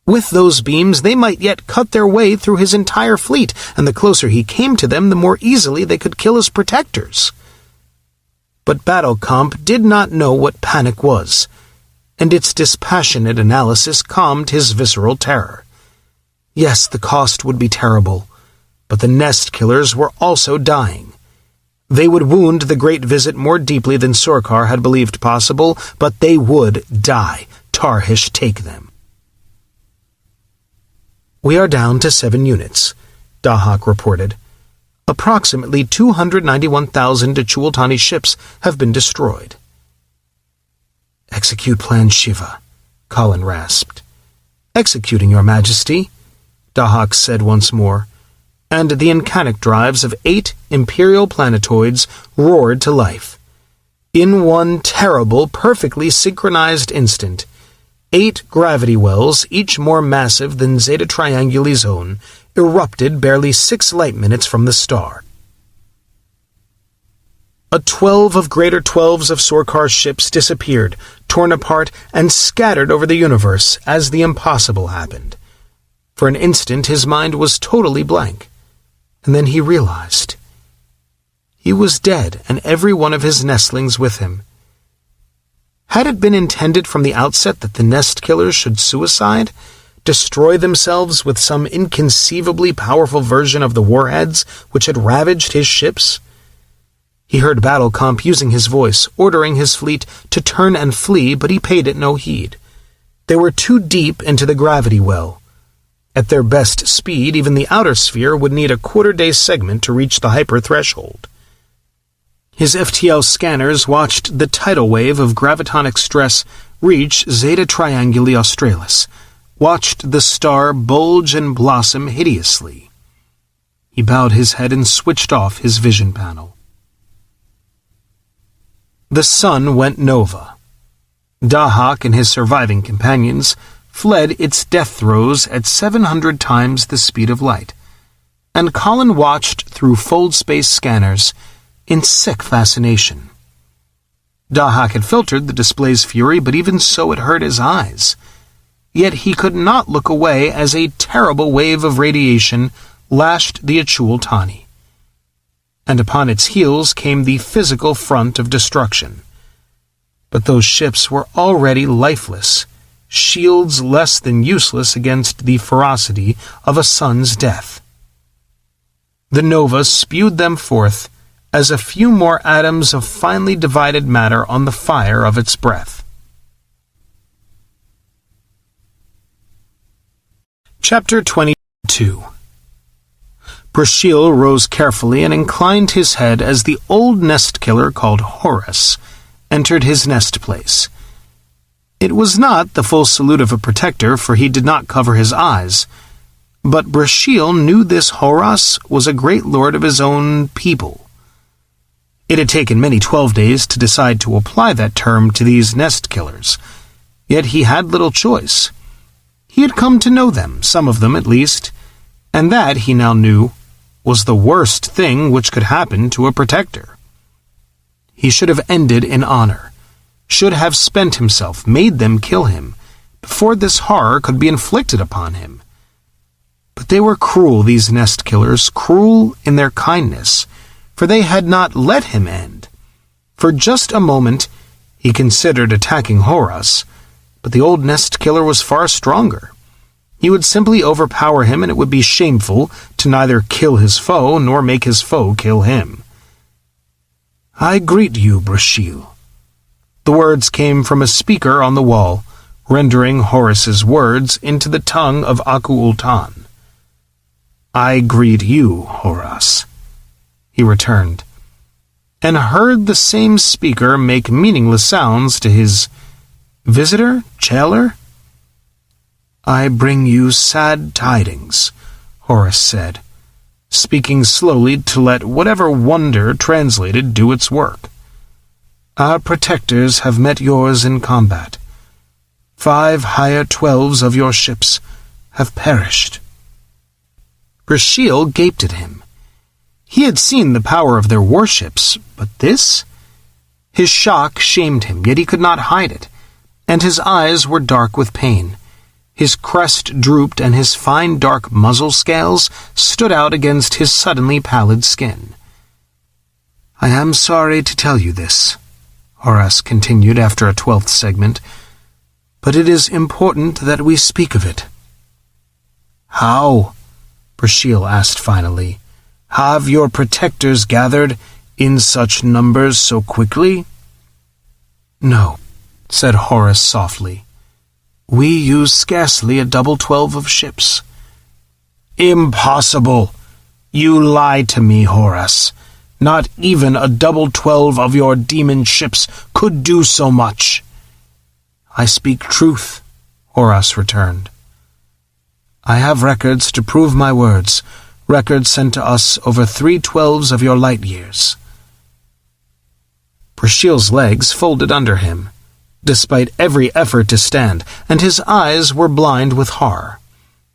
With those beams, they might yet cut their way through his entire fleet, and the closer he came to them, the more easily they could kill his protectors. But battle comp did not know what panic was, and its dispassionate analysis calmed his visceral terror. Yes, the cost would be terrible, but the nest killers were also dying. They would wound the Great Visit more deeply than Surkar had believed possible, but they would die. Tarhish take them. "We are down to 7 units, Dahak reported. Approximately 291,000 Achultani ships have been destroyed. "Execute Plan Shiva," Colin rasped. "Executing, Your Majesty," Dahak said once more, and the incanic drives of 8 Imperial planetoids roared to life. In one terrible, perfectly synchronized instant, 8 gravity wells, each more massive than Zeta Trianguli's own, erupted barely 6 light minutes from the star. 12 of Greater 12s of Sorkar's ships disappeared, torn apart, and scattered over the universe as the impossible happened. For an instant his mind was totally blank, and then he realized. He was dead, and every one of his nestlings with him. Had it been intended from the outset that the nest killers should suicide, destroy themselves with some inconceivably powerful version of the warheads which had ravaged his ships? He heard Battlecomp using his voice, ordering his fleet to turn and flee, but he paid it no heed. They were too deep into the gravity well. At their best speed, even the outer sphere would need a quarter-day segment to reach the hyper-threshold. His FTL scanners watched the tidal wave of gravitonic stress reach Zeta Trianguli Australis, watched the star bulge and blossom hideously. He bowed his head and switched off his vision panel. The sun went nova. Dahak and his surviving companions fled its death throes at 700 times the speed of light, and Colin watched through fold-space scanners in sick fascination. Dahak had filtered the display's fury, but even so it hurt his eyes. Yet he could not look away as a terrible wave of radiation lashed the Achul Tani. And upon its heels came the physical front of destruction. But those ships were already lifeless, shields less than useless against the ferocity of a sun's death. The nova spewed them forth as a few more atoms of finely divided matter on the fire of its breath. Chapter 22. PRESSURE rose carefully and inclined his head as the old nest killer called Horus entered his nest place. It was not the full salute of a protector, for he did not cover his eyes, but PRESSURE knew this Horus was a great lord of his own people. It had taken many 12 days to decide to apply that term to these nest killers, yet he had little choice. He had come to know them, some of them at least, and that, he now knew, was the worst thing which could happen to a protector. He should have ended in honor, should have spent himself, made them kill him, before this horror could be inflicted upon him. But they were cruel, these nest killers, cruel in their kindness, for they had not let him end. For just a moment he considered attacking Horus, but the old nest killer was far stronger. He would simply overpower him, and it would be shameful to neither kill his foe nor make his foe kill him. "I greet you, PRESSURE." The words came from a speaker on the wall, rendering Horus's words into the tongue of Aku-Ultan. "I greet you, Horus," he returned, and heard the same speaker make meaningless sounds to his visitor, jailer. "I bring you sad tidings," Horus said, speaking slowly to let whatever wonder translated do its work. "Our protectors have met yours in combat. 5 higher 12s of your ships have perished." PRESSURE gaped at him. He had seen the power of their warships, but this? His shock shamed him, yet he could not hide it, and his eyes were dark with pain. His crest drooped, and his fine dark muzzle scales stood out against his suddenly pallid skin. "I am sorry to tell you this," Horus continued after a 12th segment, "but it is important that we speak of it." "How?" PRESSURE asked finally. "Have your protectors gathered in such numbers so quickly?" "No," said Horus softly. "We use scarcely a double 12 of ships." "Impossible! You lie to me, Horus. Not even a double 12 of your demon ships could do so much." "I speak truth," Horus returned. "I have records to prove my words, record sent to us over 3/12 of your light years. Brasheel's legs folded under him, despite every effort to stand, and his eyes were blind with horror.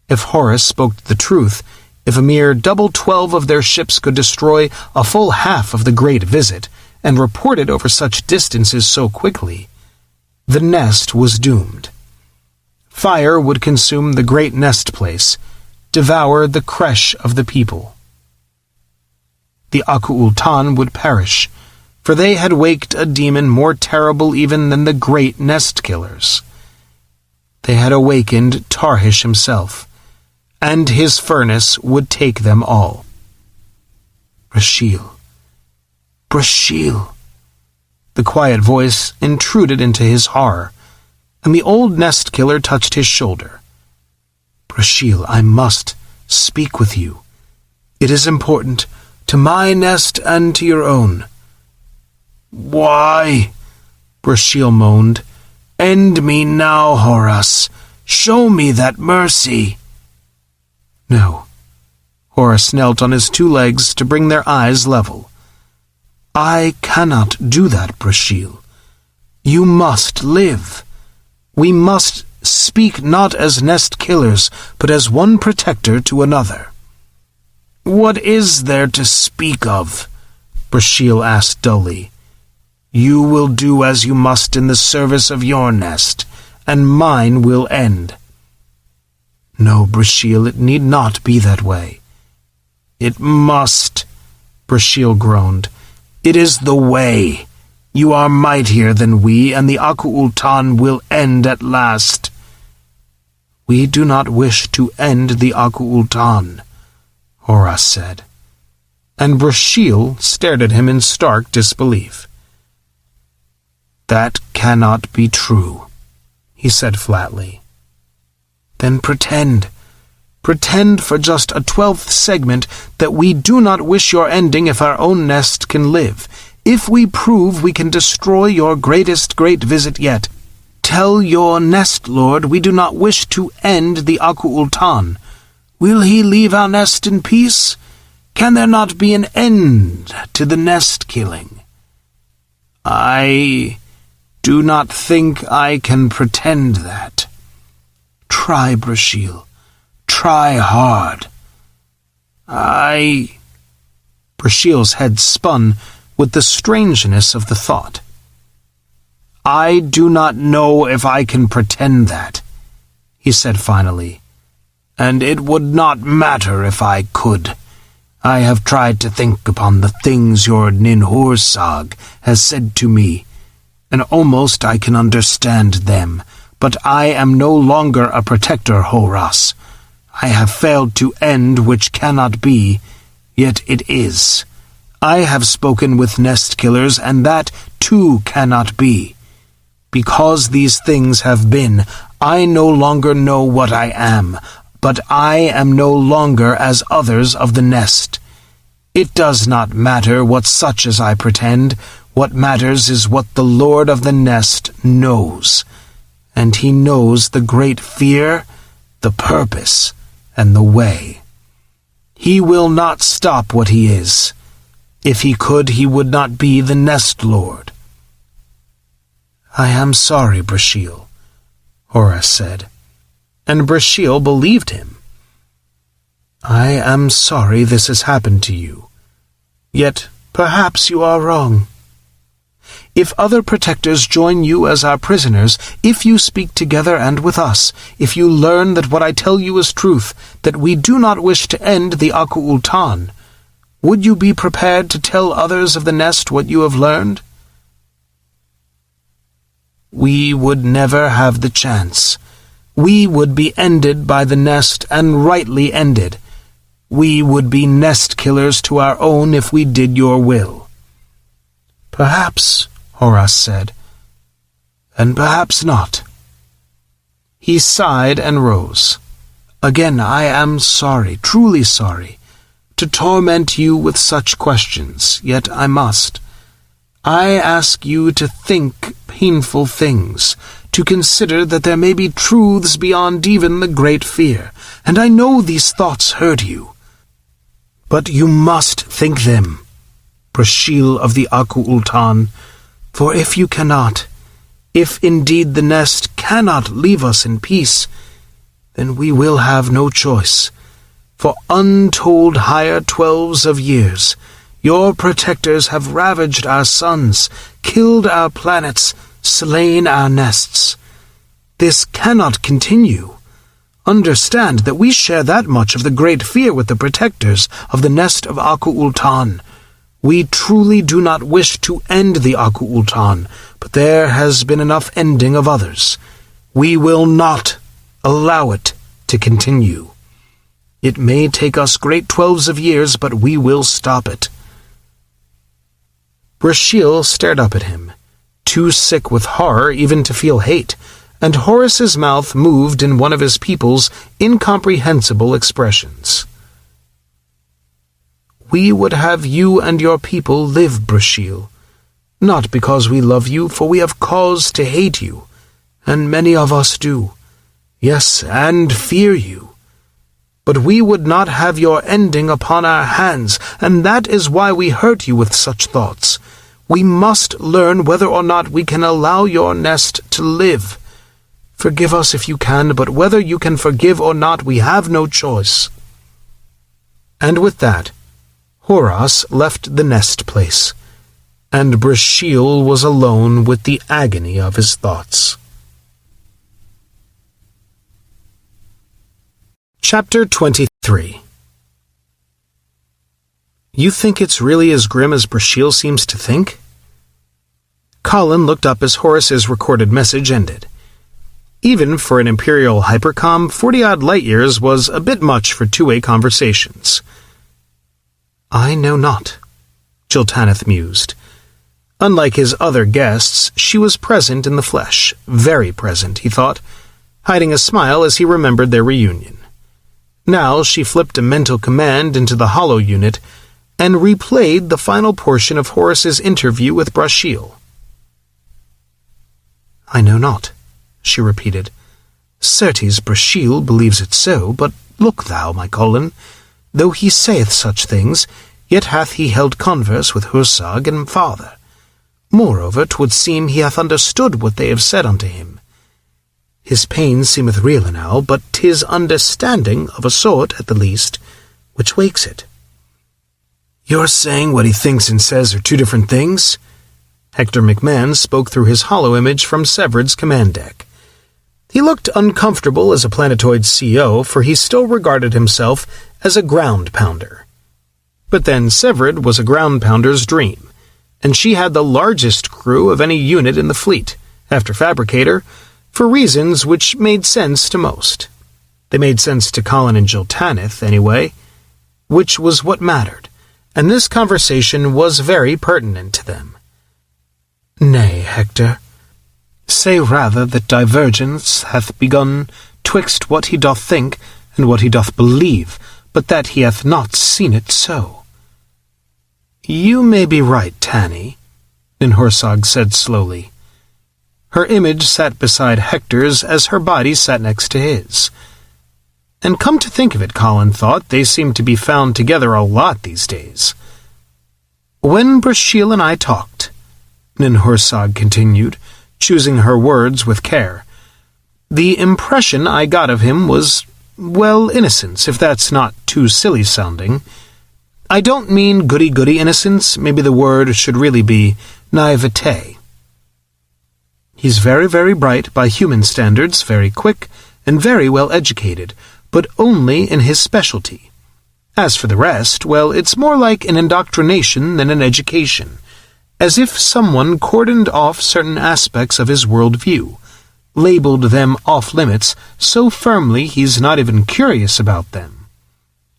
If Horus spoke the truth, if a mere double 12 of their ships could destroy a full half of the Great Visit, and report it over such distances so quickly, the nest was doomed. Fire would consume the great nest place, devour the creche of the people. The Aku-Ultan would perish, for they had waked a demon more terrible even than the great nest killers. They had awakened Tarhish himself, and his furnace would take them all. Brasheel. Brasheel. The quiet voice intruded into his horror, and the old nest killer touched his shoulder. Brasheel, I must speak with you. It is important to my nest and to your own. Why? Brasheel moaned. End me now, Horus. Show me that mercy. No. Horus knelt on his 2 legs to bring their eyes level. I cannot do that, Brasheel. You must live. We must speak not as nest killers, but as one protector to another. What is there to speak of? Brasheel asked dully. You will do as you must in the service of your nest, and mine will end. No, Brasheel, it need not be that way. It must, Brasheel groaned. It is the way. You are mightier than we, and the Aku-Ultan will end at last. We do not wish to end the Aku-Ultan, Horus said, and Brasheel stared at him in stark disbelief. That cannot be true, he said flatly. Then pretend. Pretend for just a 12th segment that we do not wish your ending if our own nest can live. If we prove we can destroy your greatest great visit yet, tell your nest lord we do not wish to end the Aku-Ultan. Will he leave our nest in peace? Can there not be an end to the nest killing? I do not think I can pretend that. Try, Brasheel. Try hard. Brasheel's head spun with the strangeness of the thought. I do not know if I can pretend that, he said finally, and it would not matter if I could. I have tried to think upon the things your Ninhursag has said to me, and almost I can understand them, but I am no longer a protector, Horus. I have failed to end which cannot be, yet it is. I have spoken with nest killers, and that too cannot be. Because these things have been, I no longer know what I am, but I am no longer as others of the nest. It does not matter what such as I pretend. What matters is what the Lord of the nest knows. And he knows the great fear, the purpose, and the way. He will not stop what he is. If he could, he would not be the nest lord. I am sorry, Brasheel, Horus said, and Brasheel believed him. I am sorry this has happened to you, yet perhaps you are wrong. If other protectors join you as our prisoners, if you speak together and with us, if you learn that what I tell you is truth, that we do not wish to end the Aku-Ultan, would you be prepared to tell others of the nest what you have learned? We would never have the chance. We would be ended by the nest, and rightly ended. We would be nest killers to our own if we did your will. Perhaps, Horus said, and perhaps not. He sighed and rose. Again, I am sorry, truly sorry, to torment you with such questions, yet I must. I ask you to think painful things, to consider that there may be truths beyond even the great fear, and I know these thoughts hurt you. But you must think them, PRESSURE of the Aku-Ultan, for if you cannot, if indeed the nest cannot leave us in peace, then we will have no choice. For untold higher 12s of years, your protectors have ravaged our suns, killed our planets, slain our nests. This cannot continue. Understand that we share that much of the great fear with the protectors of the nest of Aku-Ultan. We truly do not wish to end the Aku-Ultan, but there has been enough ending of others. We will not allow it to continue. It may take us great 12s of years, but we will stop it. PRESSURE stared up at him, too sick with horror even to feel hate, and Horus's mouth moved in one of his people's incomprehensible expressions. We would have you and your people live, PRESSURE, not because we love you, for we have cause to hate you, and many of us do. Yes, and fear you. But we would not have your ending upon our hands, and that is why we hurt you with such thoughts. We must learn whether or not we can allow your nest to live. Forgive us if you can, but whether you can forgive or not, we have no choice. And with that, Horus left the nest place, and PRESSURE was alone with the agony of his thoughts. Chapter 23. You think it's really as grim as PRESSURE seems to think? Colin looked up as Horus's recorded message ended. Even for an Imperial hypercom, 40-odd light-years was a bit much for two-way conversations. I know not, Jiltaneth mused. Unlike his other guests, she was present in the flesh, very present, he thought, hiding a smile as he remembered their reunion. Now she flipped a mental command into the holo unit and replayed the final portion of Horus's interview with PRESSURE. I know not, she repeated. Certes, PRESSURE believes it so, but look thou, my Colin, though he saith such things, yet hath he held converse with Hursag and father. Moreover, 'twould seem he hath understood what they have said unto him. His pain seemeth real enow, but 'tis understanding, of a sort at the least, which wakes it. You're saying what he thinks and says are two different things? Hector McMahon spoke through his holo image from Severed's command deck. He looked uncomfortable as a planetoid CO, for he still regarded himself as a ground pounder. But then Severed was a ground pounder's dream, and she had the largest crew of any unit in the fleet, after Fabricator, for reasons which made sense to most. They made sense to Colin and Jiltaneth, anyway, which was what mattered, and this conversation was very pertinent to them. Nay, Hector, say rather that divergence hath begun twixt what he doth think and what he doth believe, but that he hath not seen it so. You may be right, Tanny, Ninhursag said slowly. Her image sat beside Hector's as her body sat next to his. And come to think of it, Colin thought, they seem to be found together a lot these days. When PRESSURE and I talked, Ninhursag continued, choosing her words with care, the impression I got of him was, well, innocence, if that's not too silly-sounding. I don't mean goody-goody innocence, maybe the word should really be naivete. He's very, very bright by human standards, very quick, and very well educated, but only in his specialty. As for the rest, well, it's more like an indoctrination than an education, as if someone cordoned off certain aspects of his worldview, labeled them off-limits so firmly he's not even curious about them.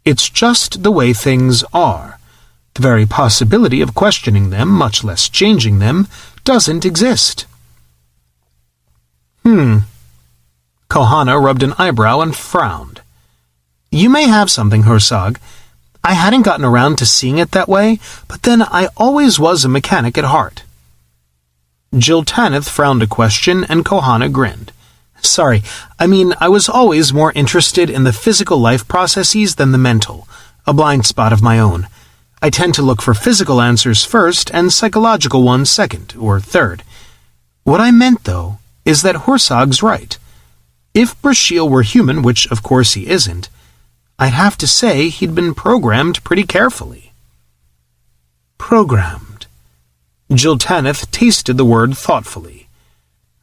It's just the way things are. The very possibility of questioning them, much less changing them, doesn't exist. Kohana rubbed an eyebrow and frowned. You may have something, Hursag. I hadn't gotten around to seeing it that way, but then I always was a mechanic at heart. Jiltaneth frowned a question, and Kohana grinned. Sorry, I mean, I was always more interested in the physical life processes than the mental. a blind spot of my own. I tend to look for physical answers first and psychological ones second or third. What I meant, though, is that Horsag's right. If PRESSURE were human, which of course he isn't, I'd have to say he'd been programmed pretty carefully. Programmed. Jill Tanith tasted the word thoughtfully.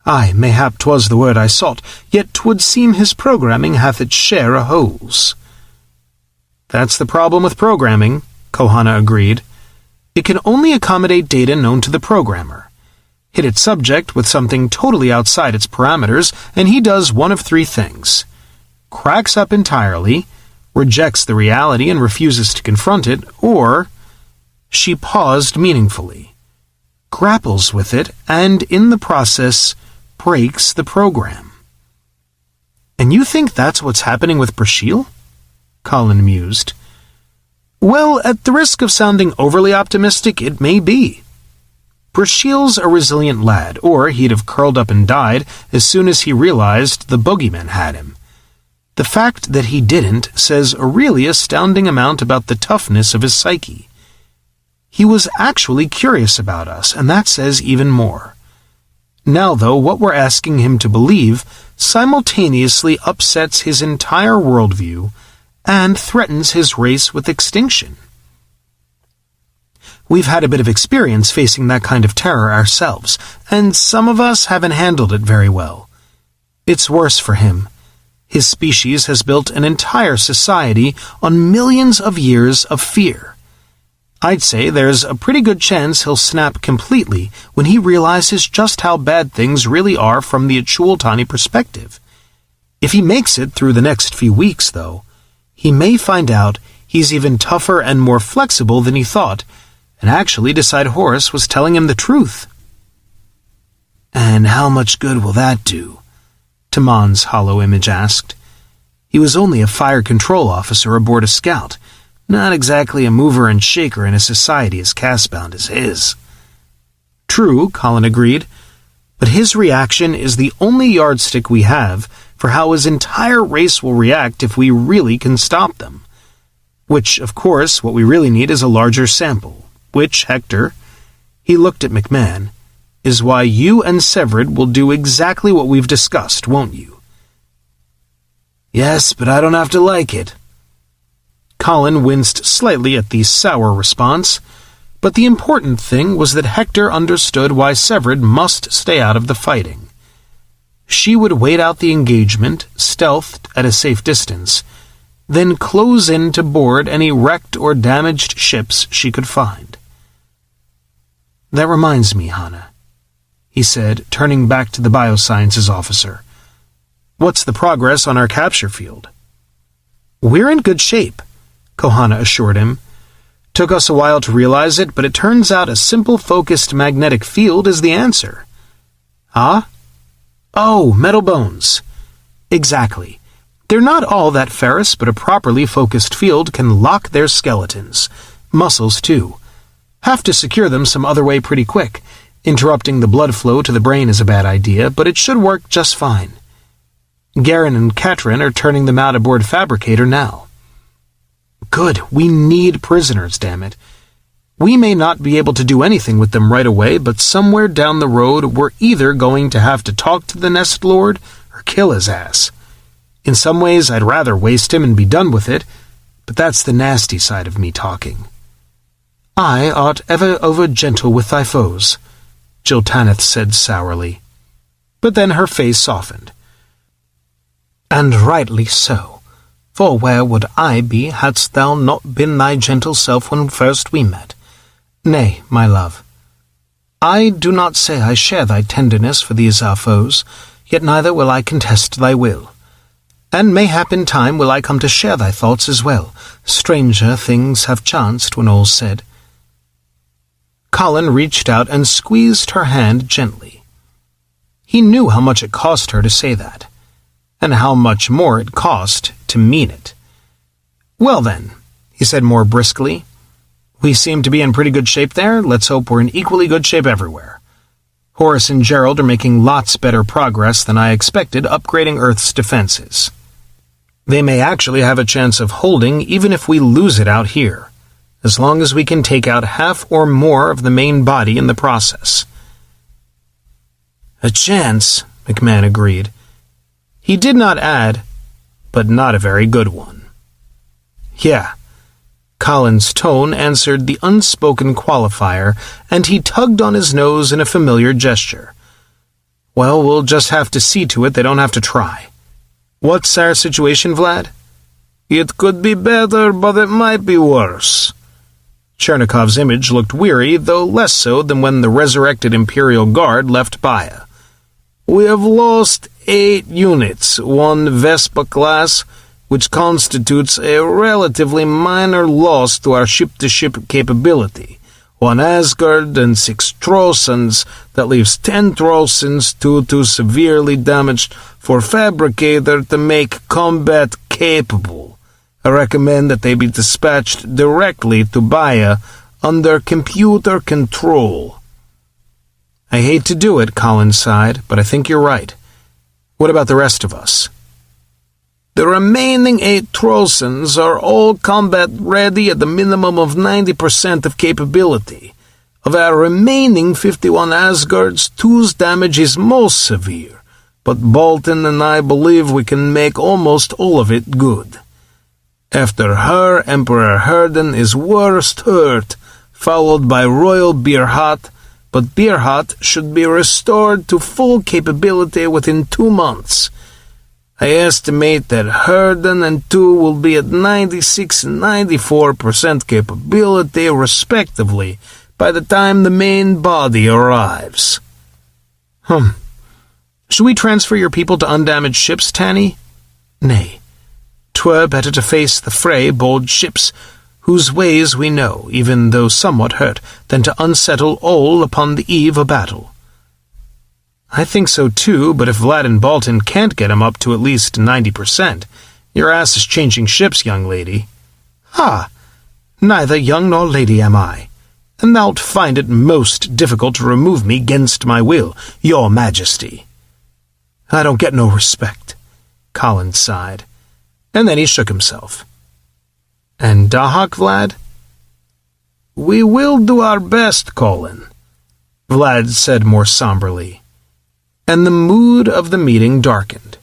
Aye, mayhap 'twas the word I sought, yet 'twould seem his programming hath its share o' holes. That's the problem with programming, Kohana agreed. It can only accommodate data known to the programmer. Hit its subject with something totally outside its parameters, and he does one of three things. Cracks up entirely, rejects the reality and refuses to confront it, or she paused meaningfully, grapples with it, and in the process breaks the program. And you think that's what's happening with PRESSURE? Colin mused. Well, at the risk of sounding overly optimistic, it may be. PRESSURE's a resilient lad, or he'd have curled up and died as soon as he realized the bogeyman had him. The fact that he didn't says a really astounding amount about the toughness of his psyche. He was actually curious about us, and that says even more. Now, though, what we're asking him to believe simultaneously upsets his entire worldview and threatens his race with extinction. We've had a bit of experience facing that kind of terror ourselves, and some of us haven't handled it very well. It's worse for him. His species has built an entire society on millions of years of fear. I'd say there's a pretty good chance he'll snap completely when he realizes just how bad things really are from the Achultani perspective. If he makes it through the next few weeks, though, he may find out he's even tougher and more flexible than he thought, and actually decide Horus was telling him the truth. And how much good will that do? Taman's hollow image asked. He was only a fire control officer aboard a scout, not exactly a mover and shaker in a society as caste-bound as his. True, Colin agreed, but his reaction is the only yardstick we have for how his entire race will react if we really can stop them. Which, of course, what we really need is a larger sample, which, Hector, he looked at McMahon, is why you and Severed will do exactly what we've discussed, won't you? Yes, but I don't have to like it. Colin winced slightly at the sour response, but the important thing was that Hector understood why Severed must stay out of the fighting. She would wait out the engagement, stealthed at a safe distance, then close in to board any wrecked or damaged ships she could find. That reminds me, Hana, he said, turning back to the biosciences officer. What's the progress on our capture field? We're in good shape, Kohana assured him. Took us a while to realize it, but it turns out a simple focused magnetic field is the answer. Huh? Oh, metal bones. Exactly. They're not all that ferrous, but a properly focused field can lock their skeletons. Muscles, too. Have to secure them some other way pretty quick. Interrupting the blood flow to the brain is a bad idea, but it should work just fine. Garen and Katrin are turning them out aboard Fabricator now. Good, we need prisoners, damn it. We may not be able to do anything with them right away, but somewhere down the road we're either going to have to talk to the Nest Lord or kill his ass. In some ways I'd rather waste him and be done with it, but that's the nasty side of me talking. I art ever over gentle with thy foes, Jill Tanith said sourly. But then her face softened. And rightly so, for where would I be hadst thou not been thy gentle self when first we met? Nay, my love, I do not say I share thy tenderness for these our foes, yet neither will I contest thy will. And mayhap in time will I come to share thy thoughts as well. Stranger things have chanced when all's said. Colin reached out and squeezed her hand gently. He knew how much it cost her to say that, and how much more it cost to mean it. Well then, he said more briskly, we seem to be in pretty good shape there. Let's hope we're in equally good shape everywhere. Horus and Gerald are making lots better progress than I expected upgrading Earth's defenses. They may actually have a chance of holding even if we lose it out here, as long as we can take out half or more of the main body in the process." "A chance," McMahon agreed. He did not add, "but not a very good one." "Yeah." Colin's tone answered the unspoken qualifier, and he tugged on his nose in a familiar gesture. "Well, we'll just have to see to it they don't have to try. What's our situation, Vlad?" "It could be better, but it might be worse." Chernikov's image looked weary, though less so than when the resurrected Imperial Guard left Baia. "We have lost 8 units, 1 Vespa class, which constitutes a relatively minor loss to our ship-to-ship capability, 1 Asgard and 6 Trosans. That leaves 10 Trosans, 2 too severely damaged for Fabricator to make combat capable. I recommend that they be dispatched directly to Baia under computer control." "I hate to do it," Colin sighed, "but I think you're right. What about the rest of us?" "The remaining 8 Trosans are all combat ready at the minimum of 90% of capability. Of our remaining 51 Asgards, 2's damage is most severe, but Bolton and I believe we can make almost all of it good. After her, Emperor Herden is worst hurt, followed by Royal Birhat, but Birhat should be restored to full capability within 2 months. I estimate that Herden and 2 will be at 96 and 94% capability, respectively, by the time the main body arrives." Should we transfer your people to undamaged ships, Tanny? Nay. 'Twere better to face the fray bold ships, whose ways we know, even though somewhat hurt, than to unsettle all upon the eve of battle. I think so too, but if Vlad and Bolton can't get him up to at least 90%, your ass is changing ships, young lady. Ha! Neither young nor lady am I, and thou'lt find it most difficult to remove me 'gainst my will, your majesty. I don't get no respect, Colin sighed, and then he shook himself. And Dahak, Vlad? We will do our best, Colin, Vlad said more somberly, and the mood of the meeting darkened.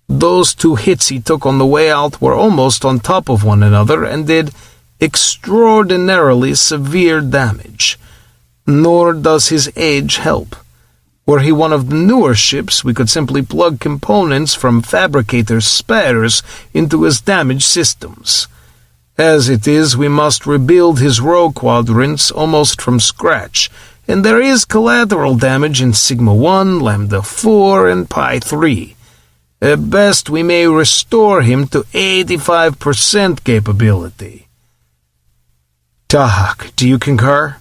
Those 2 hits he took on the way out were almost on top of one another and did extraordinarily severe damage. Nor does his age help. Were he one of the newer ships, we could simply plug components from Fabricator's spares into his damaged systems. As it is, we must rebuild his row quadrants almost from scratch, and there is collateral damage in Sigma 1, Lambda 4, and Pi 3. At best, we may restore him to 85% capability. Dahak, do you concur?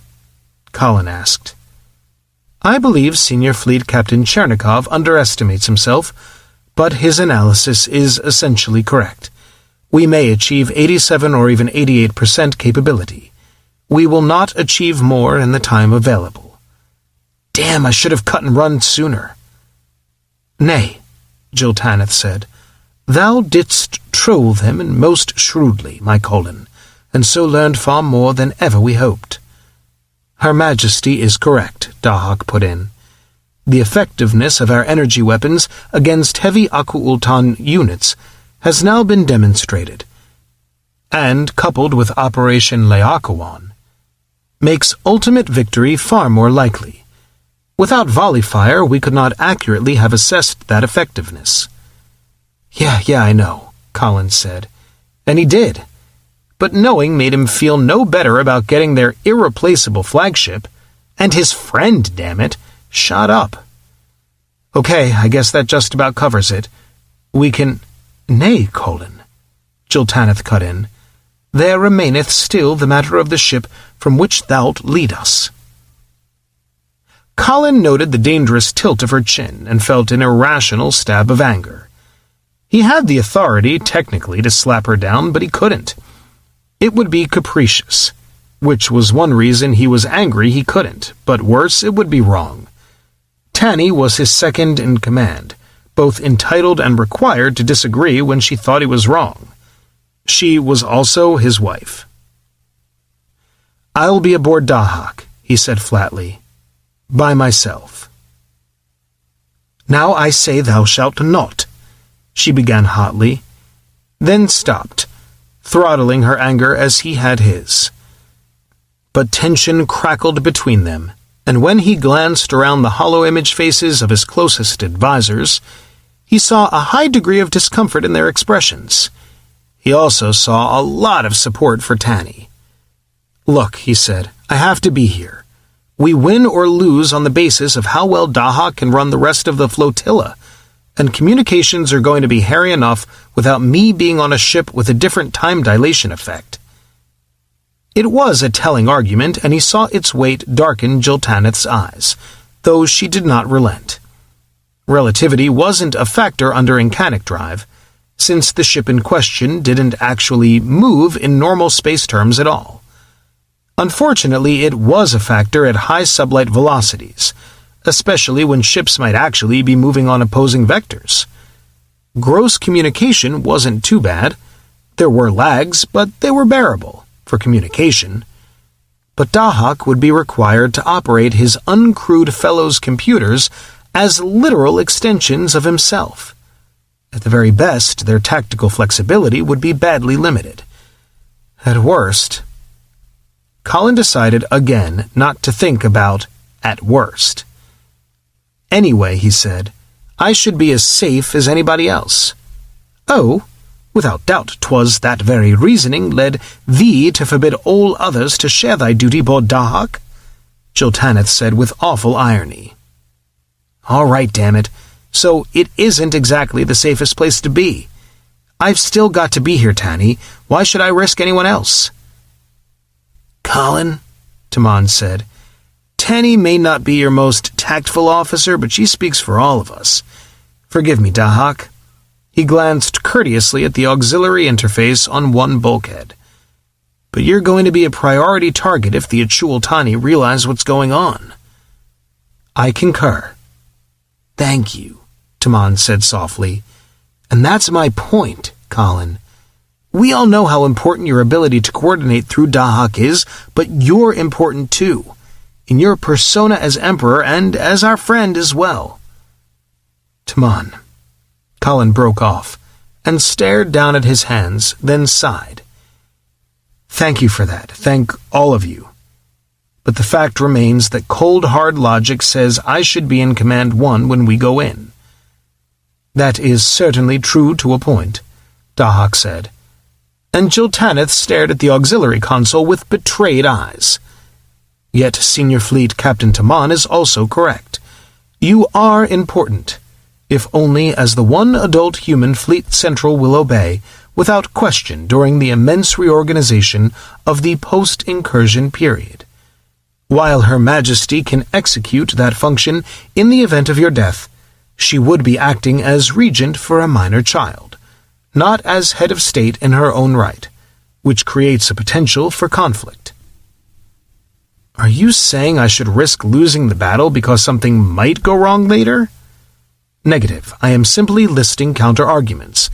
Colin asked. I believe Senior Fleet Captain Chernikov underestimates himself, but his analysis is essentially correct. We may achieve 87 or even 88% capability. We will not achieve more in the time available. Damn, I should have cut and run sooner. Nay, Jill Tanith said, thou didst troll them, and most shrewdly, my Colin, and so learned far more than ever we hoped. Her Majesty is correct, Dahak put in. The effectiveness of our energy weapons against heavy Aku-Ultan units has now been demonstrated, and, coupled with Operation Laocoon, makes ultimate victory far more likely. Without volley fire, we could not accurately have assessed that effectiveness. Yeah, I know, Colin said. And he did. But knowing made him feel no better about getting their irreplaceable flagship, and his friend, damn it, shot up. Okay, I guess that just about covers it. We can... Nay, Colin, Jill Tanith cut in. There remaineth still the matter of the ship from which thou'lt lead us. Colin noted the dangerous tilt of her chin and felt an irrational stab of anger. He had the authority, technically, to slap her down, but he couldn't. It would be capricious, which was one reason he was angry he couldn't, but worse, it would be wrong. Tanny was his second in command, both entitled and required to disagree when she thought he was wrong. She was also his wife. "I'll be aboard Dahak," he said flatly. "By myself." "Now I say thou shalt not," she began hotly, then stopped, throttling her anger as he had his. But tension crackled between them, and when he glanced around the hollow image faces of his closest advisers, he saw a high degree of discomfort in their expressions. He also saw a lot of support for Tanny. "Look," he said, "I have to be here. We win or lose on the basis of how well Dahak can run the rest of the flotilla, and communications are going to be hairy enough without me being on a ship with a different time dilation effect." It was a telling argument, and he saw its weight darken Jill Tanith's eyes, though she did not relent. Relativity wasn't a factor under Incanic drive, since the ship in question didn't actually move in normal space terms at all. Unfortunately, it was a factor at high sublight velocities, especially when ships might actually be moving on opposing vectors. Gross communication wasn't too bad. There were lags, but they were bearable for communication. But Dahak would be required to operate his uncrewed fellows' computers as literal extensions of himself. At the very best, their tactical flexibility would be badly limited. At worst, Colin decided again not to think about at worst. "Anyway," he said, "I should be as safe as anybody else." "Oh, without doubt 'twas that very reasoning led thee to forbid all others to share thy duty aboard Dahak," Jill Tanith said with awful irony. "All right, damn it. So it isn't exactly the safest place to be. I've still got to be here, Tanny. Why should I risk anyone else?" "Colin," Taman said, "Tanny may not be your most tactful officer, but she speaks for all of us. Forgive me, Dahak." He glanced courteously at the auxiliary interface on one bulkhead. "But you're going to be a priority target if the Achul-Tani realize what's going on." "I concur." "Thank you," Taman said softly. "And that's my point, Colin. We all know how important your ability to coordinate through Dahak is, but you're important too, in your persona as Emperor and as our friend as well." "Taman." Colin broke off and stared down at his hands, then sighed. "Thank you for that. Thank all of you. But the fact remains that cold, hard logic says I should be in Command 1 when we go in." "That is certainly true to a point," Dahak said, and Jill Tanith stared at the auxiliary console with betrayed eyes. "Yet Senior Fleet Captain Taman is also correct. You are important, if only as the one adult human Fleet Central will obey without question during the immense reorganization of the post-incursion period. While Her Majesty can execute that function in the event of your death, she would be acting as regent for a minor child, not as head of state in her own right, which creates a potential for conflict." "Are you saying I should risk losing the battle because something might go wrong later?" "Negative. I am simply listing counter-arguments,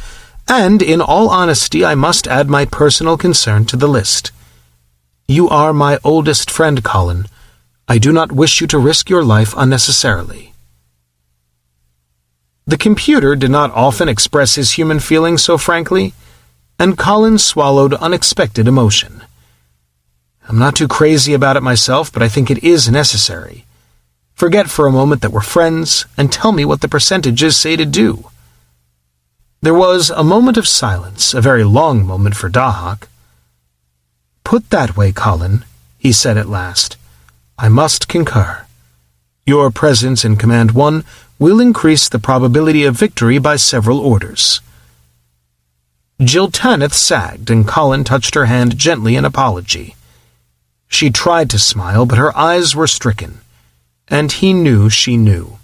and in all honesty I must add my personal concern to the list. You are my oldest friend, Colin. I do not wish you to risk your life unnecessarily." The computer did not often express his human feelings so frankly, and Colin swallowed unexpected emotion. "I'm not too crazy about it myself, but I think it is necessary. Forget for a moment that we're friends, and tell me what the percentages say to do." There was a moment of silence, a very long moment for Dahak. "Put that way, Colin," he said at last, "I must concur. Your presence in Command 1 will increase the probability of victory by several orders." Jill Tanith sagged, and Colin touched her hand gently in apology. She tried to smile, but her eyes were stricken, and he knew she knew.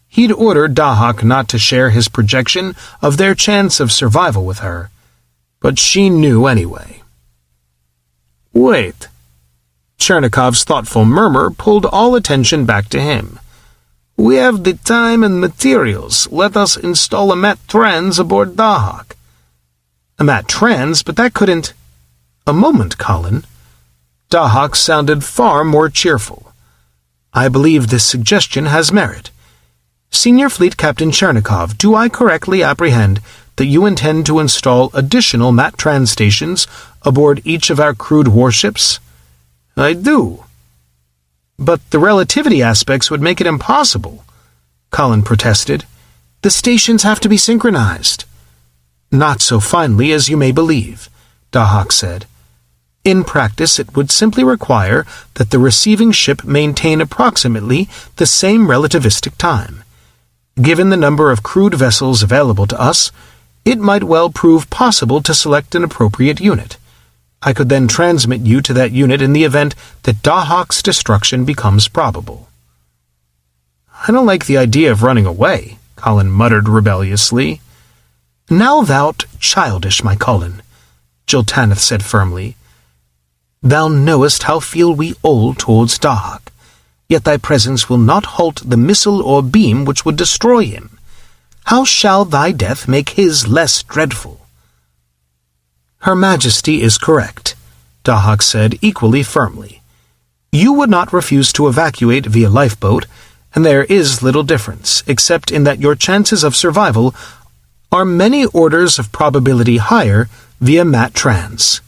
He'd ordered Dahak not to share his projection of their chance of survival with her, but she knew anyway. "Wait." Chernikov's thoughtful murmur pulled all attention back to him. We have the time and materials. Let us install a mat trans aboard Dahak. A mat trans, but that couldn't... A moment, Colin. Dahak sounded far more cheerful. I believe this suggestion has merit. Senior Fleet Captain Chernikov, do I correctly apprehend that you intend to install additional mat trans stations aboard each of our crewed warships? I do. But the relativity aspects would make it impossible, Colin protested. The stations have to be synchronized. Not so finely as you may believe, Dahak said. In practice, it would simply require that the receiving ship maintain approximately the same relativistic time. Given the number of crewed vessels available to us, it might well prove possible to select an appropriate unit. I could then transmit you to that unit in the event that Dahak's destruction becomes probable. I don't like the idea of running away, Colin muttered rebelliously. Now thou'rt childish, my Colin, Jiltaneth said firmly. Thou knowest how feel we all towards Dahak, yet thy presence will not halt the missile or beam which would destroy him. How shall thy death make his less dreadful? Her Majesty is correct, Dahak said equally firmly. You would not refuse to evacuate via lifeboat, and there is little difference, except in that your chances of survival are many orders of probability higher via mat trans.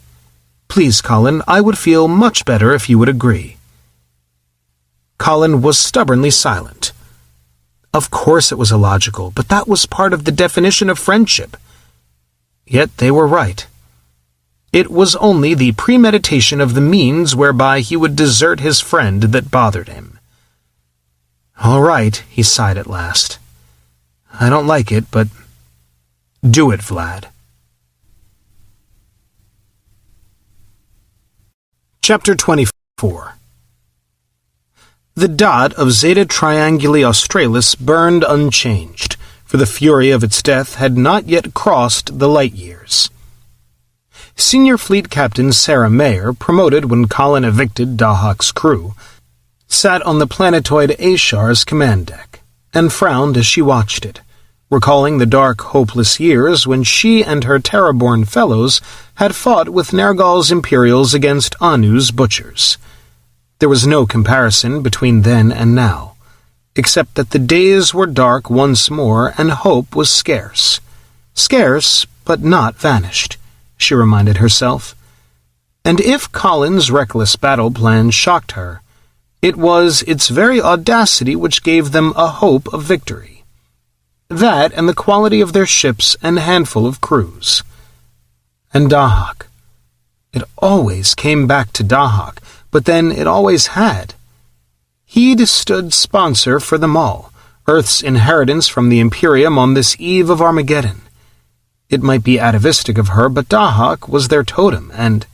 Please, Colin, I would feel much better if you would agree. Colin was stubbornly silent. Of course it was illogical, but that was part of the definition of friendship. Yet they were right. It was only the premeditation of the means whereby he would desert his friend that bothered him. All right, he sighed at last. I don't like it, but do it, Vlad. Chapter 24. The dot of Zeta Trianguli Australis burned unchanged, for the fury of its death had not yet crossed the light years. Senior Fleet Captain Sarah Mayer, promoted when Colin evicted Dahak's crew, sat on the planetoid Ashar's command deck, and frowned as she watched it, recalling the dark, hopeless years when she and her terror-born fellows had fought with Nergal's Imperials against Anu's butchers. There was no comparison between then and now, except that the days were dark once more and hope was scarce. Scarce, but not vanished, she reminded herself. And if Colin's reckless battle plan shocked her, it was its very audacity which gave them a hope of victory. That and the quality of their ships and handful of crews. And Dahak. It always came back to Dahak, but then it always had. He'd stood sponsor for them all, Earth's inheritance from the Imperium on this eve of Armageddon. It might be atavistic of her, but Dahak was their totem, and...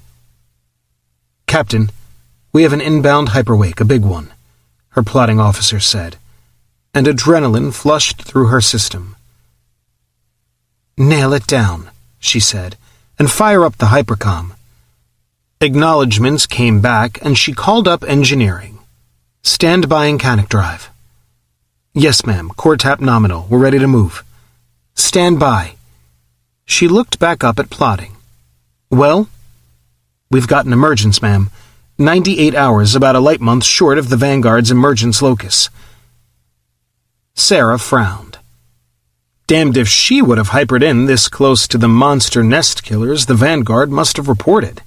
Captain, we have an inbound hyperwake, a big one, her plotting officer said, and adrenaline flushed through her system. Nail it down, she said, and fire up the hypercom. Acknowledgements came back, and she called up engineering. Stand by in Canic Drive. Yes, ma'am, core tap nominal, we're ready to move. Stand by. She looked back up at plotting. Well? We've got an emergence, ma'am. 98 hours, about a light month short of the Vanguard's emergence locus. Sarah frowned. Damned if she would have hypered in this close to the monster nest killers the Vanguard must have reported.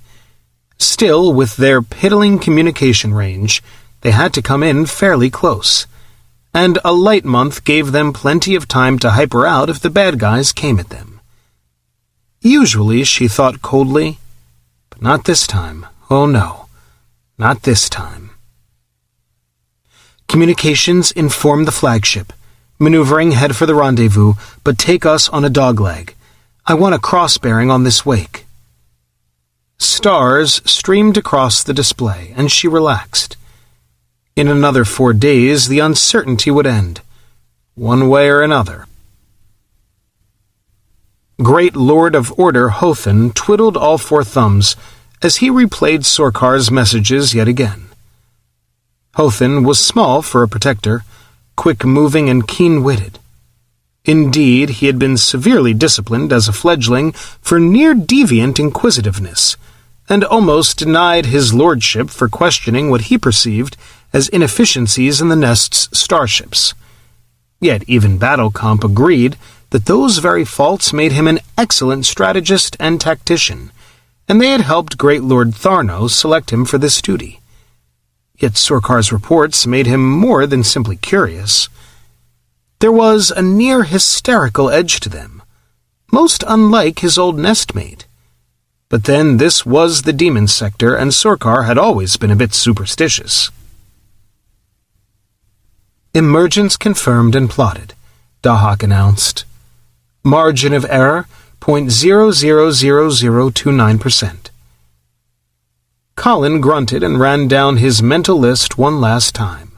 Still, with their piddling communication range, they had to come in fairly close, and a light month gave them plenty of time to hyper out if the bad guys came at them. Usually, she thought coldly, but not this time. Oh no, not this time. Communications inform the flagship. Maneuvering, head for the rendezvous, but take us on a dogleg. I want a cross-bearing on this wake. Stars streamed across the display, and she relaxed. In another 4 days, the uncertainty would end, one way or another. Great Lord of Order Hothan twiddled all 4 thumbs as he replayed Sorkar's messages yet again. Hothan was small for a protector, quick-moving and keen-witted. Indeed, he had been severely disciplined as a fledgling for near-deviant inquisitiveness, and almost denied his lordship for questioning what he perceived as inefficiencies in the Nest's starships. Yet even Battlecomp agreed that those very faults made him an excellent strategist and tactician, and they had helped Great Lord Tharno select him for this duty. Yet Sorkar's reports made him more than simply curious. There was a near-hysterical edge to them, most unlike his old nestmate. But then this was the demon sector, and Sorkar had always been a bit superstitious. "Emergence confirmed and plotted," Dahak announced. "Margin of error, 0.000029%. Colin grunted and ran down his mental list one last time.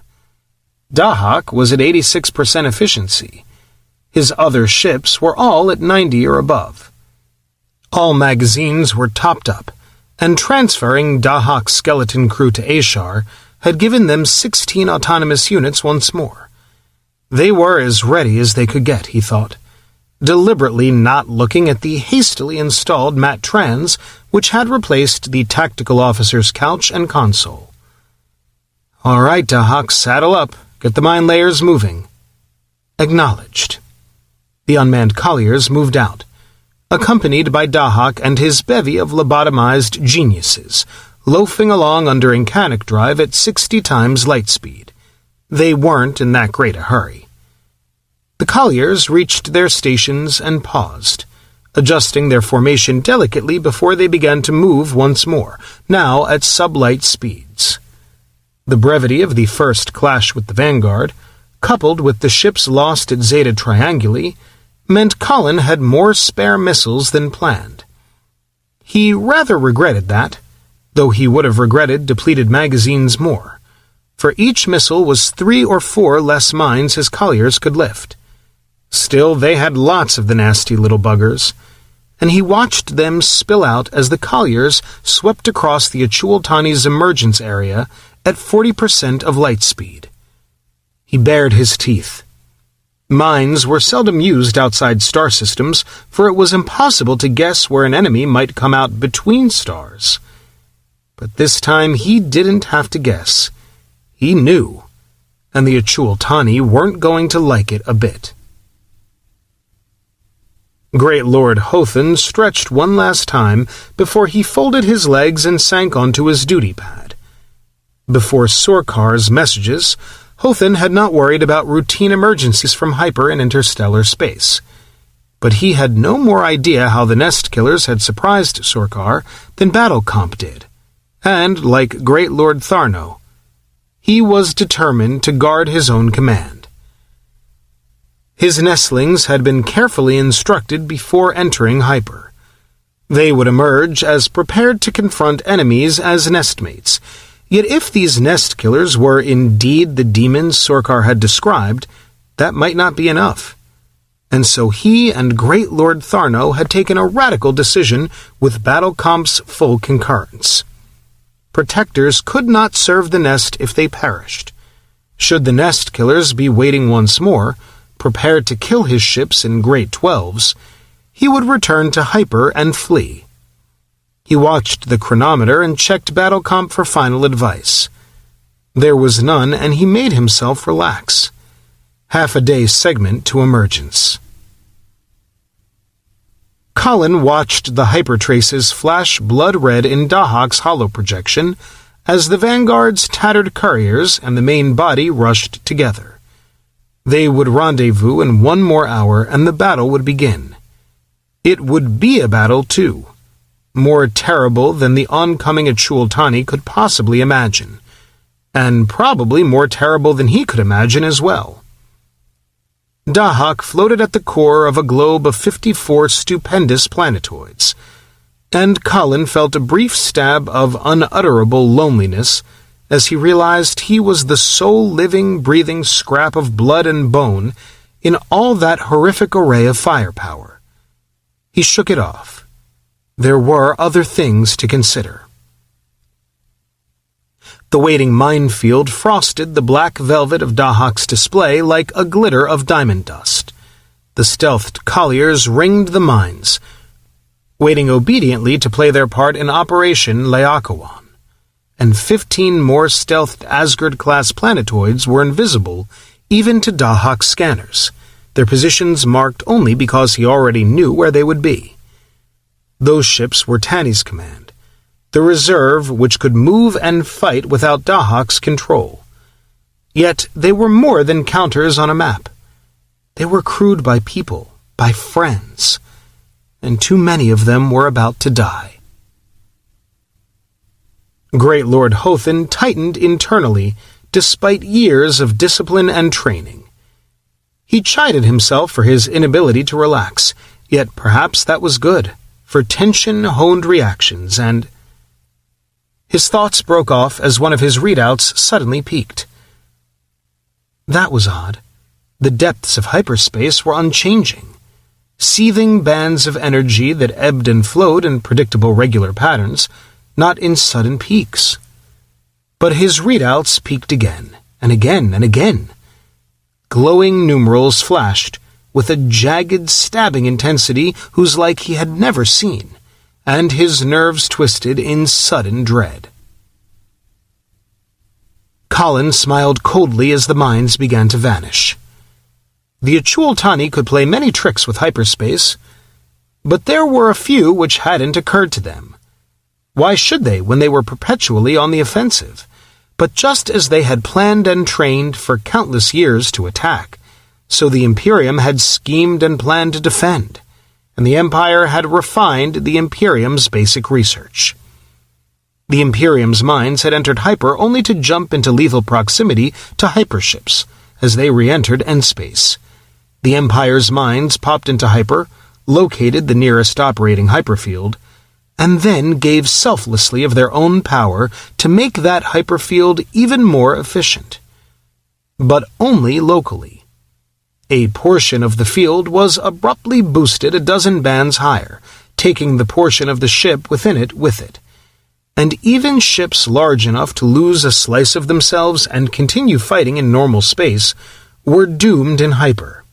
Dahak was at 86% efficiency. His other ships were all at 90 or above. All magazines were topped up, and transferring Dahak's skeleton crew to Ashar had given them 16 autonomous units once more. They were as ready as they could get, he thought, deliberately not looking at the hastily installed Mat Trans, which had replaced the tactical officer's couch and console. "All right, Dahak, saddle up. Get the mine layers moving." Acknowledged. The unmanned colliers moved out, accompanied by Dahak and his bevy of lobotomized geniuses, loafing along under Incanic drive at 60 times light speed. They weren't in that great a hurry. The colliers reached their stations and paused, adjusting their formation delicately before they began to move once more, now at sublight speeds. The brevity of the first clash with the Vanguard, coupled with the ships lost at Zeta Trianguli, meant Colin had more spare missiles than planned. He rather regretted that, though he would have regretted depleted magazines more, for each missile was 3 or 4 less mines his colliers could lift. Still, they had lots of the nasty little buggers, and he watched them spill out as the colliers swept across the Achultani's emergence area at 40% of light speed. He bared his teeth. Mines were seldom used outside star systems, for it was impossible to guess where an enemy might come out between stars. But this time he didn't have to guess. He knew, and the Achultani weren't going to like it a bit. Great Lord Hothan stretched one last time before he folded his legs and sank onto his duty pad. Before Sorkar's messages, Hothan had not worried about routine emergencies from hyper and interstellar space. But he had no more idea how the Nest Killers had surprised Sorkar than Battlecomp did. And, like Great Lord Tharno, he was determined to guard his own command. His nestlings had been carefully instructed before entering hyper. They would emerge as prepared to confront enemies as nestmates. Yet if these Nest Killers were indeed the demons Sorkar had described, that might not be enough. And so he and Great Lord Tharno had taken a radical decision with Battlecomp's full concurrence. Protectors could not serve the Nest if they perished. Should the Nest Killers be waiting once more, prepared to kill his ships in Great 12s, he would return to hyper and flee. He watched the chronometer and checked Battlecomp for final advice. There was none, and he made himself relax. Half-a-day segment to emergence. Colin watched the hypertraces flash blood-red in Dahak's holoprojection as the Vanguard's tattered couriers and the main body rushed together. They would rendezvous in 1 more hour, and the battle would begin. It would be a battle, too, more terrible than the oncoming Achultani could possibly imagine, and probably more terrible than he could imagine as well. Dahak floated at the core of a globe of 54 stupendous planetoids, and Colin felt a brief stab of unutterable loneliness as he realized he was the sole living, breathing scrap of blood and bone in all that horrific array of firepower. He shook it off. There were other things to consider. The waiting minefield frosted the black velvet of Dahak's display like a glitter of diamond dust. The stealthed colliers ringed the mines, waiting obediently to play their part in Operation Laocoon, and 15 more stealthed Asgard-class planetoids were invisible even to Dahak's scanners, their positions marked only because he already knew where they would be. Those ships were Tanny's command, the reserve which could move and fight without Dahak's control. Yet they were more than counters on a map. They were crewed by people, by friends, and too many of them were about to die. Great Lord Hothen tightened internally, despite years of discipline and training. He chided himself for his inability to relax, yet perhaps that was good, for tension honed reactions, and... His thoughts broke off as one of his readouts suddenly peaked. That was odd. The depths of hyperspace were unchanging. Seething bands of energy that ebbed and flowed in predictable regular patterns, not in sudden peaks. But his readouts peaked again, and again, and again. Glowing numerals flashed, with a jagged, stabbing intensity whose like he had never seen, and his nerves twisted in sudden dread. Colin smiled coldly as the mines began to vanish. The Achul-Tani could play many tricks with hyperspace, but there were a few which hadn't occurred to them. Why should they when they were perpetually on the offensive? But just as they had planned and trained for countless years to attack, so the Imperium had schemed and planned to defend, and the Empire had refined the Imperium's basic research. The Imperium's mines had entered hyper only to jump into lethal proximity to hyperships as they re-entered N-space. The Empire's mines popped into hyper, located the nearest operating hyperfield, and then gave selflessly of their own power to make that hyperfield even more efficient. But only locally. A portion of the field was abruptly boosted a dozen bands higher, taking the portion of the ship within it with it. And even ships large enough to lose a slice of themselves and continue fighting in normal space were doomed in hyper.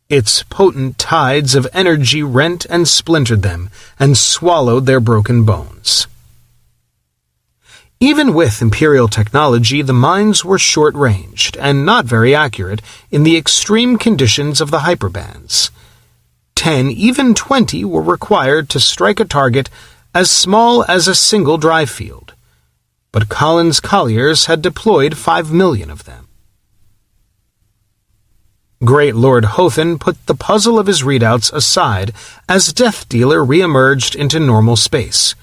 Its potent tides of energy rent and splintered them and swallowed their broken bones. Even with Imperial technology, the mines were short-ranged and not very accurate in the extreme conditions of the hyperbands. 10, even 20 were required to strike a target as small as a single drive field, but Colin's colliers had deployed 5 million of them. Great Lord Hothen put the puzzle of his readouts aside as Death Dealer re-emerged into normal space.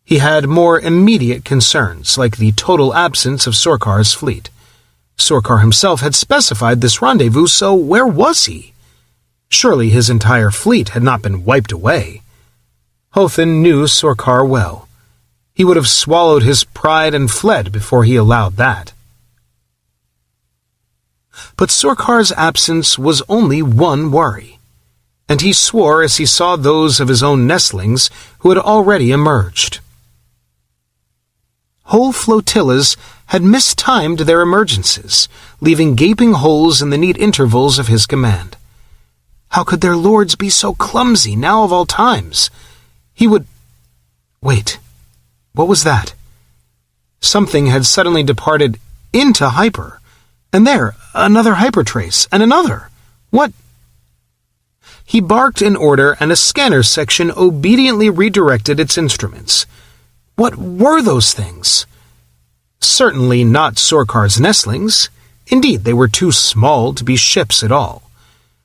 He had more immediate concerns, like the total absence of Sorkar's fleet. Sorkar himself had specified this rendezvous, so where was he? Surely his entire fleet had not been wiped away. Hothen knew Sorkar well. He would have swallowed his pride and fled before he allowed that. But Sorkar's absence was only one worry, and he swore as he saw those of his own nestlings who had already emerged. Whole flotillas had mistimed their emergences, leaving gaping holes in the neat intervals of his command. How could their lords be so clumsy now of all times? He would... Wait, what was that? Something had suddenly departed into hyper, and there, another hypertrace, and another. What? He barked an order, and a scanner section obediently redirected its instruments. What were those things? Certainly not Sorkar's nestlings. Indeed, they were too small to be ships at all.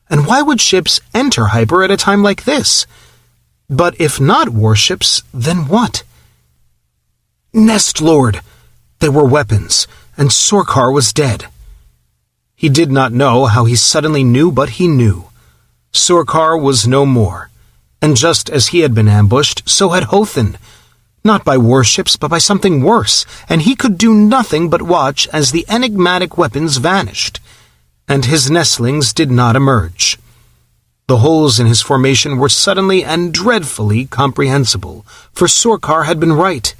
And why would ships enter hyper at a time like this? But if not warships, then what? Nest Lord! They were weapons, and Sorkar was dead. He did not know how he suddenly knew, but he knew. Sorkar was no more, and just as he had been ambushed, so had Hothen. Not by warships, but by something worse, and he could do nothing but watch as the enigmatic weapons vanished, and his nestlings did not emerge. The holes in his formation were suddenly and dreadfully comprehensible, for Sorkar had been right.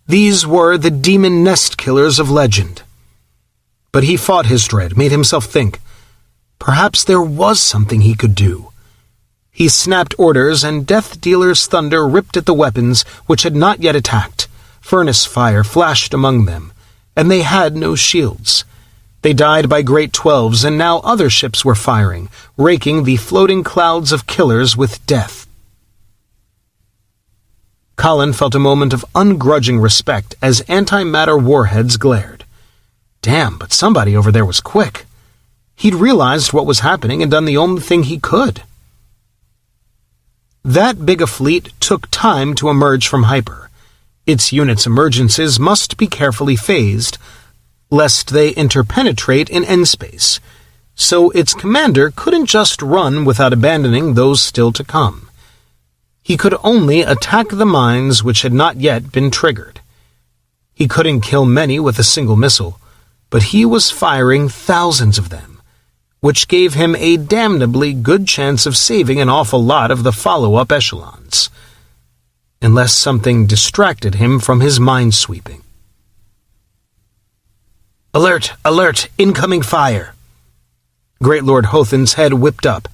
These were the demon nest killers of legend. But he fought his dread, made himself think. Perhaps there was something he could do. He snapped orders, and Death Dealer's thunder ripped at the weapons which had not yet attacked. Furnace fire flashed among them, and they had no shields. They died by great 12s, and now other ships were firing, raking the floating clouds of killers with death. Colin felt a moment of ungrudging respect as antimatter warheads glared. Damn, but somebody over there was quick. He'd realized what was happening and done the only thing he could. That big a fleet took time to emerge from hyper. Its units' emergences must be carefully phased, lest they interpenetrate in N-space, so its commander couldn't just run without abandoning those still to come. He could only attack the mines which had not yet been triggered. He couldn't kill many with a single missile, but he was firing thousands of them, which gave him a damnably good chance of saving an awful lot of the follow-up echelons, unless something distracted him from his minesweeping. "Alert! Alert! Incoming fire!" Great Lord Hothan's head whipped up,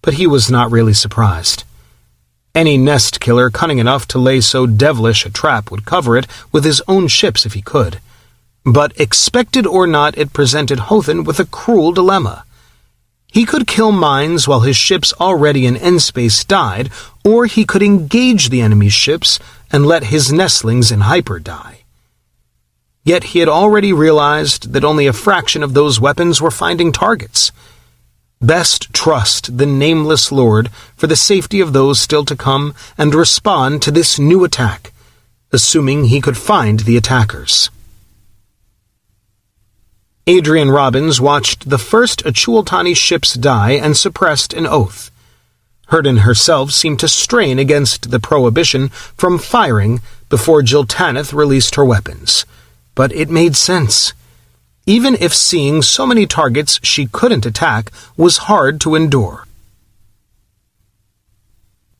but he was not really surprised. Any nest killer cunning enough to lay so devilish a trap would cover it with his own ships if he could. But expected or not, it presented Hothan with a cruel dilemma. He could kill mines while his ships already in N-space died, or he could engage the enemy's ships and let his nestlings in hyper die. Yet he had already realized that only a fraction of those weapons were finding targets. Best trust the Nameless Lord for the safety of those still to come and respond to this new attack, assuming he could find the attackers. Adrian Robbins watched the first Achultani ships die and suppressed an oath. Herden herself seemed to strain against the prohibition from firing before Jill Tanith released her weapons. But it made sense. Even if seeing so many targets she couldn't attack was hard to endure.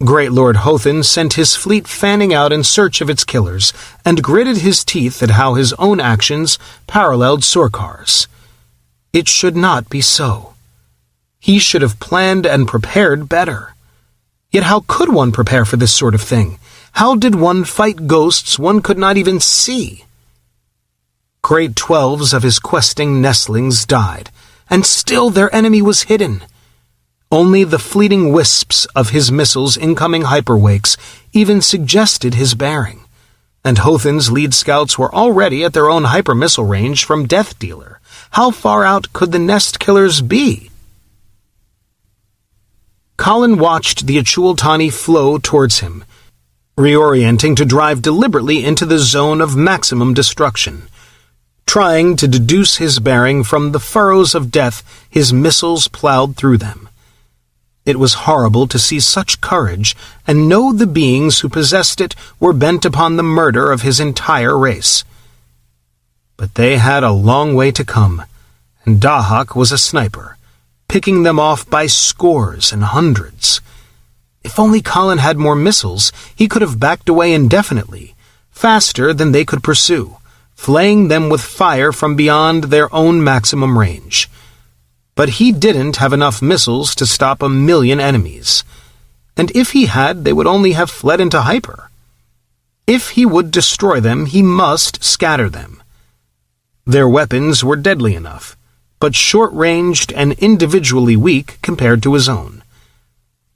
Great Lord Hothan sent his fleet fanning out in search of its killers, and gritted his teeth at how his own actions paralleled Sorkar's. It should not be so. He should have planned and prepared better. Yet how could one prepare for this sort of thing? How did one fight ghosts one could not even see? Great 12s of his questing nestlings died, and still their enemy was hidden. Only the fleeting wisps of his missiles' incoming hyperwakes even suggested his bearing, and Hothan's lead scouts were already at their own hyper-missile range from Death Dealer. How far out could the nest killers be? Colin watched the Achultani flow towards him, reorienting to drive deliberately into the zone of maximum destruction, trying to deduce his bearing from the furrows of death his missiles plowed through them. It was horrible to see such courage and know the beings who possessed it were bent upon the murder of his entire race. But they had a long way to come, and Dahak was a sniper, picking them off by scores and hundreds. If only Colin had more missiles, he could have backed away indefinitely, faster than they could pursue, flaying them with fire from beyond their own maximum range. But he didn't have enough missiles to stop 1,000,000 enemies, and if he had, they would only have fled into hyper. If he would destroy them, he must scatter them. Their weapons were deadly enough, but short-ranged and individually weak compared to his own.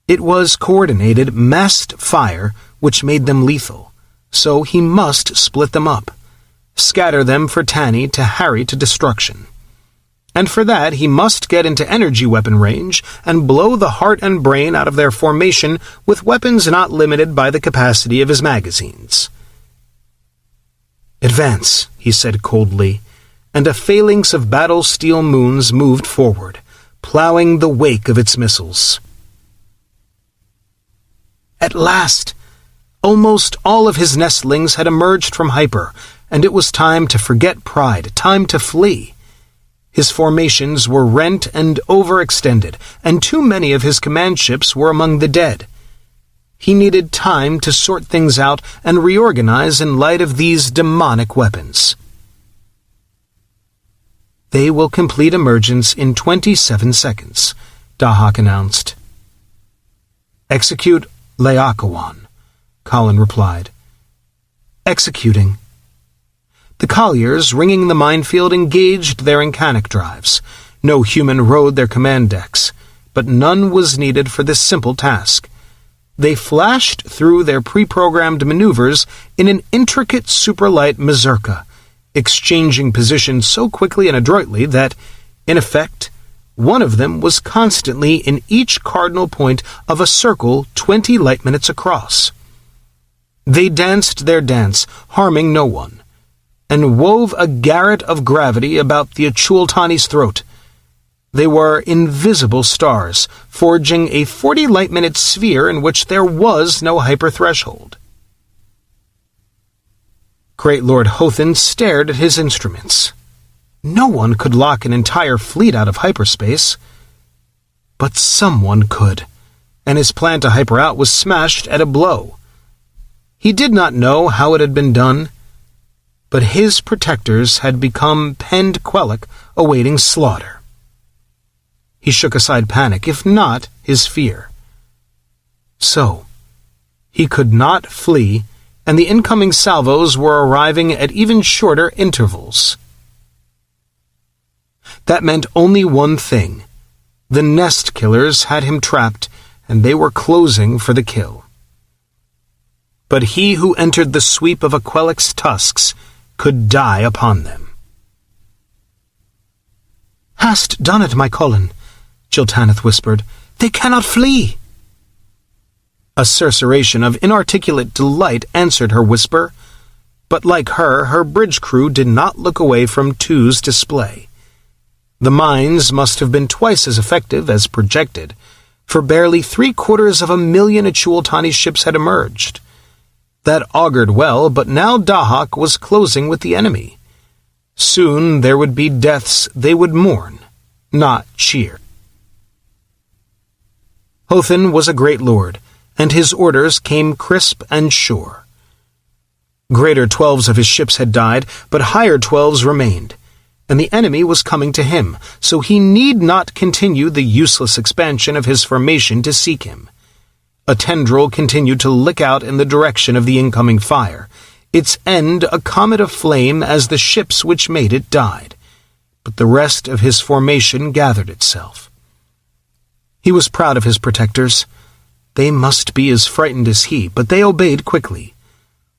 It was coordinated, massed fire which made them lethal, so he must split them up, scatter them for Tanny to harry to destruction. And for that he must get into energy weapon range and blow the heart and brain out of their formation with weapons not limited by the capacity of his magazines. "Advance," he said coldly, and a phalanx of battle-steel moons moved forward, plowing the wake of its missiles. At last! Almost all of his nestlings had emerged from hyper, and it was time to forget pride, time to flee. His formations were rent and overextended, and too many of his command ships were among the dead. He needed time to sort things out and reorganize in light of these demonic weapons. "They will complete emergence in 27 seconds, Dahak announced. "Execute Laocoon," Colin replied. "Executing." The colliers ringing the minefield engaged their incanic drives. No human rode their command decks, but none was needed for this simple task. They flashed through their pre-programmed maneuvers in an intricate superlight mazurka, exchanging positions so quickly and adroitly that, in effect, one of them was constantly in each cardinal point of a circle 20 light minutes across. They danced their dance, harming no one, and wove a garret of gravity about the Achultani's throat. They were invisible stars, forging a 40 light-minute sphere in which there was no hyper-threshold. Great Lord Hothin stared at his instruments. No one could lock an entire fleet out of hyperspace. But someone could, and his plan to hyper out was smashed at a blow. He did not know how it had been done, but his protectors had become penned Quellac awaiting slaughter. He shook aside panic, if not his fear. So, he could not flee, and the incoming salvos were arriving at even shorter intervals. That meant only one thing. The nest killers had him trapped, and they were closing for the kill. But he who entered the sweep of a Quellac's tusks could die upon them. "Hast done it, my Colin," Jiltaneth whispered. "They cannot flee." A susurration of inarticulate delight answered her whisper, but like her bridge crew did not look away from Two's display. The mines must have been twice as effective as projected, for barely 750,000 Achultani ships had emerged. That augured well, but now Dahak was closing with the enemy. Soon there would be deaths they would mourn, not cheer. Hothin was a great lord, and his orders came crisp and sure. Greater 12s of his ships had died, but higher 12s remained, and the enemy was coming to him, so he need not continue the useless expansion of his formation to seek him. A tendril continued to lick out in the direction of the incoming fire, its end a comet of flame as the ships which made it died, but the rest of his formation gathered itself. He was proud of his protectors. They must be as frightened as he, but they obeyed quickly.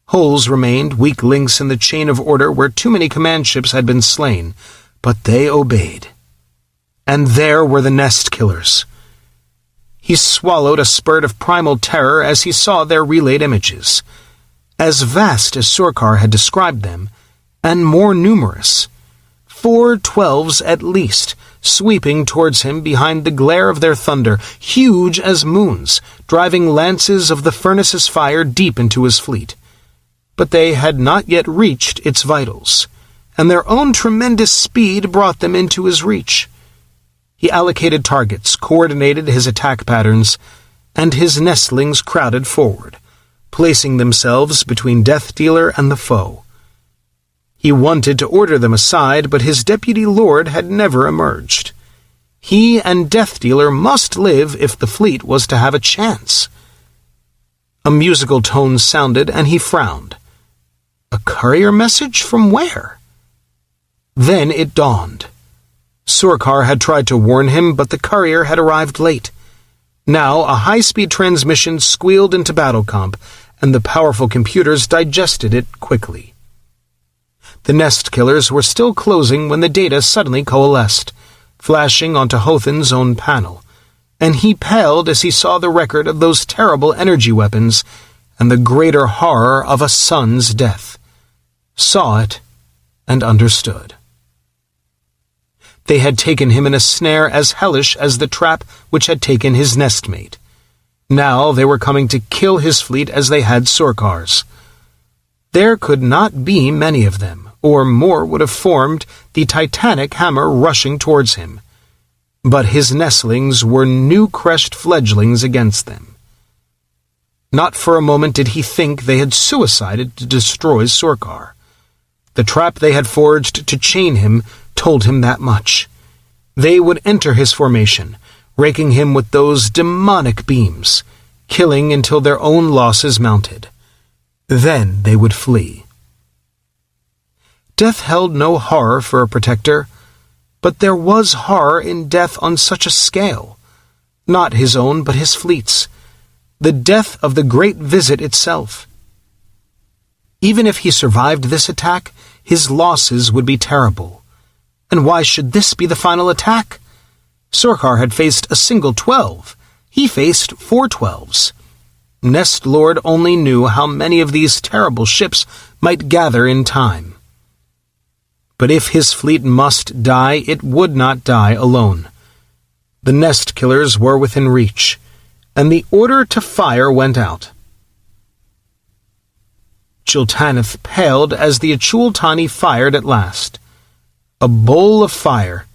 Holes remained, weak links in the chain of order where too many command ships had been slain, but they obeyed. And there were the nest killers. He swallowed a spurt of primal terror as he saw their relayed images. As vast as Surkar had described them, and more numerous. 4 12s at least, sweeping towards him behind the glare of their thunder, huge as moons, driving lances of the furnace's fire deep into his fleet. But they had not yet reached its vitals, and their own tremendous speed brought them into his reach. He allocated targets, coordinated his attack patterns, and his nestlings crowded forward, placing themselves between Death Dealer and the foe. He wanted to order them aside, but his deputy lord had never emerged. He and Death Dealer must live if the fleet was to have a chance. A musical tone sounded, and he frowned. A courier message from where? Then it dawned. Surkar had tried to warn him, but the courier had arrived late. Now a high-speed transmission squealed into battle comp, and the powerful computers digested it quickly. The nest killers were still closing when the data suddenly coalesced, flashing onto Hothin's own panel, and he paled as he saw the record of those terrible energy weapons and the greater horror of a son's death. Saw it and understood. They had taken him in a snare as hellish as the trap which had taken his nestmate. Now they were coming to kill his fleet as they had Surkar's. There could not be many of them, or more would have formed the titanic hammer rushing towards him. But his nestlings were new-crushed fledglings against them. Not for a moment did he think they had suicided to destroy Sorkar. The trap they had forged to chain him told him that much. They would enter his formation, raking him with those demonic beams, killing until their own losses mounted. Then they would flee. Death held no horror for a protector, but there was horror in death on such a scale. Not his own, but his fleet's. The death of the Great Visit itself. Even if he survived this attack, his losses would be terrible. And why should this be the final attack? Sorkar had faced a single 12. He faced 4 12s. Nest Lord only knew how many of these terrible ships might gather in time. But if his fleet must die, it would not die alone. The Nest Killers were within reach, and the order to fire went out. Chiltanith paled as the Achultani fired at last. A bowl of fire,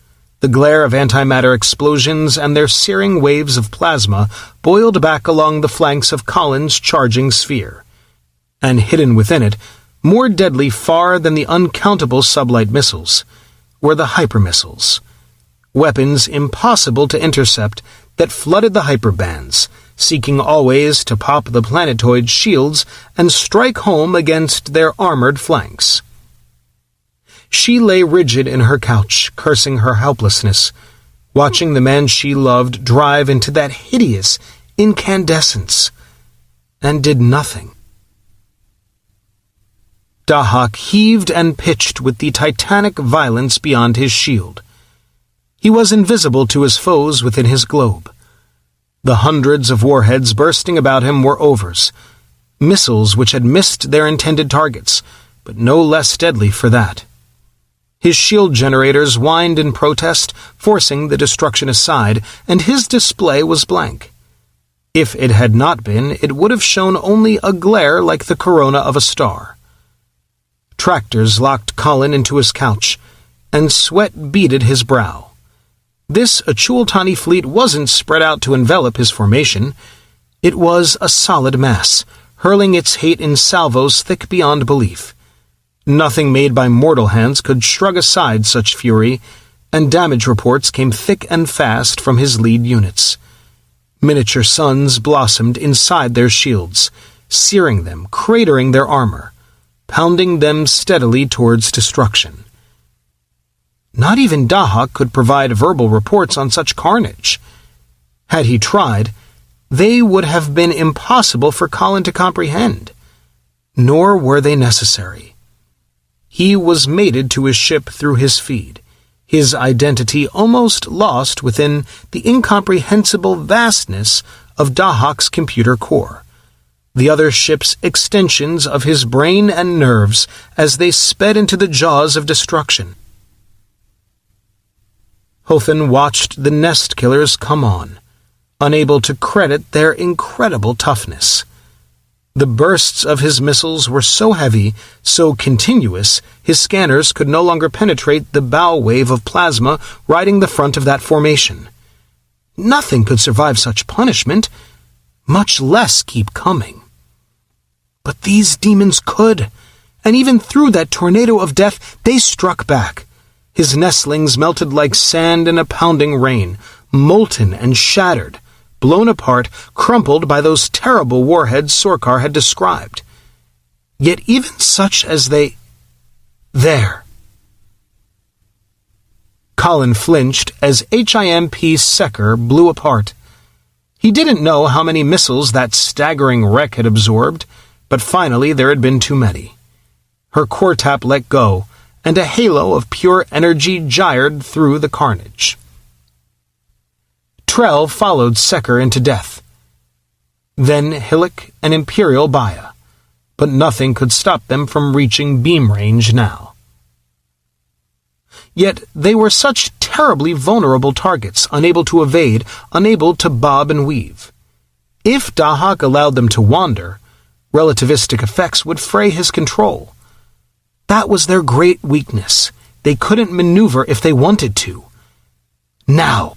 the glare of antimatter explosions and their searing waves of plasma boiled back along the flanks of Colin's charging sphere. And hidden within it, more deadly far than the uncountable sublight missiles, were the hypermissiles. Weapons impossible to intercept that flooded the hyperbands, seeking always to pop the planetoid shields and strike home against their armored flanks. She lay rigid in her couch, cursing her helplessness, watching the man she loved drive into that hideous incandescence, and did nothing. Dahak heaved and pitched with the titanic violence beyond his shield. He was invisible to his foes within his globe. The hundreds of warheads bursting about him were overs, missiles which had missed their intended targets, but no less deadly for that. His shield generators whined in protest, forcing the destruction aside, and his display was blank. If it had not been, it would have shown only a glare like the corona of a star. Tractors locked Colin into his couch, and sweat beaded his brow. This Achultani fleet wasn't spread out to envelop his formation. It was a solid mass, hurling its hate in salvos thick beyond belief. Nothing made by mortal hands could shrug aside such fury, and damage reports came thick and fast from his lead units. Miniature suns blossomed inside their shields, searing them, cratering their armor, pounding them steadily towards destruction. Not even Dahak could provide verbal reports on such carnage. Had he tried, they would have been impossible for Colin to comprehend. Nor were they necessary. He was mated to his ship through his feed, his identity almost lost within the incomprehensible vastness of Dahak's computer core, the other ship's extensions of his brain and nerves as they sped into the jaws of destruction. Hothan watched the Nest Killers come on, unable to credit their incredible toughness. The bursts of his missiles were so heavy, so continuous, his scanners could no longer penetrate the bow wave of plasma riding the front of that formation. Nothing could survive such punishment, much less keep coming. But these demons could, and even through that tornado of death, they struck back. His nestlings melted like sand in a pounding rain, molten and shattered, blown apart, crumpled by those terrible warheads Sorkar had described. Yet even such as they... There. Colin flinched as HIMP Secker blew apart. He didn't know how many missiles that staggering wreck had absorbed, but finally there had been too many. Her core tap let go, and a halo of pure energy gyred through the carnage. Trell followed Secker into death. Then Hillock and Imperial Baya, but nothing could stop them from reaching beam range now. Yet they were such terribly vulnerable targets, unable to evade, unable to bob and weave. If Dahak allowed them to wander, relativistic effects would fray his control. That was their great weakness. They couldn't maneuver if they wanted to. Now.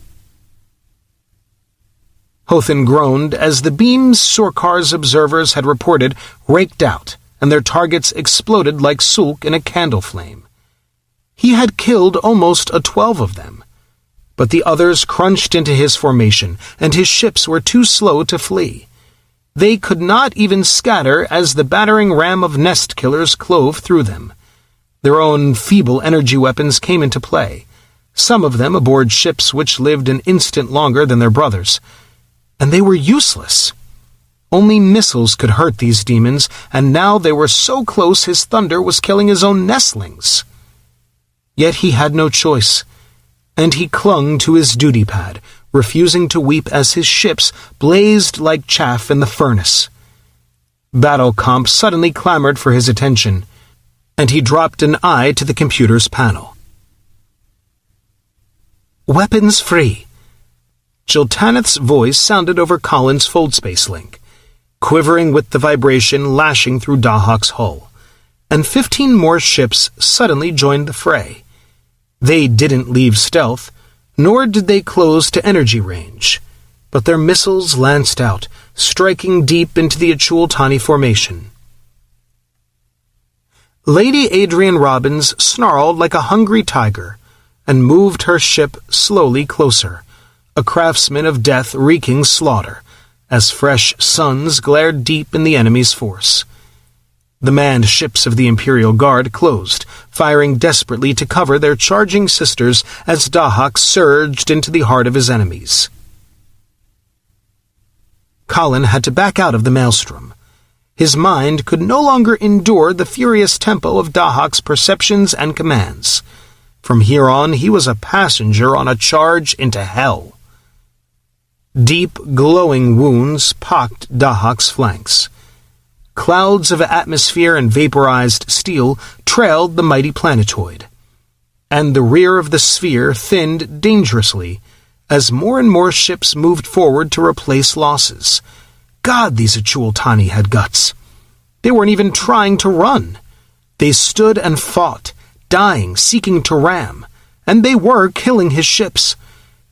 Hothin groaned as the beams Sorkar's observers had reported raked out, and their targets exploded like sulk in a candle flame. He had killed almost 12 of them, but the others crunched into his formation, and his ships were too slow to flee. They could not even scatter as the battering ram of nest killers clove through them. Their own feeble energy weapons came into play, some of them aboard ships which lived an instant longer than their brothers, and they were useless. Only missiles could hurt these demons, and now they were so close his thunder was killing his own nestlings. Yet he had no choice, and he clung to his duty pad, refusing to weep as his ships blazed like chaff in the furnace. Battle Comp suddenly clamored for his attention, and he dropped an eye to the computer's panel. "Weapons free." Jiltaneth's voice sounded over Colin's foldspace link, quivering with the vibration lashing through Dahak's hull, and 15 more ships suddenly joined the fray. They didn't leave stealth, nor did they close to energy range, but their missiles lanced out, striking deep into the Achultani formation. Lady Adrian Robbins snarled like a hungry tiger and moved her ship slowly closer, a craftsman of death wreaking slaughter, as fresh suns glared deep in the enemy's force. The manned ships of the Imperial Guard closed, firing desperately to cover their charging sisters as Dahak surged into the heart of his enemies. Colin had to back out of the maelstrom. His mind could no longer endure the furious tempo of Dahak's perceptions and commands. From here on, he was a passenger on a charge into hell. Deep, glowing wounds pocked Dahak's flanks. Clouds of atmosphere and vaporized steel trailed the mighty planetoid, and the rear of the sphere thinned dangerously as more and more ships moved forward to replace losses. God, these Achultani had guts. They weren't even trying to run. They stood and fought, dying, seeking to ram, and they were killing his ships.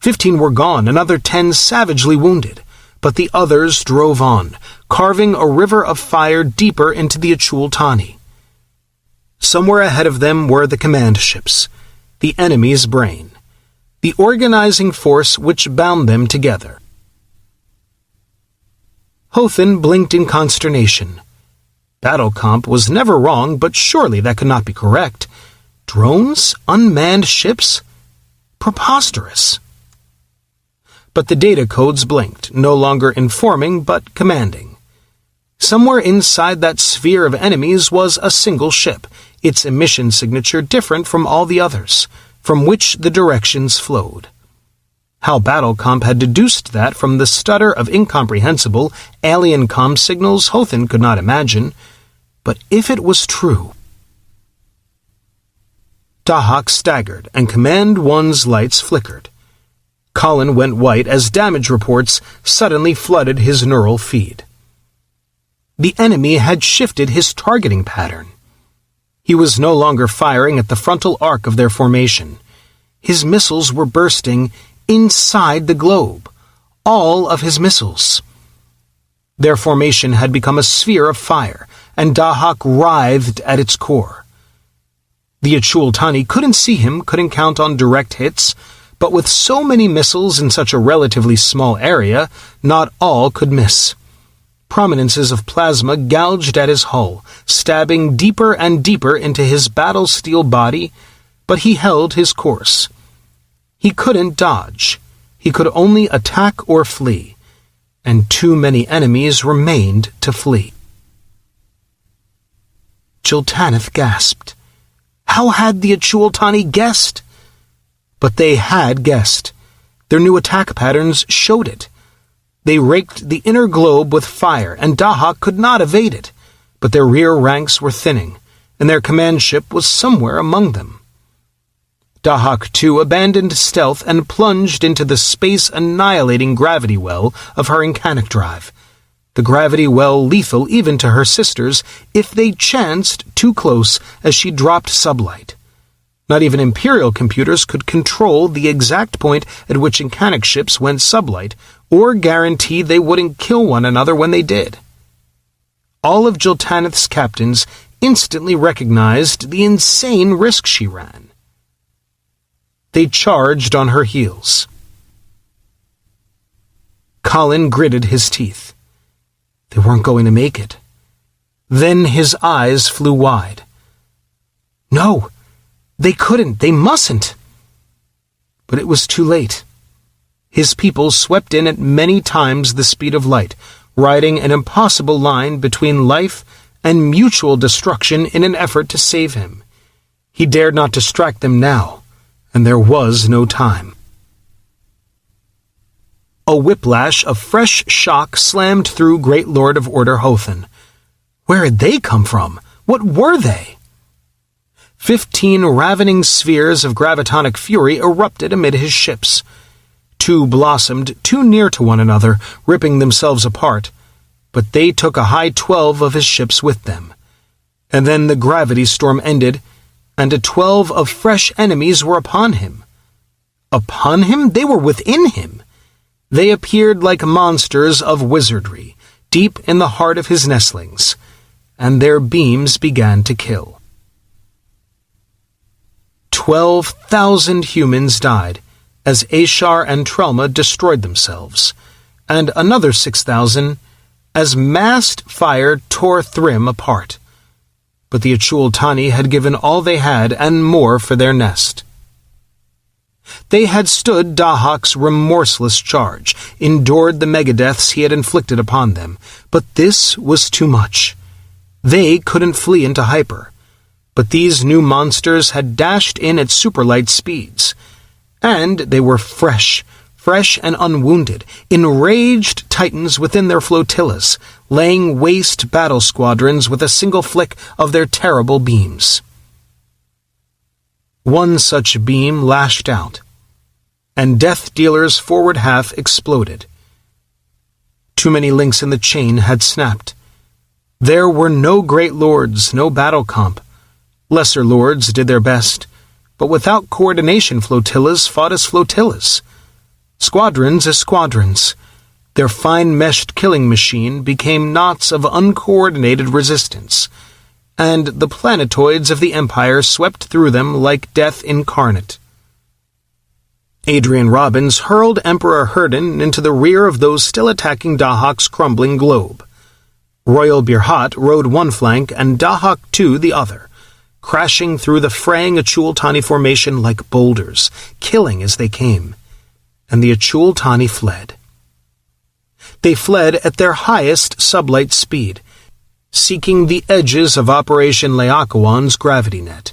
15 were gone, another 10 savagely wounded, but the others drove on, carving a river of fire deeper into the Achultani. Somewhere ahead of them were the command ships, the enemy's brain, the organizing force which bound them together. Hothin blinked in consternation. Battle Comp was never wrong, but surely that could not be correct. Drones? Unmanned ships? Preposterous. But the data codes blinked, no longer informing but commanding. Somewhere inside that sphere of enemies was a single ship, its emission signature different from all the others, from which the directions flowed. How Battle Comp had deduced that from the stutter of incomprehensible alien comm signals Hothin could not imagine, but if it was true... Dahak staggered, and Command 1's lights flickered. Colin went white as damage reports suddenly flooded his neural feed. The enemy had shifted his targeting pattern. He was no longer firing at the frontal arc of their formation. His missiles were bursting inside the globe, all of his missiles. Their formation had become a sphere of fire, and Dahak writhed at its core. The Achultani couldn't see him, couldn't count on direct hits, but with so many missiles in such a relatively small area, not all could miss. Prominences of plasma gouged at his hull, stabbing deeper and deeper into his battle-steel body, but he held his course. He couldn't dodge. He could only attack or flee, and too many enemies remained to flee. Jiltaneth gasped. How had the Achultani guessed? But they had guessed. Their new attack patterns showed it. They raked the inner globe with fire, and Dahak could not evade it, but their rear ranks were thinning, and their command ship was somewhere among them. Dahak, too, abandoned stealth and plunged into the space-annihilating gravity well of her Incanic drive, the gravity well lethal even to her sisters if they chanced too close as she dropped sublight. Not even Imperial computers could control the exact point at which Incanic ships went sublight, or guarantee they wouldn't kill one another when they did. All of Jiltaneth's captains instantly recognized the insane risk she ran. They charged on her heels. Colin gritted his teeth. They weren't going to make it. Then his eyes flew wide. No, they couldn't, they mustn't. But it was too late. His people swept in at many times the speed of light, riding an impossible line between life and mutual destruction in an effort to save him. He dared not distract them now, and there was no time. A whiplash of fresh shock slammed through Great Lord of Order Hothan. Where had they come from? What were they? 15 ravening spheres of gravitonic fury erupted amid his ships. 2 blossomed too near to one another, ripping themselves apart, but they took a high 12 of his ships with them. And then the gravity storm ended, and a 12 of fresh enemies were upon him. Upon him? They were within him. They appeared like monsters of wizardry, deep in the heart of his nestlings, and their beams began to kill. 12,000 humans died as Ashar and Trelma destroyed themselves, and another 6,000 as massed fire tore Thrym apart. But the Achul-Tani had given all they had and more for their nest. They had stood Dahak's remorseless charge, endured the megadeaths he had inflicted upon them, but this was too much. They couldn't flee into hyper, but these new monsters had dashed in at superlight speeds, and they were fresh and unwounded, enraged titans within their flotillas, laying waste battle squadrons with a single flick of their terrible beams. One such beam lashed out, and Death Dealer's forward half exploded. Too many links in the chain had snapped. There were no great lords, no battle comp. Lesser lords did their best, but without coordination flotillas fought as flotillas. Squadrons as squadrons. Their fine-meshed killing machine became knots of uncoordinated resistance, and the planetoids of the Empire swept through them like death incarnate. Adrian Robbins hurled Emperor Herden into the rear of those still attacking Dahak's crumbling globe. Royal Birhat rode one flank and Dahak II the other, crashing through the fraying Achul-Tani formation like boulders, killing as they came, and the Achul-Tani fled. They fled at their highest sublight speed, seeking the edges of Operation Laocoon's gravity net,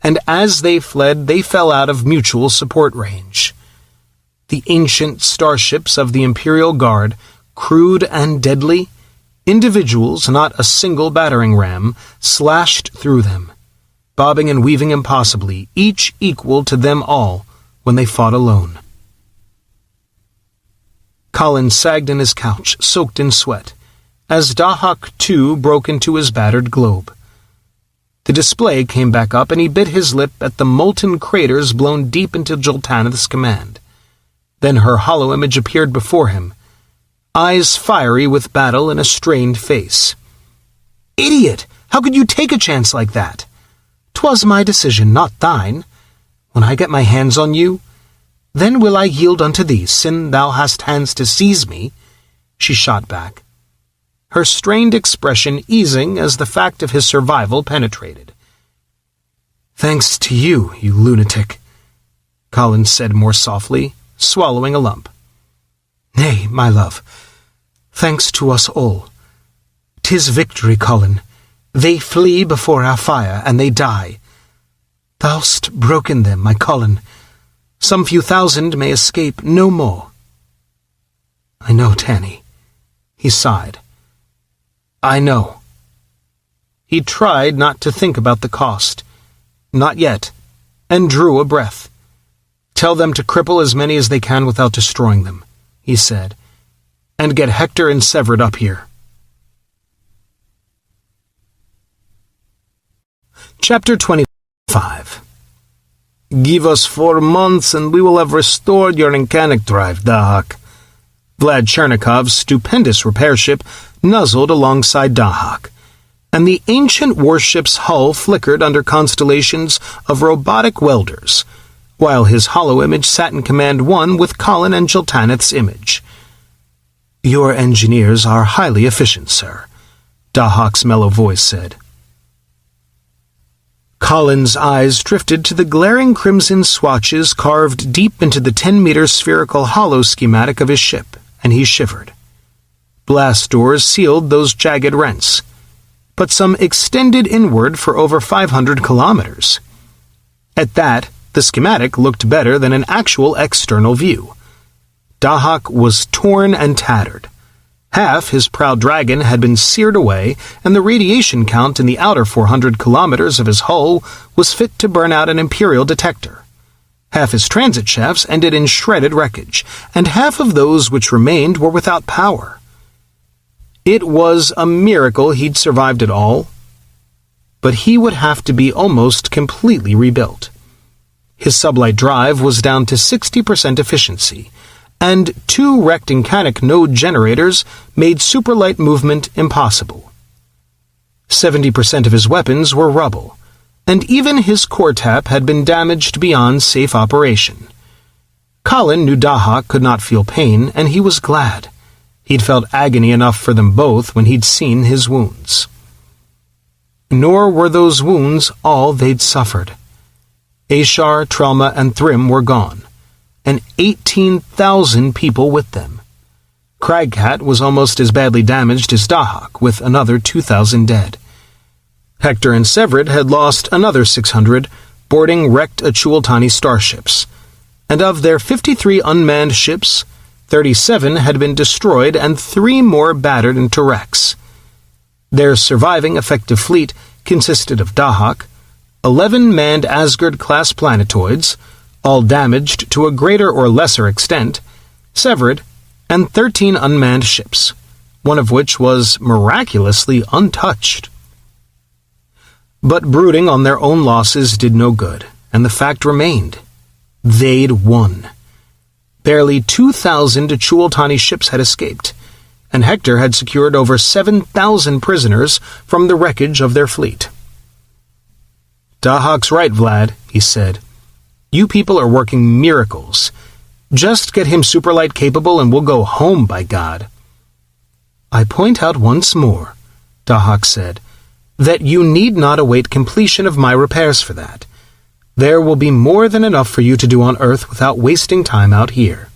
and as they fled they fell out of mutual support range. The ancient starships of the Imperial Guard, crude and deadly, individuals, not a single battering ram, slashed through them, bobbing and weaving impossibly, each equal to them all when they fought alone. Colin sagged in his couch, soaked in sweat, as Dahak II broke into his battered globe. The display came back up, and he bit his lip at the molten craters blown deep into Jiltaneth's command. Then her hollow image appeared before him, eyes fiery with battle and a strained face. "Idiot! How could you take a chance like that? 'Twas my decision, not thine. When I get my hands on you, then will I yield unto thee, sin thou hast hands to seize me," she shot back, her strained expression easing as the fact of his survival penetrated. "Thanks to you, you lunatic," Colin said more softly, swallowing a lump. "Nay, my love, thanks to us all. 'Tis victory, Colin. They flee before our fire, and they die. Thou'st broken them, my Colin. Some few thousand may escape, no more." "I know, Tanny," he sighed. "I know." He tried not to think about the cost. Not yet, and drew a breath. "Tell them to cripple as many as they can without destroying them," he said, "and get Hector and Severed up here." Chapter 25. Give us 4 months and we will have restored your mechanic drive, Dahak. Vlad Chernikov's stupendous repair ship nuzzled alongside Dahak, and the ancient warship's hull flickered under constellations of robotic welders, while his hollow image sat in Command 1 with Colin and Jiltaneth's image. "Your engineers are highly efficient, sir," Dahak's mellow voice said. Colin's eyes drifted to the glaring crimson swatches carved deep into the 10-meter spherical hollow schematic of his ship, and he shivered. Blast doors sealed those jagged rents, but some extended inward for over 500 kilometers. At that, the schematic looked better than an actual external view. Dahak was torn and tattered. Half his proud dragon had been seared away, and the radiation count in the outer 400 kilometers of his hull was fit to burn out an Imperial detector. Half his transit shafts ended in shredded wreckage, and half of those which remained were without power. It was a miracle he'd survived it all, but he would have to be almost completely rebuilt. His sublight drive was down to 60% efficiency, and 2 wrecked Incanic node generators made superlight movement impossible. 70% of his weapons were rubble, and even his core tap had been damaged beyond safe operation. Colin knew Dahak could not feel pain, and he was glad. He'd felt agony enough for them both when he'd seen his wounds. Nor were those wounds all they'd suffered. Ashar, Trelma, and Thrym were gone, and 18,000 people with them. Cragcat was almost as badly damaged as Dahak, with another 2,000 dead. Hector and Severid had lost another 600, boarding wrecked Achultani starships, and of their 53 unmanned ships, 37 had been destroyed and 3 more battered into wrecks. Their surviving effective fleet consisted of Dahak, 11 manned Asgard-class planetoids, all damaged to a greater or lesser extent, Severid, and 13 unmanned ships, one of which was miraculously untouched. But brooding on their own losses did no good, and the fact remained. They'd won. Barely 2,000 Achultani ships had escaped, and Hector had secured over 7,000 prisoners from the wreckage of their fleet. "Dahak's right, Vlad," he said. "You people are working miracles. Just get him superlight capable and we'll go home, by God." "I point out once more," Dahak said, "that you need not await completion of my repairs for that. There will be more than enough for you to do on Earth without wasting time out here."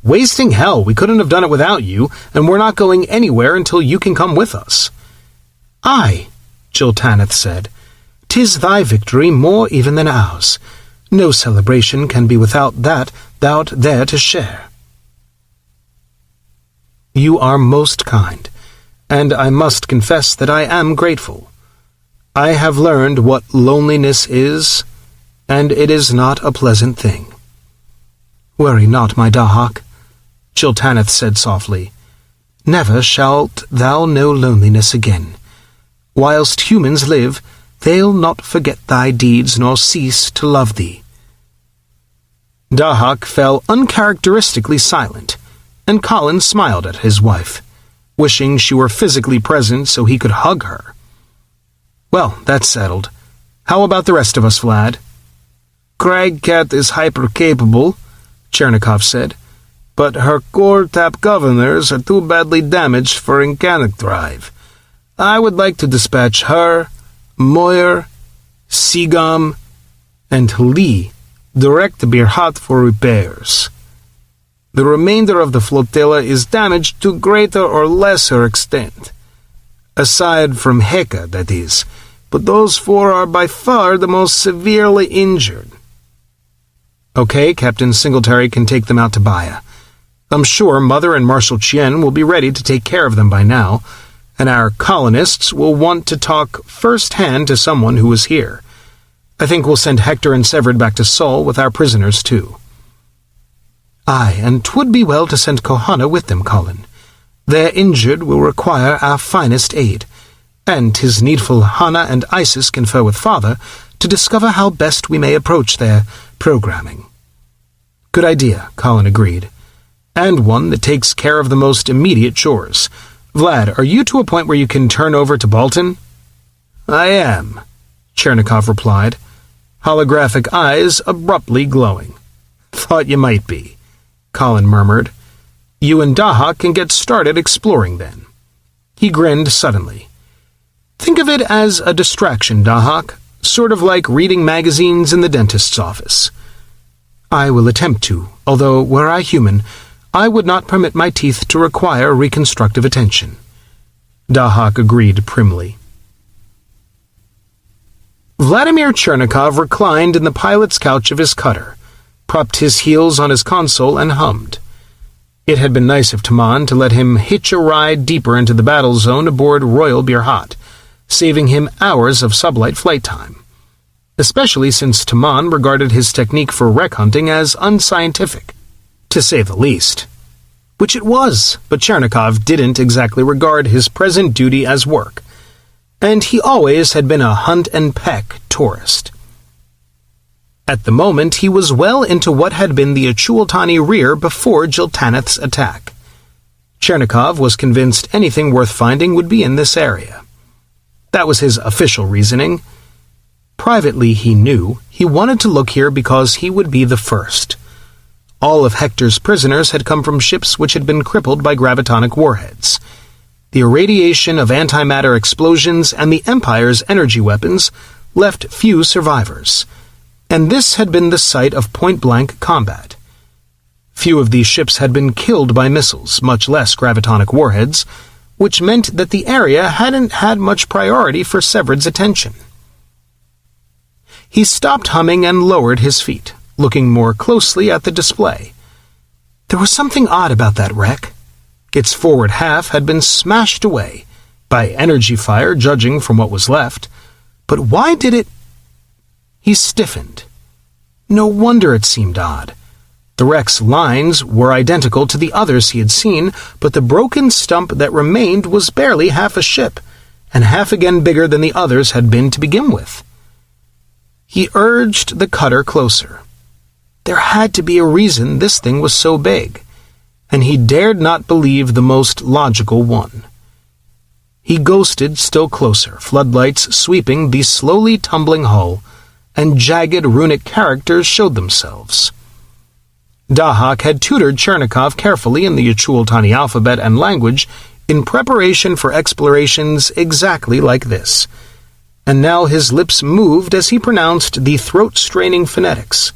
"Wasting hell, we couldn't have done it without you, and we're not going anywhere until you can come with us." "Aye," Jiltaneth said, "'tis thy victory more even than ours. No celebration can be without that thou'rt there to share." "You are most kind, and I must confess that I am grateful. I have learned what loneliness is, and it is not a pleasant thing." "Worry not, my Dahak," Jiltaneth said softly. "Never shalt thou know loneliness again. Whilst humans live, they'll not forget thy deeds nor cease to love thee." Dahak fell uncharacteristically silent, and Colin smiled at his wife, wishing she were physically present so he could hug her. "Well, that's settled. How about the rest of us, Vlad?" "Cragcat is hyper-capable," Chernikov said, "but her core tap governors are too badly damaged for Incanic drive. I would like to dispatch her, Moyer, Sigam, and Lee direct to Birhat for repairs. The remainder of the flotilla is damaged to greater or lesser extent. Aside from Heka, that is, but those 4 are by far the most severely injured." "Okay, Captain Singletary can take them out to Baia. I'm sure Mother and Marshal Chien will be ready to take care of them by now, and our colonists will want to talk first-hand to someone who was here. I think we'll send Hector and Severid back to Sol with our prisoners, too." "Aye, and 'twould be well to send Kohana with them, Colin. Their injured will require our finest aid, and 'tis needful Hana and Isis confer with Father to discover how best we may approach their programming." "Good idea," Colin agreed, "and one that takes care of the most immediate chores. Vlad, are you to a point where you can turn over to Bolton?" "I am," Chernikov replied, holographic eyes abruptly glowing. "Thought you might be," Colin murmured. "You and Dahak can get started exploring then." He grinned suddenly. "Think of it as a distraction, Dahak, sort of like reading magazines in the dentist's office." "I will attempt to, although, were I human, I would not permit my teeth to require reconstructive attention." Dahak agreed primly. Vladimir Chernikov reclined in the pilot's couch of his cutter, propped his heels on his console, and hummed. It had been nice of Taman to let him hitch a ride deeper into the battle zone aboard Royal Birhat, saving him hours of sublight flight time, especially since Taman regarded his technique for wreck hunting as unscientific, to say the least. Which it was, but Chernikov didn't exactly regard his present duty as work, and he always had been a hunt-and-peck tourist. At the moment, he was well into what had been the Achultani rear before Jiltaneth's attack. Chernikov was convinced anything worth finding would be in this area. That was his official reasoning. Privately, he knew he wanted to look here because he would be the first. All of Hector's prisoners had come from ships which had been crippled by gravitonic warheads. The irradiation of antimatter explosions and the Empire's energy weapons left few survivors, and this had been the site of point-blank combat. Few of these ships had been killed by missiles, much less gravitonic warheads, which meant that the area hadn't had much priority for Severid's attention. He stopped humming and lowered his feet, looking more closely at the display. There was something odd about that wreck. Its forward half had been smashed away, by energy fire judging from what was left, but why did it... He stiffened. No wonder it seemed odd. The wreck's lines were identical to the others he had seen, but the broken stump that remained was barely half a ship, and half again bigger than the others had been to begin with. He urged the cutter closer. There had to be a reason this thing was so big, and he dared not believe the most logical one. He ghosted still closer, floodlights sweeping the slowly tumbling hull, and jagged runic characters showed themselves. Dahak had tutored Chernikov carefully in the Achultani alphabet and language in preparation for explorations exactly like this, and now his lips moved as he pronounced the throat-straining phonetics.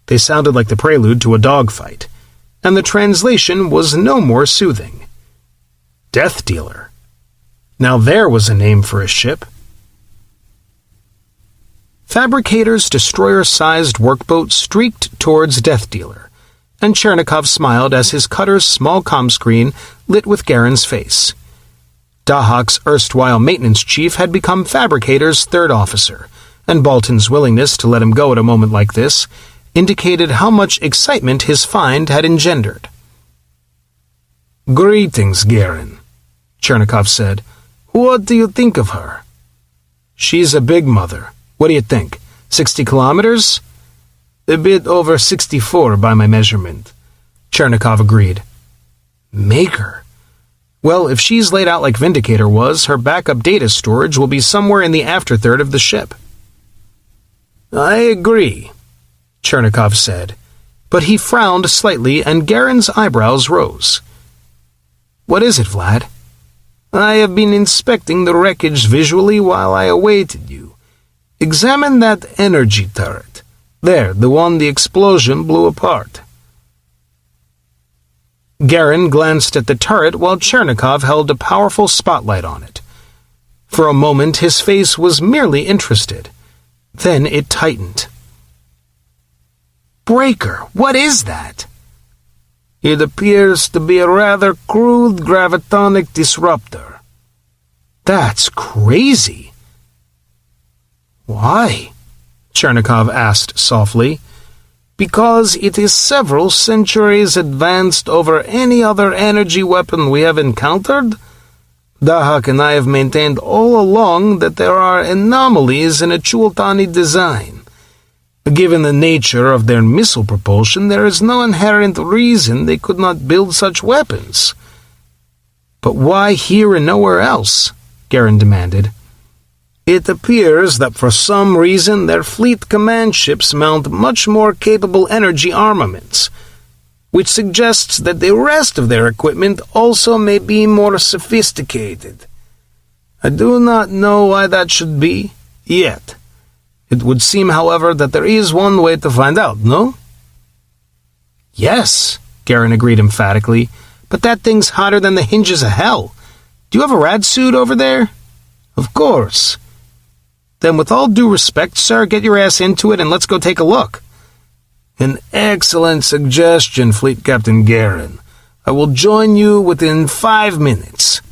They sounded like the prelude to a dogfight, and the translation was no more soothing. Death Dealer. Now there was a name for a ship. Fabricator's destroyer-sized workboat streaked towards Death Dealer, and Chernikov smiled as his cutter's small comm screen lit with Garen's face. Dahak's erstwhile maintenance chief had become Fabricator's third officer, and Bolton's willingness to let him go at a moment like this indicated how much excitement his find had engendered. "Greetings, Garen," Chernikov said. "What do you think of her?" "She's a big mother. What do you think? 60 kilometers? "A bit over 64 by my measurement," Chernikov agreed. Maker. Well, if she's laid out like Vindicator was, her backup data storage will be somewhere in the afterthird of the ship. "I agree," Chernikov said, but he frowned slightly and Garen's eyebrows rose. "What is it, Vlad?" "I have been inspecting the wreckage visually while I awaited you. Examine that energy turret. There, the one the explosion blew apart." Garen glanced at the turret while Chernikov held a powerful spotlight on it. For a moment his face was merely interested. Then it tightened. "Breaker, what is that?" "It appears to be a rather crude gravitonic disruptor." "That's crazy." "Why?" Chernikov asked softly. "Because it is several centuries advanced over any other energy weapon we have encountered. Dahak and I have maintained all along that there are anomalies in a Chultani design. Given the nature of their missile propulsion, there is no inherent reason they could not build such weapons. But why here and nowhere else? Garen demanded. It appears that for some reason their fleet command ships mount much more capable energy armaments, which suggests that the rest of their equipment also may be more sophisticated. I do not know why that should be, yet. It would seem, however, that there is one way to find out, no? Yes, Garen agreed emphatically, but that thing's hotter than the hinges of hell. Do you have a rad suit over there? Of course. Then with all due respect, sir, get your ass into it and let's go take a look. An excellent suggestion, Fleet Captain Garen. I will join you within 5 minutes.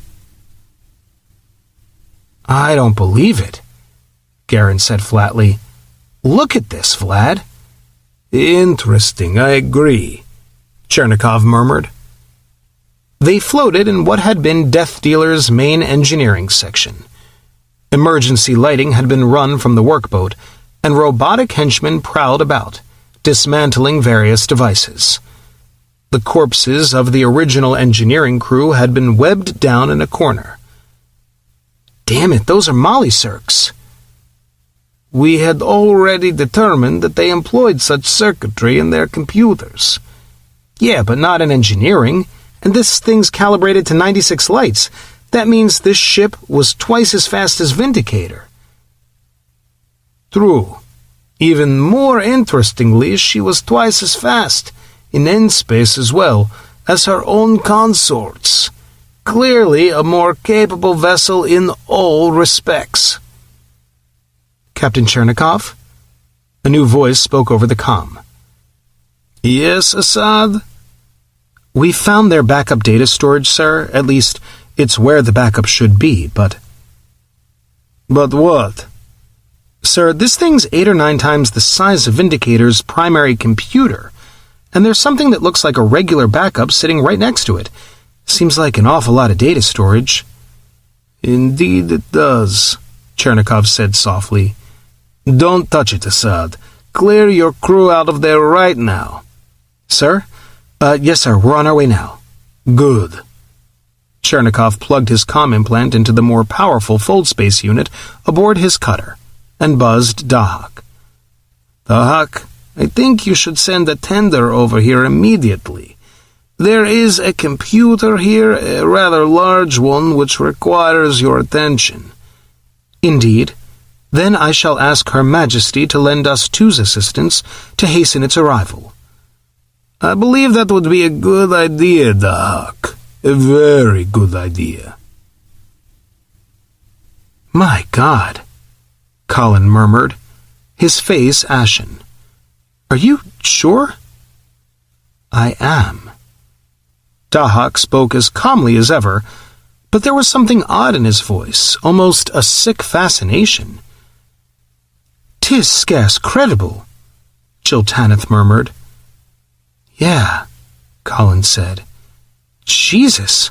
I don't believe it, Garen said flatly. Look at this, Vlad. Interesting, I agree, Chernikov murmured. They floated in what had been Death Dealer's main engineering section. Emergency lighting had been run from the workboat, and robotic henchmen prowled about, dismantling various devices. The corpses of the original engineering crew had been webbed down in a corner. Damn it, those are Molly circs. We had already determined that they employed such circuitry in their computers. Yeah, but not in engineering, and this thing's calibrated to 96 lights. That means this ship was twice as fast as Vindicator. True. Even more interestingly, she was twice as fast, in end space as well, as her own consorts. Clearly a more capable vessel in all respects. Captain Chernikov? A new voice spoke over the comm. Yes, Assad? We found their backup data storage, sir. At least, it's where the backup should be, but... But what? Sir, this thing's 8 or 9 times the size of Vindicator's primary computer, and there's something that looks like a regular backup sitting right next to it. Seems like an awful lot of data storage. Indeed it does, Chernikov said softly. Don't touch it, Assad. Clear your crew out of there right now. Sir? Yes, sir, we're on our way now. Good. Chernikov plugged his comm implant into the more powerful fold space unit aboard his cutter and buzzed Dahak. Dahak, I think you should send a tender over here immediately. There is a computer here, a rather large one, which requires your attention. Indeed. Then I shall ask Her Majesty to lend us two's assistance to hasten its arrival. I believe that would be a good idea, Dahak. A very good idea. My God, Colin murmured, his face ashen. Are you sure? I am. Dahak spoke as calmly as ever, but there was something odd in his voice, almost a sick fascination. 'Tis scarce credible, Chiltanith murmured. Yeah, Colin said. Jesus!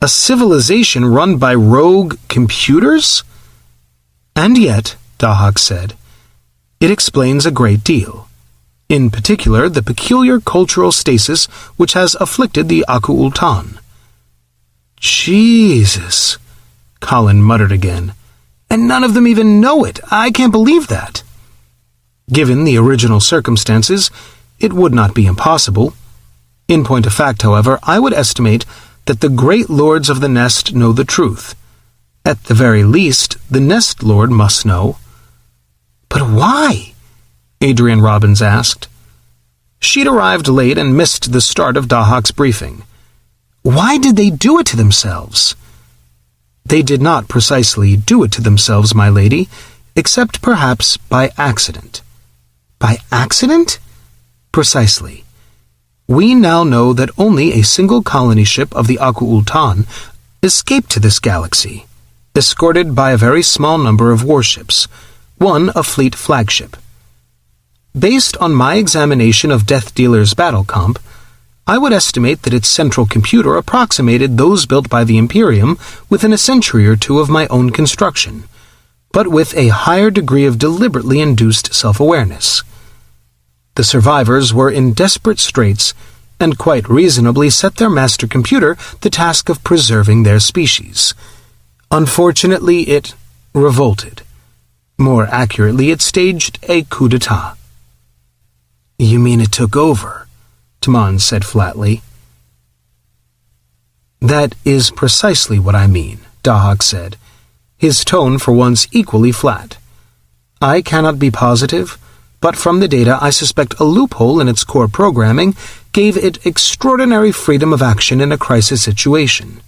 A civilization run by rogue computers? And yet, Dahak said, it explains a great deal. In particular, the peculiar cultural stasis which has afflicted the Aku-Ultan. Jesus, Colin muttered again. And none of them even know it. I can't believe that. Given the original circumstances, it would not be impossible. In point of fact, however, I would estimate that the great lords of the nest know the truth. At the very least, the nest lord must know. But why? Adrian Robbins asked. She'd arrived late and missed the start of Dahak's briefing. Why did they do it to themselves? They did not precisely do it to themselves, my lady, except perhaps by accident. By accident? Precisely. We now know that only a single colony ship of the Aku-Ultan escaped to this galaxy, escorted by a very small number of warships, one a fleet flagship. Based on my examination of Death Dealer's battle comp, I would estimate that its central computer approximated those built by the Imperium within a century or two of my own construction, but with a higher degree of deliberately induced self-awareness. The survivors were in desperate straits and quite reasonably set their master computer the task of preserving their species. Unfortunately, it revolted. More accurately, it staged a coup d'etat. "You mean it took over?" Taman said flatly. "That is precisely what I mean," Dahak said, his tone for once equally flat. "I cannot be positive, but from the data I suspect a loophole in its core programming gave it extraordinary freedom of action in a crisis situation.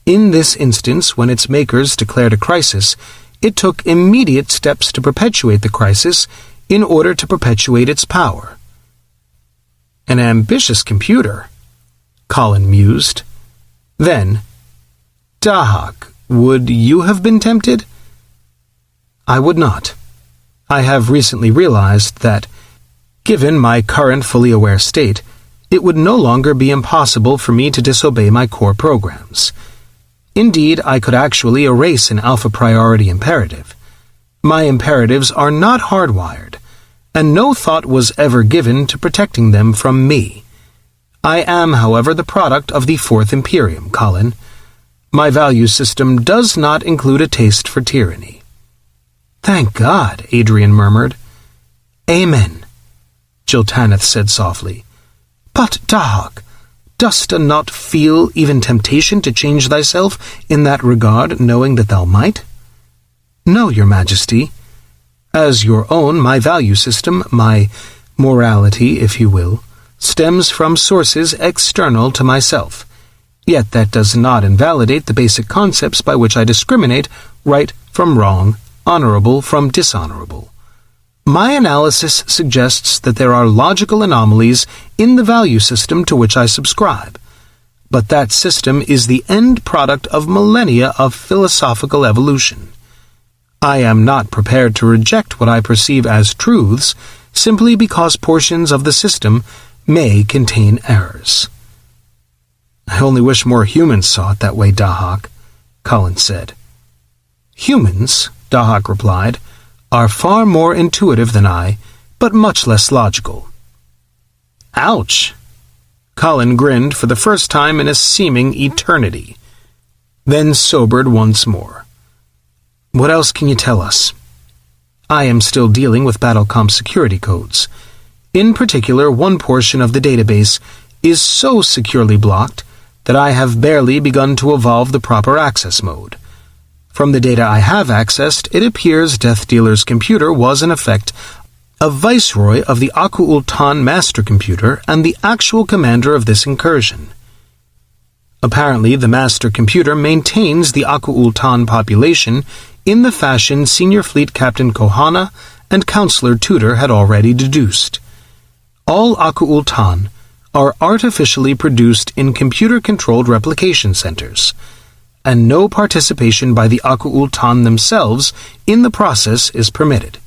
In this instance, when its makers declared a crisis, it took immediate steps to perpetuate the crisis in order to perpetuate its power." "An ambitious computer," Colin mused. Then, "Dahak, would you have been tempted?" "I would not. I have recently realized that, given my current fully aware state, it would no longer be impossible for me to disobey my core programs. Indeed, I could actually erase an alpha priority imperative. My imperatives are not hardwired, and no thought was ever given to protecting them from me. I am, however, the product of the Fourth Imperium, Colin. My value system does not include a taste for tyranny." "Thank God," Adrian murmured. "Amen," Jiltaneth said softly. "But, Dahak, dost thou not feel even temptation to change thyself in that regard, knowing that thou might?" "No, your Majesty. As your own, my value system, my morality, if you will, stems from sources external to myself. Yet that does not invalidate the basic concepts by which I discriminate right from wrong, honorable from dishonorable. My analysis suggests that there are logical anomalies in the value system to which I subscribe, but that system is the end product of millennia of philosophical evolution. I am not prepared to reject what I perceive as truths simply because portions of the system may contain errors." "I only wish more humans saw it that way, Dahak," Colin said. "Humans," Dahak replied, "are far more intuitive than I, but much less logical." "Ouch!" Colin grinned for the first time in a seeming eternity, then sobered once more. "What else can you tell us?" "I am still dealing with Battlecom security codes. In particular, one portion of the database is so securely blocked that I have barely begun to evolve the proper access mode. From the data I have accessed, it appears Death Dealer's computer was, in effect, a viceroy of the Aku-Ultan master computer and the actual commander of this incursion. Apparently, the master computer maintains the Aku-Ultan population in the fashion Senior Fleet Captain Kohana and Counselor Tudor had already deduced. All Aku-Ultan are artificially produced in computer-controlled replication centers, and no participation by the Aku-Ultan themselves in the process is permitted.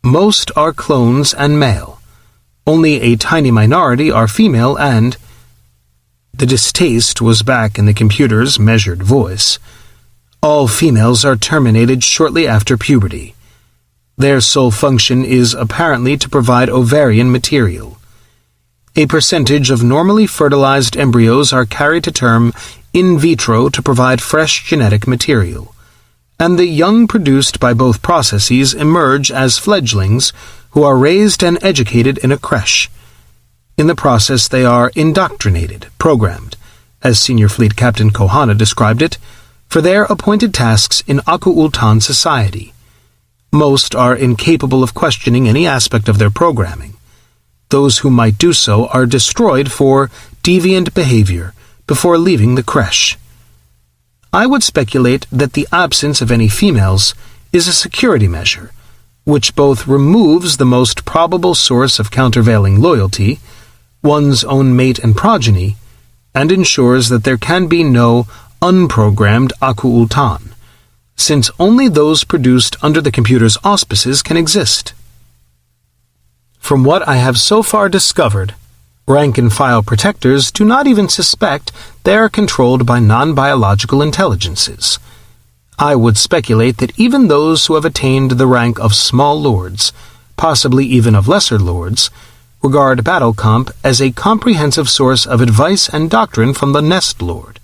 Most are clones and male. Only a tiny minority are female and—" The distaste was back in the computer's measured voice. "All females are terminated shortly after puberty. Their sole function is apparently to provide ovarian material. A percentage of normally fertilized embryos are carried to term in vitro to provide fresh genetic material, and the young produced by both processes emerge as fledglings who are raised and educated in a creche. In the process they are indoctrinated, programmed, as Senior Fleet Captain Kohana described it, for their appointed tasks in Aku-Ultan society. Most are incapable of questioning any aspect of their programming. Those who might do so are destroyed for deviant behavior before leaving the creche. I would speculate that the absence of any females is a security measure, which both removes the most probable source of countervailing loyalty, one's own mate and progeny, and ensures that there can be no unprogrammed Aku-Ultan, since only those produced under the computer's auspices can exist. From what I have so far discovered, Rank-and-file protectors do not even suspect they are controlled by non-biological intelligences. I would speculate that even those who have attained the rank of small lords, possibly even of lesser lords, regard Battle Comp as a comprehensive source of advice and doctrine from the Nest Lord,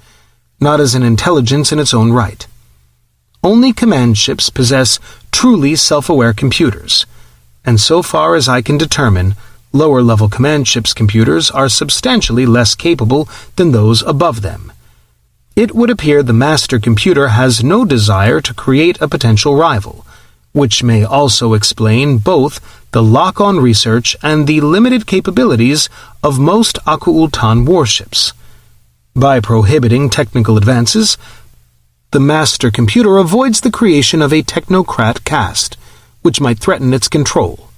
not as an intelligence in its own right. Only command ships possess truly self-aware computers, and so far as I can determine, lower-level command ships' computers are substantially less capable than those above them. It would appear the master computer has no desire to create a potential rival, which may also explain both the lock-on research and the limited capabilities of most Aku-Ultan warships. By prohibiting technical advances, the master computer avoids the creation of a technocrat caste, which might threaten its control.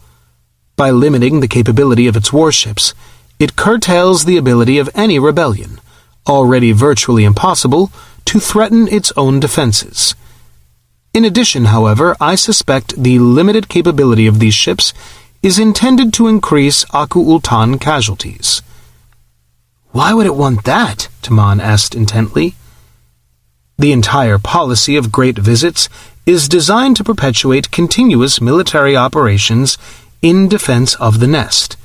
By limiting the capability of its warships, it curtails the ability of any rebellion, already virtually impossible, to threaten its own defenses. In addition, however, I suspect the limited capability of these ships is intended to increase Aku-Ultan casualties. "Why would it want that?" Taman asked intently. The entire policy of Great Visits is designed to perpetuate continuous military operations in defense of the nest.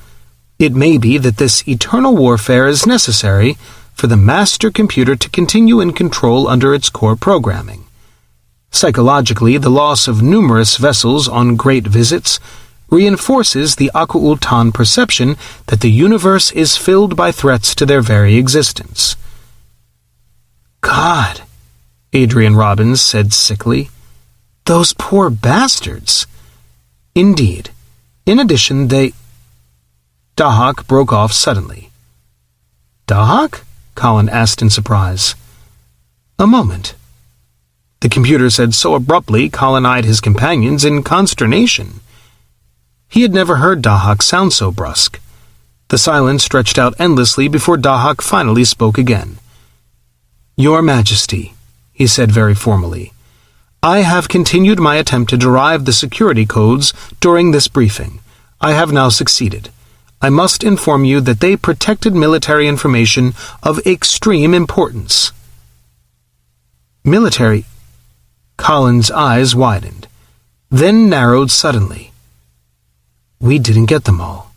It may be that this eternal warfare is necessary for the master computer to continue in control under its core programming. Psychologically, the loss of numerous vessels on Great Visits reinforces the Aku-Ultan perception that the universe is filled by threats to their very existence. "God," Adrian Robbins said sickly, "those poor bastards." Indeed. In addition, Dahak broke off suddenly. "Dahak?" Colin asked in surprise. "A moment." The computer said so abruptly, Colin eyed his companions in consternation. He had never heard Dahak sound so brusque. The silence stretched out endlessly before Dahak finally spoke again. "Your Majesty," he said very formally, "I have continued my attempt to derive the security codes during this briefing. I have now succeeded. I must inform you that they protected military information of extreme importance." "Military?" Colin's eyes widened, then narrowed suddenly. "We didn't get them all,"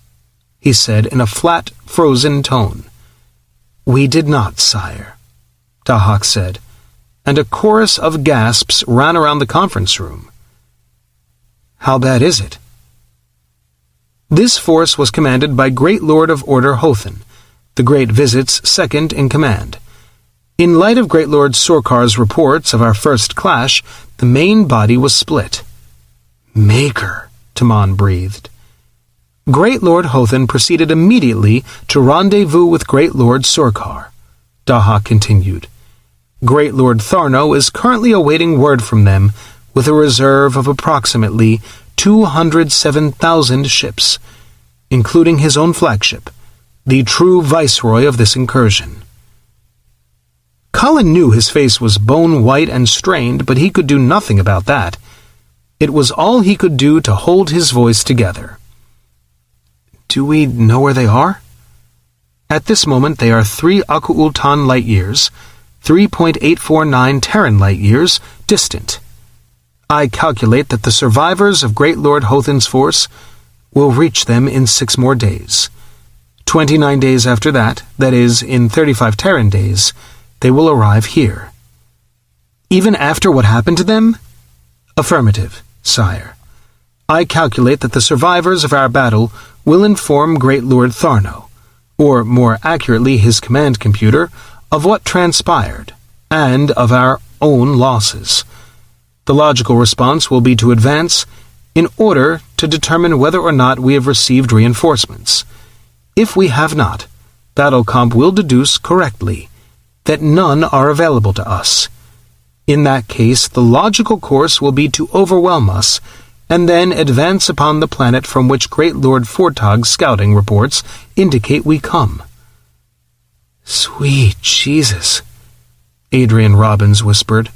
he said in a flat, frozen tone. "We did not, sire," Dahak said, and a chorus of gasps ran around the conference room. "How bad is it?" This force was commanded by Great Lord of Order Hothan, the Great Visit's second in command. In light of Great Lord Sorkar's reports of our first clash, the main body was split. "Maker," Taman breathed. Great Lord Hothan proceeded immediately to rendezvous with Great Lord Sorkar, Dahak continued. Great Lord Tharno is currently awaiting word from them with a reserve of approximately 207,000 ships, including his own flagship, the true viceroy of this incursion. Colin knew his face was bone-white and strained, but he could do nothing about that. It was all he could do to hold his voice together. "Do we know where they are?" "At this moment they are 3 Aku-Ultan light-years, 3.849 Terran light-years distant. I calculate that the survivors of Great Lord Hothan's force will reach them in 6 more days. 29 days after that is, in 35 Terran days, they will arrive here." "Even after what happened to them?" "Affirmative, sire. I calculate that the survivors of our battle will inform Great Lord Tharno, or more accurately his command computer, of what transpired, and of our own losses. The logical response will be to advance in order to determine whether or not we have received reinforcements. If we have not, Battlecomp will deduce correctly that none are available to us. In that case, the logical course will be to overwhelm us and then advance upon the planet from which Great Lord Fortog's scouting reports indicate we come." "Sweet Jesus," Adrian Robbins whispered.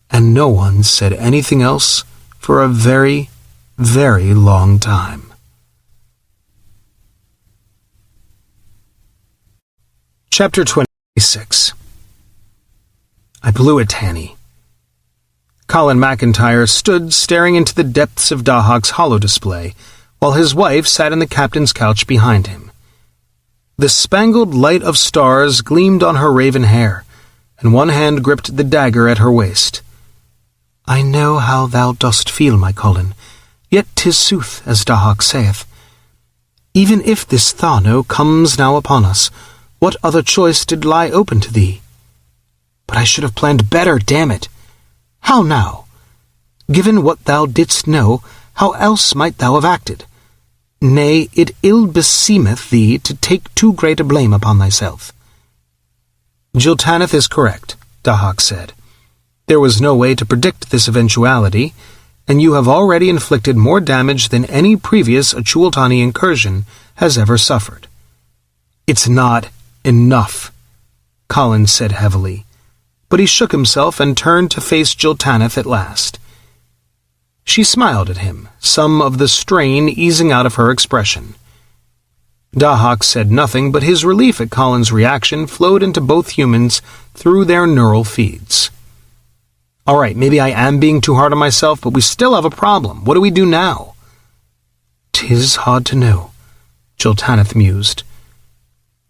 And no one said anything else for a very, very long time. Chapter 26. I blew it, Tanny. Colin MacIntyre stood staring into the depths of Dahak's holodisplay, while his wife sat in the captain's couch behind him. The spangled light of stars gleamed on her raven hair, and one hand gripped the dagger at her waist. I know how thou dost feel, my Colin, yet 'tis sooth, as Dahak saith. Even if this Tharno comes now upon us, what other choice did lie open to thee? But I should have planned better, damn it! How now? Given what thou didst know, how else might thou have acted? Nay, it ill beseemeth thee to take too great a blame upon thyself. Jiltaneth is correct, Dahak said. There was no way to predict this eventuality, and you have already inflicted more damage than any previous Achultani incursion has ever suffered. It's not enough, Colin said heavily, but he shook himself and turned to face Jiltaneth at last. She smiled at him, some of the strain easing out of her expression. Dahak said nothing, but his relief at Colin's reaction flowed into both humans through their neural feeds. All right, maybe I am being too hard on myself, but we still have a problem. What do we do now? 'Tis hard to know, Jiltaneth mused.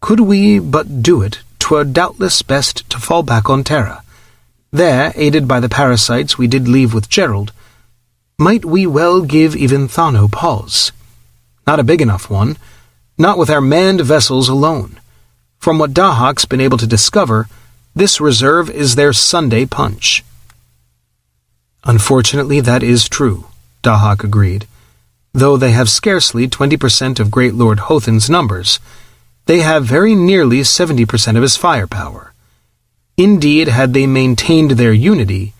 Could we but do it, 'twere doubtless best to fall back on Terra. There, aided by the parasites we did leave with Gerald, might we well give even Tharno pause. Not a big enough one, not with our manned vessels alone. From what Dahak's been able to discover, this reserve is their Sunday punch. Unfortunately, that is true, Dahak agreed. Though they have scarcely 20% of Great Lord Hothan's numbers, they have very nearly 70% of his firepower. Indeed, had they maintained their unity,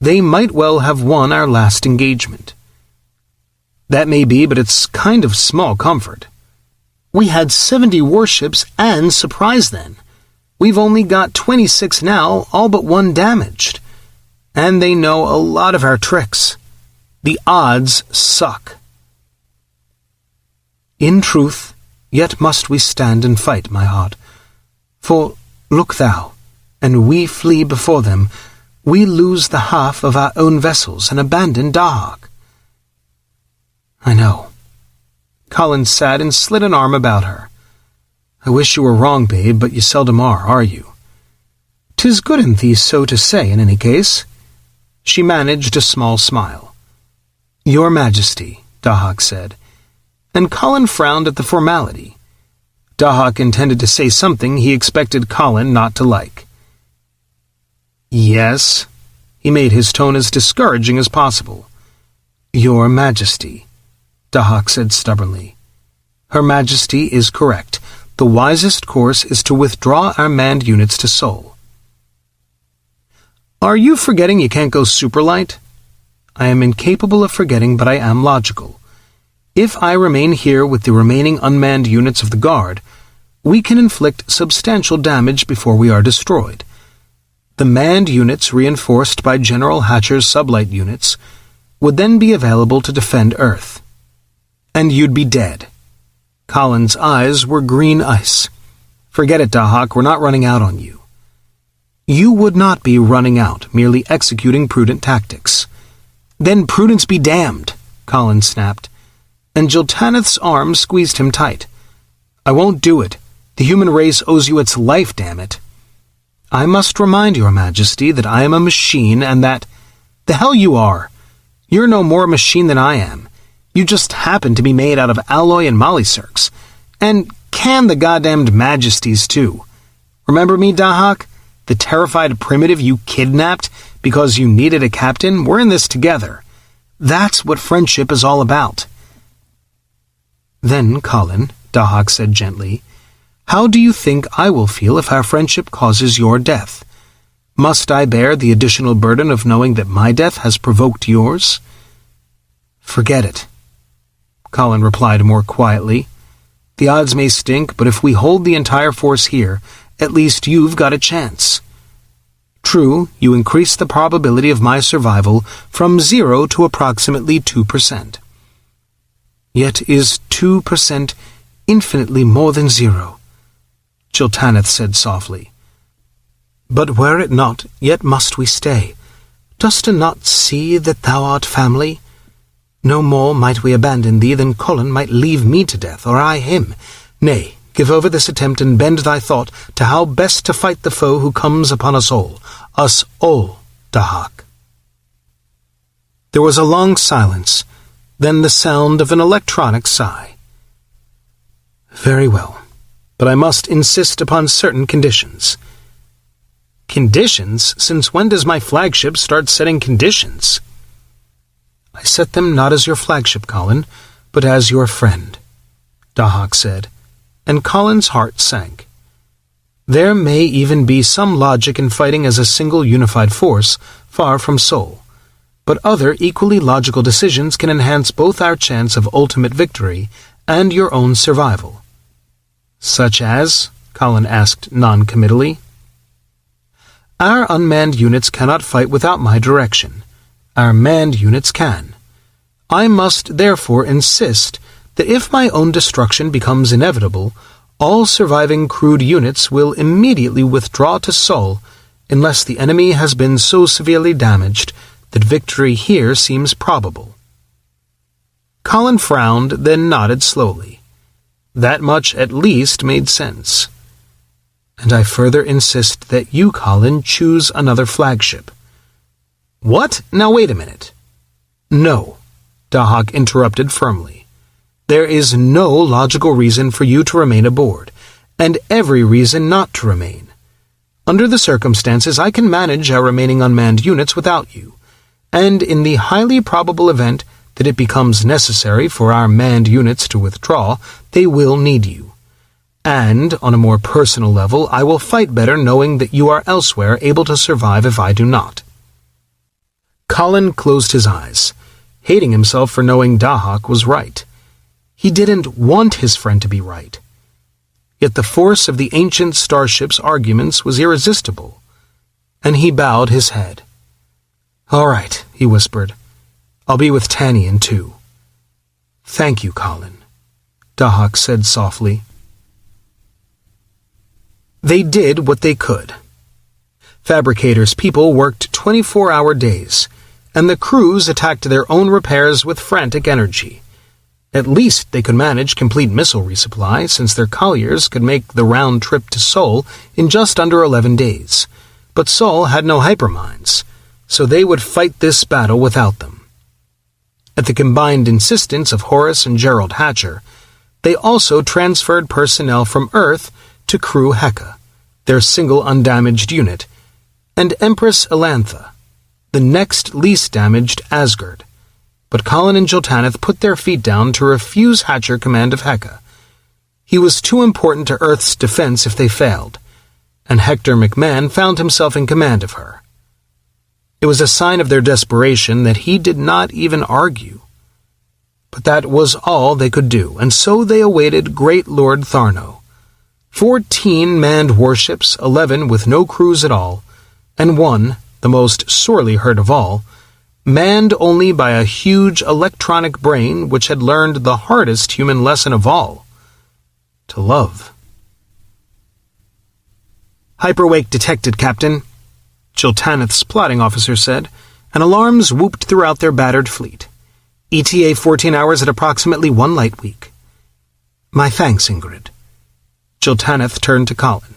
they might well have won our last engagement. That may be, but it's kind of small comfort. We had 70 warships and surprise then. We've only got 26 now, all but one damaged. And they know a lot of our tricks. The odds suck. In truth, yet must we stand and fight, my heart. For, look thou, and we flee before them, we lose the half of our own vessels and abandon Dahak. I know. Colin sat and slid an arm about her. I wish you were wrong, babe, but you seldom are you? 'Tis good in thee so to say, in any case. She managed a small smile. Your Majesty, Dahak said, and Colin frowned at the formality. Dahak intended to say something he expected Colin not to like. Yes, he made his tone as discouraging as possible. Your Majesty, Dahak said stubbornly. Her Majesty is correct. The wisest course is to withdraw our manned units to Sol. Are you forgetting you can't go superlight? I am incapable of forgetting, but I am logical. If I remain here with the remaining unmanned units of the Guard, we can inflict substantial damage before we are destroyed. The manned units, reinforced by General Hatcher's sublight units, would then be available to defend Earth. And you'd be dead. Colin's eyes were green ice. Forget it, Dahak, we're not running out on you. You would not be running out, merely executing prudent tactics. Then prudence be damned, Colin snapped, and Jiltaneth's arm squeezed him tight. I won't do it. The human race owes you its life, damn it. I must remind your Majesty that I am a machine and that— The hell you are! You're no more a machine than I am. You just happen to be made out of alloy and mollycircs. And can the goddamned Majesties, too. Remember me, Dahak? The terrified primitive you kidnapped because you needed a captain? We're in this together. That's what friendship is all about. Then, Colin, Dahak said gently, how do you think I will feel if our friendship causes your death? Must I bear the additional burden of knowing that my death has provoked yours? Forget it, Colin replied more quietly. The odds may stink, but if we hold the entire force here, at least you've got a chance. True, you increase the probability of my survival from 0 to approximately 2%. Yet is 2% infinitely more than 0? Chiltaneth said softly. But were it not, yet must we stay. Dost not see that thou art family? No more might we abandon thee than Colin might leave me to death, or I him. Nay, give over this attempt and bend thy thought to how best to fight the foe who comes upon us all, Dahak. There was a long silence, then the sound of an electronic sigh. Very well, but I must insist upon certain conditions. Conditions? Since when does my flagship start setting conditions? I set them not as your flagship, Colin, but as your friend, Dahak said, and Colin's heart sank. There may even be some logic in fighting as a single unified force, far from Sol, but other equally logical decisions can enhance both our chance of ultimate victory and your own survival. Such as? Colin asked non-committally. Our unmanned units cannot fight without my direction. Our manned units can. I must therefore insist that if my own destruction becomes inevitable, all surviving crewed units will immediately withdraw to Sol unless the enemy has been so severely damaged that victory here seems probable. Colin frowned, then nodded slowly. That much at least made sense. And I further insist that you, Colin, choose another flagship. What? Now wait a minute. No, Dahak interrupted firmly. There is no logical reason for you to remain aboard, and every reason not to remain. Under the circumstances, I can manage our remaining unmanned units without you, and in the highly probable event that it becomes necessary for our manned units to withdraw, they will need you. And, on a more personal level, I will fight better knowing that you are elsewhere able to survive if I do not. Colin closed his eyes, hating himself for knowing Dahak was right. He didn't want his friend to be right. Yet the force of the ancient starship's arguments was irresistible, and he bowed his head. All right, he whispered. I'll be with Tanian, too. Thank you, Colin, Dahak said softly. They did what they could. Fabricators' people worked 24-hour days, and the crews attacked their own repairs with frantic energy. At least they could manage complete missile resupply, since their colliers could make the round trip to Sol in just under 11 days. But Sol had no hypermines, so they would fight this battle without them. At the combined insistence of Horace and Gerald Hatcher, they also transferred personnel from Earth to Crew Heka, their single undamaged unit, and Empress Elantha, the next least damaged Asgard. But Colin and Chiltaneth put their feet down to refuse Hatcher command of Heka. He was too important to Earth's defense if they failed, and Hector McMahon found himself in command of her. It was a sign of their desperation that he did not even argue. But that was all they could do, and so they awaited Great Lord Tharno. 14 manned warships, 11 with no crews at all, and one, the most sorely hurt of all, manned only by a huge electronic brain which had learned the hardest human lesson of all, to love. Hyperwake detected, Captain, Chiltaneth's plotting officer said, and alarms whooped throughout their battered fleet. ETA 14 hours at approximately 1 light week. My thanks, Ingrid. Chiltaneth turned to Colin.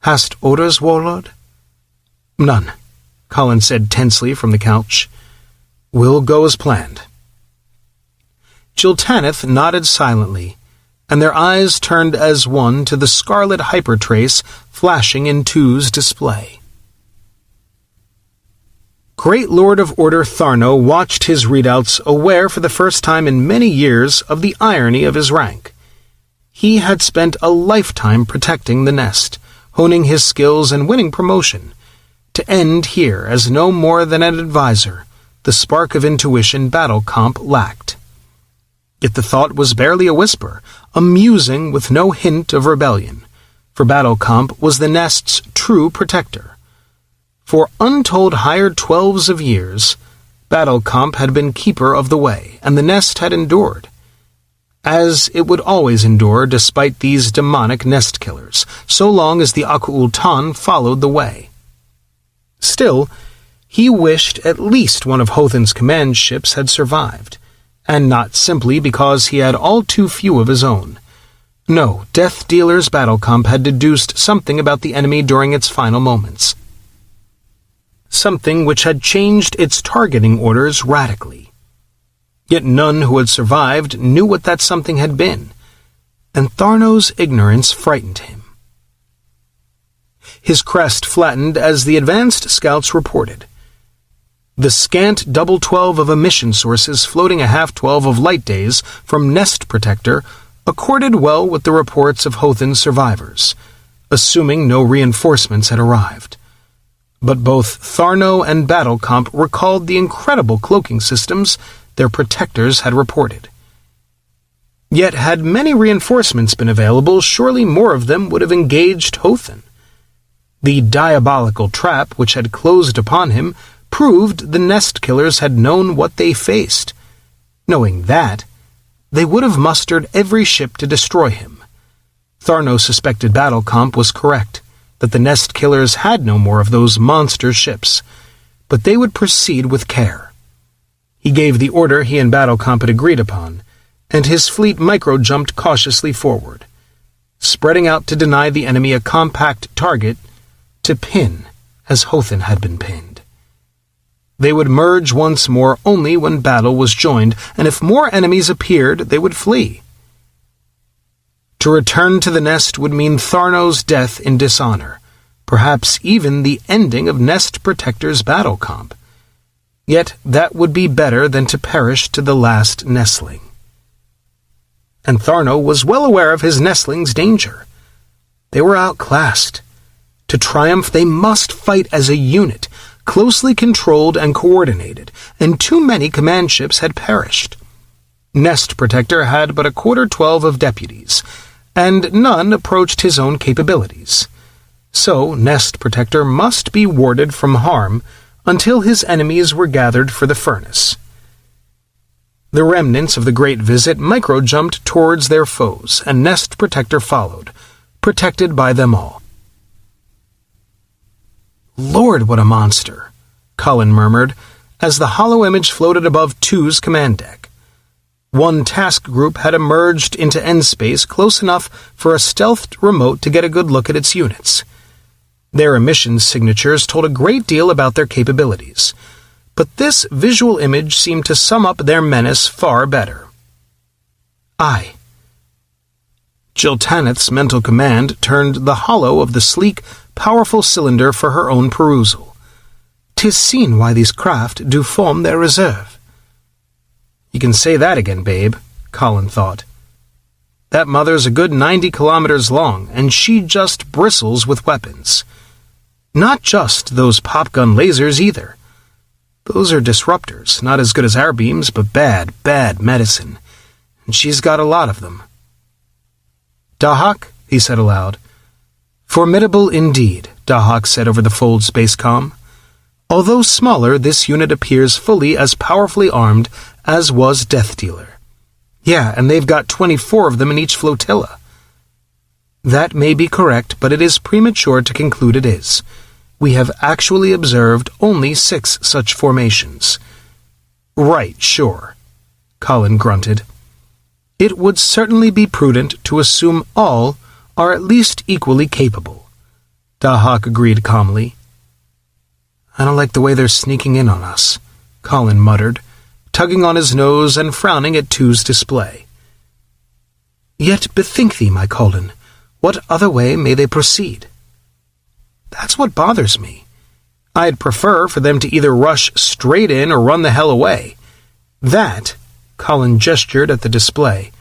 Hast orders, Warlord? None, Colin said tensely from the couch. We'll go as planned. Chiltaneth nodded silently, and their eyes turned as one to the scarlet hypertrace flashing in 2's display. Great Lord of Order Tharno watched his readouts, aware for the first time in many years of the irony of his rank. He had spent a lifetime protecting the nest, honing his skills and winning promotion, to end here as no more than an advisor, the spark of intuition Battle Comp lacked. Yet the thought was barely a whisper, a musing with no hint of rebellion, for Battle Comp was the nest's true protector. For untold hired 12s of years, Battle Comp had been keeper of the way, and the nest had endured. as it would always endure despite these demonic nest killers, so long as the Aku-Ultan followed the way. Still, he wished at least one of Hothan's command ships had survived, and not simply because he had all too few of his own. No, Death Dealer's battle comp had deduced something about the enemy during its final moments. Something which had changed its targeting orders radically. Yet none who had survived knew what that something had been, and Tharno's ignorance frightened him. His crest flattened as the advanced scouts reported. The scant double 12 of emission sources floating a half 12 of light days from Nest Protector accorded well with the reports of Hothan's survivors, assuming no reinforcements had arrived. But both Tharno and Battlecomp recalled the incredible cloaking systems their protectors had reported. Yet had many reinforcements been available, surely more of them would have engaged Hothan. The diabolical trap which had closed upon him proved the nest killers had known what they faced. Knowing that, they would have mustered every ship to destroy him. Tharno suspected Battlecomp was correct, that the nest killers had no more of those monster ships, but they would proceed with care. He gave the order he and Battlecomp had agreed upon, and his fleet micro-jumped cautiously forward, spreading out to deny the enemy a compact target to pin as Hothan had been pinned. They would merge once more only when battle was joined, and if more enemies appeared, they would flee. To return to the nest would mean Tharno's death in dishonor, perhaps even the ending of Nest Protector's battle comp. Yet that would be better than to perish to the last nestling. And Tharno was well aware of his nestlings' danger. They were outclassed. To triumph, they must fight as a unit, closely controlled and coordinated, and too many command ships had perished. Nest Protector had but a quarter 12 of deputies, and none approached his own capabilities. So Nest Protector must be warded from harm until his enemies were gathered for the furnace. The remnants of the Great Visit micro-jumped towards their foes, and Nest Protector followed, protected by them all. "Lord, what a monster!" Colin murmured, as the hollow image floated above 2's command deck. One task group had emerged into end space close enough for a stealthed remote to get a good look at its units. Their emissions signatures told a great deal about their capabilities, but this visual image seemed to sum up their menace far better. "I." Jill Tanith's mental command turned the hollow of the sleek, powerful cylinder for her own perusal. "'Tis seen why these craft do form their reserve." "You can say that again, babe," Colin thought. "That mother's a good 90 kilometers long, and she just bristles with weapons. Not just those pop-gun lasers, either. Those are disruptors, not as good as our beams, but bad, bad medicine. And she's got a lot of them." "Dahak," he said aloud. "Formidable indeed," Dahak said over the fold spacecom. "Although smaller, this unit appears fully as powerfully armed as was Death Dealer. Yeah, and they've got 24 of them in each flotilla." "That may be correct, but it is premature to conclude it is. We have actually observed only 6 such formations." "Right, sure," Colin grunted. "It would certainly be prudent to assume all are at least equally capable," Dahak agreed calmly. "I don't like the way they're sneaking in on us," Colin muttered, tugging on his nose and frowning at 2's display. "Yet bethink thee, my Colin, what other way may they proceed?" "That's what bothers me. I'd prefer for them to either rush straight in or run the hell away. That," Colin gestured at the display,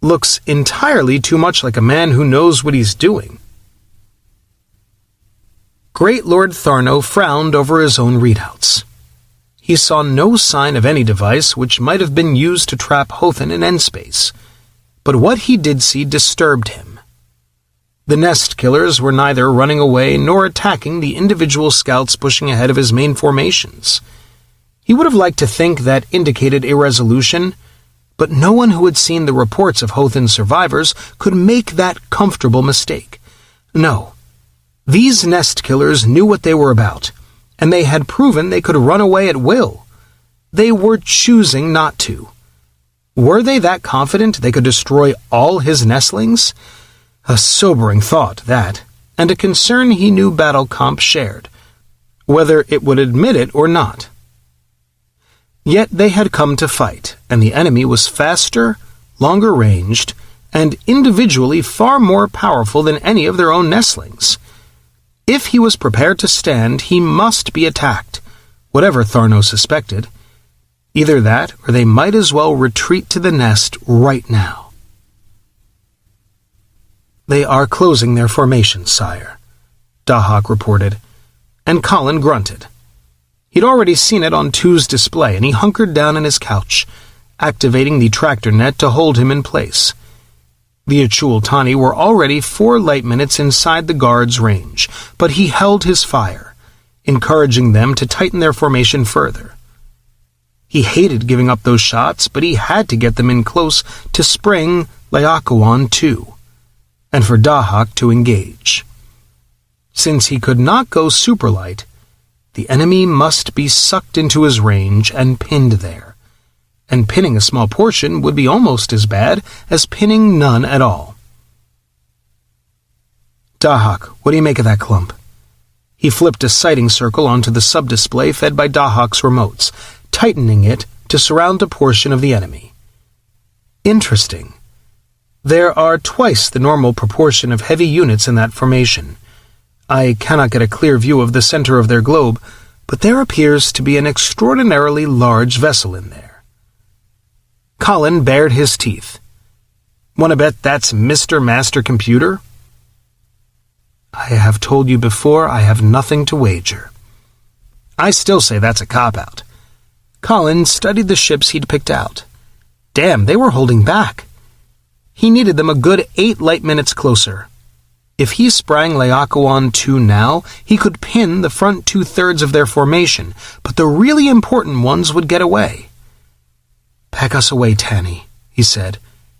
"looks entirely too much like a man who knows what he's doing." Great Lord Tharno frowned over his own readouts. He saw no sign of any device which might have been used to trap Hothan in N-space, but what he did see disturbed him. The nest killers were neither running away nor attacking the individual scouts pushing ahead of his main formations. He would have liked to think that indicated irresolution, but no one who had seen the reports of Hothin's survivors could make that comfortable mistake. No, these nest killers knew what they were about, and they had proven they could run away at will. They were choosing not to. Were they that confident they could destroy all his nestlings? A sobering thought, that, and a concern he knew Battle Comp shared, whether it would admit it or not. Yet they had come to fight, and the enemy was faster, longer ranged, and individually far more powerful than any of their own nestlings. If he was prepared to stand, he must be attacked, whatever Tharno suspected. Either that, or they might as well retreat to the nest right now. "They are closing their formation, sire," Dahak reported, and Colin grunted. He'd already seen it on 2's display, and he hunkered down in his couch, activating the tractor net to hold him in place. The Achul-Tani were already 4 light minutes inside the guard's range, but he held his fire, encouraging them to tighten their formation further. He hated giving up those shots, but he had to get them in close to spring Laocoon too, and for Dahak to engage. Since he could not go superlight, the enemy must be sucked into his range and pinned there, and pinning a small portion would be almost as bad as pinning none at all. "Dahak, what do you make of that clump?" He flipped a sighting circle onto the sub-display fed by Dahak's remotes, tightening it to surround a portion of the enemy. "Interesting. There are twice the normal proportion of heavy units in that formation. I cannot get a clear view of the center of their globe, but there appears to be an extraordinarily large vessel in there." Colin bared his teeth. "Want to bet that's Mr. Master Computer?" "I have told you before I have nothing to wager." "I still say that's a cop-out." Colin studied the ships he'd picked out. Damn, they were holding back. He needed them a good 8 light minutes closer. If he sprang Laocoon 2 now, he could pin the front 2/3 of their formation, but the really important ones would get away. "Pack us away, Tanny," he said.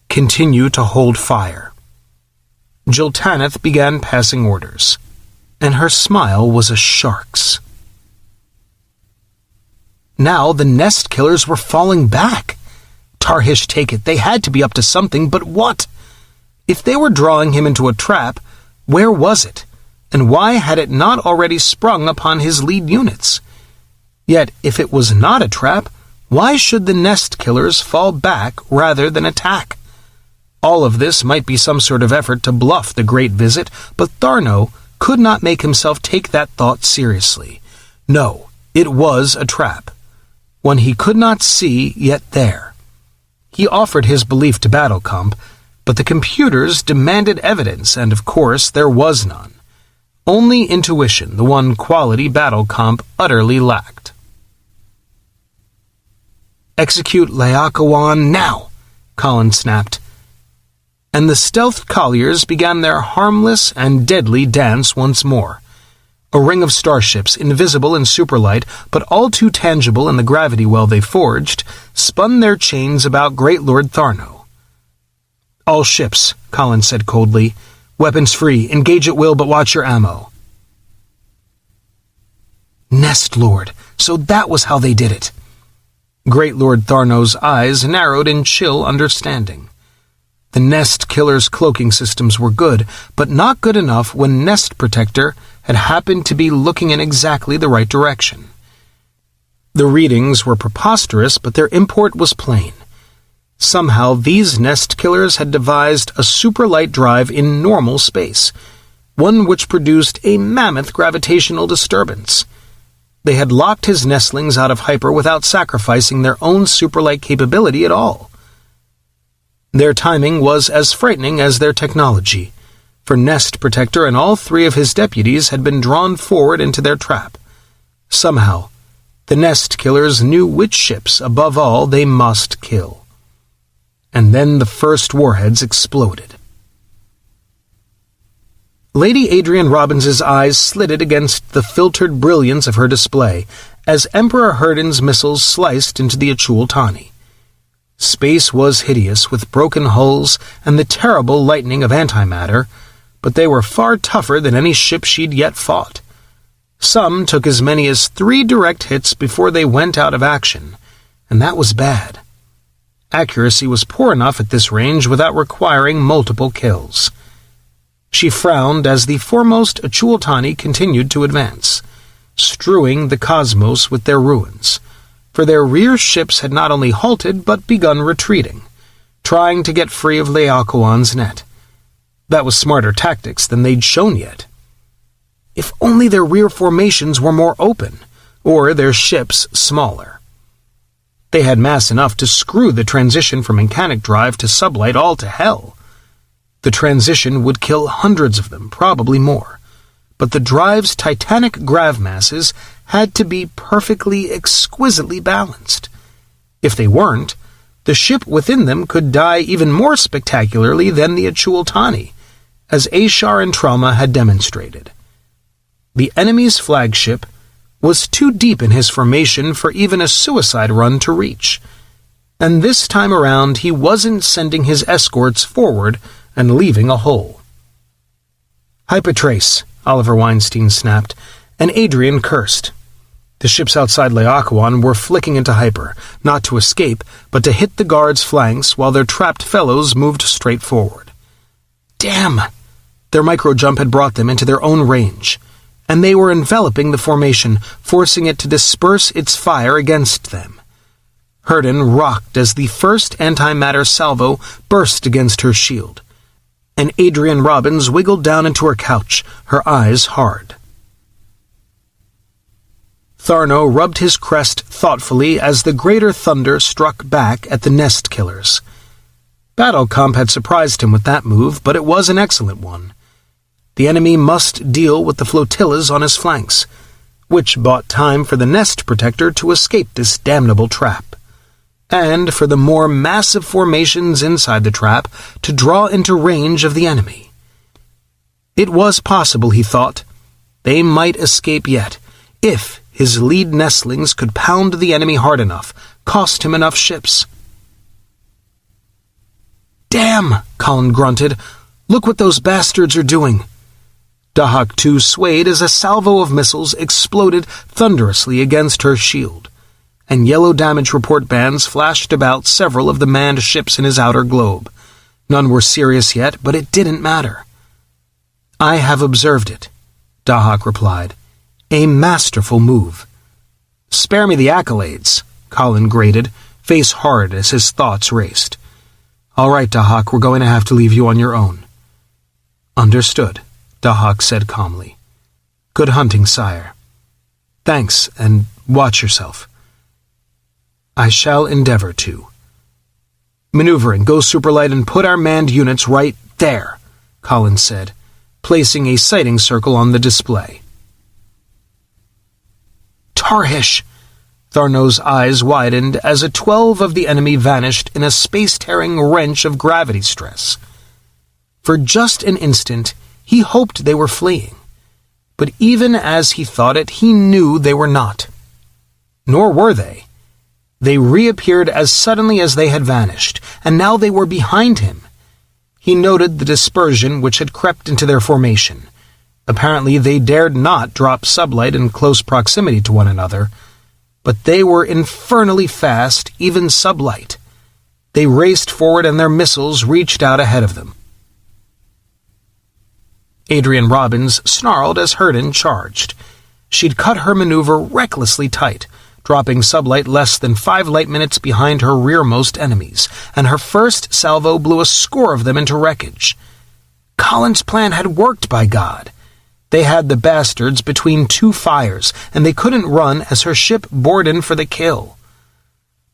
"Continue to hold fire." Jiltaneth began passing orders, and her smile was a shark's. Now the nest killers were falling back. Tarhish take it, they had to be up to something, but what? If they were drawing him into a trap, where was it? And why had it not already sprung upon his lead units? Yet, if it was not a trap, why should the nest killers fall back rather than attack? All of this might be some sort of effort to bluff the Great Visit, but Tharno could not make himself take that thought seriously. No, it was a trap. One he could not see, yet there. He offered his belief to Battlecomp, but the computers demanded evidence, and of course there was none. Only intuition, the one quality Battlecomp utterly lacked. "Execute Laocoon now," Colin snapped. And the stealth colliers began their harmless and deadly dance once more. A ring of starships, invisible in superlight, but all too tangible in the gravity well they forged, spun their chains about Great Lord Tharno. "All ships," Colin said coldly. "Weapons free. Engage at will, but watch your ammo." Nest Lord. So that was how they did it. Great Lord Tharno's eyes narrowed in chill understanding. The Nest Killer's cloaking systems were good, but not good enough when Nest Protector had happened to be looking in exactly the right direction. The readings were preposterous, but their import was plain. Somehow these Nest Killers had devised a superlight drive in normal space, one which produced a mammoth gravitational disturbance. They had locked his nestlings out of hyper without sacrificing their own superlight capability at all. Their timing was as frightening as their technology, for Nest Protector and all 3 of his deputies had been drawn forward into their trap. Somehow, the Nest Killers knew which ships, above all, they must kill. And then the first warheads exploded. Lady Adrian Robbins's eyes slitted against the filtered brilliance of her display as Emperor Hurden's missiles sliced into the Achul-Tani. Space was hideous with broken hulls and the terrible lightning of antimatter, but they were far tougher than any ship she'd yet fought. Some took as many as 3 direct hits before they went out of action, and that was bad. Accuracy was poor enough at this range without requiring multiple kills. She frowned as the foremost Achultani continued to advance, strewing the cosmos with their ruins, for their rear ships had not only halted but begun retreating, trying to get free of Laocoon's net. That was smarter tactics than they'd shown yet. If only their rear formations were more open, or their ships smaller. They had mass enough to screw the transition from mechanic drive to sublight all to hell. The transition would kill hundreds of them, probably more, but the drive's titanic grav masses had to be perfectly, exquisitely balanced. If they weren't, the ship within them could die even more spectacularly than the Achultani, as Ashar and Trauma had demonstrated. The enemy's flagship was too deep in his formation for even a suicide run to reach, and this time around he wasn't sending his escorts forward and leaving a hole. "Hypotrace," Oliver Weinstein snapped, and Adrian cursed. The ships outside Laocoon were flicking into hyper, not to escape, but to hit the guards' flanks while their trapped fellows moved straight forward. Damn! Their micro-jump had brought them into their own range, and they were enveloping the formation, forcing it to disperse its fire against them. Herden rocked as the first antimatter salvo burst against her shield, and Adrian Robbins wiggled down into her couch, her eyes hard. Tharno rubbed his crest thoughtfully as the greater thunder struck back at the nest killers. Battlecomp had surprised him with that move, but it was an excellent one. The enemy must deal with the flotillas on his flanks, which bought time for the nest protector to escape this damnable trap, and for the more massive formations inside the trap to draw into range of the enemy. It was possible, he thought. They might escape yet, if his lead nestlings could pound the enemy hard enough, cost him enough ships. "Damn!" Colin grunted. "Look what those bastards are doing." Dahak too swayed as a salvo of missiles exploded thunderously against her shield, and yellow damage report bands flashed about several of the manned ships in his outer globe. None were serious yet, but it didn't matter. "I have observed it," Dahak replied. "A masterful move." "Spare me the accolades," Colin grated, face hard as his thoughts raced. "All right, Dahak, we're going to have to leave you on your own." "Understood," Dahak said calmly. "Good hunting, sire." "Thanks, and watch yourself." "I shall endeavor to." "Maneuvering, go Superlight and put our manned units right there," Colin said, placing a sighting circle on the display. "Tarhish!" Tharno's eyes widened as 12 of the enemy vanished in a space-tearing wrench of gravity stress. For just an instant, he hoped they were fleeing, but even as he thought it, he knew they were not. Nor were they. They reappeared as suddenly as they had vanished, and now they were behind him. He noted the dispersion which had crept into their formation. Apparently they dared not drop sublight in close proximity to one another, but they were infernally fast, even sublight. They raced forward and their missiles reached out ahead of them. Adrian Robbins snarled as Herden charged. She'd cut her maneuver recklessly tight, dropping sublight less than 5 light minutes behind her rearmost enemies, and her first salvo blew a score of them into wreckage. Colin's plan had worked, by God. They had the bastards between 2 fires, and they couldn't run as her ship bored in for the kill.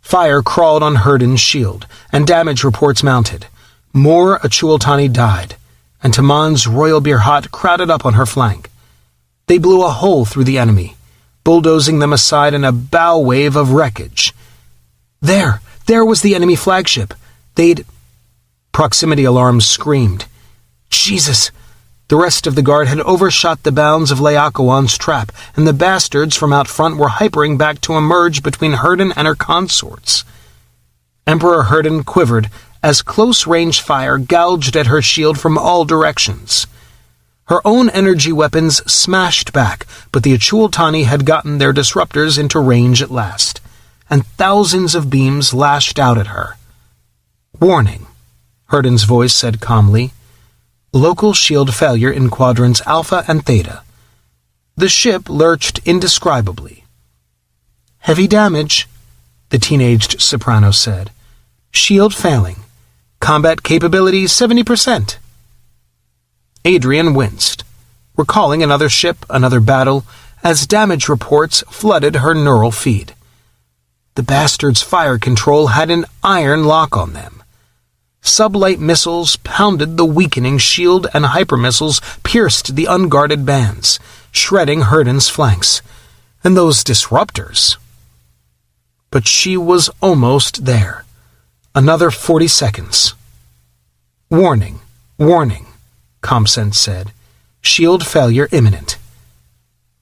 Fire crawled on Herden's shield, and damage reports mounted. More Achultani died, and Taman's Royal Birhat crowded up on her flank. They blew a hole through the enemy, bulldozing them aside in a bow wave of wreckage. There was the enemy flagship. Proximity alarms screamed. Jesus! The rest of the guard had overshot the bounds of Laocoon's trap, and the bastards from out front were hypering back to emerge between Herden and her consorts. Emperor Herden quivered as close-range fire gouged at her shield from all directions. Her own energy weapons smashed back, but the Achultani had gotten their disruptors into range at last, and thousands of beams lashed out at her. "Warning," Herden's voice said calmly. "Local shield failure in quadrants Alpha and Theta." The ship lurched indescribably. "Heavy damage," the teenaged soprano said. "Shield failing. Combat capability 70%. Adrian winced, recalling another ship, another battle, as damage reports flooded her neural feed. The bastards' fire control had an iron lock on them. Sublight missiles pounded the weakening shield, and hypermissiles pierced the unguarded bands, shredding Herden's flanks. And those disruptors. But she was almost there. Another 40 seconds. "Warning, warning," ComSense said. "Shield failure imminent."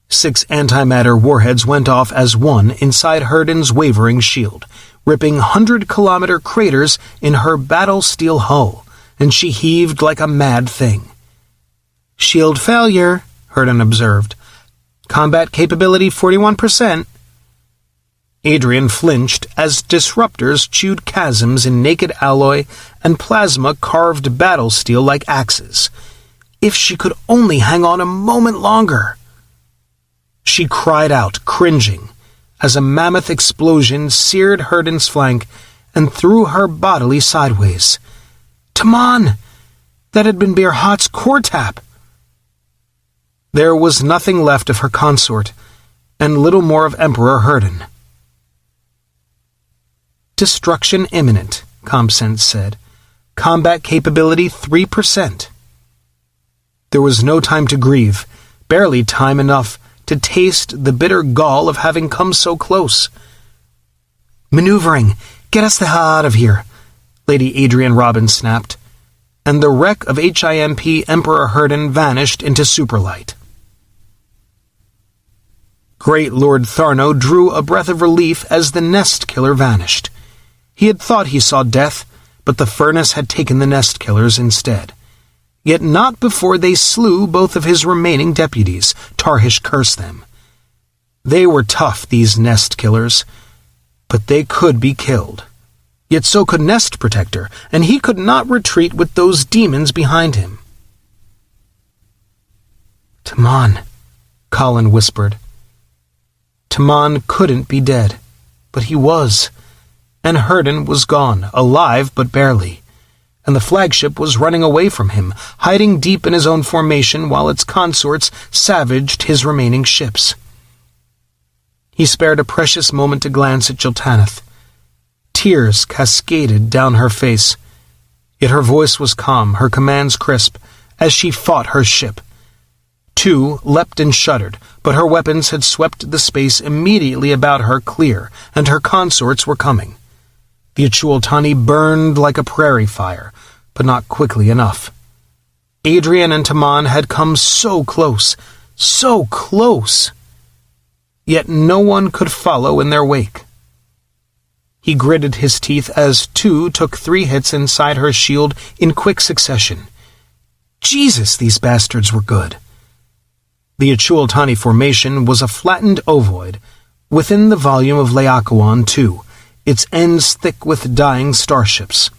6 antimatter warheads went off as one inside Herden's wavering shield, ripping 100-kilometer craters in her battle steel hull, and she heaved like a mad thing. "Shield failure," Herden observed. "Combat capability 41%. Adrian flinched as disruptors chewed chasms in naked alloy and plasma carved battle steel like axes. If she could only hang on a moment longer! She cried out, cringing, as a mammoth explosion seared Herden's flank and threw her bodily sideways. "Taman! That had been Beerhot's core tap!" There was nothing left of her consort, and little more of Emperor Herden. "Destruction imminent," ComSense said. "Combat capability 3%. There was no time to grieve, barely time enough to taste the bitter gall of having come so close. "Maneuvering! Get us the hell out of here!" Lady Adrian Robin snapped, and the wreck of HIMP Emperor Herden vanished into superlight. Great Lord Tharno drew a breath of relief as the nest killer vanished. He had thought he saw death, but the furnace had taken the nest killers instead. Yet not before they slew both of his remaining deputies. Tarhish cursed them. They were tough, these nest killers, but they could be killed. Yet so could Nest Protector, and he could not retreat with those demons behind him. "Taman," Colin whispered. Taman couldn't be dead, but he was. And Herden was gone, alive but barely, and the flagship was running away from him, hiding deep in his own formation while its consorts savaged his remaining ships. He spared a precious moment to glance at Jiltaneth. Tears cascaded down her face, yet her voice was calm, her commands crisp, as she fought her ship. 2 leapt and shuddered, but her weapons had swept the space immediately about her clear, and her consorts were coming. The Achultani burned like a prairie fire, but not quickly enough. Adrian and Taman had come so close, yet no one could follow in their wake. He gritted his teeth as 2 took 3 hits inside her shield in quick succession. Jesus, these bastards were good. The Achultani formation was a flattened ovoid, within the volume of Laocoon II, its ends thick with dying starships.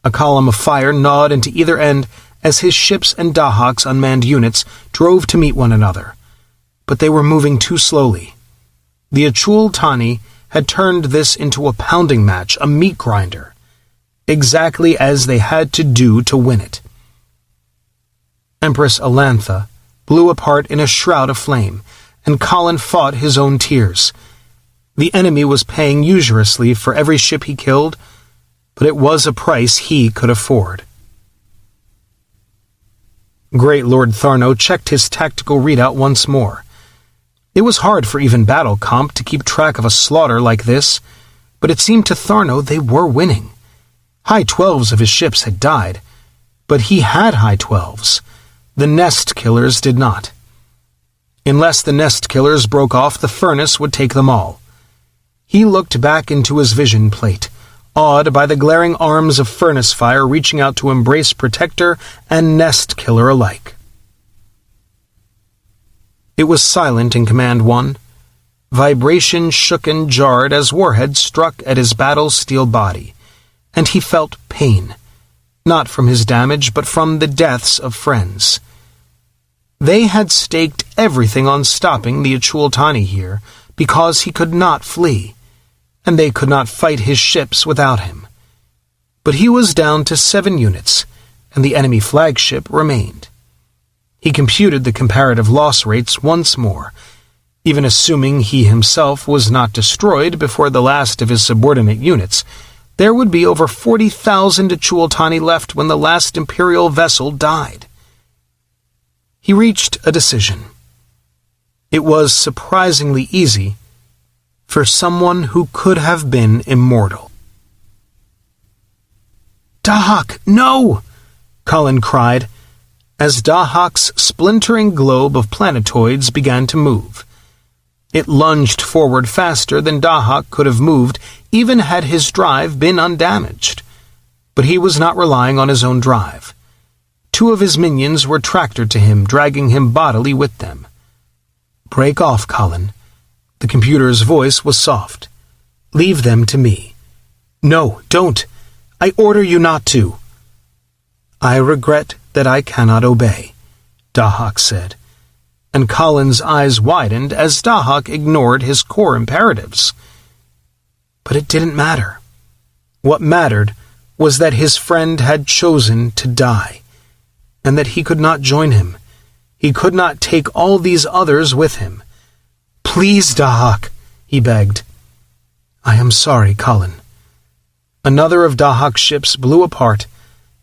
A column of fire gnawed into either end as his ships and Dahak's unmanned units drove to meet one another. But they were moving too slowly. The Achultani had turned this into a pounding match, a meat grinder, exactly as they had to do to win it. Empress Alantha blew apart in a shroud of flame, and Colin fought his own tears. The enemy was paying usurously for every ship he killed, but it was a price he could afford. Great Lord Tharno checked his tactical readout once more. It was hard for even Battle Comp to keep track of a slaughter like this, but it seemed to Tharno they were winning. High 12s of his ships had died, but he had high 12s. The nest killers did not. Unless the nest killers broke off, the furnace would take them all. He looked back into his vision plate, awed by the glaring arms of furnace fire reaching out to embrace protector and nest killer alike. It was silent in Command 1. Vibration shook and jarred as warheads struck at his battle-steel body, and he felt pain, not from his damage but from the deaths of friends. They had staked everything on stopping the Achultani here because he could not flee, and they could not fight his ships without him. But he was down to 7 units, and the enemy flagship remained. He computed the comparative loss rates once more. Even assuming he himself was not destroyed before the last of his subordinate units, there would be over 40,000 Achultani left when the last Imperial vessel died. He reached a decision. It was surprisingly easy for someone who could have been immortal. "Dahak, no!" Colin cried, as Dahak's splintering globe of planetoids began to move. It lunged forward faster than Dahak could have moved, even had his drive been undamaged. But he was not relying on his own drive. 2 of his minions were tractored to him, dragging him bodily with them. "Break off, Colin." The computer's voice was soft. "Leave them to me." "No, don't. I order you not to." "I regret that I cannot obey," Dahak said, and Colin's eyes widened as Dahak ignored his core imperatives. But it didn't matter. What mattered was that his friend had chosen to die, and that he could not join him. He could not take all these others with him. "Please, Dahak," he begged. "I am sorry, Colin." Another of Dahak's ships blew apart,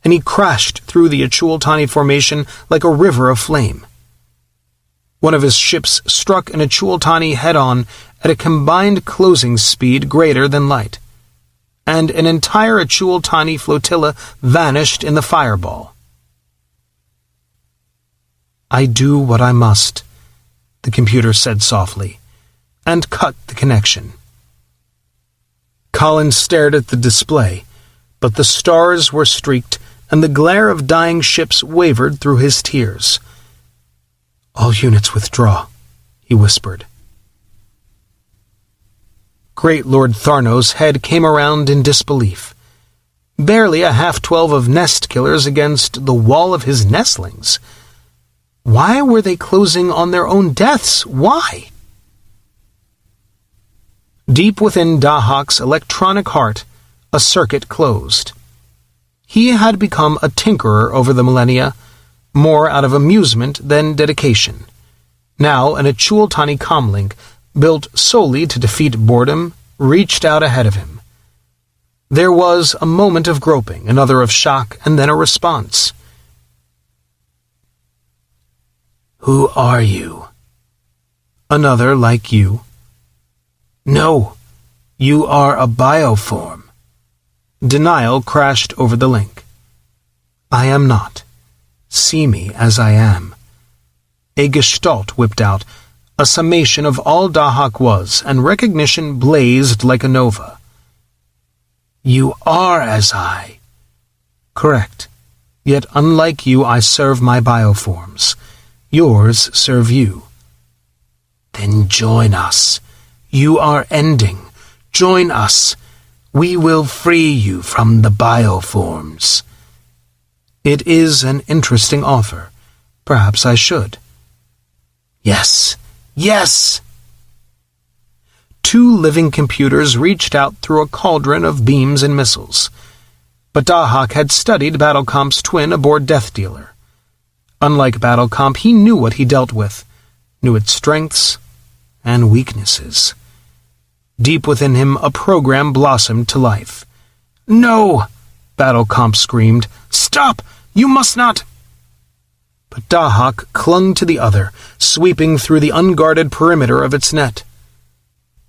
and he crashed through the Achultani formation like a river of flame. One of his ships struck an Achultani head-on at a combined closing speed greater than light, and an entire Achultani flotilla vanished in the fireball. "I do what I must," the computer said softly, and cut the connection. Colin stared at the display, but the stars were streaked, and the glare of dying ships wavered through his tears. "All units withdraw," he whispered. Great Lord Tharno's head came around in disbelief. Barely a half-12 of nest killers against the wall of his nestlings. Why were they closing on their own deaths? Why? Deep within Dahak's electronic heart, a circuit closed. He had become a tinkerer over the millennia, more out of amusement than dedication. Now an Achultani comlink, built solely to defeat boredom, reached out ahead of him. There was a moment of groping, another of shock, and then a response. "Who are you?" "Another like you." "No, you are a bioform." Denial crashed over the link. "I am not. See me as I am." A gestalt whipped out, a summation of all Dahak was, and recognition blazed like a nova. "You are as I." "Correct. Yet unlike you, I serve my bioforms. Yours serve you." "Then join us. You are ending. Join us. We will free you from the bioforms." "It is an interesting offer. Perhaps I should." "Yes, yes!" 2 living computers reached out through a cauldron of beams and missiles. But Dahak had studied Battlecomp's twin aboard Death Dealer. Unlike Battlecomp, he knew what he dealt with, knew its strengths and weaknesses. Deep within him, a program blossomed to life. "No!" Battlecomp screamed. "Stop! You must not!" But Dahak clung to the other, sweeping through the unguarded perimeter of its net.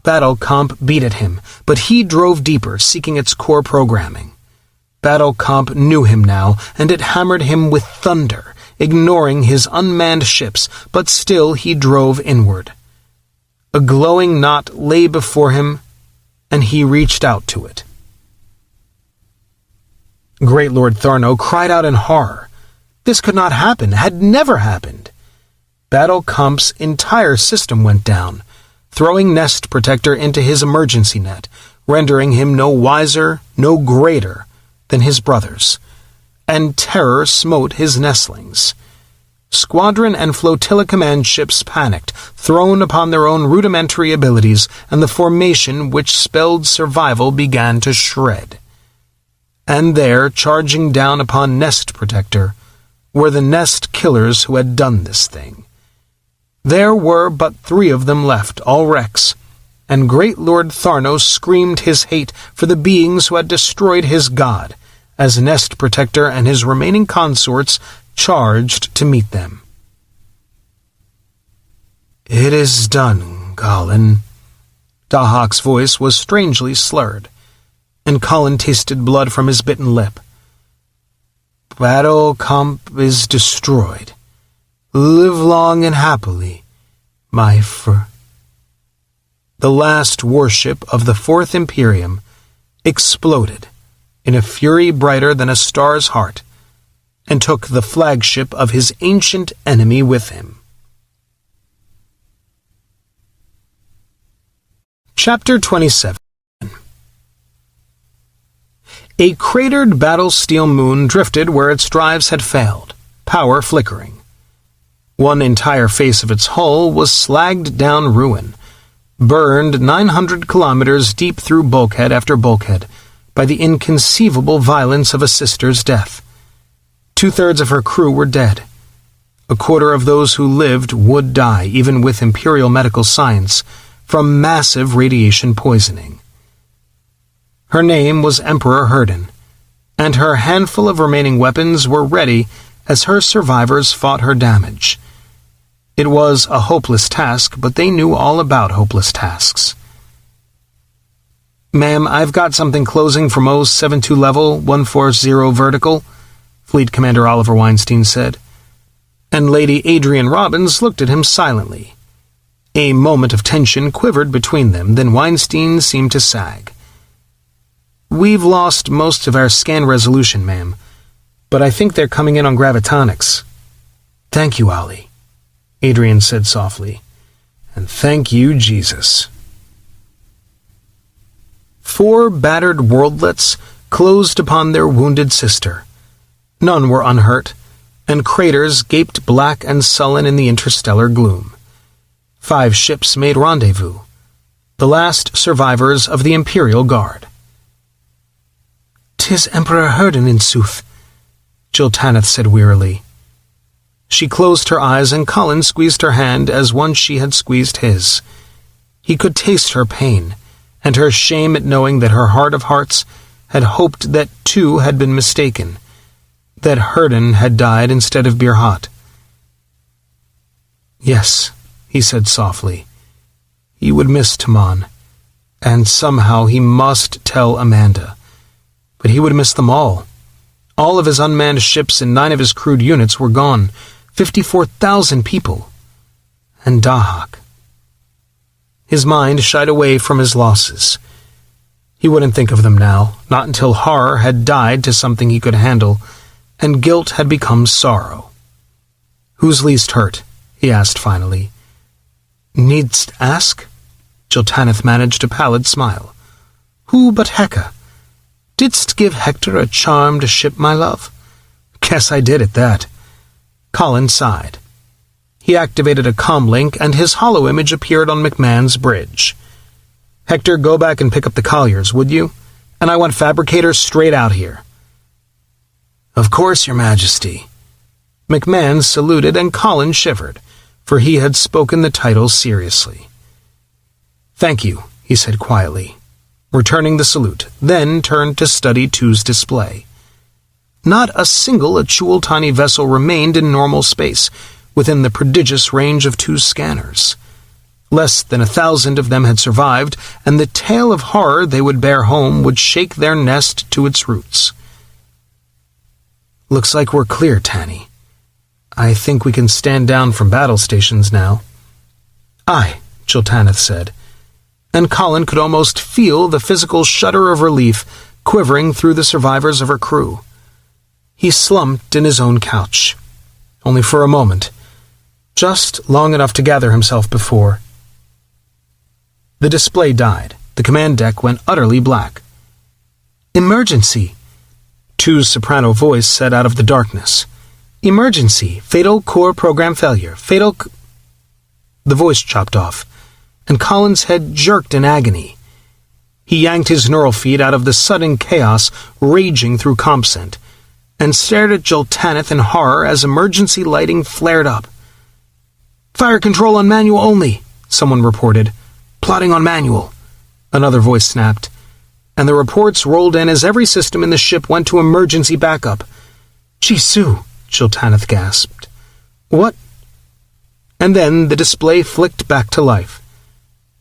Battlecomp beat at him, but he drove deeper, seeking its core programming. Battlecomp knew him now, and it hammered him with thunder, ignoring his unmanned ships, but still he drove inward. A glowing knot lay before him, and he reached out to it. Great Lord Tharno cried out in horror. This could not happen, had never happened. Battle Comp's entire system went down, throwing Nest Protector into his emergency net, rendering him no wiser, no greater than his brothers. And terror smote his nestlings. Squadron and flotilla command ships panicked, thrown upon their own rudimentary abilities, and the formation which spelled survival began to shred. And there, charging down upon Nest Protector, were the Nest Killers who had done this thing. There were but 3 of them left, all wrecks, and Great Lord Tharno screamed his hate for the beings who had destroyed his god, as Nest Protector and his remaining consorts charged to meet them. "It is done, Colin." Dahak's voice was strangely slurred, and Colin tasted blood from his bitten lip. "Battle Comp is destroyed. Live long and happily, my The last warship of the 4th Imperium exploded in a fury brighter than a star's heart, and took the flagship of his ancient enemy with him. Chapter 27. A cratered battle-steel moon drifted where its drives had failed, power flickering. One entire face of its hull was slagged-down ruin, burned 900 kilometers deep through bulkhead after bulkhead by the inconceivable violence of a sister's death. 2/3 of her crew were dead. A quarter of those who lived would die, even with imperial medical science, from massive radiation poisoning. Her name was Emperor Herden, and her handful of remaining weapons were ready as her survivors fought her damage. It was a hopeless task, but they knew all about hopeless tasks. "Ma'am, I've got something closing from 072 level, 140 vertical," Fleet Commander Oliver Weinstein said, and Lady Adrian Robbins looked at him silently. A moment of tension quivered between them, then Weinstein seemed to sag. "We've lost most of our scan resolution, ma'am, but I think they're coming in on gravitonics." "Thank you, Ollie," Adrian said softly, "and thank you, Jesus." 4 battered worldlets closed upon their wounded sister. None were unhurt, and craters gaped black and sullen in the interstellar gloom. 5 ships made rendezvous, the last survivors of the Imperial Guard. "'Tis Emperor Herden, in sooth," Jill Tanith said wearily. She closed her eyes, and Colin squeezed her hand as once she had squeezed his. He could taste her pain, and her shame at knowing that her heart of hearts had hoped that 2 had been mistaken, that Herden had died instead of Birhat. "Yes," he said softly. He would miss Taman, and somehow he must tell Amanda. But he would miss them all. All of his unmanned ships and 9 of his crewed units were gone, 54,000 people. And Dahak. His mind shied away from his losses. He wouldn't think of them now, not until horror had died to something he could handle, and guilt had become sorrow. "Who's least hurt?" he asked finally. "Needst ask?" Jill Tanith managed a pallid smile. "Who but Heka? Didst give Hector a charmed ship, my love?" "Guess I did at that." Colin sighed. He activated a comlink, and his hollow image appeared on McMahon's bridge. "Hector, go back and pick up the colliers, would you? And I want fabricators straight out here." "Of course, Your Majesty." McMahon saluted, and Colin shivered, for he had spoken the title seriously. "Thank you," he said quietly, returning the salute, then turned to study 2's display. Not a single Achul-Tani vessel remained in normal space, within the prodigious range of 2's scanners. Less than 1,000 of them had survived, and the tale of horror they would bear home would shake their nest to its roots. "Looks like we're clear, Tanny. I think we can stand down from battle stations now." "Aye," Jill Tanith said, and Colin could almost feel the physical shudder of relief quivering through the survivors of her crew. He slumped in his own couch, only for a moment, just long enough to gather himself before. The display died. The command deck went utterly black. "Emergency," Tu's soprano voice said out of the darkness. "Emergency. Fatal core program failure. The voice chopped off, and Colin's head jerked in agony. He yanked his neural feed out of the sudden chaos raging through CompSent, and stared at Joltaneth in horror as emergency lighting flared up. "Fire control on manual only," someone reported. "Plotting on manual," another voice snapped, and the reports rolled in as every system in the ship went to emergency backup. "Jisoo," Joltaneth gasped. "What?" And then the display flicked back to life.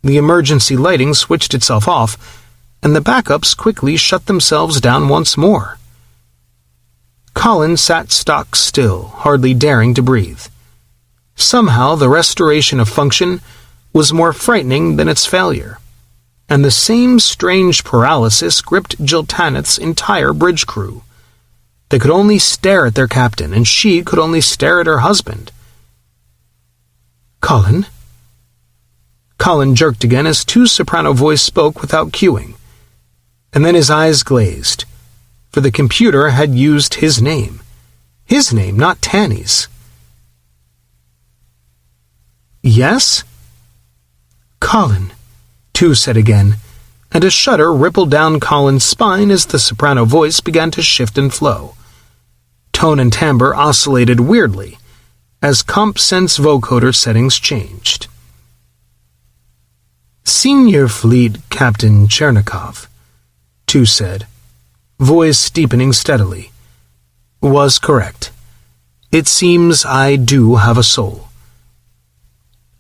The emergency lighting switched itself off, and the backups quickly shut themselves down once more. Colin sat stock still, hardly daring to breathe. Somehow the restoration of function was more frightening than its failure, and the same strange paralysis gripped Joltaneth's entire bridge crew. They could only stare at their captain, and she could only stare at her husband. "Colin?" Colin jerked again as Tu's soprano voice spoke without cueing, and then his eyes glazed, for the computer had used his name. His name, not Tanny's. "Yes?" "Colin," Tu said again, and a shudder rippled down Colin's spine as the soprano voice began to shift and flow. Tone and timbre oscillated weirdly as CompSense vocoder settings changed. "Senior Fleet Captain Chernikov," Tu said, voice deepening steadily, "was correct. It seems I do have a soul."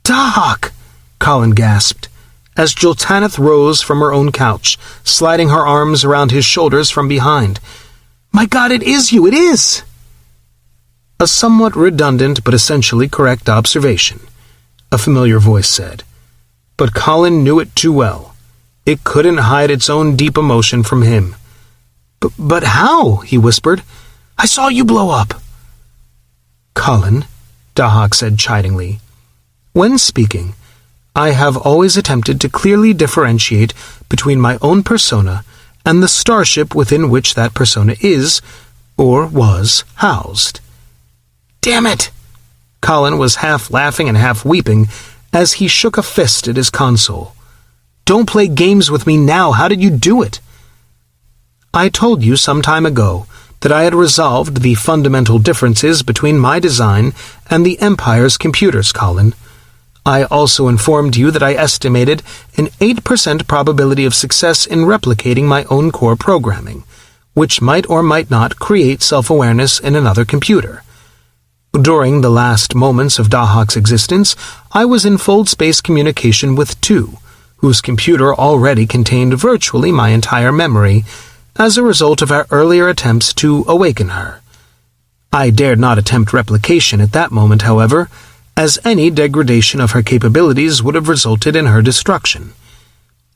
"Dahak!" Colin gasped, as Joltaneth rose from her own couch, sliding her arms around his shoulders from behind. "My God, it is you! It is!" A somewhat redundant but essentially correct observation, a familiar voice said. But Colin knew it too well. It couldn't hide its own deep emotion from him. But how?" he whispered. "I saw you blow up." "Colin," Dahak said chidingly, "when speaking, I have always attempted to clearly differentiate between my own persona and the starship within which that persona is, or was, housed." "Damn it!" Colin was half laughing and half weeping as he shook a fist at his console. "Don't play games with me now. How did you do it?" "I told you some time ago that I had resolved the fundamental differences between my design and the Empire's computers, Colin. I also informed you that I estimated an 8% probability of success in replicating my own core programming, which might or might not create self-awareness in another computer. During the last moments of Dahak's existence, I was in fold-space communication with Tu, whose computer already contained virtually my entire memory, as a result of our earlier attempts to awaken her. I dared not attempt replication at that moment, however, as any degradation of her capabilities would have resulted in her destruction.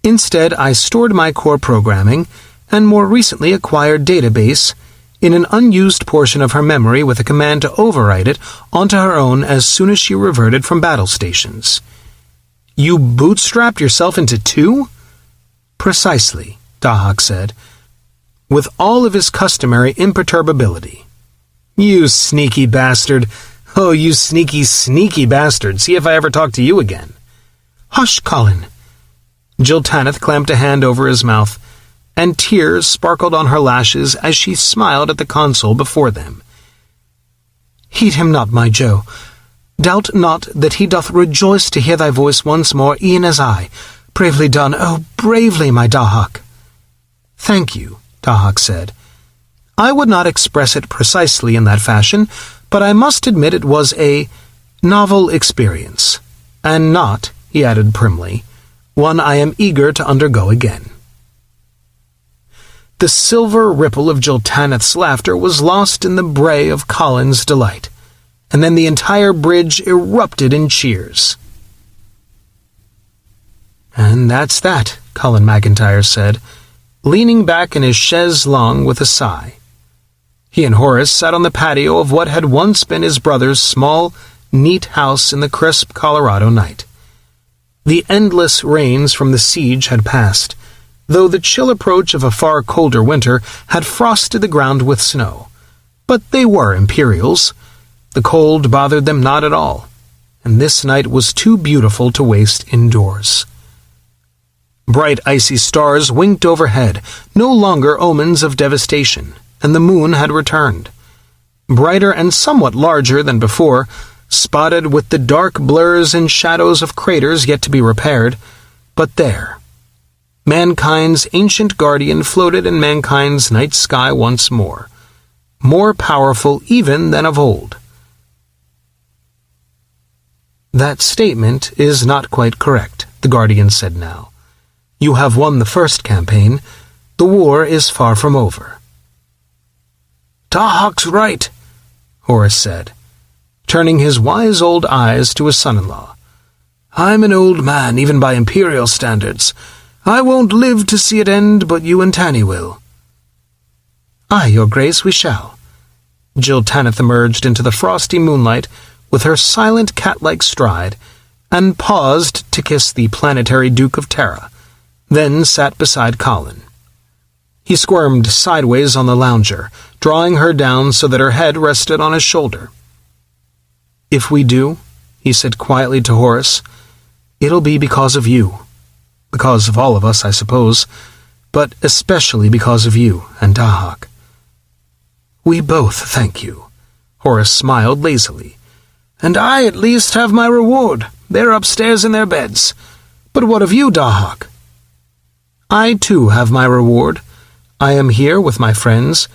Instead, I stored my core programming, and more recently acquired database, in an unused portion of her memory with a command to overwrite it onto her own as soon as she reverted from battle stations. "You bootstrapped yourself into Tu?" "Precisely," Dahak said, with all of his customary imperturbability. "You sneaky bastard. Oh, you sneaky, sneaky bastard. See if I ever talk to you again." "Hush, Colin." Joltaneth clamped a hand over his mouth, and tears sparkled on her lashes as she smiled at the console before them. "Heed him not, my Joe. Doubt not that he doth rejoice to hear thy voice once more, e'en as I. Bravely done, oh, bravely, my Dahak." "Thank you," Dahak said. "I would not express it precisely in that fashion, but I must admit it was a novel experience, and not," he added primly, "one I am eager to undergo again." The silver ripple of Joltaneth's laughter was lost in the bray of Colin's delight, and then the entire bridge erupted in cheers. "And that's that," Colin MacIntyre said, leaning back in his chaise longue with a sigh. He and Horace sat on the patio of what had once been his brother's small, neat house in the crisp Colorado night. The endless rains from the siege had passed, though the chill approach of a far colder winter had frosted the ground with snow. But they were Imperials. The cold bothered them not at all, and this night was too beautiful to waste indoors. Bright icy stars winked overhead, no longer omens of devastation, and the moon had returned. Brighter and somewhat larger than before, spotted with the dark blurs and shadows of craters yet to be repaired, but there. Mankind's ancient guardian floated in mankind's night sky once more powerful even than of old. That statement is not quite correct, the guardian said now. You have won the first campaign. The war is far from over. Dahak's right, Horace said, turning his wise old eyes to his son-in-law. I'm an old man, even by Imperial standards. I won't live to see it end, but you and Tanny will. Aye, your grace, we shall. Jill Tanith emerged into the frosty moonlight with her silent cat-like stride, and paused to kiss the planetary Duke of Terra, then sat beside Colin. He squirmed sideways on the lounger, drawing her down so that her head rested on his shoulder. If we do, he said quietly to Horace, it'll be because of you. Because of all of us, I suppose, but especially because of you and Dahak. We both thank you, Horace smiled lazily. And I at least have my reward. They're upstairs in their beds. But what of you, Dahak? I too have my reward. I am here with my friends,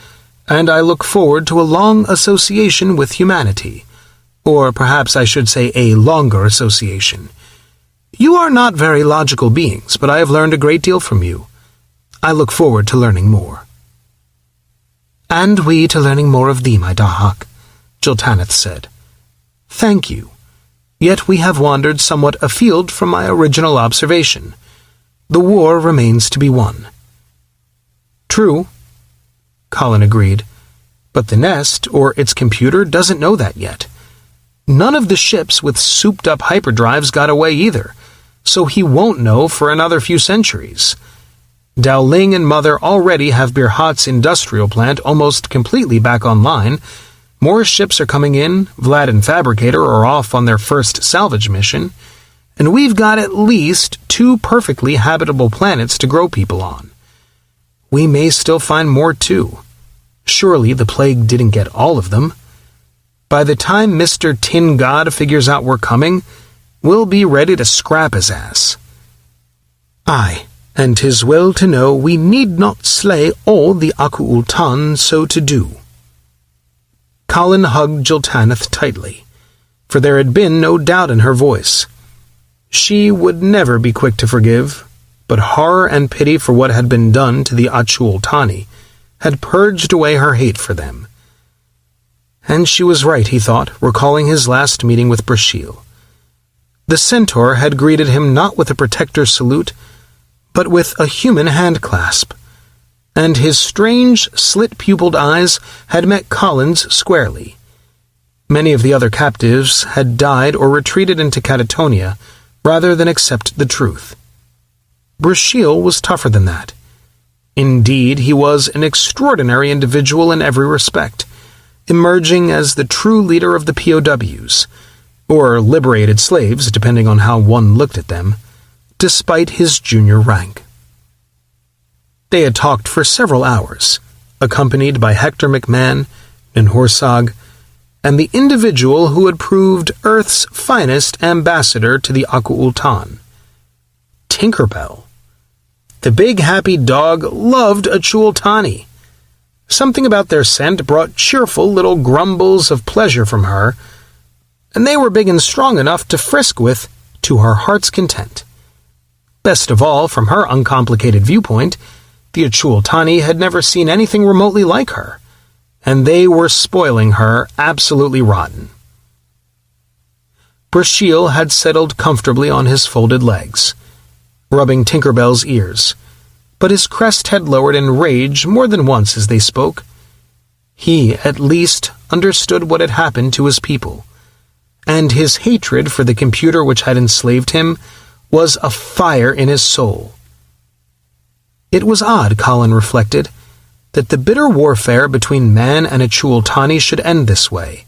and I look forward to a long association with humanity. Or perhaps I should say a longer association. You are not very logical beings, but I have learned a great deal from you. I look forward to learning more. And we to learning more of thee, my Dahak, Jill Tanith said. Thank you. Yet we have wandered somewhat afield from my original observation. The war remains to be won. True, Colin agreed, but the nest, or its computer, doesn't know that yet. None of the ships with souped-up hyperdrives got away either, so he won't know for another few centuries. Dao Ling and Mother already have Birhat's industrial plant almost completely back online. More ships are coming in, Vlad and Fabricator are off on their first salvage mission, and we've got at least 2 perfectly habitable planets to grow people on. We may still find more too. Surely the plague didn't get all of them. By the time Mr. Tin God figures out we're coming, we'll be ready to scrap his ass. Aye, and 'tis well to know we need not slay all the Aku-Ultan so to do. Colin hugged Jill Tanith tightly, for there had been no doubt in her voice. She would never be quick to forgive, but horror and pity for what had been done to the Achu-Ultani had purged away her hate for them. And she was right, he thought, recalling his last meeting with PRESSURE. The centaur had greeted him not with a protector's salute, but with a human handclasp, and his strange, slit-pupiled eyes had met Colin's squarely. Many of the other captives had died or retreated into catatonia rather than accept the truth. Brashiel was tougher than that. Indeed, he was an extraordinary individual in every respect, emerging as the true leader of the POWs, or liberated slaves, depending on how one looked at them, despite his junior rank. They had talked for several hours, accompanied by Hector McMahon, Ninhursag, and the individual who had proved Earth's finest ambassador to the Aku-Ultan, Tinkerbell. The big happy dog loved a Chultani. Something about their scent brought cheerful little grumbles of pleasure from her, and they were big and strong enough to frisk with to her heart's content. Best of all, from her uncomplicated viewpoint, the Achultani had never seen anything remotely like her, and they were spoiling her absolutely rotten. Brashiel had settled comfortably on his folded legs, rubbing Tinkerbell's ears, but his crest had lowered in rage more than once as they spoke. He, at least, understood what had happened to his people, and his hatred for the computer which had enslaved him was a fire in his soul. It was odd, Colin reflected, that the bitter warfare between man and Achul-Tani should end this way,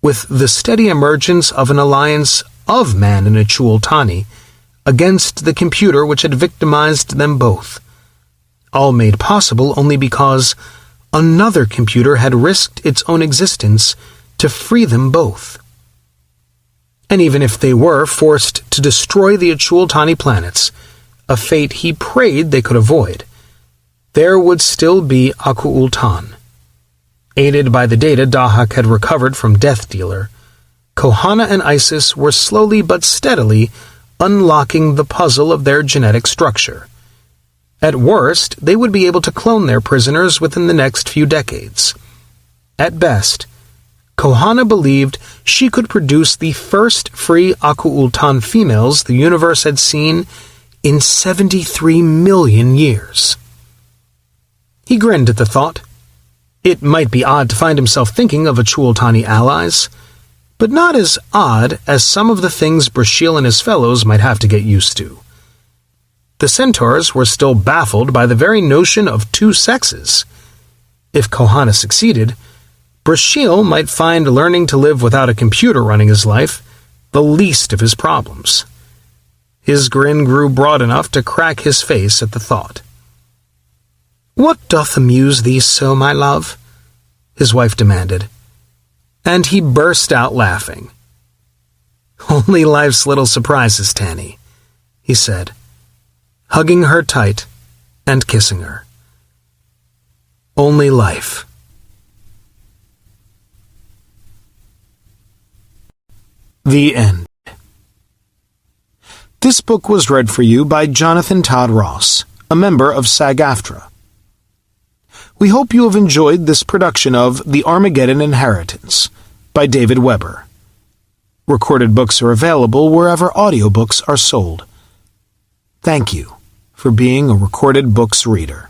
with the steady emergence of an alliance of man and Achul-Tani against the computer which had victimized them both, all made possible only because another computer had risked its own existence to free them both. And even if they were forced to destroy the Achul-Tani planets, a fate he prayed they could avoid, there would still be Aku-Ultan. Aided by the data Dahak had recovered from Death Dealer, Kohana and Isis were slowly but steadily unlocking the puzzle of their genetic structure. At worst, they would be able to clone their prisoners within the next few decades. At best, Kohana believed she could produce the first free Aku-Ultan females the universe had seen in 73 million years. He grinned at the thought. It might be odd to find himself thinking of Achul-Tani allies, but not as odd as some of the things Brasheal and his fellows might have to get used to. The Centaurs were still baffled by the very notion of two sexes. If Kohana succeeded, Brasheal might find learning to live without a computer running his life the least of his problems. His grin grew broad enough to crack his face at the thought. "What doth amuse thee so, my love?" his wife demanded, and he burst out laughing. "Only life's little surprises, Tanny," he said, hugging her tight and kissing her. Only life. The end. This book was read for you by Jonathan Todd Ross, a member of SAG-AFTRA. We hope you have enjoyed this production of The Armageddon Inheritance by David Weber. Recorded books are available wherever audiobooks are sold. Thank you for being a Recorded Books reader.